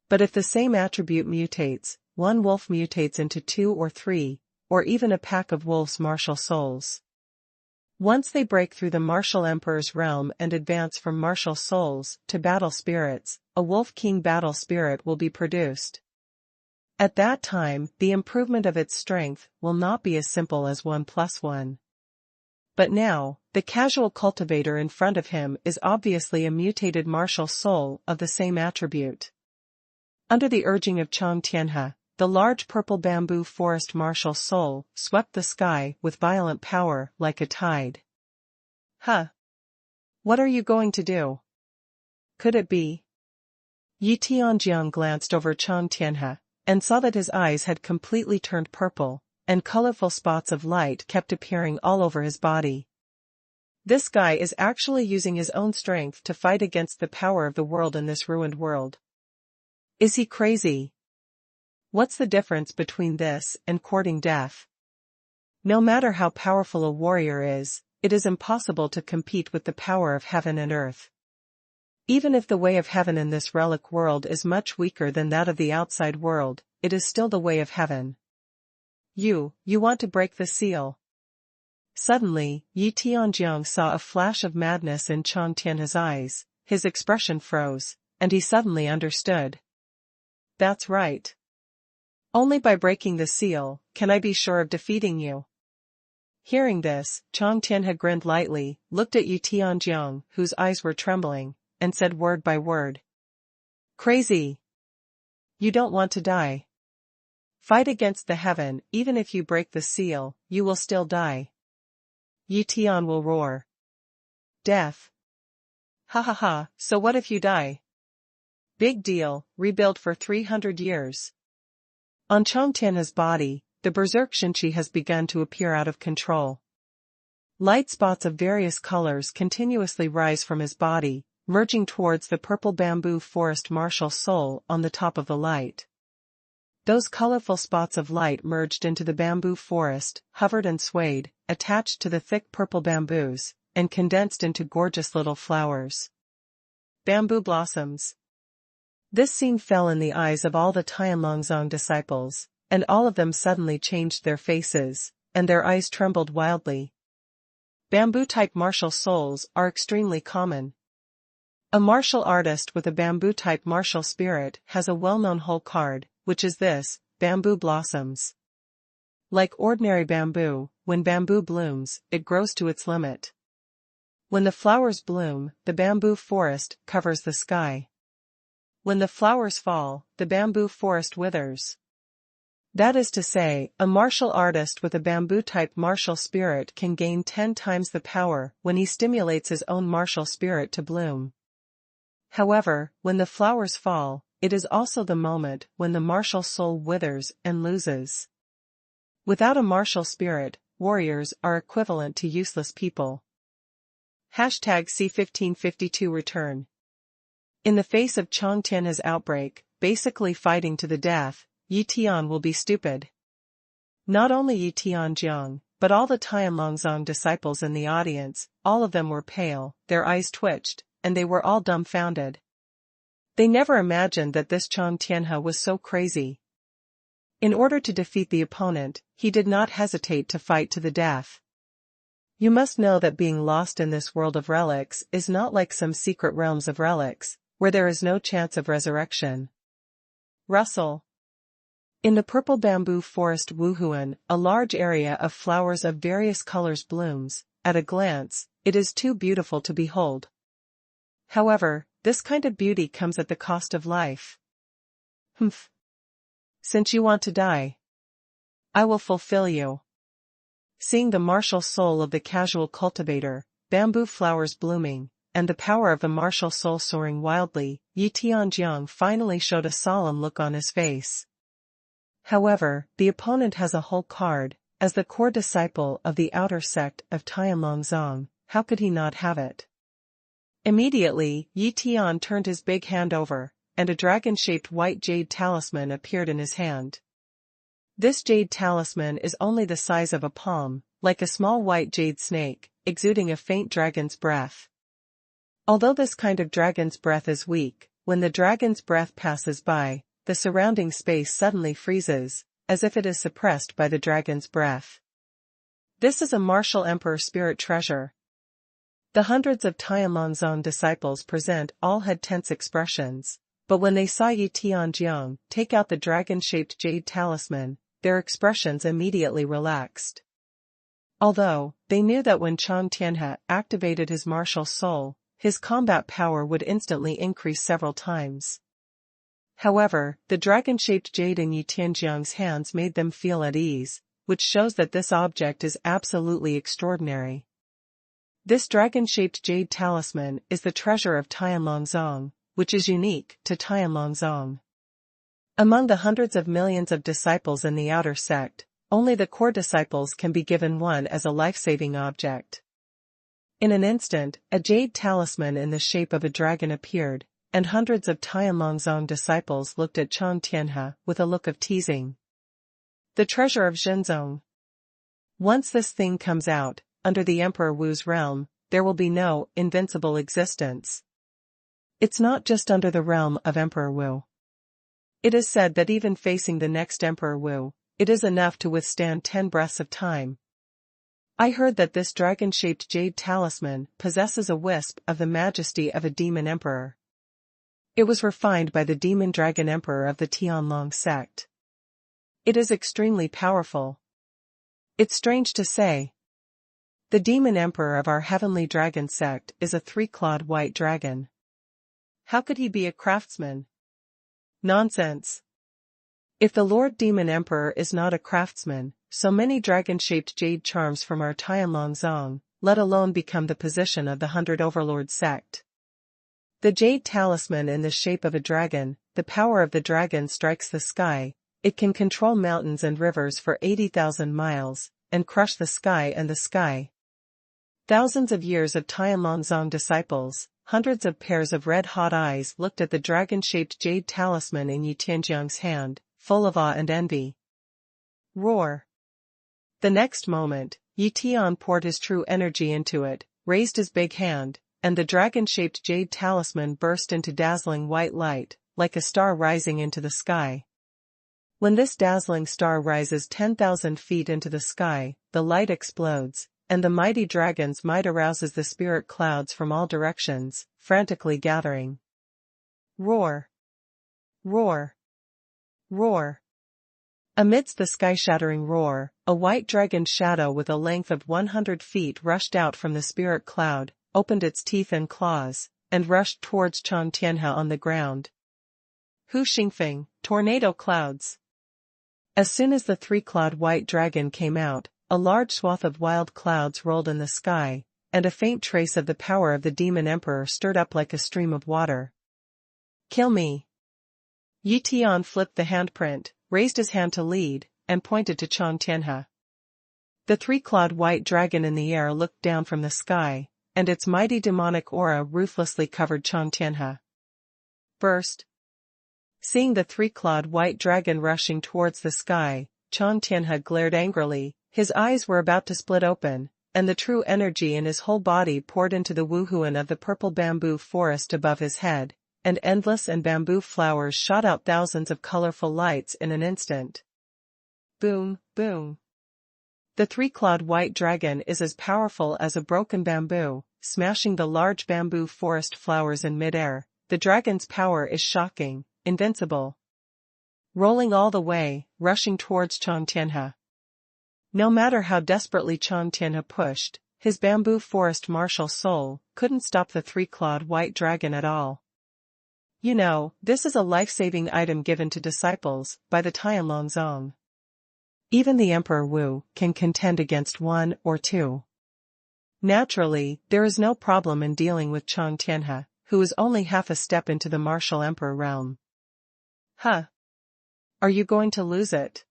But if the same attribute mutates, one wolf mutates into 2 or 3, or even a pack of wolves' martial souls. Once they break through the martial emperor's realm and advance from martial souls to battle spirits, a wolf king battle spirit will be produced. At that time, the improvement of its strength will not be as simple as 1 + 1. But now, the casual cultivator in front of him is obviously a mutated martial soul of the same attribute. Under the urging of Chang Tianhe, the large purple bamboo forest martial soul swept the sky with violent power like a tide. What are you going to do? Could it be? Yi Tianjiang glanced over Chang Tianhe, and saw that his eyes had completely turned purple, and colorful spots of light kept appearing all over his body. This guy is actually using his own strength to fight against the power of the world in this ruined world. Is he crazy? What's the difference between this and courting death? No matter how powerful a warrior is, it is impossible to compete with the power of heaven and earth. Even if the way of heaven in this relic world is much weaker than that of the outside world, it is still the way of heaven. You want to break the seal. Suddenly, Yi Tianjiang saw a flash of madness in Chang Tianhe's eyes, his expression froze, and he suddenly understood. That's right. Only by breaking the seal can I be sure of defeating you. Hearing this, Chang Tianhe grinned lightly, looked at Yi Tianjiang, whose eyes were trembling, and said word by word. Crazy. You don't want to die. Fight against the heaven, even if you break the seal, you will still die. Yi Tian will roar. Death. So what if you die? Big deal, rebuild for 300 years. On Chang Tianhe's body, the berserk Jinqi has begun to appear out of control. Light spots of various colors continuously rise from his body, merging towards the purple bamboo forest martial soul on the top of the light. Those colorful spots of light merged into the bamboo forest, hovered and swayed, attached to the thick purple bamboos, and condensed into gorgeous little flowers. Bamboo blossoms. This scene fell in the eyes of all the Tianlongzong disciples, and all of them suddenly changed their faces, and their eyes trembled wildly. Bamboo-type martial souls are extremely common. A martial artist with a bamboo-type martial spirit has a well-known hole card, which is this, bamboo blossoms. Like ordinary bamboo, when bamboo blooms, it grows to its limit. When the flowers bloom, the bamboo forest covers the sky. When the flowers fall, the bamboo forest withers. That is to say, a martial artist with a bamboo-type martial spirit can gain 10 times the power when he stimulates his own martial spirit to bloom. However, when the flowers fall, it is also the moment when the martial soul withers and loses. Without a martial spirit, warriors are equivalent to useless people. Hashtag C1552 return. In the face of Chang Tianhe's outbreak, basically fighting to the death, Yi Tian will be stupid. Not only Yi Tianjiang, but all the Tianlongzong disciples in the audience, all of them were pale, their eyes twitched, and they were all dumbfounded. They never imagined that this Chang Tianhe was so crazy. In order to defeat the opponent, he did not hesitate to fight to the death. You must know that being lost in this world of relics is not like some secret realms of relics, where there is no chance of resurrection. Russell. In the purple bamboo forest Wuhun, a large area of flowers of various colors blooms. At a glance, it is too beautiful to behold. However, this kind of beauty comes at the cost of life. Humph. Since you want to die, I will fulfill you. Seeing the martial soul of the casual cultivator, bamboo flowers blooming, and the power of the martial soul soaring wildly, Yi Tianjiang finally showed a solemn look on his face. However, the opponent has a whole card. As the core disciple of the outer sect of Tianlongzong, how could he not have it? Immediately, Yi Tian turned his big hand over, and a dragon-shaped white jade talisman appeared in his hand. This jade talisman is only the size of a palm, like a small white jade snake, exuding a faint dragon's breath. Although this kind of dragon's breath is weak, when the dragon's breath passes by, the surrounding space suddenly freezes, as if it is suppressed by the dragon's breath. This is a martial emperor spirit treasure. The hundreds of Tianlongzong disciples present all had tense expressions, but when they saw Yi Tianjiang take out the dragon-shaped jade talisman, their expressions immediately relaxed. Although, they knew that when Chang Tianhe activated his martial soul, his combat power would instantly increase several times. However, the dragon-shaped jade in Yi Tianjiang's hands made them feel at ease, which shows that this object is absolutely extraordinary. This dragon-shaped jade talisman is the treasure of Tianlongzong, which is unique to Tianlongzong. Among the hundreds of millions of disciples in the outer sect, only the core disciples can be given one as a life-saving object. In an instant, a jade talisman in the shape of a dragon appeared, and hundreds of Tianlongzong disciples looked at Chang Tianhe with a look of teasing. The treasure of Zhenzong. Once this thing comes out, under the Emperor Wu's realm, there will be no invincible existence. It's not just under the realm of Emperor Wu. It is said that even facing the next Emperor Wu, it is enough to withstand 10 breaths of time. I heard that this dragon-shaped jade talisman possesses a wisp of the majesty of a demon emperor. It was refined by the demon dragon emperor of the Tianlong sect. It is extremely powerful. It's strange to say. The demon emperor of our heavenly dragon sect is a 3-clawed white dragon. How could he be a craftsman? Nonsense. If the Lord Demon Emperor is not a craftsman, so many dragon-shaped jade charms from our Tianlongzong, let alone become the position of the 100 Overlord sect. The jade talisman in the shape of a dragon, the power of the dragon strikes the sky, it can control mountains and rivers for 80,000 miles, and crush the sky and the sky. Thousands of years of Tianlongzong disciples, hundreds of pairs of red-hot eyes looked at the dragon-shaped jade talisman in Yi Tianjiang's hand, full of awe and envy. Roar. The next moment, Yi Tian poured his true energy into it, raised his big hand, and the dragon-shaped jade talisman burst into dazzling white light, like a star rising into the sky. When this dazzling star rises 10,000 feet into the sky, the light explodes, and the mighty dragon's might arouses the spirit clouds from all directions, frantically gathering. Roar! Roar! Roar! Amidst the sky-shattering roar, a white dragon shadow with a length of 100 feet rushed out from the spirit cloud, opened its teeth and claws, and rushed towards Chang Tianhe on the ground. Hu Xingfeng, tornado clouds. As soon as the 3-clawed white dragon came out, a large swath of wild clouds rolled in the sky, and a faint trace of the power of the demon emperor stirred up like a stream of water. Kill me. Yi Tian flipped the handprint, raised his hand to lead, and pointed to Chang Tianhe. The 3-clawed white dragon in the air looked down from the sky, and its mighty demonic aura ruthlessly covered Chang Tianhe. Burst. Seeing the three-clawed white dragon rushing towards the sky, Chang Tianhe glared angrily, his eyes were about to split open, and the true energy in his whole body poured into the Wuhun of the purple bamboo forest above his head, and endless and bamboo flowers shot out thousands of colorful lights in an instant. Boom, boom. The three-clawed white dragon is as powerful as a broken bamboo, smashing the large bamboo forest flowers in midair. The dragon's power is shocking, invincible. Rolling all the way, rushing towards Chang Tianhe. No matter how desperately Chang Tianhe pushed, his bamboo forest martial soul couldn't stop the three-clawed white dragon at all. You know, this is a life-saving item given to disciples by the Tianlongzong. Even the Emperor Wu can contend against one or two. Naturally, there is no problem in dealing with Chang Tianhe, who is only half a step into the martial emperor realm. Huh? Are you going to lose it?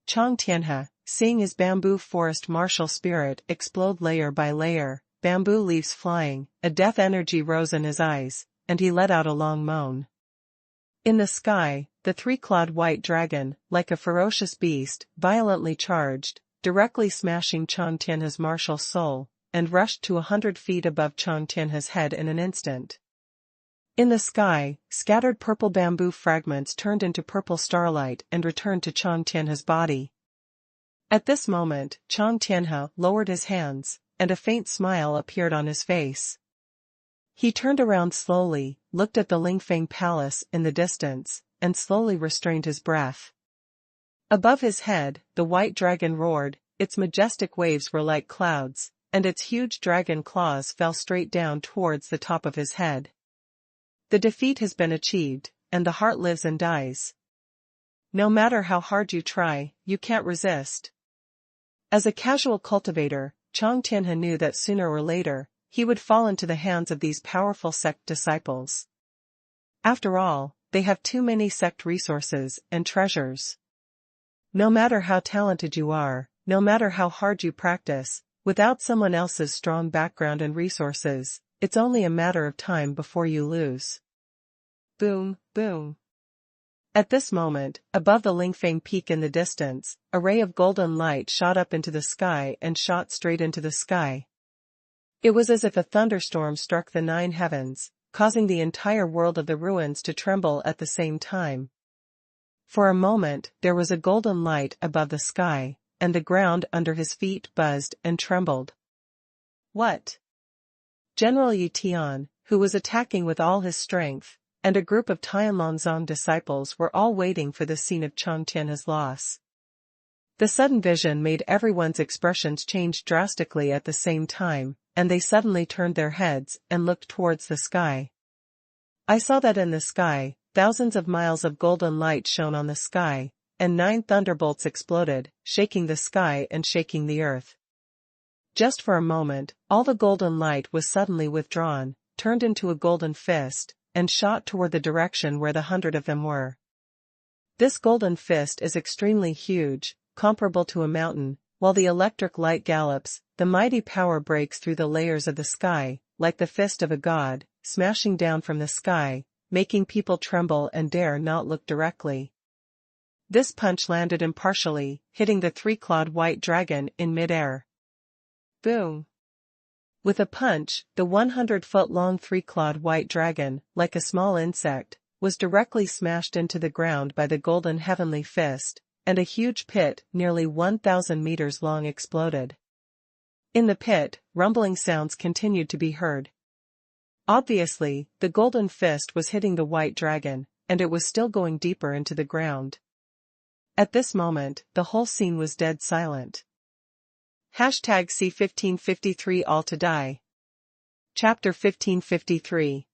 Chang Tianhe, seeing his bamboo forest martial spirit explode layer by layer, bamboo leaves flying, a death energy rose in his eyes, and he let out a long moan. In the sky, the three-clawed white dragon, like a ferocious beast, violently charged, directly smashing Chang Tianhe's martial soul, and rushed to 100 feet above Chang Tianhe's head in an instant. In the sky, scattered purple bamboo fragments turned into purple starlight and returned to Chang Tianhe's body. At this moment, Chang Tianhe lowered his hands, and a faint smile appeared on his face. He turned around slowly, looked at the Lingfeng Palace in the distance, and slowly restrained his breath. Above his head, the white dragon roared, its majestic waves were like clouds, and its huge dragon claws fell straight down towards the top of his head. The defeat has been achieved, and the heart lives and dies. No matter how hard you try, you can't resist. As a casual cultivator, Chang Tianhe knew that sooner or later, he would fall into the hands of these powerful sect disciples. After all, they have too many sect resources and treasures. No matter how talented you are, no matter how hard you practice, without someone else's strong background and resources, it's only a matter of time before you lose. Boom, boom. At this moment, above the Lingfeng peak in the distance, a ray of golden light shot up into the sky and shot straight into the sky. It was as if a thunderstorm struck the 9 heavens, causing the entire world of the ruins to tremble at the same time. For a moment, there was a golden light above the sky, and the ground under his feet buzzed and trembled. What? General Yu Tian, who was attacking with all his strength, and a group of Tianlongzong disciples were all waiting for the scene of Chang Tianhe's loss. The sudden vision made everyone's expressions change drastically at the same time, and they suddenly turned their heads and looked towards the sky. I saw that in the sky, thousands of miles of golden light shone on the sky, and 9 thunderbolts exploded, shaking the sky and shaking the earth. Just for a moment, all the golden light was suddenly withdrawn, turned into a golden fist, and shot toward the direction where the 100 of them were. This golden fist is extremely huge, comparable to a mountain, while the electric light gallops, the mighty power breaks through the layers of the sky, like the fist of a god, smashing down from the sky, making people tremble and dare not look directly. This punch landed impartially, hitting the three-clawed white dragon in midair. Boom! With a punch, the 100-foot-long three-clawed white dragon, like a small insect, was directly smashed into the ground by the golden heavenly fist, and a huge pit nearly 1,000 meters long exploded. In the pit, rumbling sounds continued to be heard. Obviously, the golden fist was hitting the white dragon, and it was still going deeper into the ground. At this moment, the whole scene was dead silent. Hashtag C1553 All to Die. Chapter 1553.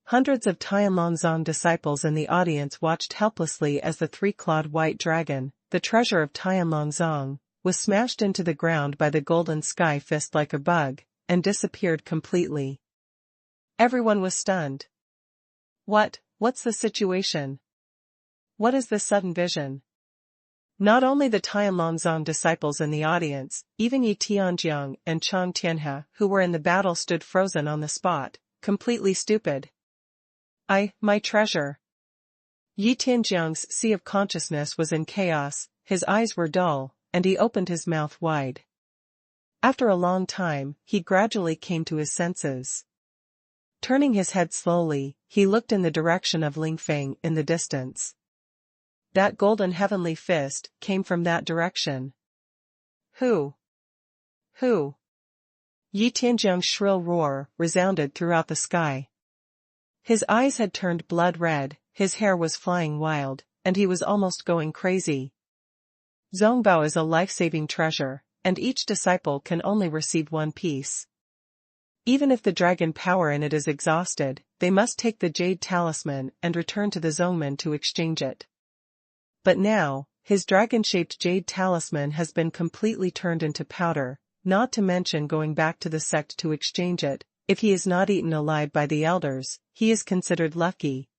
Hundreds of Tianlongzong disciples in the audience watched helplessly as the three-clawed white dragon, the treasure of Tianlongzong, was smashed into the ground by the golden sky fist like a bug, and disappeared completely. Everyone was stunned. What's the situation? What is this sudden vision? Not only the Tianlongzong disciples in the audience, even Yi Tianjiang and Chang Tianhe, who were in the battle, stood frozen on the spot, completely stupid. My treasure. Yi Tianjiang's sea of consciousness was in chaos, his eyes were dull, and he opened his mouth wide. After a long time, he gradually came to his senses. Turning his head slowly, he looked in the direction of Lingfeng in the distance. That golden heavenly fist came from that direction. Who? Yi Tianjiang's shrill roar resounded throughout the sky. His eyes had turned blood red, his hair was flying wild, and he was almost going crazy. Zongbao is a life-saving treasure, and each disciple can only receive one piece. Even if the dragon power in it is exhausted, they must take the jade talisman and return to the Zongmen to exchange it. But now, his dragon-shaped jade talisman has been completely turned into powder, not to mention going back to the sect to exchange it. If he is not eaten alive by the elders, he is considered lucky.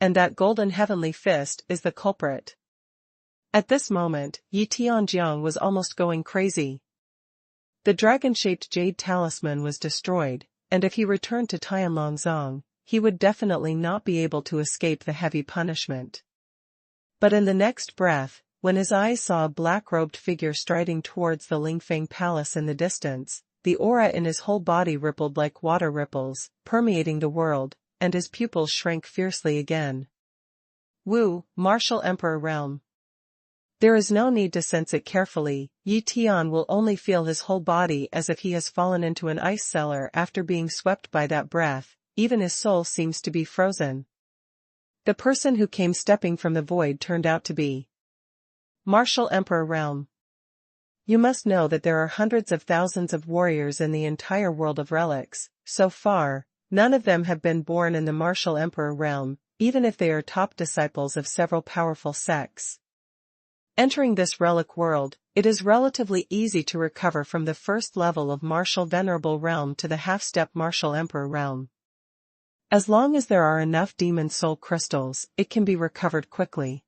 And that golden heavenly fist is the culprit. At this moment, Yi Tianjiang was almost going crazy. The dragon-shaped jade talisman was destroyed, and if he returned to Tianlongzong, he would definitely not be able to escape the heavy punishment. But in the next breath, when his eyes saw a black-robed figure striding towards the Lingfeng Palace in the distance, the aura in his whole body rippled like water ripples, permeating the world, and his pupils shrank fiercely again. Wu, Martial Emperor Realm. There is no need to sense it carefully. Yi Tian will only feel his whole body as if he has fallen into an ice cellar after being swept by that breath. Even his soul seems to be frozen. The person who came stepping from the void turned out to be Martial Emperor Realm. You must know that there are hundreds of thousands of warriors in the entire world of relics. So far, none of them have been born in the Martial Emperor Realm, even if they are top disciples of several powerful sects. Entering this relic world, it is relatively easy to recover from the first level of Martial Venerable Realm to the half-step Martial Emperor Realm. As long as there are enough demon soul crystals, it can be recovered quickly.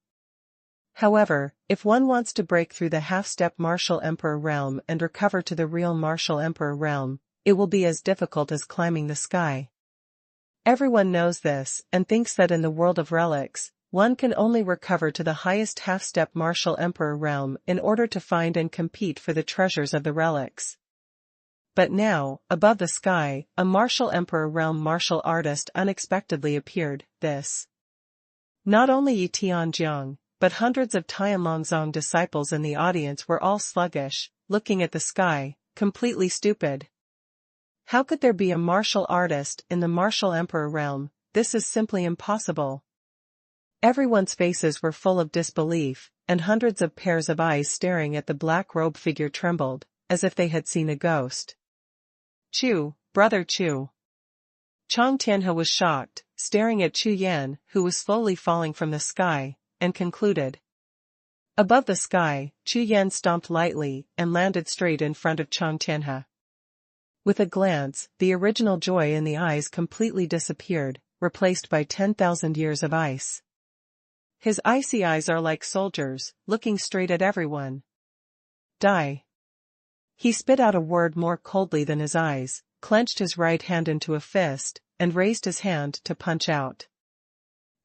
However, if one wants to break through the half-step Martial Emperor Realm and recover to the real Martial Emperor Realm, it will be as difficult as climbing the sky. Everyone knows this, and thinks that in the world of relics, one can only recover to the highest half-step Martial Emperor Realm in order to find and compete for the treasures of the relics. But now, above the sky, a Martial Emperor Realm martial artist unexpectedly appeared. This. Not only Yi Tianjiang, but hundreds of Tianlongzong disciples in the audience were all sluggish, looking at the sky, completely stupid. How could there be a martial artist in the Martial Emperor Realm? This is simply impossible. Everyone's faces were full of disbelief, and hundreds of pairs of eyes staring at the black-robed figure trembled, as if they had seen a ghost. Chu, brother Chu. Chang Tianhe was shocked, staring at Chu Yan, who was slowly falling from the sky, and concluded. Above the sky, Chu Yan stomped lightly and landed straight in front of Chang Tianhe. With a glance, the original joy in the eyes completely disappeared, replaced by 10,000 years of ice. His icy eyes are like soldiers, looking straight at everyone. Die. He spit out a word more coldly than his eyes, clenched his right hand into a fist, and raised his hand to punch out.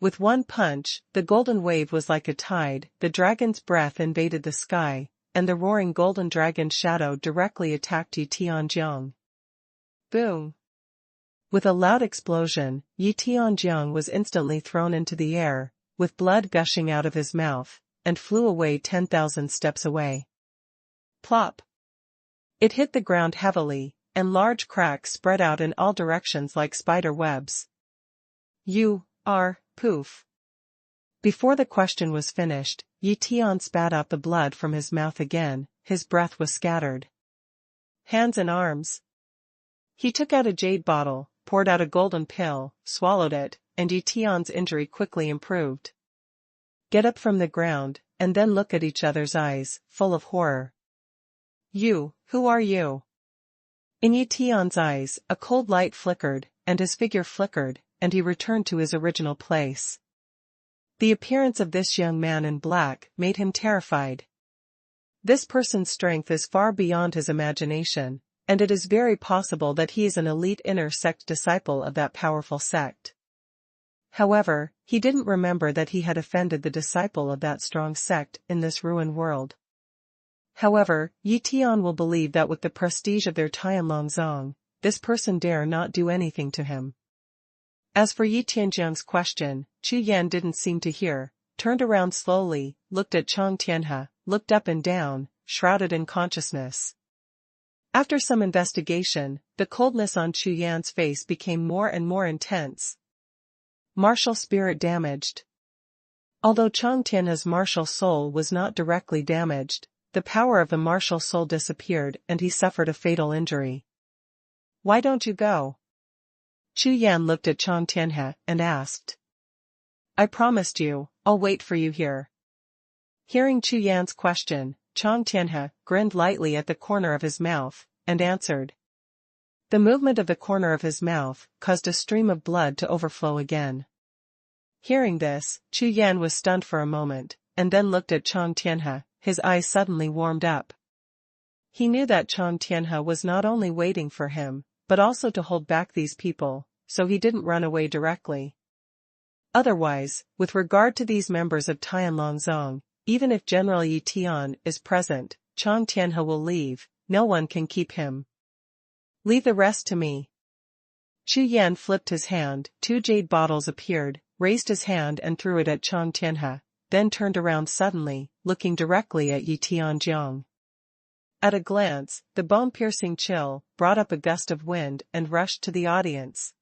With one punch, the golden wave was like a tide, the dragon's breath invaded the sky, and the roaring golden dragon shadow directly attacked Yi Tianjiang. Boom! With a loud explosion, Yi Tianjiang was instantly thrown into the air, with blood gushing out of his mouth, and flew away 10,000 steps away. Plop! It hit the ground heavily, and large cracks spread out in all directions like spider webs. Poof. Before the question was finished, Yi Tian spat out the blood from his mouth again, his breath was scattered. Hands and arms. He took out a jade bottle, poured out a golden pill, swallowed it, and Yi Tian's injury quickly improved. Get up from the ground, and then look at each other's eyes, full of horror. You, who are you? In Yi Tian's eyes, a cold light flickered, and his figure flickered, and he returned to his original place. The appearance of this young man in black made him terrified. This person's strength is far beyond his imagination, and it is very possible that he is an elite inner sect disciple of that powerful sect. However, he didn't remember that he had offended the disciple of that strong sect in this ruined world. However, Yi Tian will believe that with the prestige of their Tianlongzong, this person dare not do anything to him. As for Yi Tianjiang's question, Chu Yan didn't seem to hear, turned around slowly, looked at Chang Tianhe, looked up and down, shrouded in consciousness. After some investigation, the coldness on Chu Yan's face became more and more intense. Martial spirit damaged. Although Chang Tianhe's martial soul was not directly damaged, the power of the martial soul disappeared and he suffered a fatal injury. Why don't you go? Chu Yan looked at Chang Tianhe and asked. I promised you, I'll wait for you here. Hearing Chu Yan's question, Chang Tianhe grinned lightly at the corner of his mouth, and answered. The movement of the corner of his mouth caused a stream of blood to overflow again. Hearing this, Chu Yan was stunned for a moment, and then looked at Chang Tianhe, his eyes suddenly warmed up. He knew that Chang Tianhe was not only waiting for him, but also to hold back these people, so he didn't run away directly. Otherwise, with regard to these members of Tianlongzong, even if General Yi Tian is present, Chang Tianhe will leave, no one can keep him. Leave the rest to me. Chu Yan flipped his hand, 2 jade bottles appeared, raised his hand and threw it at Chang Tianhe, then turned around suddenly, looking directly at Yi Tianjiang. At a glance, the bone-piercing chill brought up a gust of wind and rushed to the audience.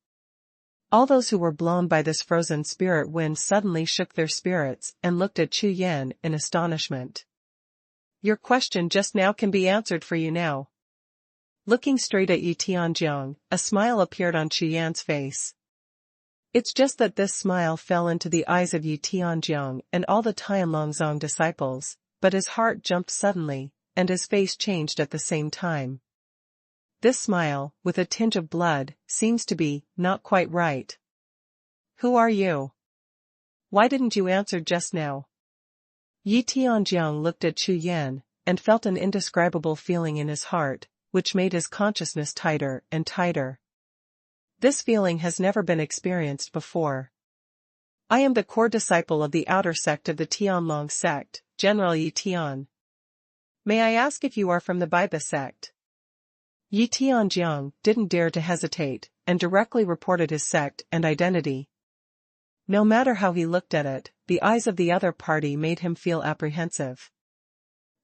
All those who were blown by this frozen spirit wind suddenly shook their spirits and looked at Chu Yan in astonishment. Your question just now can be answered for you now. Looking straight at Yi Tianjiang, a smile appeared on Chu Yan's face. It's just that this smile fell into the eyes of Yi Tianjiang and all the Tianlongzong disciples, but his heart jumped suddenly, and his face changed at the same time. This smile, with a tinge of blood, seems to be not quite right. Who are you? Why didn't you answer just now? Yi Tianjiang looked at Chu Yan, and felt an indescribable feeling in his heart, which made his consciousness tighter and tighter. This feeling has never been experienced before. I am the core disciple of the outer sect of the Tianlong sect, General Yi Tian. May I ask if you are from the Baiba sect? Yi Tianjiang didn't dare to hesitate, and directly reported his sect and identity. No matter how he looked at it, the eyes of the other party made him feel apprehensive.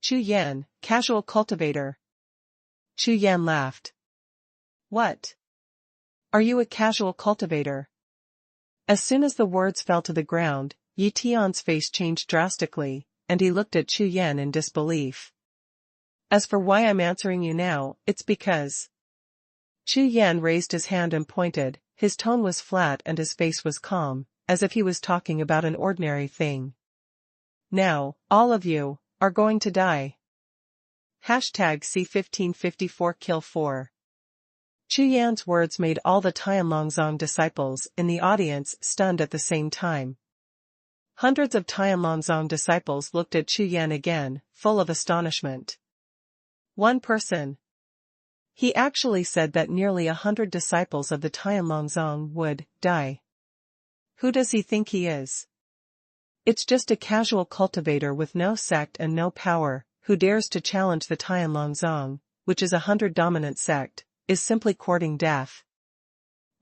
Chu Yan, casual cultivator. Chu Yan laughed. What? Are you a casual cultivator? As soon as the words fell to the ground, Yi Tian's face changed drastically, and he looked at Chu Yan in disbelief. As for why I'm answering you now, it's because. Chu Yan raised his hand and pointed, his tone was flat and his face was calm, as if he was talking about an ordinary thing. Now, all of you, are going to die. #C1554 Kill 4. Chu Yan's words made all the Tianlongzong disciples in the audience stunned at the same time. Hundreds of Tianlongzong disciples looked at Chu Yan again, full of astonishment. One person. He actually said that nearly 100 disciples of the Tianlongzong would die. Who does he think he is? It's just a casual cultivator with no sect and no power, who dares to challenge the Tianlongzong, which is a 100-dominant sect, is simply courting death.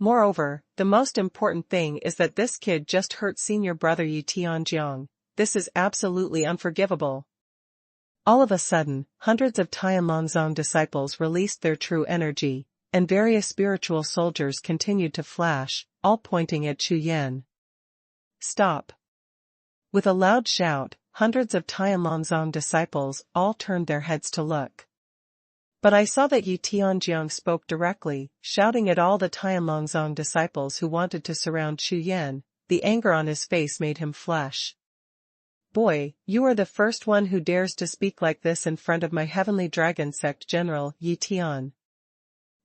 Moreover, the most important thing is that this kid just hurt senior brother Yi Tianjiang. This is absolutely unforgivable. All of a sudden, hundreds of Tianlongzong disciples released their true energy, and various spiritual soldiers continued to flash, all pointing at Chu Yan. Stop. With a loud shout, hundreds of Tianlongzong disciples all turned their heads to look. But I saw that Yi Tianjiang spoke directly, shouting at all the Tianlongzong disciples who wanted to surround Chu Yan. The anger on his face made him flush. Boy, you are the first one who dares to speak like this in front of my heavenly dragon sect general, Yi Tian.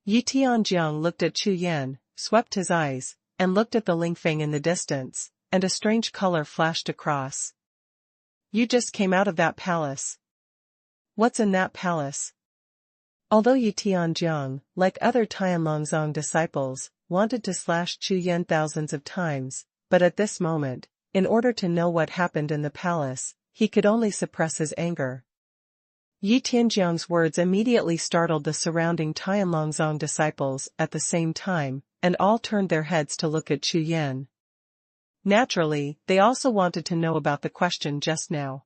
Yi Tianjiang looked at Chu Yan, swept his eyes, and looked at the Lingfeng in the distance, and a strange color flashed across. You just came out of that palace. What's in that palace? Although Yi Tianjiang, like other Tianlongzong disciples, wanted to slash Chu Yan thousands of times, but at this moment, in order to know what happened in the palace, he could only suppress his anger. Yi Tianjiang's words immediately startled the surrounding Tianlongzong disciples at the same time, and all turned their heads to look at Chu Yan. Naturally, they also wanted to know about the question just now.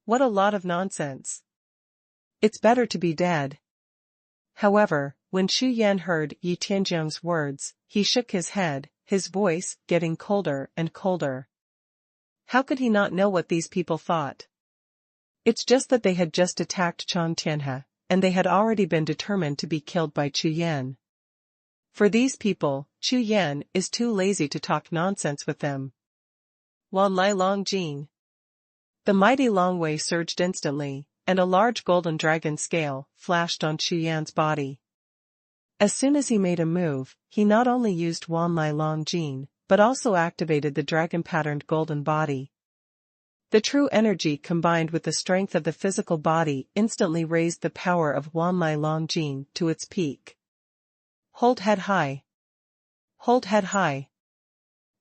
What a lot of nonsense. It's better to be dead. However, when Chu Yan heard Yi Tianjiang's words, he shook his head, his voice getting colder and colder. How could he not know what these people thought? It's just that they had just attacked Chang Tianhe, and they had already been determined to be killed by Chu Yan. For these people, Chu Yan is too lazy to talk nonsense with them. Wan Lai Long Jin. The mighty Long Wei surged instantly, and a large golden dragon scale flashed on Chu Yan's body. As soon as he made a move, he not only used Wan Lai Long Jin, but also activated the dragon-patterned golden body. The true energy combined with the strength of the physical body instantly raised the power of Wan Lai Long Jin to its peak. Hold head high. Hold head high.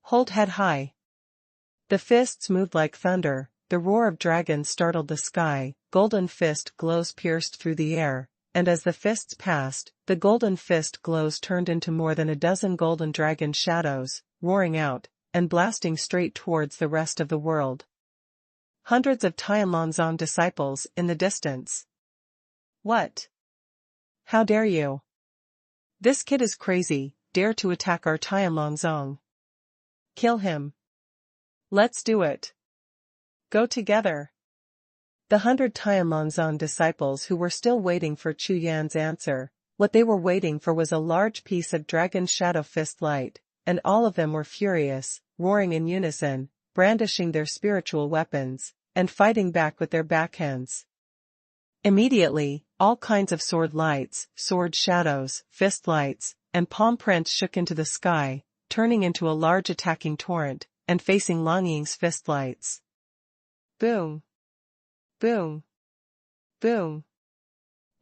Hold head high. The fists moved like thunder, the roar of dragons startled the sky, golden fist glows pierced through the air, and as the fists passed, the golden fist glows turned into more than a dozen golden dragon shadows, roaring out, and blasting straight towards the rest of the world. Hundreds of Tianlongzong disciples in the distance. What? How dare you? This kid is crazy, dare to attack our Tianlongzong. Kill him. Let's do it. Go together. The 100 Tianlongzong disciples who were still waiting for Chu Yan's answer, what they were waiting for was a large piece of dragon shadow fist light, and all of them were furious, roaring in unison, brandishing their spiritual weapons, and fighting back with their backhands. Immediately, all kinds of sword lights, sword shadows, fist lights, and palm prints shook into the sky, turning into a large attacking torrent, and facing Long Ying's fist lights. Boom! Boom! Boom!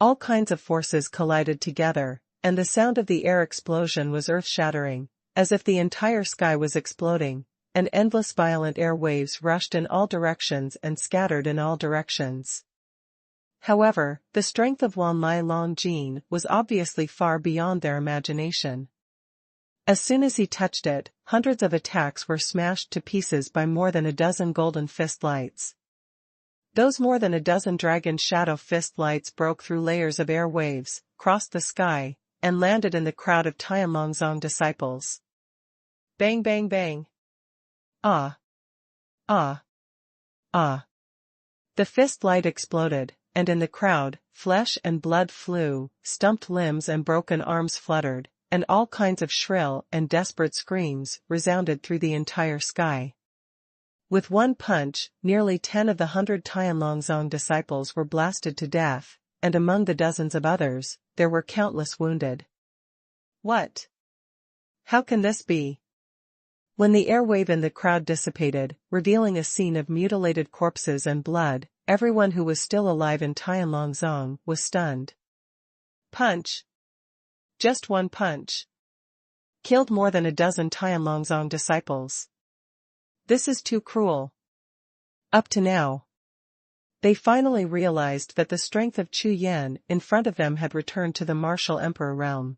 All kinds of forces collided together, and the sound of the air explosion was earth-shattering, as if the entire sky was exploding, and endless violent air waves rushed in all directions and scattered in all directions. However, the strength of Wan Lai Long Jin was obviously far beyond their imagination. As soon as he touched it, hundreds of attacks were smashed to pieces by more than a dozen golden fist lights. Those more than a dozen dragon shadow fist lights broke through layers of air waves, crossed the sky, and landed in the crowd of Tianlongzong disciples. Bang bang bang. Ah. Ah. Ah. The fist light exploded, and in the crowd, flesh and blood flew, stumped limbs and broken arms fluttered, and all kinds of shrill and desperate screams resounded through the entire sky. With one punch, nearly 10 of the 100 Tianlongzong disciples were blasted to death, and among the dozens of others, there were countless wounded. What? How can this be? When the airwave in the crowd dissipated, revealing a scene of mutilated corpses and blood, everyone who was still alive in Tianlongzong was stunned. Punch. Just one punch. Killed more than a dozen Tianlongzong disciples. This is too cruel. Up to now, they finally realized that the strength of Chu Yan in front of them had returned to the martial emperor realm.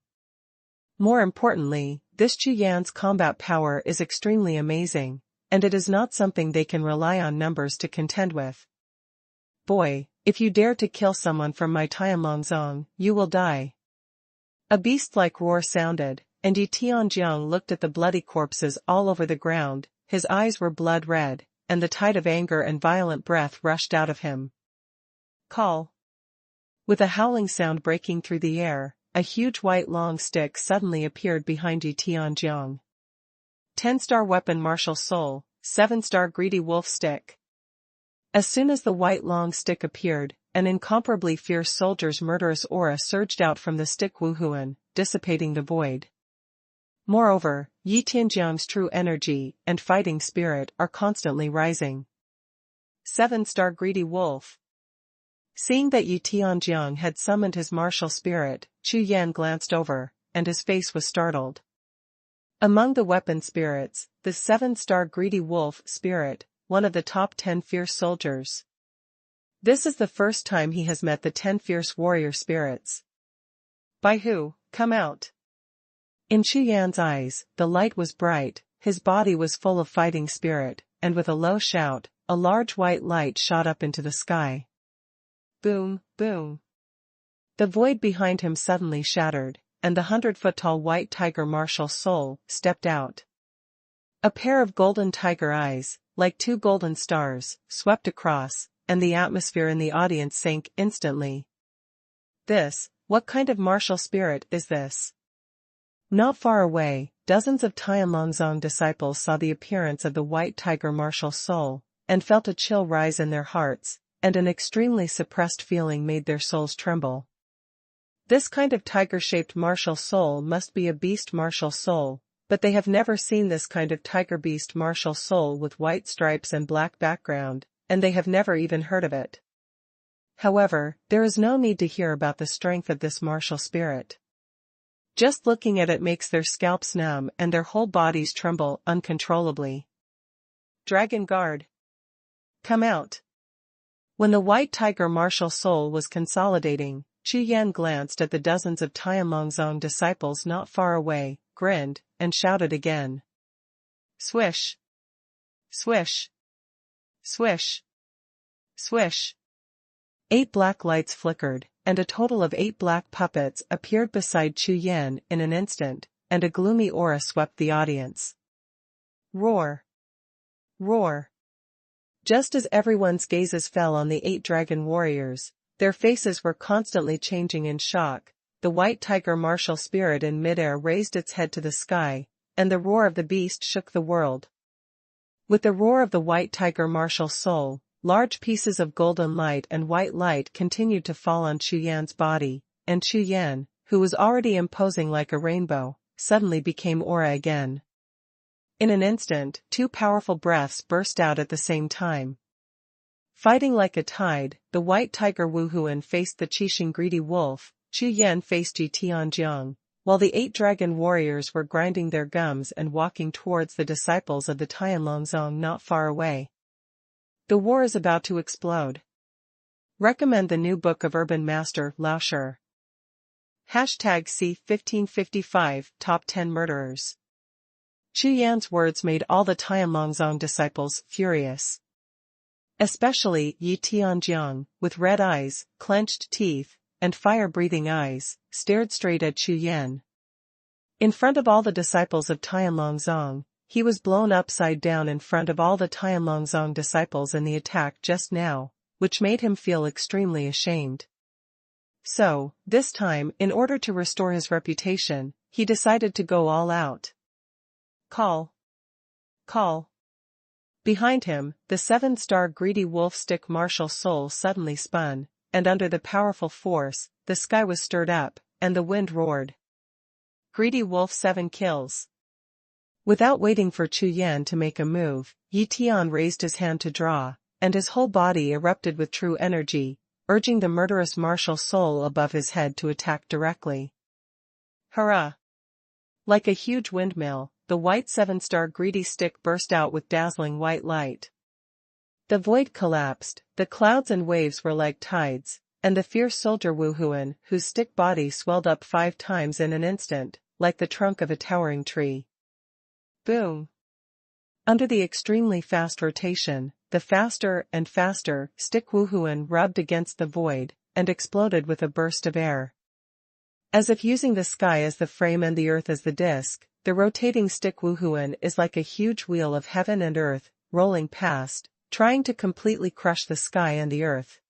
More importantly, this Chu Yan's combat power is extremely amazing, and it is not something they can rely on numbers to contend with. Boy, if you dare to kill someone from my Tianlongzong, you will die. A beast-like roar sounded, and Yi Tianjiang looked at the bloody corpses all over the ground. His eyes were blood-red, and the tide of anger and violent breath rushed out of him. Call. With a howling sound breaking through the air, a huge white long stick suddenly appeared behind Yi Tianjiang. 10-star weapon martial soul, 7-star greedy wolf stick. As soon as the white long stick appeared, an incomparably fierce soldier's murderous aura surged out from the stick Wuhun, dissipating the void. Moreover, Yi Tianjiang's true energy and fighting spirit are constantly rising. 7-star Greedy Wolf. Seeing that Yi Tianjiang had summoned his martial spirit, Chu Yan glanced over, and his face was startled. Among the weapon spirits, the 7-star Greedy Wolf spirit, one of the top 10 fierce soldiers. This is the first time he has met the 10 fierce warrior spirits. By who? Come out. In Chu Yan's eyes, the light was bright, his body was full of fighting spirit, and with a low shout, a large white light shot up into the sky. Boom, boom. The void behind him suddenly shattered, and the 100-foot-tall white tiger martial soul stepped out. A pair of golden tiger eyes, like 2 golden stars, swept across, and the atmosphere in the audience sank instantly. What kind of martial spirit is this? Not far away, dozens of Tianlongzong disciples saw the appearance of the white tiger martial soul, and felt a chill rise in their hearts, and an extremely suppressed feeling made their souls tremble. This kind of tiger-shaped martial soul must be a beast martial soul, but they have never seen this kind of tiger-beast martial soul with white stripes and black background, and they have never even heard of it. However, there is no need to hear about the strength of this martial spirit. Just looking at it makes their scalps numb and their whole bodies tremble uncontrollably. Dragon Guard. Come out. When the white tiger martial soul was consolidating, Chu Yan glanced at the dozens of Tianlongzong disciples not far away, grinned, and shouted again. Swish! Swish! Swish! Swish! 8 black lights flickered, and a total of 8 black puppets appeared beside Chu Yan in an instant, and a gloomy aura swept the audience. Roar! Roar! Just as everyone's gazes fell on the 8 dragon warriors, their faces were constantly changing in shock. The white tiger martial spirit in midair raised its head to the sky, and the roar of the beast shook the world. With the roar of the white tiger martial soul, large pieces of golden light and white light continued to fall on Chu Yan's body, and Chu Yan, who was already imposing like a rainbow, suddenly became aura again. In an instant, 2 powerful breaths burst out at the same time. Fighting like a tide, the white tiger Wuhun faced the Qixing Greedy Wolf, Chu Yan faced Yi Tianjiang, while the 8 dragon warriors were grinding their gums and walking towards the disciples of the Tianlongzong not far away. The war is about to explode. Recommend the new book of Urban Master Lao Shi. #C1555 Top 10 Murderers. Chu Yan's words made all the Tianlongzong disciples furious. Especially Yi Tianjiang, with red eyes, clenched teeth, and fire-breathing eyes, stared straight at Chu Yan. In front of all the disciples of Tianlongzong, he was blown upside down in front of all the Tianlongzong disciples in the attack just now, which made him feel extremely ashamed. So, this time, in order to restore his reputation, he decided to go all out. Call. Call. Behind him, the 7-star Greedy Wolf stick martial soul suddenly spun, and under the powerful force, the sky was stirred up, and the wind roared. Greedy Wolf 7 kills. Without waiting for Chu Yan to make a move, Yi Tian raised his hand to draw, and his whole body erupted with true energy, urging the murderous martial soul above his head to attack directly. Hurrah! Like a huge windmill, the white 7-star greedy stick burst out with dazzling white light. The void collapsed, the clouds and waves were like tides, and the fierce soldier Wuhun, whose stick body swelled up 5 times in an instant, like the trunk of a towering tree. Boom! Under the extremely fast rotation, the faster and faster stick Wuhun rubbed against the void, and exploded with a burst of air. As if using the sky as the frame and the earth as the disc, the rotating stick Wuhun is like a huge wheel of heaven and earth, rolling past, trying to completely crush the sky and the earth.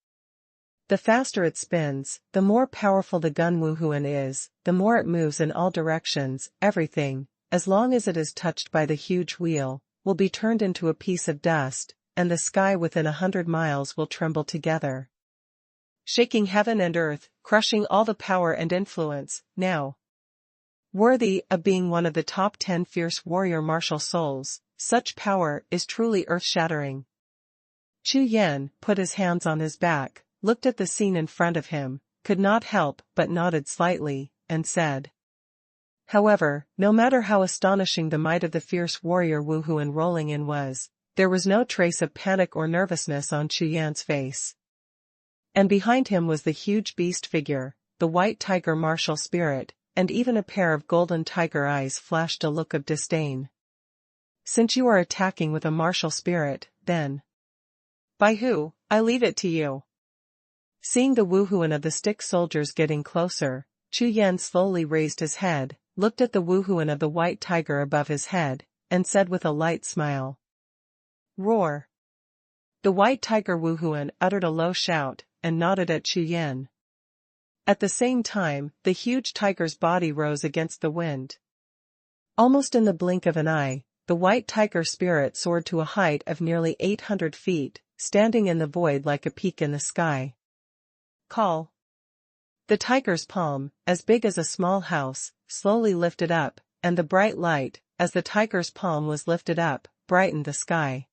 The faster it spins, the more powerful the gun Wuhun is, the more it moves in all directions. Everything, as long as it is touched by the huge wheel, will be turned into a piece of dust, and the sky within 100 miles will tremble together, shaking heaven and earth, crushing all the power and influence. Now, Worthy of being one of the top 10 fierce warrior martial souls, such power is truly earth-shattering. Chu Yan put his hands on his back, looked at the scene in front of him, could not help but nodded slightly, and said. However, no matter how astonishing the might of the fierce warrior Wuhun rolling in was, there was no trace of panic or nervousness on Chu Yan's face. And behind him was the huge beast figure, the white tiger martial spirit, and even a pair of golden tiger eyes flashed a look of disdain. Since you are attacking with a martial spirit, then. By who, I leave it to you. Seeing the Wuhun of the stick soldiers getting closer, Chu Yan slowly raised his head, looked at the Wuhun of the white tiger above his head, and said with a light smile. Roar. The white tiger Wuhun uttered a low shout, and nodded at Chu Yan. At the same time, the huge tiger's body rose against the wind. Almost in the blink of an eye, the white tiger spirit soared to a height of nearly 800 feet, standing in the void like a peak in the sky. Call. The tiger's palm, as big as a small house, slowly lifted up, and the bright light, as the tiger's palm was lifted up, brightened the sky.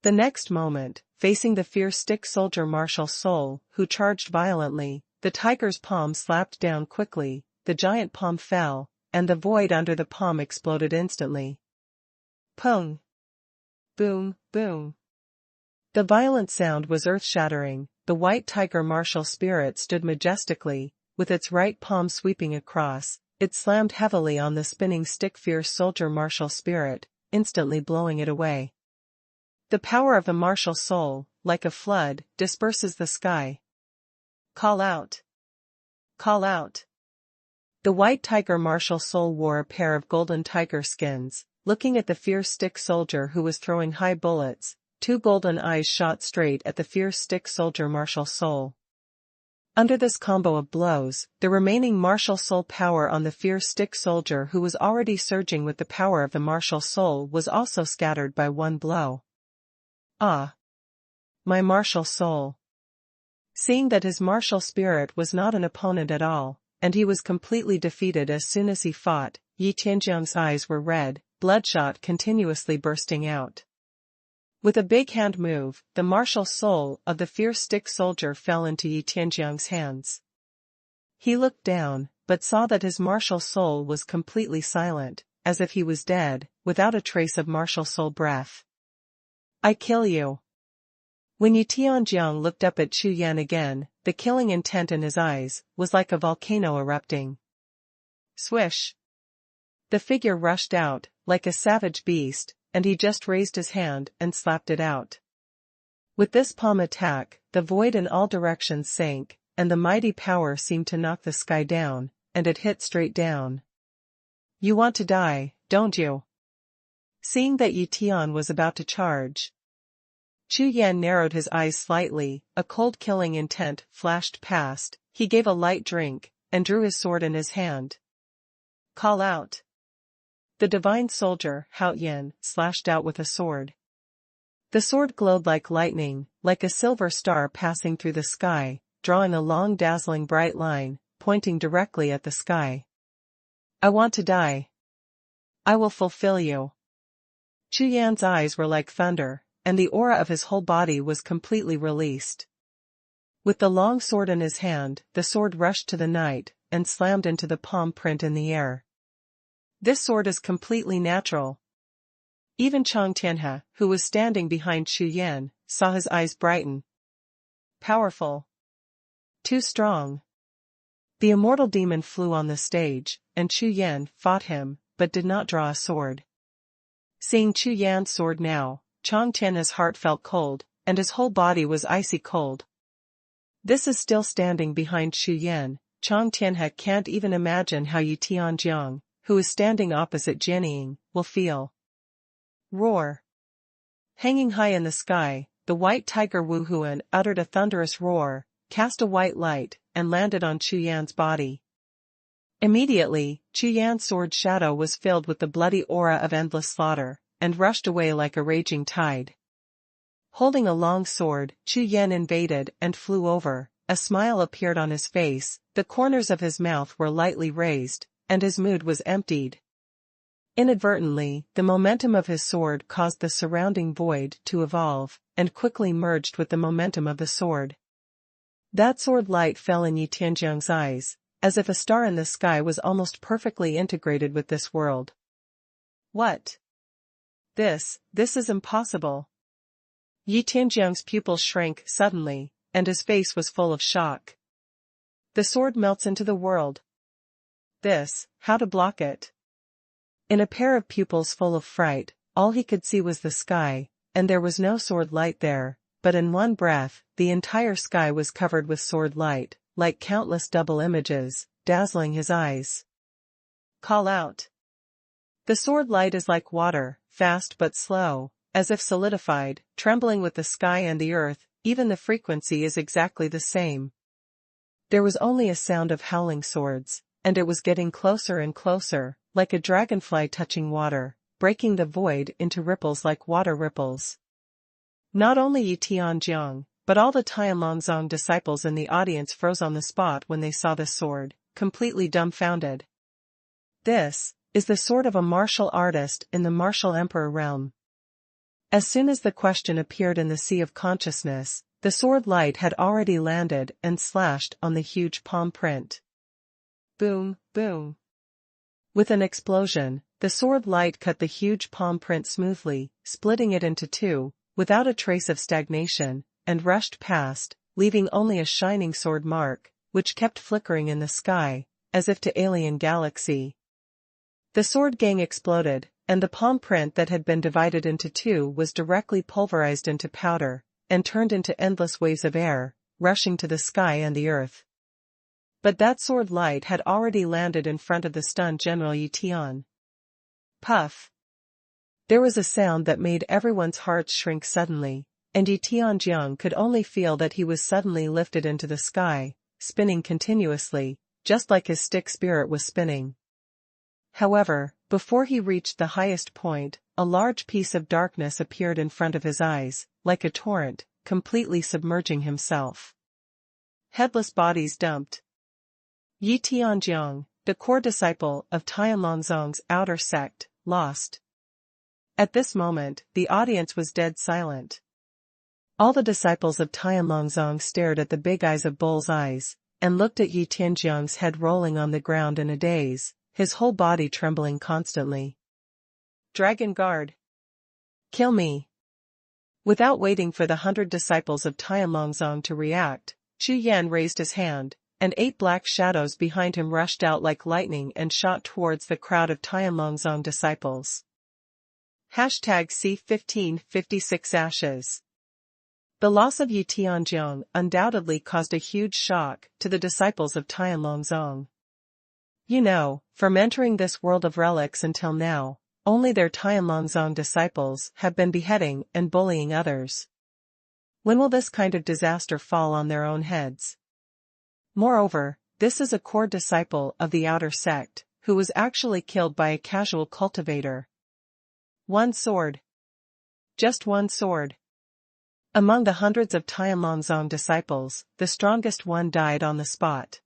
The next moment, facing the fierce stick soldier martial soul, who charged violently, the tiger's palm slapped down quickly, the giant palm fell, and the void under the palm exploded instantly. Pung! Boom, boom! The violent sound was earth-shattering. The white tiger martial spirit stood majestically, with its right palm sweeping across. It slammed heavily on the spinning stick fierce soldier martial spirit, instantly blowing it away. The power of the martial soul, like a flood, disperses the sky. Call out! Call out! The white tiger martial soul wore a pair of golden tiger skins. Looking at the fierce stick soldier who was throwing high bullets, two golden eyes shot straight at the fierce stick soldier martial soul. Under this combo of blows, the remaining martial soul power on the fierce stick soldier who was already surging with the power of the martial soul was also scattered by one blow. Ah! My martial soul! Seeing that his martial spirit was not an opponent at all, and he was completely defeated as soon as he fought, Yi Tianjiang's eyes were red, bloodshot continuously bursting out. With a big hand move, the martial soul of the fierce stick soldier fell into Yi Tianjiang's hands. He looked down, but saw that his martial soul was completely silent, as if he was dead, without a trace of martial soul breath. I kill you. When Yi Tianjiang looked up at Chu Yan again, the killing intent in his eyes was like a volcano erupting. Swish! The figure rushed out, like a savage beast, and he just raised his hand and slapped it out. With this palm attack, the void in all directions sank, and the mighty power seemed to knock the sky down, and it hit straight down. You want to die, don't you? Seeing that Yi Tian was about to charge, Chu Yan narrowed his eyes slightly, a cold killing intent flashed past, he gave a light drink, and drew his sword in his hand. Call out! The divine soldier, Hao Yan, slashed out with a sword. The sword glowed like lightning, like a silver star passing through the sky, drawing a long dazzling bright line, pointing directly at the sky. I want to die. I will fulfill you. Chu Yan's eyes were like thunder, and the aura of his whole body was completely released. With the long sword in his hand, the sword rushed to the night, and slammed into the palm print in the air. This sword is completely natural. Even Chang Tianhe, who was standing behind Chu Yan, saw his eyes brighten. Powerful. Too strong. The immortal demon flew on the stage, and Chu Yan fought him, but did not draw a sword. Seeing Chu Yan's sword now, Chang Tianhe's heart felt cold, and his whole body was icy cold. This is still standing behind Chu Yan. Chang Tianhe can't even imagine how Yi Tianjiang, who is standing opposite Jianying, will feel. Roar! Hanging high in the sky, the white tiger Wuhun uttered a thunderous roar, cast a white light, and landed on Chu Yan's body. Immediately, Chu Yan's sword shadow was filled with the bloody aura of endless slaughter, and rushed away like a raging tide. Holding a long sword, Chu Yan invaded and flew over. A smile appeared on his face, the corners of his mouth were lightly raised, and his mood was emptied. Inadvertently, the momentum of his sword caused the surrounding void to evolve, and quickly merged with the momentum of the sword. That sword light fell in Yi Tianjiang's eyes, as if a star in the sky was almost perfectly integrated with this world. What? This is impossible. Yi Tianjiang's pupils shrank suddenly, and his face was full of shock. The sword melts into the world. How to block it? In a pair of pupils full of fright, all he could see was the sky, and there was no sword light there, but in one breath, the entire sky was covered with sword light, like countless double images, dazzling his eyes. Call out. The sword light is like water, fast but slow, as if solidified, trembling with the sky and the earth, even the frequency is exactly the same. There was only a sound of howling swords, and it was getting closer and closer, like a dragonfly touching water, breaking the void into ripples like water ripples. Not only Yi Tianjiang, but all the Tianlongzong disciples in the audience froze on the spot when they saw the sword, completely dumbfounded. This is the sword of a martial artist in the martial emperor realm. As soon as the question appeared in the sea of consciousness, the sword light had already landed and slashed on the huge palm print. Boom, boom. With an explosion, the sword light cut the huge palm print smoothly, splitting it into two, without a trace of stagnation, and rushed past, leaving only a shining sword mark, which kept flickering in the sky, as if to alien galaxy. The sword gang exploded, and the palm print that had been divided into two was directly pulverized into powder, and turned into endless waves of air, rushing to the sky and the earth. But that sword light had already landed in front of the stunned General Yi Tian. Puff! There was a sound that made everyone's hearts shrink suddenly, and Yi Tianjiang could only feel that he was suddenly lifted into the sky, spinning continuously, just like his stick spirit was spinning. However, before he reached the highest point, a large piece of darkness appeared in front of his eyes, like a torrent, completely submerging himself. Headless bodies dumped. Yi Tianjiang, the core disciple of Tianlongzong's outer sect, lost. At this moment, the audience was dead silent. All the disciples of Tianlongzong stared at the big eyes of bull's eyes, and looked at Yi Tianjiang's head rolling on the ground in a daze, his whole body trembling constantly. Dragon Guard! Kill me! Without waiting for the 100 disciples of Tianlongzong to react, Chu Yan raised his hand, and 8 black shadows behind him rushed out like lightning and shot towards the crowd of Tianlongzong disciples. #C1556 Ashes. The loss of Yi Tianjiang undoubtedly caused a huge shock to the disciples of Tianlongzong. You know, from entering this world of relics until now, only their Tianlongzong disciples have been beheading and bullying others. When will this kind of disaster fall on their own heads? Moreover, this is a core disciple of the outer sect, who was actually killed by a casual cultivator. One sword. Just one sword. Among the hundreds of Tianlongzong disciples, the strongest one died on the spot.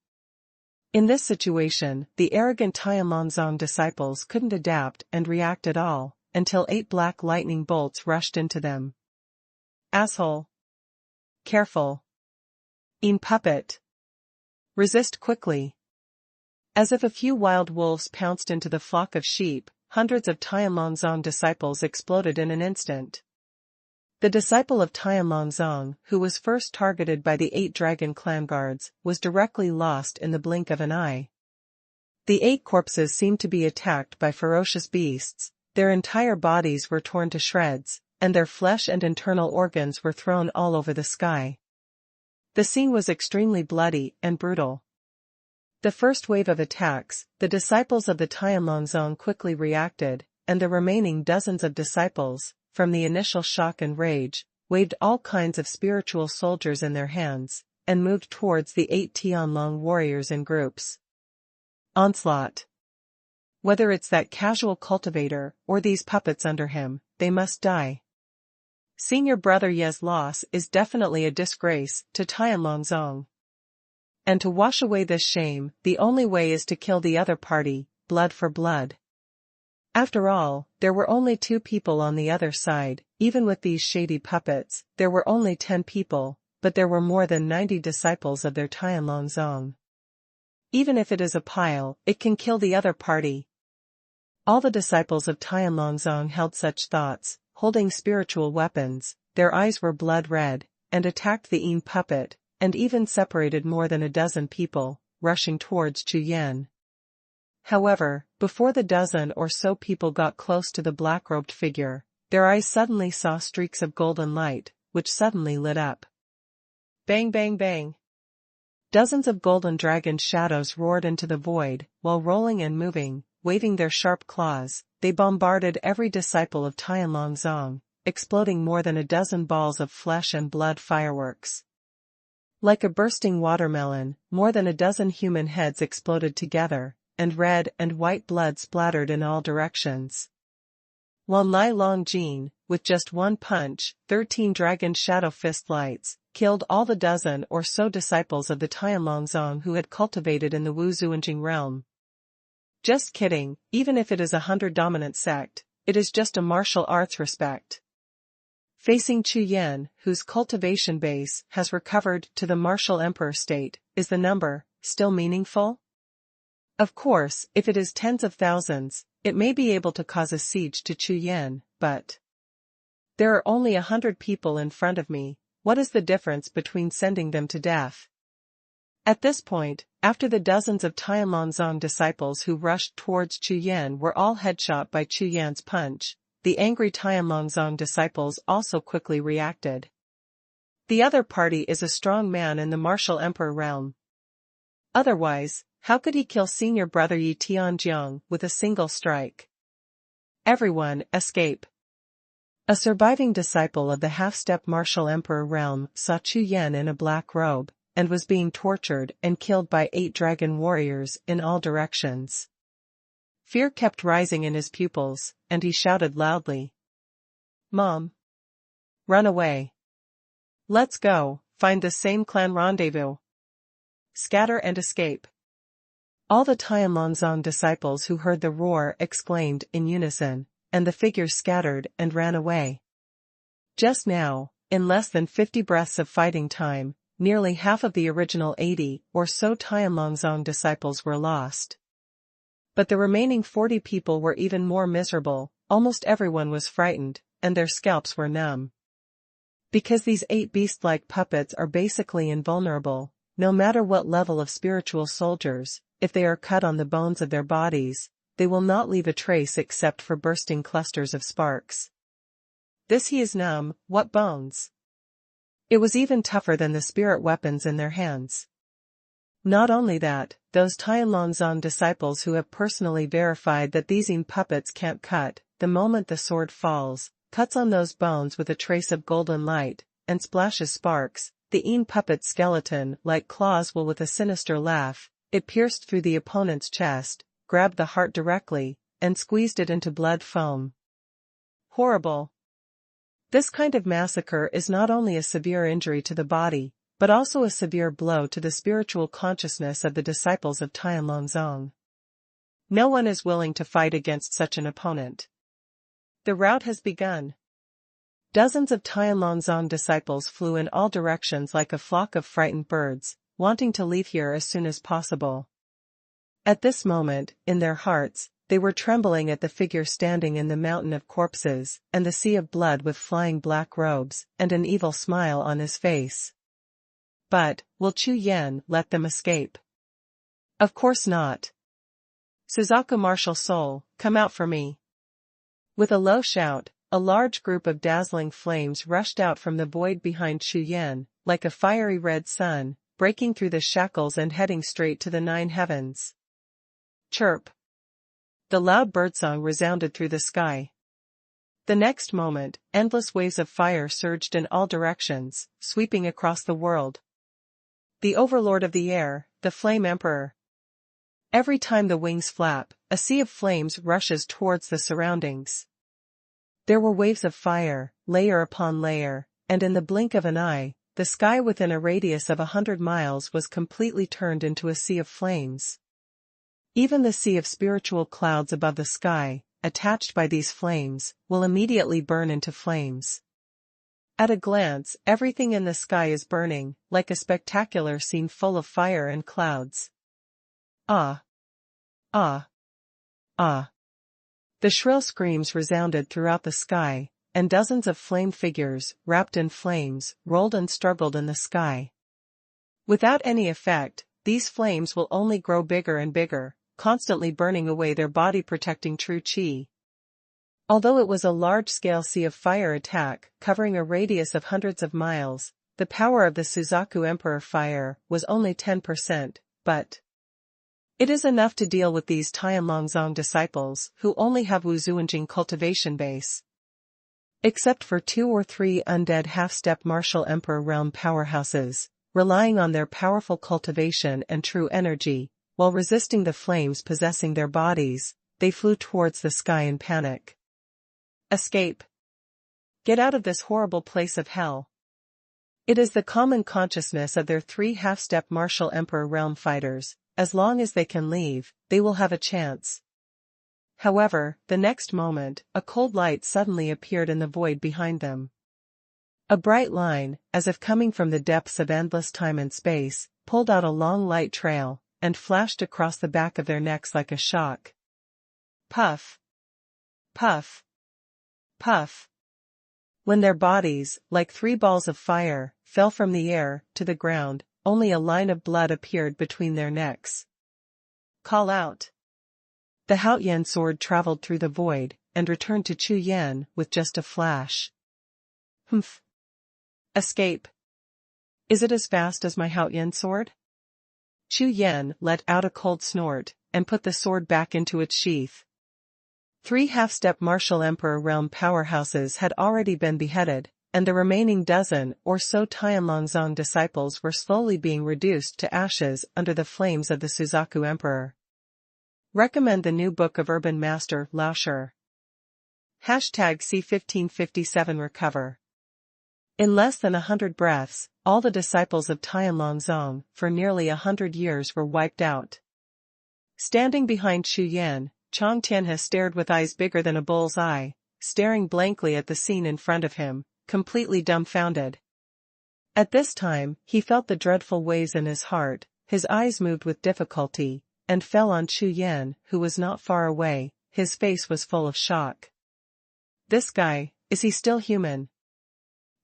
In this situation, the arrogant Tianlongzong disciples couldn't adapt and react at all, until 8 black lightning bolts rushed into them. Asshole! Careful! Puppet! Resist quickly! As if a few wild wolves pounced into the flock of sheep, hundreds of Tianlongzong disciples exploded in an instant. The disciple of Tianlongzong, who was first targeted by the 8 dragon clan guards, was directly lost in the blink of an eye. The 8 corpses seemed to be attacked by ferocious beasts, their entire bodies were torn to shreds, and their flesh and internal organs were thrown all over the sky. The scene was extremely bloody and brutal. The first wave of attacks, the disciples of the Tianlongzong quickly reacted, and the remaining dozens of disciples, from the initial shock and rage, waved all kinds of spiritual soldiers in their hands, and moved towards the 8 Tianlong warriors in groups. Onslaught. Whether it's that casual cultivator or these puppets under him, they must die. Seeing your brother Ye's loss is definitely a disgrace to Tianlongzong. And to wash away this shame, the only way is to kill the other party, blood for blood. After all, there were only 2 people on the other side. Even with these shady puppets, there were only 10 people, but there were more than 90 disciples of their Tianlongzong. Even if it is a pile, it can kill the other party. All the disciples of Tianlongzong held such thoughts, holding spiritual weapons, their eyes were blood red, and attacked the Yin puppet, and even separated more than a dozen people, rushing towards Chu Yan. However, before the dozen or so people got close to the black-robed figure, their eyes suddenly saw streaks of golden light, which suddenly lit up. Bang bang bang! Dozens of golden dragon shadows roared into the void, while rolling and moving, waving their sharp claws, they bombarded every disciple of Tianlongzong, exploding more than a dozen balls of flesh and blood fireworks. Like a bursting watermelon, more than a dozen human heads exploded together, and red and white blood splattered in all directions. While Nai Long Jin, with just one punch, 13 dragon shadow fist lights, killed all the dozen or so disciples of the Tianlongzong who had cultivated in the Wuzuanjing realm. Just kidding, even if it is a hunter-dominant sect, it is just a martial arts respect. Facing Chu Yan, whose cultivation base has recovered to the martial emperor state, is the number still meaningful? Of course, if it is tens of thousands, it may be able to cause a siege to Chu Yan, but there are only 100 people in front of me. What is the difference between sending them to death? At this point, after the dozens of Tianlongzong disciples who rushed towards Chu Yan were all headshot by Chu Yan's punch, the angry Tianlongzong disciples also quickly reacted. The other party is a strong man in the martial emperor realm. Otherwise, how could he kill senior brother Yi Tianjiang with a single strike? Everyone, escape! A surviving disciple of the half-step martial emperor realm saw Chu Yan in a black robe, and was being tortured and killed by 8 dragon warriors in all directions. Fear kept rising in his pupils, and he shouted loudly. Mom! Run away! Let's go, find the same clan rendezvous! Scatter and escape! All the Tianlongzong disciples who heard the roar exclaimed in unison, and the figures scattered and ran away. Just now, in less than 50 breaths of fighting time, nearly half of the original 80 or so Tianlongzong disciples were lost. But the remaining 40 people were even more miserable. Almost everyone was frightened, and their scalps were numb. Because these 8 beast-like puppets are basically invulnerable, no matter what level of spiritual soldiers, if they are cut on the bones of their bodies, they will not leave a trace except for bursting clusters of sparks. This he is numb, what bones? It was even tougher than the spirit weapons in their hands. Not only that, those Tianlongzong disciples who have personally verified that these Yin puppets can't cut, the moment the sword falls, cuts on those bones with a trace of golden light, and splashes sparks, the Yin puppet's skeleton, like claws will with a sinister laugh, it pierced through the opponent's chest, grabbed the heart directly, and squeezed it into blood foam. Horrible. This kind of massacre is not only a severe injury to the body, but also a severe blow to the spiritual consciousness of the disciples of Tianlongzong. No one is willing to fight against such an opponent. The rout has begun. Dozens of Tianlongzong disciples flew in all directions like a flock of frightened birds, wanting to leave here as soon as possible. At this moment, in their hearts, they were trembling at the figure standing in the mountain of corpses, and the sea of blood with flying black robes, and an evil smile on his face. But, will Chu Yan let them escape? Of course not. Suzaku martial soul, come out for me. With a low shout, a large group of dazzling flames rushed out from the void behind Chu Yan, like a fiery red sun, breaking through the shackles and heading straight to the 9 heavens. Chirp. The loud birdsong resounded through the sky. The next moment, endless waves of fire surged in all directions, sweeping across the world. The overlord of the air, the Flame Emperor. Every time the wings flap, a sea of flames rushes towards the surroundings. There were waves of fire, layer upon layer, and in the blink of an eye, the sky within a radius of 100 miles was completely turned into a sea of flames. Even the sea of spiritual clouds above the sky, attached by these flames, will immediately burn into flames. At a glance, everything in the sky is burning, like a spectacular scene full of fire and clouds. Ah! Ah! Ah! The shrill screams resounded throughout the sky, and dozens of flame figures, wrapped in flames, rolled and struggled in the sky. Without any effect, these flames will only grow bigger and bigger, constantly burning away their body-protecting true qi. Although it was a large-scale sea of fire attack, covering a radius of hundreds of miles, the power of the Suzaku Emperor Fire was only 10%, but it is enough to deal with these Tianlongzong disciples who only have Wuzuanjing cultivation base. Except for 2 or 3 undead half-step martial Emperor realm powerhouses, relying on their powerful cultivation and true energy, while resisting the flames possessing their bodies, they flew towards the sky in panic. Escape! Get out of this horrible place of hell! It is the common consciousness of their 3 half-step martial Emperor realm fighters. As long as they can leave, they will have a chance. However, the next moment, a cold light suddenly appeared in the void behind them. A bright line, as if coming from the depths of endless time and space, pulled out a long light trail, and flashed across the back of their necks like a shock. Puff! Puff! Puff! When their bodies, like 3 balls of fire, fell from the air to the ground, only a line of blood appeared between their necks. Call out! The Haoyan sword traveled through the void, and returned to Chu Yan with just a flash. Humph! Escape! Is it as fast as my Haoyan sword? Chu Yan let out a cold snort, and put the sword back into its sheath. 3 half-step martial Emperor realm powerhouses had already been beheaded, and the remaining dozen or so Tianlongzong disciples were slowly being reduced to ashes under the flames of the Suzaku Emperor. Recommend the new book of Urban Master Lao Shi. #C1557 Recover. In less than 100 breaths, all the disciples of Tianlongzong for nearly 100 years were wiped out. Standing behind Chu Yan, Chang Tianhe stared with eyes bigger than a bull's eye, staring blankly at the scene in front of him, completely dumbfounded. At this time, he felt the dreadful waves in his heart, his eyes moved with difficulty, and fell on Chu Yan, who was not far away. His face was full of shock. This guy, is he still human?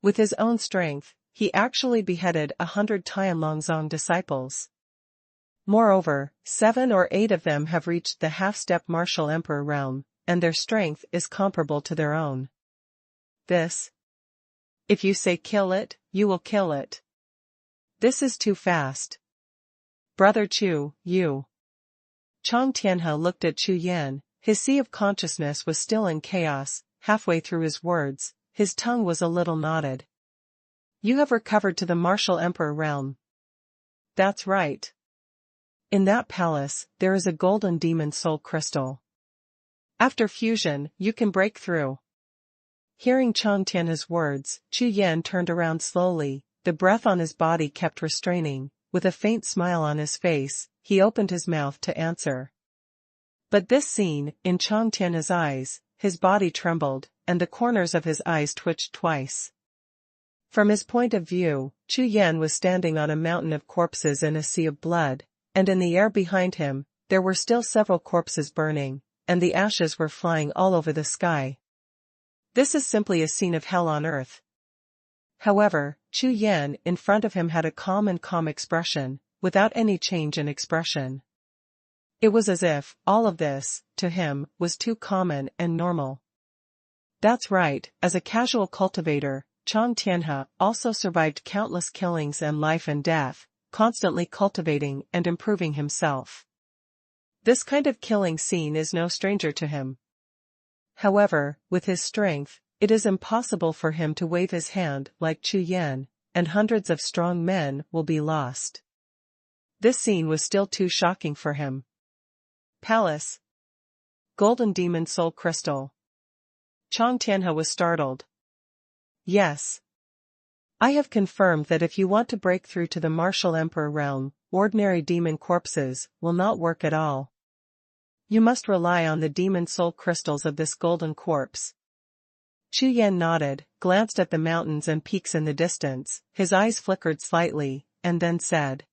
With his own strength, he actually beheaded 100 Tianlongzong disciples. Moreover, 7 or 8 of them have reached the half-step martial Emperor realm, and their strength is comparable to their own. This. If you say kill it, you will kill it. This is too fast. Brother Chu, you. Chang Tianhe looked at Chu Yan, his sea of consciousness was still in chaos. Halfway through his words, his tongue was a little knotted. You have recovered to the martial Emperor realm. That's right. In that palace, there is a golden demon soul crystal. After fusion, you can break through. Hearing Chang Tianhe's words, Chu Yan turned around slowly, the breath on his body kept restraining. With a faint smile on his face, he opened his mouth to answer. But this scene, in Chang Tianhe's eyes, his body trembled, and the corners of his eyes twitched twice. From his point of view, Chu Yan was standing on a mountain of corpses in a sea of blood, and in the air behind him, there were still several corpses burning, and the ashes were flying all over the sky. This is simply a scene of hell on earth. However, Chu Yan in front of him had a calm expression, without any change in expression. It was as if, all of this, to him, was too common and normal. That's right, as a casual cultivator, Chang Tianhe also survived countless killings and life and death, constantly cultivating and improving himself. This kind of killing scene is no stranger to him. However, with his strength, it is impossible for him to wave his hand like Chu Yan, and hundreds of strong men will be lost. This scene was still too shocking for him. Palace. Golden Demon Soul Crystal. Chang Tianhe was startled. Yes. I have confirmed that if you want to break through to the martial Emperor realm, ordinary demon corpses will not work at all. You must rely on the demon soul crystals of this golden corpse. Chu Yan nodded, glanced at the mountains and peaks in the distance, his eyes flickered slightly, and then said.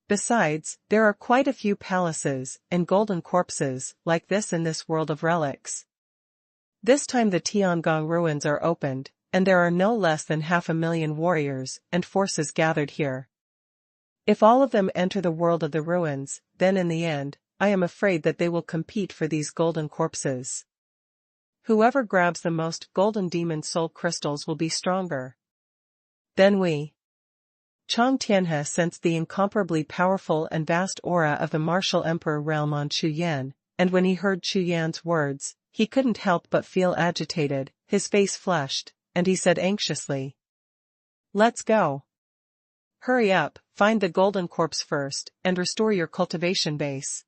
Besides, there are quite a few palaces and golden corpses like this in this world of relics. This time the Tiangong ruins are opened, and there are no less than 500,000 warriors and forces gathered here. If all of them enter the world of the ruins, then in the end, I am afraid that they will compete for these golden corpses. Whoever grabs the most golden demon soul crystals will be stronger. Then we. Chang Tianhe sensed the incomparably powerful and vast aura of the martial emperor realm on Chu Yan, and when he heard Chu Yan's words, he couldn't help but feel agitated, his face flushed, and he said anxiously. Let's go. Hurry up, find the golden corpse first, and restore your cultivation base.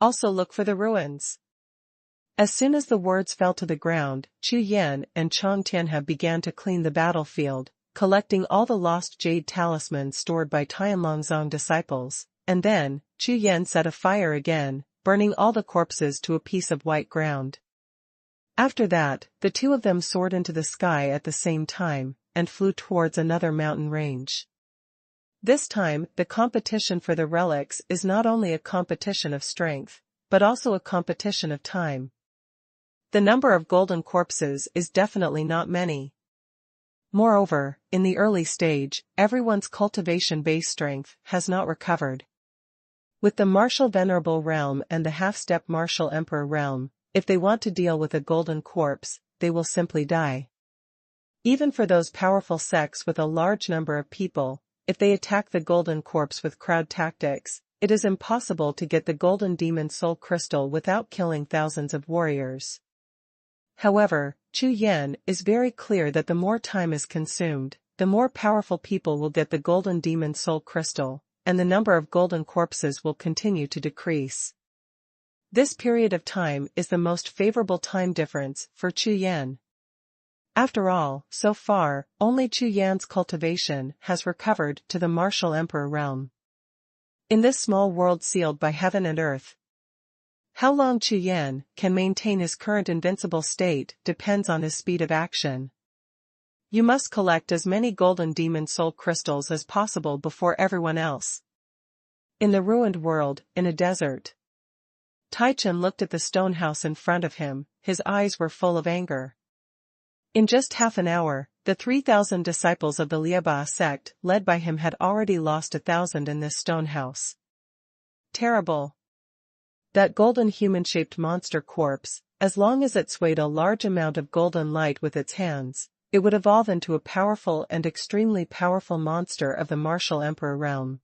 Also look for the ruins. As soon as the words fell to the ground, Chu Yan and Chang Tianhe began to clean the battlefield, collecting all the lost jade talismans stored by Tianlongzong disciples, and then, Chu Yan set a fire again, burning all the corpses to a piece of white ground. After that, the two of them soared into the sky at the same time, and flew towards another mountain range. This time, the competition for the relics is not only a competition of strength, but also a competition of time. The number of golden corpses is definitely not many. Moreover, in the early stage, everyone's cultivation base strength has not recovered. With the martial venerable realm and the half-step martial emperor realm, if they want to deal with a golden corpse, they will simply die. Even for those powerful sects with a large number of people, if they attack the golden corpse with crowd tactics, it is impossible to get the golden demon soul crystal without killing thousands of warriors. However, Chu Yan is very clear that the more time is consumed, the more powerful people will get the golden demon soul crystal, and the number of golden corpses will continue to decrease. This period of time is the most favorable time difference for Chu Yan. After all, so far, only Chu Yan's cultivation has recovered to the martial emperor realm. In this small world sealed by heaven and earth, how long Chu Yan can maintain his current invincible state depends on his speed of action. You must collect as many golden demon soul crystals as possible before everyone else. In the ruined world, in a desert. Taichun looked at the stone house in front of him, his eyes were full of anger. In just half an hour, the 3,000 disciples of the Lieba sect led by him had already lost 1,000 in this stone house. Terrible. That golden human-shaped monster corpse, as long as it swayed a large amount of golden light with its hands, it would evolve into a powerful and extremely powerful monster of the martial emperor realm.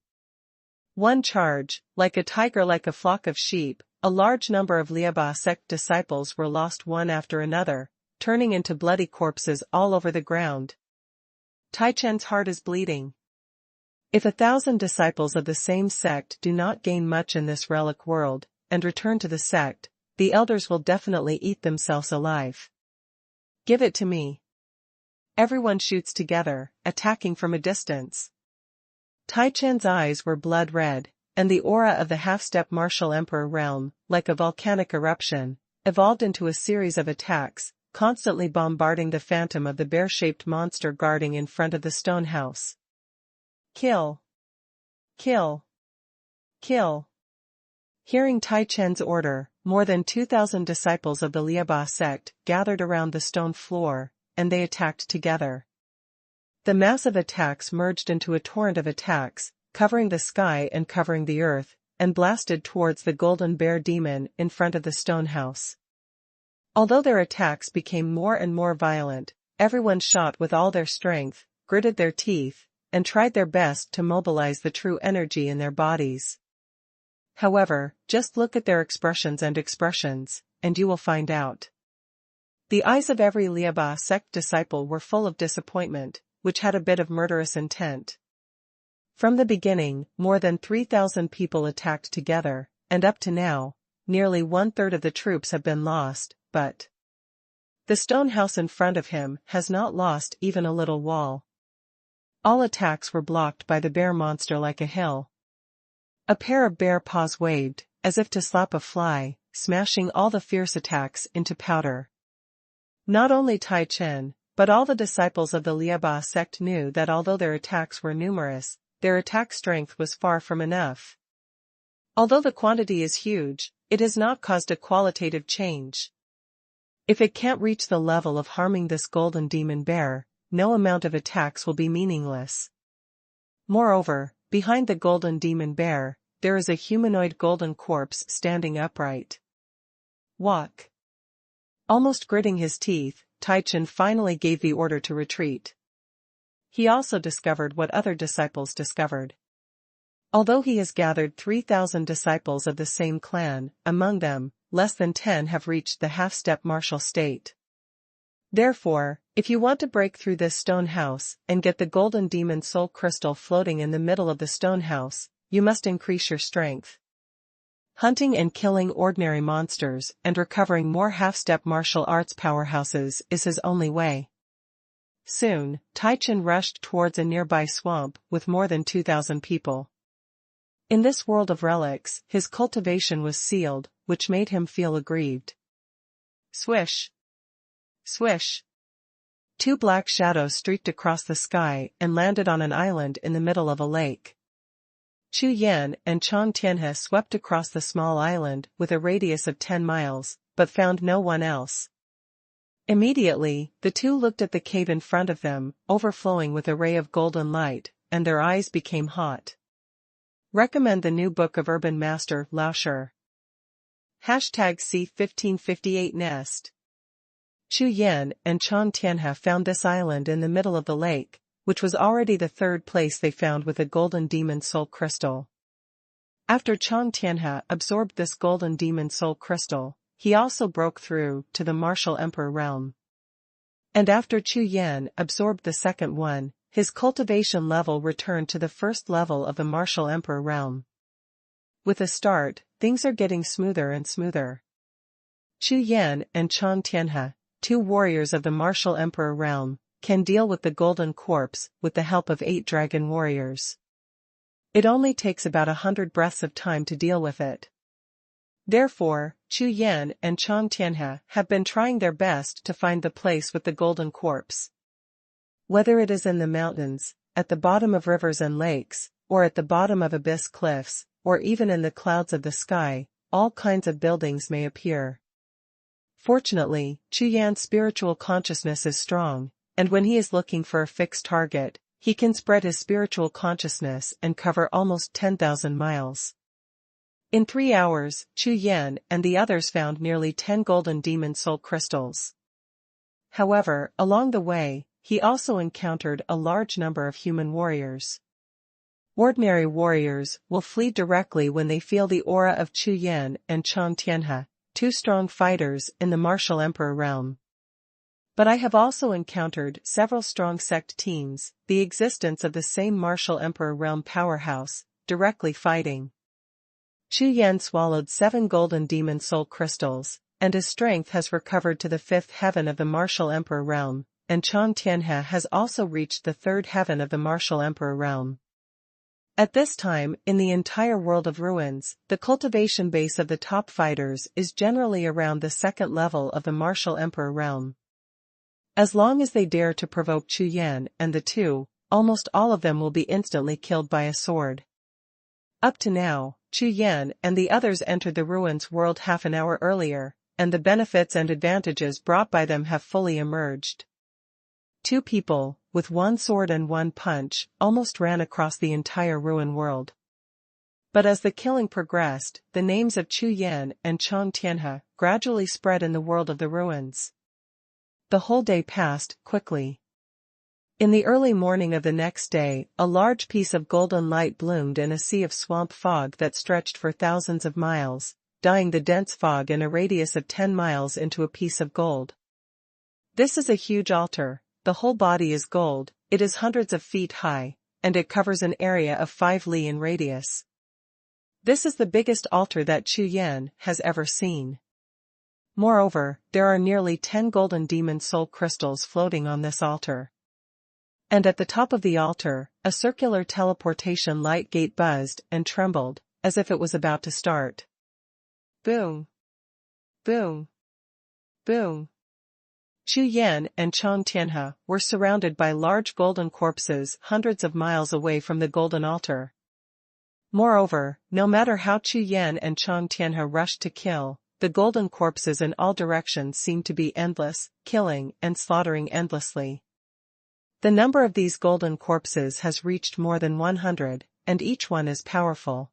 One charge, like a tiger like a flock of sheep, a large number of Lieba sect disciples were lost one after another, turning into bloody corpses all over the ground. Taichun's heart is bleeding. If 1,000 disciples of the same sect do not gain much in this relic world, and return to the sect, the elders will definitely eat themselves alive. Give it to me. Everyone shoots together, attacking from a distance. Taichun's eyes were blood red, and the aura of the half-step martial emperor realm, like a volcanic eruption, evolved into a series of attacks, constantly bombarding the phantom of the bear-shaped monster guarding in front of the stone house. Kill! Kill! Kill! Hearing Taichun's order, more than 2,000 disciples of the Lieba sect gathered around the stone floor, and they attacked together. The massive attacks merged into a torrent of attacks, covering the sky and covering the earth, and blasted towards the golden bear demon in front of the stone house. Although their attacks became more and more violent, everyone shot with all their strength, gritted their teeth, and tried their best to mobilize the true energy in their bodies. However, just look at their expressions, and you will find out. The eyes of every Lieba sect disciple were full of disappointment, which had a bit of murderous intent. From the beginning, more than 3,000 people attacked together, and up to now, nearly 1/3 of the troops have been lost, but the stone house in front of him has not lost even a little wall. All attacks were blocked by the bear monster like a hill. A pair of bear paws waved, as if to slap a fly, smashing all the fierce attacks into powder. Not only Tai Chen, but all the disciples of the Lieba sect knew that although their attacks were numerous, their attack strength was far from enough. Although the quantity is huge, it has not caused a qualitative change. If it can't reach the level of harming this golden demon bear, no amount of attacks will be meaningless. Moreover, behind the golden demon bear, there is a humanoid golden corpse standing upright. Walk. Almost gritting his teeth, Tai Chen finally gave the order to retreat. He also discovered what other disciples discovered. Although he has gathered 3,000 disciples of the same clan, among them, less than 10 have reached the half-step martial state. Therefore, if you want to break through this stone house and get the golden demon soul crystal floating in the middle of the stone house, you must increase your strength. Hunting and killing ordinary monsters and recovering more half-step martial arts powerhouses is his only way. Soon, Tai Chen rushed towards a nearby swamp with more than 2,000 people. In this world of relics, his cultivation was sealed, which made him feel aggrieved. Swish! Swish! 2 black shadows streaked across the sky and landed on an island in the middle of a lake. Chu Yan and Chang Tianhe swept across the small island with a radius of 10 miles, but found no one else. Immediately, the two looked at the cave in front of them, overflowing with a ray of golden light, and their eyes became hot. Recommend the new book of Urban Master Lao Shi. #C1558 Nest. Chu Yan and Chang Tianhe found this island in the middle of the lake, which was already the third place they found with a golden demon soul crystal. After Chang Tianhe absorbed this golden demon soul crystal, he also broke through to the martial emperor realm. And after Chu Yan absorbed the second one, his cultivation level returned to the first level of the martial emperor realm. With a start, things are getting smoother and smoother. Chu Yan and Chang Tianhe, 2 warriors of the martial emperor realm, can deal with the golden corpse with the help of 8 dragon warriors. It only takes about 100 breaths of time to deal with it. Therefore, Chu Yan and Chang Tianhe have been trying their best to find the place with the golden corpse. Whether it is in the mountains, at the bottom of rivers and lakes, or at the bottom of abyss cliffs, or even in the clouds of the sky, all kinds of buildings may appear. Fortunately, Chu Yan's spiritual consciousness is strong, and when he is looking for a fixed target, he can spread his spiritual consciousness and cover almost 10,000 miles. In 3 hours, Chu Yan and the others found nearly 10 golden demon soul crystals. However, along the way, he also encountered a large number of human warriors. Ordinary warriors will flee directly when they feel the aura of Chu Yan and Chang Tianhe, 2 strong fighters in the martial emperor realm. But I have also encountered several strong sect teams, the existence of the same martial emperor realm powerhouse, directly fighting. Chu Yan swallowed 7 golden demon soul crystals, and his strength has recovered to the 5th heaven of the martial emperor realm, and Chang Tianhe has also reached the 3rd heaven of the martial emperor realm. At this time, in the entire world of ruins, the cultivation base of the top fighters is generally around the 2nd level of the martial emperor realm. As long as they dare to provoke Chu Yan and the 2, almost all of them will be instantly killed by a sword. Up to now, Chu Yan and the others entered the ruins world half an hour earlier, and the benefits and advantages brought by them have fully emerged. 2 people, with 1 sword and 1 punch, almost ran across the entire ruin world. But as the killing progressed, the names of Chu Yan and Chang Tianhe gradually spread in the world of the ruins. The whole day passed quickly. In the early morning of the next day, a large piece of golden light bloomed in a sea of swamp fog that stretched for thousands of miles, dyeing the dense fog in a radius of 10 miles into a piece of gold. This is a huge altar. The whole body is gold, it is hundreds of feet high, and it covers an area of 5 li in radius. This is the biggest altar that Chu Yan has ever seen. Moreover, there are nearly 10 golden demon soul crystals floating on this altar. And at the top of the altar, a circular teleportation light gate buzzed and trembled, as if it was about to start. Boom. Boom. Boom. Chu Yan and Chang Tianhe were surrounded by large golden corpses hundreds of miles away from the golden altar. Moreover, no matter how Chu Yan and Chang Tianhe rushed to kill, the golden corpses in all directions seemed to be endless, killing and slaughtering endlessly. The number of these golden corpses has reached more than 100, and each one is powerful.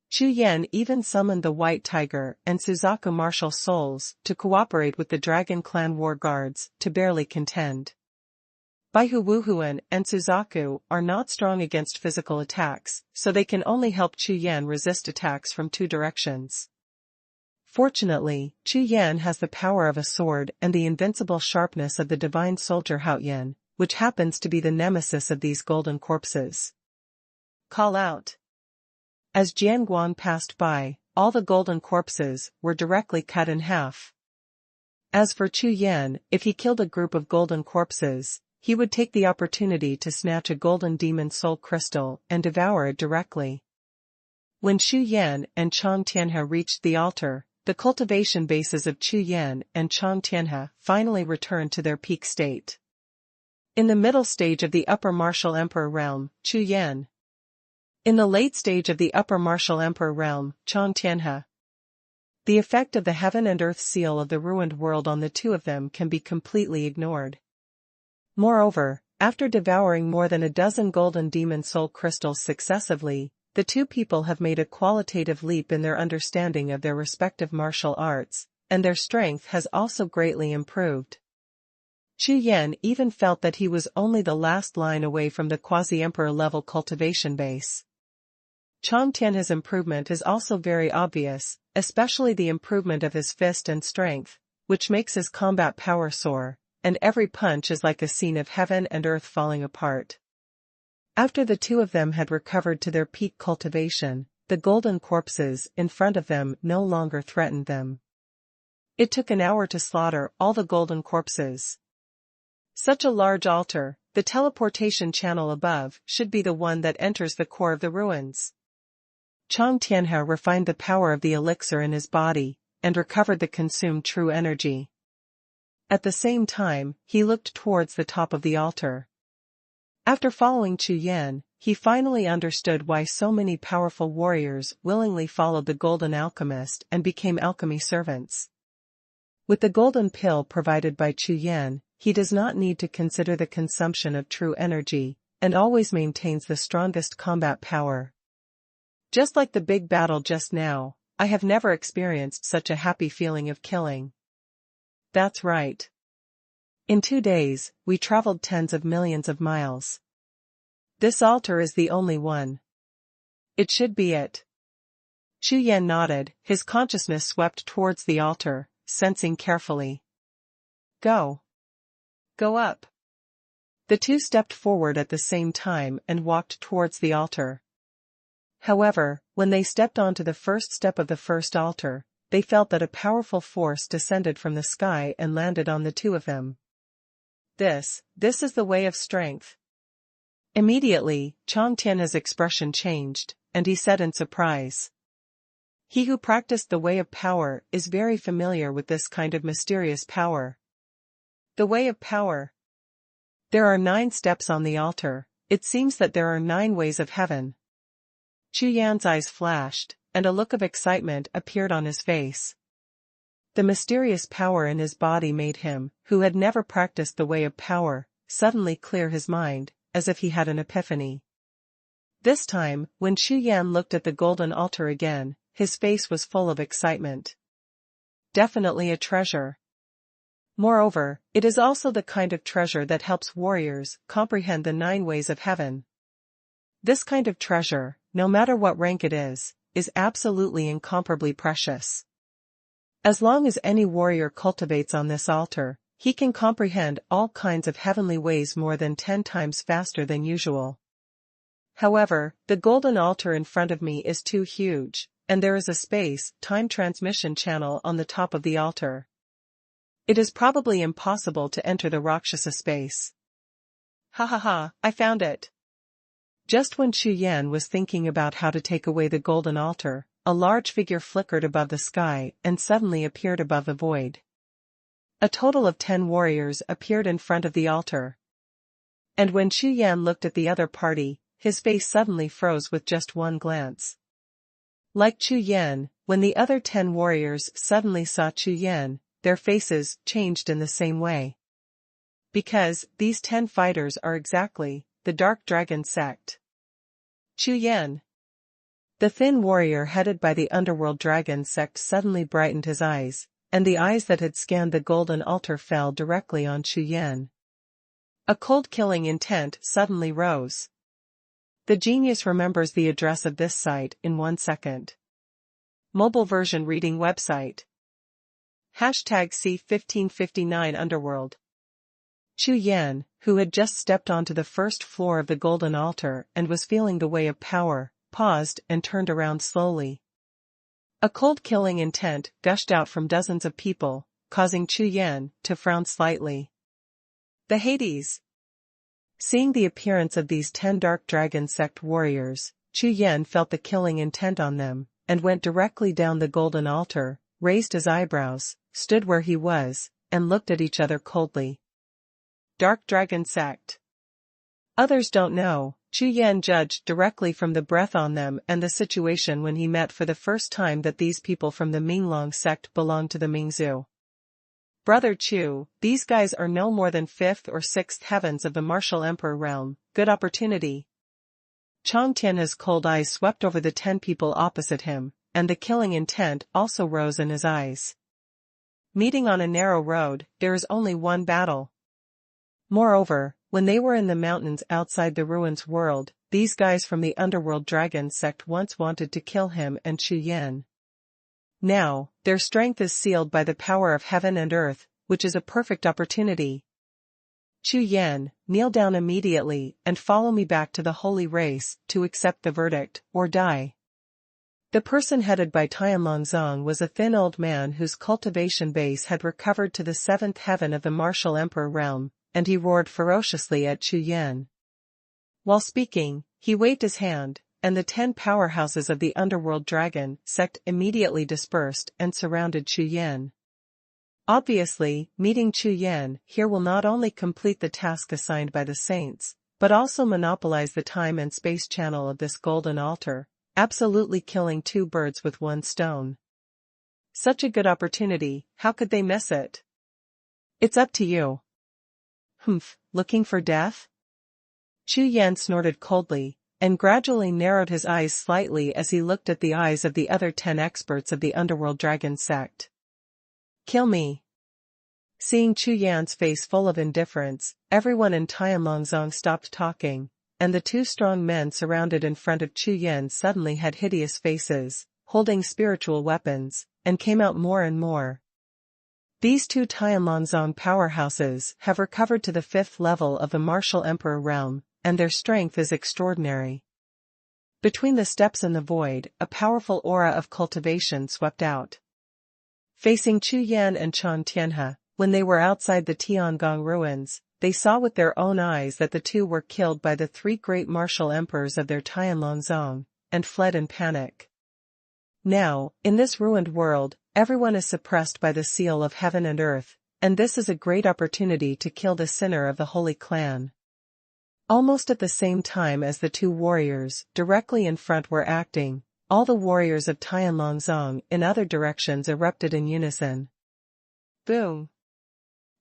Chu Yan even summoned the White Tiger and Suzaku martial souls to cooperate with the Dragon Clan war guards to barely contend. Baihu Wuhun and Suzaku are not strong against physical attacks, so they can only help Chu Yan resist attacks from two directions. Fortunately, Chu Yan has the power of a sword and the invincible sharpness of the divine soldier Haoyan, which happens to be the nemesis of these golden corpses. Call out. As Jianguan passed by, all the golden corpses were directly cut in half. As for Chu Yan, if he killed a group of golden corpses, he would take the opportunity to snatch a golden demon soul crystal and devour it directly. When Chu Yan and Chang Tianhe reached the altar, the cultivation bases of Chu Yan and Chang Tianhe finally returned to their peak state. In the middle stage of the upper martial emperor realm, Chu Yan. In the late stage of the upper martial emperor realm, Chang Tianhe. The effect of the heaven and earth seal of the ruined world on the two of them can be completely ignored. Moreover, after devouring more than a dozen golden demon soul crystals successively, the two people have made a qualitative leap in their understanding of their respective martial arts, and their strength has also greatly improved. Chu Yan even felt that he was only the last line away from the quasi-emperor level cultivation base. Chang Tianhe's improvement is also very obvious, especially the improvement of his fist and strength, which makes his combat power soar, and every punch is like a scene of heaven and earth falling apart. After the two of them had recovered to their peak cultivation, the golden corpses in front of them no longer threatened them. It took an hour to slaughter all the golden corpses. Such a large altar, the teleportation channel above should be the one that enters the core of the ruins. Chang Tianhe refined the power of the elixir in his body, and recovered the consumed true energy. At the same time, he looked towards the top of the altar. After following Chu Yan, he finally understood why so many powerful warriors willingly followed the golden alchemist and became alchemy servants. With the golden pill provided by Chu Yan, he does not need to consider the consumption of true energy, and always maintains the strongest combat power. Just like the big battle just now, I have never experienced such a happy feeling of killing. That's right. In 2 days, we traveled tens of millions of miles. This altar is the only one. It should be it. Chu Yan nodded, his consciousness swept towards the altar, sensing carefully. Go. Go up. The two stepped forward at the same time and walked towards the altar. However, when they stepped onto the first step of the first altar, they felt that a powerful force descended from the sky and landed on the two of them. This is the way of strength. Immediately, Chang Tianhe's expression changed, and he said in surprise. He who practiced the way of power is very familiar with this kind of mysterious power. The way of power. There are 9 steps on the altar. It seems that there are 9 ways of heaven. Chu Yan's eyes flashed, and a look of excitement appeared on his face. The mysterious power in his body made him, who had never practiced the way of power, suddenly clear his mind, as if he had an epiphany. This time, when Chu Yan looked at the golden altar again, his face was full of excitement. Definitely a treasure. Moreover, it is also the kind of treasure that helps warriors comprehend the 9 ways of heaven. This kind of treasure, no matter what rank it is absolutely incomparably precious. As long as any warrior cultivates on this altar, he can comprehend all kinds of heavenly ways more than 10 times faster than usual. However, the golden altar in front of me is too huge, and there is a space-time transmission channel on the top of the altar. It is probably impossible to enter the Rakshasa space. Ha ha ha, I found it. Just when Chu Yan was thinking about how to take away the golden altar, a large figure flickered above the sky and suddenly appeared above the void. A total of 10 warriors appeared in front of the altar. And when Chu Yan looked at the other party, his face suddenly froze with just one glance. Like Chu Yan, when the other 10 warriors suddenly saw Chu Yan, their faces changed in the same way. Because these 10 fighters are exactly the Dark Dragon sect. Chu Yan. The thin warrior headed by the Underworld Dragon sect suddenly brightened his eyes, and the eyes that had scanned the golden altar fell directly on Chu Yan. A cold killing intent suddenly rose. The genius remembers the address of this site in 1 second. Mobile version reading website. #C1559 Underworld. Chu Yan, who had just stepped onto the first floor of the golden altar and was feeling the way of power, paused and turned around slowly. A cold killing intent gushed out from dozens of people, causing Chu Yan to frown slightly. The Hades. Seeing the appearance of these 10 Dark Dragon sect warriors, Chu Yan felt the killing intent on them, and went directly down the golden altar, raised his eyebrows, stood where he was, and looked at each other coldly. Dark Dragon sect. Others don't know. Chu Yan judged directly from the breath on them and the situation when he met for the first time that these people from the Minglong sect belonged to the Mingzhu. Brother Chu, these guys are no more than 5th or 6th heavens of the martial emperor realm. Good opportunity. Chong Tianhe's cold eyes swept over the 10 people opposite him, and the killing intent also rose in his eyes. Meeting on a narrow road, there is only one battle. Moreover, when they were in the mountains outside the ruins world, these guys from the Underworld Dragon sect once wanted to kill him and Chu Yan. Now, their strength is sealed by the power of heaven and earth, which is a perfect opportunity. Chu Yan, kneel down immediately and follow me back to the holy race to accept the verdict, or die. The person headed by Tianlongzong was a thin old man whose cultivation base had recovered to the 7th heaven of the martial emperor realm, and he roared ferociously at Chu Yan. While speaking, he waved his hand, and the 10 powerhouses of the Underworld Dragon sect immediately dispersed and surrounded Chu Yan. Obviously, meeting Chu Yan here will not only complete the task assigned by the saints, but also monopolize the time and space channel of this golden altar, absolutely killing 2 birds with 1 stone. Such a good opportunity, how could they miss it? It's up to you. Humph, looking for death? Chu Yan snorted coldly, and gradually narrowed his eyes slightly as he looked at the eyes of the other 10 experts of the Underworld Dragon sect. Kill me. Seeing Chu Yan's face full of indifference, everyone in Tianlongzong stopped talking, and the 2 strong men surrounded in front of Chu Yan suddenly had hideous faces, holding spiritual weapons, and came out more and more. These 2 Tianlongzong powerhouses have recovered to the 5th level of the martial emperor realm, and their strength is extraordinary. Between the steps and the void, a powerful aura of cultivation swept out. Facing Chu Yan and Chong Tianhe, when they were outside the Tiangong ruins, they saw with their own eyes that the 2 were killed by the 3 great martial emperors of their Tianlongzong, and fled in panic. Now, in this ruined world, everyone is suppressed by the seal of heaven and earth, and this is a great opportunity to kill the sinner of the Holy Clan. Almost at the same time as the 2 warriors directly in front were acting, all the warriors of Tianlongzong in other directions erupted in unison. Boom!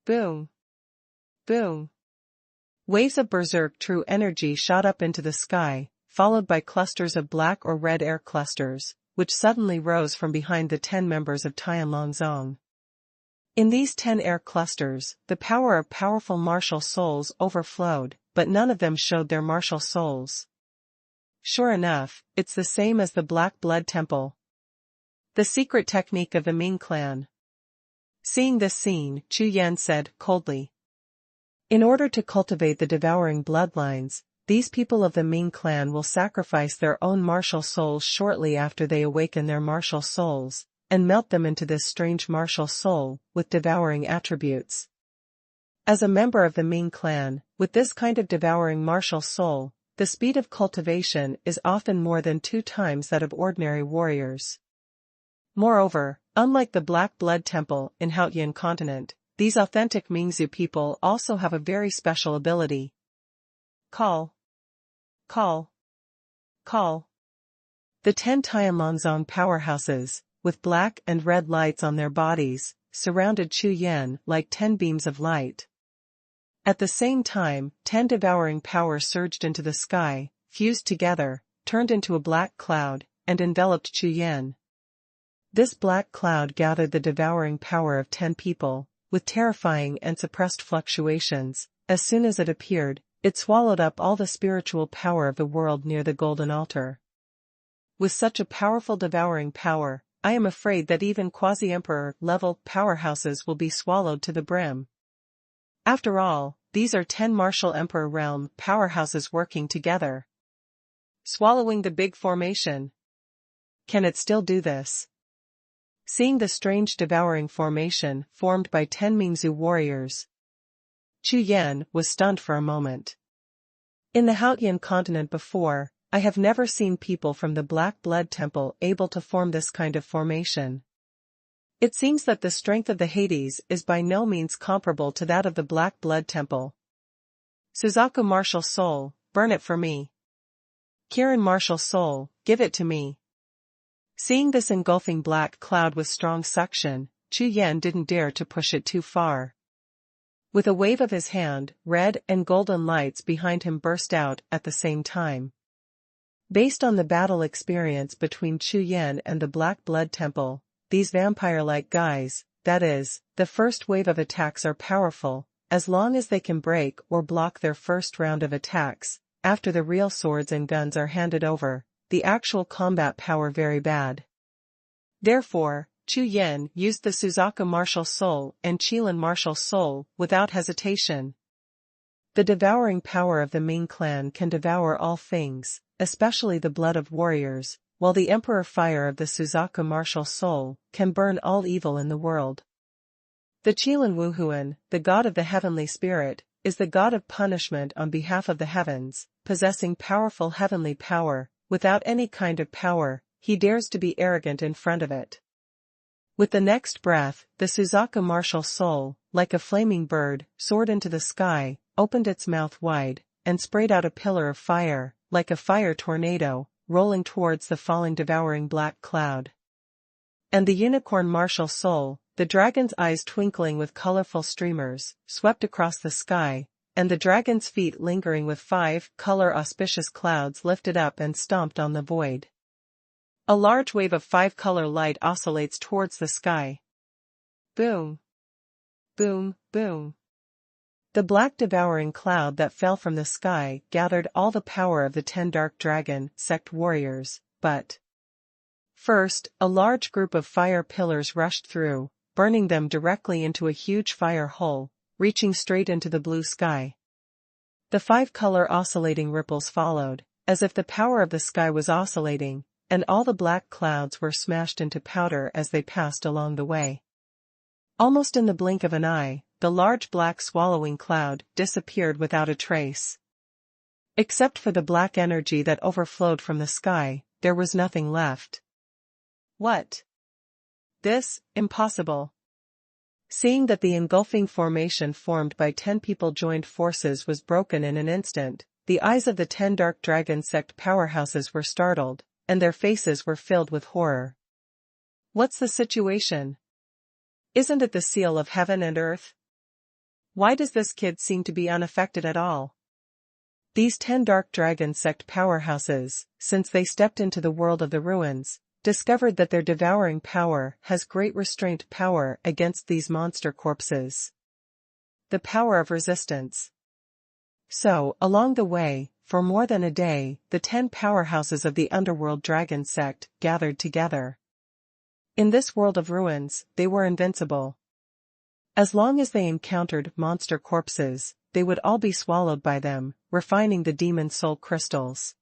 Boom! Boom! Waves of berserk true energy shot up into the sky, followed by clusters of black or red air clusters, which suddenly rose from behind the 10 members of Tianlongzong. In these 10 air clusters, the power of powerful martial souls overflowed, but none of them showed their martial souls. Sure enough, it's the same as the Black Blood Temple. The secret technique of the Ming clan. Seeing this scene, Chu Yan said coldly. In order to cultivate the devouring bloodlines, these people of the Ming clan will sacrifice their own martial souls shortly after they awaken their martial souls, and melt them into this strange martial soul, with devouring attributes. As a member of the Ming clan, with this kind of devouring martial soul, the speed of cultivation is often more than 2 times that of ordinary warriors. Moreover, unlike the Black Blood Temple in Haotian continent, these authentic Mingzhu people also have a very special ability. Call. Call. Call. The 10 Tianlanzong powerhouses, with black and red lights on their bodies, surrounded Chu Yan like 10 beams of light. At the same time, 10 devouring powers surged into the sky, fused together, turned into a black cloud, and enveloped Chu Yan. This black cloud gathered the devouring power of 10 people, with terrifying and suppressed fluctuations. As soon as it appeared, it swallowed up all the spiritual power of the world near the golden altar. With such a powerful devouring power, I am afraid that even quasi-emperor-level powerhouses will be swallowed to the brim. After all, these are 10 martial emperor realm powerhouses working together. Swallowing the big formation. Can it still do this? Seeing the strange devouring formation formed by 10 Mingzhu warriors, Chu Yan was stunned for a moment. In the Haotian continent before, I have never seen people from the Black Blood Temple able to form this kind of formation. It seems that the strength of the Hades is by no means comparable to that of the Black Blood Temple. Suzaku Martial Soul, burn it for me. Kirin Martial Soul, give it to me. Seeing this engulfing black cloud with strong suction, Chu Yan didn't dare to push it too far. With a wave of his hand, red and golden lights behind him burst out at the same time. Based on the battle experience between Chu Yan and the Black Blood Temple, these vampire-like guys, that is, the first wave of attacks are powerful, as long as they can break or block their first round of attacks. After the real swords and guns are handed over, the actual combat power very bad. Therefore, Chu Yan used the Suzaku Martial Soul and Qilin Martial Soul without hesitation. The devouring power of the Ming clan can devour all things, especially the blood of warriors, while the Emperor Fire of the Suzaku Martial Soul can burn all evil in the world. The Qilin Wuhun, the god of the heavenly spirit, is the god of punishment on behalf of the heavens, possessing powerful heavenly power. Without any kind of power, he dares to be arrogant in front of it. With the next breath, the Suzaku Martial Soul, like a flaming bird, soared into the sky, opened its mouth wide, and sprayed out a pillar of fire, like a fire tornado, rolling towards the falling devouring black cloud. And the Unicorn Martial Soul, the dragon's eyes twinkling with colorful streamers, swept across the sky, and the dragon's feet lingering with 5-color auspicious clouds lifted up and stomped on the void. A large wave of 5-color light oscillates towards the sky. Boom. Boom, boom. The black devouring cloud that fell from the sky gathered all the power of the 10 Dark Dragon sect warriors, but first, a large group of fire pillars rushed through, burning them directly into a huge fire hole, reaching straight into the blue sky. The 5-color oscillating ripples followed, as if the power of the sky was oscillating, and all the black clouds were smashed into powder as they passed along the way. Almost in the blink of an eye, the large black swallowing cloud disappeared without a trace. Except for the black energy that overflowed from the sky, there was nothing left. What? This, impossible. Seeing that the engulfing formation formed by 10 people joined forces was broken in an instant, the eyes of the 10 Dark Dragon sect powerhouses were startled, and their faces were filled with horror. What's the situation? Isn't it the seal of heaven and earth? Why does this kid seem to be unaffected at all? These 10 Dark Dragon sect powerhouses, since they stepped into the world of the ruins, discovered that their devouring power has great restraint power against these monster corpses. The power of resistance. So, along the way, for more than a day, the 10 powerhouses of the underworld dragon sect gathered together. In this world of ruins, they were invincible. As long as they encountered monster corpses, they would all be swallowed by them, refining the demon soul crystals.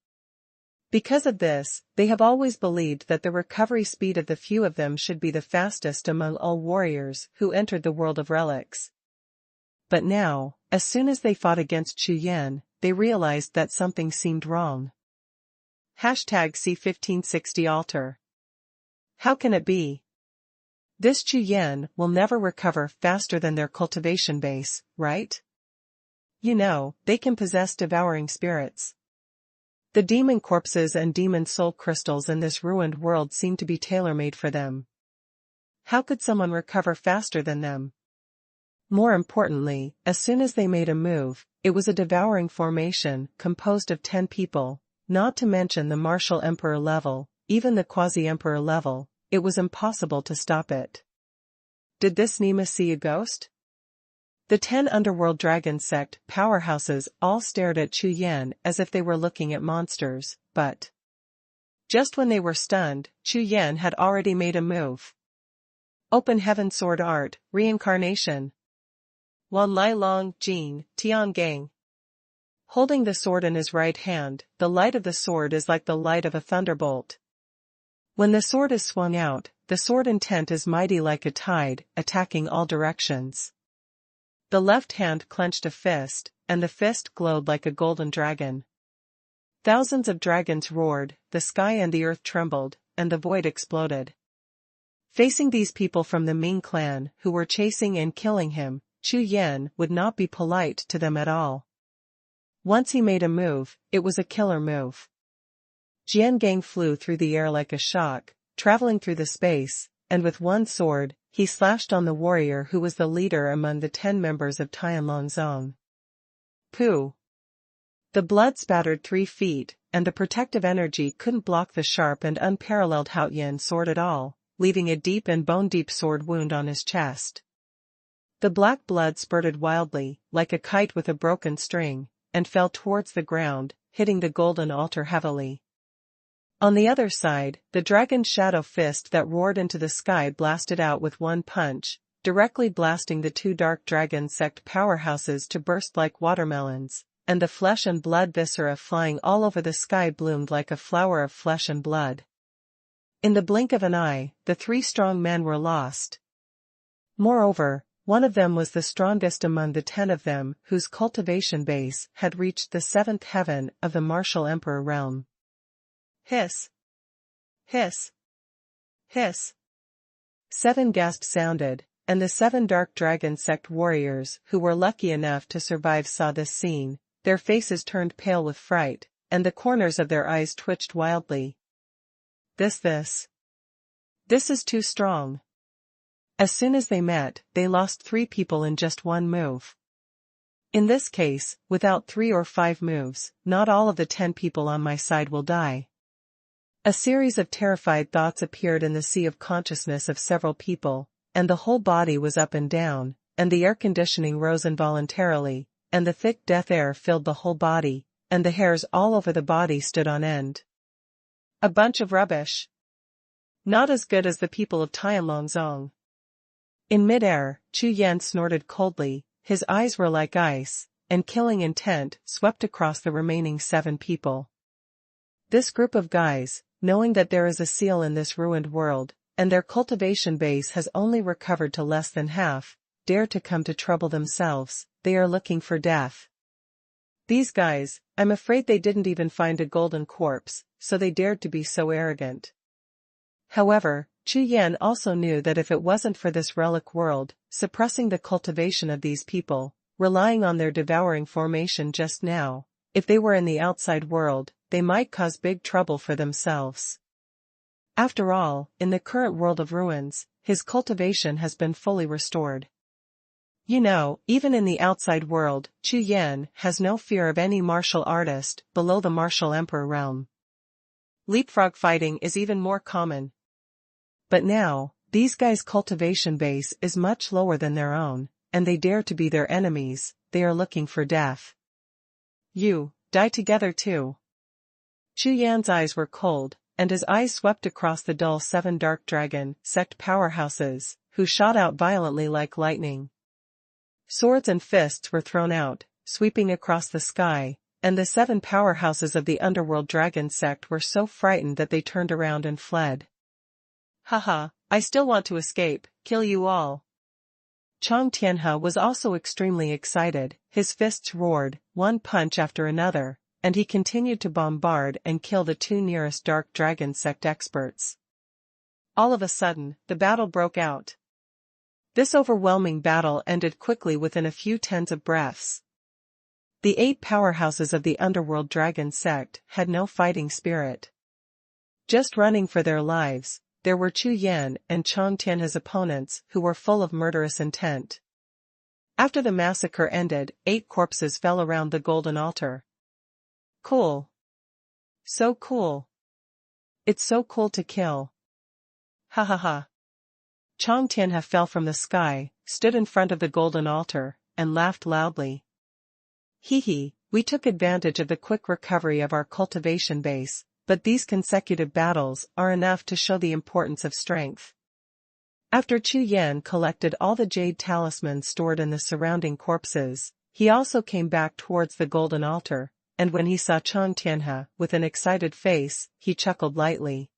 Because of this, they have always believed that the recovery speed of the few of them should be the fastest among all warriors who entered the world of relics. But now, as soon as they fought against Chu Yan, they realized that something seemed wrong. #C1560 altar. How can it be? This Chu Yan will never recover faster than their cultivation base, right? You know, they can possess devouring spirits. The demon corpses and demon soul crystals in this ruined world seem to be tailor-made for them. How could someone recover faster than them? More importantly, as soon as they made a move, it was a devouring formation composed of 10 people, not to mention the martial emperor level, even the quasi-emperor level. It was impossible to stop it. Did this Nima see a ghost? The 10 underworld dragon sect powerhouses all stared at Chu Yan as if they were looking at monsters, but just when they were stunned, Chu Yan had already made a move. Open Heaven Sword Art, Reincarnation. Wan Lai Long, Jing, Tian Gang. Holding the sword in his right hand, the light of the sword is like the light of a thunderbolt. When the sword is swung out, the sword intent is mighty like a tide, attacking all directions. The left hand clenched a fist, and the fist glowed like a golden dragon. Thousands of dragons roared, the sky and the earth trembled, and the void exploded. Facing these people from the Ming clan who were chasing and killing him, Chu Yan would not be polite to them at all. Once he made a move, it was a killer move. Jian Gang flew through the air like a shock, traveling through the space, and with one sword, he slashed on the warrior who was the leader among the 10 members of Tianlongzong. Pooh! The blood spattered 3 feet, and the protective energy couldn't block the sharp and unparalleled Haoyan sword at all, leaving a deep and bone-deep sword wound on his chest. The black blood spurted wildly, like a kite with a broken string, and fell towards the ground, hitting the golden altar heavily. On the other side, the dragon's shadow fist that roared into the sky blasted out with one punch, directly blasting the 2 dark dragon sect powerhouses to burst like watermelons, and the flesh and blood viscera flying all over the sky bloomed like a flower of flesh and blood. In the blink of an eye, the 3 strong men were lost. Moreover, one of them was the strongest among the 10 of them whose cultivation base had reached the 7th heaven of the martial emperor realm. Hiss! Hiss! Hiss! 7 gasps sounded, and the 7 dark dragon sect warriors who were lucky enough to survive saw this scene. Their faces turned pale with fright, and the corners of their eyes twitched wildly. This is too strong. As soon as they met, they lost 3 people in just one move. In this case, without 3 or 5 moves, not all of the 10 people on my side will die. A series of terrified thoughts appeared in the sea of consciousness of several people, and the whole body was up and down, and the air conditioning rose involuntarily, and the thick death air filled the whole body, and the hairs all over the body stood on end. A bunch of rubbish. Not as good as the people of Tianlongzong. In midair, Chu Yan snorted coldly, his eyes were like ice, and killing intent swept across the remaining 7 people. This group of guys, knowing that there is a seal in this ruined world, and their cultivation base has only recovered to less than half, dare to come to trouble themselves. They are looking for death. These guys, I'm afraid they didn't even find a golden corpse, so they dared to be so arrogant. However, Chu Yan also knew that if it wasn't for this relic world, suppressing the cultivation of these people, relying on their devouring formation just now, if they were in the outside world, they might cause big trouble for themselves. After all, in the current world of ruins, his cultivation has been fully restored. You know, even in the outside world, Chu Yan has no fear of any martial artist below the martial emperor realm. Leapfrog fighting is even more common. But now, these guys' cultivation base is much lower than their own, and they dare to be their enemies. They are looking for death. You, die together too. Chu Yan's eyes were cold, and his eyes swept across the dull 7 dark dragon sect powerhouses, who shot out violently like lightning. Swords and fists were thrown out, sweeping across the sky, and the 7 powerhouses of the underworld dragon sect were so frightened that they turned around and fled. Haha, I still want to escape, kill you all. Chang Tianhe was also extremely excited, his fists roared, one punch after another, and he continued to bombard and kill the two nearest Dark Dragon sect experts. All of a sudden, the battle broke out. This overwhelming battle ended quickly within a few tens of breaths. The 8 powerhouses of the underworld dragon sect had no fighting spirit. Just running for their lives, there were Chu Yan and Chang Tianhe's opponents who were full of murderous intent. After the massacre ended, 8 corpses fell around the golden altar. Cool. So cool. It's so cool to kill. Ha ha ha. Chang Tianhe fell from the sky, stood in front of the golden altar, and laughed loudly. Hee hee, we took advantage of the quick recovery of our cultivation base, but these consecutive battles are enough to show the importance of strength. After Chu Yan collected all the jade talismans stored in the surrounding corpses, he also came back towards the golden altar, and when he saw Chang Tianhe with an excited face, he chuckled lightly.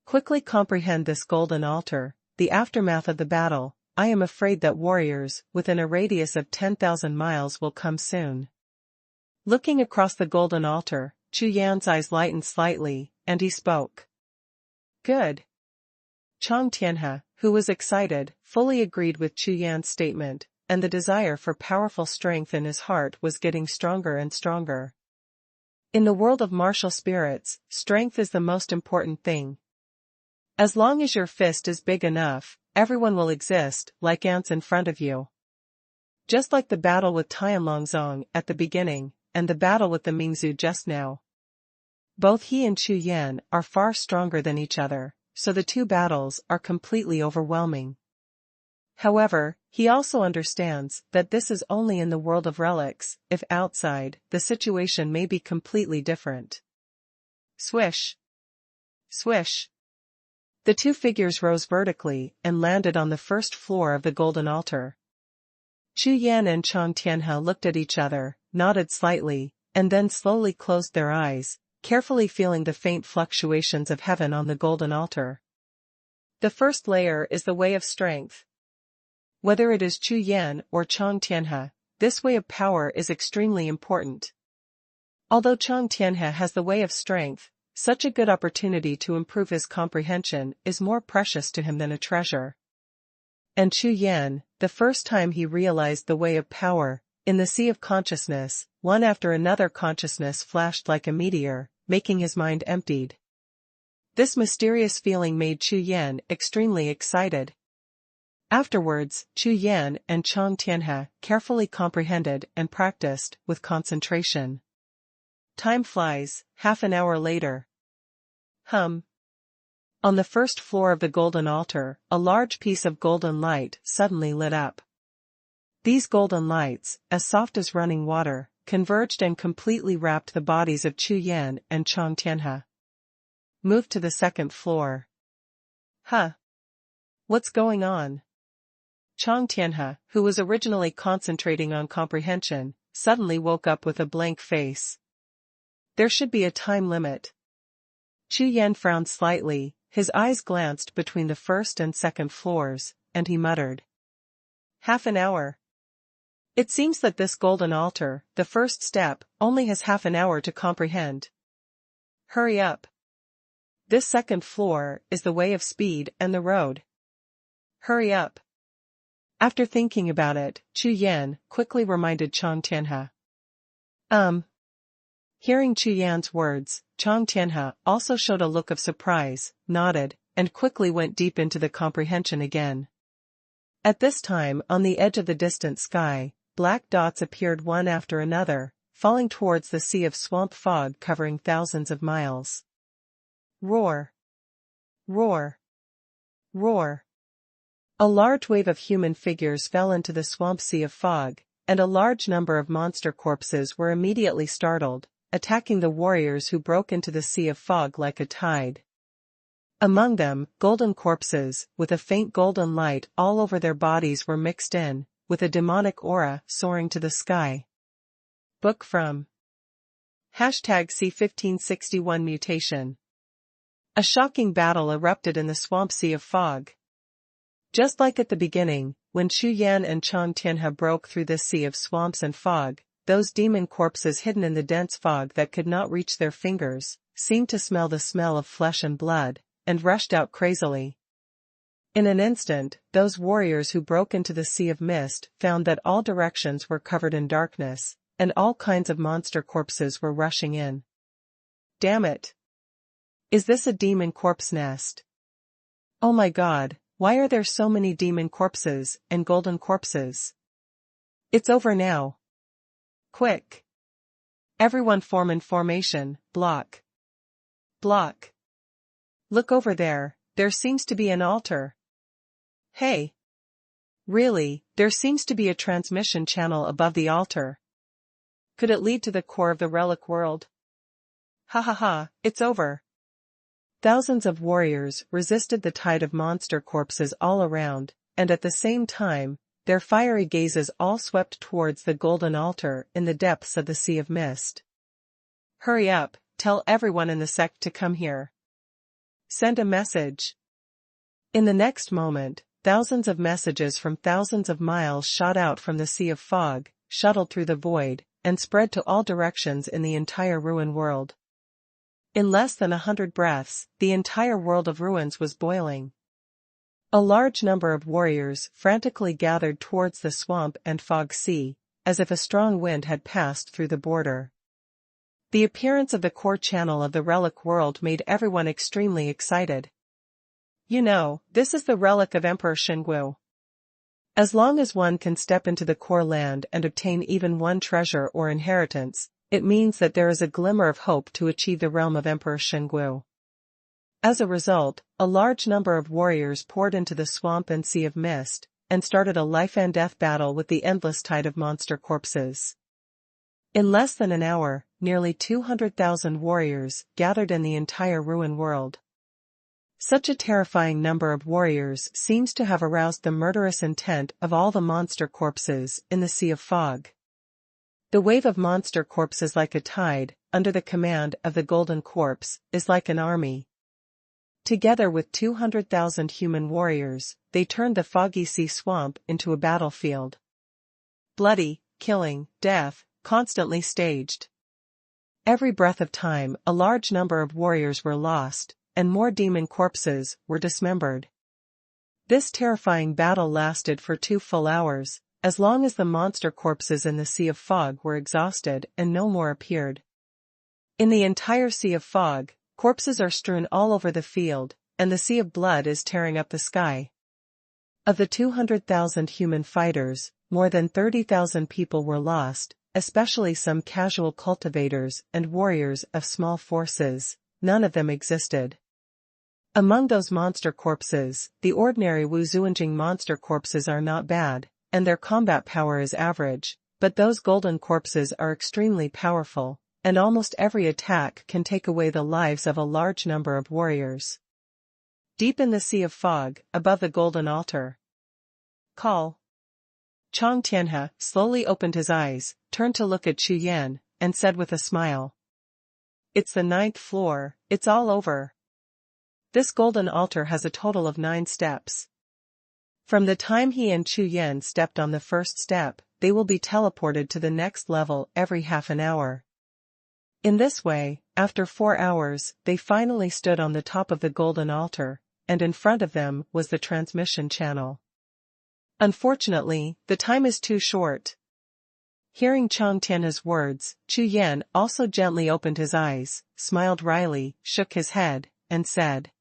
Quickly comprehend this golden altar, the aftermath of the battle. I am afraid that warriors within a radius of 10,000 miles will come soon. Looking across the golden altar, Chu Yan's eyes lightened slightly, and he spoke. Good. Chang Tianhe, who was excited, fully agreed with Chu Yan's statement, and the desire for powerful strength in his heart was getting stronger and stronger. In the world of martial spirits, strength is the most important thing. As long as your fist is big enough, everyone will exist like ants in front of you. Just like the battle with Tianlongzong at the beginning, and the battle with the Mingzhu just now. Both he and Chu Yan are far stronger than each other, so the two battles are completely overwhelming. However, he also understands that this is only in the world of relics. If outside, the situation may be completely different. Swish. Swish. The two figures rose vertically and landed on the first floor of the golden altar. Chu Yan and Chang Tianhe looked at each other, nodded slightly, and then slowly closed their eyes, carefully feeling the faint fluctuations of heaven on the golden altar. The first layer is the way of strength. Whether it is Chu Yan or Chang Tianhe, this way of power is extremely important. Although Chang Tianhe has the way of strength, such a good opportunity to improve his comprehension is more precious to him than a treasure. And Chu Yan, the first time he realized the way of power, in the sea of consciousness, one after another consciousness flashed like a meteor, making his mind emptied. This mysterious feeling made Chu Yan extremely excited. Afterwards, Chu Yan and Chang Tianhe carefully comprehended and practiced with concentration. Time flies, half an hour later. On the first floor of the golden altar, a large piece of golden light suddenly lit up. These golden lights, as soft as running water, converged and completely wrapped the bodies of Chu Yan and Chang Tianhe. Move to the second floor. What's going on? Chang Tianhe, who was originally concentrating on comprehension, suddenly woke up with a blank face. There should be a time limit. Chu Yan frowned slightly, his eyes glanced between the first and second floors, and he muttered. Half an hour. It seems that this golden altar, the first step, only has half an hour to comprehend. Hurry up. This second floor is the way of speed and the road. Hurry up. After thinking about it, Chu Yan quickly reminded Chang Tianhe. Hearing Chu Yan's words, Chang Tianhe also showed a look of surprise, nodded, and quickly went deep into the comprehension again. At this time, on the edge of the distant sky, black dots appeared one after another, falling towards the sea of swamp fog covering thousands of miles. Roar! Roar! Roar! A large wave of human figures fell into the swamp sea of fog, and a large number of monster corpses were immediately startled, attacking the warriors who broke into the sea of fog like a tide. Among them, golden corpses, with a faint golden light all over their bodies were mixed in, with a demonic aura soaring to the sky. Book from #C1561 Mutation. A shocking battle erupted in the swamp sea of fog. Just like at the beginning, when Chu Yan and Chang Tianhe broke through this sea of swamps and fog, those demon corpses hidden in the dense fog that could not reach their fingers, seemed to smell the smell of flesh and blood, and rushed out crazily. In an instant, those warriors who broke into the sea of mist found that all directions were covered in darkness, and all kinds of monster corpses were rushing in. Damn it! Is this a demon corpse nest? Oh my god, why are there so many demon corpses and golden corpses? It's over now. Quick! Everyone form in formation, block. Block. Look over there, there seems to be an altar. Hey! Really, there seems to be a transmission channel above the altar. Could it lead to the core of the relic world? Ha ha ha, it's over. Thousands of warriors resisted the tide of monster corpses all around, and at the same time, their fiery gazes all swept towards the golden altar in the depths of the sea of mist. Hurry up, tell everyone in the sect to come here. Send a message. In the next moment, thousands of messages from thousands of miles shot out from the sea of fog, shuttled through the void, and spread to all directions in the entire ruin world. In less than 100 breaths, the entire world of ruins was boiling. A large number of warriors frantically gathered towards the swamp and fog sea, as if a strong wind had passed through the border. The appearance of the core channel of the relic world made everyone extremely excited. You know, this is the relic of Emperor Shengwu. As long as one can step into the core land and obtain even one treasure or inheritance, it means that there is a glimmer of hope to achieve the realm of Emperor Shengwu. As a result, a large number of warriors poured into the swamp and sea of mist, and started a life-and-death battle with the endless tide of monster corpses. In less than an hour, nearly 200,000 warriors gathered in the entire ruin world. Such a terrifying number of warriors seems to have aroused the murderous intent of all the monster corpses in the sea of fog. The wave of monster corpses like a tide, under the command of the golden corpse, is like an army. Together with 200,000 human warriors, they turned the foggy sea swamp into a battlefield. Bloody, killing, death, constantly staged. Every breath of time, a large number of warriors were lost, and more demon corpses were dismembered. This terrifying battle lasted for 2 full hours, as long as the monster corpses in the sea of fog were exhausted and no more appeared. In the entire sea of fog, corpses are strewn all over the field, and the sea of blood is tearing up the sky. Of the 200,000 human fighters, more than 30,000 people were lost, especially some casual cultivators and warriors of small forces. None of them existed. Among those monster corpses, the ordinary Wuzuanjing monster corpses are not bad, and their combat power is average, but those golden corpses are extremely powerful, and almost every attack can take away the lives of a large number of warriors. Deep in the sea of fog, above the golden altar. Call. Chang Tianhe slowly opened his eyes, turned to look at Chu Yan, and said with a smile. It's the 9th floor, it's all over. This golden altar has a total of 9 steps. From the time he and Chu Yan stepped on the first step, they will be teleported to the next level every half an hour. In this way, after 4 hours, they finally stood on the top of the golden altar, and in front of them was the transmission channel. Unfortunately, the time is too short. Hearing Chang Tianhe's words, Chu Yan also gently opened his eyes, smiled wryly, shook his head, and said,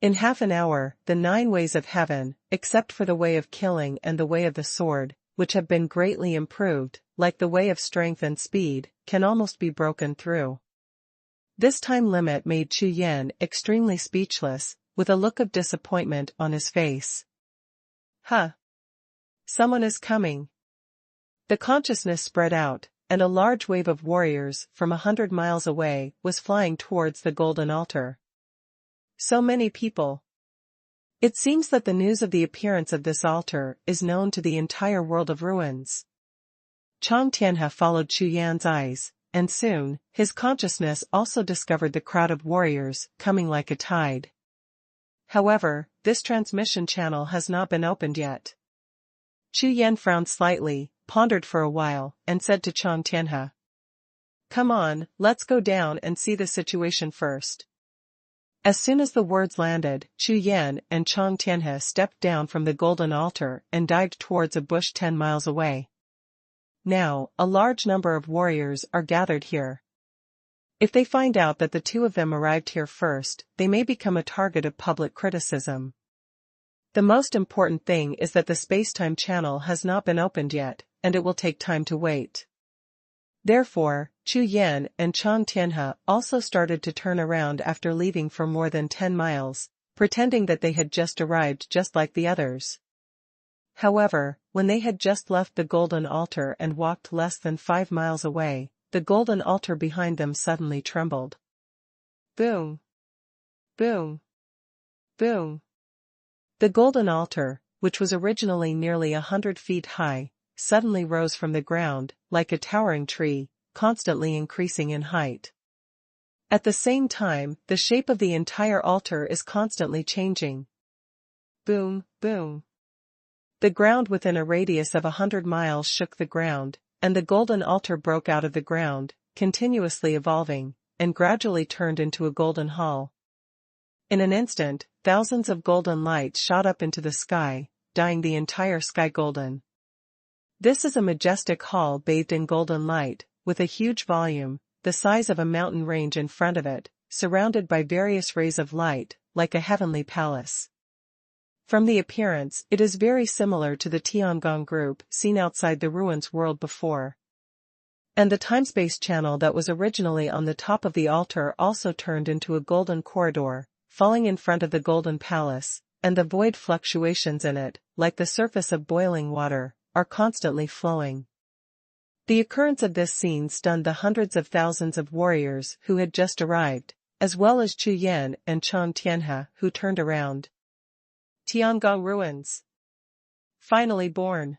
in half an hour, the 9 ways of heaven, except for the way of killing and the way of the sword, which have been greatly improved, like the way of strength and speed, can almost be broken through. This time limit made Chu Yan extremely speechless, with a look of disappointment on his face. Huh. Someone is coming. The consciousness spread out, and a large wave of warriors from 100 miles away was flying towards the golden altar. So many people. It seems that the news of the appearance of this altar is known to the entire world of ruins. Chang Tianhe followed Chu Yan's eyes, and soon, his consciousness also discovered the crowd of warriors coming like a tide. However, this transmission channel has not been opened yet. Chu Yan frowned slightly, pondered for a while, and said to Chang Tianhe. Come on, let's go down and see the situation first. As soon as the words landed, Chu Yan and Chang Tianhe stepped down from the golden altar and dived towards a bush 10 miles away. Now, a large number of warriors are gathered here. If they find out that the two of them arrived here first, they may become a target of public criticism. The most important thing is that the space-time channel has not been opened yet, and it will take time to wait. Therefore, Chu Yan and Chang Tianhe also started to turn around after leaving for more than 10 miles, pretending that they had just arrived just like the others. However, when they had just left the golden altar and walked less than 5 miles away, the golden altar behind them suddenly trembled. Boom! Boom! Boom! The golden altar, which was originally nearly 100 feet high, suddenly rose from the ground, like a towering tree, constantly increasing in height. At the same time, the shape of the entire altar is constantly changing. Boom! Boom! The ground within a radius of 100 miles shook the ground, and the golden altar broke out of the ground, continuously evolving, and gradually turned into a golden hall. In an instant, thousands of golden lights shot up into the sky, dyeing the entire sky golden. This is a majestic hall bathed in golden light, with a huge volume, the size of a mountain range in front of it, surrounded by various rays of light, like a heavenly palace. From the appearance, it is very similar to the Tiangong group seen outside the ruins world before. And the time-space channel that was originally on the top of the altar also turned into a golden corridor, falling in front of the golden palace, and the void fluctuations in it, like the surface of boiling water, are constantly flowing. The occurrence of this scene stunned the hundreds of thousands of warriors who had just arrived, as well as Chu Yan and Chang Tianhe, who turned around. Tiangong ruins. Finally born.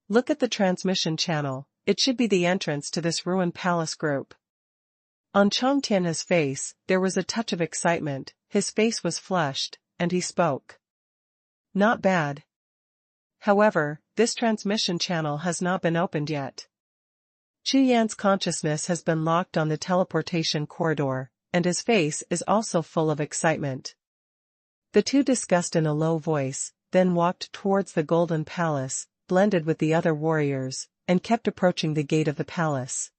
Look at the transmission channel, it should be the entrance to this ruined palace group. On Chang Tianhe's face, there was a touch of excitement, his face was flushed, and he spoke. Not bad. However, this transmission channel has not been opened yet. Chu Yan's consciousness has been locked on the teleportation corridor, and his face is also full of excitement. The two discussed in a low voice, then walked towards the golden palace, blended with the other warriors, and kept approaching the gate of the palace.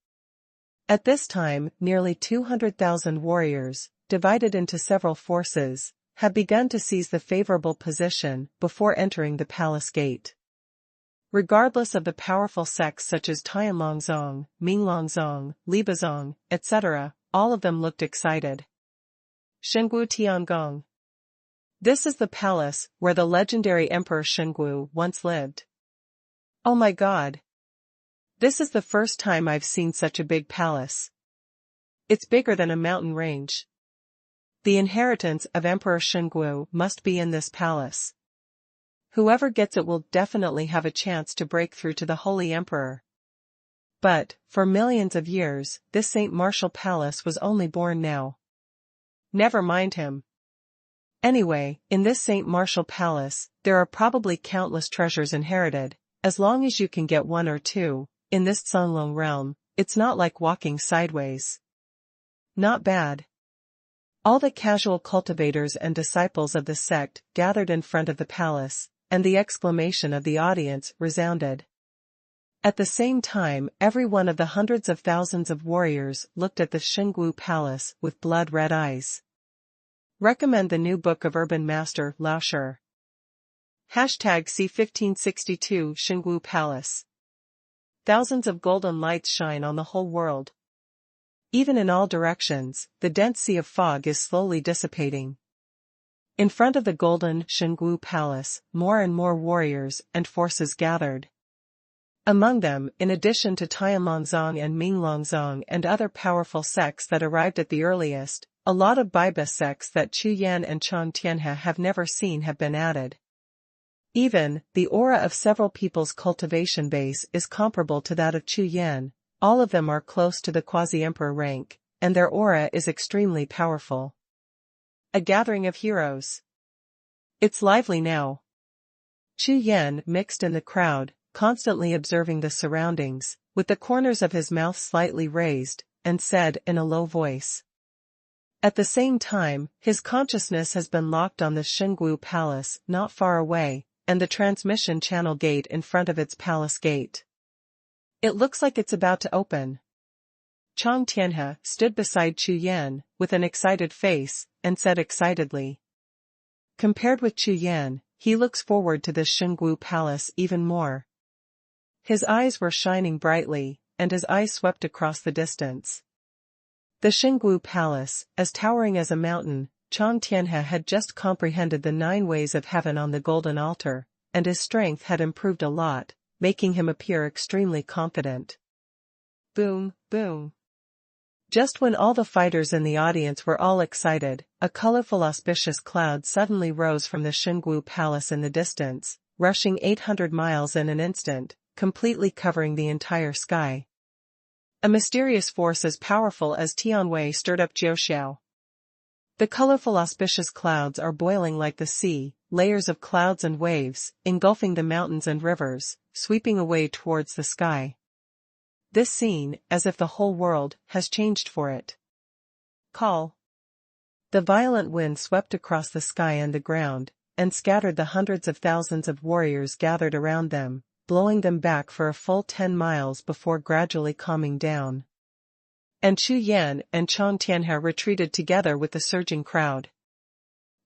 At this time, nearly 200,000 warriors, divided into several forces, had begun to seize the favorable position before entering the palace gate. Regardless of the powerful sects such as Tianlongzong, Minglongzong, Libazong, etc., all of them looked excited. Shengwu Tiangong. This is the palace where the legendary Emperor Shengwu once lived. Oh my God! This is the first time I've seen such a big palace. It's bigger than a mountain range. The inheritance of Emperor Shengwu must be in this palace. Whoever gets it will definitely have a chance to break through to the Holy Emperor. But, for millions of years, this Saint Martial Palace was only born now. Never mind him. Anyway, in this Saint Martial Palace, there are probably countless treasures inherited. As long as you can get one or two, in this Songlong realm, it's not like walking sideways. Not bad. All the casual cultivators and disciples of the sect gathered in front of the palace, and the exclamation of the audience resounded. At the same time, every one of the hundreds of thousands of warriors looked at the Shengwu Palace with blood-red eyes. Recommend the new book of Urban Master Lao Shi. #C1562 Shengwu Palace. Thousands of golden lights shine on the whole world. Even in all directions, the dense sea of fog is slowly dissipating. In front of the golden Shengwu Palace, more and more warriors and forces gathered. Among them, in addition to Tianlongzong and Minglongzong and other powerful sects that arrived at the earliest, a lot of Baiba sects that Chu Yan and Chang Tianhe have never seen have been added. Even, the aura of several people's cultivation base is comparable to that of Chu Yan. All of them are close to the quasi-emperor rank, and their aura is extremely powerful. A gathering of heroes. It's lively now. Chu Yan mixed in the crowd, constantly observing the surroundings, with the corners of his mouth slightly raised, and said in a low voice. At the same time, his consciousness has been locked on the Xingwu Palace not far away, and the transmission channel gate in front of its palace gate. It looks like it's about to open. Chang Tianhe stood beside Chu Yan, with an excited face, and said excitedly. Compared with Chu Yan, he looks forward to this Xingwu Palace even more. His eyes were shining brightly, and his eyes swept across the distance. The Xingwu Palace, as towering as a mountain, Chang Tianhe had just comprehended the 9 ways of heaven on the golden altar, and his strength had improved a lot, making him appear extremely confident. Boom, boom. Just when all the fighters in the audience were all excited, a colorful auspicious cloud suddenly rose from the Xingwu Palace in the distance, rushing 800 miles in an instant, completely covering the entire sky. A mysterious force as powerful as Tianwei stirred up Jiuxiao. The colorful auspicious clouds are boiling like the sea, layers of clouds and waves, engulfing the mountains and rivers, sweeping away towards the sky. This scene, as if the whole world has changed for it. Call. The violent wind swept across the sky and the ground, and scattered the hundreds of thousands of warriors gathered around them, blowing them back for a full 10 miles before gradually calming down. And Chu Yan and Chang Tianhe retreated together with the surging crowd.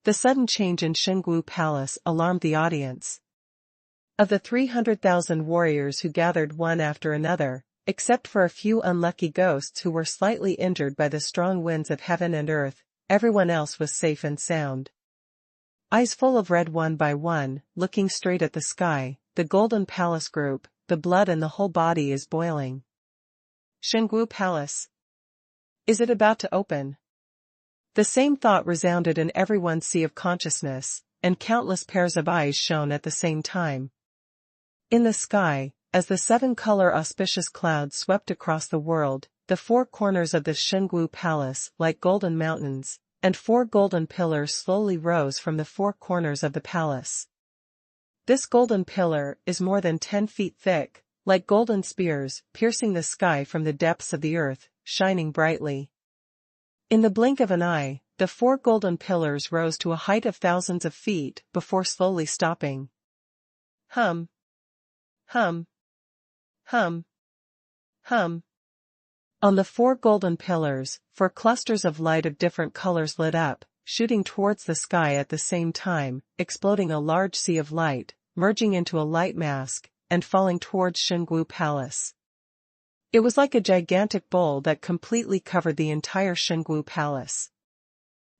The sudden change in Xingwu Palace alarmed the audience. Of the 300,000 warriors who gathered one after another, except for a few unlucky ghosts who were slightly injured by the strong winds of heaven and earth, everyone else was safe and sound. Eyes full of red one by one, looking straight at the sky, the Golden Palace group, the blood in the whole body is boiling. Xingwu Palace. Is it about to open? The same thought resounded in everyone's sea of consciousness, and countless pairs of eyes shone at the same time. In the sky, as the 7-color auspicious clouds swept across the world, the 4 corners of the Xingwu Palace, like golden mountains, and 4 golden pillars slowly rose from the 4 corners of the palace. This golden pillar is more than 10 feet thick, like golden spears, piercing the sky from the depths of the earth, shining brightly. In the blink of an eye, the 4 golden pillars rose to a height of thousands of feet before slowly stopping. Hum. Hum. Hum. Hum. On the 4 golden pillars, 4 clusters of light of different colors lit up, shooting towards the sky at the same time, exploding a large sea of light, merging into a light mask, and falling towards Xingwu Palace. It was like a gigantic bowl that completely covered the entire Xingwu Palace.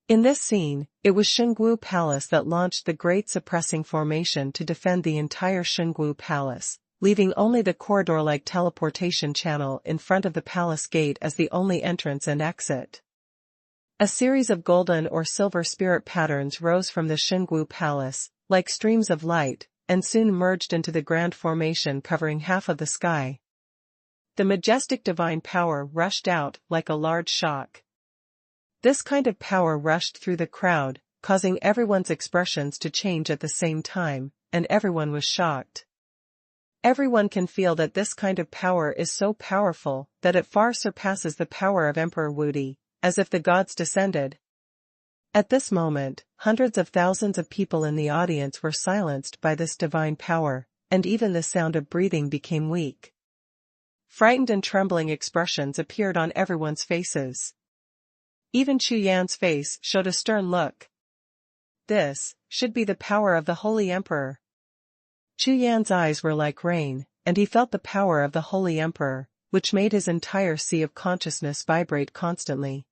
In this scene, it was Xingwu Palace that launched the Great Suppressing Formation to defend the entire Xingwu Palace, leaving only the corridor-like teleportation channel in front of the palace gate as the only entrance and exit. A series of golden or silver spirit patterns rose from the Xingwu Palace, like streams of light, and soon merged into the grand formation covering half of the sky. The majestic divine power rushed out like a large shock. This kind of power rushed through the crowd, causing everyone's expressions to change at the same time, and everyone was shocked. Everyone can feel that this kind of power is so powerful that it far surpasses the power of Emperor Wudi, as if the gods descended. At this moment, hundreds of thousands of people in the audience were silenced by this divine power, and even the sound of breathing became weak. Frightened and trembling expressions appeared on everyone's faces. Even Chu Yan's face showed a stern look. This should be the power of the Holy Emperor. Chu Yan's eyes were like rain, and he felt the power of the Holy Emperor, which made his entire sea of consciousness vibrate constantly.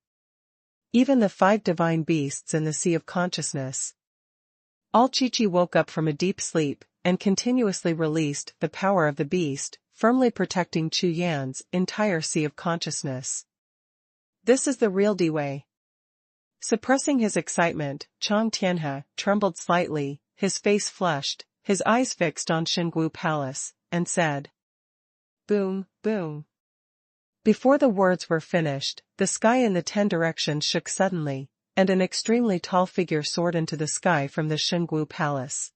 Even the 5 divine beasts in the sea of consciousness. All Chi-Chi woke up from a deep sleep, and continuously released the power of the beast, firmly protecting Chu Yan's entire sea of consciousness. This is the real Diwei. Suppressing his excitement, Chang Tianhe trembled slightly, his face flushed, his eyes fixed on Xingwu Palace, and said, "Boom, boom." Before the words were finished, the sky in the 10 directions shook suddenly, and an extremely tall figure soared into the sky from the Xingwu Palace.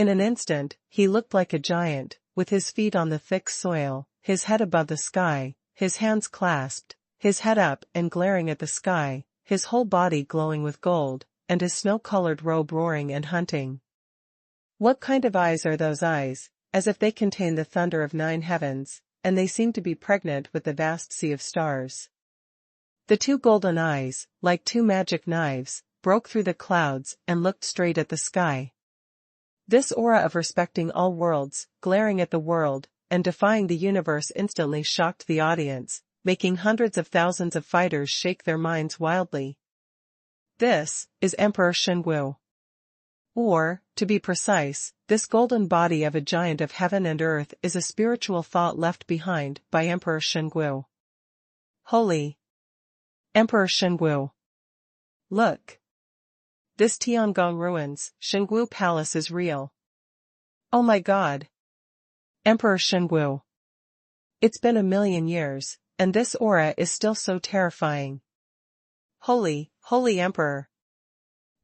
In an instant, he looked like a giant, with his feet on the thick soil, his head above the sky, his hands clasped, his head up and glaring at the sky, his whole body glowing with gold, and his snow-colored robe roaring and hunting. What kind of eyes are those eyes, as if they contain the thunder of 9 heavens, and they seem to be pregnant with the vast sea of stars. The 2 golden eyes, like 2 magic knives, broke through the clouds and looked straight at the sky. This aura of respecting all worlds, glaring at the world, and defying the universe instantly shocked the audience, making hundreds of thousands of fighters shake their minds wildly. This is Emperor Xingwu. Or, to be precise, this golden body of a giant of heaven and earth is a spiritual thought left behind by Emperor Xingwu. Holy Emperor Xingwu. Look. This Tiangong ruins, Xingwu Palace is real. Oh my God. Emperor Xingwu. It's been 1,000,000 years, and this aura is still so terrifying. Holy Emperor.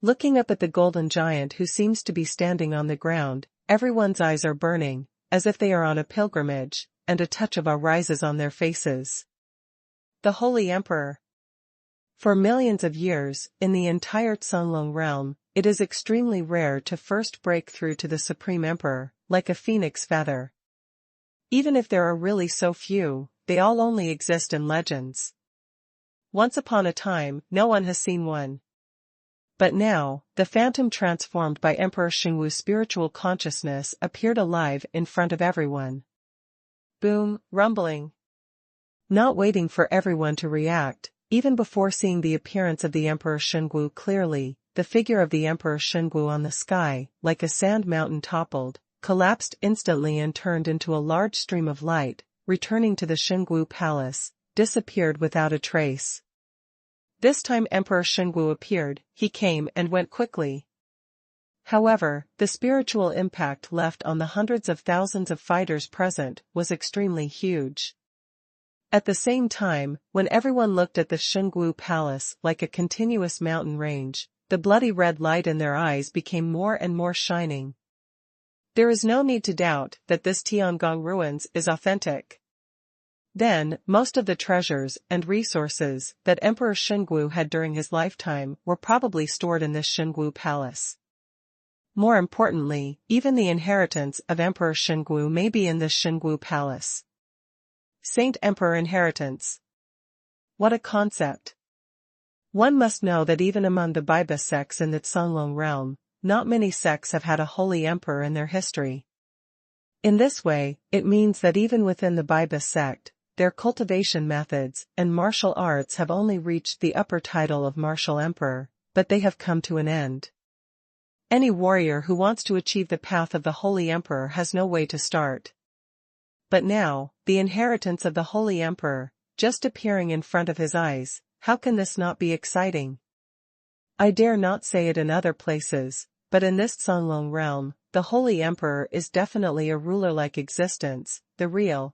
Looking up at the golden giant who seems to be standing on the ground, everyone's eyes are burning, as if they are on a pilgrimage, and a touch of awe rises on their faces. The Holy Emperor. For millions of years, in the entire Cunlong realm, it is extremely rare to first break through to the Supreme Emperor, like a phoenix feather. Even if there are really so few, they all only exist in legends. Once upon a time, no one has seen one. But now, the phantom transformed by Emperor Xingwu's spiritual consciousness appeared alive in front of everyone. Boom, rumbling. Not waiting for everyone to react, even before seeing the appearance of the Emperor Xingwu clearly, the figure of the Emperor Xingwu on the sky, like a sand mountain toppled, collapsed instantly and turned into a large stream of light, returning to the Xingwu Palace, disappeared without a trace. This time Emperor Xingwu appeared, he came and went quickly. However, the spiritual impact left on the hundreds of thousands of fighters present was extremely huge. At the same time, when everyone looked at the Xingwu Palace like a continuous mountain range, the bloody red light in their eyes became more and more shining. There is no need to doubt that this Tiangong ruins is authentic. Then, most of the treasures and resources that Emperor Xingwu had during his lifetime were probably stored in this Xingwu Palace. More importantly, even the inheritance of Emperor Xingwu may be in this Xingwu Palace. Saint Emperor Inheritance. What a concept. One must know that even among the Biba sects in the Cunlong realm, not many sects have had a holy emperor in their history. In this way, it means that even within the Biba sect, their cultivation methods and martial arts have only reached the upper title of martial emperor, but they have come to an end. Any warrior who wants to achieve the path of the holy emperor has no way to start. But now, the inheritance of the holy emperor, just appearing in front of his eyes, how can this not be exciting? I dare not say it in other places, but in this Cunlong realm, the holy emperor is definitely a ruler-like existence, the real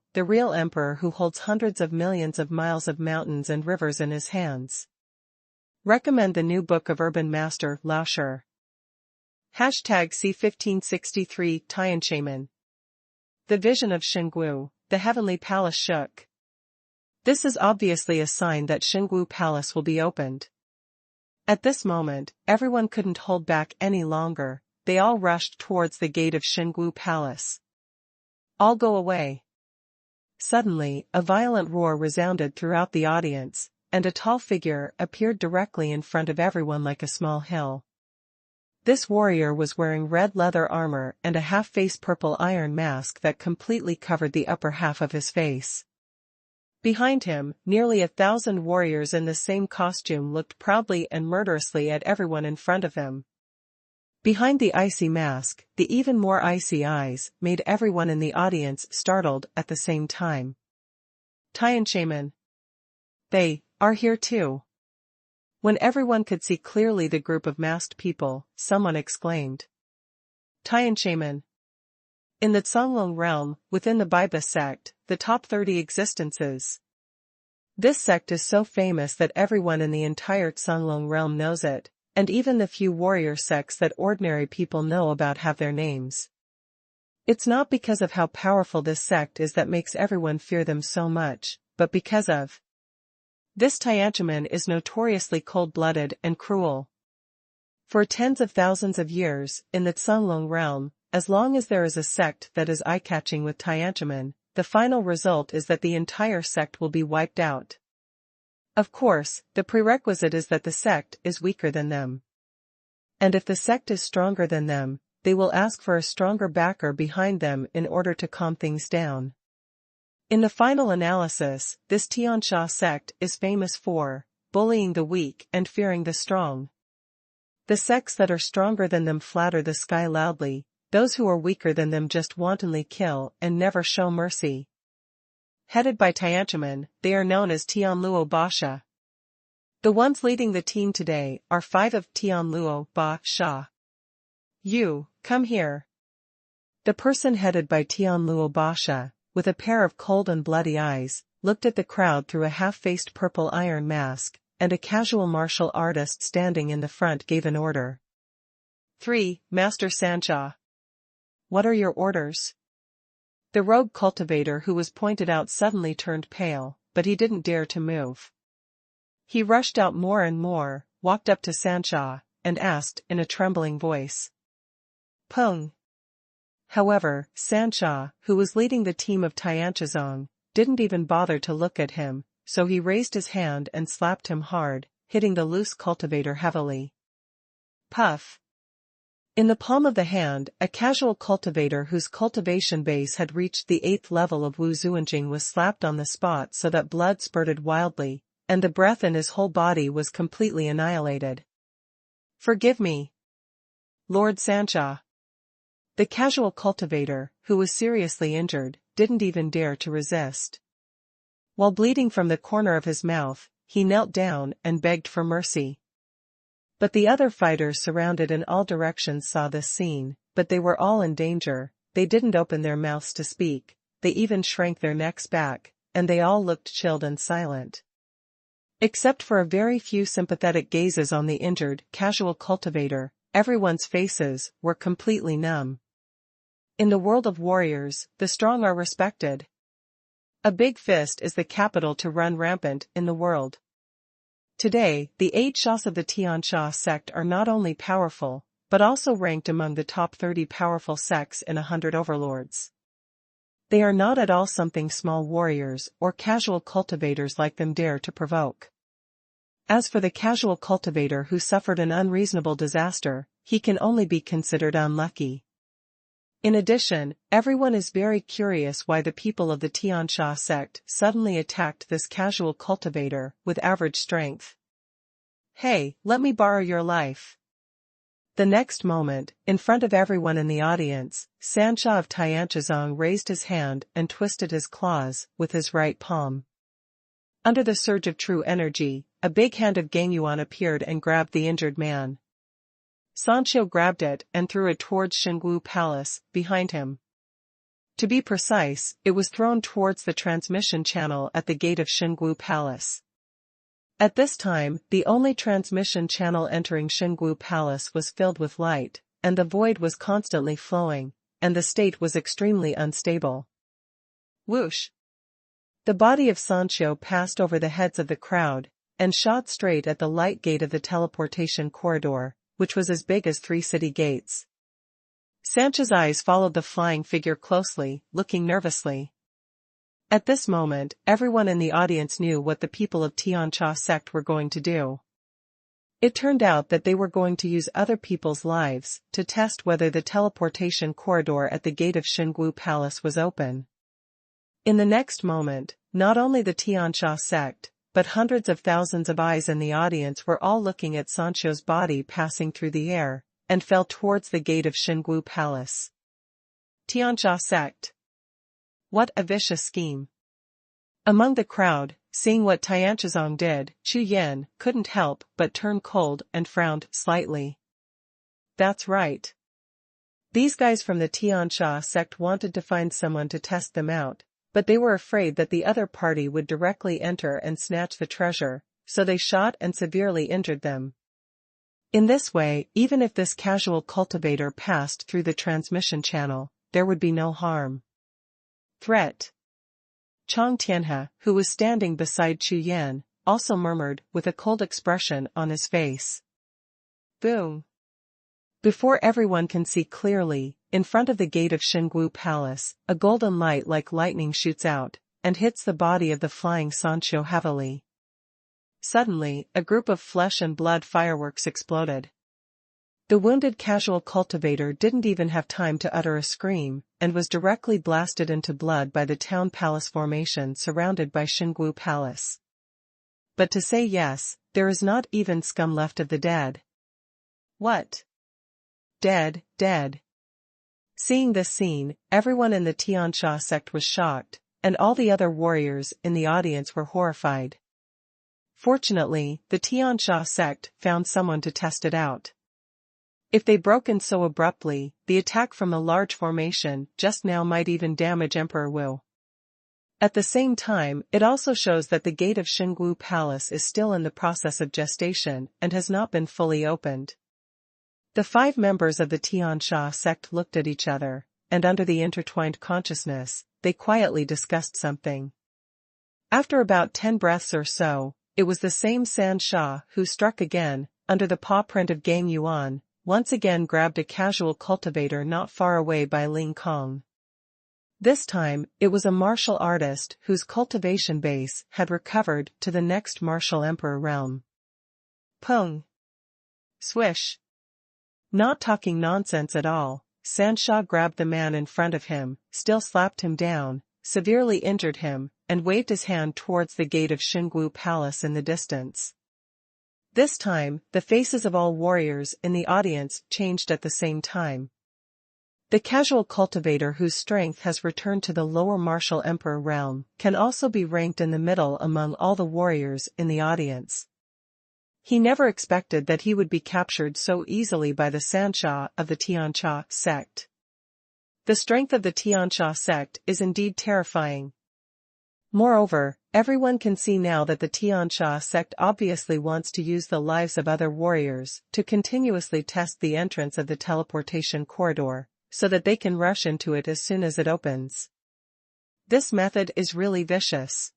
emperor who holds hundreds of millions of miles of mountains and rivers in his hands. Recommend the new book of Urban Master Lao Shi. #C1563 Tianshaman. The vision of Xingwu, the heavenly palace shook. This is obviously a sign that Xingwu Palace will be opened. At this moment, everyone couldn't hold back any longer, they all rushed towards the gate of Xingwu Palace. All go away. Suddenly, a violent roar resounded throughout the audience, and a tall figure appeared directly in front of everyone like a small hill. This warrior was wearing red leather armor and a half-face purple iron mask that completely covered the upper half of his face. Behind him, nearly 1,000 warriors in the same costume looked proudly and murderously at everyone in front of him. Behind the icy mask, the even more icy eyes made everyone in the audience startled at the same time. Tianshaman. They are here too. When everyone could see clearly the group of masked people, someone exclaimed. Tianshaman. In the Cunlong realm, within the Biba sect, the top 30 existences. This sect is so famous that everyone in the entire Cunlong realm knows it, and even the few warrior sects that ordinary people know about have their names. It's not because of how powerful this sect is that makes everyone fear them so much, but because of this Tianchaman is notoriously cold-blooded and cruel. For tens of thousands of years, in the Cunlong realm, as long as there is a sect that is eye-catching with Tianchaman, the final result is that the entire sect will be wiped out. Of course, the prerequisite is that the sect is weaker than them. And if the sect is stronger than them, they will ask for a stronger backer behind them in order to calm things down. In the final analysis, this Tianxia sect is famous for bullying the weak and fearing the strong. The sects that are stronger than them flatter the sky loudly, those who are weaker than them just wantonly kill and never show mercy. Headed by Tianchaman, they are known as Tianluo Basha. The ones leading the team today are 5 of Tianluo Basha. You, come here. The person headed by Tianluo Basha, with a pair of cold and bloody eyes, looked at the crowd through a half-faced purple iron mask, and a casual martial artist standing in the front gave an order. 3. Master Sancha. What are your orders? The rogue cultivator who was pointed out suddenly turned pale, but he didn't dare to move. He rushed out more and more, walked up to Sancha, and asked in a trembling voice. Peng. However, Sancha, who was leading the team of Tianchizong, didn't even bother to look at him, so he raised his hand and slapped him hard, hitting the loose cultivator heavily. Puff. In the palm of the hand, a casual cultivator whose cultivation base had reached the 8th level of Wu Zuanjing was slapped on the spot so that blood spurted wildly, and the breath in his whole body was completely annihilated. Forgive me, Lord Sancha. The casual cultivator, who was seriously injured, didn't even dare to resist. While bleeding from the corner of his mouth, he knelt down and begged for mercy. But the other fighters surrounded in all directions saw this scene, but they were all in danger. They didn't open their mouths to speak, they even shrank their necks back, and they all looked chilled and silent. Except for a very few sympathetic gazes on the injured, casual cultivator, everyone's faces were completely numb. In the world of warriors, the strong are respected. A big fist is the capital to run rampant in the world. Today, the 8 Shas of the Tianxia sect are not only powerful, but also ranked among the top 30 powerful sects in 100 overlords. They are not at all something small warriors or casual cultivators like them dare to provoke. As for the casual cultivator who suffered an unreasonable disaster, he can only be considered unlucky. In addition, everyone is very curious why the people of the Tianxia sect suddenly attacked this casual cultivator with average strength. Hey, let me borrow your life. The next moment, in front of everyone in the audience, Sancha of Tianchizong raised his hand and twisted his claws with his right palm. Under the surge of true energy, a big hand of Gangyuan appeared and grabbed the injured man. Sancho grabbed it and threw it towards Xingwu Palace, behind him. To be precise, it was thrown towards the transmission channel at the gate of Xingwu Palace. At this time, the only transmission channel entering Xingwu Palace was filled with light, and the void was constantly flowing, and the state was extremely unstable. Whoosh! The body of Sancho passed over the heads of the crowd, and shot straight at the light gate of the teleportation corridor, which was as big as 3 city gates. Sancho's eyes followed the flying figure closely, looking nervously. At this moment, everyone in the audience knew what the people of Tianxia sect were going to do. It turned out that they were going to use other people's lives to test whether the teleportation corridor at the gate of Xingwu Palace was open. In the next moment, not only the Tianxia sect, but hundreds of thousands of eyes in the audience were all looking at Sancho's body passing through the air, and fell towards the gate of Xingwu Palace. Tianxia sect. What a vicious scheme. Among the crowd, seeing what Tianchizong did, Chu Yan couldn't help but turn cold and frowned slightly. That's right. These guys from the Tianxia sect wanted to find someone to test them out, but they were afraid that the other party would directly enter and snatch the treasure, so they shot and severely injured them. In this way, even if this casual cultivator passed through the transmission channel, there would be no harm. Threat. Chang Tianhe, who was standing beside Chu Yan, also murmured with a cold expression on his face. Boom. Before everyone can see clearly, in front of the gate of Xingwu Palace, a golden light like lightning shoots out, and hits the body of the flying Sancho heavily. Suddenly, a group of flesh and blood fireworks exploded. The wounded casual cultivator didn't even have time to utter a scream, and was directly blasted into blood by the town palace formation surrounded by Xingwu Palace. But to say yes, there is not even scum left of the dead. What? Dead, dead. Seeing this scene, everyone in the Tiansha sect was shocked, and all the other warriors in the audience were horrified. Fortunately, the Tiansha sect found someone to test it out. If they broke in so abruptly, the attack from a large formation just now might even damage Emperor Wu. At the same time, it also shows that the gate of Xingwu Palace is still in the process of gestation and has not been fully opened. The 5 members of the Tiansha sect looked at each other, and under the intertwined consciousness, they quietly discussed something. After about 10 breaths or so, it was the same San Sha who struck again, under the paw print of Gang Yuan, once again grabbed a casual cultivator not far away by Ling Kong. This time, it was a martial artist whose cultivation base had recovered to the next martial emperor realm. Pung. Swish. Not talking nonsense at all, Sansha grabbed the man in front of him, still slapped him down, severely injured him, and waved his hand towards the gate of Xingwu Palace in the distance. This time, the faces of all warriors in the audience changed at the same time. The casual cultivator whose strength has returned to the lower martial emperor realm can also be ranked in the middle among all the warriors in the audience. He never expected that he would be captured so easily by the Sansha of the Tiansha sect. The strength of the Tiansha sect is indeed terrifying. Moreover, everyone can see now that the Tiansha sect obviously wants to use the lives of other warriors to continuously test the entrance of the teleportation corridor, so that they can rush into it as soon as it opens. This method is really vicious.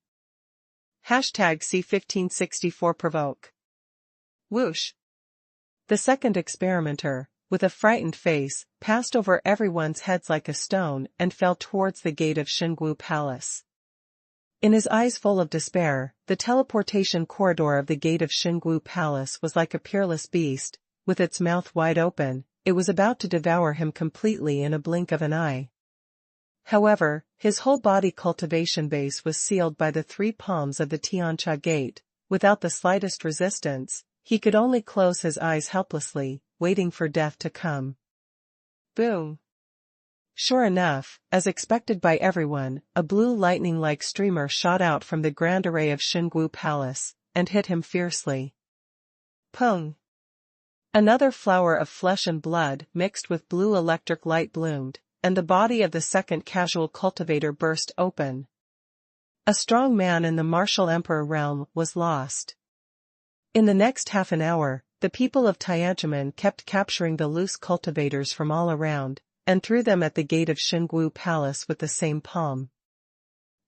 #C1564 Provoke. Whoosh. The second experimenter, with a frightened face, passed over everyone's heads like a stone and fell towards the gate of Xingwu Palace. In his eyes full of despair, the teleportation corridor of the gate of Xingwu Palace was like a peerless beast, with its mouth wide open. It was about to devour him completely in a blink of an eye. However, his whole body cultivation base was sealed by the 3 palms of the Tiansha gate. Without the slightest resistance, he could only close his eyes helplessly, waiting for death to come. Boom. Sure enough, as expected by everyone, a blue lightning-like streamer shot out from the grand array of Xingwu Palace, and hit him fiercely. Pung. Another flower of flesh and blood mixed with blue electric light bloomed, and the body of the second casual cultivator burst open. A strong man in the martial emperor realm was lost. In the next half an hour, the people of Tianjin kept capturing the loose cultivators from all around, and threw them at the gate of Xingwu Palace with the same palm.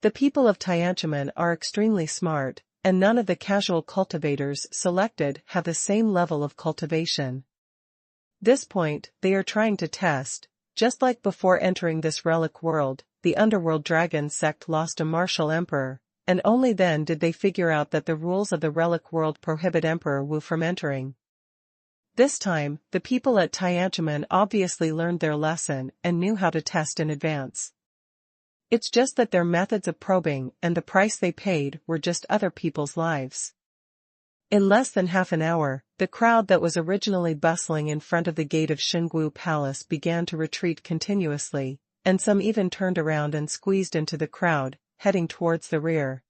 The people of Tianjin are extremely smart, and none of the casual cultivators selected have the same level of cultivation. This point, they are trying to test. Just like before entering this relic world, the underworld dragon sect lost a martial emperor, and only then did they figure out that the rules of the relic world prohibit Emperor Wu from entering. This time, the people at Tianjin obviously learned their lesson and knew how to test in advance. It's just that their methods of probing and the price they paid were just other people's lives. In less than half an hour, the crowd that was originally bustling in front of the gate of Xingwu Palace began to retreat continuously, and some even turned around and squeezed into the crowd, heading towards the rear.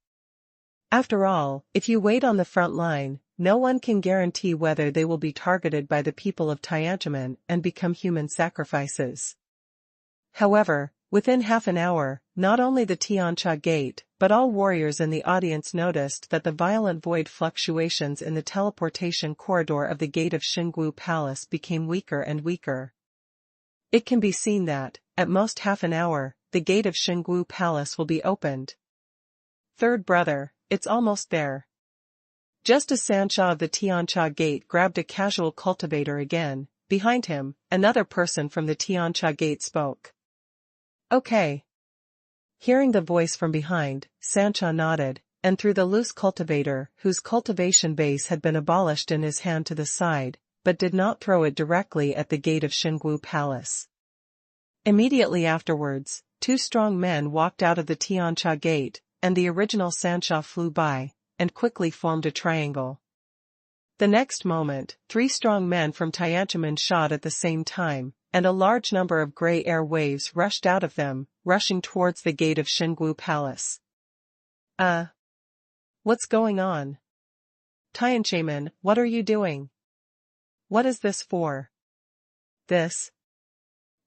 After all, if you wait on the front line, no one can guarantee whether they will be targeted by the people of Tianjin and become human sacrifices. However, Within half an hour, not only the Tiancha Gate, but all warriors in the audience noticed that the violent void fluctuations in the teleportation corridor of the gate of Xingwu Palace became weaker and weaker. It can be seen that, at most half an hour, the gate of Xingwu Palace will be opened. Third brother, it's almost there. Just as Sancha of the Tiancha Gate grabbed a casual cultivator again, behind him, another person from the Tiancha Gate spoke. Okay. Hearing the voice from behind, Sancha nodded, and threw the loose cultivator, whose cultivation base had been abolished in his hand to the side, but did not throw it directly at the gate of Xingwu Palace. Immediately afterwards, two strong men walked out of the Tiancha Gate, and the original Sancha flew by, and quickly formed a triangle. The next moment, three strong men from Tiananmen shot at the same time, and a large number of gray air waves rushed out of them, rushing towards the gate of Xingwu Palace. What's going on? Tiananmen, what are you doing? What is this for?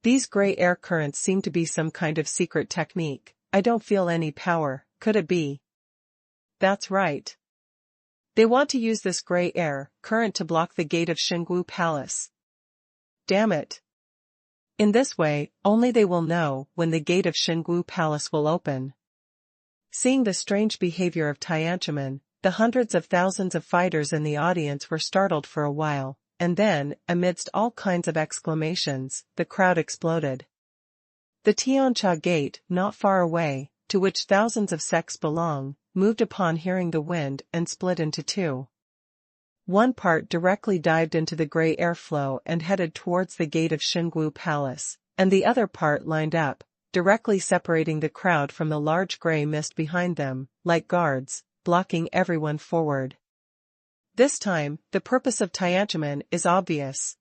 These gray air currents seem to be some kind of secret technique. I don't feel any power, could it be? That's right. They want to use this gray air current to block the gate of Xingwu Palace. Damn it. In this way, only they will know when the gate of Xingwu Palace will open. Seeing the strange behavior of Tiananmen, the hundreds of thousands of fighters in the audience were startled for a while, and then, amidst all kinds of exclamations, the crowd exploded. The Tiancha Gate, not far away, to which thousands of sects belong, moved upon hearing the wind and split into two. One part directly dived into the gray airflow and headed towards the gate of Xingwu Palace, and the other part lined up, directly separating the crowd from the large gray mist behind them, like guards, blocking everyone forward. This time, the purpose of Tiananmen is obvious.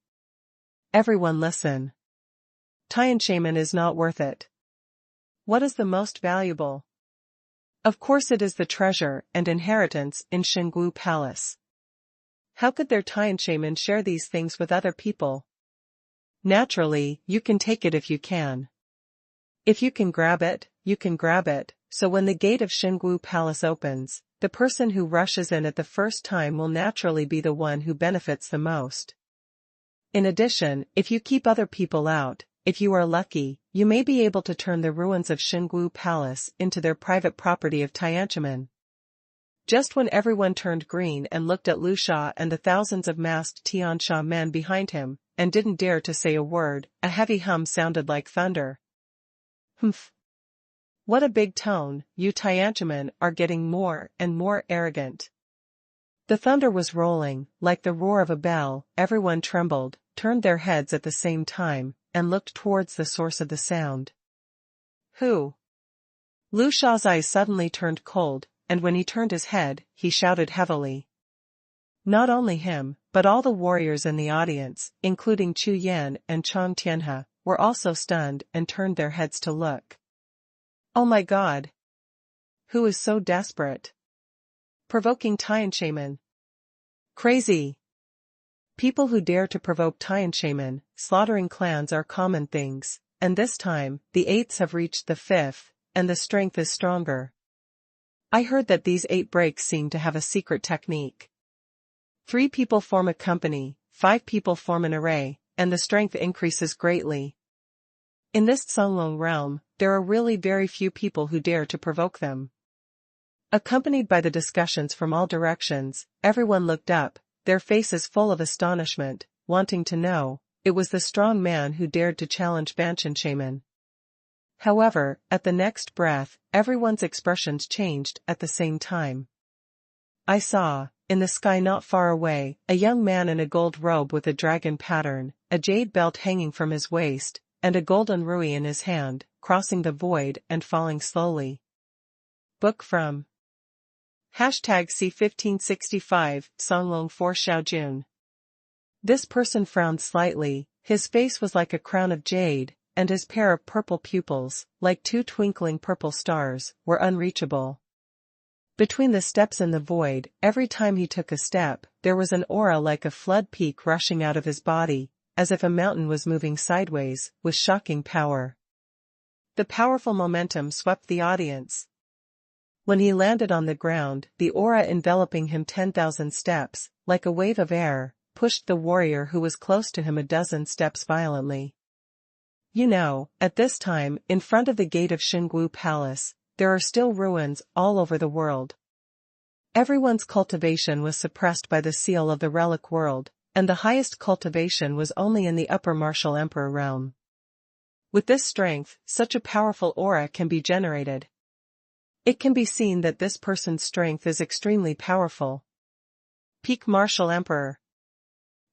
Everyone listen. Tiananmen is not worth it. What is the most valuable? Of course it is the treasure and inheritance in Xingwu Palace. How could their Tiananmen share these things with other people? Naturally, you can take it if you can. If you can grab it, you can grab it, so when the gate of Xingwu Palace opens, the person who rushes in at the first time will naturally be the one who benefits the most. In addition, if you keep other people out, if you are lucky, you may be able to turn the ruins of Xingwu Palace into their private property of Tiananmen. Just when everyone turned green and looked at Lu Sha and the thousands of masked Tiancha men behind him, and didn't dare to say a word, a heavy hum sounded like thunder. Humph. What a big tone, you Tiananmen are getting more and more arrogant. The thunder was rolling, like the roar of a bell, everyone trembled, turned their heads at the same time, and looked towards the source of the sound. Who? Lu Sha's eyes suddenly turned cold, and when he turned his head, he shouted heavily. Not only him, but all the warriors in the audience, including Chu Yan and Chang Tianhe, were also stunned and turned their heads to look. Oh my God! Who is so desperate? Provoking Tiananmen. Crazy! People who dare to provoke Tiananmen, slaughtering clans are common things, and this time, the eights have reached the fifth, and the strength is stronger. I heard that these 8 breaks seem to have a secret technique. 3 people form a company, 5 people form an array, and the strength increases greatly. In this Songlong realm, there are really very few people who dare to provoke them. Accompanied by the discussions from all directions, everyone looked up, their faces full of astonishment, wanting to know. It was the strong man who dared to challenge Tiananmen. However, at the next breath, everyone's expressions changed at the same time. I saw, in the sky not far away, a young man in a gold robe with a dragon pattern, a jade belt hanging from his waist, and a golden rui in his hand, crossing the void and falling slowly. Book from #C1565, Songlong 4 Xiaojun. This person frowned slightly, his face was like a crown of jade, and his pair of purple pupils, like 2 twinkling purple stars, were unreachable. Between the steps in the void, every time he took a step, there was an aura like a flood peak rushing out of his body, as if a mountain was moving sideways, with shocking power. The powerful momentum swept the audience. When he landed on the ground, the aura enveloping him 10,000 steps, like a wave of air, pushed the warrior who was close to him a dozen steps violently. At this time, in front of the gate of Xingwu Palace, there are still ruins all over the world. Everyone's cultivation was suppressed by the seal of the relic world, and the highest cultivation was only in the upper martial emperor realm. With this strength, such a powerful aura can be generated. It can be seen that this person's strength is extremely powerful. Peak martial emperor.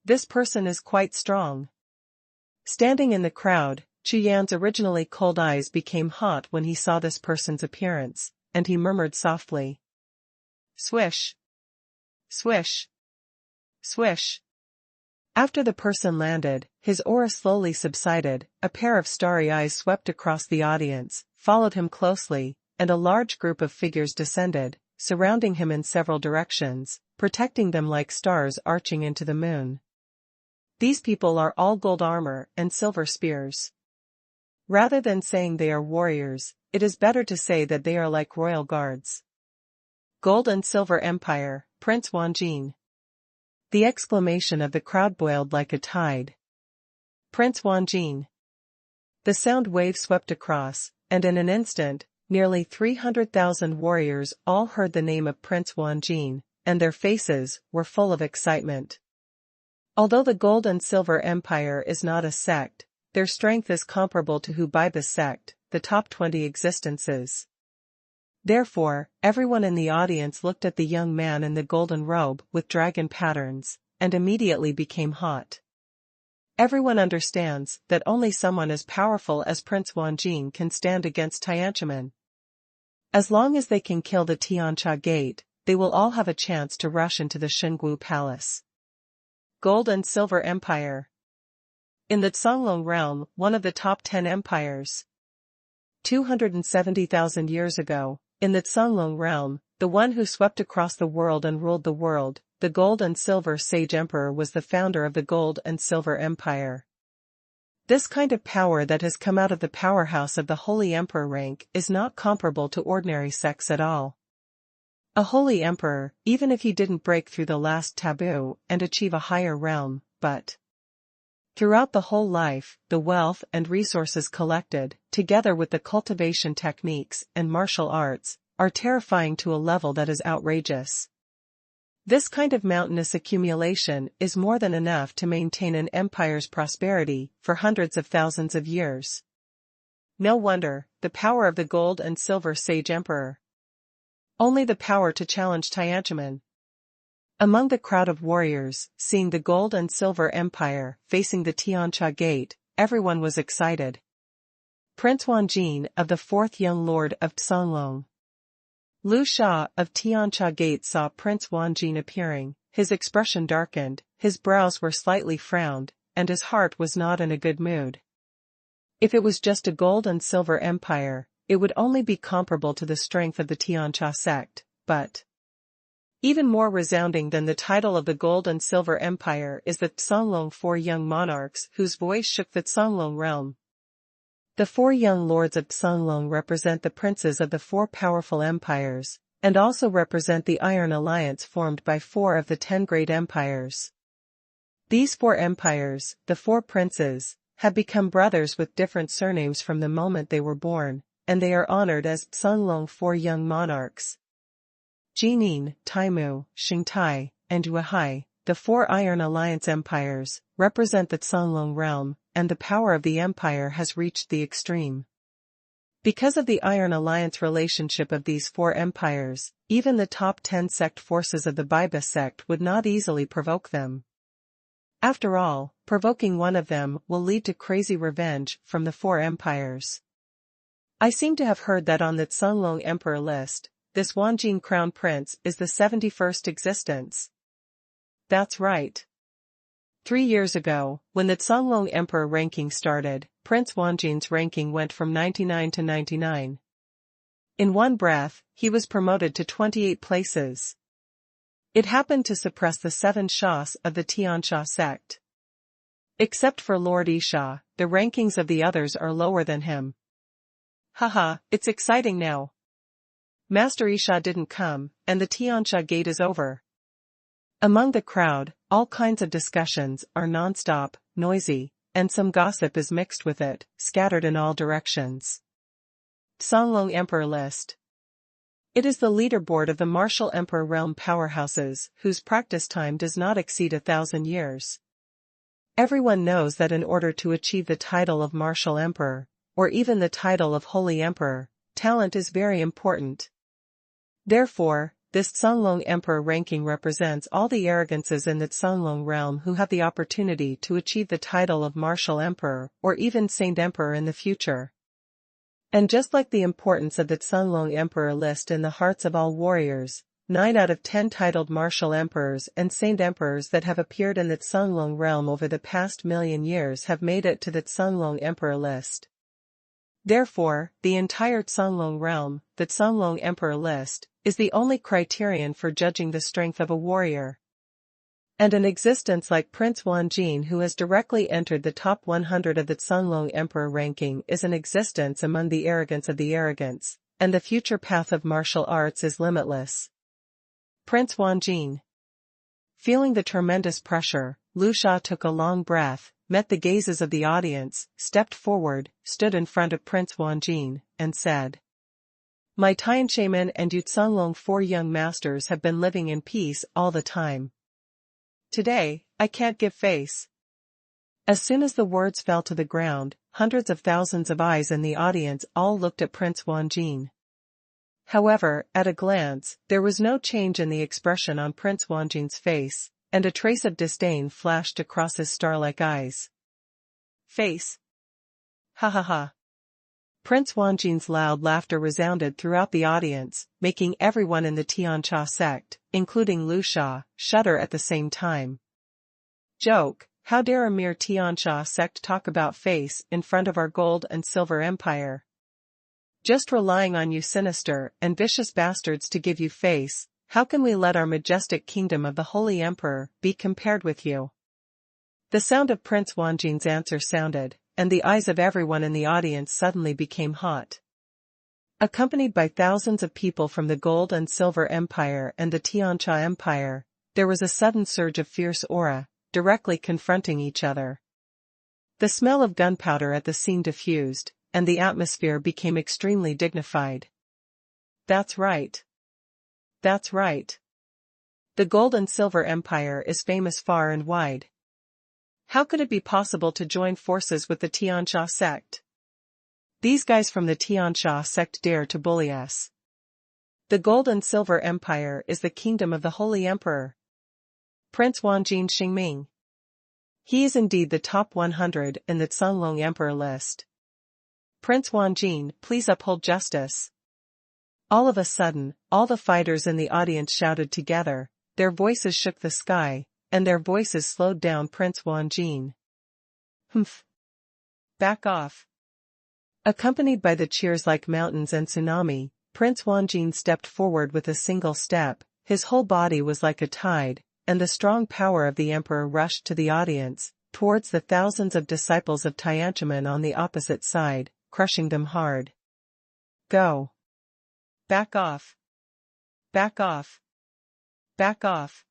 This person is quite strong. Standing in the crowd, Chu Yan's originally cold eyes became hot when he saw this person's appearance, and he murmured softly. Swish. Swish. Swish. After the person landed, his aura slowly subsided, a pair of starry eyes swept across the audience, followed him closely, and a large group of figures descended, surrounding him in several directions, protecting them like stars arching into the moon. These people are all gold armor and silver spears. Rather than saying they are warriors, it is better to say that they are like royal guards. Gold and Silver Empire, Prince Wanjin. The exclamation of the crowd boiled like a tide. Prince Wanjin. The sound wave swept across, and in an instant, nearly 300,000 warriors all heard the name of Prince Wanjin, and their faces were full of excitement. Although the Gold and Silver Empire is not a sect, their strength is comparable to Hubeiba's sect, the top 20 existences. Therefore, everyone in the audience looked at the young man in the golden robe with dragon patterns, and immediately became hot. Everyone understands that only someone as powerful as Prince Wanjin can stand against Tiananmen. As long as they can kill the Tiancha Gate, they will all have a chance to rush into the Xingwu Palace. Gold and Silver Empire. In the Songlong realm, one of the top 10 empires. 270,000 years ago, in the Songlong realm, the one who swept across the world and ruled the world, the Gold and Silver Sage Emperor was the founder of the Gold and Silver Empire. This kind of power that has come out of the powerhouse of the Holy Emperor rank is not comparable to ordinary sects at all. A Holy Emperor, even if he didn't break through the last taboo and achieve a higher realm, but throughout the whole life, the wealth and resources collected, together with the cultivation techniques and martial arts, are terrifying to a level that is outrageous. This kind of mountainous accumulation is more than enough to maintain an empire's prosperity for hundreds of thousands of years. No wonder, the power of the Gold and Silver Sage Emperor. Only the power to challenge Tiananmen. Among the crowd of warriors, seeing the Gold and Silver Empire facing the Tiancha Gate, everyone was excited. Prince Wanjin of the fourth young lord of Songlong. Lu Sha of Tiancha Gate saw Prince Wanjin appearing, his expression darkened, his brows were slightly frowned, and his heart was not in a good mood. If it was just a Gold and Silver Empire, it would only be comparable to the strength of the Tiancha sect, but even more resounding than the title of the Gold and Silver Empire is the Songlong four young monarchs whose voice shook the Songlong realm. The four young lords of Songlong represent the princes of the four powerful empires, and also represent the Iron Alliance formed by 4 of the 10 great empires. These 4 empires, the 4 princes, have become brothers with different surnames from the moment they were born, and they are honored as Songlong four young monarchs. Jining, Taimu, Xingtai, and Wuhai, the 4 Iron Alliance empires, represent the Songlong realm, and the power of the empire has reached the extreme. Because of the Iron Alliance relationship of these 4 empires, even the top 10 sect forces of the Biba sect would not easily provoke them. After all, provoking one of them will lead to crazy revenge from the 4 empires. I seem to have heard that on the Songlong Emperor list, this Wanjin Crown Prince is the 71st existence. That's right. 3 years ago, when the Songlong Emperor ranking started, Prince Wanjin's ranking went from 99 to 99. In one breath, he was promoted to 28 places. It happened to suppress the 7 Shas of the Tiancha sect. Except for Lord Isha, the rankings of the others are lower than him. Haha, it's exciting now. Master Xie didn't come, and the Tiansha gate is over. Among the crowd, all kinds of discussions are non-stop, noisy, and some gossip is mixed with it, scattered in all directions. Songlong Emperor List. It is the leaderboard of the martial emperor realm powerhouses, whose practice time does not exceed 1,000 years. Everyone knows that in order to achieve the title of martial emperor, or even the title of holy emperor, talent is very important. Therefore, this Songlong Emperor ranking represents all the arrogances in the Songlong realm who have the opportunity to achieve the title of martial emperor or even saint emperor in the future. And just like the importance of the Songlong Emperor list in the hearts of all warriors, 9 out of 10 titled martial emperors and saint emperors that have appeared in the Songlong realm over the past million years have made it to the Songlong Emperor list. Therefore, the entire Songlong realm, the Songlong Emperor list, is the only criterion for judging the strength of a warrior. And an existence like Prince Wanjin, who has directly entered the top 100 of the Songlong Emperor ranking, is an existence among the arrogance of the arrogants, and the future path of martial arts is limitless. Prince Wanjin. Feeling the tremendous pressure, Lu Sha took a long breath, met the gazes of the audience, stepped forward, stood in front of Prince Wanjin, and said, "My Tianshaman and Yu Songlong 4 young masters have been living in peace all the time. Today, I can't give face." As soon as the words fell to the ground, hundreds of thousands of eyes in the audience all looked at Prince Wanjin. However, at a glance, there was no change in the expression on Prince Wanjin's face, and a trace of disdain flashed across his star-like eyes. Face. Ha ha ha. Prince Wanjin's loud laughter resounded throughout the audience, making everyone in the Tiancha sect, including Lu Sha, shudder at the same time. Joke, how dare a mere Tiancha sect talk about face in front of our gold and silver empire? Just relying on you sinister and vicious bastards to give you face, how can we let our majestic kingdom of the Holy Emperor be compared with you? The sound of Prince Wanjin's answer sounded, and the eyes of everyone in the audience suddenly became hot. Accompanied by thousands of people from the Gold and Silver Empire and the Tiancha Empire, there was a sudden surge of fierce aura, directly confronting each other. The smell of gunpowder at the scene diffused, and the atmosphere became extremely dignified. That's right. That's right. The Gold and Silver Empire is famous far and wide. How could it be possible to join forces with the Tiancha sect? These guys from the Tiancha sect dare to bully us. The Gold and Silver Empire is the kingdom of the Holy Emperor. Prince Wanjin Xingming. He is indeed the top 100 in the Songlong Emperor list. Prince Wanjin, please uphold justice. All of a sudden, all the fighters in the audience shouted together, their voices shook the sky, and their voices slowed down Prince Wanjin. Humph. Back off. Accompanied by the cheers like mountains and tsunami, Prince Wanjin stepped forward with a single step, his whole body was like a tide, and the strong power of the emperor rushed to the audience, towards the thousands of disciples of Tianchaman on the opposite side, crushing them hard. Go. Back off. Back off. Back off.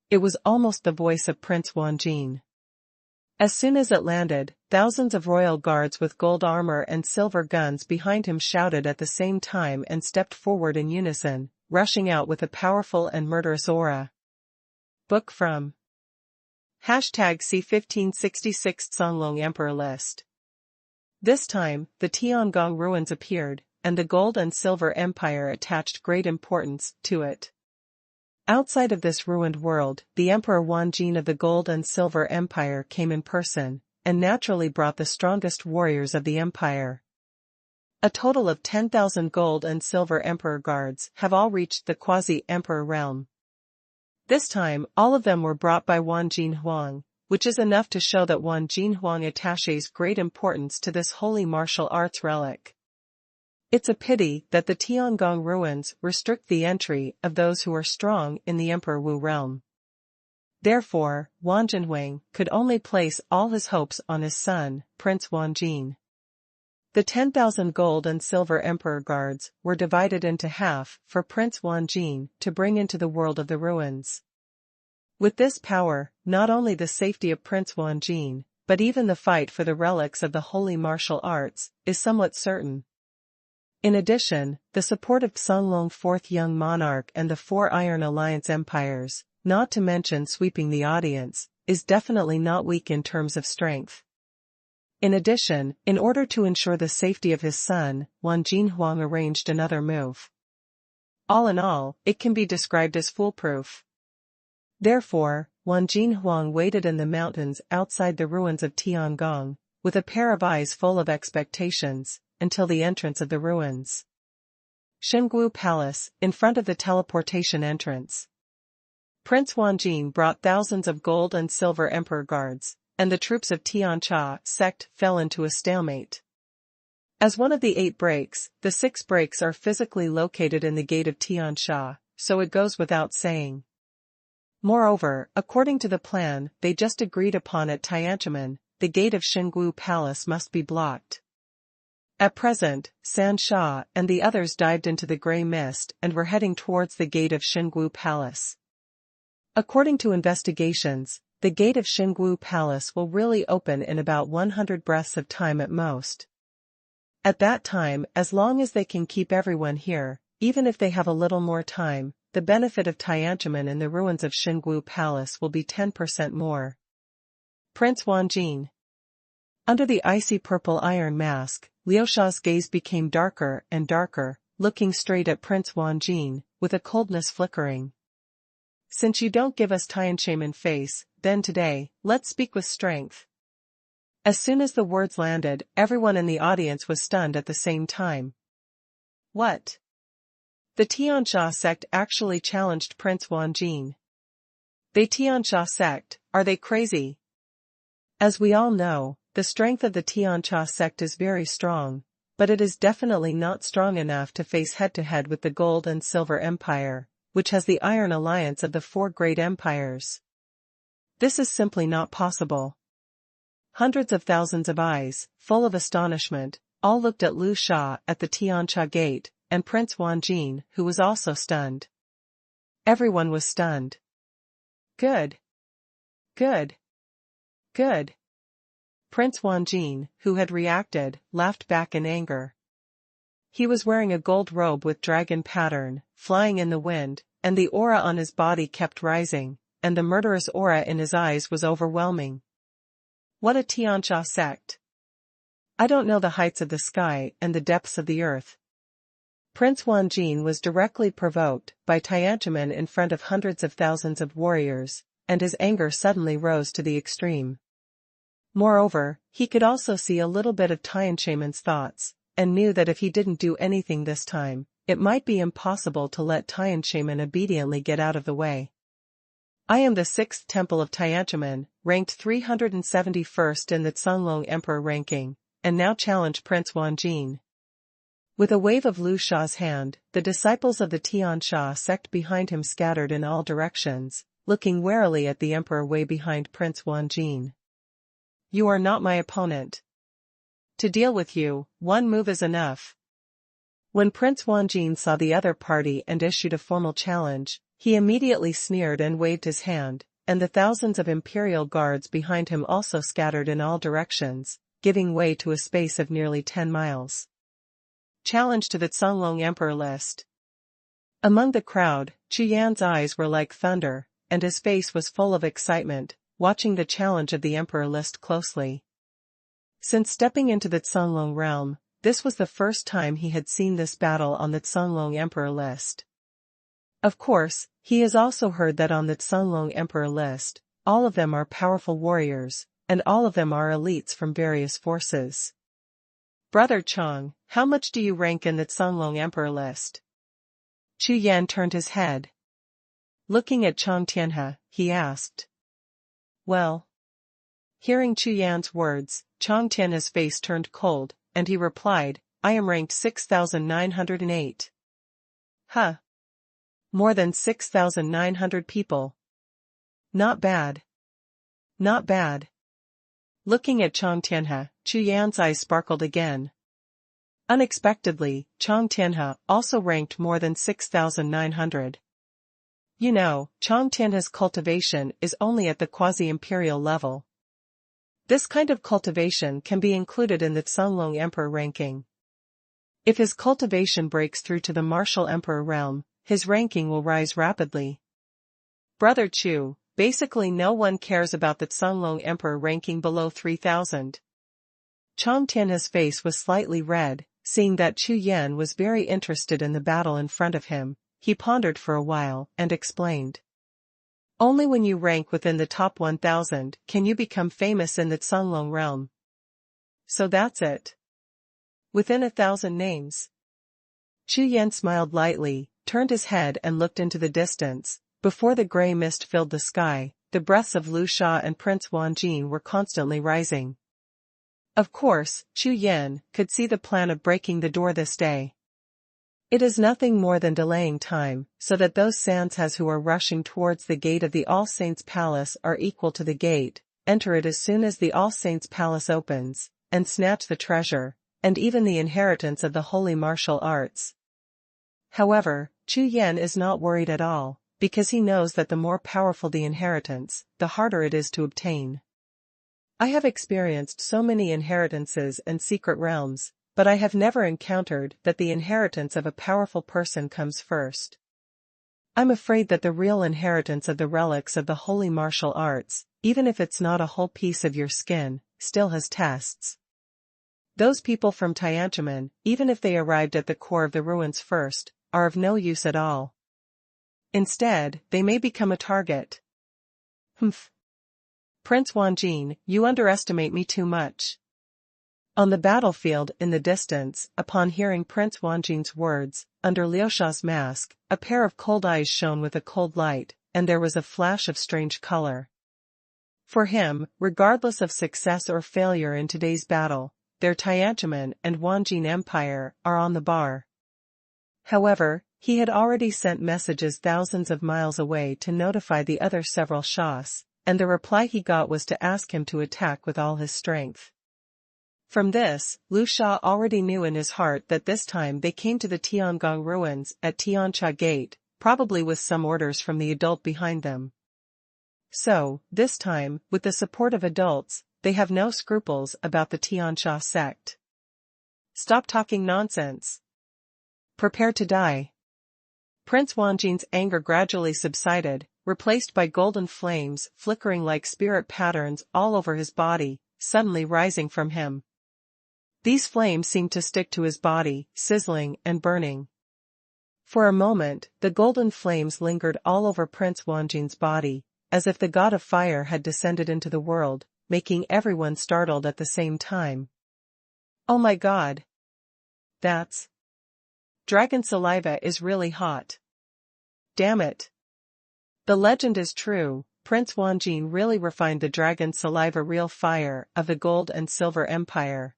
It was almost the voice of Prince Wanjin. As soon as it landed, thousands of royal guards with gold armor and silver guns behind him shouted at the same time and stepped forward in unison, rushing out with a powerful and murderous aura. Book from #C1566 Songlong Emperor List. This time, the Tiangong ruins appeared, and the Gold and Silver Empire attached great importance to it. Outside of this ruined world, the Emperor Wanjin of the Gold and Silver Empire came in person, and naturally brought the strongest warriors of the empire. A total of 10,000 Gold and Silver Emperor guards have all reached the quasi-emperor realm. This time, all of them were brought by Wanjin Huang, which is enough to show that Wanjin Huang attaches great importance to this holy martial arts relic. It's a pity that the Tiangong ruins restrict the entry of those who are strong in the Emperor Wu realm. Therefore, Wanjin Huang could only place all his hopes on his son, Prince Wanjin. The 10,000 gold and silver emperor guards were divided into half for Prince Wanjin to bring into the world of the ruins. With this power, not only the safety of Prince Wanjin, but even the fight for the relics of the holy martial arts, is somewhat certain. In addition, the support of Xonglong Fourth Young Monarch and the Four Iron Alliance empires, not to mention sweeping the audience, is definitely not weak in terms of strength. In addition, in order to ensure the safety of his son, Wanjin Huang arranged another move. All in all, it can be described as foolproof. Therefore, Wanjin Huang waited in the mountains outside the ruins of Tiangong, with a pair of eyes full of expectations, until the entrance of the ruins. Xingwu Palace, in front of the teleportation entrance. Prince Wanjin brought thousands of gold and silver emperor guards, and the troops of Tiancha sect fell into a stalemate. As one of the 8 breaks, the 6 breaks are physically located in the gate of Tiancha, so it goes without saying. Moreover, according to the plan they just agreed upon at Tianchamen, the gate of Xingwu Palace must be blocked. At present, San Sha and the others dived into the grey mist and were heading towards the gate of Xingwu Palace. According to investigations, the gate of Xingwu Palace will really open in about 100 breaths of time at most. At that time, as long as they can keep everyone here, even if they have a little more time, the benefit of Tianchamen in the ruins of Xingwu Palace will be 10% more. Prince Wanjin. Under the icy purple iron mask, Liuxiao's gaze became darker and darker, looking straight at Prince Wanjin, with a coldness flickering. Since you don't give us Tianchamen face, then today, let's speak with strength. As soon as the words landed, everyone in the audience was stunned at the same time. What? The Tianxia sect actually challenged Prince Wanjin. The Tianxia sect, are they crazy? As we all know, the strength of the Tianxia sect is very strong, but it is definitely not strong enough to face head-to-head with the Gold and Silver Empire, which has the Iron Alliance of the 4 great empires. This is simply not possible. Hundreds of thousands of eyes, full of astonishment, all looked at Liu Sha at the Tianxia gate, and Prince Wanjin, who was also stunned. Everyone was stunned. Good. Good. Good. Prince Wanjin, who had reacted, laughed back in anger. He was wearing a gold robe with dragon pattern, flying in the wind, and the aura on his body kept rising, and the murderous aura in his eyes was overwhelming. What a Tianxia sect! I don't know the heights of the sky and the depths of the earth. Prince Wanjin was directly provoked by Tianchamen in front of hundreds of thousands of warriors, and his anger suddenly rose to the extreme. Moreover, he could also see a little bit of Tianchamen's thoughts, and knew that if he didn't do anything this time, it might be impossible to let Tianchamen obediently get out of the way. I am the 6th temple of Tianchamen, ranked 371st in the Xonglong Emperor ranking, and now challenge Prince Wanjin. With a wave of Liu Sha's hand, the disciples of the Tianxia sect behind him scattered in all directions, looking warily at the emperor way behind Prince Wanjin. You are not my opponent. To deal with you, one move is enough. When Prince Wanjin saw the other party and issued a formal challenge, he immediately sneered and waved his hand, and the thousands of imperial guards behind him also scattered in all directions, giving way to a space of nearly 10 miles. Challenge to the Xonglong Emperor list. Among the crowd, Chu Yan's eyes were like thunder, and his face was full of excitement, watching the challenge of the Emperor list closely. Since stepping into the Xonglong realm, this was the first time he had seen this battle on the Xonglong Emperor list. Of course, he has also heard that on the Xonglong Emperor list, all of them are powerful warriors, and all of them are elites from various forces. Brother Chong, how much do you rank in the Xonglong Emperor list? Chu Yan turned his head. Looking at Chong Tianhe, he asked. Well. Hearing Chu Yan's words, Chong Tianhe's face turned cold, and he replied, I am ranked 6,908. Huh. More than 6,900 people. Not bad. Not bad. Looking at Chong Tianhe, Chu Yan's eyes sparkled again. Unexpectedly, Chong Tianhe also ranked more than 6,900. You know, Chong Tianhe's cultivation is only at the quasi-imperial level. This kind of cultivation can be included in the Cunlong Emperor ranking. If his cultivation breaks through to the martial emperor realm, his ranking will rise rapidly. Brother Chu, basically no one cares about the Cunlong Emperor ranking below 3,000. Chong Tianhe's face was slightly red, seeing that Chu Yan was very interested in the battle in front of him. He pondered for a while and explained. Only when you rank within the top 1,000 can you become famous in the Cunlong realm. So that's it. Within 1,000 names. Chu Yan smiled lightly, turned his head and looked into the distance. Before the gray mist filled the sky, the breaths of Lu Sha and Prince Wanjin were constantly rising. Of course, Chu Yan could see the plan of breaking the door this day. It is nothing more than delaying time, so that those Sanzhas who are rushing towards the gate of the All Saints Palace are equal to the gate, enter it as soon as the All Saints Palace opens, and snatch the treasure, and even the inheritance of the holy martial arts. However, Chu Yan is not worried at all, because he knows that the more powerful the inheritance, the harder it is to obtain. I have experienced so many inheritances and secret realms, but I have never encountered that the inheritance of a powerful person comes first. I'm afraid that the real inheritance of the relics of the holy martial arts, even if it's not a whole piece of your skin, still has tests. Those people from Tiananmen, even if they arrived at the core of the ruins first, are of no use at all. Instead, they may become a target. Humph. Prince Wanjin, you underestimate me too much. On the battlefield in the distance, upon hearing Prince Wanjin's words, under Liu Sha's mask, a pair of cold eyes shone with a cold light, and there was a flash of strange color. For him, regardless of success or failure in today's battle, their Tiananmen and Wanjin Empire are on the bar. However, he had already sent messages thousands of miles away to notify the other several Shahs, and the reply he got was to ask him to attack with all his strength. From this, Lu Sha already knew in his heart that this time they came to the Tiangong ruins at Tiancha Gate, probably with some orders from the adult behind them. So, this time, with the support of adults, they have no scruples about the Tiancha sect. Stop talking nonsense. Prepare to die. Prince Wanjin's anger gradually subsided, replaced by golden flames flickering like spirit patterns all over his body, suddenly rising from him. These flames seemed to stick to his body, sizzling and burning. For a moment, the golden flames lingered all over Prince Wanjin's body, as if the god of fire had descended into the world, making everyone startled at the same time. Oh my god! That's... Dragon saliva is really hot. Damn it! The legend is true, Prince Wanjin really refined the dragon saliva real fire of the Gold and Silver Empire.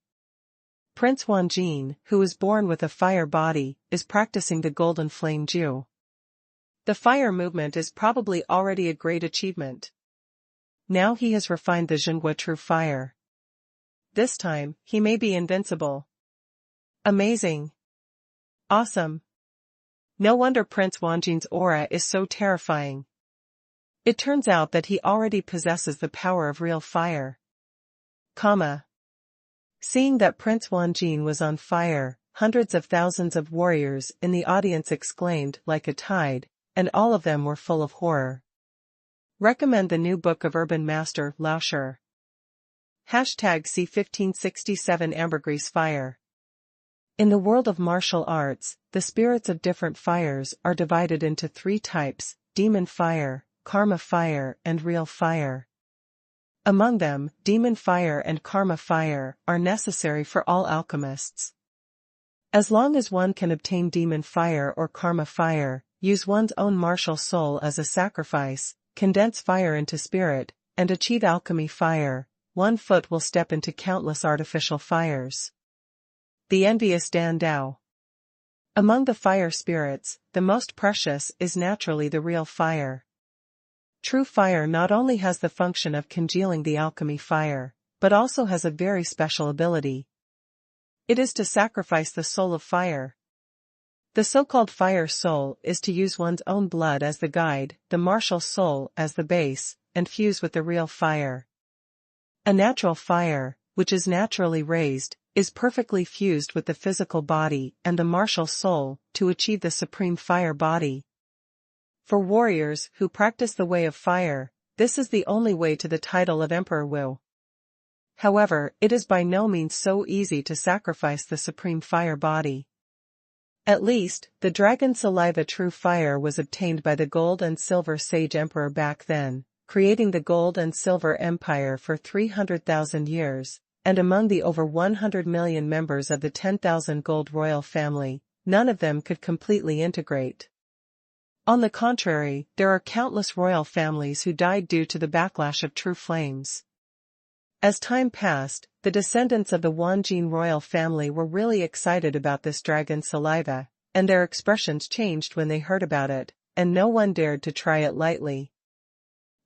Prince Wanjin, who was born with a fire body, is practicing the Golden Flame Jiu. The fire movement is probably already a great achievement. Now he has refined the Zhenghua True Fire. This time, he may be invincible. Amazing. Awesome. No wonder Prince Wanjin's aura is so terrifying. It turns out that he already possesses the power of real fire. Seeing that Prince Wanjin was on fire, hundreds of thousands of warriors in the audience exclaimed like a tide, and all of them were full of horror. Recommend the new book of Urban Master Lao Shi. #C1567 Ambergris Fire. In the world of martial arts, the spirits of different fires are divided into three types: demon fire, karma fire, and real fire. Among them, demon fire and karma fire are necessary for all alchemists. As long as one can obtain demon fire or karma fire, use one's own martial soul as a sacrifice, condense fire into spirit, and achieve alchemy fire, one foot will step into countless artificial fires. The envious Dan Dao. Among the fire spirits, the most precious is naturally the real fire. True fire not only has the function of congealing the alchemy fire, but also has a very special ability. It is to sacrifice the soul of fire. The so-called fire soul is to use one's own blood as the guide, the martial soul as the base, and fuse with the real fire. A natural fire, which is naturally raised, is perfectly fused with the physical body and the martial soul to achieve the supreme fire body. For warriors who practice the way of fire, this is the only way to the title of Emperor Wu. However, it is by no means so easy to sacrifice the supreme fire body. At least, the dragon saliva true fire was obtained by the gold and silver sage emperor back then, creating the gold and silver empire for 300,000 years, and among the over 100 million members of the 10,000 gold royal family, none of them could completely integrate. On the contrary, there are countless royal families who died due to the backlash of true flames. As time passed, the descendants of the Wanjin royal family were really excited about this dragon saliva, and their expressions changed when they heard about it, and no one dared to try it lightly.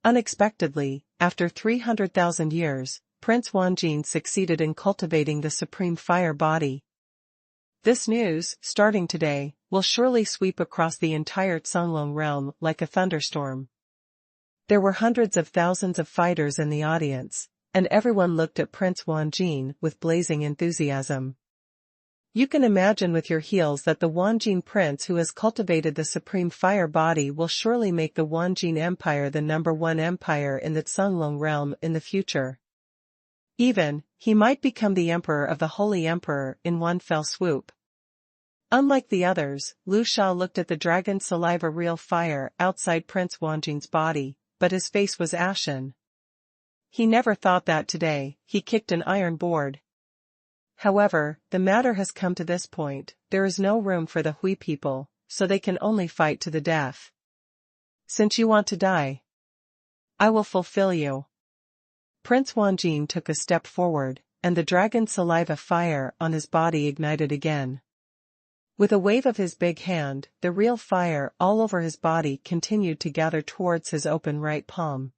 Unexpectedly, after 300,000 years, Prince Wanjin succeeded in cultivating the supreme fire body. This news, starting today, will surely sweep across the entire Cunlong realm like a thunderstorm. There were hundreds of thousands of fighters in the audience, and everyone looked at Prince Wanjin with blazing enthusiasm. You can imagine with your heels that the Wanjin prince who has cultivated the supreme fire body will surely make the Wanjin Empire the #1 empire in the Cunlong realm in the future. Even, he might become the emperor of the Holy Emperor in one fell swoop. Unlike the others, Lu Sha looked at the dragon saliva real fire outside Prince Wanjin's body, but his face was ashen. He never thought that today, he kicked an iron board. However, the matter has come to this point, there is no room for the Hui people, so they can only fight to the death. Since you want to die, I will fulfill you. Prince Wanjin took a step forward, and the dragon saliva fire on his body ignited again. With a wave of his big hand, the real fire all over his body continued to gather towards his open right palm.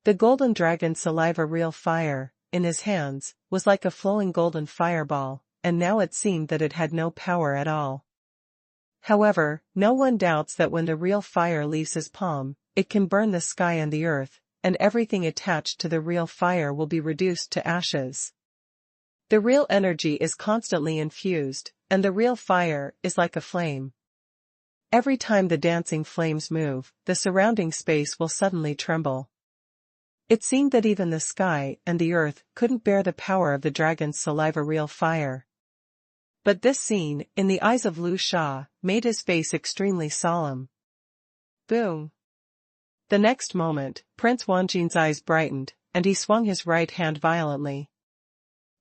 The golden dragon saliva real fire, in his hands, was like a flowing golden fireball, and now it seemed that it had no power at all. However, no one doubts that when the real fire leaves his palm, it can burn the sky and the earth, and everything attached to the real fire will be reduced to ashes. The real energy is constantly infused, and the real fire is like a flame. Every time the dancing flames move, the surrounding space will suddenly tremble. It seemed that even the sky and the earth couldn't bear the power of the dragon's saliva real fire. But this scene, in the eyes of Lu Sha, made his face extremely solemn. Boom! The next moment, Prince Wanjin's eyes brightened, and he swung his right hand violently.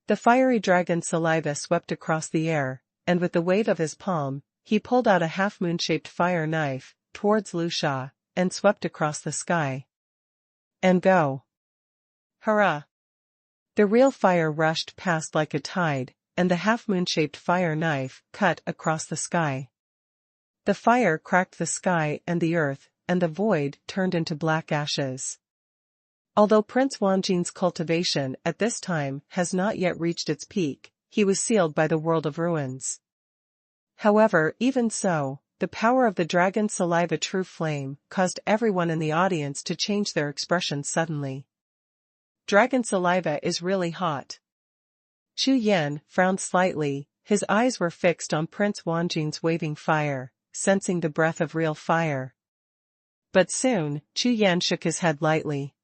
The fiery dragon saliva swept across the air, and with the wave of his palm, he pulled out a half-moon-shaped fire knife, towards Lu Sha, and swept across the sky. And go. Hurrah! The real fire rushed past like a tide, and the half-moon-shaped fire knife cut across the sky. The fire cracked the sky and the earth, and the void turned into black ashes. Although Prince Wanjin's cultivation at this time has not yet reached its peak, he was sealed by the world of ruins. However, even so, the power of the dragon saliva true flame caused everyone in the audience to change their expression suddenly. Dragon saliva is really hot. Chu Yan frowned slightly, his eyes were fixed on Prince Wanjin's waving fire, sensing the breath of real fire. But soon, Chu Yan shook his head lightly.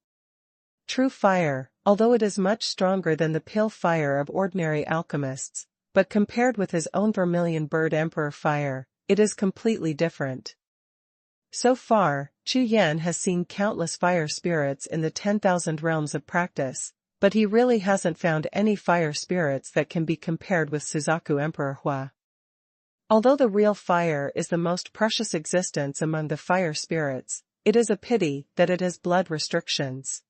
True fire, although it is much stronger than the pale fire of ordinary alchemists, but compared with his own vermilion bird emperor fire, it is completely different. So far, Chu Yan has seen countless fire spirits in the 10,000 realms of practice, but he really hasn't found any fire spirits that can be compared with Suzaku Emperor Hua. Although the real fire is the most precious existence among the fire spirits, it is a pity that it has blood restrictions.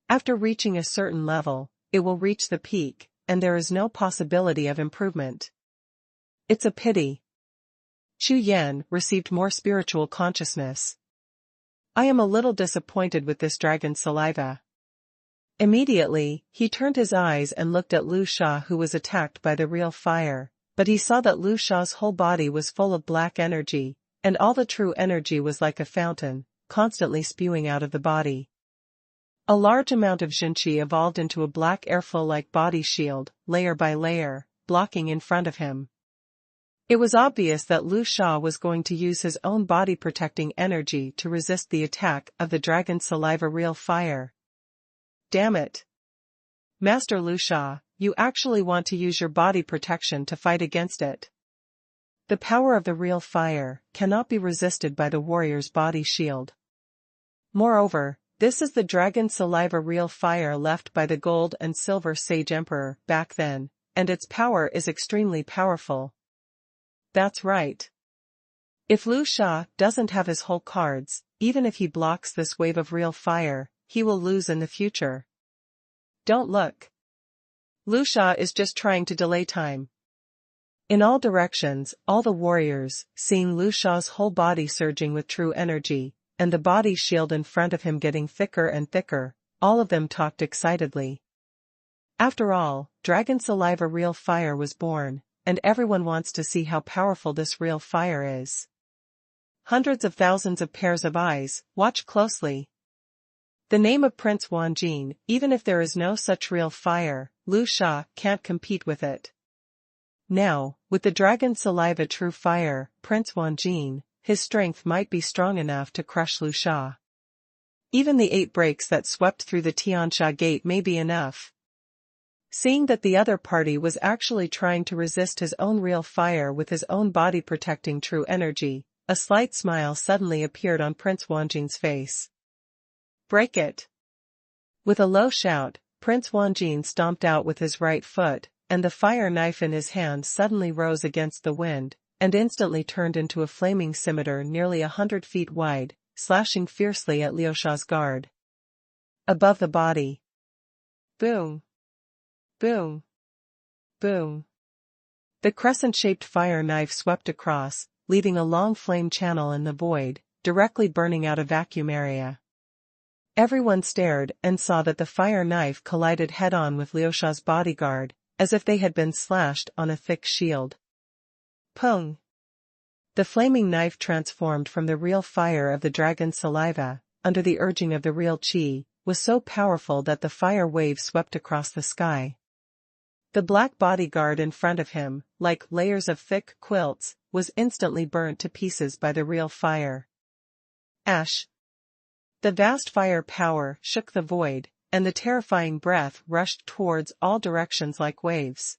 After reaching a certain level, it will reach the peak, and there is no possibility of improvement. It's a pity. Chu Yan received more spiritual consciousness. I am a little disappointed with this dragon saliva. Immediately, he turned his eyes and looked at Lu Sha, who was attacked by the real fire, but he saw that Lu Sha's whole body was full of black energy, and all the true energy was like a fountain, constantly spewing out of the body. A large amount of Xinqi evolved into a black airflow-like body shield, layer by layer, blocking in front of him. It was obvious that Lu Sha was going to use his own body-protecting energy to resist the attack of the dragon saliva real fire. Damn it! Master Lu Sha, you actually want to use your body protection to fight against it. The power of the real fire cannot be resisted by the warrior's body shield. Moreover, this is the dragon saliva real fire left by the gold and silver sage emperor back then, and its power is extremely powerful. That's right. If Lu Sha doesn't have his whole cards, even if he blocks this wave of real fire, he will lose in the future. Don't look. Lu Sha is just trying to delay time. In all directions, all the warriors, seeing Lu Sha's whole body surging with true energy, and the body shield in front of him getting thicker and thicker, all of them talked excitedly. After all, dragon saliva real fire was born, and everyone wants to see how powerful this real fire is. Hundreds of thousands of pairs of eyes, watch closely. The name of Prince Wanjin, even if there is no such real fire, Lu Sha can't compete with it. Now, with the dragon saliva true fire, Prince Wanjin, his strength might be strong enough to crush Lu Sha. Even the 8 breaks that swept through the Tiansha gate may be enough. Seeing that the other party was actually trying to resist his own real fire with his own body protecting true energy, a slight smile suddenly appeared on Prince Wanjin's face. Break it! With a low shout, Prince Wanjin stomped out with his right foot, and the fire knife in his hand suddenly rose against the wind, and instantly turned into a flaming scimitar nearly 100 feet wide, slashing fiercely at Liu Sha's guard. Above the body. Boom! Boom! Boom! The crescent-shaped fire knife swept across, leaving a long flame channel in the void, directly burning out a vacuum area. Everyone stared and saw that the fire knife collided head-on with Liu Sha's bodyguard, as if they had been slashed on a thick shield. Pung! The flaming knife transformed from the real fire of the dragon saliva, under the urging of the real qi, was so powerful that the fire wave swept across the sky. The black bodyguard in front of him, like layers of thick quilts, was instantly burnt to pieces by the real fire. Ash! The vast fire power shook the void, and the terrifying breath rushed towards all directions like waves.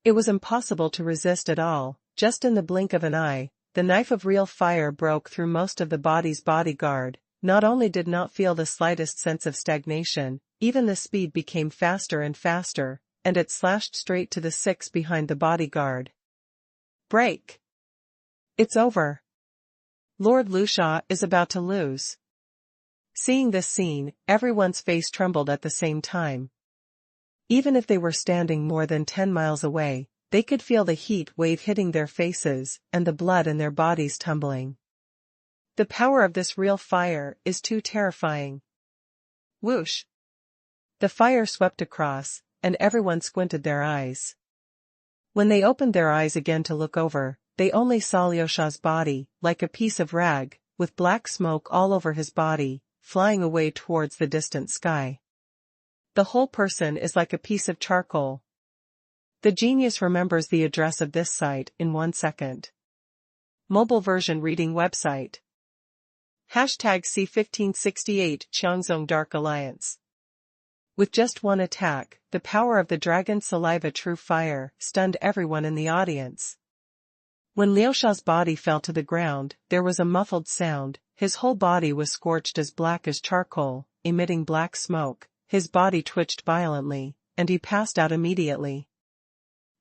It was impossible to resist at all. Just in the blink of an eye, the knife of real fire broke through most of the body's bodyguard. Not only did not feel the slightest sense of stagnation, even the speed became faster and faster, and it slashed straight to the 6 behind the bodyguard. Break! It's over. Lord Lu Sha is about to lose. Seeing this scene, everyone's face trembled at the same time. Even if they were standing more than 10 miles away, they could feel the heat wave hitting their faces and the blood in their bodies tumbling. The power of this real fire is too terrifying. Whoosh! The fire swept across, and everyone squinted their eyes. When they opened their eyes again to look over, they only saw Liu Sha's body, like a piece of rag, with black smoke all over his body, flying away towards the distant sky. The whole person is like a piece of charcoal. The genius remembers the address of this site in 1 second. Mobile version reading website. #C1568 Qiangzong Dark Alliance. With just one attack, the power of the dragon saliva true fire stunned everyone in the audience. When Liu Sha's body fell to the ground, there was a muffled sound. His whole body was scorched as black as charcoal, emitting black smoke. His body twitched violently, and he passed out immediately.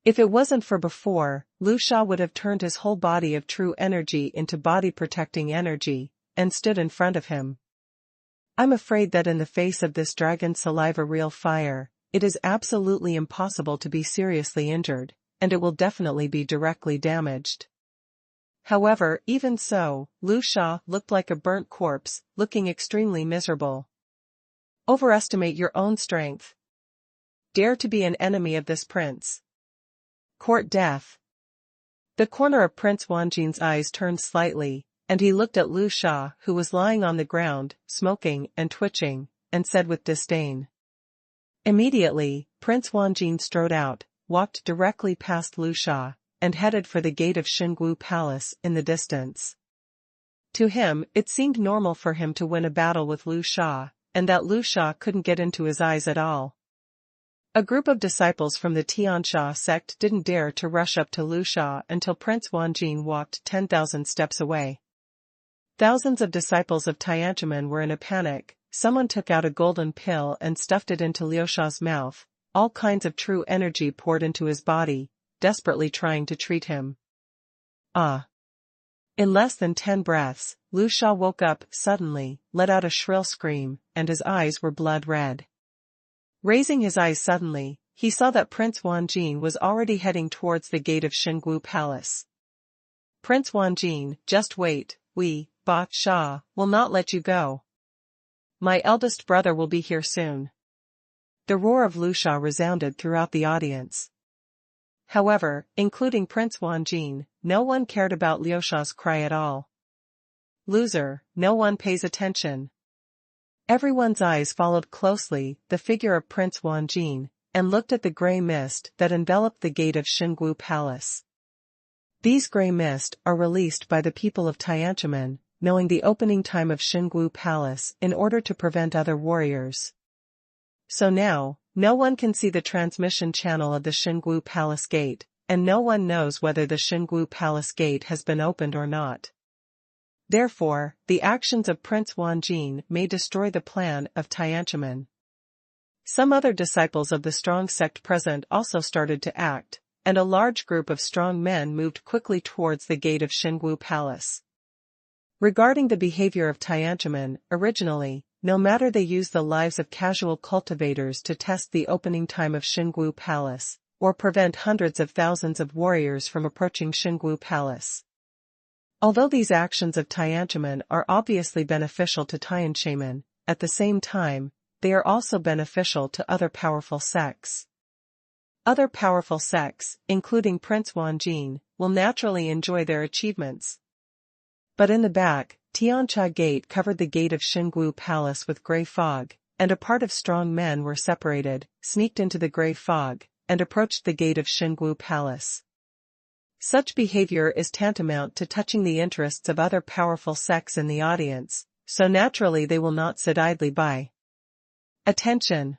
If it wasn't for before, Lu Sha would have turned his whole body of true energy into body-protecting energy, and stood in front of him. I'm afraid that in the face of this dragon saliva real fire, it is absolutely impossible to be seriously injured, and it will definitely be directly damaged. However, even so, Lu Sha looked like a burnt corpse, looking extremely miserable. Overestimate your own strength. Dare to be an enemy of this prince. Court death. The corner of Prince Wanjin's eyes turned slightly, and he looked at Lu Sha, who was lying on the ground, smoking and twitching, and said with disdain. Immediately, Prince Wanjin strode out, walked directly past Lu Sha, and headed for the gate of Xingwu Palace in the distance. To him, it seemed normal for him to win a battle with Lu Sha, and that Lu Sha couldn't get into his eyes at all. A group of disciples from the Tiansha sect didn't dare to rush up to Lu Sha until Prince Wanjin walked 10,000 steps away. Thousands of disciples of Tianjin were in a panic. Someone took out a golden pill and stuffed it into Liu Sha's mouth. All kinds of true energy poured into his body, desperately trying to treat him. Ah! In less than 10 breaths, Lu Sha woke up suddenly, let out a shrill scream, and his eyes were blood red. Raising his eyes suddenly, he saw that Prince Wanjin was already heading towards the gate of Xingwu Palace. Prince Wanjin, just wait, Ba Sha, will not let you go. My eldest brother will be here soon. The roar of Lu Sha resounded throughout the audience. However, including Prince Wanjin, no one cared about Liu Sha's cry at all. Loser, no one pays attention. Everyone's eyes followed closely the figure of Prince Wanjin, and looked at the grey mist that enveloped the gate of Xingwu Palace. These grey mist are released by the people of Tianjin, knowing the opening time of Xingwu Palace in order to prevent other warriors. So now, no one can see the transmission channel of the Xingwu Palace gate, and no one knows whether the Xingwu Palace gate has been opened or not. Therefore, the actions of Prince Wanjin may destroy the plan of Tianjin. Some other disciples of the strong sect present also started to act, and a large group of strong men moved quickly towards the gate of Xingwu Palace. Regarding the behavior of Tianjin, originally, no matter they used the lives of casual cultivators to test the opening time of Xingwu Palace, or prevent hundreds of thousands of warriors from approaching Xingwu Palace. Although these actions of Tianjin are obviously beneficial to Tianjin, at the same time, they are also beneficial to other powerful sects. Other powerful sects, including Prince Wanjin, will naturally enjoy their achievements. But in the back, Tiancha Gate covered the gate of Xingwu Palace with grey fog, and a part of strong men were separated, sneaked into the grey fog, and approached the gate of Xingwu Palace. Such behavior is tantamount to touching the interests of other powerful sects in the audience, so naturally they will not sit idly by. Attention!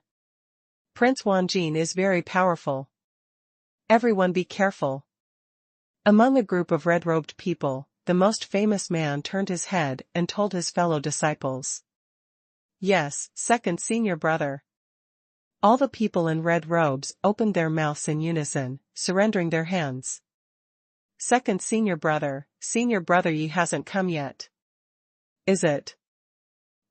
Prince Wanjin is very powerful. Everyone be careful. Among a group of red-robed people, the most famous man turned his head and told his fellow disciples. Yes, second senior brother. All the people in red robes opened their mouths in unison, surrendering their hands. Second senior brother, ye hasn't come yet. Is it?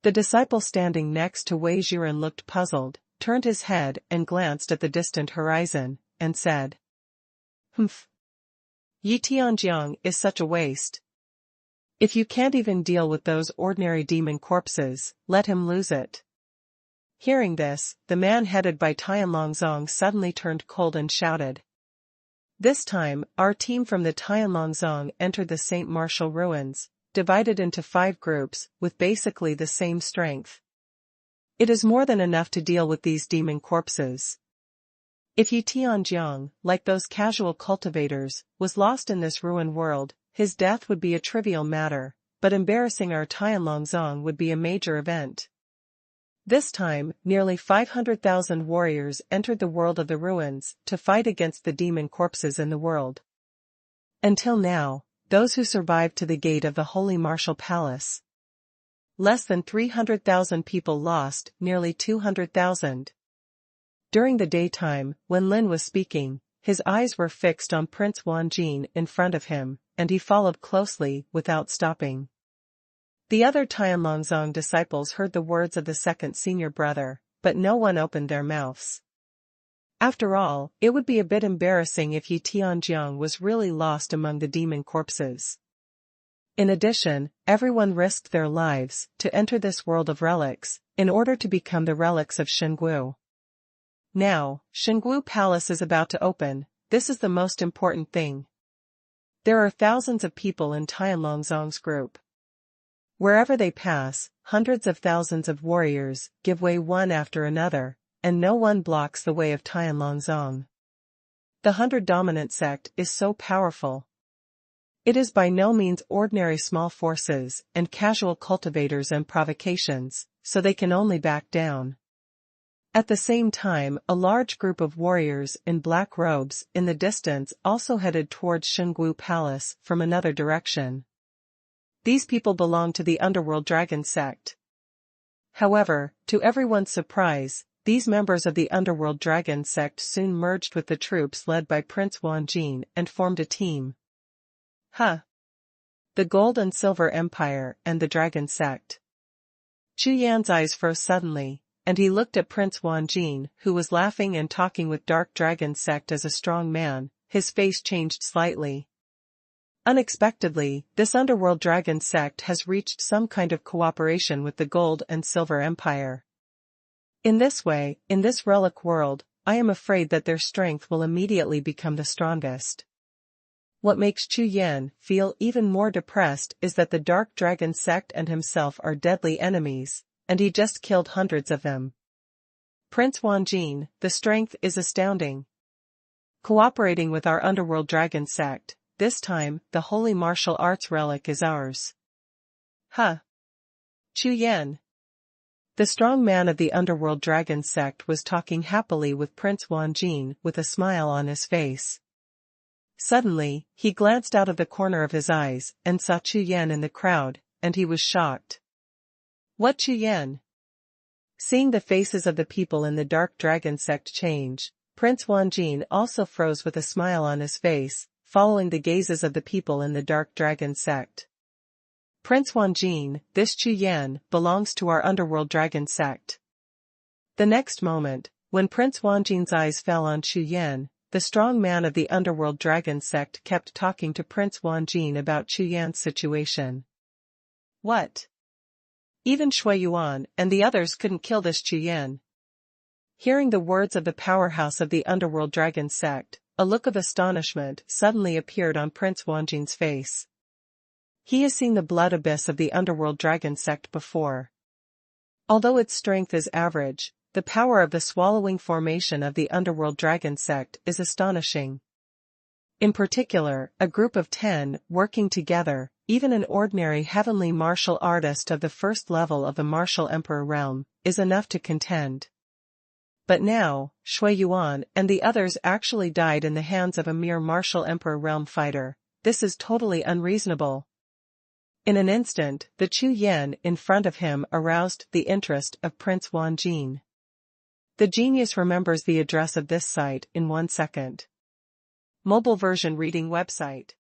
The disciple standing next to Wei Zhiren looked puzzled, turned his head and glanced at the distant horizon, and said. Humph. Yi Tianjiang is such a waste. If you can't even deal with those ordinary demon corpses, let him lose it. Hearing this, the man headed by Tianlongzong suddenly turned cold and shouted. This time, our team from the Tianlongzong entered the St. Martial ruins, divided into 5 groups, with basically the same strength. It is more than enough to deal with these demon corpses. If Yi Tianjiang, like those casual cultivators, was lost in this ruin world, his death would be a trivial matter, but embarrassing our Tianlongzong would be a major event. This time, nearly 500,000 warriors entered the world of the ruins to fight against the demon corpses in the world. Until now, those who survived to the gate of the Holy Martial Palace. Less than 300,000 people lost, nearly 200,000. During the daytime, when Lin was speaking, his eyes were fixed on Prince Wanjin in front of him, and he followed closely, without stopping. The other Tianlongzong disciples heard the words of the second senior brother, but no one opened their mouths. After all, it would be a bit embarrassing if Yi Tianjiang was really lost among the demon corpses. In addition, everyone risked their lives to enter this world of relics, in order to become the relics of Xinggu. Now, Xinggu Palace is about to open. This is the most important thing. There are thousands of people in Tianlongzong's group. Wherever they pass, hundreds of thousands of warriors give way one after another, and no one blocks the way of Tianlongzong. The 100 dominant sect is so powerful. It is by no means ordinary small forces and casual cultivators and provocations, so they can only back down. At the same time, a large group of warriors in black robes in the distance also headed towards Xinggu Palace from another direction. These people belong to the underworld dragon sect. However, to everyone's surprise, these members of the underworld dragon sect soon merged with the troops led by Prince Wanjin and formed a team. The Gold and Silver Empire and the Dragon Sect. Chu Yan's eyes froze suddenly, and he looked at Prince Wanjin, who was laughing and talking with Dark Dragon Sect as a strong man. His face changed slightly. Unexpectedly, this underworld dragon sect has reached some kind of cooperation with the Gold and Silver Empire. In this way, in this relic world, I am afraid that their strength will immediately become the strongest. What makes Chu Yan feel even more depressed is that the Dark Dragon sect and himself are deadly enemies, and he just killed hundreds of them. Prince Wanjin, the strength is astounding. Cooperating with our underworld dragon sect, this time, the holy martial arts relic is ours. Chu Yan. The strong man of the underworld dragon sect was talking happily with Prince Wanjin with a smile on his face. Suddenly, he glanced out of the corner of his eyes and saw Chu Yan in the crowd, and he was shocked. What Chu Yan? Seeing the faces of the people in the Dark Dragon sect change, Prince Wanjin also froze with a smile on his face, following the gazes of the people in the Dark Dragon sect. Prince Wanjin, this Chu Yan belongs to our underworld dragon sect. The next moment, when Prince Wanjin's eyes fell on Chu Yan, the strong man of the underworld dragon sect kept talking to Prince Wanjin about Chu Yan's situation. What? Even Xuanhuan and the others couldn't kill this Chu Yan. Hearing the words of the powerhouse of the underworld dragon sect, a look of astonishment suddenly appeared on Prince Wanjin's face. He has seen the blood abyss of the underworld dragon sect before. Although its strength is average, the power of the swallowing formation of the underworld dragon sect is astonishing. In particular, a group of 10 working together, even an ordinary heavenly martial artist of the first level of the martial emperor realm, is enough to contend. But now, Xuanhuan and the others actually died in the hands of a mere martial emperor realm fighter. This is totally unreasonable. In an instant, the Chu Yan in front of him aroused the interest of Prince Wanjin. The genius remembers the address of this site in 1 second. Mobile version reading website.